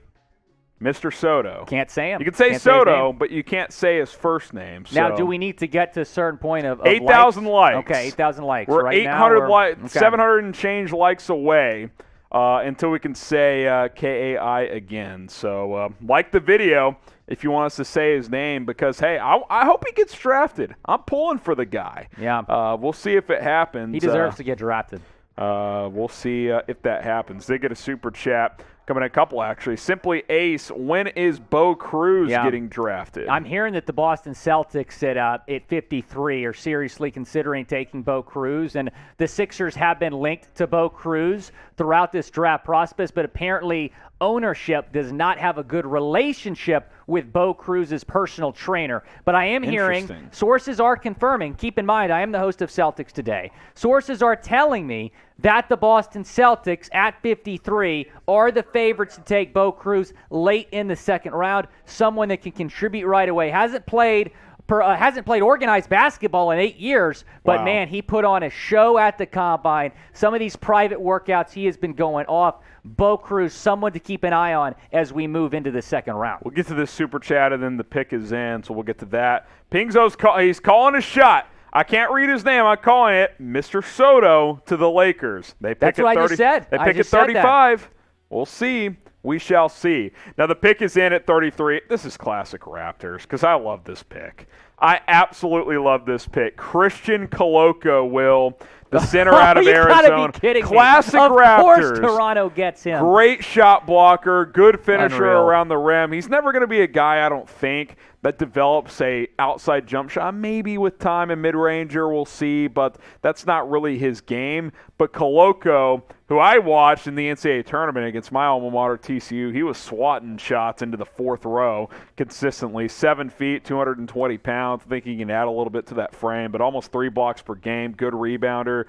Mr. Soto. Can't say him. You can say Soto, but you can't say his first name. So. Now, do we need to get to a certain point of 8,000 likes? Okay, 8,000 likes. We're right 800 now, 700 and change likes away until we can say KAI again. So like the video if you want us to say his name, because, hey, I hope he gets drafted. I'm pulling for the guy. Yeah. We'll see if it happens. He deserves to get drafted. We'll see if that happens. They get a super chat. Coming in a couple, actually. Simply Ace, when is Bo Cruz getting drafted? I'm hearing that the Boston Celtics at 53 are seriously considering taking Bo Cruz, and the Sixers have been linked to Bo Cruz throughout this draft process, but apparently ownership does not have a good relationship with Bo Cruz's personal trainer. But I am hearing, sources are confirming, keep in mind, I am the host of Celtics Today. Sources are telling me that the Boston Celtics at 53 are the favorites to take Bo Cruz late in the second round, someone that can contribute right away. Hasn't played organized basketball in 8 years, but man, he put on a show at the Combine. Some of these private workouts, he has been going off. Bo Cruz, someone to keep an eye on as we move into the second round. We'll get to this super chat, and then the pick is in, so we'll get to that. Pingzo's he's calling a shot. I can't read his name. I'm calling it Mr. Soto to the Lakers. They pick That's what I just said. They pick at 35. We'll see. We shall see. Now, the pick is in at 33. This is classic Raptors because I love this pick. I absolutely love this pick. Christian Coloco, Will, the center out of Arizona. You gotta be kidding Classic me. Raptors. Of course Toronto gets him. Great shot blocker, good finisher around the rim. He's never going to be a guy, I don't think, that develops a outside jump shot. Maybe with time and mid-ranger, we'll see, but that's not really his game. But Koloko, who I watched in the NCAA tournament against my alma mater, TCU, he was swatting shots into the fourth row consistently. 7 feet, 220 pounds. I think he can add a little bit to that frame, but almost 3 blocks per game. Good rebounder.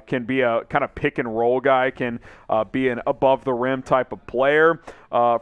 Can be a kind of pick-and-roll guy. Can be an above-the-rim type of player.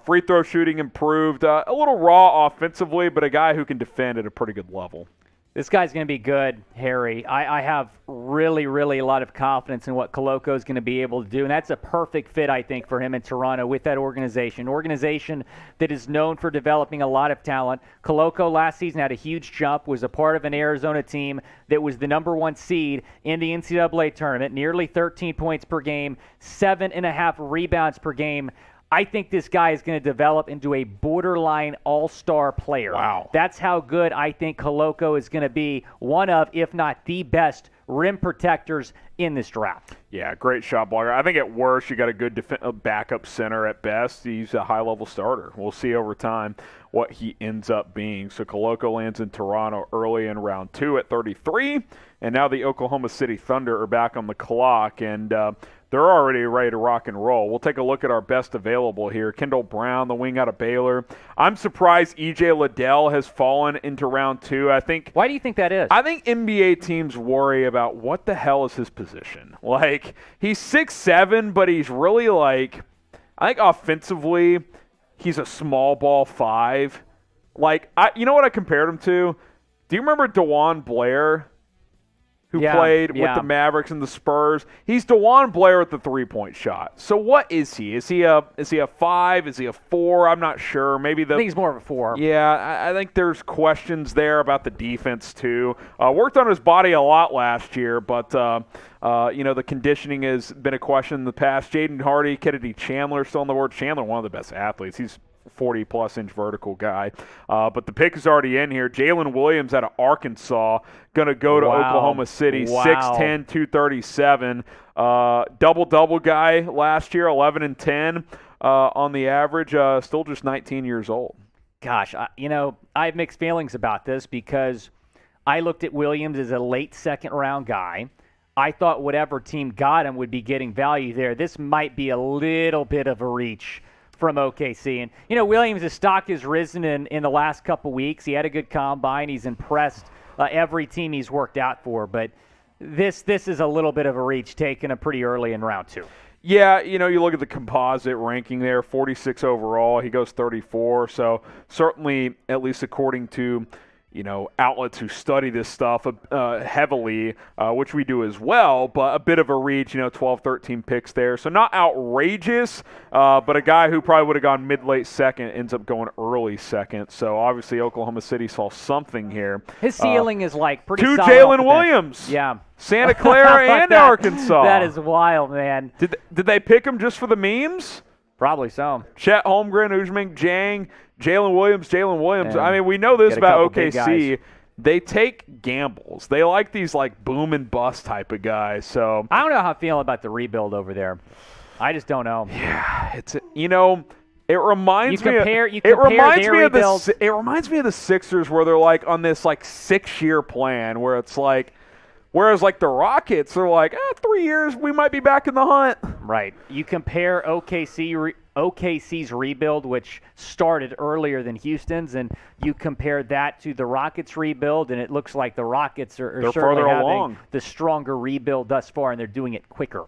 Free throw shooting improved. A little raw offensively, but a guy who can defend at a pretty good level. This guy's going to be good, Harry. I have really, really a lot of confidence in what Koloko is going to be able to do, and that's a perfect fit, I think, for him in Toronto with that organization. An organization that is known for developing a lot of talent. Koloko last season had a huge jump, was a part of an Arizona team that was the number 1 seed in the NCAA tournament, nearly 13 points per game, 7.5 rebounds per game. I think this guy is going to develop into a borderline all-star player. Wow. That's how good I think Koloko is going to be, one of, if not the best, rim protectors in this draft. Yeah, great shot blocker. I think at worst, you got a good backup center. At best, he's a high-level starter. We'll see over time what he ends up being. So Koloko lands in Toronto early in round 2 at 33, and now the Oklahoma City Thunder are back on the clock, and they're already ready to rock and roll. We'll take a look at our best available here. Kendall Brown, the wing out of Baylor. I'm surprised E.J. Liddell has fallen into round 2. Why do you think that is? I think NBA teams worry about what the hell is his position. Like, he's 6'7", but he's really like, I think offensively, he's a small ball 5. Like, you know what I compared him to? Do you remember DeJuan Blair? Who played with the Mavericks and the Spurs? He's DeJuan Blair with the three-point shot. So what is he? Is he a 5? Is he a 4? I'm not sure. I think he's more of a 4. Yeah, I think there's questions there about the defense too. Worked on his body a lot last year, but the conditioning has been a question in the past. Jaden Hardy, Kennedy Chandler still on the board. Chandler, one of the best athletes. He's 40-plus inch vertical guy. But the pick is already in here. Jalen Williams out of Arkansas going to go to Oklahoma City. 6'10", 237. Double-double guy last year, 11 and 10 on the average. Still just 19 years old. Gosh, I have mixed feelings about this because I looked at Williams as a late second-round guy. I thought whatever team got him would be getting value there. This might be a little bit of a reach from OKC. And, Williams' stock has risen in the last couple weeks. He had a good combine. He's impressed every team he's worked out for. But this is a little bit of a reach taken pretty early in round 2. Yeah, you look at the composite ranking there, 46 overall. He goes 34. So certainly, at least according to outlets who study this stuff heavily, which we do as well, but a bit of a reach, 12, 13 picks there. So not outrageous, but a guy who probably would have gone mid-late second ends up going early second. So obviously Oklahoma City saw something here. His ceiling is like pretty solid. 2 Jalen Williams. Yeah. Santa Clara and Arkansas. That is wild, man. Did they pick him just for the memes? Probably so. Chet Holmgren, Ujming Jang, Jalen Williams. I mean, we know this about OKC. They take gambles. They like these boom and bust type of guys. So I don't know how I feel about the rebuild over there. I just don't know. Yeah, it reminds me. It reminds me of the Sixers where they're on this 6-year plan where it's whereas the Rockets are 3 years we might be back in the hunt. Right. You compare OKC's rebuild, which started earlier than Houston's, and you compare that to the Rockets' rebuild, and it looks like the Rockets are certainly having the stronger rebuild thus far, and they're doing it quicker.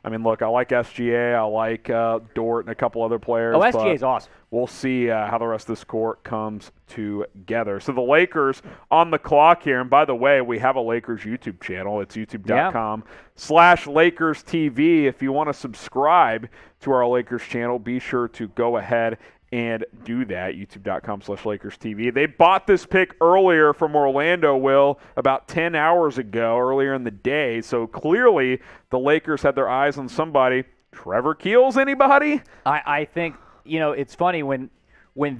I mean, look, I like SGA. I like Dort and a couple other players. Oh, SGA's awesome. We'll see how the rest of this court comes together. So the Lakers on the clock here. And by the way, we have a Lakers YouTube channel. It's youtube.com/Lakers TV. If you want to subscribe to our Lakers channel, be sure to go ahead and do that, youtube.com/Lakers TV. They bought this pick earlier from Orlando, Will, about 10 hours ago, earlier in the day. So clearly the Lakers had their eyes on somebody. Trevor Keels, anybody? I think, it's funny when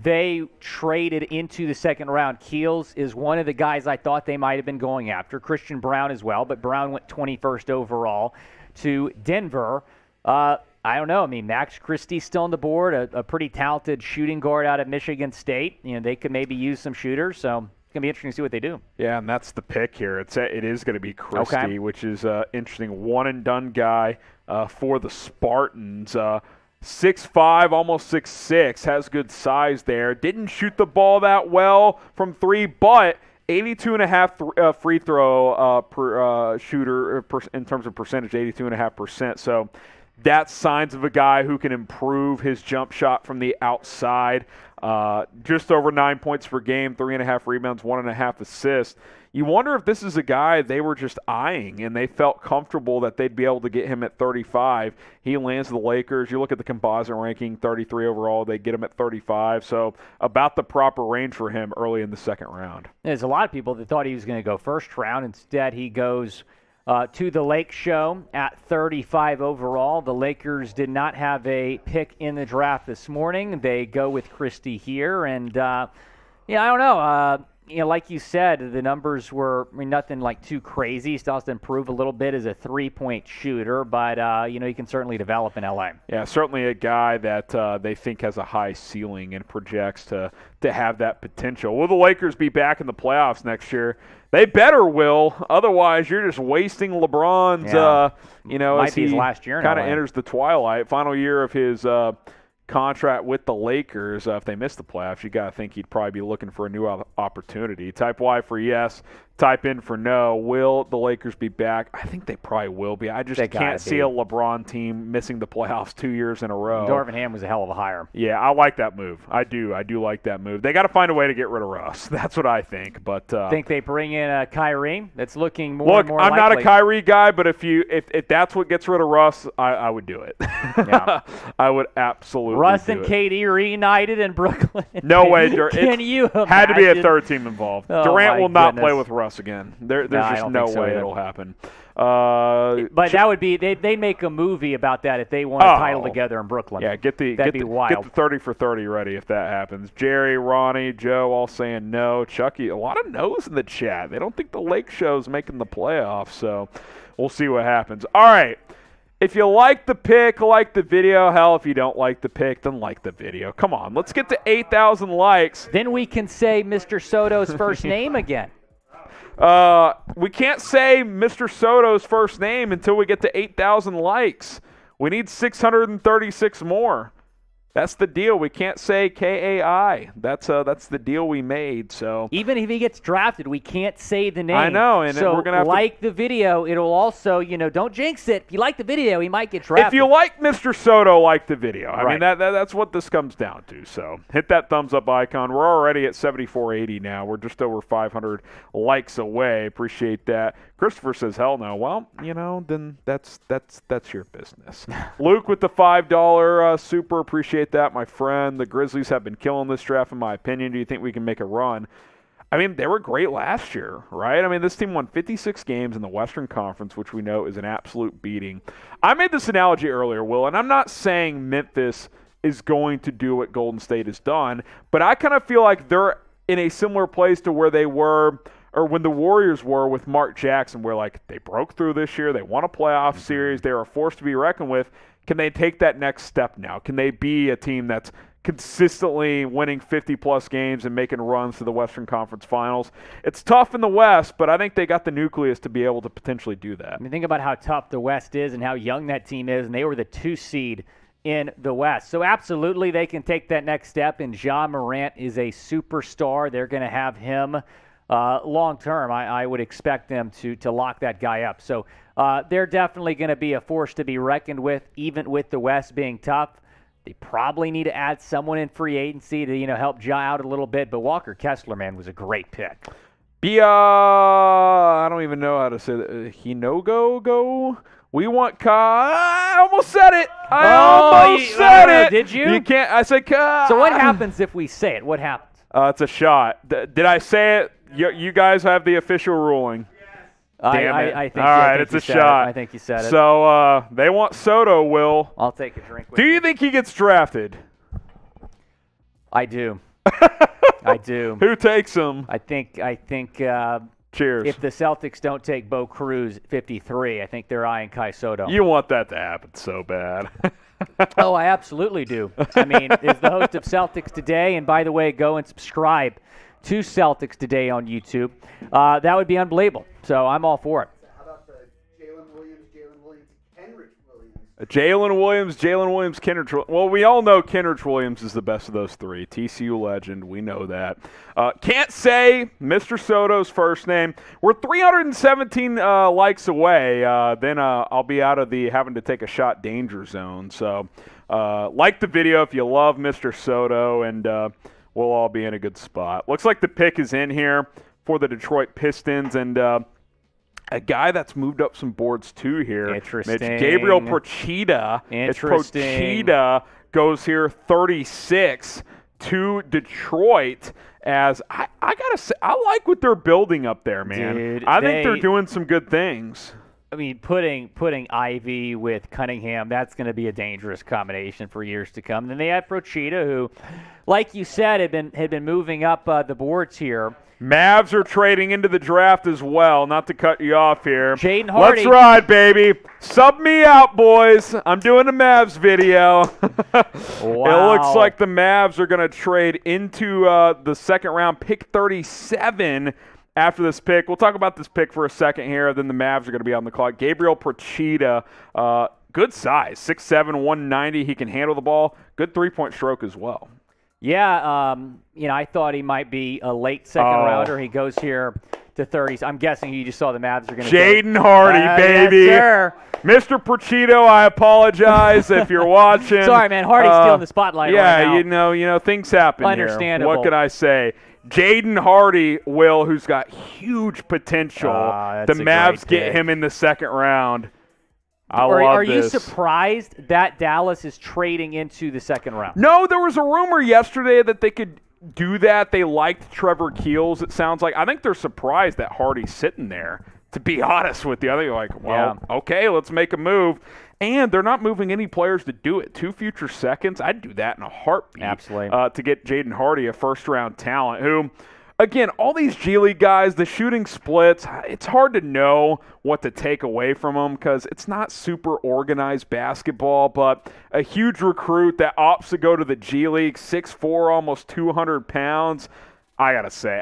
they traded into the second round, Keels is one of the guys I thought they might have been going after. Christian Brown as well, but Brown went 21st overall to Denver. I don't know. I mean, Max Christie's still on the board, a pretty talented shooting guard out of Michigan State. They could maybe use some shooters, so it's going to be interesting to see what they do. Yeah, and that's the pick here. It is going to be Christie, which is interesting. One-and-done guy for the Spartans. 6'5", almost 6'6", has good size there. Didn't shoot the ball that well from three, but 82.5 free throw per shooter in terms of percentage, 82.5%. So that's signs of a guy who can improve his jump shot from the outside. Just over 9 points per game, 3.5 rebounds, 1.5 assists. You wonder if this is a guy they were just eyeing and they felt comfortable that they'd be able to get him at 35. He lands the Lakers. You look at the composite ranking, 33 overall. They get him at 35. So about the proper range for him early in the second round. There's a lot of people that thought he was going to go first round. Instead, he goes to the Lake Show at 35 overall. The Lakers did not have a pick in the draft this morning. They go with Christie here. And, I don't know. Like you said, the numbers were nothing like too crazy. He still has to improve a little bit as a three-point shooter, but, he can certainly develop in L.A. Yeah, certainly a guy that they think has a high ceiling and projects to have that potential. Will the Lakers be back in the playoffs next year? They better will. Otherwise, you're just wasting LeBron's, might be his last year. Kind of enters the twilight. Final year of his contract with the Lakers. If they miss the playoffs, you got to think he'd probably be looking for a new opportunity. Type Y for yes. Type in for no. Will the Lakers be back? I think they probably will be. I just can't see a LeBron team missing the playoffs 2 years in a row. Darvin Ham was a hell of a hire. Yeah, I like that move. I do like that move. They got to find a way to get rid of Russ. That's what I think. But think they bring in a Kyrie? That's looking more and and more I'm likely. not a Kyrie guy, but if that's what gets rid of Russ, I would do it. Yeah. I would absolutely Russ do and it. KD reunited in Brooklyn. No way. Can you imagine? Had to be a third team involved. Oh, Durant will not goodness. play with Russ again. There's just no way it'll happen. But that would be they'd make a movie about that if they won a title together in Brooklyn. Yeah, that'd be wild. Get the 30 for 30 ready if that happens. Jerry, Ronnie, Joe all saying no. Chucky, a lot of no's in the chat. They don't think the Lake Show's making the playoffs, so we'll see what happens. All right. If you like the pick, like the video. Hell, if you don't like the pick, then like the video. Come on, let's get to 8,000 likes. Then we can say Mr. Soto's first name again. We can't say Mr. Soto's first name until we get to 8,000 likes. We need 636 more. That's the deal. We can't say KAI. That's the deal we made. So even if he gets drafted, we can't say the name. I know, and so we're gonna have like the video. It'll also, don't jinx it. If you like the video, he might get drafted. If you like Mr. Soto, like the video. I mean Right. that's what this comes down to. So hit that thumbs up icon. We're already at 7480 now. We're just over 500 likes away. Appreciate that. Christopher says, "Hell no." Well, then that's your business. Luke with the $5 super. Appreciate that, my friend. The Grizzlies have been killing this draft, in my opinion. Do you think we can make a run? I mean, they were great last year, right? I mean, this team won 56 games in the Western Conference, which we know is an absolute beating. I made this analogy earlier, Will, and I'm not saying Memphis is going to do what Golden State has done, but I kind of feel like they're in a similar place to where they were or when the Warriors were with Mark Jackson, where they broke through this year, they won a playoff series, they were a force to be reckoned with. Can they take that next step now? Can they be a team that's consistently winning 50-plus games and making runs to the Western Conference Finals? It's tough in the West, but I think they got the nucleus to be able to potentially do that. I mean, think about how tough the West is and how young that team is, and they were the 2 seed in the West. So absolutely they can take that next step, and Ja Morant is a superstar. They're going to have him long term. I would expect them to lock that guy up. So they're definitely going to be a force to be reckoned with, even with the West being tough. They probably need to add someone in free agency to help Ja out a little bit. But Walker Kessler, man, was a great pick. I don't even know how to say that. Hinogo. We want Ka. I almost said it. I almost said it. Did you? You can't. I said Ka. So what happens if we say it? What happens? It's a shot. Did I say it? You guys have the official ruling. Damn it. I think, all right, it's a shot. I think you said it. So they want Soto, Will. I'll take a drink with Do you think he gets drafted? I do. I do. Who takes him? I think. Cheers. If the Celtics don't take Bo Cruz 53, I think they're eyeing Kai Soto. You want that to happen so bad. Oh, I absolutely do. I mean, is the host of Celtics Today, and by the way, go and subscribe to Celtics Today on YouTube. That would be unbelievable. So I'm all for it. How about the Jalen Williams, Kenrich Williams? Jalen Williams, Kenrich. Well, we all know Kenrich Williams is the best of those three. TCU legend. We know that. Can't say Mr. Soto's first name. We're 317 likes away. Then I'll be out of the having to take a shot danger zone. So like the video if you love Mr. Soto, and we'll all be in a good spot. Looks like the pick is in here for the Detroit Pistons, and a guy that's moved up some boards too here. Interesting. Mitch, Gabriel Procida. Interesting. Procida goes here 36 to Detroit. As I gotta say, I like what they're building up there, man. Dude, I think they're doing some good things. I mean, putting Ivy with Cunningham, that's going to be a dangerous combination for years to come. And then they have Procida, who, like you said, had been moving up the boards here. Mavs are trading into the draft as well, not to cut you off here. Jaden Hardy. Let's ride, baby. Sub me out, boys. I'm doing a Mavs video. Wow. It looks like the Mavs are going to trade into the second round, pick 37 after this pick. We'll talk about this pick for a second here, then the Mavs are going to be on the clock. Gabriel Procida, good size, 6'7", 190. He can handle the ball. Good three-point stroke as well. Yeah, I thought he might be a late second rounder. He goes here to 30s. I'm guessing you just saw the Mavs are going to Jaden Hardy, baby. Yes, sir. Mr. Procito, I apologize if you're watching. Sorry, man. Hardy's still in the spotlight right now. Yeah, you know, things happen Understandable. here. What can I say? Jaden Hardy, Will, who's got huge potential. The Mavs get him in the second round. Are you surprised that Dallas is trading into the second round? No, there was a rumor yesterday that they could do that. They liked Trevor Keels, it sounds like. I think they're surprised that Hardy's sitting there, to be honest with you. I think they're like, well, okay, let's make a move. And they're not moving any players to do it. 2 future seconds, I'd do that in a heartbeat. Absolutely. To get Jaden Hardy, a first-round talent, who, again, all these G League guys, the shooting splits, it's hard to know what to take away from them because it's not super organized basketball, but a huge recruit that opts to go to the G League, 6'4", almost 200 pounds. I got to say,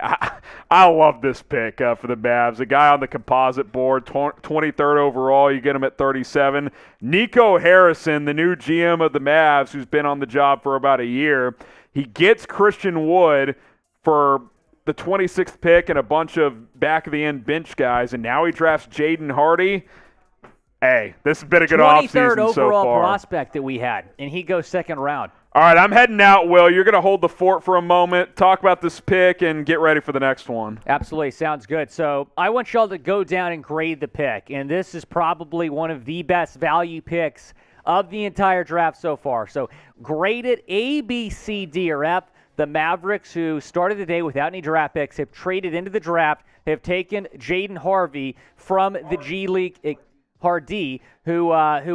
I love this pick for the Mavs. A guy on the composite board, 23rd overall, you get him at 37. Nico Harrison, the new GM of the Mavs, who's been on the job for about a year, he gets Christian Wood for the 26th pick and a bunch of back-of-the-end bench guys, and now he drafts Jaden Hardy. Hey, this has been a good offseason so far. 23rd overall prospect that we had, and he goes second round. All right, I'm heading out, Will. You're going to hold the fort for a moment, talk about this pick, and get ready for the next one. Absolutely. Sounds good. So I want y'all to go down and grade the pick, and this is probably one of the best value picks of the entire draft so far. So grade it A, B, C, D, or F. The Mavericks, who started the day without any draft picks, have traded into the draft, have taken Jaden Harvey from the G League, Hardy, who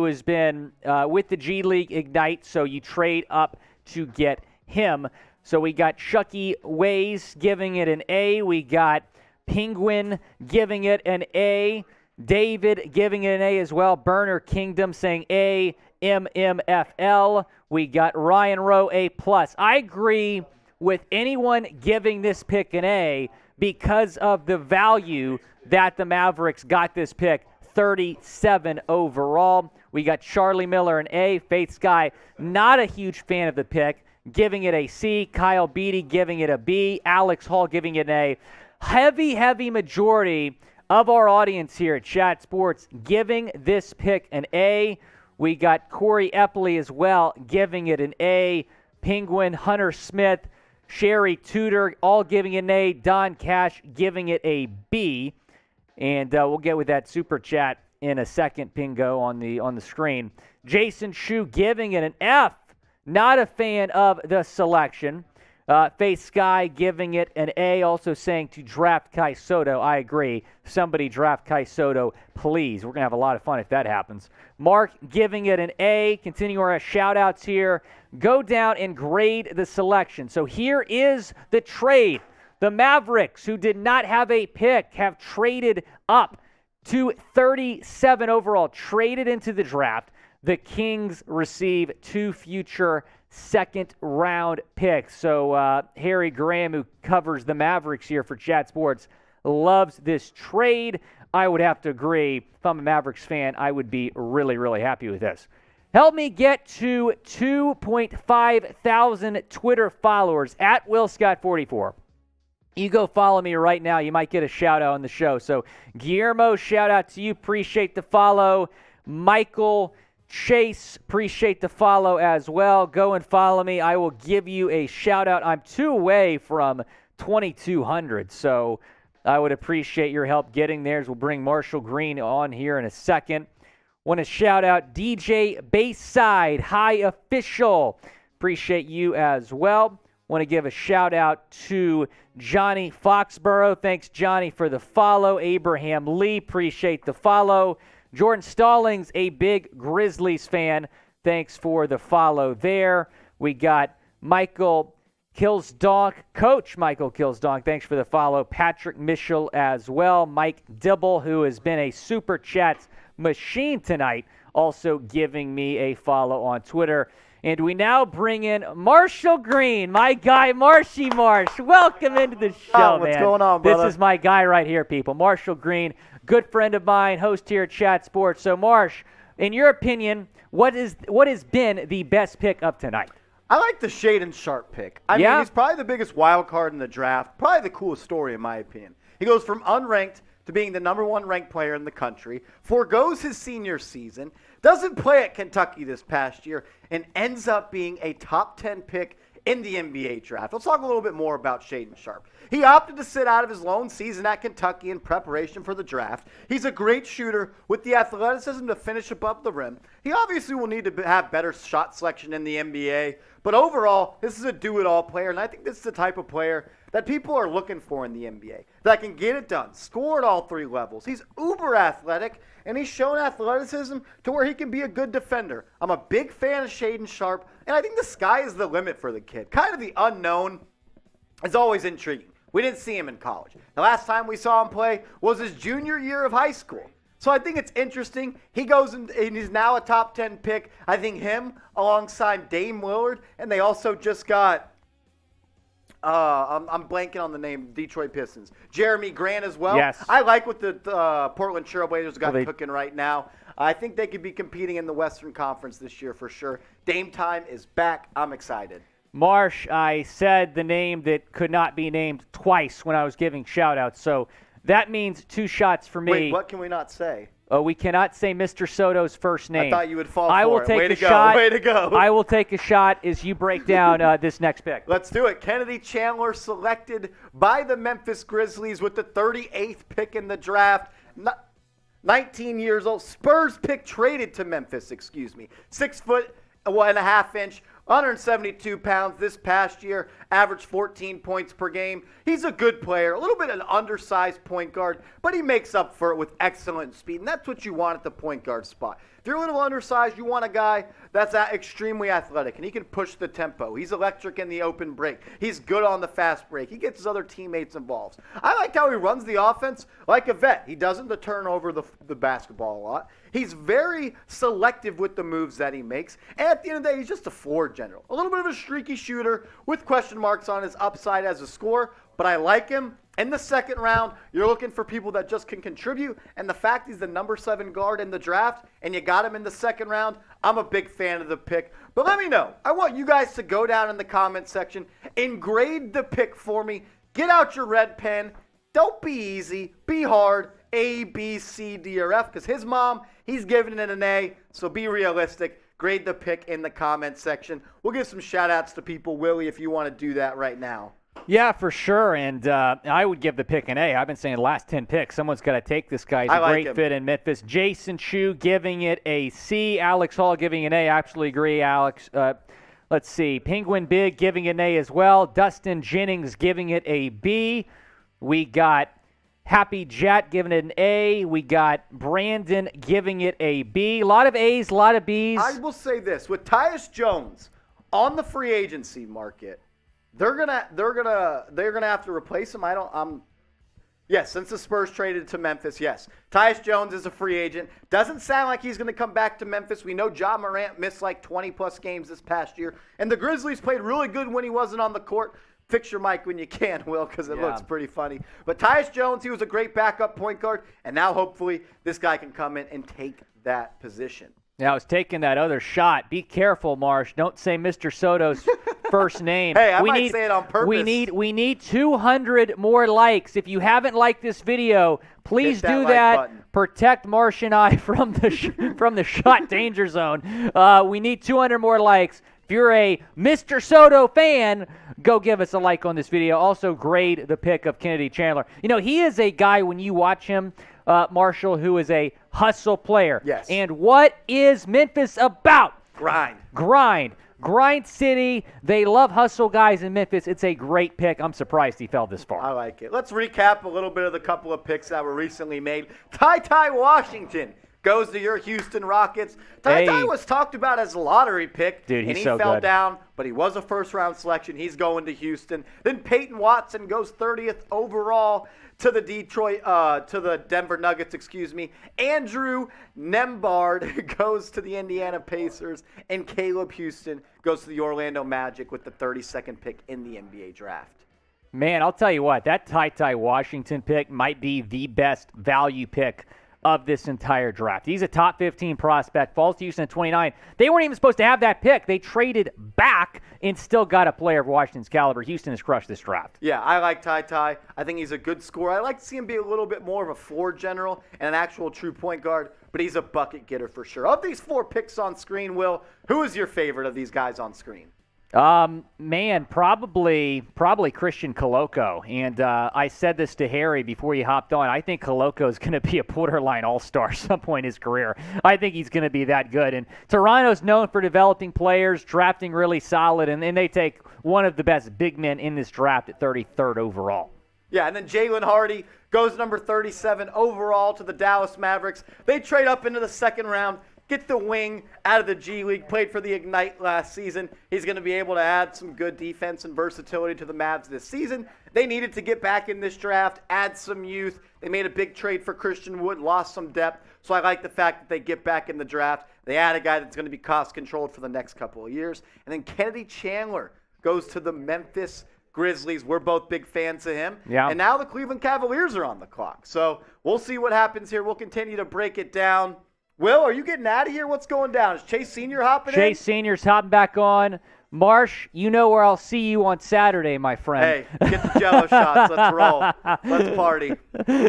has been with the G League Ignite, so you trade up to get him. So we got Chucky Ways giving it an A. We got Penguin giving it an A. David giving it an A as well. Burner Kingdom saying A. MMFL. We got Ryan Rowe A+. I agree with anyone giving this pick an A because of the value that the Mavericks got this pick. 37 overall. We got Charlie Miller an A. Faith Sky, not a huge fan of the pick, giving it a C. Kyle Beatty giving it a B. Alex Hall giving it an A. Heavy majority of our audience here at Chat Sports giving this pick an A. We got Corey Epley as well giving it an A. Penguin, Hunter Smith, Sherry Tudor all giving it an A. Don Cash giving it a B. And we'll get with that super chat in a second, Pingo, on the screen. Jason Shu giving it an F. Not a fan of the selection. Faith Sky giving it an A, also saying to draft Kai Soto. I agree. Somebody draft Kai Soto, please. We're going to have a lot of fun if that happens. Mark giving it an A. Continue our shout-outs here. Go down and grade the selection. So here is the trade. The Mavericks, who did not have a pick, have traded up to 37 overall, traded into the draft. the Kings receive 2 future second-round picks. So Harry Graham, who covers the Mavericks here for Chat Sports, loves this trade. I would have to agree. If I'm a Mavericks fan, I would be really, really happy with this. Help me get to 2.5 thousand Twitter followers at WillScott44. You go follow me right now. You might get a shout-out on the show. So, Guillermo, shout-out to you. Appreciate the follow. Michael Chase, appreciate the follow as well. Go and follow me. I will give you a shout-out. I'm 2 away from 2,200, so I would appreciate your help getting there. We'll bring Marshall Green on here in a second. Want to shout out DJ Bayside, High Official. Appreciate you as well. Want to give a shout out to Johnny Foxborough. Thanks, Johnny, for the follow. Abraham Lee, appreciate the follow. Jordan Stallings, a big Grizzlies fan. Thanks for the follow there. We got Michael Killsdonk, Coach Michael Killsdonk. Thanks for the follow. Patrick Mitchell as well. Mike Dibble, who has been a super chat machine tonight, also giving me a follow on Twitter. And we now bring in Marshall Green, my guy, Marshy Marsh. Welcome into the show, what's man. going on, brother? This is my guy right here, people. Marshall Green, good friend of mine, host here at Chat Sports. So, Marsh, in your opinion, what has been the best pick of tonight? I like the Shaedon Sharpe pick. I mean, he's probably the biggest wild card in the draft. Probably the coolest story, in my opinion. He goes from unranked to being the #1 ranked player in the country, forgoes his senior season, doesn't play at Kentucky this past year, and ends up being a top 10 pick in the NBA draft. Let's talk a little bit more about Shaedon Sharpe. He opted to sit out of his lone season at Kentucky in preparation for the draft. He's a great shooter with the athleticism to finish above the rim. He obviously will need to have better shot selection in the NBA, but overall, this is a do-it-all player, and I think this is the type of player that people are looking for in the NBA, that can get it done, score at all 3 levels. He's uber athletic, and he's shown athleticism to where he can be a good defender. I'm a big fan of Shaedon Sharpe, and I think the sky is the limit for the kid. Kind of the unknown is always intriguing. We didn't see him in college. The last time we saw him play was his junior year of high school. So I think it's interesting. He goes and he's now a top 10 pick. I think him alongside Dame Lillard, and they also just got I'm blanking on the name, Detroit Pistons. Jeremy Grant as well. Yes. I like what the Portland Trailblazers got cooking right now. I think they could be competing in the Western Conference this year for sure. Dame time is back. I'm excited. Marsh, I said the name that could not be named twice when I was giving shout-outs, so that means 2 shots for me. Wait, what can we not say? Oh, we cannot say Mr. Soto's first name. I thought you would fall I for will it. take Way a to go. shot. Way to go. I will take a shot as you break down this next pick. Let's do it. Kennedy Chandler selected by the Memphis Grizzlies with the 38th pick in the draft. 19 years old. Spurs pick traded to Memphis, 6 foot, 1.5 inch. 172 pounds this past year, averaged 14 points per game. He's a good player, a little bit an undersized point guard, but he makes up for it with excellent speed, and that's what you want at the point guard spot. If you're a little undersized, you want a guy that's extremely athletic, and he can push the tempo. He's electric in the open break. He's good on the fast break. He gets his other teammates involved. I like how he runs the offense like a vet. He doesn't turn over the basketball a lot. He's very selective with the moves that he makes, and at the end of the day, he's just a floor general. A little bit of a streaky shooter with question marks on his upside as a scorer, but I like him. In the second round, you're looking for people that just can contribute, and the fact he's the #7 guard in the draft, and you got him in the second round, I'm a big fan of the pick. But let me know. I want you guys to go down in the comment section and grade the pick for me. Get out your red pen. Don't be easy. Be hard. A, B, C, D, or F, because his mom, he's giving it an A, so be realistic. Grade the pick in the comment section. We'll give some shout-outs to people. Willie, if you want to do that right now. Yeah, for sure, and I would give the pick an A. I've been saying the last 10 picks, someone's got to take this guy. He's a great fit in Memphis. Jason Chu giving it a C. Alex Hall giving it an A. I absolutely agree, Alex. Let's see. Penguin Big giving it an A as well. Dustin Jennings giving it a B. We got Happy Jet giving it an A. We got Brandon giving it a B. A lot of A's, a lot of B's. I will say this. With Tyus Jones on the free agency market, they're gonna have to replace him. Yes, since the Spurs traded to Memphis, yes. Tyus Jones is a free agent. Doesn't sound like he's going to come back to Memphis. We know Ja Morant missed like 20-plus games this past year. And the Grizzlies played really good when he wasn't on the court. Fix your mic when you can, Will, because it looks pretty funny. But Tyus Jones, he was a great backup point guard. And now hopefully this guy can come in and take that position. Now, I was taking that other shot. Be careful, Marsh. Don't say Mr. Soto's first name. Hey, I might say it on purpose. We need 200 more likes. If you haven't liked this video, please do that. Button. Protect Marsh and I from the shot danger zone. We need 200 more likes. If you're a Mr. Soto fan, go give us a like on this video. Also, grade the pick of Kennedy Chandler. You know, he is a guy, when you watch him, Marshall, who is a hustle player. Yes. And what is Memphis about? Grind. Grind City. They love hustle guys in Memphis. It's a great pick. I'm surprised he fell this far. I like it. Let's recap a little bit of the couple of picks that were recently made. Ty Washington goes to your Houston Rockets. Ty was talked about as a lottery pick. Dude, and he's he so fell good. down, but he was a first-round selection. He's going to Houston. Then Peyton Watson goes 30th overall to the Denver Nuggets, Andrew Nembhard goes to the Indiana Pacers, and Caleb Houston goes to the Orlando Magic with the 32nd pick in the NBA draft. Man, I'll tell you what, that Ty Washington pick might be the best value pick of this entire draft. He's a top 15 prospect, falls to Houston at 29. They weren't even supposed to have that pick. They traded back and still got a player of Washington's caliber. Houston has crushed this draft. Yeah, I like Ty. I think he's a good scorer. I like to see him be a little bit more of a floor general and an actual true point guard, but he's a bucket getter for sure. Of these 4 picks on screen, Will, who is your favorite of these guys on screen? Man, probably Christian Koloko. And I said this to Harry before he hopped on. I think Koloko is going to be a borderline all-star at some point in his career. I think he's going to be that good. And Toronto's known for developing players, drafting really solid, and they take one of the best big men in this draft at 33rd overall. Yeah, and then Jalen Hardy goes number 37 overall to the Dallas Mavericks. They trade up into the second round. Get the wing out of the G League, played for the Ignite last season. He's going to be able to add some good defense and versatility to the Mavs this season. They needed to get back in this draft, add some youth. They made a big trade for Christian Wood, lost some depth. So I like the fact that they get back in the draft. They add a guy that's going to be cost-controlled for the next couple of years. And then Kennedy Chandler goes to the Memphis Grizzlies. We're both big fans of him. Yeah. And now the Cleveland Cavaliers are on the clock. So we'll see what happens here. We'll continue to break it down. Will, are you getting out of here? What's going down? Is Chase Sr. hopping in? Chase Sr.'s hopping back on. Marsh, you know where I'll see you on Saturday, my friend. Hey, get the Jello shots. Let's roll. Let's party.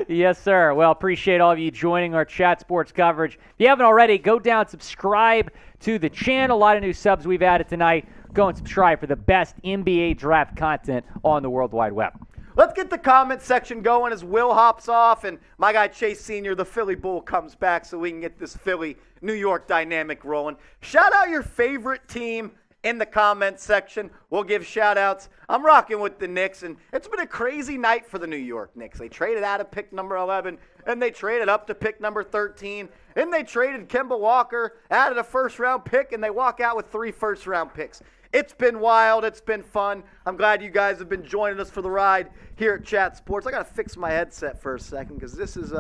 Yes, sir. Well, appreciate all of you joining our Chat Sports coverage. If you haven't already, go down, subscribe to the channel. A lot of new subs we've added tonight. Go and subscribe for the best NBA draft content on the World Wide Web. Let's get the comment section going as Will hops off and my guy Chase Sr., the Philly Bull, comes back so we can get this Philly-New York dynamic rolling. Shout out your favorite team in the comment section. We'll give shout-outs. I'm rocking with the Knicks, and it's been a crazy night for the New York Knicks. They traded out of pick number 11, and they traded up to pick number 13, and they traded Kemba Walker, added a first-round pick, and they walk out with 3 first-round picks. It's been wild. It's been fun. I'm glad you guys have been joining us for the ride here at Chat Sports. I got to fix my headset for a second because this is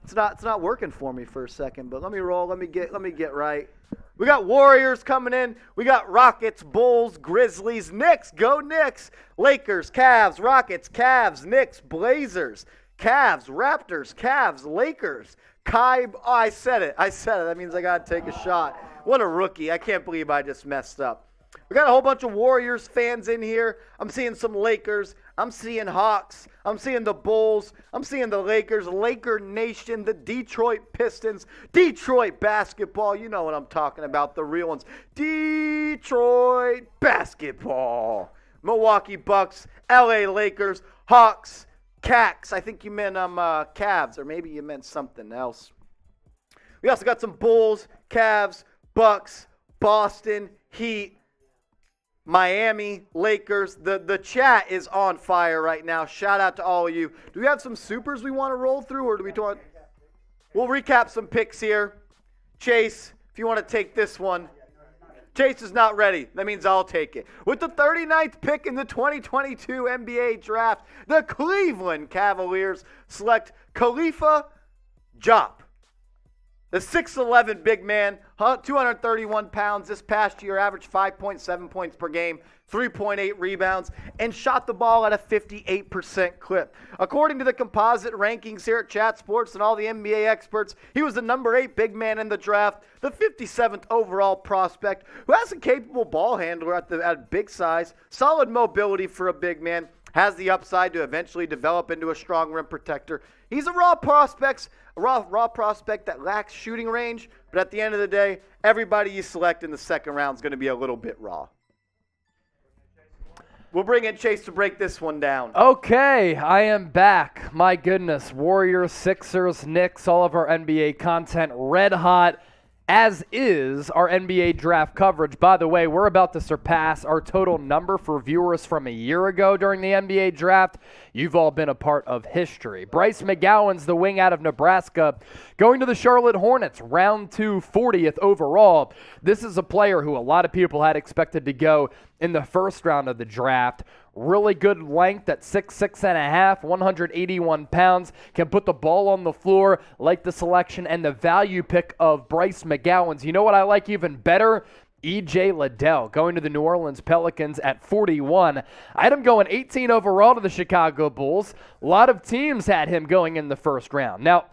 it's not working for me for a second. But let me roll. Let me get right. We got Warriors coming in. We got Rockets, Bulls, Grizzlies, Knicks. Go Knicks. Lakers, Cavs, Rockets, Cavs, Knicks, Blazers, Cavs, Raptors, Cavs, Lakers. Oh, I said it. That means I got to take a shot. What a rookie. I can't believe I just messed up. We got a whole bunch of Warriors fans in here. I'm seeing some Lakers. I'm seeing Hawks. I'm seeing the Bulls. I'm seeing the Lakers, Laker Nation, the Detroit Pistons, Detroit basketball. You know what I'm talking about, the real ones. Detroit basketball. Milwaukee Bucks, LA Lakers, Hawks, Cacs. I think you meant Cavs, or maybe you meant something else. We also got some Bulls, Cavs, Bucks, Boston, Heat, Miami, Lakers. The chat is on fire right now. Shout out to all of you. Do we have some supers we want to roll through, or do we want? We'll recap some picks here. Chase, if you want to take this one. Chase is not ready. That means I'll take it. With the 39th pick in the 2022 NBA draft, the Cleveland Cavaliers select Khalifa Diop. The 6'11 big man, 231 pounds this past year, averaged 5.7 points per game, 3.8 rebounds, and shot the ball at a 58% clip. According to the composite rankings here at Chat Sports and all the NBA experts, he was the number 8 big man in the draft, the 57th overall prospect, who has a capable ball handler at big size, solid mobility for a big man, has the upside to eventually develop into a strong rim protector. He's a raw prospect that lacks shooting range, but at the end of the day, everybody you select in the second round is going to be a little bit raw. We'll bring in Chase to break this one down. Okay, I am back. My goodness, Warriors, Sixers, Knicks, all of our NBA content red hot, as is our NBA draft coverage. By the way, we're about to surpass our total number for viewers from a year ago during the NBA draft. You've all been a part of history. Bryce McGowan's the wing out of Nebraska, going to the Charlotte Hornets, round 2, 40th overall. This is a player who a lot of people had expected to go in the first round of the draft. Really good length at 6'6.5", 181 pounds. Can put the ball on the floor, like the selection and the value pick of Bryce McGowan's. You know what I like even better? E.J. Liddell going to the New Orleans Pelicans at 41. I had him going 18 overall to the Chicago Bulls. A lot of teams had him going in the first round. Now,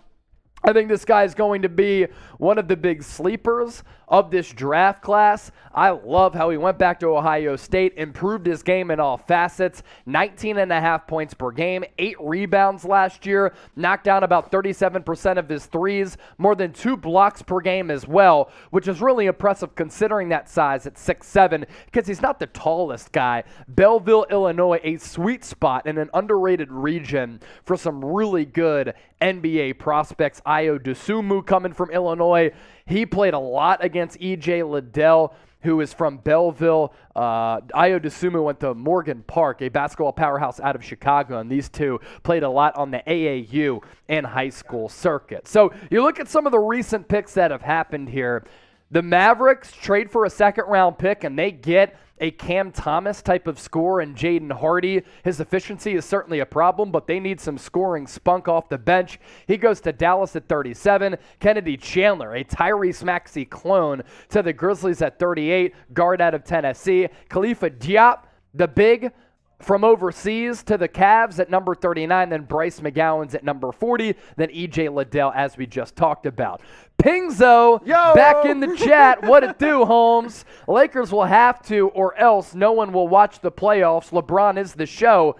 I think this guy is going to be one of the big sleepers of this draft class. I love how he went back to Ohio State, improved his game in all facets, 19.5 points per game, 8 rebounds last year, knocked down about 37% of his threes, more than 2 blocks per game as well, which is really impressive considering that size at 6'7", because he's not the tallest guy. Belleville, Illinois, a sweet spot in an underrated region for some really good NBA prospects. Ayo Dosunmu coming from Illinois. He played a lot against E.J. Liddell, who is from Belleville. Ayo Dosunmu went to Morgan Park, a basketball powerhouse out of Chicago, and these two played a lot on the AAU and high school circuit. So you look at some of the recent picks that have happened here. The Mavericks trade for a second-round pick, and they get a Cam Thomas type of score and Jaden Hardy. His efficiency is certainly a problem, but they need some scoring spunk off the bench. He goes to Dallas at 37. Kennedy Chandler, a Tyrese Maxey clone, to the Grizzlies at 38. Guard out of Tennessee. Khalifa Diop, the big from overseas, to the Cavs at number 39. Then Bryce McGowan's at number 40. Then E.J. Liddell, as we just talked about. Pingzo, back in the chat. What it do, Holmes? Lakers will have to, or else no one will watch the playoffs. LeBron is the show.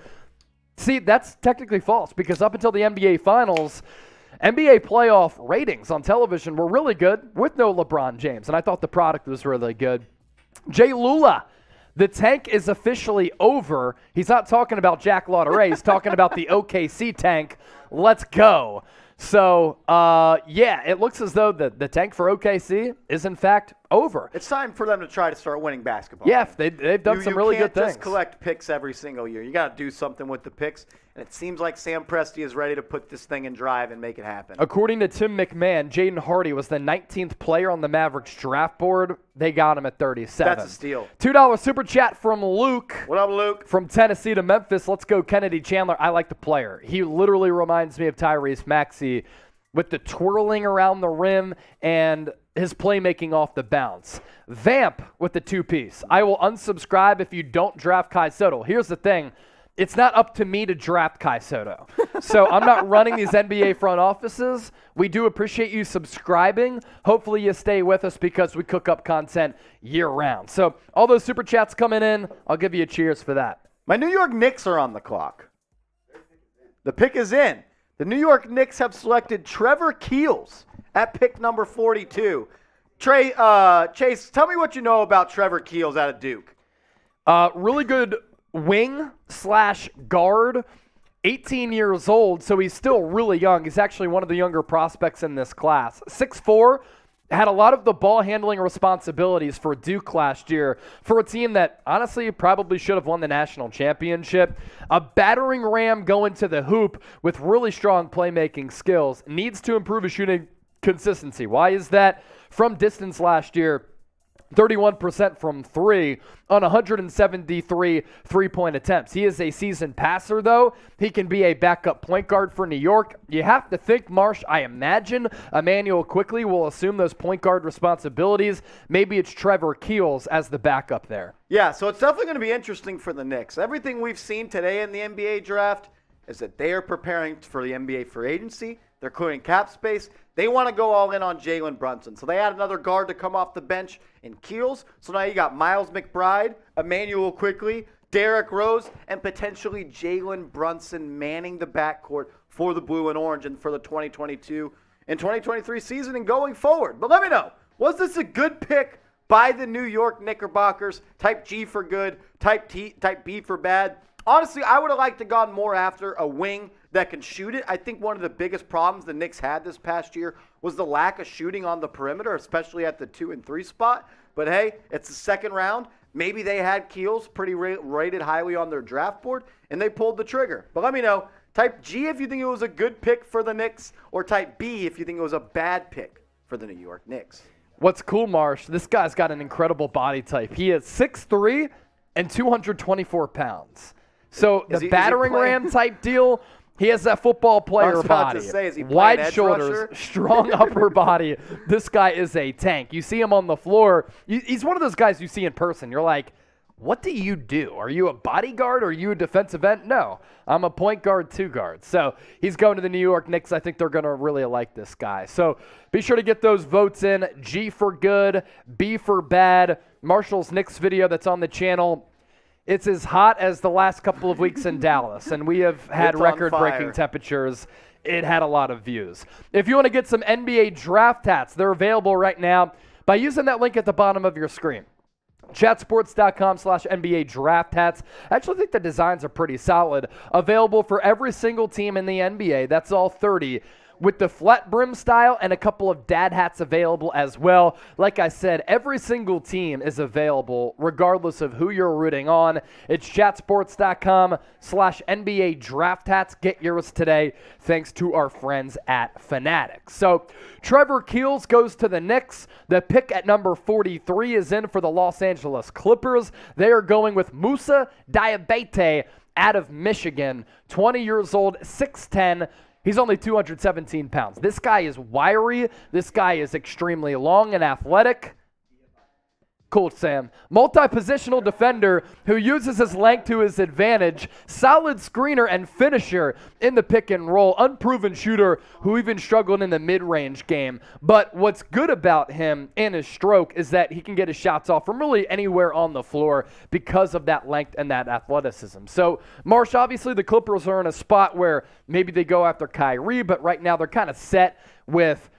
See, that's technically false, because up until the NBA Finals, NBA playoff ratings on television were really good with no LeBron James, and I thought the product was really good. Jay Lula, the tank is officially over. He's not talking about Jack Lauderay. He's talking about the OKC tank. Let's go. So, yeah, it looks as though the tank for OKC is, in fact, over. It's time for them to try to start winning basketball. Yeah, they've done some really good things. You can't just collect picks every single year. You got to do something with the picks, and it seems like Sam Presti is ready to put this thing in drive and make it happen. According to Tim McMahon, Jaden Hardy was the 19th player on the Mavericks draft board. They got him at 37. That's a steal. $2 super chat from Luke. What up, Luke? From Tennessee to Memphis. Let's go, Kennedy Chandler. I like the player. He literally reminds me of Tyrese Maxey with the twirling around the rim and his playmaking off the bounce. Vamp with the 2-piece. I will unsubscribe if you don't draft Kai Soto. Here's the thing. It's not up to me to draft Kai Soto. So I'm not running these NBA front offices. We do appreciate you subscribing. Hopefully you stay with us because we cook up content year-round. So all those super chats coming in, I'll give you a cheers for that. My New York Knicks are on the clock. The pick is in. The New York Knicks have selected Trevor Keels at pick number 42. Chase, tell me what you know about Trevor Keels out of Duke. Really good wing/guard, 18 years old, so he's still really young. He's actually one of the younger prospects in this class. 6'4", had a lot of the ball handling responsibilities for Duke last year for a team that honestly probably should have won the national championship. A battering ram going to the hoop with really strong playmaking skills. Needs to improve his shooting consistency. Why is that? From distance last year, 31% from 3 on 173 three-point attempts. He is a seasoned passer, though. He can be a backup point guard for New York. You have to think, Marsh, I imagine Emmanuel Quickley will assume those point guard responsibilities. Maybe it's Trevor Keels as the backup there. Yeah, so it's definitely going to be interesting for the Knicks. Everything we've seen today in the NBA draft is that they are preparing for the NBA free agency. They're clearing cap space. They want to go all in on Jalen Brunson. So they had another guard to come off the bench in Keels. So now you got Miles McBride, Emmanuel Quickley, Derrick Rose, and potentially Jalen Brunson manning the backcourt for the Blue and Orange and for the 2022 and 2023 season and going forward. But let me know, was this a good pick by the New York Knickerbockers? Type G for good, type B for bad. Honestly, I would have liked to gone more after a wing that can shoot it. I think one of the biggest problems the Knicks had this past year was the lack of shooting on the perimeter, especially at the 2 and 3 spot. But hey, it's the second round. Maybe they had Keels pretty rated highly on their draft board, and they pulled the trigger. But let me know, type G if you think it was a good pick for the Knicks, or type B if you think it was a bad pick for the New York Knicks. What's cool, Marsh, this guy's got an incredible body type. He is 6'3" and 224 pounds. So the battering ram type deal, he has that football player body. Wide shoulders, strong upper body. This guy is a tank. You see him on the floor. He's one of those guys you see in person. You're like, what do you do? Are you a bodyguard or are you a defensive end? No, I'm a point guard, 2 guard. So he's going to the New York Knicks. I think they're going to really like this guy. So be sure to get those votes in. G for good, B for bad. Marshall's Knicks video that's on the channel. It's as hot as the last couple of weeks in Dallas, and we have had record-breaking temperatures. It had a lot of views. If you want to get some NBA draft hats, they're available right now by using that link at the bottom of your screen. Chatsports.com/NBA draft hats. I actually think the designs are pretty solid. Available for every single team in the NBA. That's all 30. With the flat brim style and a couple of dad hats available as well. Like I said, every single team is available regardless of who you're rooting on. It's chatsports.com/NBA draft hats. Get yours today thanks to our friends at Fanatics. So Trevor Keels goes to the Knicks. The pick at number 43 is in for the Los Angeles Clippers. They are going with Musa Diabate out of Michigan. 20 years old, 6'10". He's only 217 pounds. This guy is wiry. This guy is extremely long and athletic. Cool, Sam. Multi-positional defender who uses his length to his advantage. Solid screener and finisher in the pick and roll. Unproven shooter who even struggled in the mid-range game. But what's good about him and his stroke is that he can get his shots off from really anywhere on the floor because of that length and that athleticism. So, Marsh, obviously the Clippers are in a spot where maybe they go after Kyrie, but right now they're kind of set with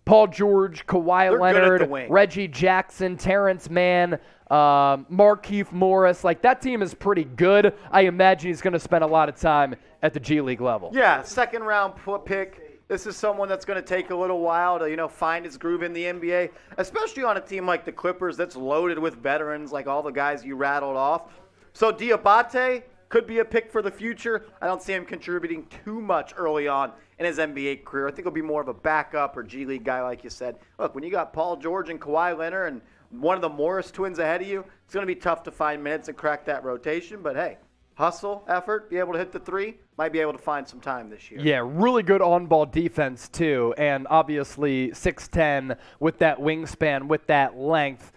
Paul George, Kawhi Leonard, Reggie Jackson, Terrence Mann, Markieff Morris. Like, that team is pretty good. I imagine he's going to spend a lot of time at the G League level. Yeah, second-round pick. This is someone that's going to take a little while to, find his groove in the NBA, especially on a team like the Clippers that's loaded with veterans like all the guys you rattled off. So Diabate could be a pick for the future. I don't see him contributing too much early on in his NBA career. I think he'll be more of a backup or G League guy, like you said. Look, when you got Paul George and Kawhi Leonard and one of the Morris twins ahead of you, it's going to be tough to find minutes and crack that rotation. But, hey, hustle, effort, be able to hit the 3, might be able to find some time this year. Yeah, really good on-ball defense, too. And obviously 6'10", with that wingspan, with that length.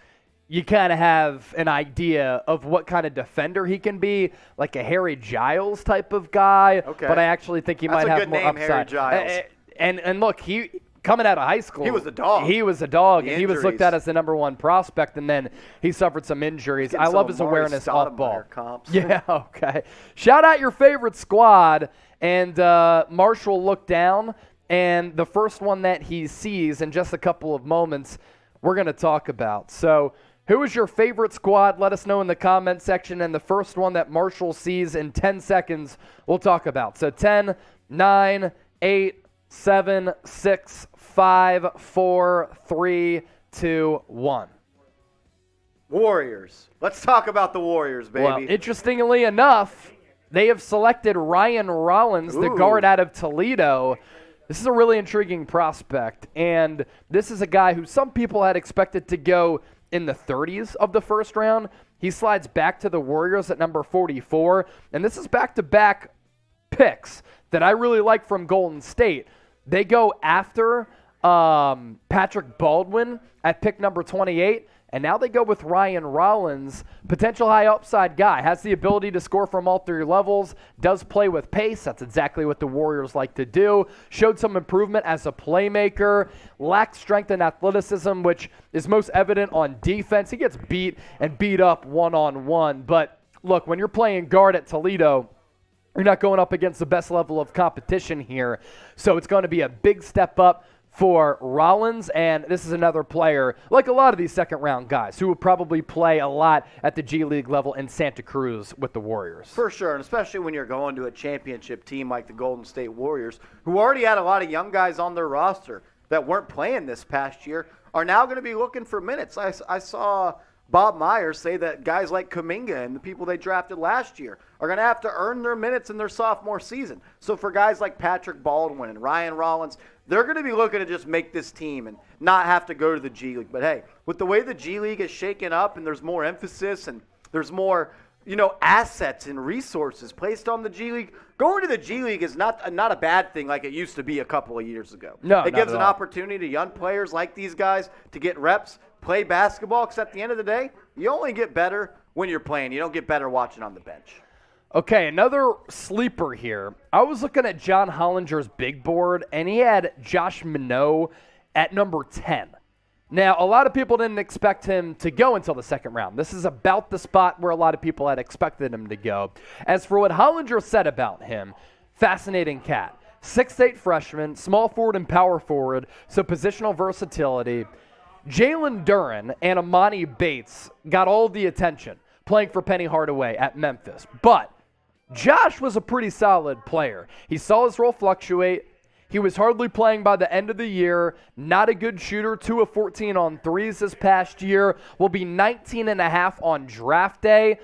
You kind of have an idea of what kind of defender he can be, like a Harry Giles type of guy. Okay. But I actually think he might have more upside. Harry Giles. And look, he coming out of high school, he was a dog. He was a dog, and he was looked at as the number 1 prospect, and then he suffered some injuries. I love his awareness off ball. Yeah, okay. Shout out your favorite squad, and Marshall looked down, and the first one that he sees in just a couple of moments, we're going to talk about. So, who is your favorite squad? Let us know in the comment section. And the first one that Marshall sees in 10 seconds, we'll talk about. So 10, 9, 8, 7, 6, 5, 4, 3, 2, 1. Warriors. Let's talk about the Warriors, baby. Well, interestingly enough, they have selected Ryan Rollins, the guard out of Toledo. This is a really intriguing prospect. And this is a guy who some people had expected to go in the 30s of the first round. He slides back to the Warriors at number 44. And this is back-to-back picks that I really like from Golden State. They go after Patrick Baldwin at pick number 28. And now they go with Ryan Rollins, potential high upside guy, has the ability to score from all three levels, does play with pace. That's exactly what the Warriors like to do. Showed some improvement as a playmaker, lacked strength and athleticism, which is most evident on defense. He gets beat and beat up one-on-one. But look, when you're playing guard at Toledo, you're not going up against the best level of competition here. So it's going to be a big step up for Rollins, and this is another player, like a lot of these second-round guys, who will probably play a lot at the G League level in Santa Cruz with the Warriors. For sure, and especially when you're going to a championship team like the Golden State Warriors, who already had a lot of young guys on their roster that weren't playing this past year, are now going to be looking for minutes. I saw Bob Myers say that guys like Kuminga and the people they drafted last year are going to have to earn their minutes in their sophomore season. So for guys like Patrick Baldwin and Ryan Rollins, they're going to be looking to just make this team and not have to go to the G League. But hey, with the way the G League is shaken up and there's more emphasis and there's more, assets and resources placed on the G League, going to the G League is not a bad thing like it used to be a couple of years ago. No, it gives an opportunity to young players like these guys to get reps, play basketball, because at the end of the day, you only get better when you're playing. You don't get better watching on the bench. Okay, another sleeper here. I was looking at John Hollinger's big board, and he had Josh Minot at number 10. Now, a lot of people didn't expect him to go until the second round. This is about the spot where a lot of people had expected him to go. As for what Hollinger said about him, fascinating cat. 6'8" freshman, small forward and power forward, so positional versatility. Jalen Duren and Amani Bates got all the attention playing for Penny Hardaway at Memphis. But Josh was a pretty solid player. He saw his role fluctuate. He was hardly playing by the end of the year. Not a good shooter. 2 of 14 on threes this past year. Will be 19.5 on draft day.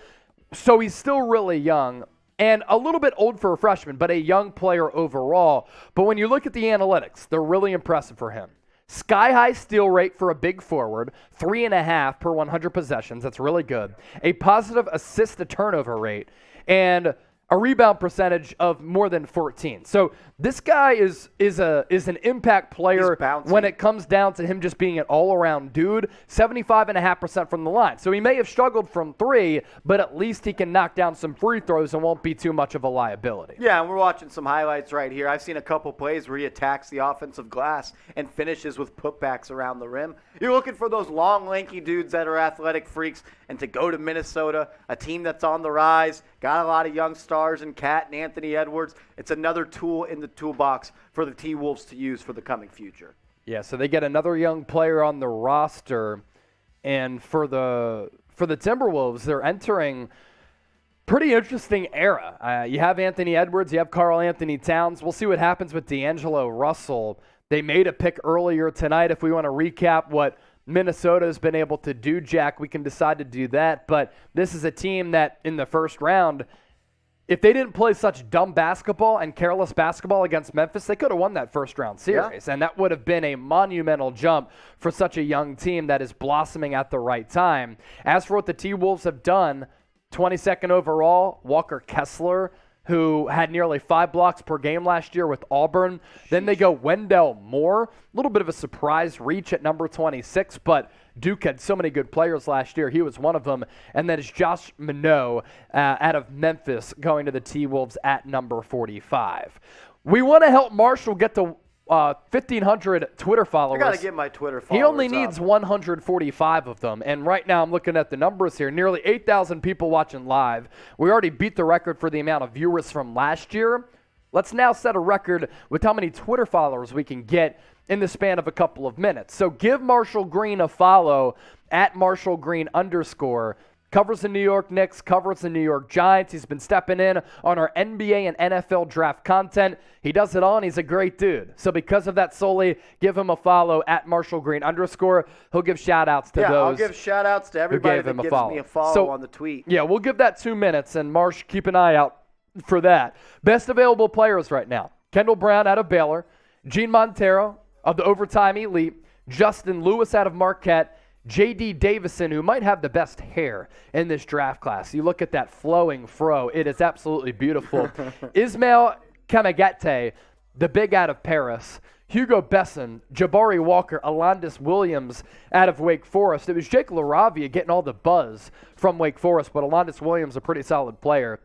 So he's still really young and a little bit old for a freshman, but a young player overall. But when you look at the analytics, they're really impressive for him. Sky-high steal rate for a big forward, 3.5 per 100 possessions. That's really good. A positive assist-to-turnover rate, and a rebound percentage of more than 14. So this guy is an impact player when it comes down to him just being an all-around dude. 75.5% from the line. So he may have struggled from three, but at least he can knock down some free throws and won't be too much of a liability. Yeah, and we're watching some highlights right here. I've seen a couple plays where he attacks the offensive glass and finishes with putbacks around the rim. You're looking for those long, lanky dudes that are athletic freaks, and to go to Minnesota, a team that's on the rise, got a lot of young stars in Cat and Anthony Edwards. It's another tool in the toolbox for the T-Wolves to use for the coming future. Yeah, so they get another young player on the roster, and for the Timberwolves, they're entering pretty interesting era. You have Anthony Edwards, you have Karl Anthony Towns. We'll see what happens with D'Angelo Russell. They made a pick earlier tonight. If we want to recap what Minnesota has been able to do, Jack, we can decide to do that. But this is a team that in the first round, if they didn't play such dumb basketball and careless basketball against Memphis, they could have won that first round series. Yeah. And that would have been a monumental jump for such a young team that is blossoming at the right time. As for what the T-Wolves have done, 22nd overall, Walker Kessler, who had nearly 5 blocks per game last year with Auburn. Then they go Wendell Moore, a little bit of a surprise reach at number 26, but Duke had so many good players last year. He was one of them. And then it's Josh Minot out of Memphis going to the T-Wolves at number 45. We want to help Marshall get to 1,500 Twitter followers. I got to get my Twitter followers. He only needs 145 of them. And right now I'm looking at the numbers here. Nearly 8,000 people watching live. We already beat the record for the amount of viewers from last year. Let's now set a record with how many Twitter followers we can get in the span of a couple of minutes. So give Marshall Green a follow at @MarshallGreen_. Covers the New York Knicks, covers the New York Giants. He's been stepping in on our NBA and NFL draft content. He does it all, and he's a great dude. So because of that solely, give him a follow at @MarshallGreen_. He'll give shout-outs to those. Yeah, I'll give shout-outs to everybody that gives me a follow on the tweet. Yeah, we'll give that 2 minutes, and Marsh, keep an eye out for that. Best available players right now. Kendall Brown out of Baylor. Gene Montero of the Overtime Elite. Justin Lewis out of Marquette. J.D. Davison, who might have the best hair in this draft class. You look at that flowing fro. It is absolutely beautiful. Ismail Kamagete, the big out of Paris. Hugo Besson, Jabari Walker, Alondas Williams out of Wake Forest. It was Jake LaRavia getting all the buzz from Wake Forest, but Alondas Williams, a pretty solid player.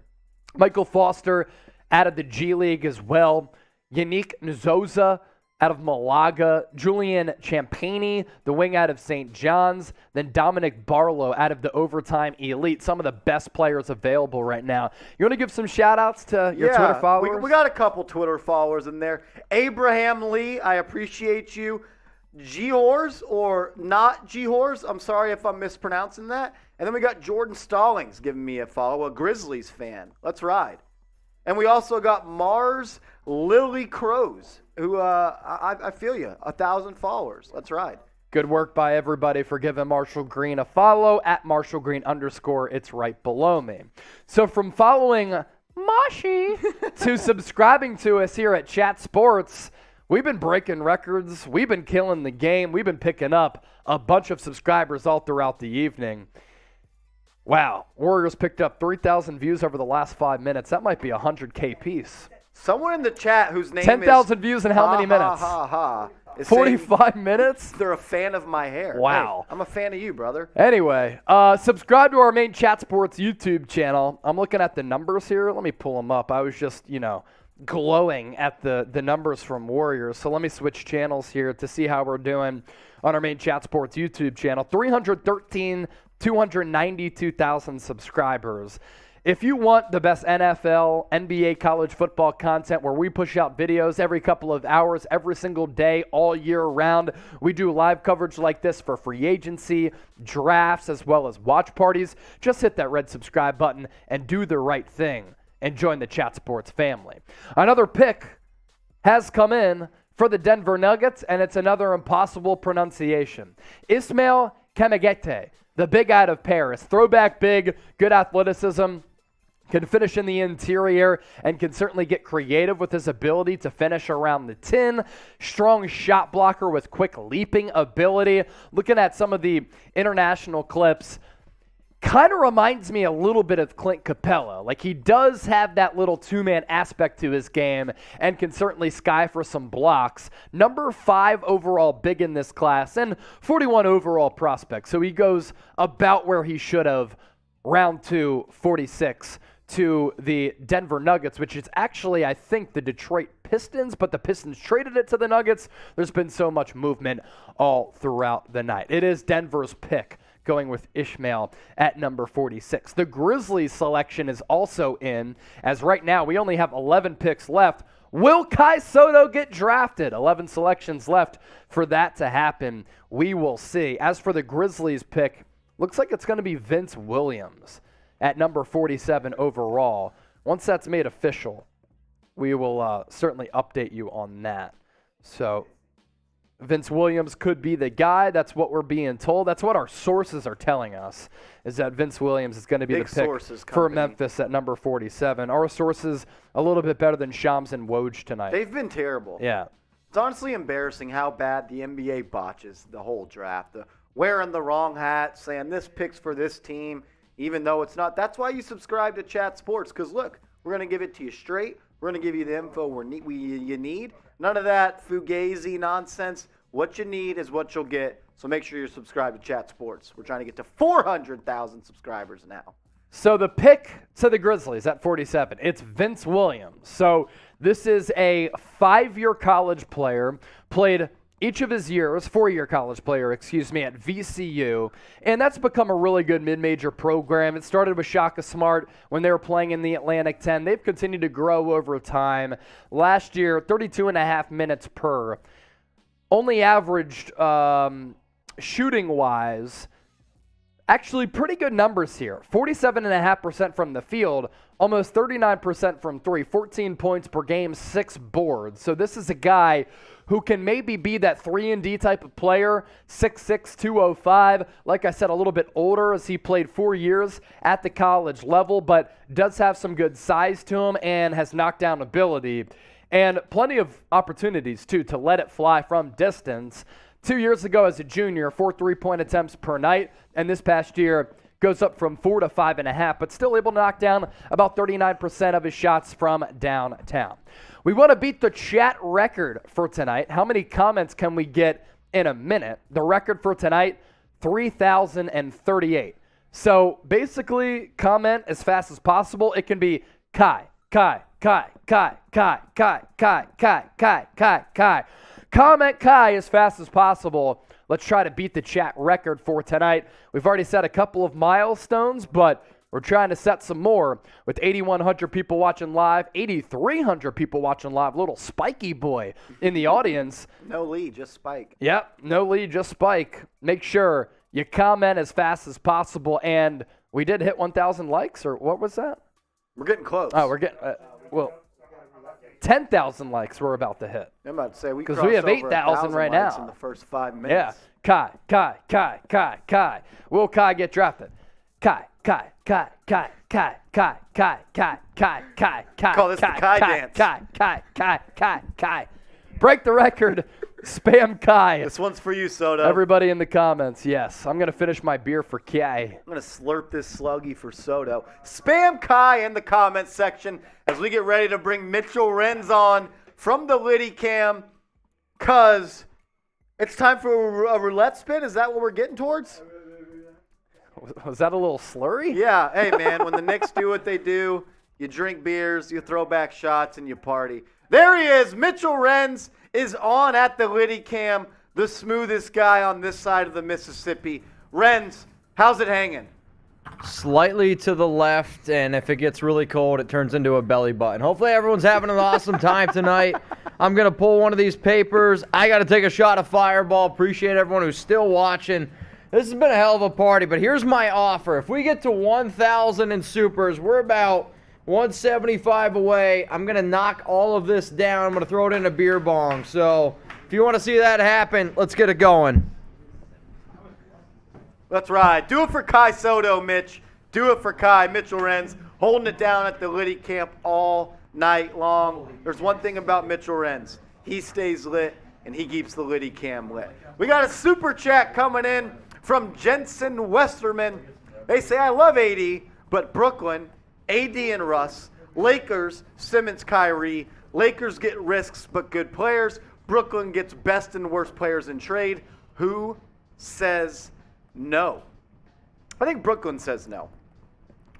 Michael Foster out of the G League as well. Yannick Nzosa out of Malaga. Julian Champagny, the wing out of St. John's. Then Dominic Barlow out of the Overtime Elite. Some of the best players available right now. You want to give some shout-outs to your Twitter followers? We got a couple Twitter followers in there. Abraham Lee, I appreciate you. G-Hors or not G-Hors. I'm sorry if I'm mispronouncing that. And then we got Jordan Stallings giving me a follow, a Grizzlies fan. Let's ride. And we also got Mars Lily Crows, who I feel you, 1,000 followers. Let's ride. Good work by everybody for giving Marshall Green a follow at Marshall Green _ It's right below me. So from following Moshi to subscribing to us here at Chat Sports, we've been breaking records. We've been killing the game. We've been picking up a bunch of subscribers all throughout the evening. Wow, Warriors picked up 3,000 views over the last 5 minutes. That might be a 100K piece. Someone in the chat whose name 10,000 views in how many minutes? 45 minutes? They're a fan of my hair. Wow. Hey, I'm a fan of you, brother. Anyway, subscribe to our main Chat Sports YouTube channel. I'm looking at the numbers here. Let me pull them up. I was just, glowing at the numbers from Warriors. So let me switch channels here to see how we're doing on our main Chat Sports YouTube channel. 292,000 subscribers. If you want the best NFL, NBA, college football content where we push out videos every couple of hours, every single day, all year round, we do live coverage like this for free agency, drafts, as well as watch parties, just hit that red subscribe button and do the right thing and join the Chat Sports family. Another pick has come in for the Denver Nuggets, and it's another impossible pronunciation. Ismail Kamagete, the big out of Paris. Throwback big, good athleticism, can finish in the interior, and can certainly get creative with his ability to finish around the 10. Strong shot blocker with quick leaping ability. Looking at some of the international clips, kind of reminds me a little bit of Clint Capella. Like, he does have that little two-man aspect to his game and can certainly sky for some blocks. Number 5 overall big in this class and 41 overall prospect. So he goes about where he should have, round 2, 46 to the Denver Nuggets, which is actually, I think, the Detroit Pistons, but the Pistons traded it to the Nuggets. There's been so much movement all throughout the night. It is Denver's pick, going with Ishmael at number 46. The Grizzlies selection is also in, as right now we only have 11 picks left. Will Kai Soto get drafted? 11 selections left for that to happen. We will see. As for the Grizzlies pick, looks like it's going to be Vince Williams at number 47 overall. Once that's made official, we will certainly update you on that. So Vince Williams could be the guy. That's what we're being told. That's what our sources are telling us, is that Vince Williams is going to be the pick for Memphis at number 47. Our sources a little bit better than Shams and Woj tonight. They've been terrible. Yeah. It's honestly embarrassing how bad the NBA botches the whole draft. The wearing the wrong hat, saying this pick's for this team, even though it's not. That's why you subscribe to Chat Sports, because look, we're going to give it to you straight. We're going to give you the info you need. None of that fugazi nonsense. What you need is what you'll get. So make sure you're subscribed to Chat Sports. We're trying to get to 400,000 subscribers now. So the pick to the Grizzlies at 47, it's Vince Williams. So this is a 5-year college player, played each of his years, 4-year college player, at VCU, and that's become a really good mid-major program. It started with Shaka Smart when they were playing in the Atlantic 10. They've continued to grow over time. Last year, 32.5 minutes per. Only averaged, shooting-wise, actually pretty good numbers here. 47.5% from the field, almost 39% from 3, 14 points per game, 6 boards. So this is a guy who can maybe be that 3-and-D type of player, 6'6", 205. Like I said, a little bit older as he played 4 years at the college level, but does have some good size to him and has knockdown ability. And plenty of opportunities, too, to let it fly from distance. 2 years ago as a junior, 4 3-point attempts per night, and this past year goes up from 4 to 5.5, but still able to knock down about 39% of his shots from downtown. We want to beat the chat record for tonight. How many comments can we get in a minute? The record for tonight, 3,038. So basically, comment as fast as possible. It can be Kai. Comment Kai as fast as possible. Let's try to beat the chat record for tonight. We've already set a couple of milestones, but we're trying to set some more with 8,100 people watching live, 8,300 people watching live. Little spiky boy in the audience. No lead, just Spike. Yep, no lead, just Spike. Make sure you comment as fast as possible. And we did hit 1,000 likes, or what was that? We're getting close. Oh, we're getting, 10,000 likes we're about to hit. I'm about to say, because we have 8,000 right now. In the first 5 minutes. Yeah. Kai. Will Kai get drafted? Kai. Call this the Kai dance. Kai. Break the record. Spam Kai. This one's for you, Soto. Everybody in the comments, yes. I'm going to finish my beer for Kai. I'm going to slurp this sluggy for Soto. Spam Kai in the comments section as we get ready to bring Mitchell Renz on from the Liddy Cam, because it's time for a roulette spin. Is that what we're getting towards? Was that a little slurry? Yeah. Hey, man, when the Knicks do what they do, you drink beers, you throw back shots, and you party. There he is. Mitchell Renz is on at the Liddy Cam, the smoothest guy on this side of the Mississippi. Renz, how's it hanging? Slightly to the left, and if it gets really cold, it turns into a belly button. Hopefully everyone's having an awesome time tonight. I'm going to pull one of these papers. I got to take a shot of Fireball. Appreciate everyone who's still watching. This has been a hell of a party, but here's my offer. If we get to 1,000 in supers, we're about 175 away. I'm going to knock all of this down. I'm going to throw it in a beer bong. So if you want to see that happen, let's get it going. Let's ride. Do it for Kai Soto, Mitch. Do it for Kai. Mitchell Renz holding it down at the Liddy Camp all night long. There's one thing about Mitchell Renz. He stays lit, and he keeps the Liddy Cam lit. We got a super chat coming in from Jensen Westerman. They say, I love AD, but Brooklyn, AD and Russ, Lakers, Simmons, Kyrie. Lakers get risks but good players. Brooklyn gets best and worst players in trade. Who says no? I think Brooklyn says no.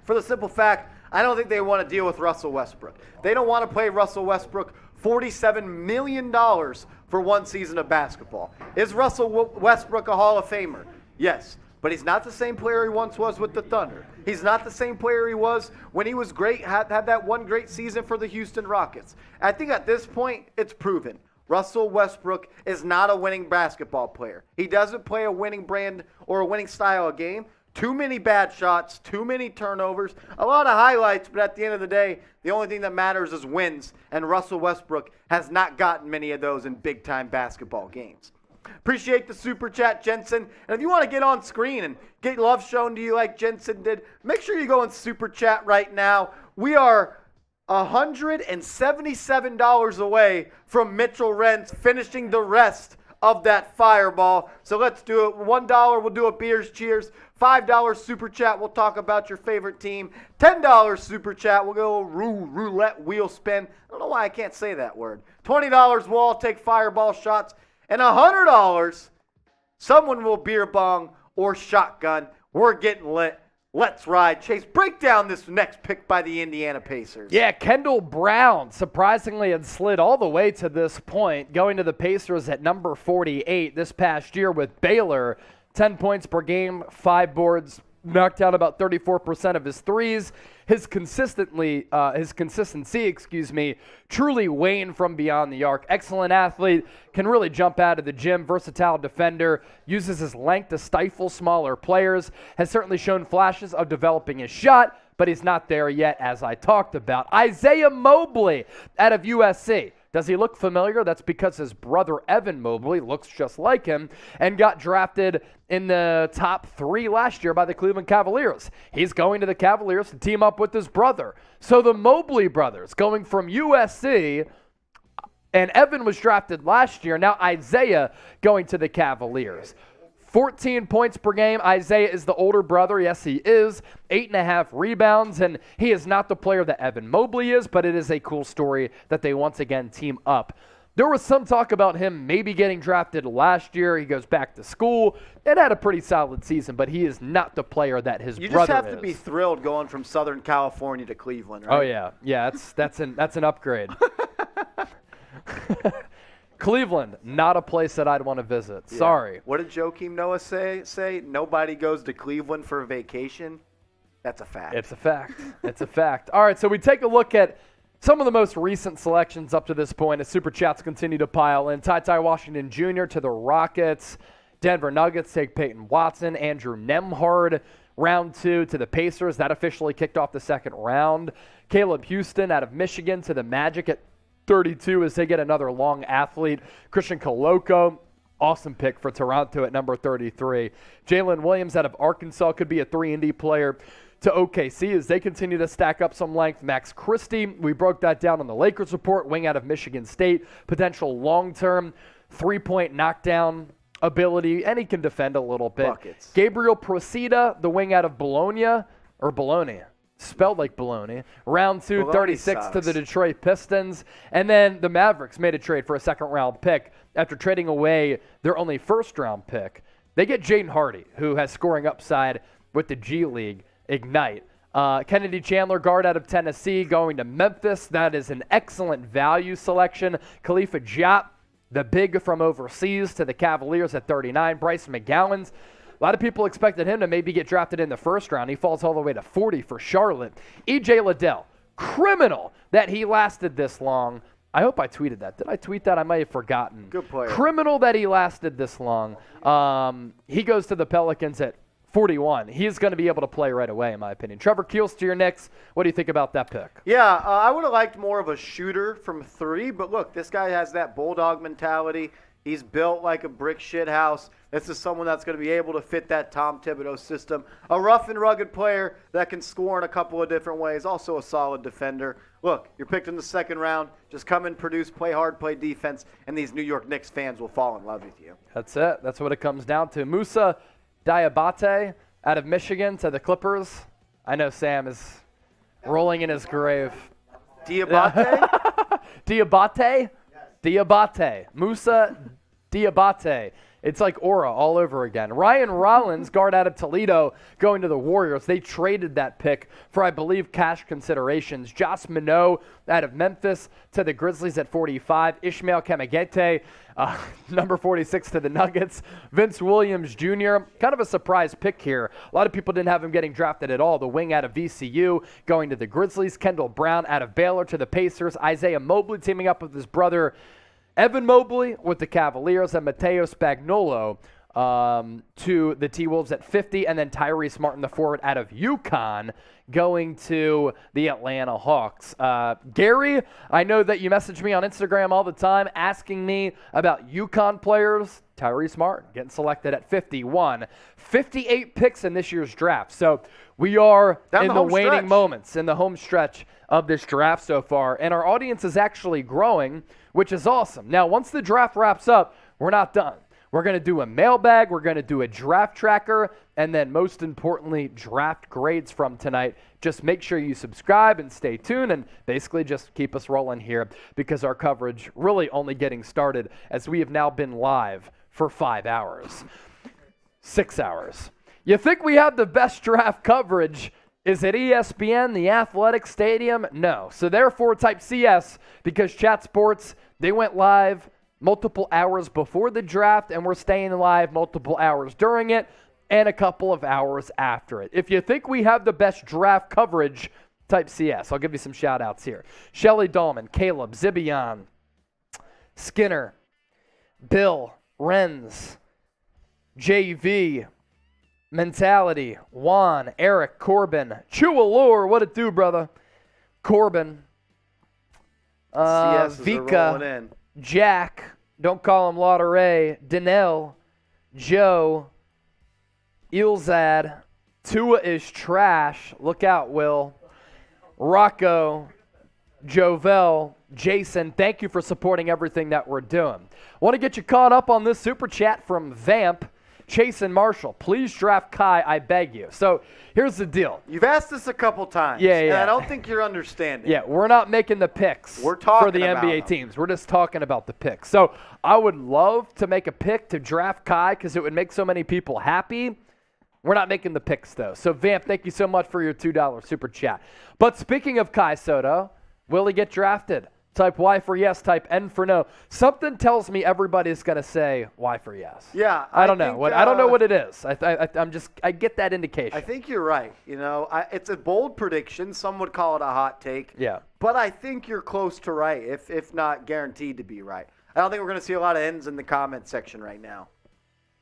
For the simple fact, I don't think they want to deal with Russell Westbrook. They don't want to play Russell Westbrook $47 million for one season of basketball. Is Russell Westbrook a Hall of Famer? Yes. But he's not the same player he once was with the Thunder. He's not the same player he was when he was great, had that one great season for the Houston Rockets. I think at this point, it's proven. Russell Westbrook is not a winning basketball player. He doesn't play a winning brand or a winning style of game. Too many bad shots, too many turnovers, a lot of highlights, but at the end of the day, the only thing that matters is wins, and Russell Westbrook has not gotten many of those in big-time basketball games. Appreciate the super chat, Jensen. And if you want to get on screen and get love shown to you like Jensen did, make sure you go and super chat right now. We are $177 away from Mitchell Renz finishing the rest of that fireball. So let's do it. $1, we'll do a beers cheers. $5 super chat, we'll talk about your favorite team. $10 super chat, we'll go roulette wheel spin. I don't know why I can't say that word. $20, we'll all take fireball shots. And $100, someone will beer bong or shotgun. We're getting lit. Let's ride. Chase, break down this next pick by the Indiana Pacers. Yeah, Kendall Brown surprisingly had slid all the way to this point, going to the Pacers at number 48 this past year with Baylor. 10 points per game, 5 boards, knocked down about 34% of his threes. His consistency, truly waned from beyond the arc. Excellent athlete, can really jump out of the gym, versatile defender, uses his length to stifle smaller players, has certainly shown flashes of developing his shot, but he's not there yet, as I talked about. Isaiah Mobley out of USC. Does he look familiar? That's because his brother Evan Mobley looks just like him and got drafted in the top 3 last year by the Cleveland Cavaliers. He's going to the Cavaliers to team up with his brother. So the Mobley brothers going from USC, And Evan was drafted last year. Now Isaiah going to the Cavaliers. 14 points per game. Isaiah is the older brother. Yes, he is. 8.5 rebounds. And he is not the player that Evan Mobley is, but it is a cool story that they once again team up. There was some talk about him maybe getting drafted last year. He goes back to school and had a pretty solid season, but he is not the player that his brother is. You just have to be thrilled going from Southern California to Cleveland, right? Oh, yeah. Yeah, that's an upgrade. Cleveland, not a place that I'd want to visit. Yeah. Sorry. What did Joakim Noah say? Nobody goes to Cleveland for a vacation. That's a fact. It's a fact. It's a fact. All right, so we take a look at some of the most recent selections up to this point as Super Chats continue to pile in. Ty Washington Jr. to the Rockets. Denver Nuggets take Peyton Watson. Andrew Nembhard, round 2 to the Pacers. That officially kicked off the second round. Caleb Houston out of Michigan to the Magic at 32 as they get another long athlete. Christian Koloko, awesome pick for Toronto at number 33. Jalen Williams out of Arkansas could be a 3-and-D player to OKC as they continue to stack up some length. Max Christie, we broke that down on the Lakers report, wing out of Michigan State, potential long-term three-point knockdown ability, and he can defend a little bit. Buckets. Gabriel Procida, the wing out of Bologna, spelled like Bologna. Round 2, Bologna 36 sucks. to the Detroit Pistons. And then the Mavericks made a trade for a second-round pick after trading away their only first-round pick. They get Jaden Hardy, who has scoring upside with the G League Ignite. Kennedy Chandler, guard out of Tennessee, going to Memphis. That is an excellent value selection. Khalifa Diop, the big from overseas, to the Cavaliers at 39. Bryce McGowan's. A lot of people expected him to maybe get drafted in the first round. He falls all the way to 40 for Charlotte. E.J. Liddell, criminal that he lasted this long. I hope I tweeted that. Did I tweet that? I might have forgotten. Good player. Criminal that he lasted this long. He goes to the Pelicans at 41. He's going to be able to play right away, in my opinion. Trevor Keels to your Knicks. What do you think about that pick? Yeah, I would have liked more of a shooter from 3, but look, this guy has that bulldog mentality. He's built like a brick shit house. This is someone that's going to be able to fit that Tom Thibodeau system. A rough and rugged player that can score in a couple of different ways. Also a solid defender. Look, you're picked in the second round. Just come and produce, play hard, play defense, and these New York Knicks fans will fall in love with you. That's it. That's what it comes down to. Musa Diabate out of Michigan to the Clippers. I know Sam is rolling in his grave. Diabate? Diabate? Diabate. Musa Diabate. It's like Aura all over again. Ryan Rollins, guard out of Toledo, going to the Warriors. They traded that pick for, I believe, cash considerations. Josh Minot out of Memphis to the Grizzlies at 45. Ishmael Kamagete, number 46 to the Nuggets. Vince Williams Jr., kind of a surprise pick here. A lot of people didn't have him getting drafted at all. The wing out of VCU going to the Grizzlies. Kendall Brown out of Baylor to the Pacers. Isaiah Mobley teaming up with his brother Evan Mobley with the Cavaliers, and Matteo Spagnolo to the T-Wolves at 50, and then Tyrese Martin, the forward out of UConn, going to the Atlanta Hawks. Gary, I know that you message me on Instagram all the time asking me about UConn players. Tyrese Martin getting selected at 51. 58 picks in this year's draft. So we are in the waning moments, in the home stretch of this draft so far, and our audience is actually growing, which is awesome. Now, once the draft wraps up, we're not done. We're going to do a mailbag, we're going to do a draft tracker, and then most importantly, draft grades from tonight. Just make sure you subscribe and stay tuned and basically just keep us rolling here because our coverage really only getting started as we have now been live for 5 hours. 6 hours. You think we have the best draft coverage? Is it ESPN, the Athletic Stadium? No. So therefore, type CS because Chat Sports, they went live multiple hours before the draft, and we're staying live multiple hours during it and a couple of hours after it. If you think we have the best draft coverage, type CS. I'll give you some shout-outs here. Shelly Dahlman, Caleb, Zibion, Skinner, Bill, Renz, JV, Mentality, Juan, Eric, Corbin, Chewalore, what it do, brother? Corbin, Vika, Jack, don't call him Lauderay, Danelle, Joe, Ilzad, Tua is trash, look out, Will, Rocco, Jovel, Jason, thank you for supporting everything that we're doing. Want to get you caught up on this super chat from Vamp. Chase and Marshall, please draft Kai, I beg you. So here's the deal. You've asked this a couple times. Yeah. And I don't think you're understanding. Yeah, we're not making the picks We're talking for the about NBA them. teams. We're just talking about the picks. So I would love to make a pick to draft Kai because it would make so many people happy. We're not making the picks, though. So, Vamp, thank you so much for your $2 super chat. But speaking of Kai Soto, will he get drafted? Type Y for yes, type N for no. Something tells me everybody's going to say Y for yes. Yeah. I don't know. I don't know what it is. I get that indication. I think you're right. It's a bold prediction. Some would call it a hot take. Yeah. But I think you're close to right, if not guaranteed to be right. I don't think we're going to see a lot of ends in the comment section right now.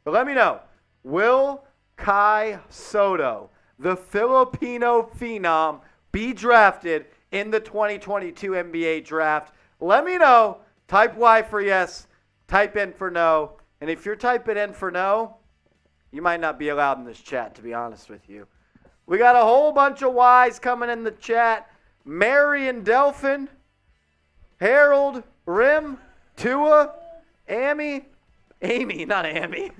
But let me know. Will Kai Soto, the Filipino phenom, be drafted in the 2022 NBA draft? Let me know. Type Y for yes, type N for no. And if you're typing N for no, you might not be allowed in this chat, to be honest with you. We got a whole bunch of Ys coming in the chat. Mary and Delphin, Harold, Rim, Tua, Amy, not Amy.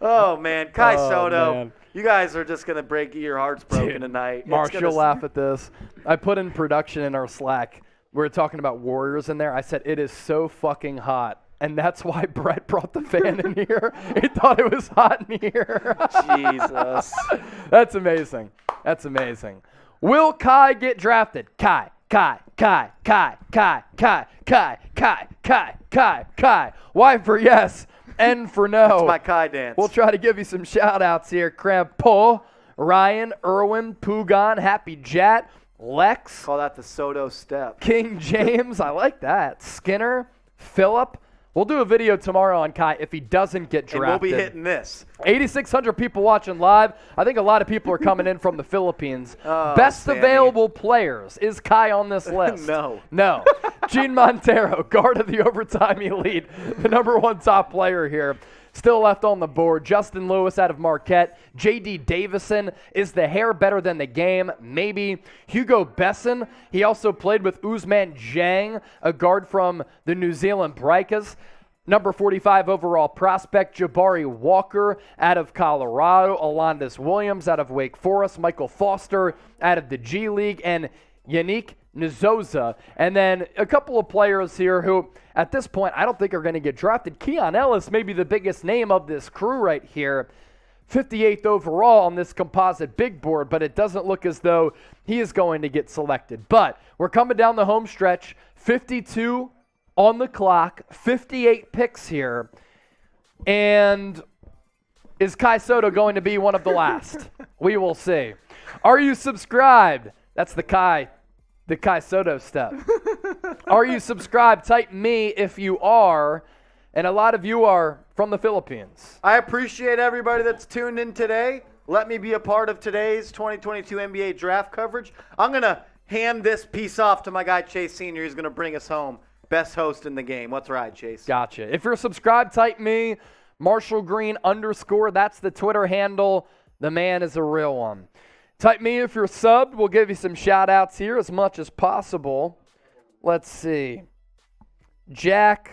Oh, man. Kai Soto. Man. You guys are just going to break your hearts broken tonight. Marsh, you'll laugh at this. I put in production in our Slack. We were talking about Warriors in there. I said, it is so fucking hot. And that's why Brett brought the fan in here. He thought it was hot in here. Jesus. That's amazing. Will Kai get drafted? Kai. Y for yes. N for no. That's my Kai dance. We'll try to give you some shout-outs here. Crampo, Ryan, Irwin, Pugon, Happy Jat, Lex. Call that the Soto step. King James, I like that. Skinner, Phillip. We'll do a video tomorrow on Kai if he doesn't get drafted. And we'll be hitting this. 8,600 people watching live. I think a lot of people are coming in from the Philippines. Best Sammy. available players. Is Kai on this list? No. Gene Montero, guard of the overtime elite, the number one top player here. Still left on the board. Justin Lewis out of Marquette. J.D. Davison. Is the hair better than the game? Maybe. Hugo Besson. He also played with Ousmane Dieng, a guard from the New Zealand Breakers. Number 45 overall prospect, Jabari Walker out of Colorado. Alondas Williams out of Wake Forest. Michael Foster out of the G League. And Yannick Nzosa. And then a couple of players here who, at this point, I don't think are going to get drafted. Keon Ellis may be the biggest name of this crew right here. 58th overall on this composite big board, but it doesn't look as though he is going to get selected. But we're coming down the home stretch. 52 on the clock. 58 picks here. And is Kai Soto going to be one of the last? We will see. Are you subscribed? That's the Kai Soto step. Are you subscribed? Type me if you are. And a lot of you are from the Philippines. I appreciate everybody that's tuned in today. Let me be a part of today's 2022 NBA draft coverage. I'm going to hand this piece off to my guy Chase Sr. He's going to bring us home. Best host in the game. What's right, Chase? Gotcha. If you're subscribed, type me. Marshall Green _ That's the Twitter handle. The man is a real one. Type me if you're subbed. We'll give you some shout-outs here as much as possible. Let's see. Jack,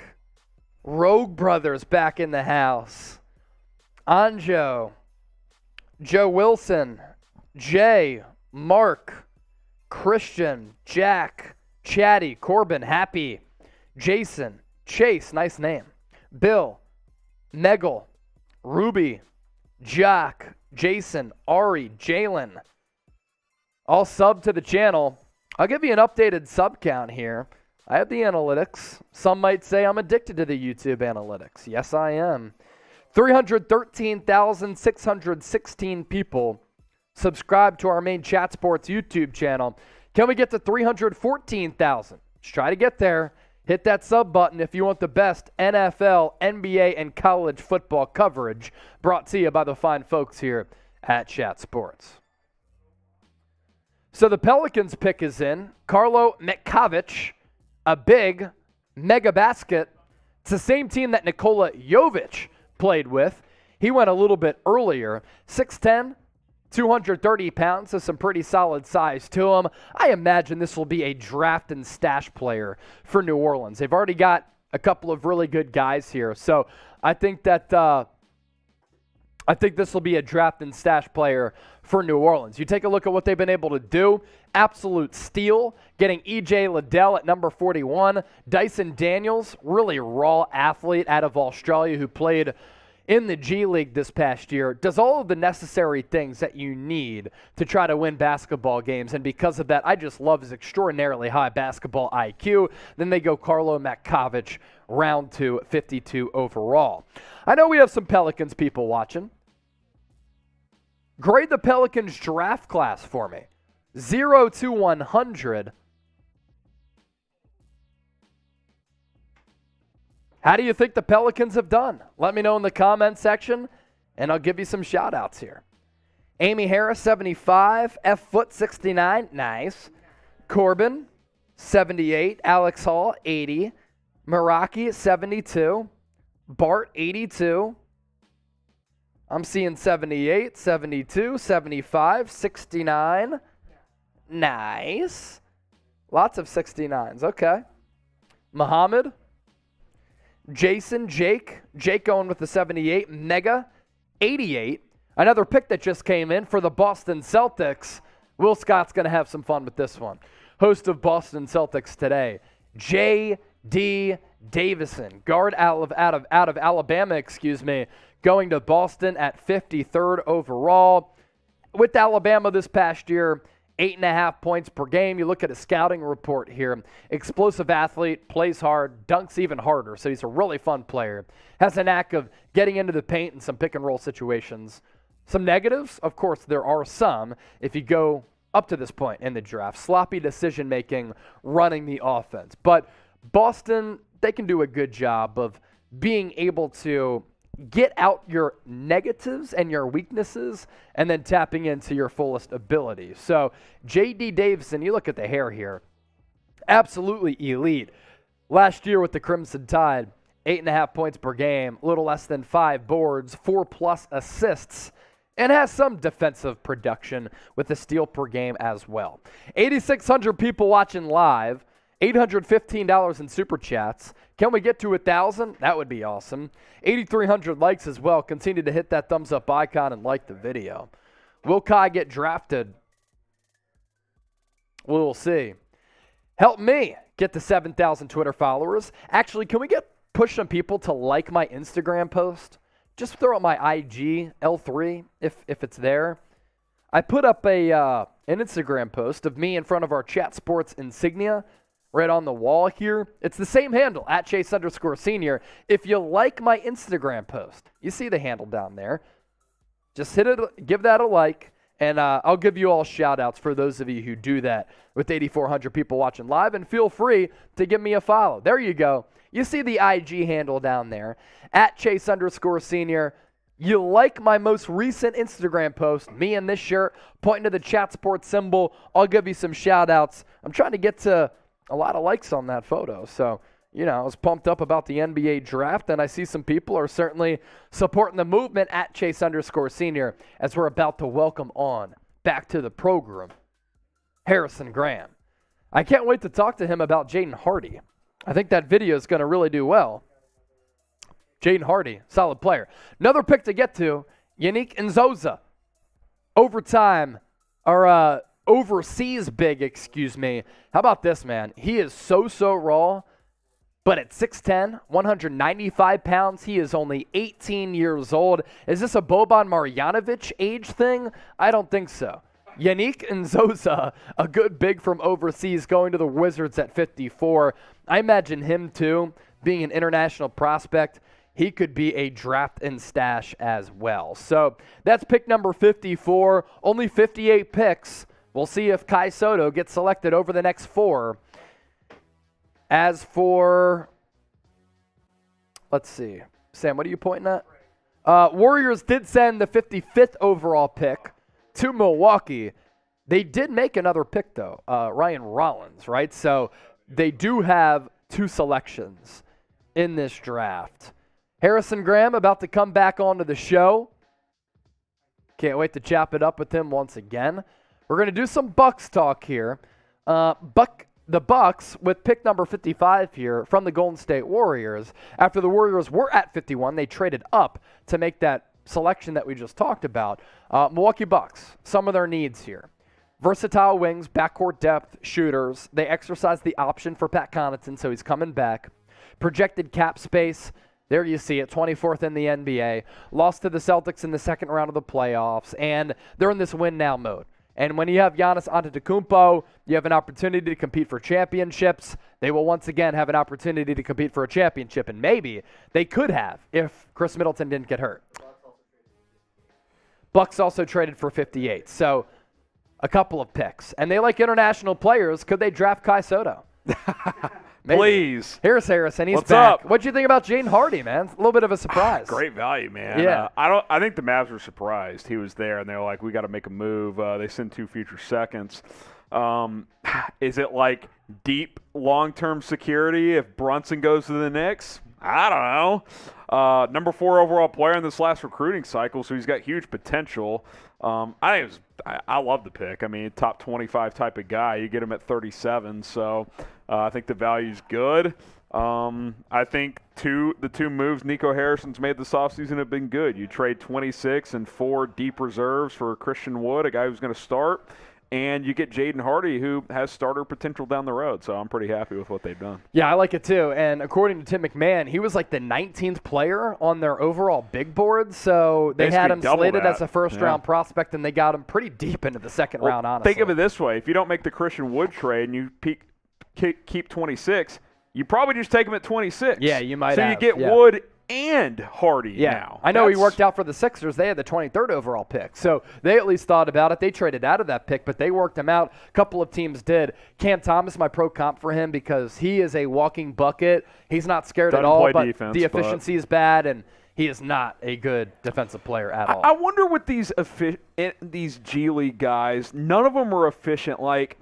Rogue Brothers back in the house. Anjo, Joe Wilson, Jay, Mark, Christian, Jack, Chatty, Corbin, Happy, Jason, Chase, nice name, Bill, Megal, Ruby, Jock, Jason, Ari, Jalen, all sub to the channel. I'll give you an updated sub count here. I have the analytics. Some might say I'm addicted to the YouTube analytics. Yes, I am. 313,616 people subscribe to our main Chat Sports YouTube channel. Can we get to 314,000? Let's try to get there. Hit that sub button if you want the best NFL, NBA, and college football coverage brought to you by the fine folks here at Chat Sports. So the Pelicans pick is in. Carlo Metkovic, a big mega basket. It's the same team that Nikola Jovic played with. He went a little bit earlier. 6'10", 230 pounds, so some pretty solid size to him. I imagine this will be a draft and stash player for New Orleans. They've already got a couple of really good guys here, so I think that this will be a draft and stash player for New Orleans. You take a look at what they've been able to do. Absolute steal, getting E.J. Liddell at number 41. Dyson Daniels, really raw athlete out of Australia who played in the G League this past year, does all of the necessary things that you need to try to win basketball games. And because of that, I just love his extraordinarily high basketball IQ. Then they go Karlo Matkovic, round 2, 52 overall. I know we have some Pelicans people watching. Grade the Pelicans draft class for me. 0 to 100. How do you think the Pelicans have done? Let me know in the comment section, and I'll give you some shout-outs here. Amy Harris, 75. F. Foot, 69. Nice. Corbin, 78. Alex Hall, 80. Meraki, 72. Bart, 82. I'm seeing 78, 72, 75, 69. Nice. Lots of 69s. Okay. Muhammad. Jason, Jake going with the 78. Mega, 88. Another pick that just came in for the Boston Celtics. Will Scott's going to have some fun with this one. Host of Boston Celtics Today, J.D. Davison, guard out of Alabama, going to Boston at 53rd overall. With Alabama this past year, 8.5 points per game. You look at a scouting report here. Explosive athlete, plays hard, dunks even harder. So he's a really fun player. Has a knack of getting into the paint in some pick and roll situations. Some negatives, of course, there are some if you go up to this point in the draft. Sloppy decision making, running the offense. But Boston, they can do a good job of being able to get out your negatives and your weaknesses and then tapping into your fullest ability. So J.D. Davison, you look at the hair here, absolutely elite. Last year with the Crimson Tide, 8.5 points per game, a little less than 5 boards, 4+ assists, and has some defensive production with a steal per game as well. 8,600 people watching live, $815 in super chats. Can we get to 1,000? That would be awesome. 8,300 likes as well. Continue to hit that thumbs up icon and like the video. Will Kai get drafted? We'll see. Help me get to 7,000 Twitter followers. Actually, can we push some people to like my Instagram post? Just throw out my IG L3 if it's there. I put up an Instagram post of me in front of our Chat Sports insignia right on the wall here. It's the same handle, @Chase_senior. If you like my Instagram post, you see the handle down there. Just hit it, give that a like, and I'll give you all shout-outs for those of you who do that with 8,400 people watching live, and feel free to give me a follow. There you go. You see the IG handle down there, @Chase_senior. You like my most recent Instagram post, me in this shirt, pointing to the Chat Sports symbol. I'll give you some shout-outs. I'm trying to get to a lot of likes on that photo. So, I was pumped up about the NBA draft, and I see some people are certainly supporting the movement @Chase_senior as we're about to welcome on back to the program, Harrison Graham. I can't wait to talk to him about Jaden Hardy. I think that video is going to really do well. Jaden Hardy, solid player. Another pick to get to, Yannick Nzosa. Overseas big, How about this, man? He is so raw, but at 6'10", 195 pounds, he is only 18 years old. Is this a Boban Marjanovic age thing? I don't think so. Yannick Nzosa, a good big from overseas, going to the Wizards at 54. I imagine him, too, being an international prospect. He could be a draft and stash as well. So that's pick number 54. Only 58 picks. We'll see if Kai Soto gets selected over the next 4. As for, let's see. Sam, what are you pointing at? Warriors did send the 55th overall pick to Milwaukee. They did make another pick, though, Ryan Rollins, right? So they do have 2 selections in this draft. Harrison Graham about to come back onto the show. Can't wait to chop it up with him once again. We're going to do some Bucks talk here. The Bucks with pick number 55 here from the Golden State Warriors. After the Warriors were at 51, they traded up to make that selection that we just talked about. Milwaukee Bucks, some of their needs here. Versatile wings, backcourt depth, shooters. They exercised the option for Pat Connaughton, so he's coming back. Projected cap space, there you see it, 24th in the NBA. Lost to the Celtics in the second round of the playoffs, and they're in this win-now mode. And when you have Giannis Antetokounmpo, you have an opportunity to compete for championships. They will once again have an opportunity to compete for a championship, and maybe they could have if Chris Middleton didn't get hurt. Bucks also traded for 58, so a couple of picks. And they like international players. Could they draft Kai Soto? Please. Here's Harrison. He's What's back. up? What'd you think about Jaden Hardy, man? A little bit of a surprise. Great value, man. Yeah. I think the Mavs were surprised he was there, and they were like, we got to make a move. They sent 2 future seconds. Is it like deep long-term security if Brunson goes to the Knicks? I don't know. Number 4 overall player in this last recruiting cycle, so he's got huge potential. I love the pick. I mean, top 25 type of guy. You get him at 37, so I think the value's good. I think the two moves Nico Harrison's made this offseason have been good. You trade 26 and 4 deep reserves for Christian Wood, a guy who's going to start, and you get Jaden Hardy, who has starter potential down the road. So I'm pretty happy with what they've done. Yeah, I like it too. And according to Tim McMahon, he was like the 19th player on their overall big board. So they had him slated as a first-round prospect, and they got him pretty deep into the second round, honestly. Think of it this way. If you don't make the Christian Wood trade and you keep 26, you probably just take him at 26. Yeah, you might So have, you get yeah. Wood and Hardy now. I know he worked out for the Sixers. They had the 23rd overall pick. So they at least thought about it. They traded out of that pick, but they worked him out. A couple of teams did. Cam Thomas, my pro comp for him because he is a walking bucket. He's not scared at all, but defense, the efficiency is bad, and he is not a good defensive player at all. I wonder with these G League guys, none of them are efficient. Like,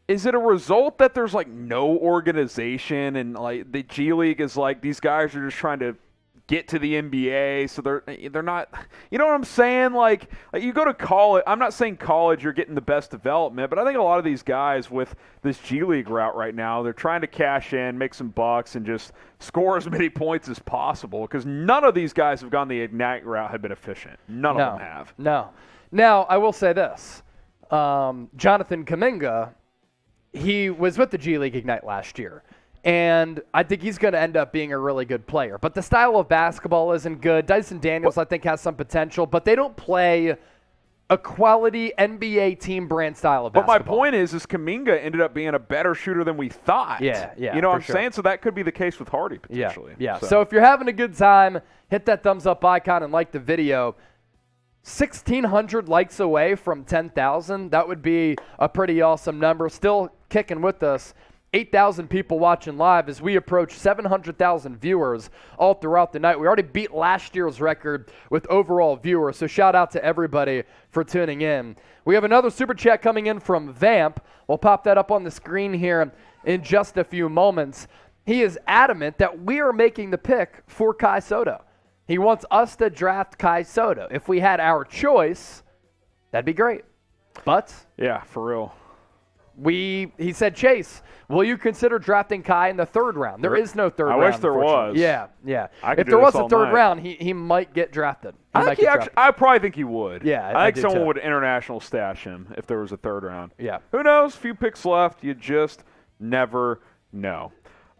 is it a result that there's like no organization and like the G League is like these guys are just trying to get to the NBA, so they're not, you know what I'm saying? Like you go to college. I'm not saying college you're getting the best development, but I think a lot of these guys with this G League route right now, they're trying to cash in, make some bucks, and just score as many points as possible. Because none of these guys have gone the Ignite route have been efficient. None of them have. No. Now I will say this: Jonathan Kuminga, he was with the G League Ignite last year. And I think he's going to end up being a really good player. But the style of basketball isn't good. Dyson Daniels, I think, has some potential. But they don't play a quality NBA team brand style of basketball. But my point is Kuminga ended up being a better shooter than we thought. Yeah. You know what I'm saying? So that could be the case with Hardy potentially. Yeah. So if you're having a good time, hit that thumbs up icon and like the video. 1,600 likes away from 10,000. That would be a pretty awesome number. Still kicking with us. 8,000 people watching live as we approach 700,000 viewers all throughout the night. We already beat last year's record with overall viewers, so shout out to everybody for tuning in. We have another super chat coming in from Vamp. We'll pop that up on the screen here in just a few moments. He is adamant that we are making the pick for Kai Soto. He wants us to draft Kai Soto. If we had our choice, that'd be great. But yeah, for real. He said, Chase, will you consider drafting Kai in the 3rd round? There is no 3rd round. I wish there was. Yeah. If there was a 3rd round, he might get drafted. I probably think he would. Yeah, I think someone would international stash him if there was a 3rd round. Yeah. Who knows? Few picks left. You just never know.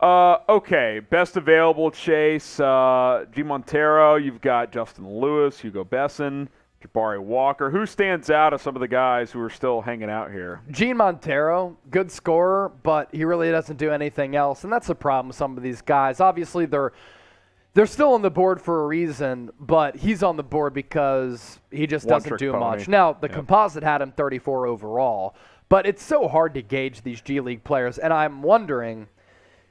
Okay, best available, Chase. G. Montero. You've got Justin Lewis, Hugo Besson, Jabari Walker. Who stands out of some of the guys who are still hanging out here? Gene Montero, good scorer, but he really doesn't do anything else, and that's the problem with some of these guys. Obviously, they're still on the board for a reason, but he's on the board because he just doesn't do much. Now, the composite had him 34 overall, but it's so hard to gauge these G League players, and I'm wondering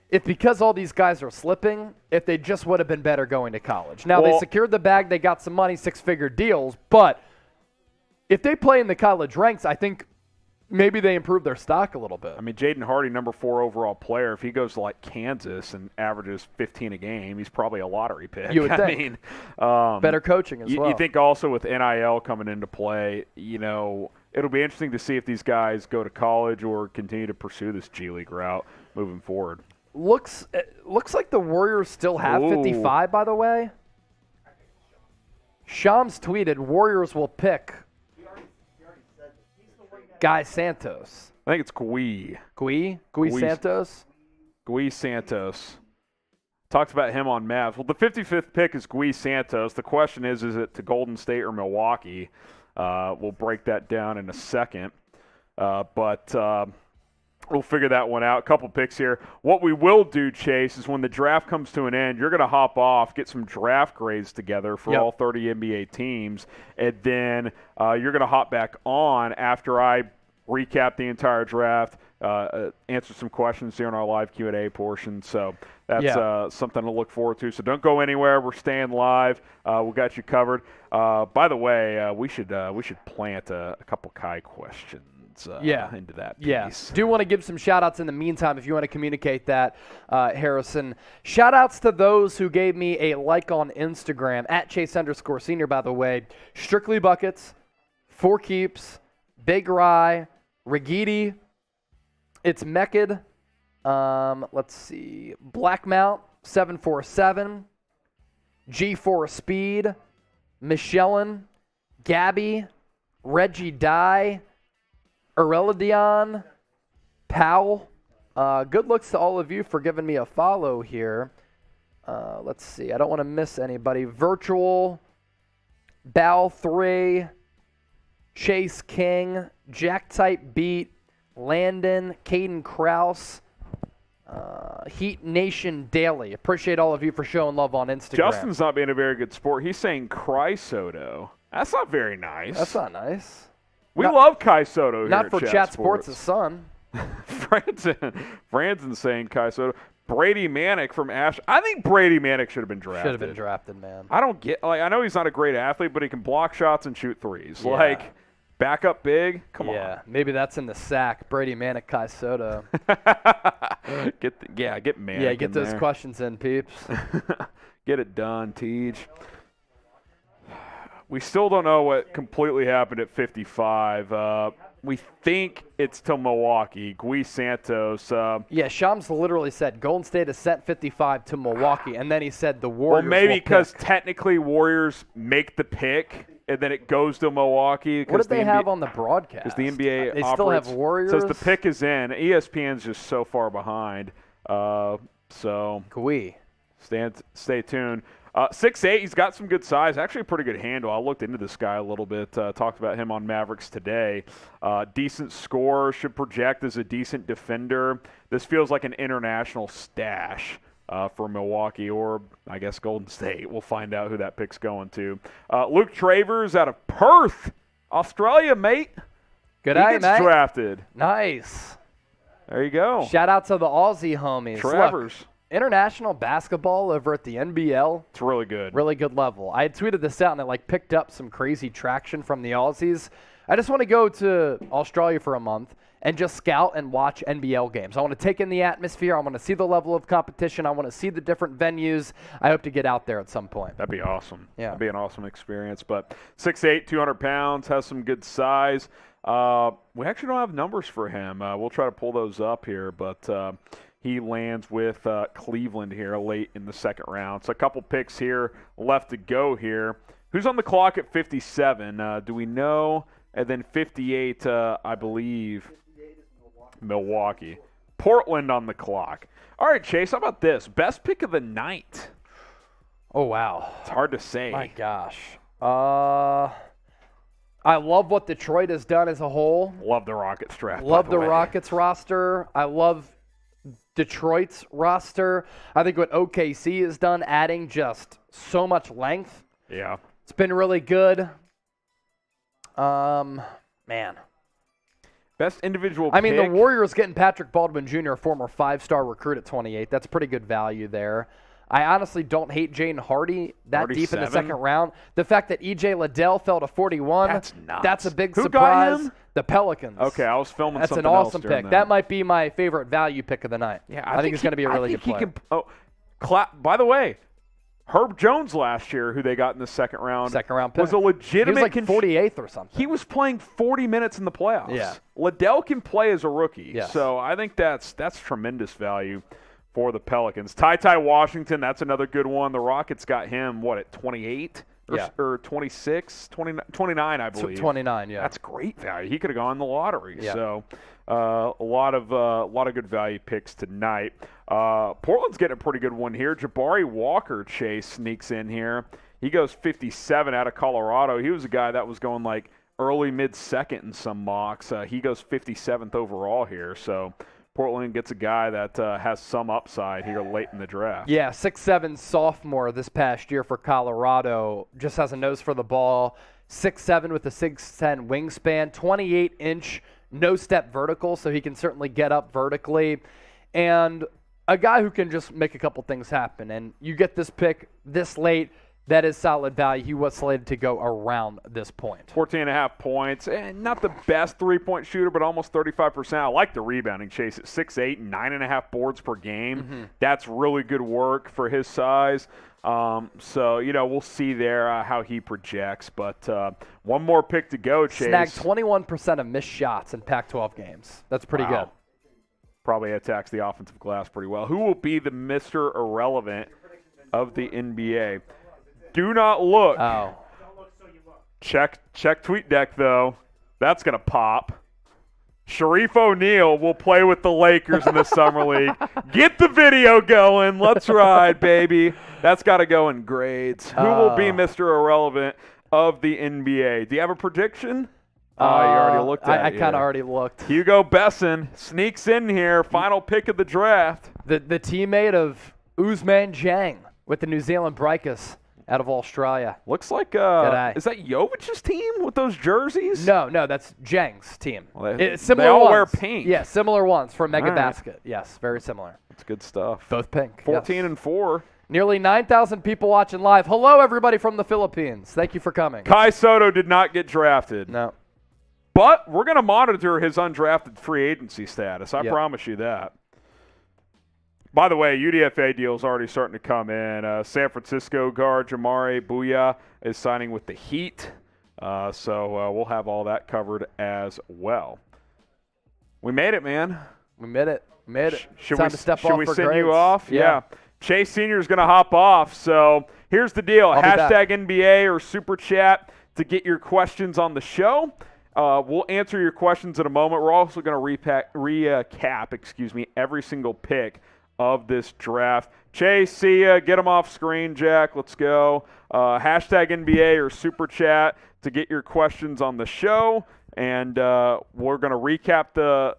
if because all these guys are slipping, if they just would have been better going to college. Now, they secured the bag. They got some money, 6-figure deals. But if they play in the college ranks, I think maybe they improve their stock a little bit. I mean, Jaden Hardy, number 4 overall player, if he goes to like Kansas and averages 15 a game, he's probably a lottery pick. You would I think. mean, better coaching as well. You think also with NIL coming into play, it'll be interesting to see if these guys go to college or continue to pursue this G League route moving forward. Looks like the Warriors still have 55, by the way. Shams tweeted, Warriors will pick Guy Santos. I think it's Gui. Gui Santos? Gui Santos. Talked about him on Mavs. Well, the 55th pick is Gui Santos. The question is it to Golden State or Milwaukee? We'll break that down in a second. But we'll figure that one out. A couple picks here. What we will do, Chase, is when the draft comes to an end, you're going to hop off, get some draft grades together for all 30 NBA teams, and then you're going to hop back on after I recap the entire draft, answer some questions here in our live Q&A portion. So that's something to look forward to. So don't go anywhere. We're staying live. We got you covered. By the way, we should plant a couple Kai questions. Into that piece. Yes. Do want to give some shout-outs in the meantime if you want to communicate that, Harrison. Shout-outs to those who gave me a like on Instagram, @Chase_Senior, by the way. Strictly Buckets, Four Keeps, Big Rye, Rigidi, It's Mekid, let's see, Blackmount, 747, G4 Speed, Michelin, Gabby, Reggie Dye, Aurelidion, Powell. Good looks to all of you for giving me a follow here. Let's see. I don't want to miss anybody. Virtual, Bal 3, Chase King, Jack Type Beat, Landon, Caden Kraus, Heat Nation Daily. Appreciate all of you for showing love on Instagram. Justin's not being a very good sport. He's saying Cry Soto. That's not very nice. That's not nice. We love Kai Soto here Not at for Chat Sports' son. Franzen saying Kai Soto. Brady Manick from Ash. I think Brady Manick should have been drafted. Should have been drafted, man. I don't get, I know he's not a great athlete, but he can block shots and shoot threes. Yeah. Back up big? Come on. Yeah, maybe that's in the sack. Brady Manick, Kai Soto. Get Manick. Yeah, get those there. questions in, peeps. Get it done, Teej. We still don't know what completely happened at 55. We think it's to Milwaukee. Gui Santos. Yeah, Shams literally said Golden State has sent 55 to Milwaukee, and then he said the Warriors. Well, maybe because pick. Technically Warriors make the pick, and then it goes to Milwaukee. What did they have on the broadcast? Because the NBA they still have Warriors. Says the pick is in. ESPN's just so far behind. So Gui. Stay tuned. 6'8", he's got some good size. Actually, a pretty good handle. I looked into this guy a little bit. Talked about him on Mavericks today. Decent scorer, should project as a decent defender. This feels like an international stash for Milwaukee or, I guess, Golden State. We'll find out who that pick's going to. Luke Travers out of Perth, Australia, mate. Good eye, gets mate. Drafted. Nice. There you go. Shout out to the Aussie homies. Travers. Look, international basketball over at the NBL. It's really good. Really good level. I had tweeted this out and it picked up some crazy traction from the Aussies. I just want to go to Australia for a month and just scout and watch NBL games. I want to take in the atmosphere. I want to see the level of competition. I want to see the different venues. I hope to get out there at some point. That'd be awesome. Yeah. That'd be an awesome experience. But 6'8", 200 pounds, has some good size. We actually don't have numbers for him. We'll try to pull those up here, but he lands with Cleveland here late in the second round. So a couple picks here left to go here. Who's on the clock at 57? Do we know? And then 58, I believe, Milwaukee. Portland on the clock. All right, Chase, how about this? Best pick of the night. Oh, wow. It's hard to say. My gosh. I love what Detroit has done as a whole. Love the Rockets draft. Love the Rockets roster. I love Detroit's roster. I think what OKC has done, adding just so much length. Yeah. It's been really good. Man. Best individual I mean, the pick. Warriors getting Patrick Baldwin Jr., a former 5-star recruit at 28. That's pretty good value there. I honestly don't hate Jaden Hardy that deep in the 37? second round. The fact that E.J. Liddell fell to 41, That's nuts. that's a big Who surprise. got him? The Pelicans. Okay, I was filming That's something an awesome else during pick. That might be my favorite value pick of the night. Yeah, I think he's going to be a really good player. By the way, Herb Jones last year, who they got in the second round pick. was a legitimate. He was like 48th or something. He was playing 40 minutes in the playoffs. Yeah. Liddell can play as a rookie, Yes. so I think that's tremendous value for the Pelicans. Ty Washington, that's another good one. The Rockets got him, at 28? Or 26, 29, I believe. 29, yeah. That's great value. He could have gone in the lottery. Yeah. So a lot of good value picks tonight. Portland's getting a pretty good one here. Jabari Walker Chase sneaks in here. He goes 57 out of Colorado. He was a guy that was going like early mid-second in some mocks. He goes 57th overall here. So Portland gets a guy that has some upside here late in the draft. Yeah, 6'7" sophomore this past year for Colorado. Just has a nose for the ball. 6'7" with a 6'10" wingspan. 28-inch no-step vertical, so he can certainly get up vertically. And a guy who can just make a couple things happen. And you get this pick this late, that is solid value. He was slated to go around this point. 14.5 points. And not the best three-point shooter, but almost 35%. I like the rebounding Chase at 6'8", 9.5 boards per game. Mm-hmm. That's really good work for his size. So, we'll see there how he projects. But one more pick to go, Chase. Snagged 21% of missed shots in Pac-12 games. That's pretty good. Probably attacks the offensive glass pretty well. Who will be the Mr. Irrelevant of the NBA? Do not look. Oh. Check TweetDeck, though. That's going to pop. Sharif O'Neal will play with the Lakers in the Summer League. Get the video going. Let's ride, baby. That's got to go in grades. Who will be Mr. Irrelevant of the NBA? Do you have a prediction? You already looked at it. I kind of already looked. Hugo Besson sneaks in here. Final pick of the draft. The teammate of Ousmane Dieng with the New Zealand Breakers out of Australia. Looks like, G'day. is that Jovic's team with those jerseys? No, that's Dieng's team. Well, Similar they all ones. wear pink. Yeah, similar ones from Mega All right. Basket. Yes, very similar. That's good stuff. Both pink. 14-4. Nearly 9,000 people watching live. Hello, everybody from the Philippines. Thank you for coming. Kai Soto did not get drafted. No. But we're going to monitor his undrafted free agency status. I Yep. promise you that. By the way, UDFA deal is already starting to come in. San Francisco guard Jamari Bouya is signing with the Heat. So we'll have all that covered as well. We made it, man. We made it. Should Time we, to step should off we for send grades. you off? Yeah. Chase Sr. is going to hop off. So here's the deal. I'll be back. Hashtag NBA or Super Chat to get your questions on the show. We'll answer your questions in a moment. We're also going to recap every single pick of this draft. Chase, see ya. Get them off screen, Jack. Let's go. Hashtag NBA or Super Chat to get your questions on the show. And we're going to recap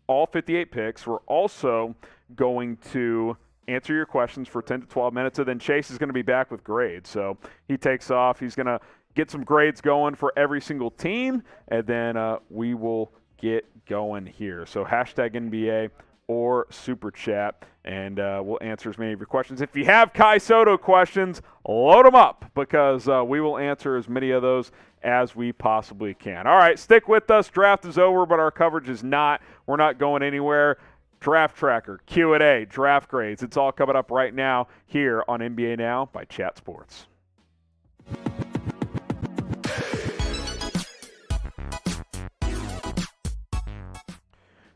all 58 picks. We're also going to answer your questions for 10 to 12 minutes. And then Chase is going to be back with grades. So he takes off. He's going to get some grades going for every single team. And then we will get going here. So hashtag NBA or Super Chat, and we'll answer as many of your questions. If you have Kai Soto questions, load them up because we will answer as many of those as we possibly can. All right, stick with us. Draft is over, but our coverage is not. We're not going anywhere. Draft Tracker, Q&A, draft grades. It's all coming up right now here on NBA Now by Chat Sports.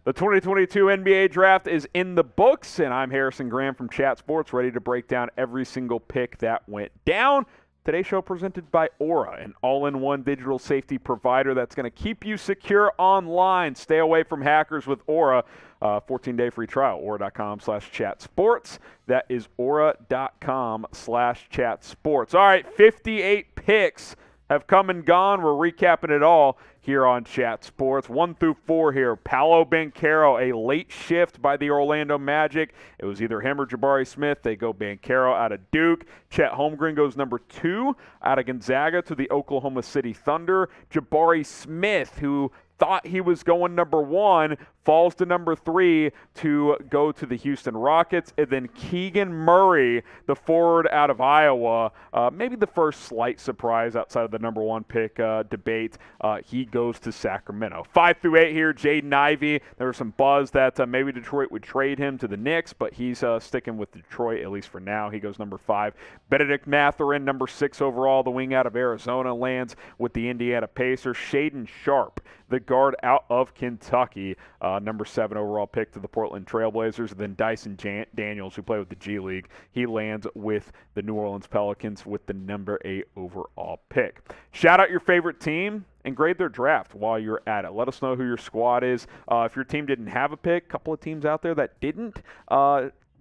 The 2022 NBA Draft is in the books, and I'm Harrison Graham from Chat Sports, ready to break down every single pick that went down. Today's show presented by Aura, an all-in-one digital safety provider that's going to keep you secure online. Stay away from hackers with Aura. 14-day free trial, aura.com/chatsports. That is aura.com/chatsports. All right, 58 picks have come and gone. We're recapping it all here on Chat Sports. 1 through 4 here. Paolo Banchero, a late shift by the Orlando Magic. It was either him or Jabari Smith. They go Banchero out of Duke. Chet Holmgren goes number 2 out of Gonzaga to the Oklahoma City Thunder. Jabari Smith, who thought he was going number 1, falls to number 3 to go to the Houston Rockets. And then Keegan Murray, the forward out of Iowa, maybe the first slight surprise outside of the number 1 pick debate, he goes to Sacramento. 5 through 8 here, Jaden Ivey. There was some buzz that maybe Detroit would trade him to the Knicks, but he's sticking with Detroit, at least for now. He goes number 5. Benedict Mathurin, number 6 overall, the wing out of Arizona, lands with the Indiana Pacers. Shaedon Sharpe, the guard out of Kentucky, number 7 overall pick to the Portland Trailblazers. And then Dyson Daniels, who played with the G League, he lands with the New Orleans Pelicans with the number 8 overall pick. Shout out your favorite team and grade their draft while you're at it. Let us know who your squad is. If your team didn't have a pick, a couple of teams out there that didn't,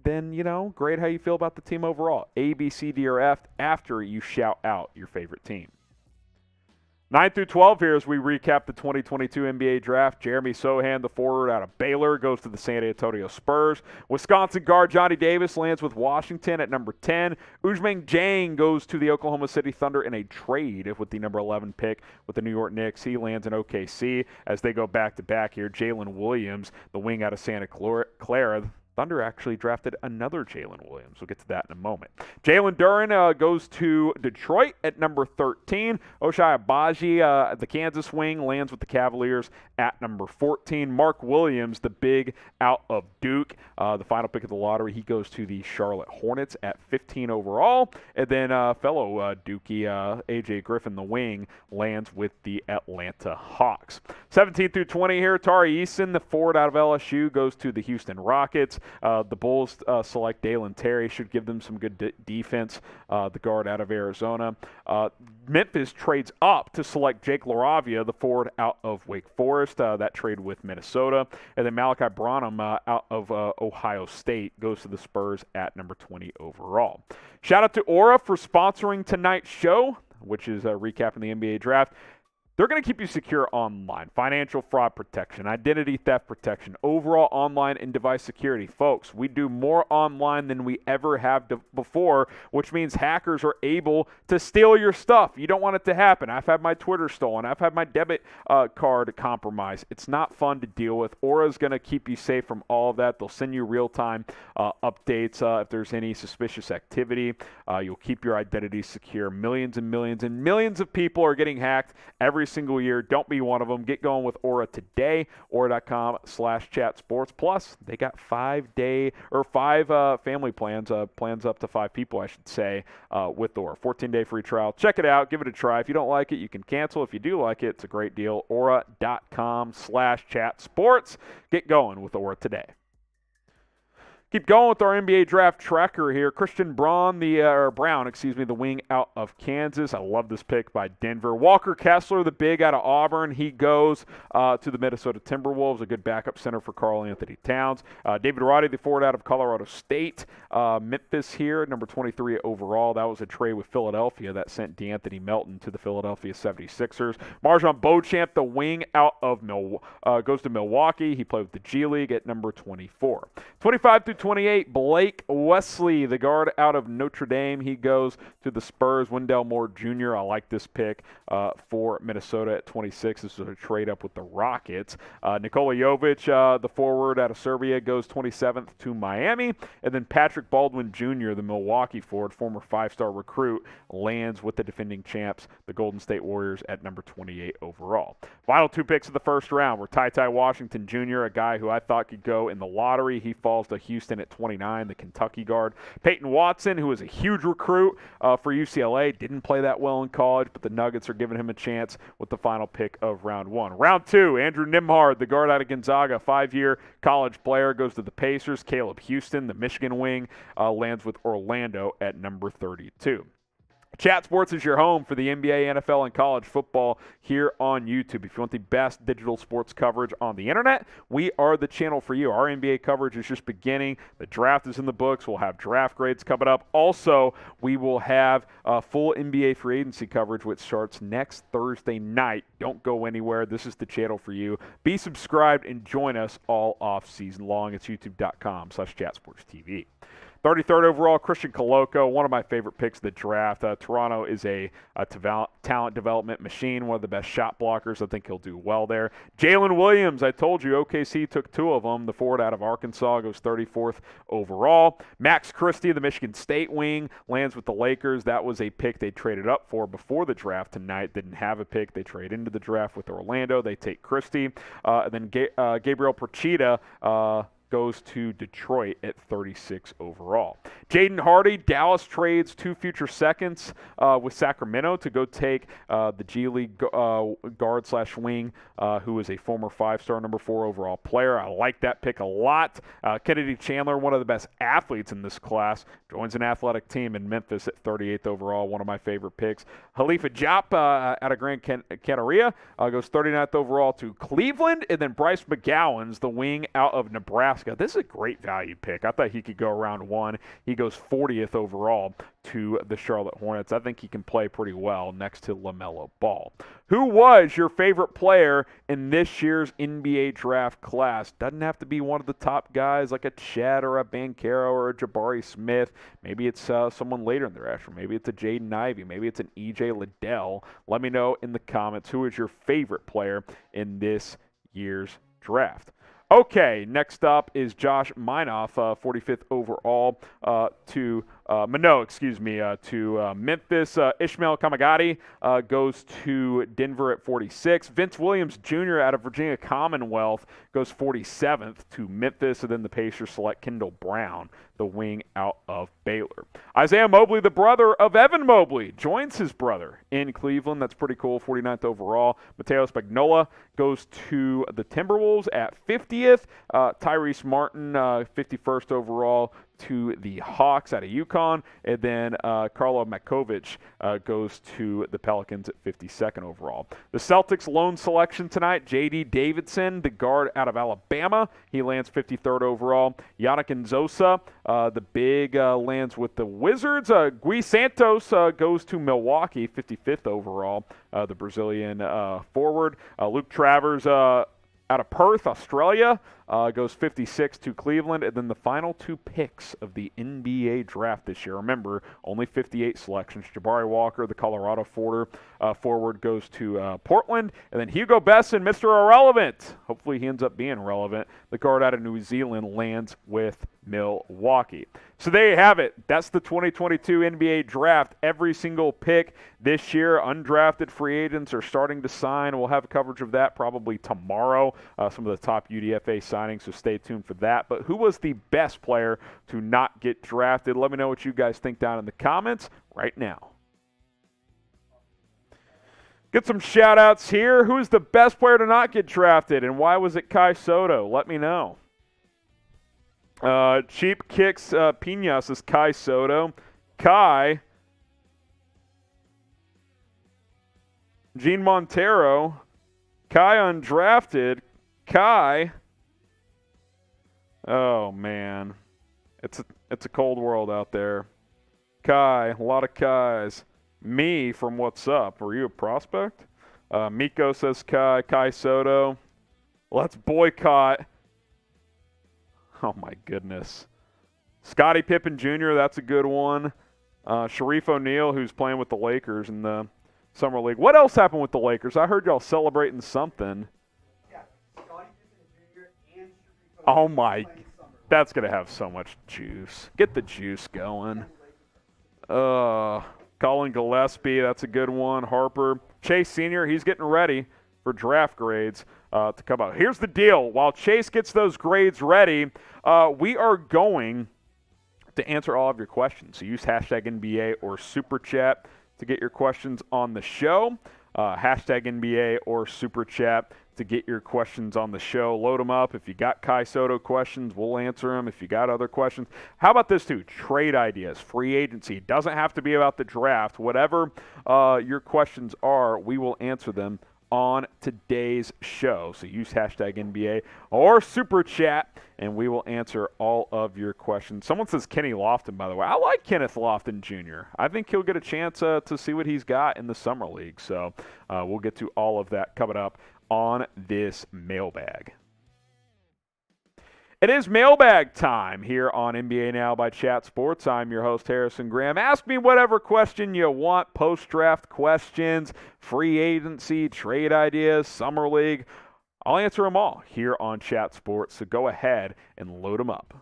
then, grade how you feel about the team overall. A, B, C, D, or F after you shout out your favorite team. 9 through 12 here as we recap the 2022 NBA Draft. Jeremy Sohan, the forward out of Baylor, goes to the San Antonio Spurs. Wisconsin guard Johnny Davis lands with Washington at number 10. Ousmane Dieng goes to the Oklahoma City Thunder in a trade with the number 11 pick with the New York Knicks. He lands in OKC as they go back-to-back here. Jalen Williams, the wing out of Santa Clara. Thunder actually drafted another Jalen Williams. We'll get to that in a moment. Jalen Duren goes to Detroit at number 13. Ochai Agbaji, the Kansas wing, lands with the Cavaliers at number 14. Mark Williams, the big out of Duke, the final pick of the lottery, he goes to the Charlotte Hornets at 15 overall. And then fellow Dookie A.J. Griffin, the wing, lands with the Atlanta Hawks. 17 through 20 here, Tari Eason, the forward out of LSU, goes to the Houston Rockets. The Bulls select Dalen Terry, should give them some good defense, the guard out of Arizona. Memphis trades up to select Jake LaRavia, the forward out of Wake Forest. That trade with Minnesota. And then Malachi Branham out of Ohio State goes to the Spurs at number 20 overall. Shout out to Aura for sponsoring tonight's show, which is recapping the NBA Draft. They're going to keep you secure online. Financial fraud protection, identity theft protection, overall online and device security. Folks, we do more online than we ever have before, which means hackers are able to steal your stuff. You don't want it to happen. I've had my Twitter stolen. I've had my debit card compromised. It's not fun to deal with. Aura's going to keep you safe from all of that. They'll send you real-time updates if there's any suspicious activity. You'll keep your identity secure. Millions and millions and millions of people are getting hacked every single year. Don't be one of them. Get going with Aura today. Aura.com/chatsports. Plus, they got 5 family plans, plans up to 5 people, I should say, with Aura. 14-day free trial. Check it out. Give it a try. If you don't like it, you can cancel. If you do like it, it's a great deal. Aura.com/chatsports. Get going with Aura today. Keep going with our NBA draft tracker here. Christian Braun, the wing out of Kansas. I love this pick by Denver. Walker Kessler, the big out of Auburn. He goes to the Minnesota Timberwolves, a good backup center for Karl Anthony Towns. David Roddy, the forward out of Colorado State. Memphis here, number 23 overall. That was a trade with Philadelphia that sent DeAnthony Melton to the Philadelphia 76ers. Marjon Beauchamp, the wing out of goes to Milwaukee. He played with the G League at number 24. 25 through 28, Blake Wesley, the guard out of Notre Dame. He goes to the Spurs. Wendell Moore Jr., I like this pick for Minnesota at 26. This is a trade up with the Rockets. Nikola Jovic, the forward out of Serbia, goes 27th to Miami. And then Patrick Baldwin Jr., the Milwaukee forward, former 5-star recruit, lands with the defending champs, the Golden State Warriors, at number 28 overall. Final 2 picks of the first round were Ty Washington Jr., a guy who I thought could go in the lottery. He falls to Houston at 29, the Kentucky guard. Peyton Watson, who was a huge recruit for UCLA, didn't play that well in college, but the Nuggets are giving him a chance with the final pick of round 1. Round 2, Andrew Nembhard, the guard out of Gonzaga, 5-year college player, goes to the Pacers. Caleb Houston, the Michigan wing, lands with Orlando at number 32. Chat Sports is your home for the NBA, NFL, and college football here on YouTube. If you want the best digital sports coverage on the internet, we are the channel for you. Our NBA coverage is just beginning. The draft is in the books. We'll have draft grades coming up. Also, we will have full NBA free agency coverage, which starts next Thursday night. Don't go anywhere. This is the channel for you. Be subscribed and join us all off season long. It's youtube.com/chatsportstv. 33rd overall, Christian Coloco, one of my favorite picks of the draft. Toronto is a talent development machine, one of the best shot blockers. I think he'll do well there. Jalen Williams, I told you, OKC took 2 of them. The forward out of Arkansas goes 34th overall. Max Christie, the Michigan State wing, lands with the Lakers. That was a pick they traded up for before the draft tonight. Didn't have a pick. They trade into the draft with Orlando. They take Christie. And then Gabriel Procida goes to Detroit at 36 overall. Jaden Hardy, Dallas trades 2 future seconds with Sacramento to go take the G League guard/wing, who is a former 5-star number 4 overall player. I like that pick a lot. Kennedy Chandler, one of the best athletes in this class, joins an athletic team in Memphis at 38th overall, one of my favorite picks. Khalifa Diop out of Grand Canaria goes 39th overall to Cleveland, and then Bryce McGowan's the wing out of Nebraska. This is a great value pick. I thought he could go around 1. He goes 40th overall to the Charlotte Hornets. I think he can play pretty well next to LaMelo Ball. Who was your favorite player in this year's NBA draft class? Doesn't have to be one of the top guys like a Chet or a Banchero or a Jabari Smith. Maybe it's someone later in the draft. Maybe it's a Jaden Ivey. Maybe it's an EJ Liddell. Let me know in the comments who is your favorite player in this year's draft. Okay, next up is Josh Minoff, 45th overall to Memphis. Ishmael Kamagati goes to Denver at 46. Vince Williams Jr. out of Virginia Commonwealth goes 47th to Memphis, and then the Pacers select Kendall Brown, the wing out of Baylor. Isaiah Mobley, the brother of Evan Mobley, joins his brother in Cleveland. That's pretty cool, 49th overall. Mateo Spagnola goes to the Timberwolves at 50th. Tyrese Martin, 51st overall, to the Hawks out of UConn, and then Karlo Makovic goes to the Pelicans at 52nd overall. The Celtics' lone selection tonight, J.D. Davidson, the guard out of Alabama. He lands 53rd overall. Yannick Nzosa, the big, lands with the Wizards. Gui Santos goes to Milwaukee, 55th overall, the Brazilian forward. Luke Travers out of Perth, Australia, goes 56 to Cleveland. And then the final 2 picks of the NBA draft this year. Remember, only 58 selections. Jabari Walker, the Colorado forward, goes to Portland. And then Hugo Besson, Mr. Irrelevant. Hopefully he ends up being relevant. The guard out of New Zealand lands with Milwaukee. So there you have it. That's the 2022 NBA draft. Every single pick this year. Undrafted free agents are starting to sign. We'll have coverage of that probably tomorrow. Some of the top UDFA signings, so stay tuned for that. But who was the best player to not get drafted? Let me know what you guys think down in the comments right now. Get some shout-outs here. Who's the best player to not get drafted, and why was it Kai Soto? Let me know. Cheap Kicks Pinas is Kai Soto. Kai. Gene Montero. Kai undrafted. Kai. Oh, man. It's a cold world out there. Kai. A lot of Kais. Me from What's Up. Were you a prospect? Miko says Kai. Kai Soto. Let's boycott. Oh, my goodness. Scottie Pippen Jr., that's a good one. Sharif O'Neal, who's playing with the Lakers in the Summer League. What else happened with the Lakers? I heard y'all celebrating something. Yeah, Scottie Pippen Jr. and Sharif Oh, my. That's going to have so much juice. Get the juice going. Colin Gillespie, that's a good one. Harper. Chase Sr., he's getting ready for draft grades to come out. Here's the deal. While Chase gets those grades ready, we are going to answer all of your questions. So use hashtag NBA or Super Chat to get your questions on the show. Hashtag NBA or Super Chat to get your questions on the show. Load them up. If you got Kai Soto questions, we'll answer them. If you got other questions, how about this too? Trade ideas, free agency. It doesn't have to be about the draft. Whatever your questions are, we will answer them on today's show. So use hashtag NBA or Super Chat, and we will answer all of your questions. Someone says Kenny Lofton, by the way. I like Kenneth Lofton Jr. I think he'll get a chance to see what he's got in the Summer League. So we'll get to all of that coming up on this mailbag. It is mailbag time here on NBA Now by Chat Sports. I'm your host, Harrison Graham. Ask me whatever question you want, post-draft questions, free agency, trade ideas, summer league. I'll answer them all here on Chat Sports, so go ahead and load them up.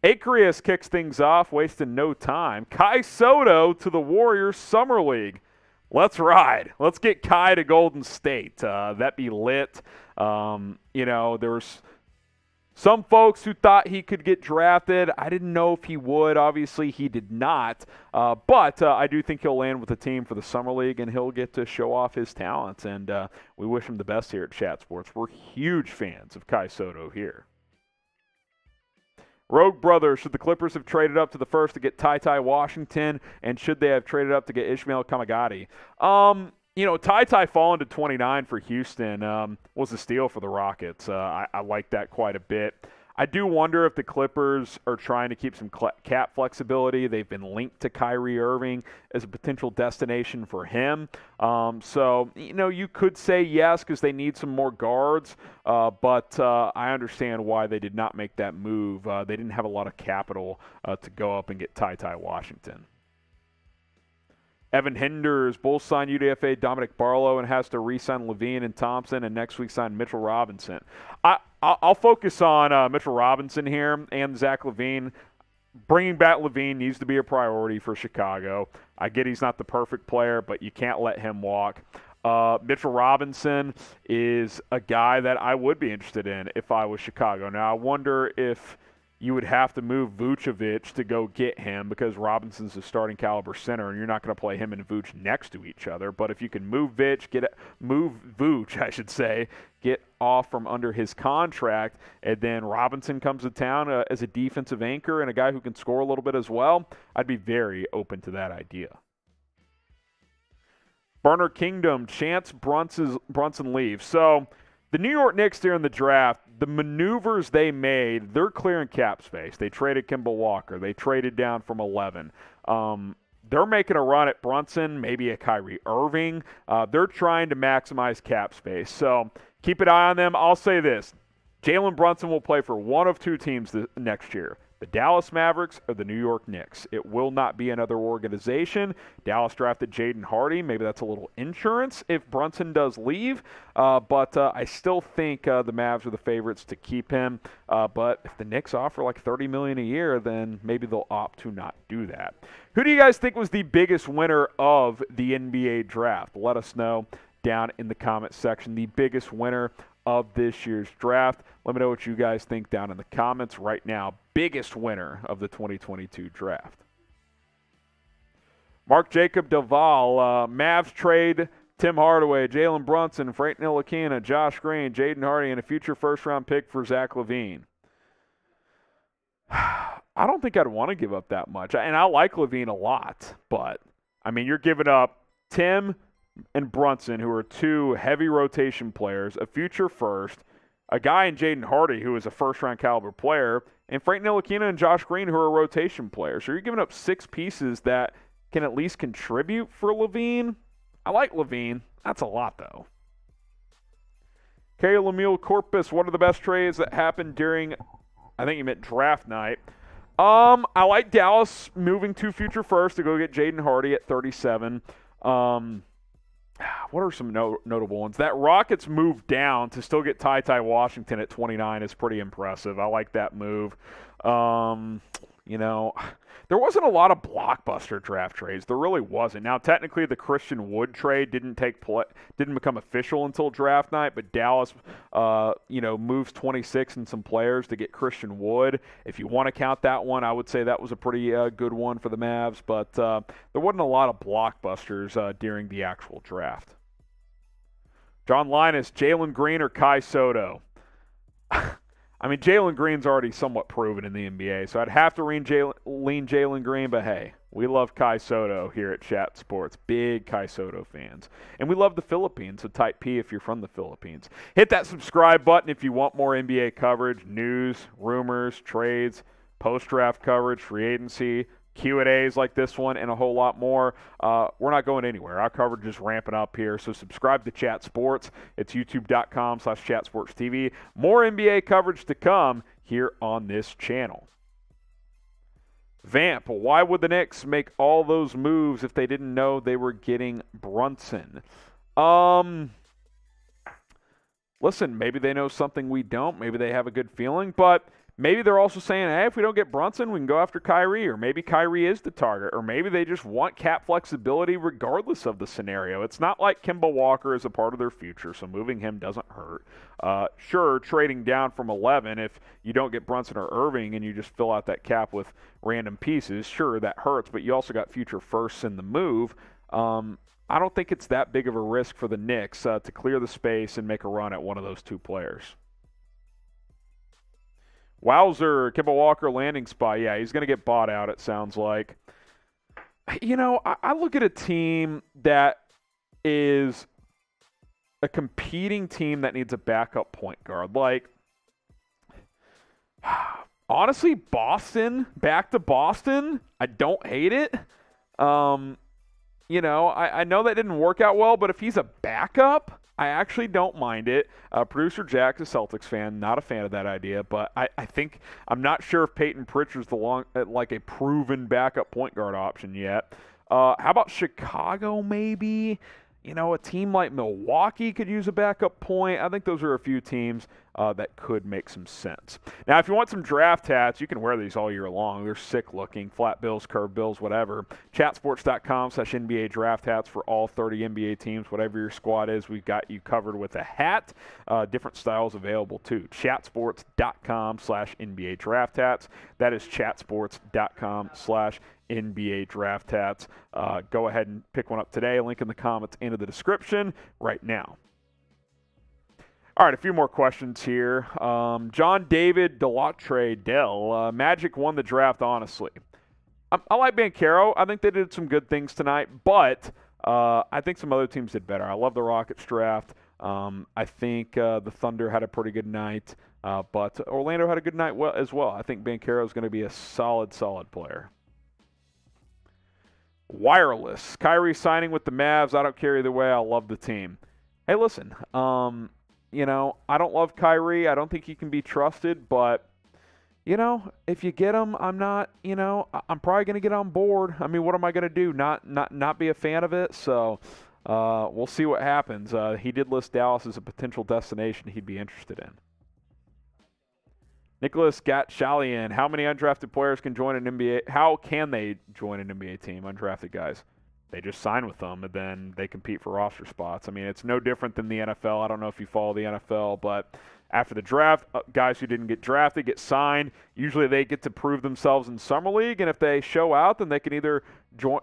Aquarius kicks things off, wasting no time. Kai Soto to the Warriors Summer League. Let's ride. Let's get Kai to Golden State. That'd be lit. There's some folks who thought he could get drafted. I didn't know if he would. Obviously, he did not. But I do think he'll land with the team for the Summer League, and he'll get to show off his talents. And we wish him the best here at Chat Sports. We're huge fans of Kai Soto here. Rogue Brothers, should the Clippers have traded up to the first to get Ty Washington, and should they have traded up to get Ishmael Kamagati? Ty falling to 29 for Houston was a steal for the Rockets. I like that quite a bit. I do wonder if the Clippers are trying to keep some cap flexibility. They've been linked to Kyrie Irving as a potential destination for him. You could say yes because they need some more guards, but I understand why they did not make that move. They didn't have a lot of capital to go up and get Ty Washington. Evan Hinders, Bulls sign UDFA Dominic Barlow and has to re-sign Levine and Thompson, and next week sign Mitchell Robinson. I'll focus on Mitchell Robinson here and Zach LaVine. Bringing back LaVine needs to be a priority for Chicago. I get he's not the perfect player, but you can't let him walk. Mitchell Robinson is a guy that I would be interested in if I was Chicago. Now, I wonder if you would have to move Vucevic to go get him because Robinson's a starting caliber center, and you're not going to play him and Vuce next to each other. But if you can move Vuce, get off from under his contract, and then Robinson comes to town as a defensive anchor and a guy who can score a little bit as well, I'd be very open to that idea. Burner Kingdom, Chance Brunson leaves. So the New York Knicks during the draft, the maneuvers they made, they're clearing cap space. They traded Kemba Walker. They traded down from 11. They're making a run at Brunson, maybe a Kyrie Irving. They're trying to maximize cap space. So keep an eye on them. I'll say this. Jalen Brunson will play for one of two teams next year, the Dallas Mavericks or the New York Knicks. It will not be another organization. Dallas drafted Jaden Hardy. Maybe that's a little insurance if Brunson does leave. But I still think the Mavs are the favorites to keep him. But if the Knicks offer like $30 million a year, then maybe they'll opt to not do that. Who do you guys think was the biggest winner of the NBA draft? Let us know down in the comment section. The biggest winner of this year's draft. Let me know what you guys think down in the comments right now. Biggest winner of the 2022 draft. Mark Jacob Duval, Mavs trade Tim Hardaway, Jalen Brunson, Frank Ntilikina, Josh Green, Jaden Hardy, and a future first-round pick for Zach LaVine. I don't think I'd want to give up that much. And I like LaVine a lot, but, you're giving up Tim and Brunson, who are two heavy rotation players, a future first, a guy in Jaden Hardy, who is a first-round caliber player, and Frank Ntilikina and Josh Green, who are rotation players. So you're giving up 6 pieces that can at least contribute for LaVine. I like LaVine. That's a lot, though. Kerry Lemuel Corpus, what are the best trades that happened during, I think you meant draft night? I like Dallas moving 2 future first to go get Jaden Hardy at 37. What are some notable ones? That Rockets move down to still get Ty Washington at 29 is pretty impressive. I like that move. There wasn't a lot of blockbuster draft trades. There really wasn't. Now, technically, the Christian Wood trade didn't become official until draft night, but Dallas, moves 26 and some players to get Christian Wood. If you want to count that one, I would say that was a pretty good one for the Mavs, but there wasn't a lot of blockbusters during the actual draft. John Linus, Jalen Green or Kai Soto? Jalen Green's already somewhat proven in the NBA, so I'd have to lean Jalen Green, but hey, we love Kai Soto here at Chat Sports. Big Kai Soto fans. And we love the Philippines, so type P if you're from the Philippines. Hit that subscribe button if you want more NBA coverage, news, rumors, trades, post-draft coverage, free agency, Q&As like this one and a whole lot more. We're not going anywhere. Our coverage is ramping up here, so subscribe to Chat Sports. It's youtube.com/chatsportstv. More NBA coverage to come here on this channel. Vamp, why would the Knicks make all those moves if they didn't know they were getting Brunson? Listen, maybe they know something we don't. Maybe they have a good feeling, but maybe they're also saying, hey, if we don't get Brunson, we can go after Kyrie, or maybe Kyrie is the target, or maybe they just want cap flexibility regardless of the scenario. It's not like Kemba Walker is a part of their future, so moving him doesn't hurt. Sure, trading down from 11 if you don't get Brunson or Irving and you just fill out that cap with random pieces, sure, that hurts, but you also got future firsts in the move. I don't think it's that big of a risk for the Knicks to clear the space and make a run at one of those two players. Wowzer, Kemba Walker landing spot. Yeah, he's going to get bought out, it sounds like. You know, I look at a team that is a competing team that needs a backup point guard. Like, honestly, Boston, back to Boston, I don't hate it. You know, I know that didn't work out well, but if he's a backup, I actually don't mind it. Producer Jack's a Celtics fan, not a fan of that idea, but I think I'm not sure if Peyton Pritchard's like a proven backup point guard option yet. How about Chicago maybe? You know, a team like Milwaukee could use a backup point. I think those are a few teams that could make some sense. Now, if you want some draft hats, you can wear these all year long. They're sick looking, flat bills, curved bills, whatever. Chatsports.com/NBA draft hats for all 30 NBA teams. Whatever your squad is, we've got you covered with a hat. Different styles available too. Chatsports.com/NBA draft hats. That is chatsports.com/NBA draft hats. Go ahead and pick one up today. Link in the comments and in the description right now. All right, a few more questions here. John David Delatre Dell. Magic won the draft, honestly. I like Banchero. I think they did some good things tonight, but I think some other teams did better. I love the Rockets draft. I think the Thunder had a pretty good night, but Orlando had a good night as well. I think Banchero is going to be a solid player. Wireless. Kyrie signing with the Mavs. I don't care either way. I love the team. Hey, listen. You know, I don't love Kyrie. I don't think he can be trusted, but, you know, if you get him, I'm probably going to get on board. I mean, what am I going to do? Not be a fan of it? So we'll see what happens. He did list Dallas as a potential destination he'd be interested in. Nicholas Gatchalian, how many undrafted players can join an NBA? How can they join an NBA team, undrafted guys? They just sign with them, and then they compete for roster spots. I mean, it's no different than the NFL. I don't know if you follow the NFL, but after the draft, guys who didn't get drafted get signed. Usually they get to prove themselves in Summer League, and if they show out, then they can either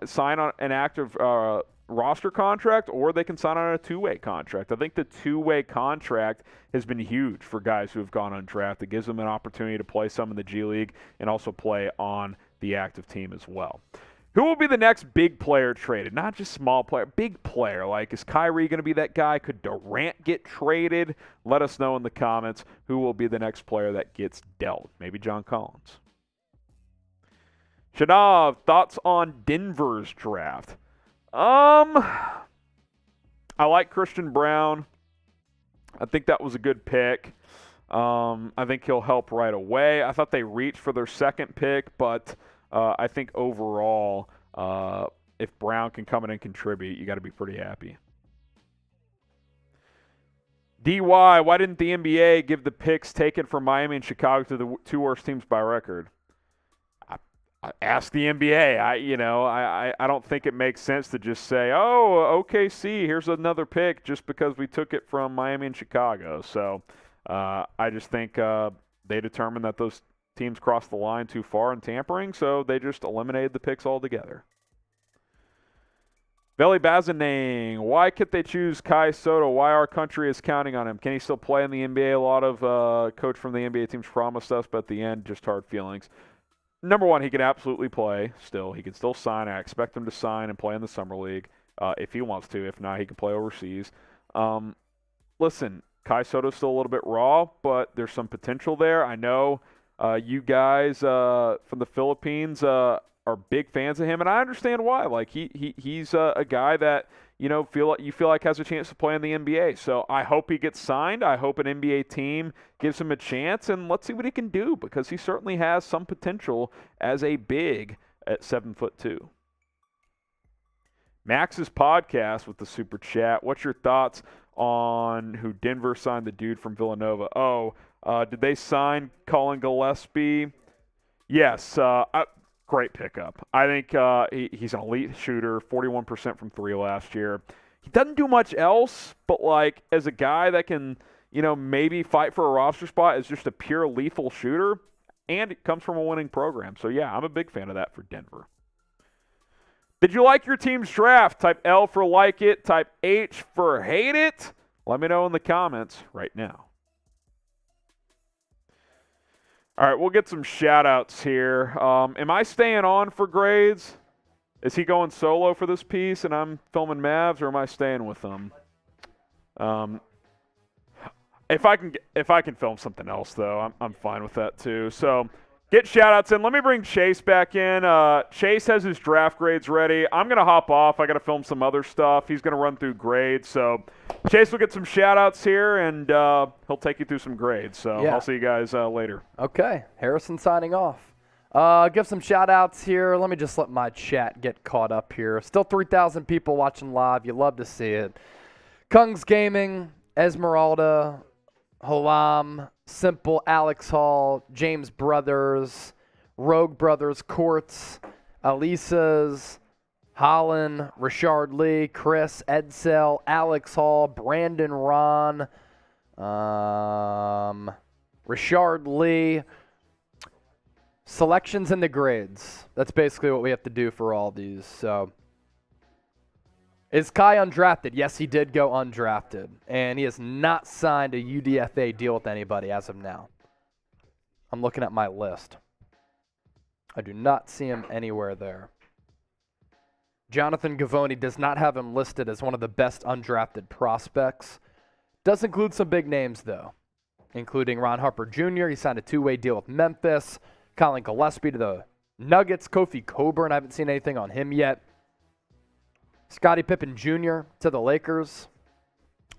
sign on an active roster contract or they can sign on a two-way contract. I think the two-way contract has been huge for guys who have gone undrafted. It gives them an opportunity to play some in the G League and also play on the active team as well. Who will be the next big player traded? Not just small player, big player. Like, is Kyrie going to be that guy? Could Durant get traded? Let us know in the comments who will be the next player that gets dealt. Maybe John Collins. Shadav, thoughts on Denver's draft? I like Christian Brown. I think that was a good pick. I think he'll help right away. I thought they reached for their second pick, but I think overall, if Brown can come in and contribute, you got to be pretty happy. DY, why didn't the NBA give the picks taken from Miami and Chicago to the two worst teams by record? I ask the NBA. I don't think it makes sense to just say, oh, OKC, here's another pick just because we took it from Miami and Chicago. So I just think they determined that those teams crossed the line too far in tampering, so they just eliminated the picks altogether. Belly Bazaning, why can't they choose Kai Soto? Why our country is counting on him? Can he still play in the NBA? A lot of coach from the NBA teams promised us, but at the end, just hard feelings. Number one, he can absolutely play still. He can still sign. I expect him to sign and play in the Summer League if he wants to. If not, he can play overseas. Listen, Kai Soto's still a little bit raw, but there's some potential there. I know you guys from the Philippines are big fans of him, and I understand why. Like he's a guy that you feel like has a chance to play in the NBA. So I hope he gets signed. I hope an NBA team gives him a chance, and let's see what he can do because he certainly has some potential as a big at 7'2". Max's podcast with the super chat. What's your thoughts on who Denver signed the dude from Villanova? Did they sign Colin Gillespie? Yes, great pickup. I think he's an elite shooter, 41% from 3 last year. He doesn't do much else, but like as a guy that can, maybe fight for a roster spot as just a pure lethal shooter, and it comes from a winning program. So yeah, I'm a big fan of that for Denver. Did you like your team's draft? Type L for like it, type H for hate it. Let me know in the comments right now. All right, we'll get some shout-outs here. Am I staying on for grades? Is he going solo for this piece and I'm filming Mavs, or am I staying with him? If I can film something else, though, I'm fine with that too. So get shout-outs in. Let me bring Chase back in. Chase has his draft grades ready. I'm going to hop off. I got to film some other stuff. He's going to run through grades. So Chase will get some shout-outs here, and he'll take you through some grades. So I'll see you guys later. Okay. Harrison signing off. Give some shout-outs here. Let me just let my chat get caught up here. Still 3,000 people watching live. You love to see it. Kungs Gaming, Esmeralda, Holam, Simple, Alex Hall, James Brothers, Rogue Brothers, Courts, Alisa's, Holland, Richard Lee, Chris, Edsel, Alex Hall, Brandon Ron, Richard Lee. Selections and the grades. That's basically what we have to do for all these. So, is Kai undrafted? Yes, he did go undrafted. And he has not signed a UDFA deal with anybody as of now. I'm looking at my list. I do not see him anywhere there. Jonathan Gavoni does not have him listed as one of the best undrafted prospects. Does include some big names, though, including Ron Harper Jr. He signed a 2-way deal with Memphis. Colin Gillespie to the Nuggets. Kofi Coburn, I haven't seen anything on him yet. Scottie Pippen Jr. to the Lakers.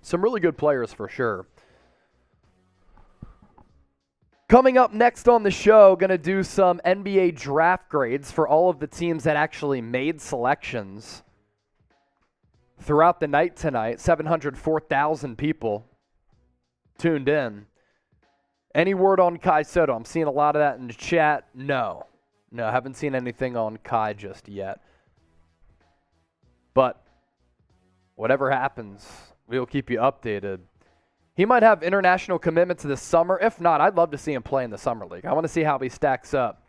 Some really good players for sure. Coming up next on the show, going to do some NBA draft grades for all of the teams that actually made selections throughout the night tonight. 704,000 people tuned in. Any word on Kai Soto? I'm seeing a lot of that in the chat. No, I haven't seen anything on Kai just yet. But whatever happens, we'll keep you updated. He might have international commitments this summer. If not, I'd love to see him play in the Summer League. I want to see how he stacks up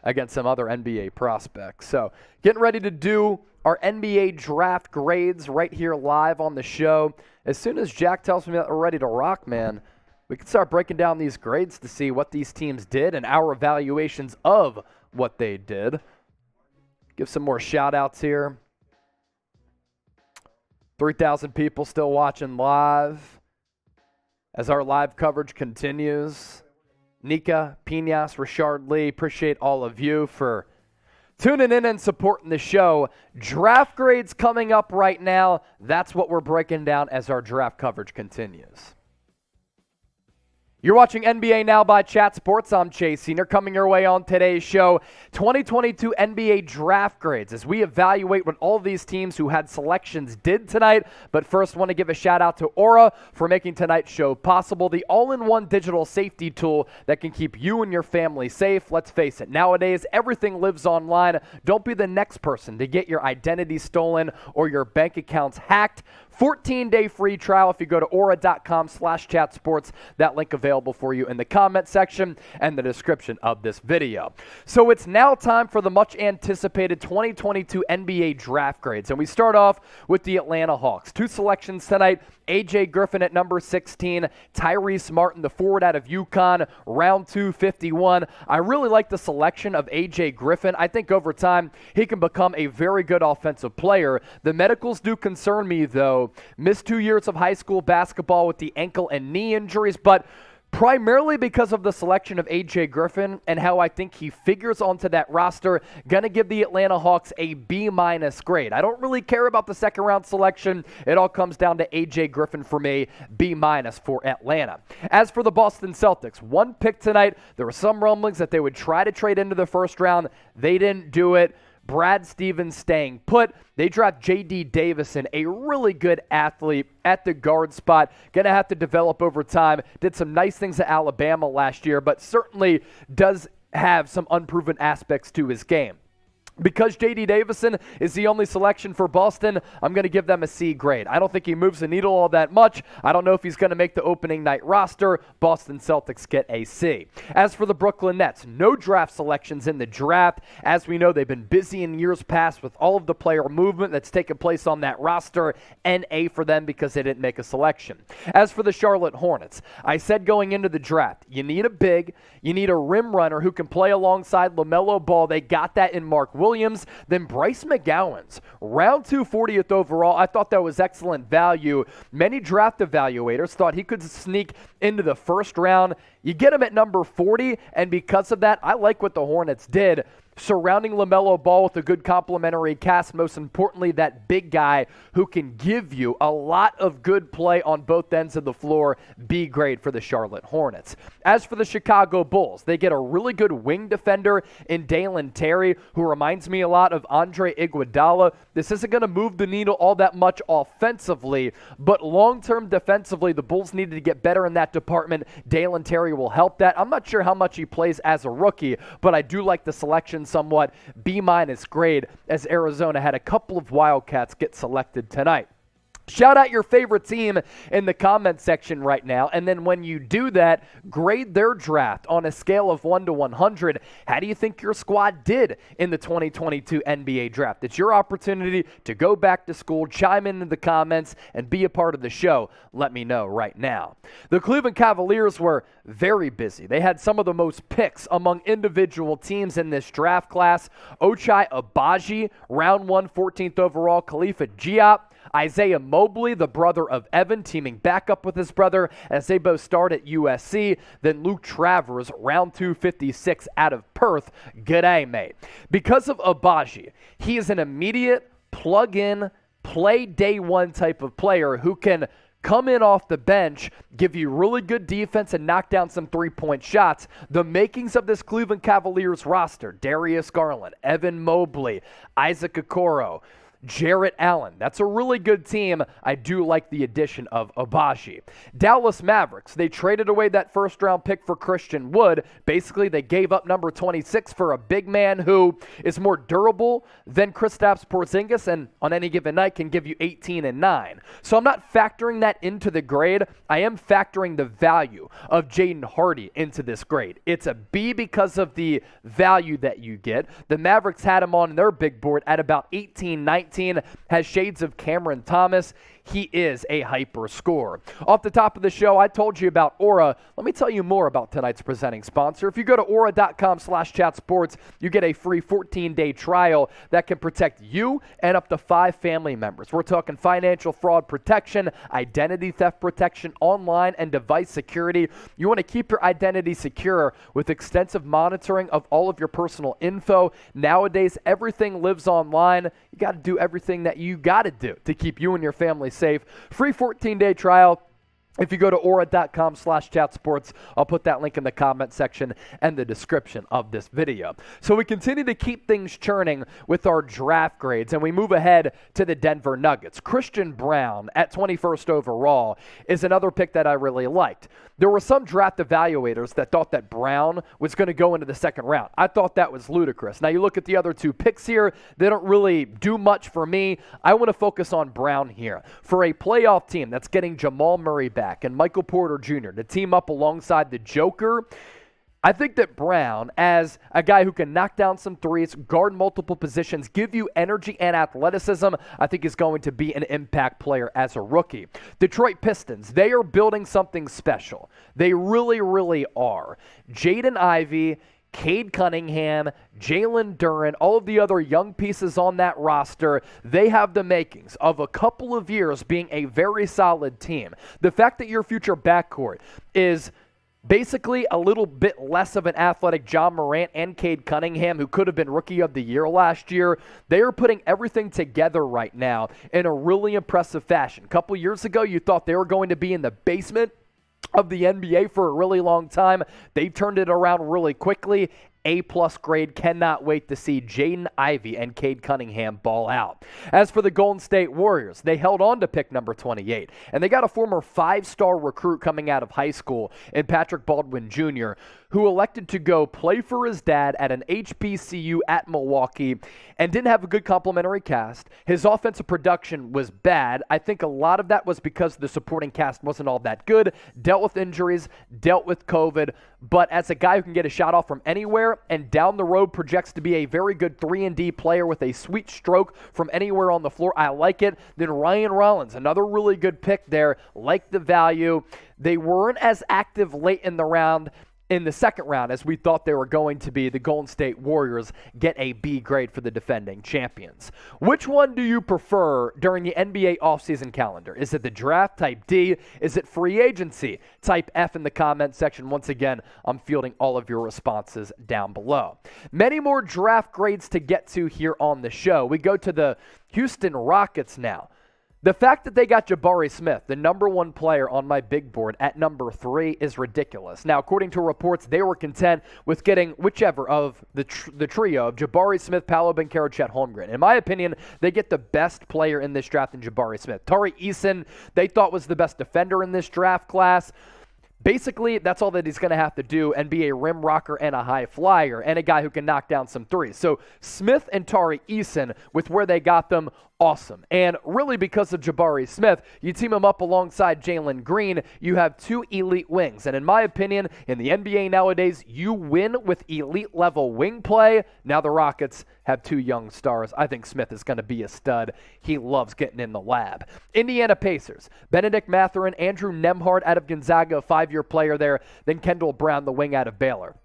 against some other NBA prospects. So getting ready to do our NBA draft grades right here live on the show. As soon as Jack tells me that we're ready to rock, man, we can start breaking down these grades to see what these teams did and our evaluations of what they did. Give some more shout-outs here. 3,000 people still watching live as our live coverage continues. Nika, Pinas, Richard Lee, appreciate all of you for tuning in and supporting the show. Draft grades coming up right now. That's what we're breaking down as our draft coverage continues. You're watching NBA Now by Chat Sports. I'm Chase Senior. Coming your way on today's show, 2022 NBA draft grades as we evaluate what all these teams who had selections did tonight. But first, want to give a shout out to Aura for making tonight's show possible. The all-in-one digital safety tool that can keep you and your family safe. Let's face it, nowadays everything lives online. Don't be the next person to get your identity stolen or your bank accounts hacked. 14-day free trial if you go to aura.com/chatsports. That link available for you in the comment section and the description of this video. So it's now time for the much anticipated 2022 NBA draft grades. And we start off with the Atlanta Hawks. 2 selections tonight. A.J. Griffin at number 16. Tyrese Martin, the forward out of UConn, round 251. I really like the selection of A.J. Griffin. I think over time he can become a very good offensive player. The medicals do concern me, though. Missed 2 years of high school basketball with the ankle and knee injuries, but Primarily because of the selection of A.J. Griffin and how I think he figures onto that roster. Gonna give the Atlanta Hawks a B- grade. I don't really care about the second round selection. It all comes down to A.J. Griffin for me, B- for Atlanta. As for the Boston Celtics, one pick tonight. There were some rumblings that they would try to trade into the first round. They didn't do it. Brad Stevens staying put. They draft J.D. Davison, a really good athlete at the guard spot. Going to have to develop over time. Did some nice things at Alabama last year, but certainly does have some unproven aspects to his game. Because J.D. Davison is the only selection for Boston, I'm going to give them a C grade. I don't think he moves the needle all that much. I don't know if he's going to make the opening night roster. Boston Celtics get a C. As for the Brooklyn Nets, no draft selections in the draft. As we know, they've been busy in years past with all of the player movement that's taken place on that roster. An A for them because they didn't make a selection. As for the Charlotte Hornets, I said going into the draft, you need a big, you need a rim runner who can play alongside LaMelo Ball. They got that in Mark Williams. Then Bryce McGowan's round 240th overall. I thought that was excellent value. Many draft evaluators thought he could sneak into the first round. You get him at number 40, and because of that, I like what the Hornets did. Surrounding LaMelo Ball with a good complementary cast, most importantly, that big guy who can give you a lot of good play on both ends of the floor. B grade for the Charlotte Hornets. As for the Chicago Bulls, they get a really good wing defender in Dalen Terry, who reminds me a lot of Andre Iguodala. This isn't going to move the needle all that much offensively, but long-term defensively, the Bulls needed to get better in that department. Dalen Terry will help that. I'm not sure how much he plays as a rookie, but I do like the selection somewhat. B- grade, as Arizona had a couple of Wildcats get selected tonight. Shout out your favorite team in the comment section right now, and then when you do that, grade their draft on a scale of 1 to 100. How do you think your squad did in the 2022 NBA draft? It's your opportunity to go back to school, chime in the comments, and be a part of the show. Let me know right now. The Cleveland Cavaliers were very busy. They had some of the most picks among individual teams in this draft class. Ochai Agbaji, round 1, 14th overall. Khalifa Diop, Isaiah Mobley, the brother of Evan, teaming back up with his brother as they both start at USC. Then Luke Travers, round 256 out of Perth. G'day, mate. Because of Agbaji, he is an immediate plug-in, play day one type of player who can come in off the bench, give you really good defense, and knock down some three-point shots. The makings of this Cleveland Cavaliers roster: Darius Garland, Evan Mobley, Isaac Okoro, Jarrett Allen. That's a really good team. I do like the addition of Agbaji. Dallas Mavericks, they traded away that first-round pick for Christian Wood. Basically, they gave up number 26 for a big man who is more durable than Kristaps Porzingis and on any given night can give you 18 and 9. So I'm not factoring that into the grade. I am factoring the value of Jaden Hardy into this grade. It's a B because of the value that you get. The Mavericks had him on their big board at about 18, 19. Has shades of Cameron Thomas. He is a hyper scorer. Off the top of the show, I told you about Aura. Let me tell you more about tonight's presenting sponsor. If you go to aura.com/chatsports, you get a free 14-day trial that can protect you and up to 5 family members. We're talking financial fraud protection, identity theft protection, online and device security. You want to keep your identity secure with extensive monitoring of all of your personal info. Nowadays, everything lives online. You got to do everything that you got to do to keep you and your family safe. Free 14-day trial. If you go to aura.com/chatsports, I'll put that link in the comment section and the description of this video. So we continue to keep things churning with our draft grades, and we move ahead to the Denver Nuggets. Christian Braun at 21st overall is another pick that I really liked. There were some draft evaluators that thought that Brown was going to go into the second round. I thought that was ludicrous. Now you look at the other two picks here, they don't really do much for me. I want to focus on Brown here. For a playoff team that's getting Jamal Murray back and Michael Porter Jr. to team up alongside the Joker, I think that Brown, as a guy who can knock down some threes, guard multiple positions, give you energy and athleticism, I think is going to be an impact player as a rookie. Detroit Pistons, they are building something special. They really, really are. Jaden Ivey, Cade Cunningham, Jalen Duren, all of the other young pieces on that roster, they have the makings of a couple of years being a very solid team. The fact that your future backcourt is Basically, a little bit less of an athletic John Morant and Cade Cunningham, who could have been Rookie of the Year last year. They are putting everything together right now in a really impressive fashion. A couple years ago, you thought they were going to be in the basement of the NBA for a really long time. They turned it around really quickly. A-plus grade. Cannot wait to see Jaden Ivey and Cade Cunningham ball out. As for the Golden State Warriors, they held on to pick number 28, and they got a former 5-star recruit coming out of high school in Patrick Baldwin Jr., who elected to go play for his dad at an HBCU at Milwaukee and didn't have a good complimentary cast. His offensive production was bad. I think a lot of that was because the supporting cast wasn't all that good, dealt with injuries, dealt with COVID, but as a guy who can get a shot off from anywhere and down the road projects to be a very good 3-and-D player with a sweet stroke from anywhere on the floor, I like it. Then Ryan Rollins, another really good pick there, like the value. They weren't as active late in the second round as we thought they were going to be. The Golden State Warriors get a B grade for the defending champions. Which one do you prefer during the NBA offseason calendar? Is it the draft, type D? Is it free agency, type F in the comment section? Once again, I'm fielding all of your responses down below. Many more draft grades to get to here on the show. We go to the Houston Rockets now. The fact that they got Jabari Smith, the number 1 player on my big board, at number 3 is ridiculous. Now, according to reports, they were content with getting whichever of the trio of Jabari Smith, Paolo, Banchero, Chet, Holmgren. In my opinion, they get the best player in this draft in Jabari Smith. Tari Eason, they thought was the best defender in this draft class. Basically, that's all that he's going to have to do and be a rim rocker and a high flyer and a guy who can knock down some threes. So Smith and Tari Eason, with where they got them, awesome. And really because of Jabari Smith, you team him up alongside Jalen Green, you have 2 elite wings. And in my opinion, in the NBA nowadays, you win with elite level wing play. Now the Rockets have 2 young stars. I think Smith is going to be a stud. He loves getting in the lab. Indiana Pacers, Benedict Mathurin, Andrew Nembhard out of Gonzaga, a 5-year player there, then Kendall Brown, the wing out of Baylor.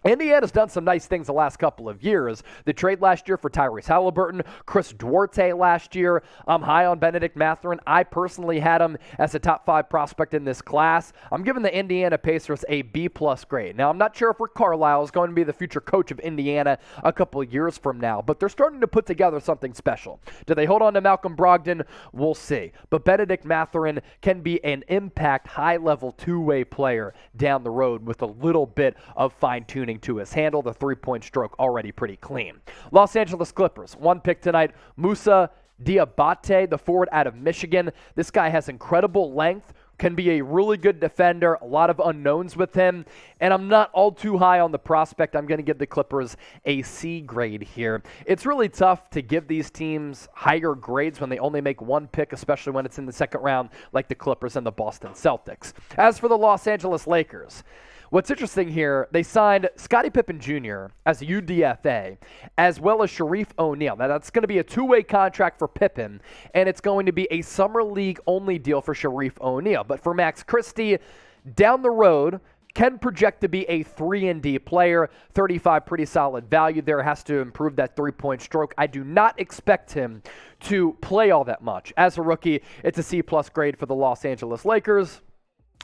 Indiana's done some nice things the last couple of years. The trade last year for Tyrese Halliburton, Chris Duarte last year. I'm high on Benedict Mathurin. I personally had him as a top 5 prospect in this class. I'm giving the Indiana Pacers a B-plus grade. Now, I'm not sure if Rick Carlisle is going to be the future coach of Indiana a couple of years from now, but they're starting to put together something special. Do they hold on to Malcolm Brogdon? We'll see. But Benedict Mathurin can be an impact, high-level, 2-way player down the road with a little bit of fine-tuning to his handle. The 3-point stroke already pretty clean. Los Angeles Clippers, 1 pick tonight, Musa Diabate, the forward out of Michigan. This guy has incredible length, can be a really good defender, a lot of unknowns with him, and I'm not all too high on the prospect. I'm going to give the Clippers a C grade here. It's really tough to give these teams higher grades when they only make 1 pick, especially when it's in the second round, like the Clippers and the Boston Celtics. As for the Los Angeles Lakers, what's interesting here, they signed Scottie Pippen Jr. as a UDFA, as well as Shareef O'Neal. Now, that's going to be a 2-way contract for Pippen, and it's going to be a summer league-only deal for Shareef O'Neal. But for Max Christie, down the road, can project to be a 3-and-D player. 35, pretty solid value there. Has to improve that 3-point stroke. I do not expect him to play all that much. As a rookie, it's a C-plus grade for the Los Angeles Lakers.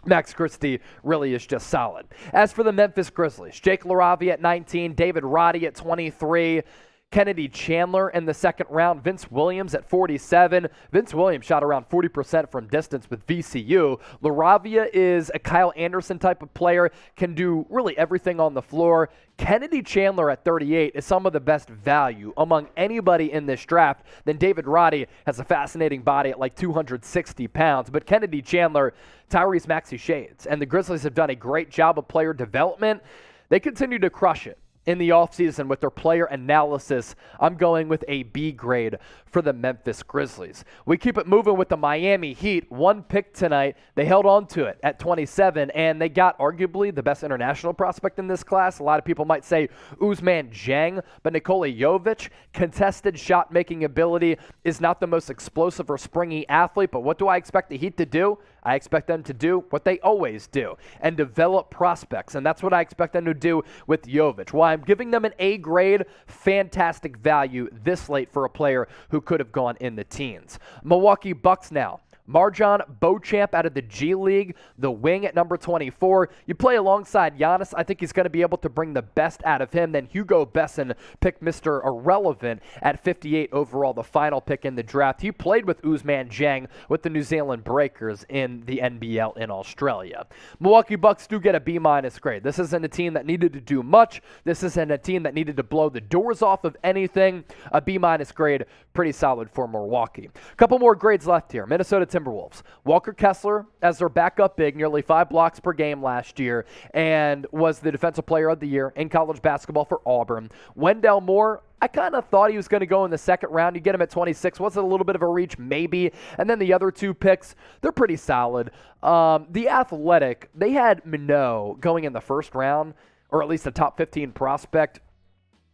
Max Christie really is just solid. As for the Memphis Grizzlies, Jake LaRavia at 19, David Roddy at 23, Kennedy Chandler in the second round, Vince Williams at 47. Vince Williams shot around 40% from distance with VCU. LaRavia is a Kyle Anderson type of player, can do really everything on the floor. Kennedy Chandler at 38 is some of the best value among anybody in this draft. Then David Roddy has a fascinating body at like 260 pounds. But Kennedy Chandler, Tyrese Maxey shades. And the Grizzlies have done a great job of player development. They continue to crush it in the offseason with their player analysis. I'm going with a B grade for the Memphis Grizzlies. We keep it moving with the Miami Heat. 1 pick tonight. They held on to it at 27, and they got arguably the best international prospect in this class. A lot of people might say Ousmane Dieng, but Nikola Jovic, contested shot-making ability, is not the most explosive or springy athlete, but what do I expect the Heat to do? I expect them to do what they always do and develop prospects, and that's what I expect them to do with Jovic. Why I'm giving them an A grade, fantastic value this late for a player who could have gone in the teens. Milwaukee Bucks now. Marjan Beauchamp out of the G League, the wing at number 24. You play alongside Giannis. I think he's going to be able to bring the best out of him. Then Hugo Besson picked Mr. Irrelevant at 58 overall, the final pick in the draft. He played with Ousmane Dieng with the New Zealand Breakers in the NBL in Australia. Milwaukee Bucks do get a B- grade. This isn't a team that needed to do much. This isn't a team that needed to blow the doors off of anything. A B- grade, pretty solid for Milwaukee. A couple more grades left here. Minnesota Timberwolves. Walker Kessler as their backup big, nearly 5 blocks per game last year, and was the Defensive Player of the Year in college basketball for Auburn. Wendell Moore, I kind of thought he was going to go in the second round. You get him at 26. Was it a little bit of a reach? Maybe. And then the other 2 picks, they're pretty solid. The Athletic, they had Minot going in the first round, or at least a top 15 prospect.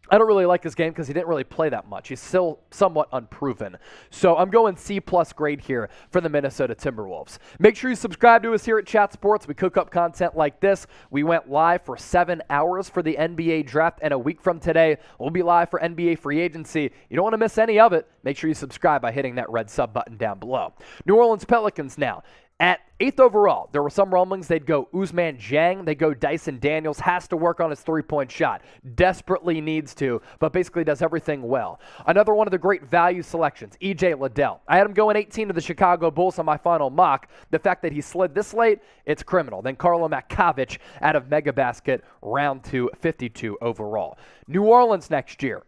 I don't really like his game because he didn't really play that much. He's still somewhat unproven. So I'm going C+ grade here for the Minnesota Timberwolves. Make sure you subscribe to us here at Chat Sports. We cook up content like this. We went live for 7 hours for the NBA draft, and a week from today, we'll be live for NBA free agency. You don't want to miss any of it. Make sure you subscribe by hitting that red sub button down below. New Orleans Pelicans now. At 8th overall, there were some rumblings they'd go Ousmane Dieng, they'd go Dyson Daniels, has to work on his three-point shot. Desperately needs to, but basically does everything well. Another one of the great value selections, E.J. Liddell. I had him going 18 to the Chicago Bulls on my final mock. The fact that he slid this late, it's criminal. Then Karlo Matkovic out of Megabasket, round 2, 52 overall. New Orleans next year.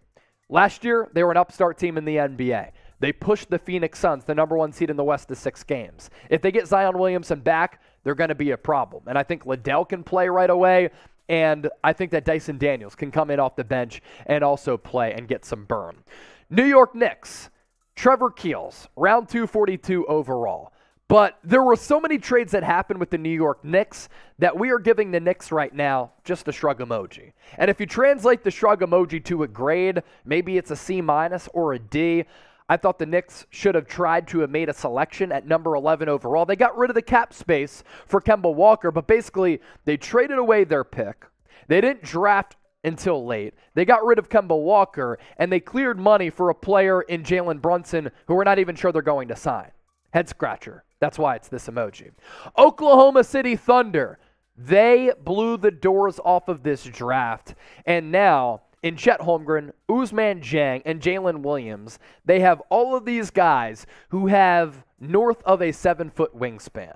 Last year, they were an upstart team in the NBA. They pushed the Phoenix Suns, the number 1 seed in the West, to 6 games. If they get Zion Williamson back, they're going to be a problem. And I think Liddell can play right away, and I think that Dyson Daniels can come in off the bench and also play and get some burn. New York Knicks, Trevor Keels, round 2, 42 overall. But there were so many trades that happened with the New York Knicks that we are giving the Knicks right now just a shrug emoji. And if you translate the shrug emoji to a grade, maybe it's a C- or a D. I thought the Knicks should have tried to have made a selection at number 11 overall. They got rid of the cap space for Kemba Walker, but basically they traded away their pick. They didn't draft until late. They got rid of Kemba Walker, and they cleared money for a player in Jalen Brunson who we're not even sure they're going to sign. Head scratcher. That's why it's this emoji. Oklahoma City Thunder. They blew the doors off of this draft, and now in Chet Holmgren, Ousmane Dieng, and Jalen Williams, they have all of these guys who have north of a 7-foot wingspan.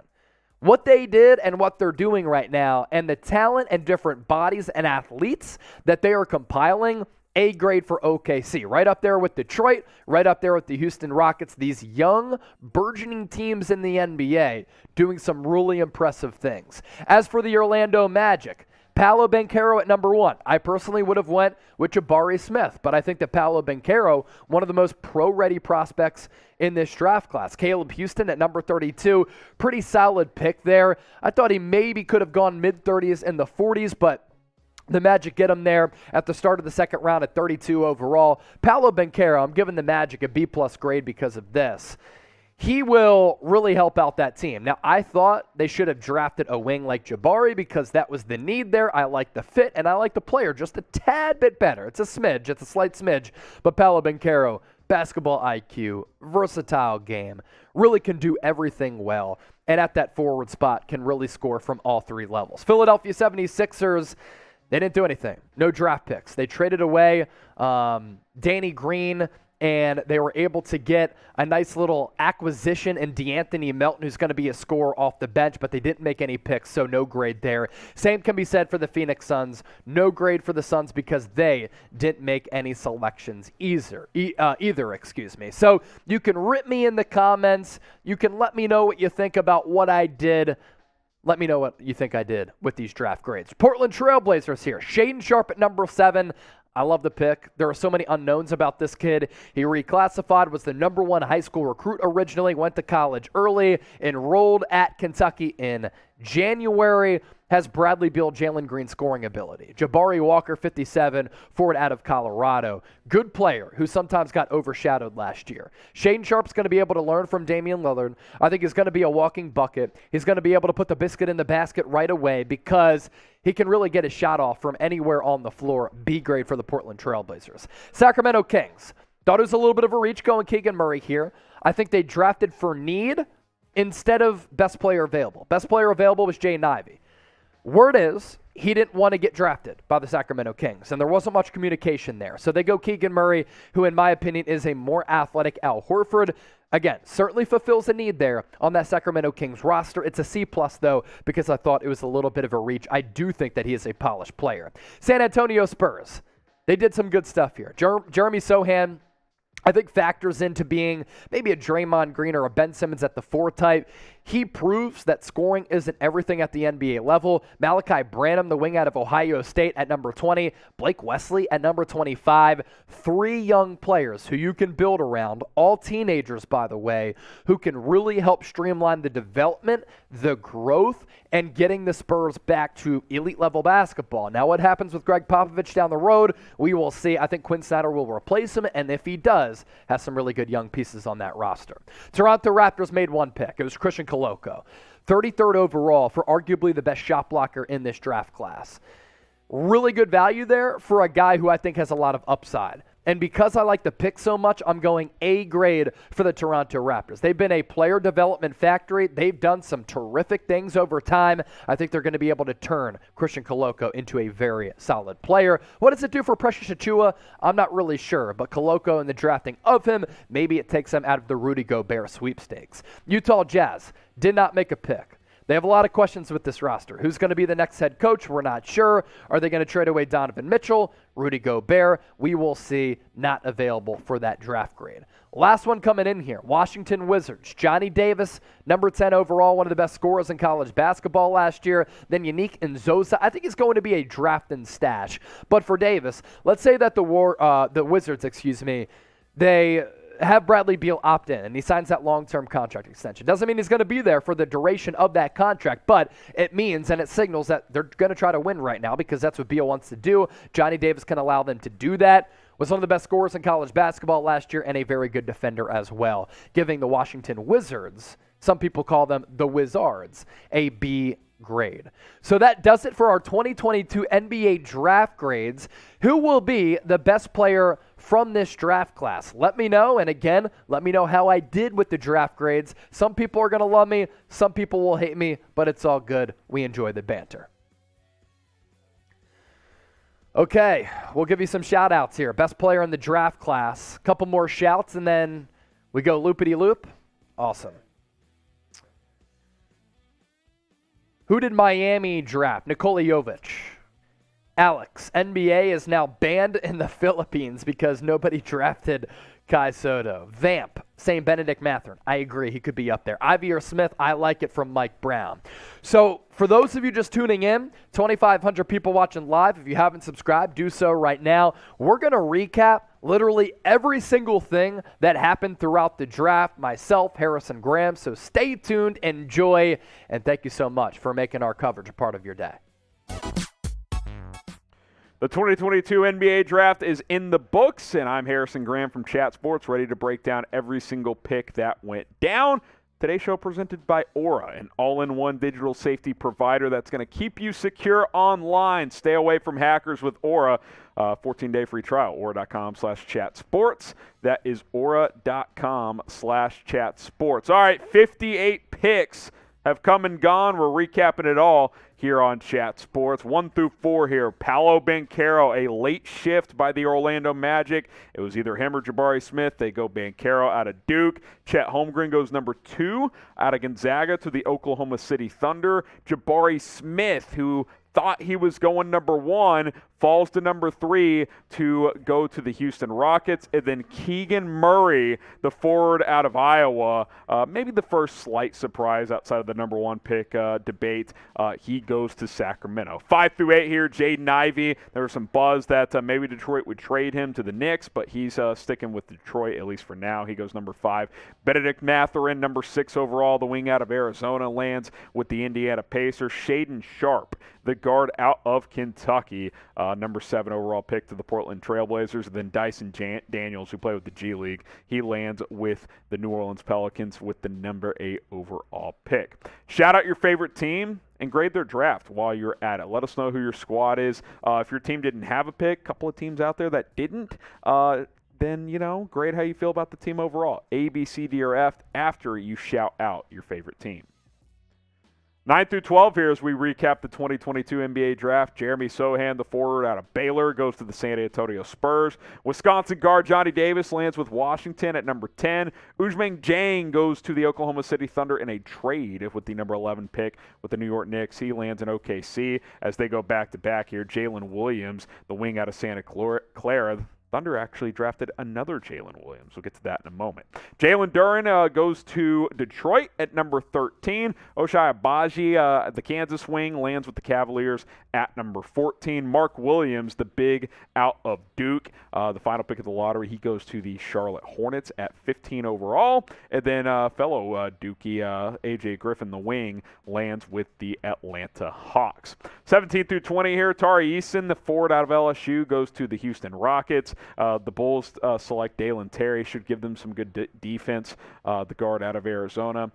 What they did and what they're doing right now, and the talent and different bodies and athletes that they are compiling, A grade for OKC. Right up there with Detroit, right up there with the Houston Rockets. These young, burgeoning teams in the NBA doing some really impressive things. As for the Orlando Magic, Paolo Banchero at number 1. I personally would have went with Jabari Smith, but I think that Paolo Banchero, one of the most pro-ready prospects in this draft class. Caleb Houston at number 32, pretty solid pick there. I thought he maybe could have gone mid-30s and the 40s, but the Magic get him there at the start of the second round at 32 overall. Paolo Banchero, I'm giving the Magic a B+ grade because of this. He will really help out that team. Now, I thought they should have drafted a wing like Jabari because that was the need there. I like the fit, and I like the player just a tad bit better. It's a smidge. It's a slight smidge. But Paolo Banchero, basketball IQ, versatile game, really can do everything well, and at that forward spot can really score from all 3 levels. Philadelphia 76ers, they didn't do anything. No draft picks. They traded away Danny Green, and they were able to get a nice little acquisition in DeAnthony Melton, who's going to be a scorer off the bench, but they didn't make any picks, so no grade there. Same can be said for the Phoenix Suns. No grade for the Suns because they didn't make any selections either. So you can rip me in the comments. You can let me know what you think about what I did. Let me know what you think I did with these draft grades. Portland Trailblazers here. Shaedon Sharpe at number 7. I love the pick. There are so many unknowns about this kid. He reclassified, was the number 1 high school recruit originally, went to college early, enrolled at Kentucky in January, has Bradley Beal, Jalen Green scoring ability. Jabari Walker, 57, forward out of Colorado. Good player who sometimes got overshadowed last year. Shaedon Sharpe's going to be able to learn from Damian Lillard. I think he's going to be a walking bucket. He's going to be able to put the biscuit in the basket right away because he can really get a shot off from anywhere on the floor. B grade for the Portland Trailblazers. Sacramento Kings. Thought it was a little bit of a reach going Keegan Murray here. I think they drafted for need, instead of best player available. Best player available was Jaden Ivey. Word is he didn't want to get drafted by the Sacramento Kings, and there wasn't much communication there. So they go Keegan Murray, who in my opinion is a more athletic Al Horford. Again, certainly fulfills a need there on that Sacramento Kings roster. It's a C+, though, because I thought it was a little bit of a reach. I do think that he is a polished player. San Antonio Spurs, they did some good stuff here. Jeremy Sohan, I think, factors into being maybe a Draymond Green or a Ben Simmons at the 4 type. He proves that scoring isn't everything at the NBA level. Malachi Branham, the wing out of Ohio State, at number 20. Blake Wesley at number 25. 3 young players who you can build around, all teenagers, by the way, who can really help streamline the development, the growth, and getting the Spurs back to elite level basketball. Now, what happens with Greg Popovich down the road, we will see. I think Quinn Snyder will replace him, and if he does, has some really good young pieces on that roster. Toronto Raptors made 1 pick. It was Christian Koloko, 33rd overall for arguably the best shot blocker in this draft class. Really good value there for a guy who I think has a lot of upside. And because I like the pick so much, I'm going A grade for the Toronto Raptors. They've been a player development factory. They've done some terrific things over time. I think they're going to be able to turn Christian Koloko into a very solid player. What does it do for Precious Achiuwa? I'm not really sure, but Koloko and the drafting of him, maybe it takes them out of the Rudy Gobert sweepstakes. Utah Jazz did not make a pick. They have a lot of questions with this roster. Who's going to be the next head coach? We're not sure. Are they going to trade away Donovan Mitchell? Rudy Gobert? We will see. Not available for that draft grade. Last one coming in here, Washington Wizards. Johnny Davis, number 10 overall, one of the best scorers in college basketball last year. Then Yannick Nzosa. I think he's going to be a draft and stash. But for Davis, let's say that the Wizards, they have Bradley Beal opt in, and he signs that long-term contract extension. Doesn't mean he's going to be there for the duration of that contract, but it means and it signals that they're going to try to win right now because that's what Beal wants to do. Johnny Davis can allow them to do that. Was one of the best scorers in college basketball last year and a very good defender as well, giving the Washington Wizards, some people call them the Wizards, a B grade. So that does it for our 2022 NBA draft grades. Who will be the best player from this draft class? Let me know. And again, let me know how I did with the draft grades. Some people are going to love me. Some people will hate me, but it's all good. We enjoy the banter. Okay, we'll give you some shout outs here. Best player in the draft class. Couple more shouts and then we go loopity-loop. Awesome. Who did Miami draft? Nikola Jovic. Alex, NBA is now banned in the Philippines because nobody drafted Kai Soto. Vamp, saying Benedict Mathurin. I agree, he could be up there. Ivy or Smith, I like it from Mike Brown. So for those of you just tuning in, 2,500 people watching live. If you haven't subscribed, do so right now. We're going to recap literally every single thing that happened throughout the draft, myself, Harrison Graham. So stay tuned, enjoy, and thank you so much for making our coverage a part of your day. The 2022 NBA Draft is in the books, and I'm Harrison Graham from Chat Sports, ready to break down every single pick that went down. Today's show presented by Aura, an all-in-one digital safety provider that's going to keep you secure online. Stay away from hackers with Aura. 14-day free trial, aura.com/chatsports. That is aura.com/chatsports. All right, 58 picks have come and gone. We're recapping it all here on Chat Sports. 1 through 4 here. Paolo Banchero, a late shift by the Orlando Magic. It was either him or Jabari Smith. They go Banchero out of Duke. Chet Holmgren goes number 2 out of Gonzaga to the Oklahoma City Thunder. Jabari Smith, who thought he was going number 1, falls to number 3 to go to the Houston Rockets. And then Keegan Murray, the forward out of Iowa, maybe the first slight surprise outside of the number 1 pick debate, he goes to Sacramento. 5 through 8 here, Jaden Ivey. There was some buzz that maybe Detroit would trade him to the Knicks, but he's sticking with Detroit, at least for now. He goes number 5. Benedict Mathurin, number 6 overall, the wing out of Arizona, lands with the Indiana Pacers. Shaedon Sharpe, the guard out of Kentucky, number 7 overall pick to the Portland Trailblazers. And then Dyson Daniels, who played with the G League, he lands with the New Orleans Pelicans with the number 8 overall pick. Shout out your favorite team and grade their draft while you're at it. Let us know who your squad is. If your team didn't have a pick, a couple of teams out there that didn't, then, grade how you feel about the team overall. A, B, C, D, or F after you shout out your favorite team. 9 through 12 here as we recap the 2022 NBA Draft. Jeremy Sohan, the forward out of Baylor, goes to the San Antonio Spurs. Wisconsin guard Johnny Davis lands with Washington at number 10. Ousmane Dieng goes to the Oklahoma City Thunder in a trade with the number 11 pick with the New York Knicks. He lands in OKC as they go back-to-back here. Jalen Williams, the wing out of Santa Clara, Thunder actually drafted another Jalen Williams. We'll get to that in a moment. Jalen Duren goes to Detroit at number 13. Ochai Agbaji, the Kansas wing, lands with the Cavaliers at number 14. Mark Williams, the big out of Duke, the final pick of the lottery, he goes to the Charlotte Hornets at 15 overall. And then fellow Dookie, A.J. Griffin, the wing, lands with the Atlanta Hawks. 17 through 20 here, Tari Eason, the forward out of LSU, goes to the Houston Rockets. The Bulls select Dalen Terry, should give them some good defense, the guard out of Arizona.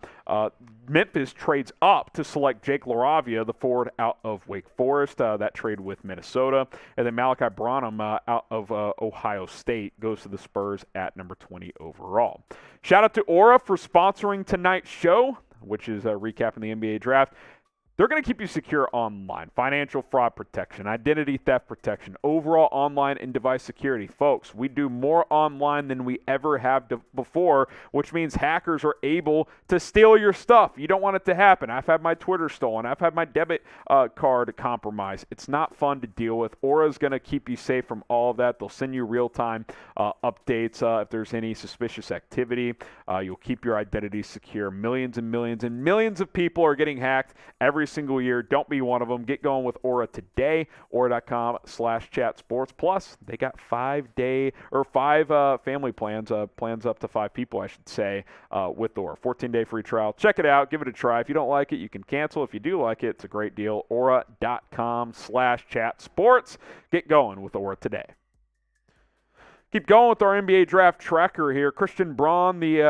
Memphis trades up to select Jake LaRavia, the forward out of Wake Forest. That trade with Minnesota. And then Malachi Branham out of Ohio State goes to the Spurs at number 20 overall. Shout out to Aura for sponsoring tonight's show, which is recapping the NBA Draft. They're going to keep you secure online. Financial fraud protection, identity theft protection, overall online and device security. Folks, we do more online than we ever have before, which means hackers are able to steal your stuff. You don't want it to happen. I've had my Twitter stolen. I've had my debit card compromised. It's not fun to deal with. Aura's going to keep you safe from all of that. They'll send you real-time updates if there's any suspicious activity. You'll keep your identity secure. Millions and millions and millions of people are getting hacked every single year. Don't be one of them. Get going with Aura today. Aura.com/chatsports. Plus, they got 5 family plans, plans up to 5 people, I should say, with Aura. 14-day free trial. Check it out. Give it a try. If you don't like it, you can cancel. If you do like it, it's a great deal. Aura.com/chatsports. Get going with Aura today. Keep going with our NBA draft tracker here. Christian Brown, the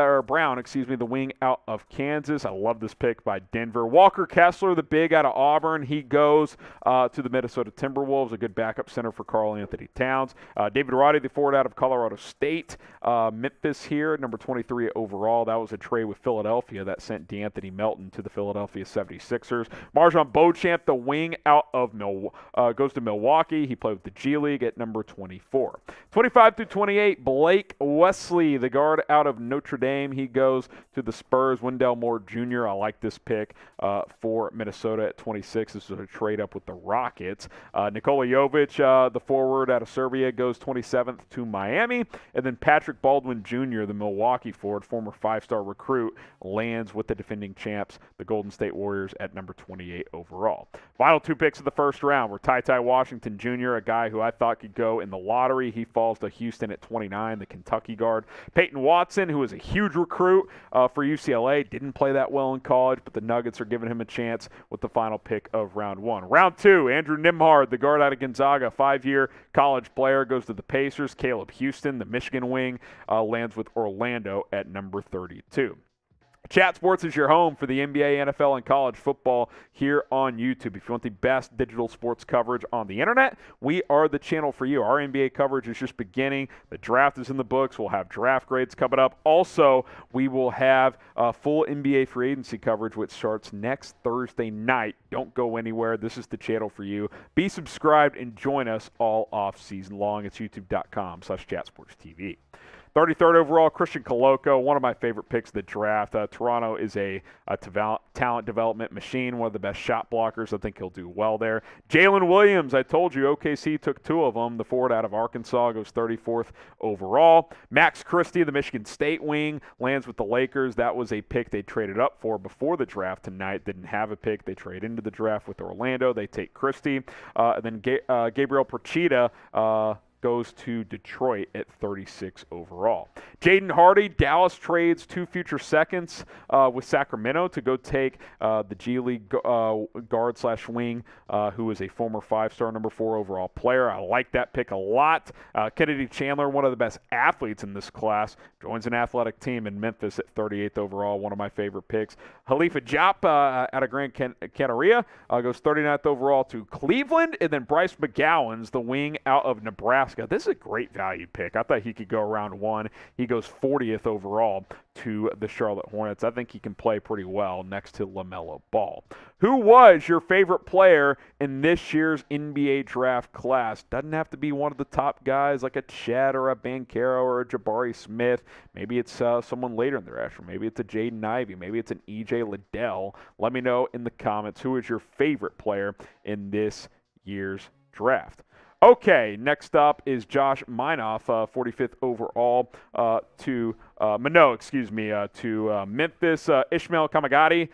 wing out of Kansas. I love this pick by Denver. Walker Kessler, the big out of Auburn. He goes to the Minnesota Timberwolves, a good backup center for Karl Anthony Towns. David Roddy, the forward out of Colorado State. Memphis here, number 23 overall. That was a trade with Philadelphia that sent DeAnthony Melton to the Philadelphia 76ers. Marjon Beauchamp, the wing out of goes to Milwaukee. He played with the G League at number 24. 25 through 28, Blake Wesley, the guard out of Notre Dame. He goes to the Spurs. Wendell Moore Jr., I like this pick for Minnesota at 26. This is a trade up with the Rockets. Nikola Jovic, the forward out of Serbia, goes 27th to Miami. And then Patrick Baldwin Jr., the Milwaukee forward, former 5-star recruit, lands with the defending champs, the Golden State Warriors, at number 28 overall. Final 2 picks of the first round were Ty Washington Jr., a guy who I thought could go in the lottery. He falls to Houston at 29, the Kentucky guard. Peyton Watson, who is a huge recruit for UCLA, didn't play that well in college, but the Nuggets are giving him a chance with the final pick of round 1. Round 2, Andrew Nembhard, the guard out of Gonzaga, 5-year college player, goes to the Pacers. Caleb Houston, the Michigan wing, lands with Orlando at number 32. Chat Sports is your home for the NBA, NFL, and college football here on YouTube. If you want the best digital sports coverage on the internet, we are the channel for you. Our NBA coverage is just beginning. The draft is in the books. We'll have draft grades coming up. Also, we will have full NBA free agency coverage, which starts next Thursday night. Don't go anywhere. This is the channel for you. Be subscribed and join us all off season long. It's youtube.com/chatsportstv. 33rd overall, Christian Koloko, one of my favorite picks of the draft. Toronto is a talent development machine, one of the best shot blockers. I think he'll do well there. Jalen Williams, I told you, OKC took 2 of them. The forward out of Arkansas goes 34th overall. Max Christie, the Michigan State wing, lands with the Lakers. That was a pick they traded up for before the draft tonight. Didn't have a pick. They trade into the draft with Orlando. They take Christie. And then Gabriel Procida goes to Detroit at 36 overall. Jaden Hardy, Dallas trades 2 future seconds with Sacramento to go take the G League guard/wing, who is a former 5-star number 4 overall player. I like that pick a lot. Kennedy Chandler, one of the best athletes in this class, joins an athletic team in Memphis at 38th overall, one of my favorite picks. Khalifa Diop out of Grand Canaria goes 39th overall to Cleveland. And then Bryce McGowan's, the wing out of Nebraska, Nebraska. This is a great value pick. I thought he could go round 1. He goes 40th overall to the Charlotte Hornets. I think he can play pretty well next to LaMelo Ball. Who was your favorite player in this year's NBA draft class? Doesn't have to be one of the top guys like a Chet or a Banchero or a Jabari Smith. Maybe it's someone later in the draft. Maybe it's a Jaden Ivey. Maybe it's an E.J. Liddell. Let me know in the comments who is your favorite player in this year's draft. Okay, next up is Josh Minoff, 45th overall to Memphis. Ishmael Kamagati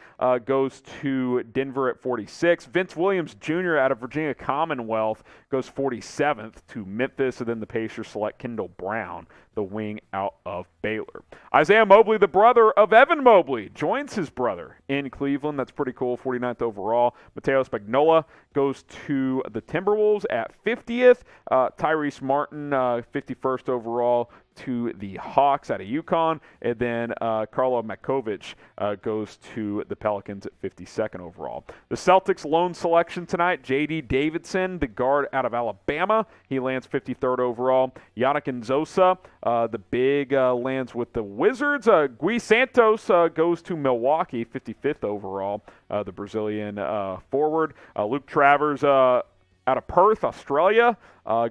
goes to Denver at 46. Vince Williams Jr. out of Virginia Commonwealth goes 47th to Memphis, and then the Pacers select Kendall Brown, the wing out of Baylor. Isaiah Mobley, the brother of Evan Mobley, joins his brother in Cleveland. That's pretty cool, 49th overall. Mateo Spagnola goes to the Timberwolves at 50th. Tyrese Martin, 51st overall to the Hawks out of UConn. And then Karlo Makovic goes to the Pelicans at 52nd overall. The Celtics lone selection tonight, J.D. Davidson, the guard out of Alabama. He lands 53rd overall. Yannick Nzosa, the big, lands with the Wizards. Gui Santos goes to Milwaukee, 55th overall, the Brazilian forward. Luke Travers out of Perth, Australia,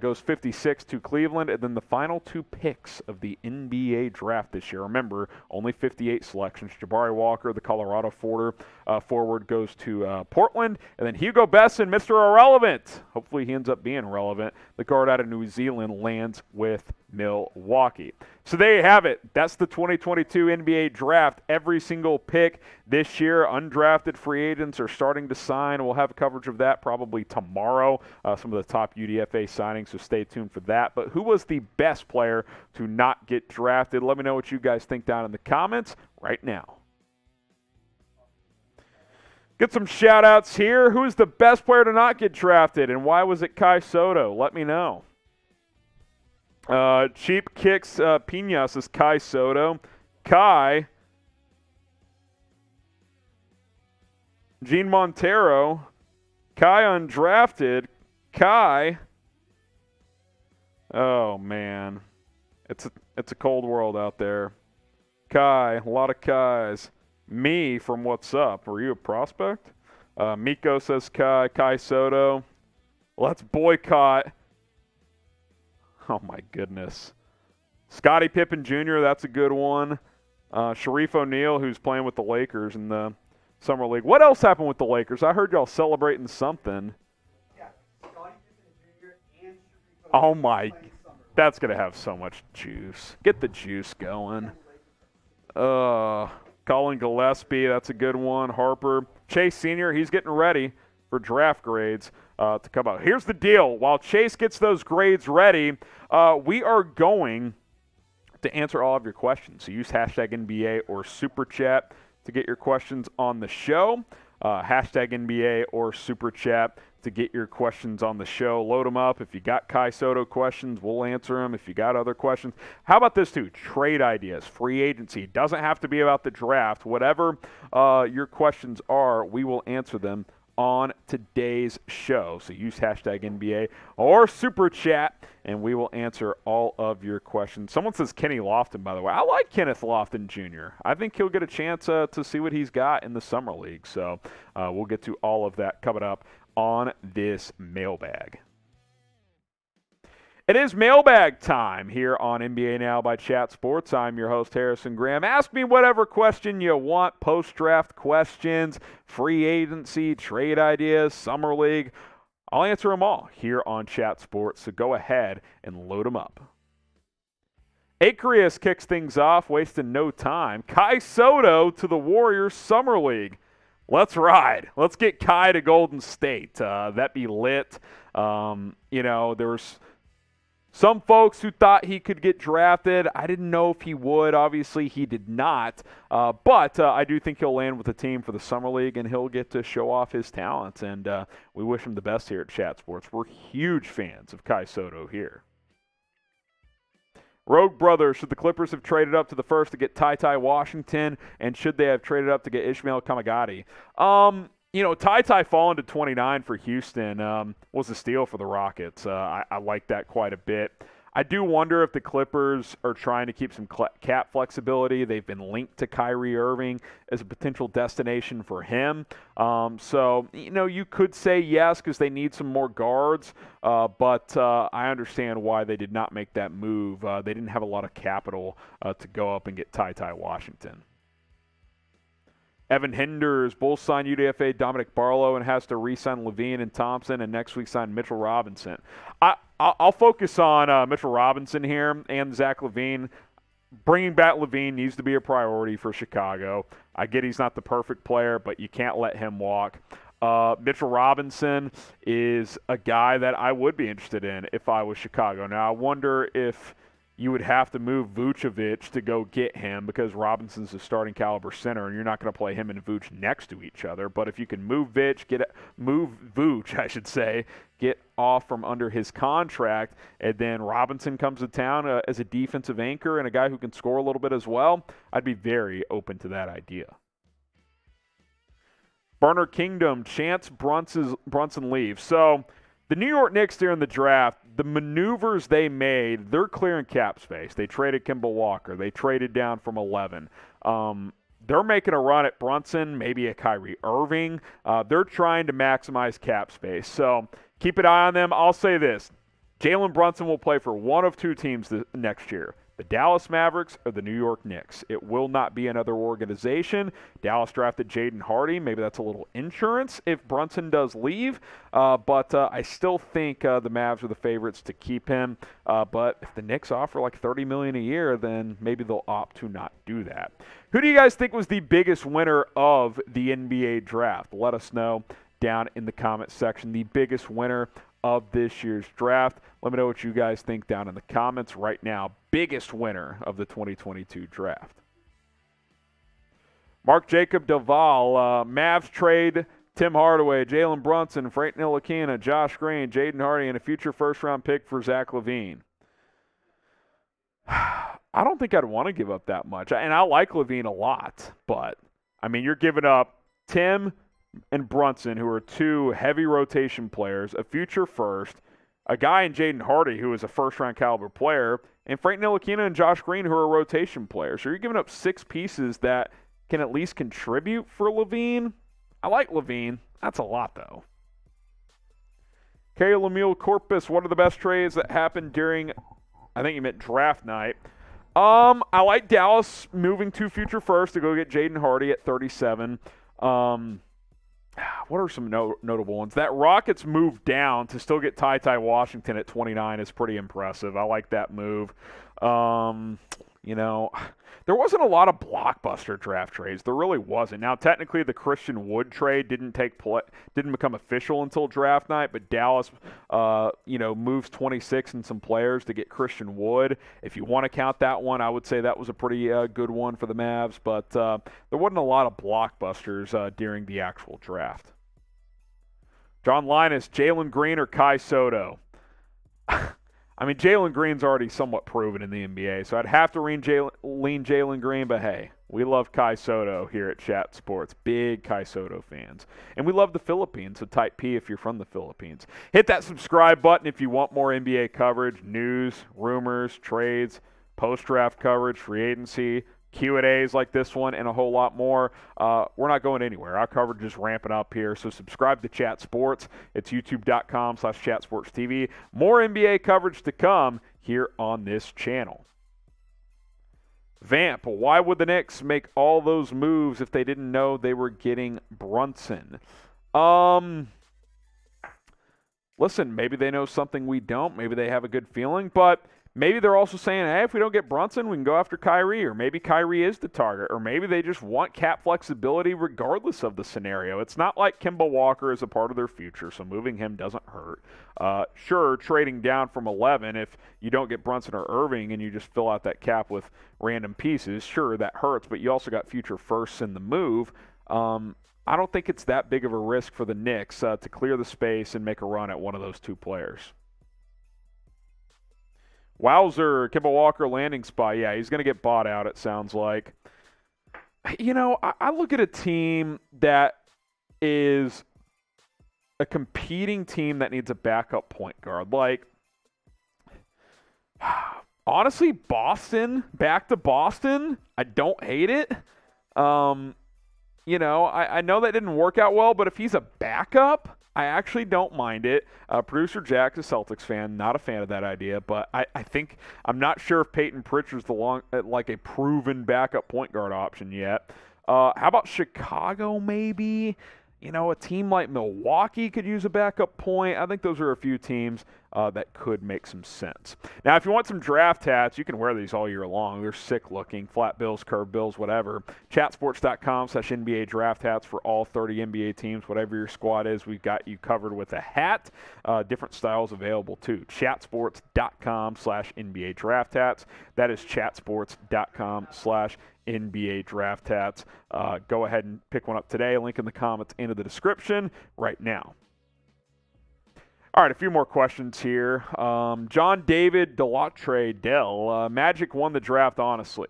goes 56 to Cleveland. And then the final 2 picks of the NBA draft this year. Remember, only 58 selections. Jabari Walker, the Colorado forward, goes to Portland. And then Hugo Besson, Mr. Irrelevant. Hopefully he ends up being relevant. The guard out of New Zealand lands with Milwaukee. So there you have it. That's the 2022 NBA draft. Every single pick this year. Undrafted free agents are starting to sign. We'll have coverage of that probably tomorrow. Some of the top UDFA signings, so stay tuned for that. But who was the best player to not get drafted? Let me know what you guys think down in the comments right now. Get some shout-outs here. Who is the best player to not get drafted, and why was it Kai Soto? Let me know. Cheap Kicks Piñas is Kai Soto. Kai. Gene Montero. Kai undrafted. Kai. Oh, man. It's a cold world out there. Kai. A lot of Kais. Me from What's Up. Were you a prospect? Miko says Kai. Kai Soto. Let's boycott. Oh, my goodness. Scottie Pippen Jr., that's a good one. Sharif O'Neal, who's playing with the Lakers in the Summer League. What else happened with the Lakers? I heard y'all celebrating something. Yeah, Scottie Pippen Jr. and Sharif Oh, O'Neal my. playing summer. That's going to have so much juice. Get the juice going. Colin Gillespie, that's a good one. Harper. Chase Sr., he's getting ready for draft grades to come out. Here's the deal. While Chase gets those grades ready, we are going to answer all of your questions. So use hashtag NBA or Super Chat to get your questions on the show. Hashtag NBA or Super Chat to get your questions on the show. Load them up. If you got Kai Soto questions, we'll answer them. If you got other questions, how about this too? Trade ideas, free agency. Doesn't have to be about the draft. Whatever your questions are, we will answer them on today's show. So use hashtag NBA or Super Chat, and we will answer all of your questions. Someone says Kenny Lofton, by the way. I like Kenneth Lofton Jr. I think he'll get a chance to see what he's got in the Summer League. So we'll get to all of that coming up on this mailbag. It is mailbag time here on NBA Now by Chat Sports. I'm your host, Harrison Graham. Ask me whatever question you want, post-draft questions, free agency, trade ideas, summer league. I'll answer them all here on Chat Sports, so go ahead and load them up. Acreus kicks things off, wasting no time. Kai Soto to the Warriors Summer League. Let's ride. Let's get Kai to Golden State. That'd be lit. There was some folks who thought he could get drafted. I didn't know if he would. Obviously, he did not. But I do think he'll land with the team for the Summer League, and he'll get to show off his talents. And we wish him the best here at Chat Sports. We're huge fans of Kai Soto here. Rogue Brothers, should the Clippers have traded up to the first to get Ty Washington, and should they have traded up to get Ishmael Kamagati? Ty falling to 29 for Houston was a steal for the Rockets. I like that quite a bit. I do wonder if the Clippers are trying to keep some cap flexibility. They've been linked to Kyrie Irving as a potential destination for him. So, you could say yes because they need some more guards, but I understand why they did not make that move. They didn't have a lot of capital to go up and get Ty Washington. Evan Hinders, Bulls sign UDFA Dominic Barlow and has to re-sign Levine and Thompson, and next week sign Mitchell Robinson. I'll focus on Mitchell Robinson here and Zach LaVine. Bringing back LaVine needs to be a priority for Chicago. I get he's not the perfect player, but you can't let him walk. Mitchell Robinson is a guy that I would be interested in if I was Chicago. Now, I wonder if you would have to move Vucevic to go get him because Robinson's a starting caliber center, and you're not going to play him and Vuce next to each other. But if you can move Vuce, get off from under his contract, and then Robinson comes to town as a defensive anchor and a guy who can score a little bit as well, I'd be very open to that idea. Burner Kingdom, Chance Brunson leaves. So the New York Knicks during the draft, the maneuvers they made, they're clearing cap space. They traded Kemba Walker. They traded down from 11. They're making a run at Brunson, maybe a Kyrie Irving. They're trying to maximize cap space. So keep an eye on them. I'll say this. Jalen Brunson will play for one of two teams next year, the Dallas Mavericks or the New York Knicks. It will not be another organization. Dallas drafted Jaden Hardy. Maybe that's a little insurance if Brunson does leave. But I still think the Mavs are the favorites to keep him. But if the Knicks offer like $30 million a year, then maybe they'll opt to not do that. Who do you guys think was the biggest winner of the NBA draft? Let us know down in the comments section. The biggest winner of this year's draft. Let me know what you guys think down in the comments right now. Biggest winner of the 2022 draft. Mark Jacob Duval, Mavs trade Tim Hardaway, Jalen Brunson, Frank Ntilikina, Josh Green, Jaden Hardy, and a future first-round pick for Zach LaVine. I don't think I'd want to give up that much. And I like LaVine a lot, but, you're giving up Tim and Brunson, who are two heavy rotation players, a future first, a guy in Jaden Hardy, who is a first-round caliber player, and Frank Ntilikina and Josh Green, who are rotation players. So you're giving up 6 pieces that can at least contribute for LaVine. I like LaVine. That's a lot, though. Kerry Lemuel Corpus, what are the best trades that happened during, I think you meant draft night? I like Dallas moving 2 future first to go get Jaden Hardy at 37. What are some notable ones? That Rockets move down to still get Ty Washington at 29 is pretty impressive. I like that move. There wasn't a lot of blockbuster draft trades. There really wasn't. Now, technically, the Christian Wood trade didn't become official until draft night, but Dallas, moves 26 and some players to get Christian Wood. If you want to count that one, I would say that was a pretty good one for the Mavs, but there wasn't a lot of blockbusters during the actual draft. John Linus, Jalen Green or Kai Soto? Jalen Green's already somewhat proven in the NBA, so I'd have to lean Jalen Green, but hey, we love Kai Soto here at Chat Sports. Big Kai Soto fans. And we love the Philippines, so type P if you're from the Philippines. Hit that subscribe button if you want more NBA coverage, news, rumors, trades, post-draft coverage, free agency, Q&As like this one, and a whole lot more. We're not going anywhere. Our coverage is ramping up here, so subscribe to Chat Sports. It's youtube.com/chatsportstv. More NBA coverage to come here on this channel. Vamp, why would the Knicks make all those moves if they didn't know they were getting Brunson? Listen, maybe they know something we don't. Maybe they have a good feeling, but maybe they're also saying, hey, if we don't get Brunson, we can go after Kyrie, or maybe Kyrie is the target, or maybe they just want cap flexibility regardless of the scenario. It's not like Kemba Walker is a part of their future, so moving him doesn't hurt. Sure, trading down from 11 if you don't get Brunson or Irving and you just fill out that cap with random pieces, sure, that hurts, but you also got future firsts in the move. I don't think it's that big of a risk for the Knicks to clear the space and make a run at one of those two players. Wowzer, Kemba Walker landing spot. Yeah, he's going to get bought out, it sounds like. I look at a team that is a competing team that needs a backup point guard. Like, honestly, Boston, back to Boston, I don't hate it. You know, I know that didn't work out well, but if he's a backup, I actually don't mind it. Producer Jack's a Celtics fan, not a fan of that idea, but I think I'm not sure if Peyton Pritchard's like a proven backup point guard option yet. How about Chicago maybe? You know, a team like Milwaukee could use a backup point. I think those are a few teams that could make some sense. Now, if you want some draft hats, you can wear these all year long. They're sick looking, flat bills, curved bills, whatever. Chatsports.com/NBA draft hats for all 30 NBA teams. Whatever your squad is, we've got you covered with a hat. Different styles available too. Chatsports.com/NBA draft hats. That is chatsports.com/NBA draft hats. Go ahead and pick one up today. Link in the comments and in the description right now. All right, a few more questions here. John David Delatre Dell. Magic won the draft, honestly.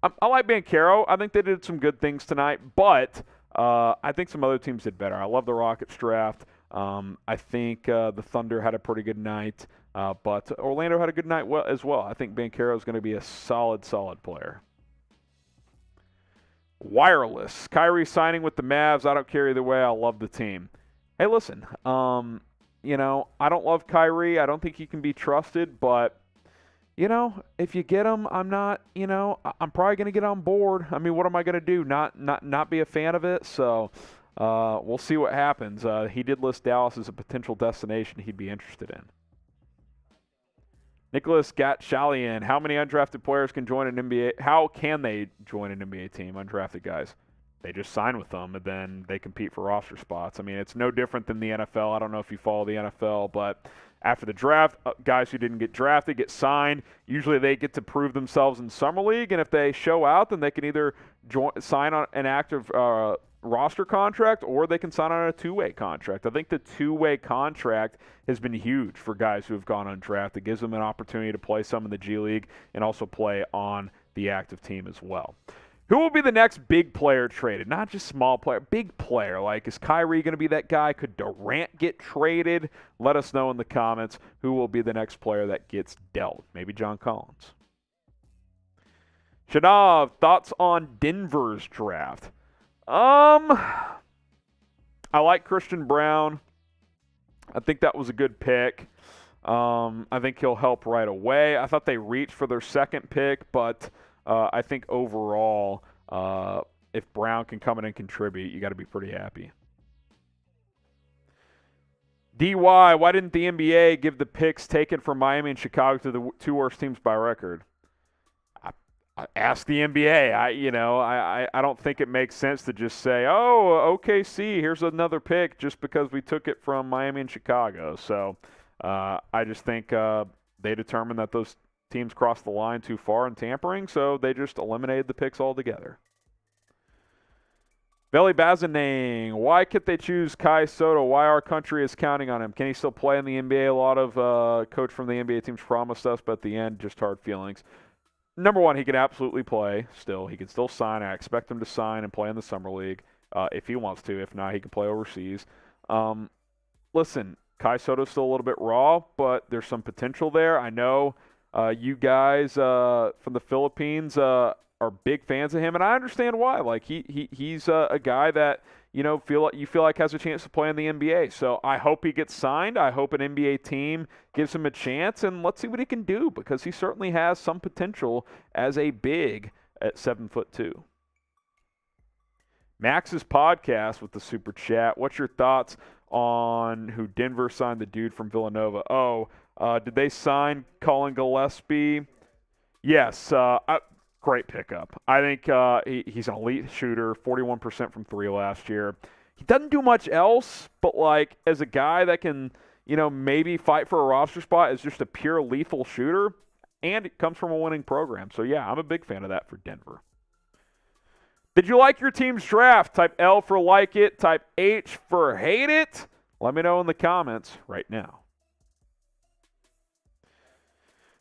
I like Banchero. I think they did some good things tonight, but I think some other teams did better. I love the Rockets draft. I think the Thunder had a pretty good night, but Orlando had a good night as well. I think Banchero is going to be a solid player. Wireless. Kyrie signing with the Mavs. I don't care either way. I love the team. Hey, listen. You know, I don't love Kyrie. I don't think he can be trusted, but, you know, if you get him, I'm probably going to get on board. I mean, what am I going to do? Not be a fan of it? So we'll see what happens. He did list Dallas as a potential destination he'd be interested in. Nicholas Gatchalian, how many undrafted players can join an NBA? How can they join an NBA team, undrafted guys? They just sign with them, and then they compete for roster spots. I mean, it's no different than the NFL. I don't know if you follow the NFL, but after the draft, guys who didn't get drafted get signed. Usually they get to prove themselves in Summer League, and if they show out, then they can either sign on an active roster contract or they can sign on a two-way contract. I think the two-way contract has been huge for guys who have gone undrafted. It gives them an opportunity to play some in the G League and also play on the active team as well. Who will be the next big player traded? Not just small player, big player. Like, is Kyrie going to be that guy? Could Durant get traded? Let us know in the comments who will be the next player that gets dealt. Maybe John Collins. Shanav, thoughts on Denver's draft? I like Christian Brown. I think that was a good pick. I think he'll help right away. I thought they reached for their second pick, but I think overall, if Brown can come in and contribute, you got to be pretty happy. DY, why didn't the NBA give the picks taken from Miami and Chicago to the two worst teams by record? I ask the NBA. I don't think it makes sense to just say, oh, OKC, here's another pick just because we took it from Miami and Chicago. So I just think they determined that those teams crossed the line too far in tampering, so they just eliminated the picks altogether. Billy Bazaning, why can't they choose Kai Soto? Why our country is counting on him? Can he still play in the NBA? A lot of coach from the NBA teams promised us, but at the end, just hard feelings. Number one, he can absolutely play still. He can still sign. I expect him to sign and play in the Summer League if he wants to. If not, he can play overseas. Listen, Kai Soto's still a little bit raw, but there's some potential there. I know you guys from the Philippines are big fans of him, and I understand why. Like he's a guy that you feel like has a chance to play in the NBA. So I hope he gets signed. I hope an NBA team gives him a chance, and let's see what he can do because he certainly has some potential as a big at 7'2". Max's podcast with the super chat. What's your thoughts on who Denver signed the dude from Villanova? Did they sign Colin Gillespie? Yes. Great pickup. I think he's an elite shooter, 41% from three last year. He doesn't do much else, but as a guy that can, maybe fight for a roster spot as just a pure lethal shooter, and it comes from a winning program. So, yeah, I'm a big fan of that for Denver. Did you like your team's draft? Type L for like it. Type H for hate it. Let me know in the comments right now.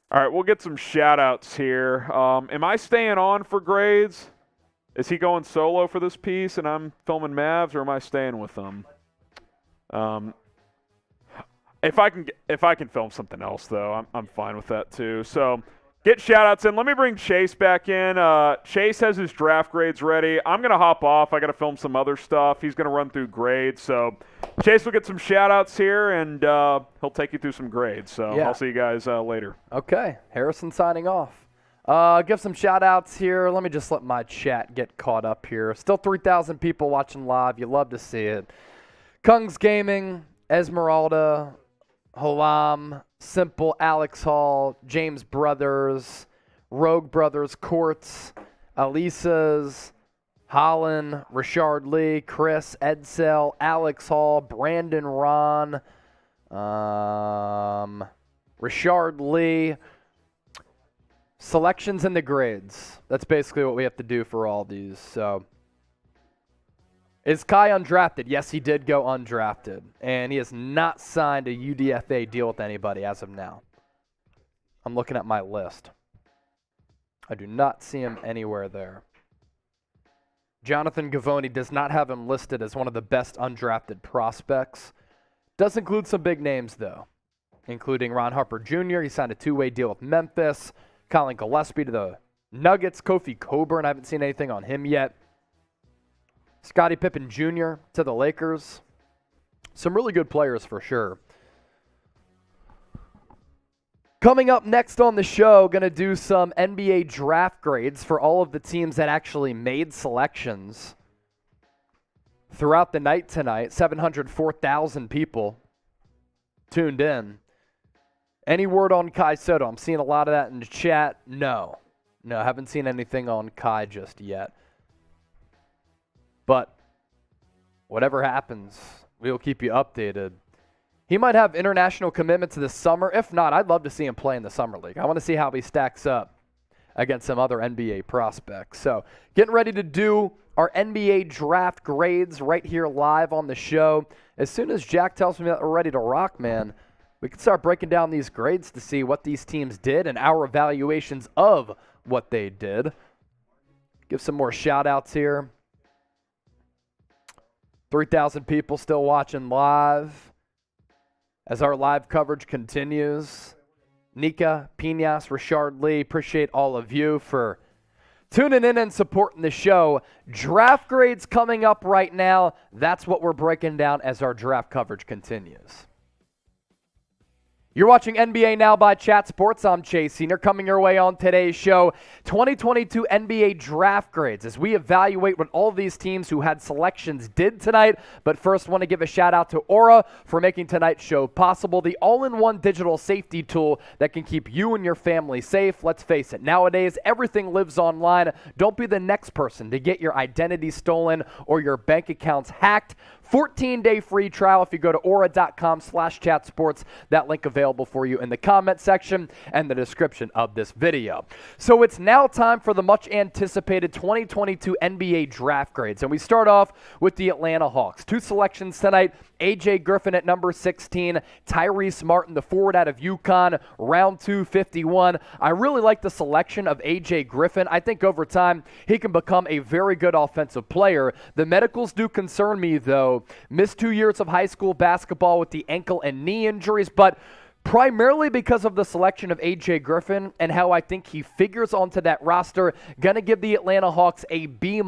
All right, we'll get some shout-outs here. Am I staying on for grades? Is he going solo for this piece and I'm filming Mavs, or am I staying with them? If I can film something else, though, I'm fine with that too. So get shout-outs in. Let me bring Chase back in. Chase has his draft grades ready. I'm going to hop off. I got to film some other stuff. He's going to run through grades. So Chase will get some shout-outs here, and he'll take you through some grades. So Yeah. I'll see you guys later. Okay. Harrison signing off. Give some shout-outs here. Let me just let my chat get caught up here. Still 3,000 people watching live. You love to see it. Kungs Gaming, Esmeralda, Holam, Simple, Alex Hall, James Brothers, Rogue Brothers, Courts, Alisa's, Holland, Richard Lee, Chris, Edsel, Alex Hall, Brandon Ron, Richard Lee. Selections and the grades. That's basically what we have to do for all these. So, is Kai undrafted? Yes, he did go undrafted. And he has not signed a UDFA deal with anybody as of now. I'm looking at my list. I do not see him anywhere there. Jonathan Gavoni does not have him listed as one of the best undrafted prospects. Does include some big names, though, including Ron Harper Jr. He signed a two-way deal with Memphis. Colin Gillespie to the Nuggets. Kofi Coburn, I haven't seen anything on him yet. Scottie Pippen Jr. to the Lakers. Some really good players for sure. Coming up next on the show, going to do some NBA draft grades for all of the teams that actually made selections throughout the night tonight. 704,000 people tuned in. Any word on Kai Soto? I'm seeing a lot of that in the chat. No, I haven't seen anything on Kai just yet. But whatever happens, we'll keep you updated. He might have international commitments this summer. If not, I'd love to see him play in the Summer League. I want to see how he stacks up against some other NBA prospects. So getting ready to do our NBA draft grades right here live on the show. As soon as Jack tells me that we're ready to rock, man, we can start breaking down these grades to see what these teams did and our evaluations of what they did. Give some more shout-outs here. 3,000 people still watching live as our live coverage continues. Nika, Pinas, Richard Lee, appreciate all of you for tuning in and supporting the show. Draft grades coming up right now. That's what we're breaking down as our draft coverage continues. You're watching NBA Now by Chat Sports. I'm Chase Senior. Coming your way on today's show, 2022 NBA draft grades as we evaluate what all these teams who had selections did tonight. But first, want to give a shout out to Aura for making tonight's show possible. The all-in-one digital safety tool that can keep you and your family safe. Let's face it, nowadays everything lives online. Don't be the next person to get your identity stolen or your bank accounts hacked. 14-day free trial if you go to aura.com/chatsports. That link available for you in the comment section and the description of this video. So it's now time for the much anticipated 2022 NBA draft grades. And we start off with the Atlanta Hawks. Two selections tonight. A.J. Griffin at number 16, Tyrese Martin, the forward out of UConn, round 251. I really like the selection of A.J. Griffin. I think over time he can become a very good offensive player. The medicals do concern me, though. Missed 2 years of high school basketball with the ankle and knee injuries, but primarily because of the selection of A.J. Griffin and how I think he figures onto that roster, gonna give the Atlanta Hawks a B-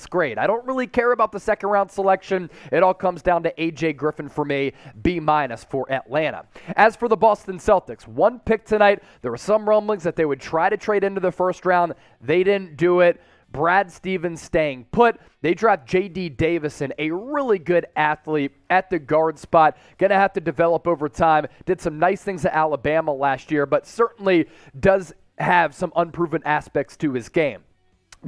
grade. I don't really care about the second round selection. It all comes down to A.J. Griffin for me, B- for Atlanta. As for the Boston Celtics, one pick tonight. There were some rumblings that they would try to trade into the first round. They didn't do it. Brad Stevens staying put. They draft J.D. Davison, a really good athlete at the guard spot. Going to have to develop over time. Did some nice things at Alabama last year, but certainly does have some unproven aspects to his game.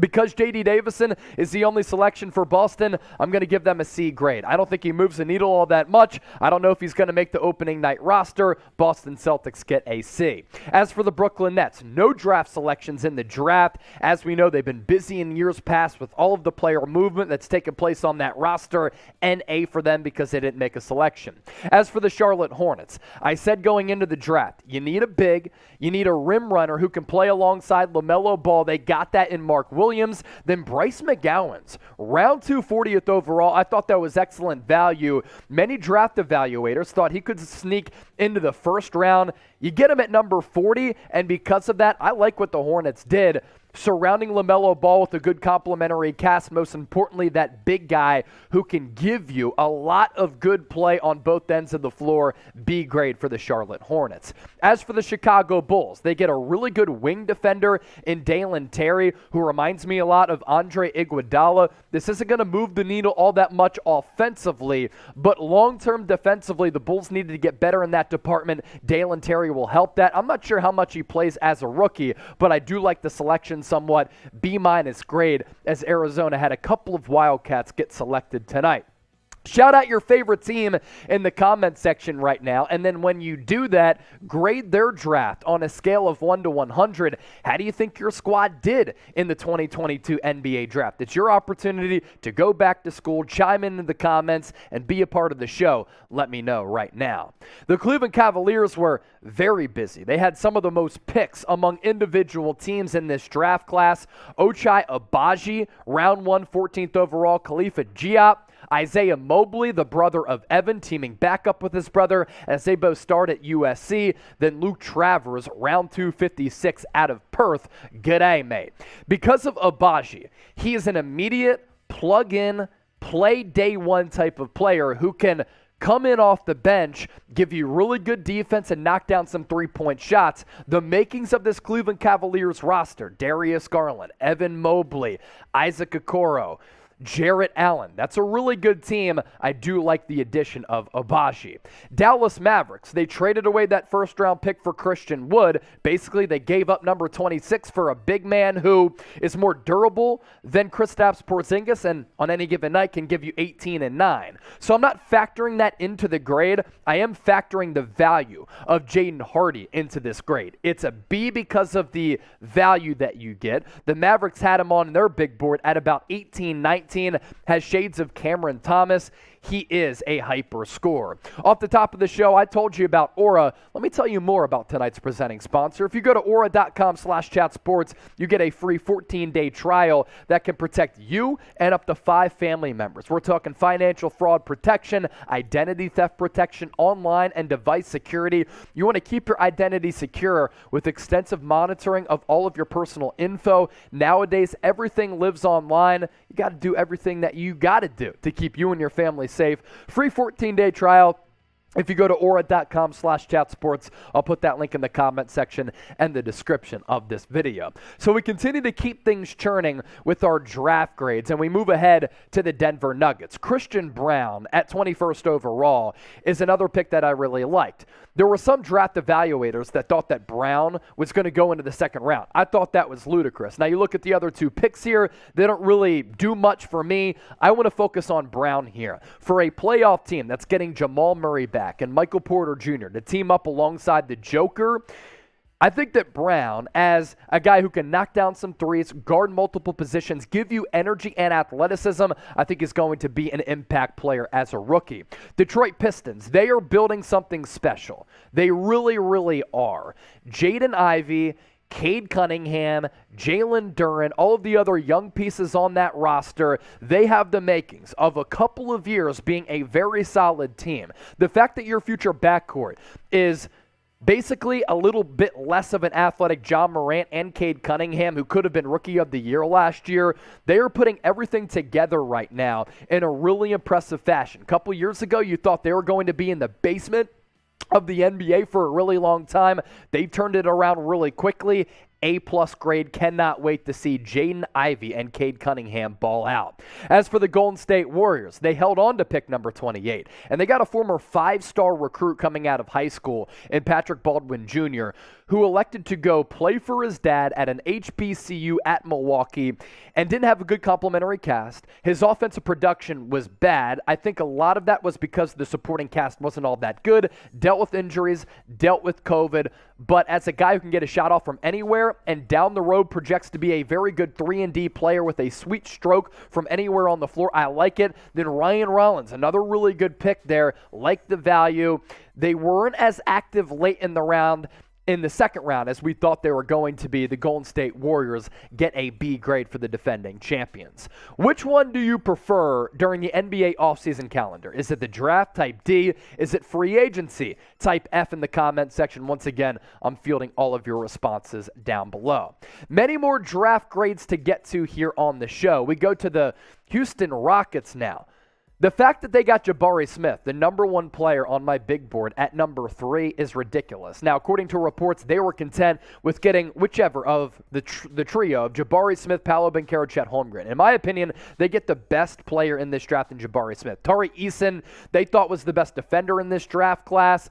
Because J.D. Davison is the only selection for Boston, I'm going to give them a C grade. I don't think he moves the needle all that much. I don't know if he's going to make the opening night roster. Boston Celtics get a C. As for the Brooklyn Nets, no draft selections in the draft. As we know, they've been busy in years past with all of the player movement that's taken place on that roster. NA for them because they didn't make a selection. As for the Charlotte Hornets, I said going into the draft, you need a big, you need a rim runner who can play alongside LaMelo Ball. They got that in Mark Williams. Williams. Then Bryce McGowan's round 2, 40th overall. I thought that was excellent value. Many draft evaluators thought he could sneak into the first round. You get him at number 40, and because of that, I like what the Hornets did, surrounding LaMelo Ball with a good complementary cast, most importantly, that big guy who can give you a lot of good play on both ends of the floor. B grade for the Charlotte Hornets. As for the Chicago Bulls, they get a really good wing defender in Dalen Terry, who reminds me a lot of Andre Iguodala. This isn't going to move the needle all that much offensively, but long-term defensively, the Bulls needed to get better in that department. Dalen Terry will help that. I'm not sure how much he plays as a rookie, but I do like the selection somewhat. B- grade, as Arizona had a couple of Wildcats get selected tonight. Shout out your favorite team in the comment section right now, and then when you do that, grade their draft on a scale of 1 to 100. How do you think your squad did in the 2022 NBA draft? It's your opportunity to go back to school, chime in the comments, and be a part of the show. Let me know right now. The Cleveland Cavaliers were very busy. They had some of the most picks among individual teams in this draft class. Ochai Agbaji, round 1, 14th overall. Khalifa Diop, Isaiah Mobley, the brother of Evan, teaming back up with his brother as they both start at USC. Then Luke Travers, round 2, 56 out of Perth. G'day, mate. Because of Agbaji, he is an immediate plug-in, play day one type of player who can come in off the bench, give you really good defense, and knock down some three-point shots. The makings of this Cleveland Cavaliers roster: Darius Garland, Evan Mobley, Isaac Okoro, Jarrett Allen. That's a really good team. I do like the addition of Agbaji. Dallas Mavericks, they traded away that first-round pick for Christian Wood. Basically, they gave up number 26 for a big man who is more durable than Kristaps Porzingis, and on any given night can give you 18 and 9. So I'm not factoring that into the grade. I am factoring the value of Jaden Hardy into this grade. It's a B because of the value that you get. The Mavericks had him on their big board at about 18, 19. Has shades of Cameron Thomas. He is a hyper scorer. Off the top of the show, I told you about Aura. Let me tell you more about tonight's presenting sponsor. If you go to aura.com/chatsports, you get a free 14-day trial that can protect you and up to 5 family members. We're talking financial fraud protection, identity theft protection, online and device security. You want to keep your identity secure with extensive monitoring of all of your personal info. Nowadays, everything lives online. You got to do everything that you got to do to keep you and your family safe. Free 14-day trial. If you go to aura.com/chatsports, I'll put that link in the comment section and the description of this video. So we continue to keep things churning with our draft grades, and we move ahead to the Denver Nuggets. Christian Braun at 21st overall is another pick that I really liked. There were some draft evaluators that thought that Brown was going to go into the second round. I thought that was ludicrous. Now you look at the other two picks here, they don't really do much for me. I want to focus on Brown here. For a playoff team that's getting Jamal Murray back and Michael Porter Jr. to team up alongside the Joker, I think that Brown, as a guy who can knock down some threes, guard multiple positions, give you energy and athleticism, I think is going to be an impact player as a rookie. Detroit Pistons, they are building something special. They really, really are. Jaden Ivey, Cade Cunningham, Jalen Duren, all of the other young pieces on that roster, they have the makings of a couple of years being a very solid team. The fact that your future backcourt is basically a little bit less of an athletic John Morant and Cade Cunningham, who could have been Rookie of the Year last year, they are putting everything together right now in a really impressive fashion. A couple years ago, you thought they were going to be in the basement of the NBA for a really long time. They turned it around really quickly. A-plus grade. Cannot wait to see Jaden Ivey and Cade Cunningham ball out. As for the Golden State Warriors, they held on to pick number 28, and they got a former 5-star recruit coming out of high school in Patrick Baldwin Jr., who elected to go play for his dad at an HBCU at Milwaukee and didn't have a good complimentary cast. His offensive production was bad. I think a lot of that was because the supporting cast wasn't all that good, dealt with injuries, dealt with COVID, but as a guy who can get a shot off from anywhere and down the road projects to be a very good 3-and-D player with a sweet stroke from anywhere on the floor, I like it. Then Ryan Rollins, another really good pick there, like the value. They weren't as active late in the round in the second round, as we thought they were going to be, the Golden State Warriors get a B grade for the defending champions. Which one do you prefer during the NBA offseason calendar? Is it the draft, type D? Is it free agency, type F in the comment section? Once again, I'm fielding all of your responses down below. Many more draft grades to get to here on the show. We go to the Houston Rockets now. The fact that they got Jabari Smith, the number 1 player on my big board, at number 3 is ridiculous. Now, according to reports, they were content with getting whichever of the trio of Jabari Smith, Paolo, Banchero, Chet, Holmgren. In my opinion, they get the best player in this draft in Jabari Smith. Tari Eason, they thought was the best defender in this draft class.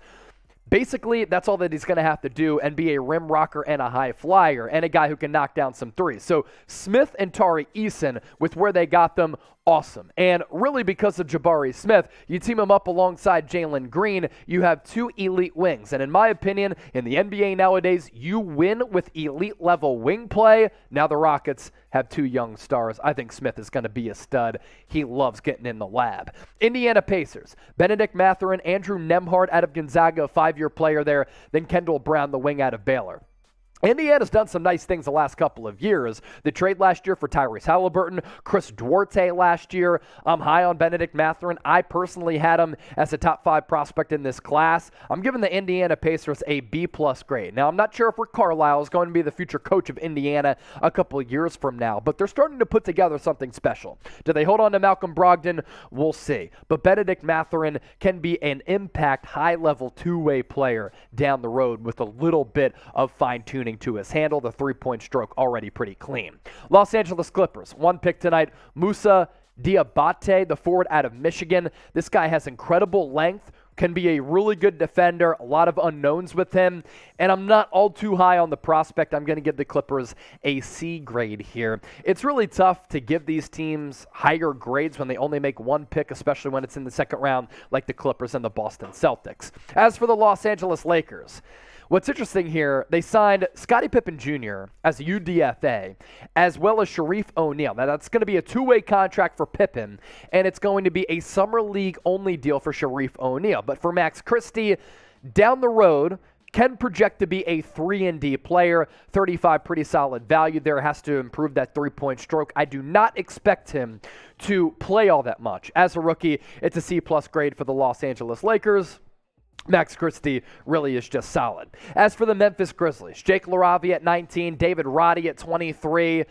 Basically, that's all that he's going to have to do and be a rim rocker and a high flyer and a guy who can knock down some threes. So Smith and Tari Eason, with where they got them, awesome. And really because of Jabari Smith, you team him up alongside Jalen Green, you have 2 elite wings. And in my opinion, in the NBA nowadays, you win with elite level wing play. Now the Rockets have 2 young stars. I think Smith is going to be a stud. He loves getting in the lab. Indiana Pacers, Benedict Mathurin, Andrew Nembhard out of Gonzaga, a 5-year player there, then Kendall Brown, the wing out of Baylor. Indiana's done some nice things the last couple of years. The trade last year for Tyrese Halliburton, Chris Duarte last year. I'm high on Benedict Mathurin. I personally had him as a top 5 prospect in this class. I'm giving the Indiana Pacers a B+ grade. Now, I'm not sure if Rick Carlisle is going to be the future coach of Indiana a couple of years from now, but they're starting to put together something special. Do they hold on to Malcolm Brogdon? We'll see. But Benedict Mathurin can be an impact, high-level 2-way player down the road with a little bit of fine-tuning to his handle. The 3-point stroke already pretty clean. Los Angeles Clippers, 1 pick tonight, Musa Diabate, the forward out of Michigan. This guy has incredible length, can be a really good defender, a lot of unknowns with him, and I'm not all too high on the prospect. I'm going to give the Clippers a C grade here. It's really tough to give these teams higher grades when they only make 1 pick, especially when it's in the second round, like the Clippers and the Boston Celtics. As for the Los Angeles Lakers, what's interesting here, they signed Scottie Pippen Jr. as a UDFA, as well as Shareef O'Neal. Now, that's going to be a 2-way contract for Pippen, and it's going to be a summer league-only deal for Shareef O'Neal. But for Max Christie, down the road, can project to be a 3-and-D player. 35, pretty solid value there. Has to improve that 3-point stroke. I do not expect him to play all that much. As a rookie, it's a C+ grade for the Los Angeles Lakers. Max Christie really is just solid. As for the Memphis Grizzlies, Jake LaRavia at 19, David Roddy at 23,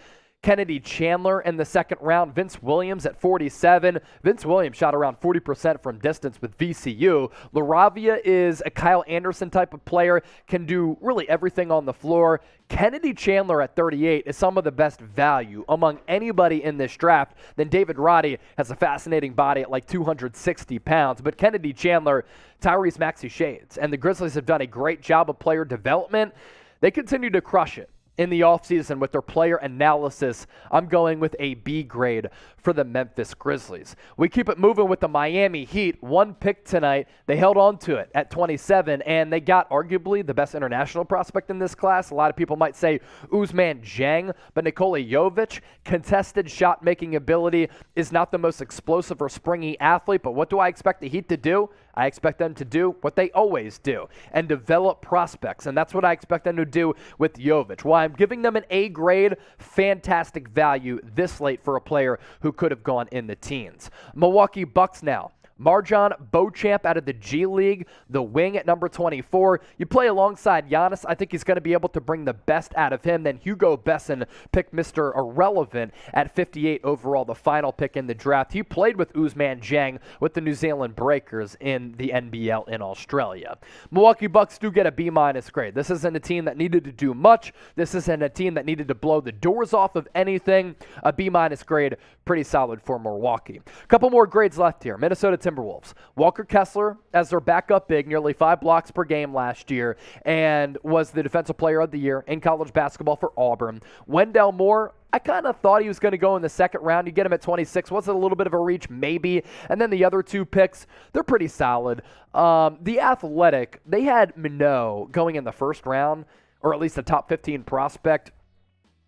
Kennedy Chandler in the second round, Vince Williams at 47. Vince Williams shot around 40% from distance with VCU. LaRavia is a Kyle Anderson type of player, can do really everything on the floor. Kennedy Chandler at 38 is some of the best value among anybody in this draft. Then David Roddy has a fascinating body at like 260 pounds. But Kennedy Chandler, Tyrese Maxey shades. And the Grizzlies have done a great job of player development. They continue to crush it in the offseason with their player analysis. I'm going with a B grade for the Memphis Grizzlies. We keep it moving with the Miami Heat. 1 pick tonight. They held on to it at 27, and they got arguably the best international prospect in this class. A lot of people might say Ousmane Dieng, but Nikola Jovic, contested shot-making ability, is not the most explosive or springy athlete, but what do I expect the Heat to do? I expect them to do what they always do and develop prospects, and that's what I expect them to do with Jovic. Why I'm giving them an A grade, fantastic value this late for a player who could have gone in the teens. Milwaukee Bucks now. Marjon Beauchamp out of the G League, the wing at number 24. You play alongside Giannis. I think he's going to be able to bring the best out of him. Then Hugo Besson picked Mr. Irrelevant at 58 overall, the final pick in the draft. He played with Ousmane Dieng with the New Zealand Breakers in the NBL in Australia. Milwaukee Bucks do get a B- grade. This isn't a team that needed to do much. This isn't a team that needed to blow the doors off of anything. A B- grade, pretty solid for Milwaukee. A couple more grades left here. Minnesota Timberwolves. Walker Kessler as their backup big, nearly 5 blocks per game last year, and was the Defensive Player of the Year in college basketball for Auburn. Wendell Moore, I kind of thought he was going to go in the second round. You get him at 26. Was it a little bit of a reach? Maybe. And then the other 2 picks, they're pretty solid. The Athletic, they had Minot going in the first round, or at least a top 15 prospect.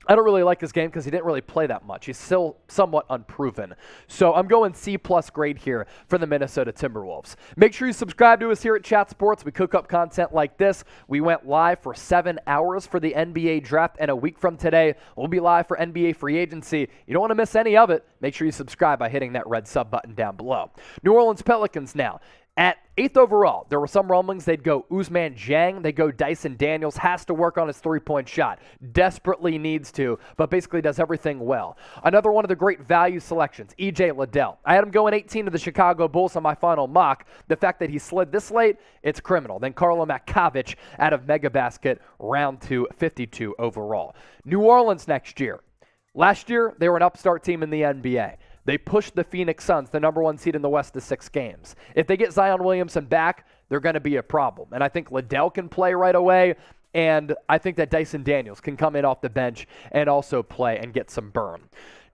I don't really like his game because he didn't really play that much. He's still somewhat unproven. So I'm going C+ grade here for the Minnesota Timberwolves. Make sure you subscribe to us here at Chat Sports. We cook up content like this. We went live for 7 hours for the NBA draft, and a week from today, we'll be live for NBA free agency. You don't want to miss any of it. Make sure you subscribe by hitting that red sub button down below. New Orleans Pelicans now. At 8th overall, there were some rumblings they'd go Ousmane Dieng, they'd go Dyson Daniels, has to work on his three-point shot, desperately needs to, but basically does everything well. Another one of the great value selections, EJ Liddell. I had him going 18 to the Chicago Bulls on my final mock. The fact that he slid this late, it's criminal. Then Karlo Matkovic out of Mega Basket, round 2, 52 overall. New Orleans next year. Last year, they were an upstart team in the NBA. They pushed the Phoenix Suns, the number 1 seed in the West, to 6 games. If they get Zion Williamson back, they're going to be a problem. And I think Liddell can play right away, and I think that Dyson Daniels can come in off the bench and also play and get some burn.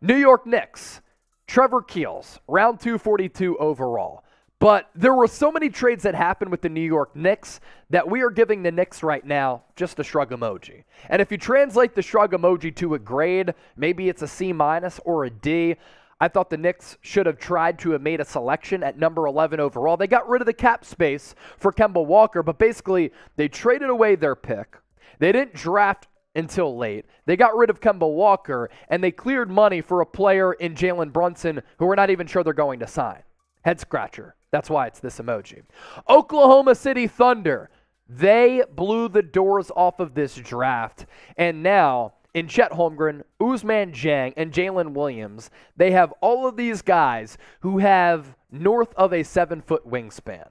New York Knicks, Trevor Keels, round 2, 42 overall. But there were so many trades that happened with the New York Knicks that we are giving the Knicks right now just a shrug emoji. And if you translate the shrug emoji to a grade, maybe it's a C- or a D. I thought the Knicks should have tried to have made a selection at number 11 overall. They got rid of the cap space for Kemba Walker, but basically they traded away their pick. They didn't draft until late. They got rid of Kemba Walker, and they cleared money for a player in Jalen Brunson who we're not even sure they're going to sign. Head scratcher. That's why it's this emoji. Oklahoma City Thunder. They blew the doors off of this draft, and now in Chet Holmgren, Ousmane Dieng, and Jalen Williams, they have all of these guys who have north of a 7-foot wingspan.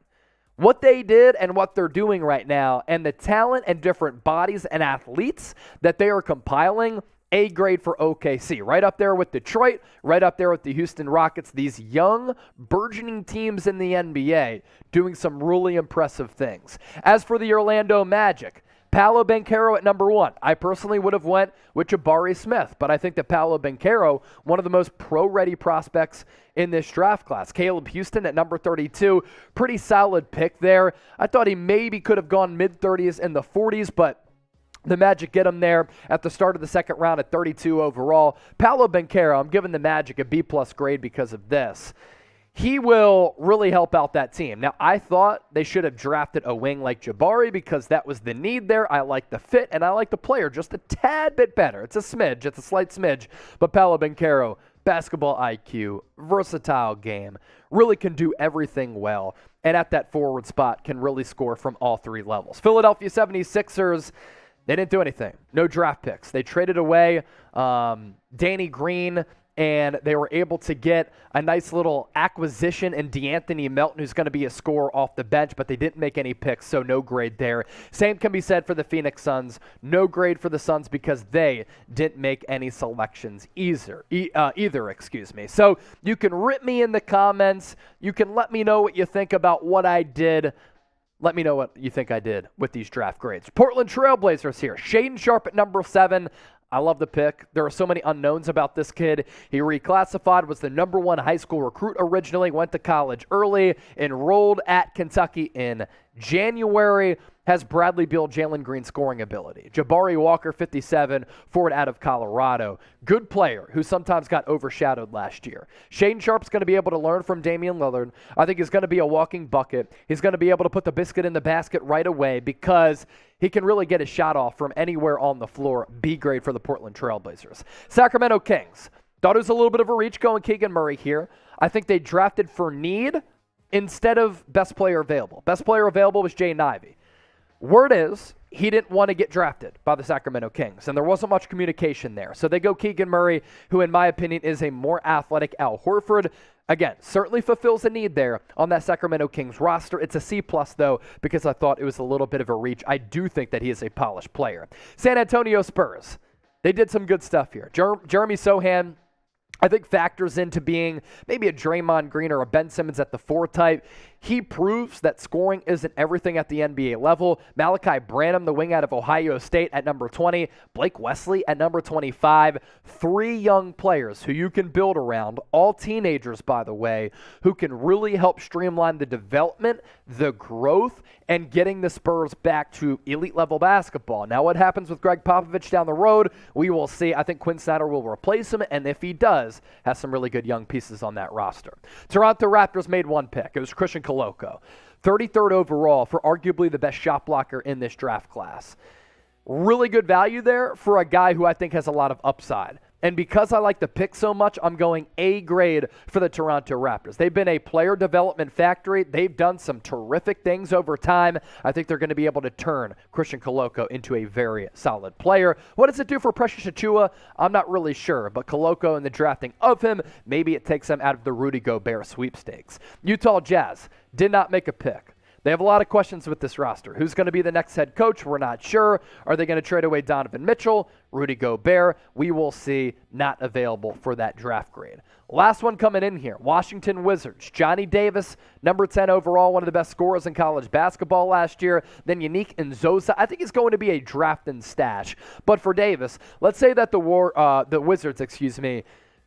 What they did and what they're doing right now, and the talent and different bodies and athletes that they are compiling, A grade for OKC. Right up there with Detroit, right up there with the Houston Rockets. These young, burgeoning teams in the NBA doing some really impressive things. As for the Orlando Magic, Paolo Banchero at number 1. I personally would have went with Jabari Smith, but I think that Paolo Banchero, one of the most pro-ready prospects in this draft class. Caleb Houston at number 32, pretty solid pick there. I thought he maybe could have gone mid-30s and the 40s, but the Magic get him there at the start of the second round at 32 overall. Paolo Banchero, I'm giving the Magic a B+ grade because of this. He will really help out that team. Now, I thought they should have drafted a wing like Jabari because that was the need there. I like the fit, and I like the player just a tad bit better. It's a smidge. It's a slight smidge. But Paolo Banchero, basketball IQ, versatile game, really can do everything well, and at that forward spot can really score from all 3 levels. Philadelphia 76ers, they didn't do anything. No draft picks. They traded away Danny Green, and they were able to get a nice little acquisition in DeAnthony Melton, who's going to be a scorer off the bench, but they didn't make any picks, so no grade there. Same can be said for the Phoenix Suns. No grade for the Suns because they didn't make any selections either. So you can rip me in the comments. You can let me know what you think about what I did. Let me know what you think I did with these draft grades. Portland Trailblazers here. Shaedon Sharpe at number 7. I love the pick. There are so many unknowns about this kid. He reclassified, was the number 1 high school recruit originally, went to college early, enrolled at Kentucky in January, has Bradley Beal, Jalen Green scoring ability. Jabari Walker, 57, forward out of Colorado. Good player who sometimes got overshadowed last year. Shaedon Sharpe's going to be able to learn from Damian Lillard. I think he's going to be a walking bucket. He's going to be able to put the biscuit in the basket right away because he can really get a shot off from anywhere on the floor. B grade for the Portland Trailblazers. Sacramento Kings. Thought it was a little bit of a reach going Keegan Murray here. I think they drafted for need instead of best player available. Best player available was Jaden Ivey. Word is he didn't want to get drafted by the Sacramento Kings, and there wasn't much communication there. So they go Keegan Murray, who in my opinion is a more athletic Al Horford. Again, certainly fulfills a need there on that Sacramento Kings roster. It's a C+ though, because I thought it was a little bit of a reach. I do think that he is a polished player. San Antonio Spurs. They did some good stuff here. Jeremy Sohan, I think, factors into being maybe a Draymond Green or a Ben Simmons at the 4 type. he proves that scoring isn't everything at the NBA level. Malachi Branham, the wing out of Ohio State, at number 20. Blake Wesley at number 25. 3 young players who you can build around, all teenagers, by the way, who can really help streamline the development, the growth, and getting the Spurs back to elite level basketball. Now, what happens with Greg Popovich down the road, we will see. I think Quinn Snyder will replace him, and if he does, has some really good young pieces on that roster. Toronto Raptors made one pick. It was Christian Koloko, 33rd overall for arguably the best shot blocker in this draft class. Really good value there for a guy who I think has a lot of upside. And because I like the pick so much, I'm going A grade for the Toronto Raptors. They've been a player development factory. They've done some terrific things over time. I think they're going to be able to turn Christian Koloko into a very solid player. What does it do for Precious Achiuwa? I'm not really sure. But Koloko and the drafting of him, maybe it takes them out of the Rudy Gobert sweepstakes. Utah Jazz did not make a pick. They have a lot of questions with this roster. Who's going to be the next head coach? We're not sure. Are they going to trade away Donovan Mitchell? Rudy Gobert? We will see. Not available for that draft grade. Last one coming in here, Washington Wizards. Johnny Davis, number 10 overall, one of the best scorers in college basketball last year. Then Yannick Nzosa. I think he's going to be a draft and stash. But for Davis, let's say that the Wizards,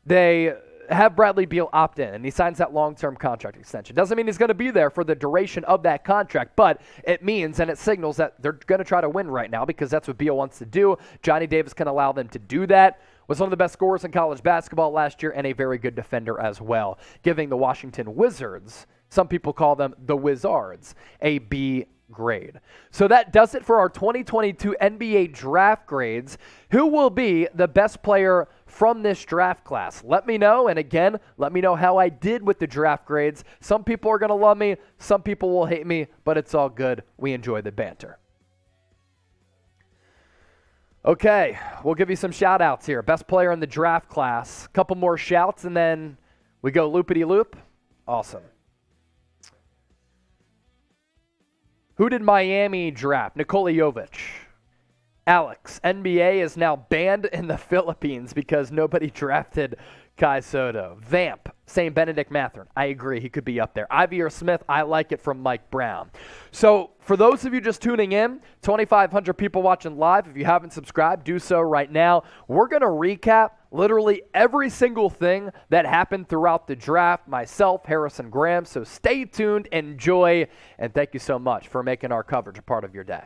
they have Bradley Beal opt in, and he signs that long-term contract extension. Doesn't mean he's going to be there for the duration of that contract, but it means and it signals that they're going to try to win right now because that's what Beal wants to do. Johnny Davis can allow them to do that. Was one of the best scorers in college basketball last year and a very good defender as well, giving the Washington Wizards, some people call them the Wizards, a B grade. So that does it for our 2022 NBA draft grades. Who will be the best player from this draft class? Let me know. And again, let me know how I did with the draft grades. Some people are going to love me. Some people will hate me, but it's all good. We enjoy the banter. Okay, we'll give you some shout outs here. Best player in the draft class. Couple more shouts and then we go loopity-loop. Awesome. Who did Miami draft? Nikola Jovic. Alex, NBA is now banned in the Philippines because nobody drafted Kai Soto. Vamp, saying Benedict Mathurin. I agree, he could be up there. Ivy or Smith, I like it from Mike Brown. So for those of you just tuning in, 2,500 people watching live. If you haven't subscribed, do so right now. We're going to recap literally every single thing that happened throughout the draft, myself, Harrison Graham. So stay tuned, enjoy, and thank you so much for making our coverage a part of your day.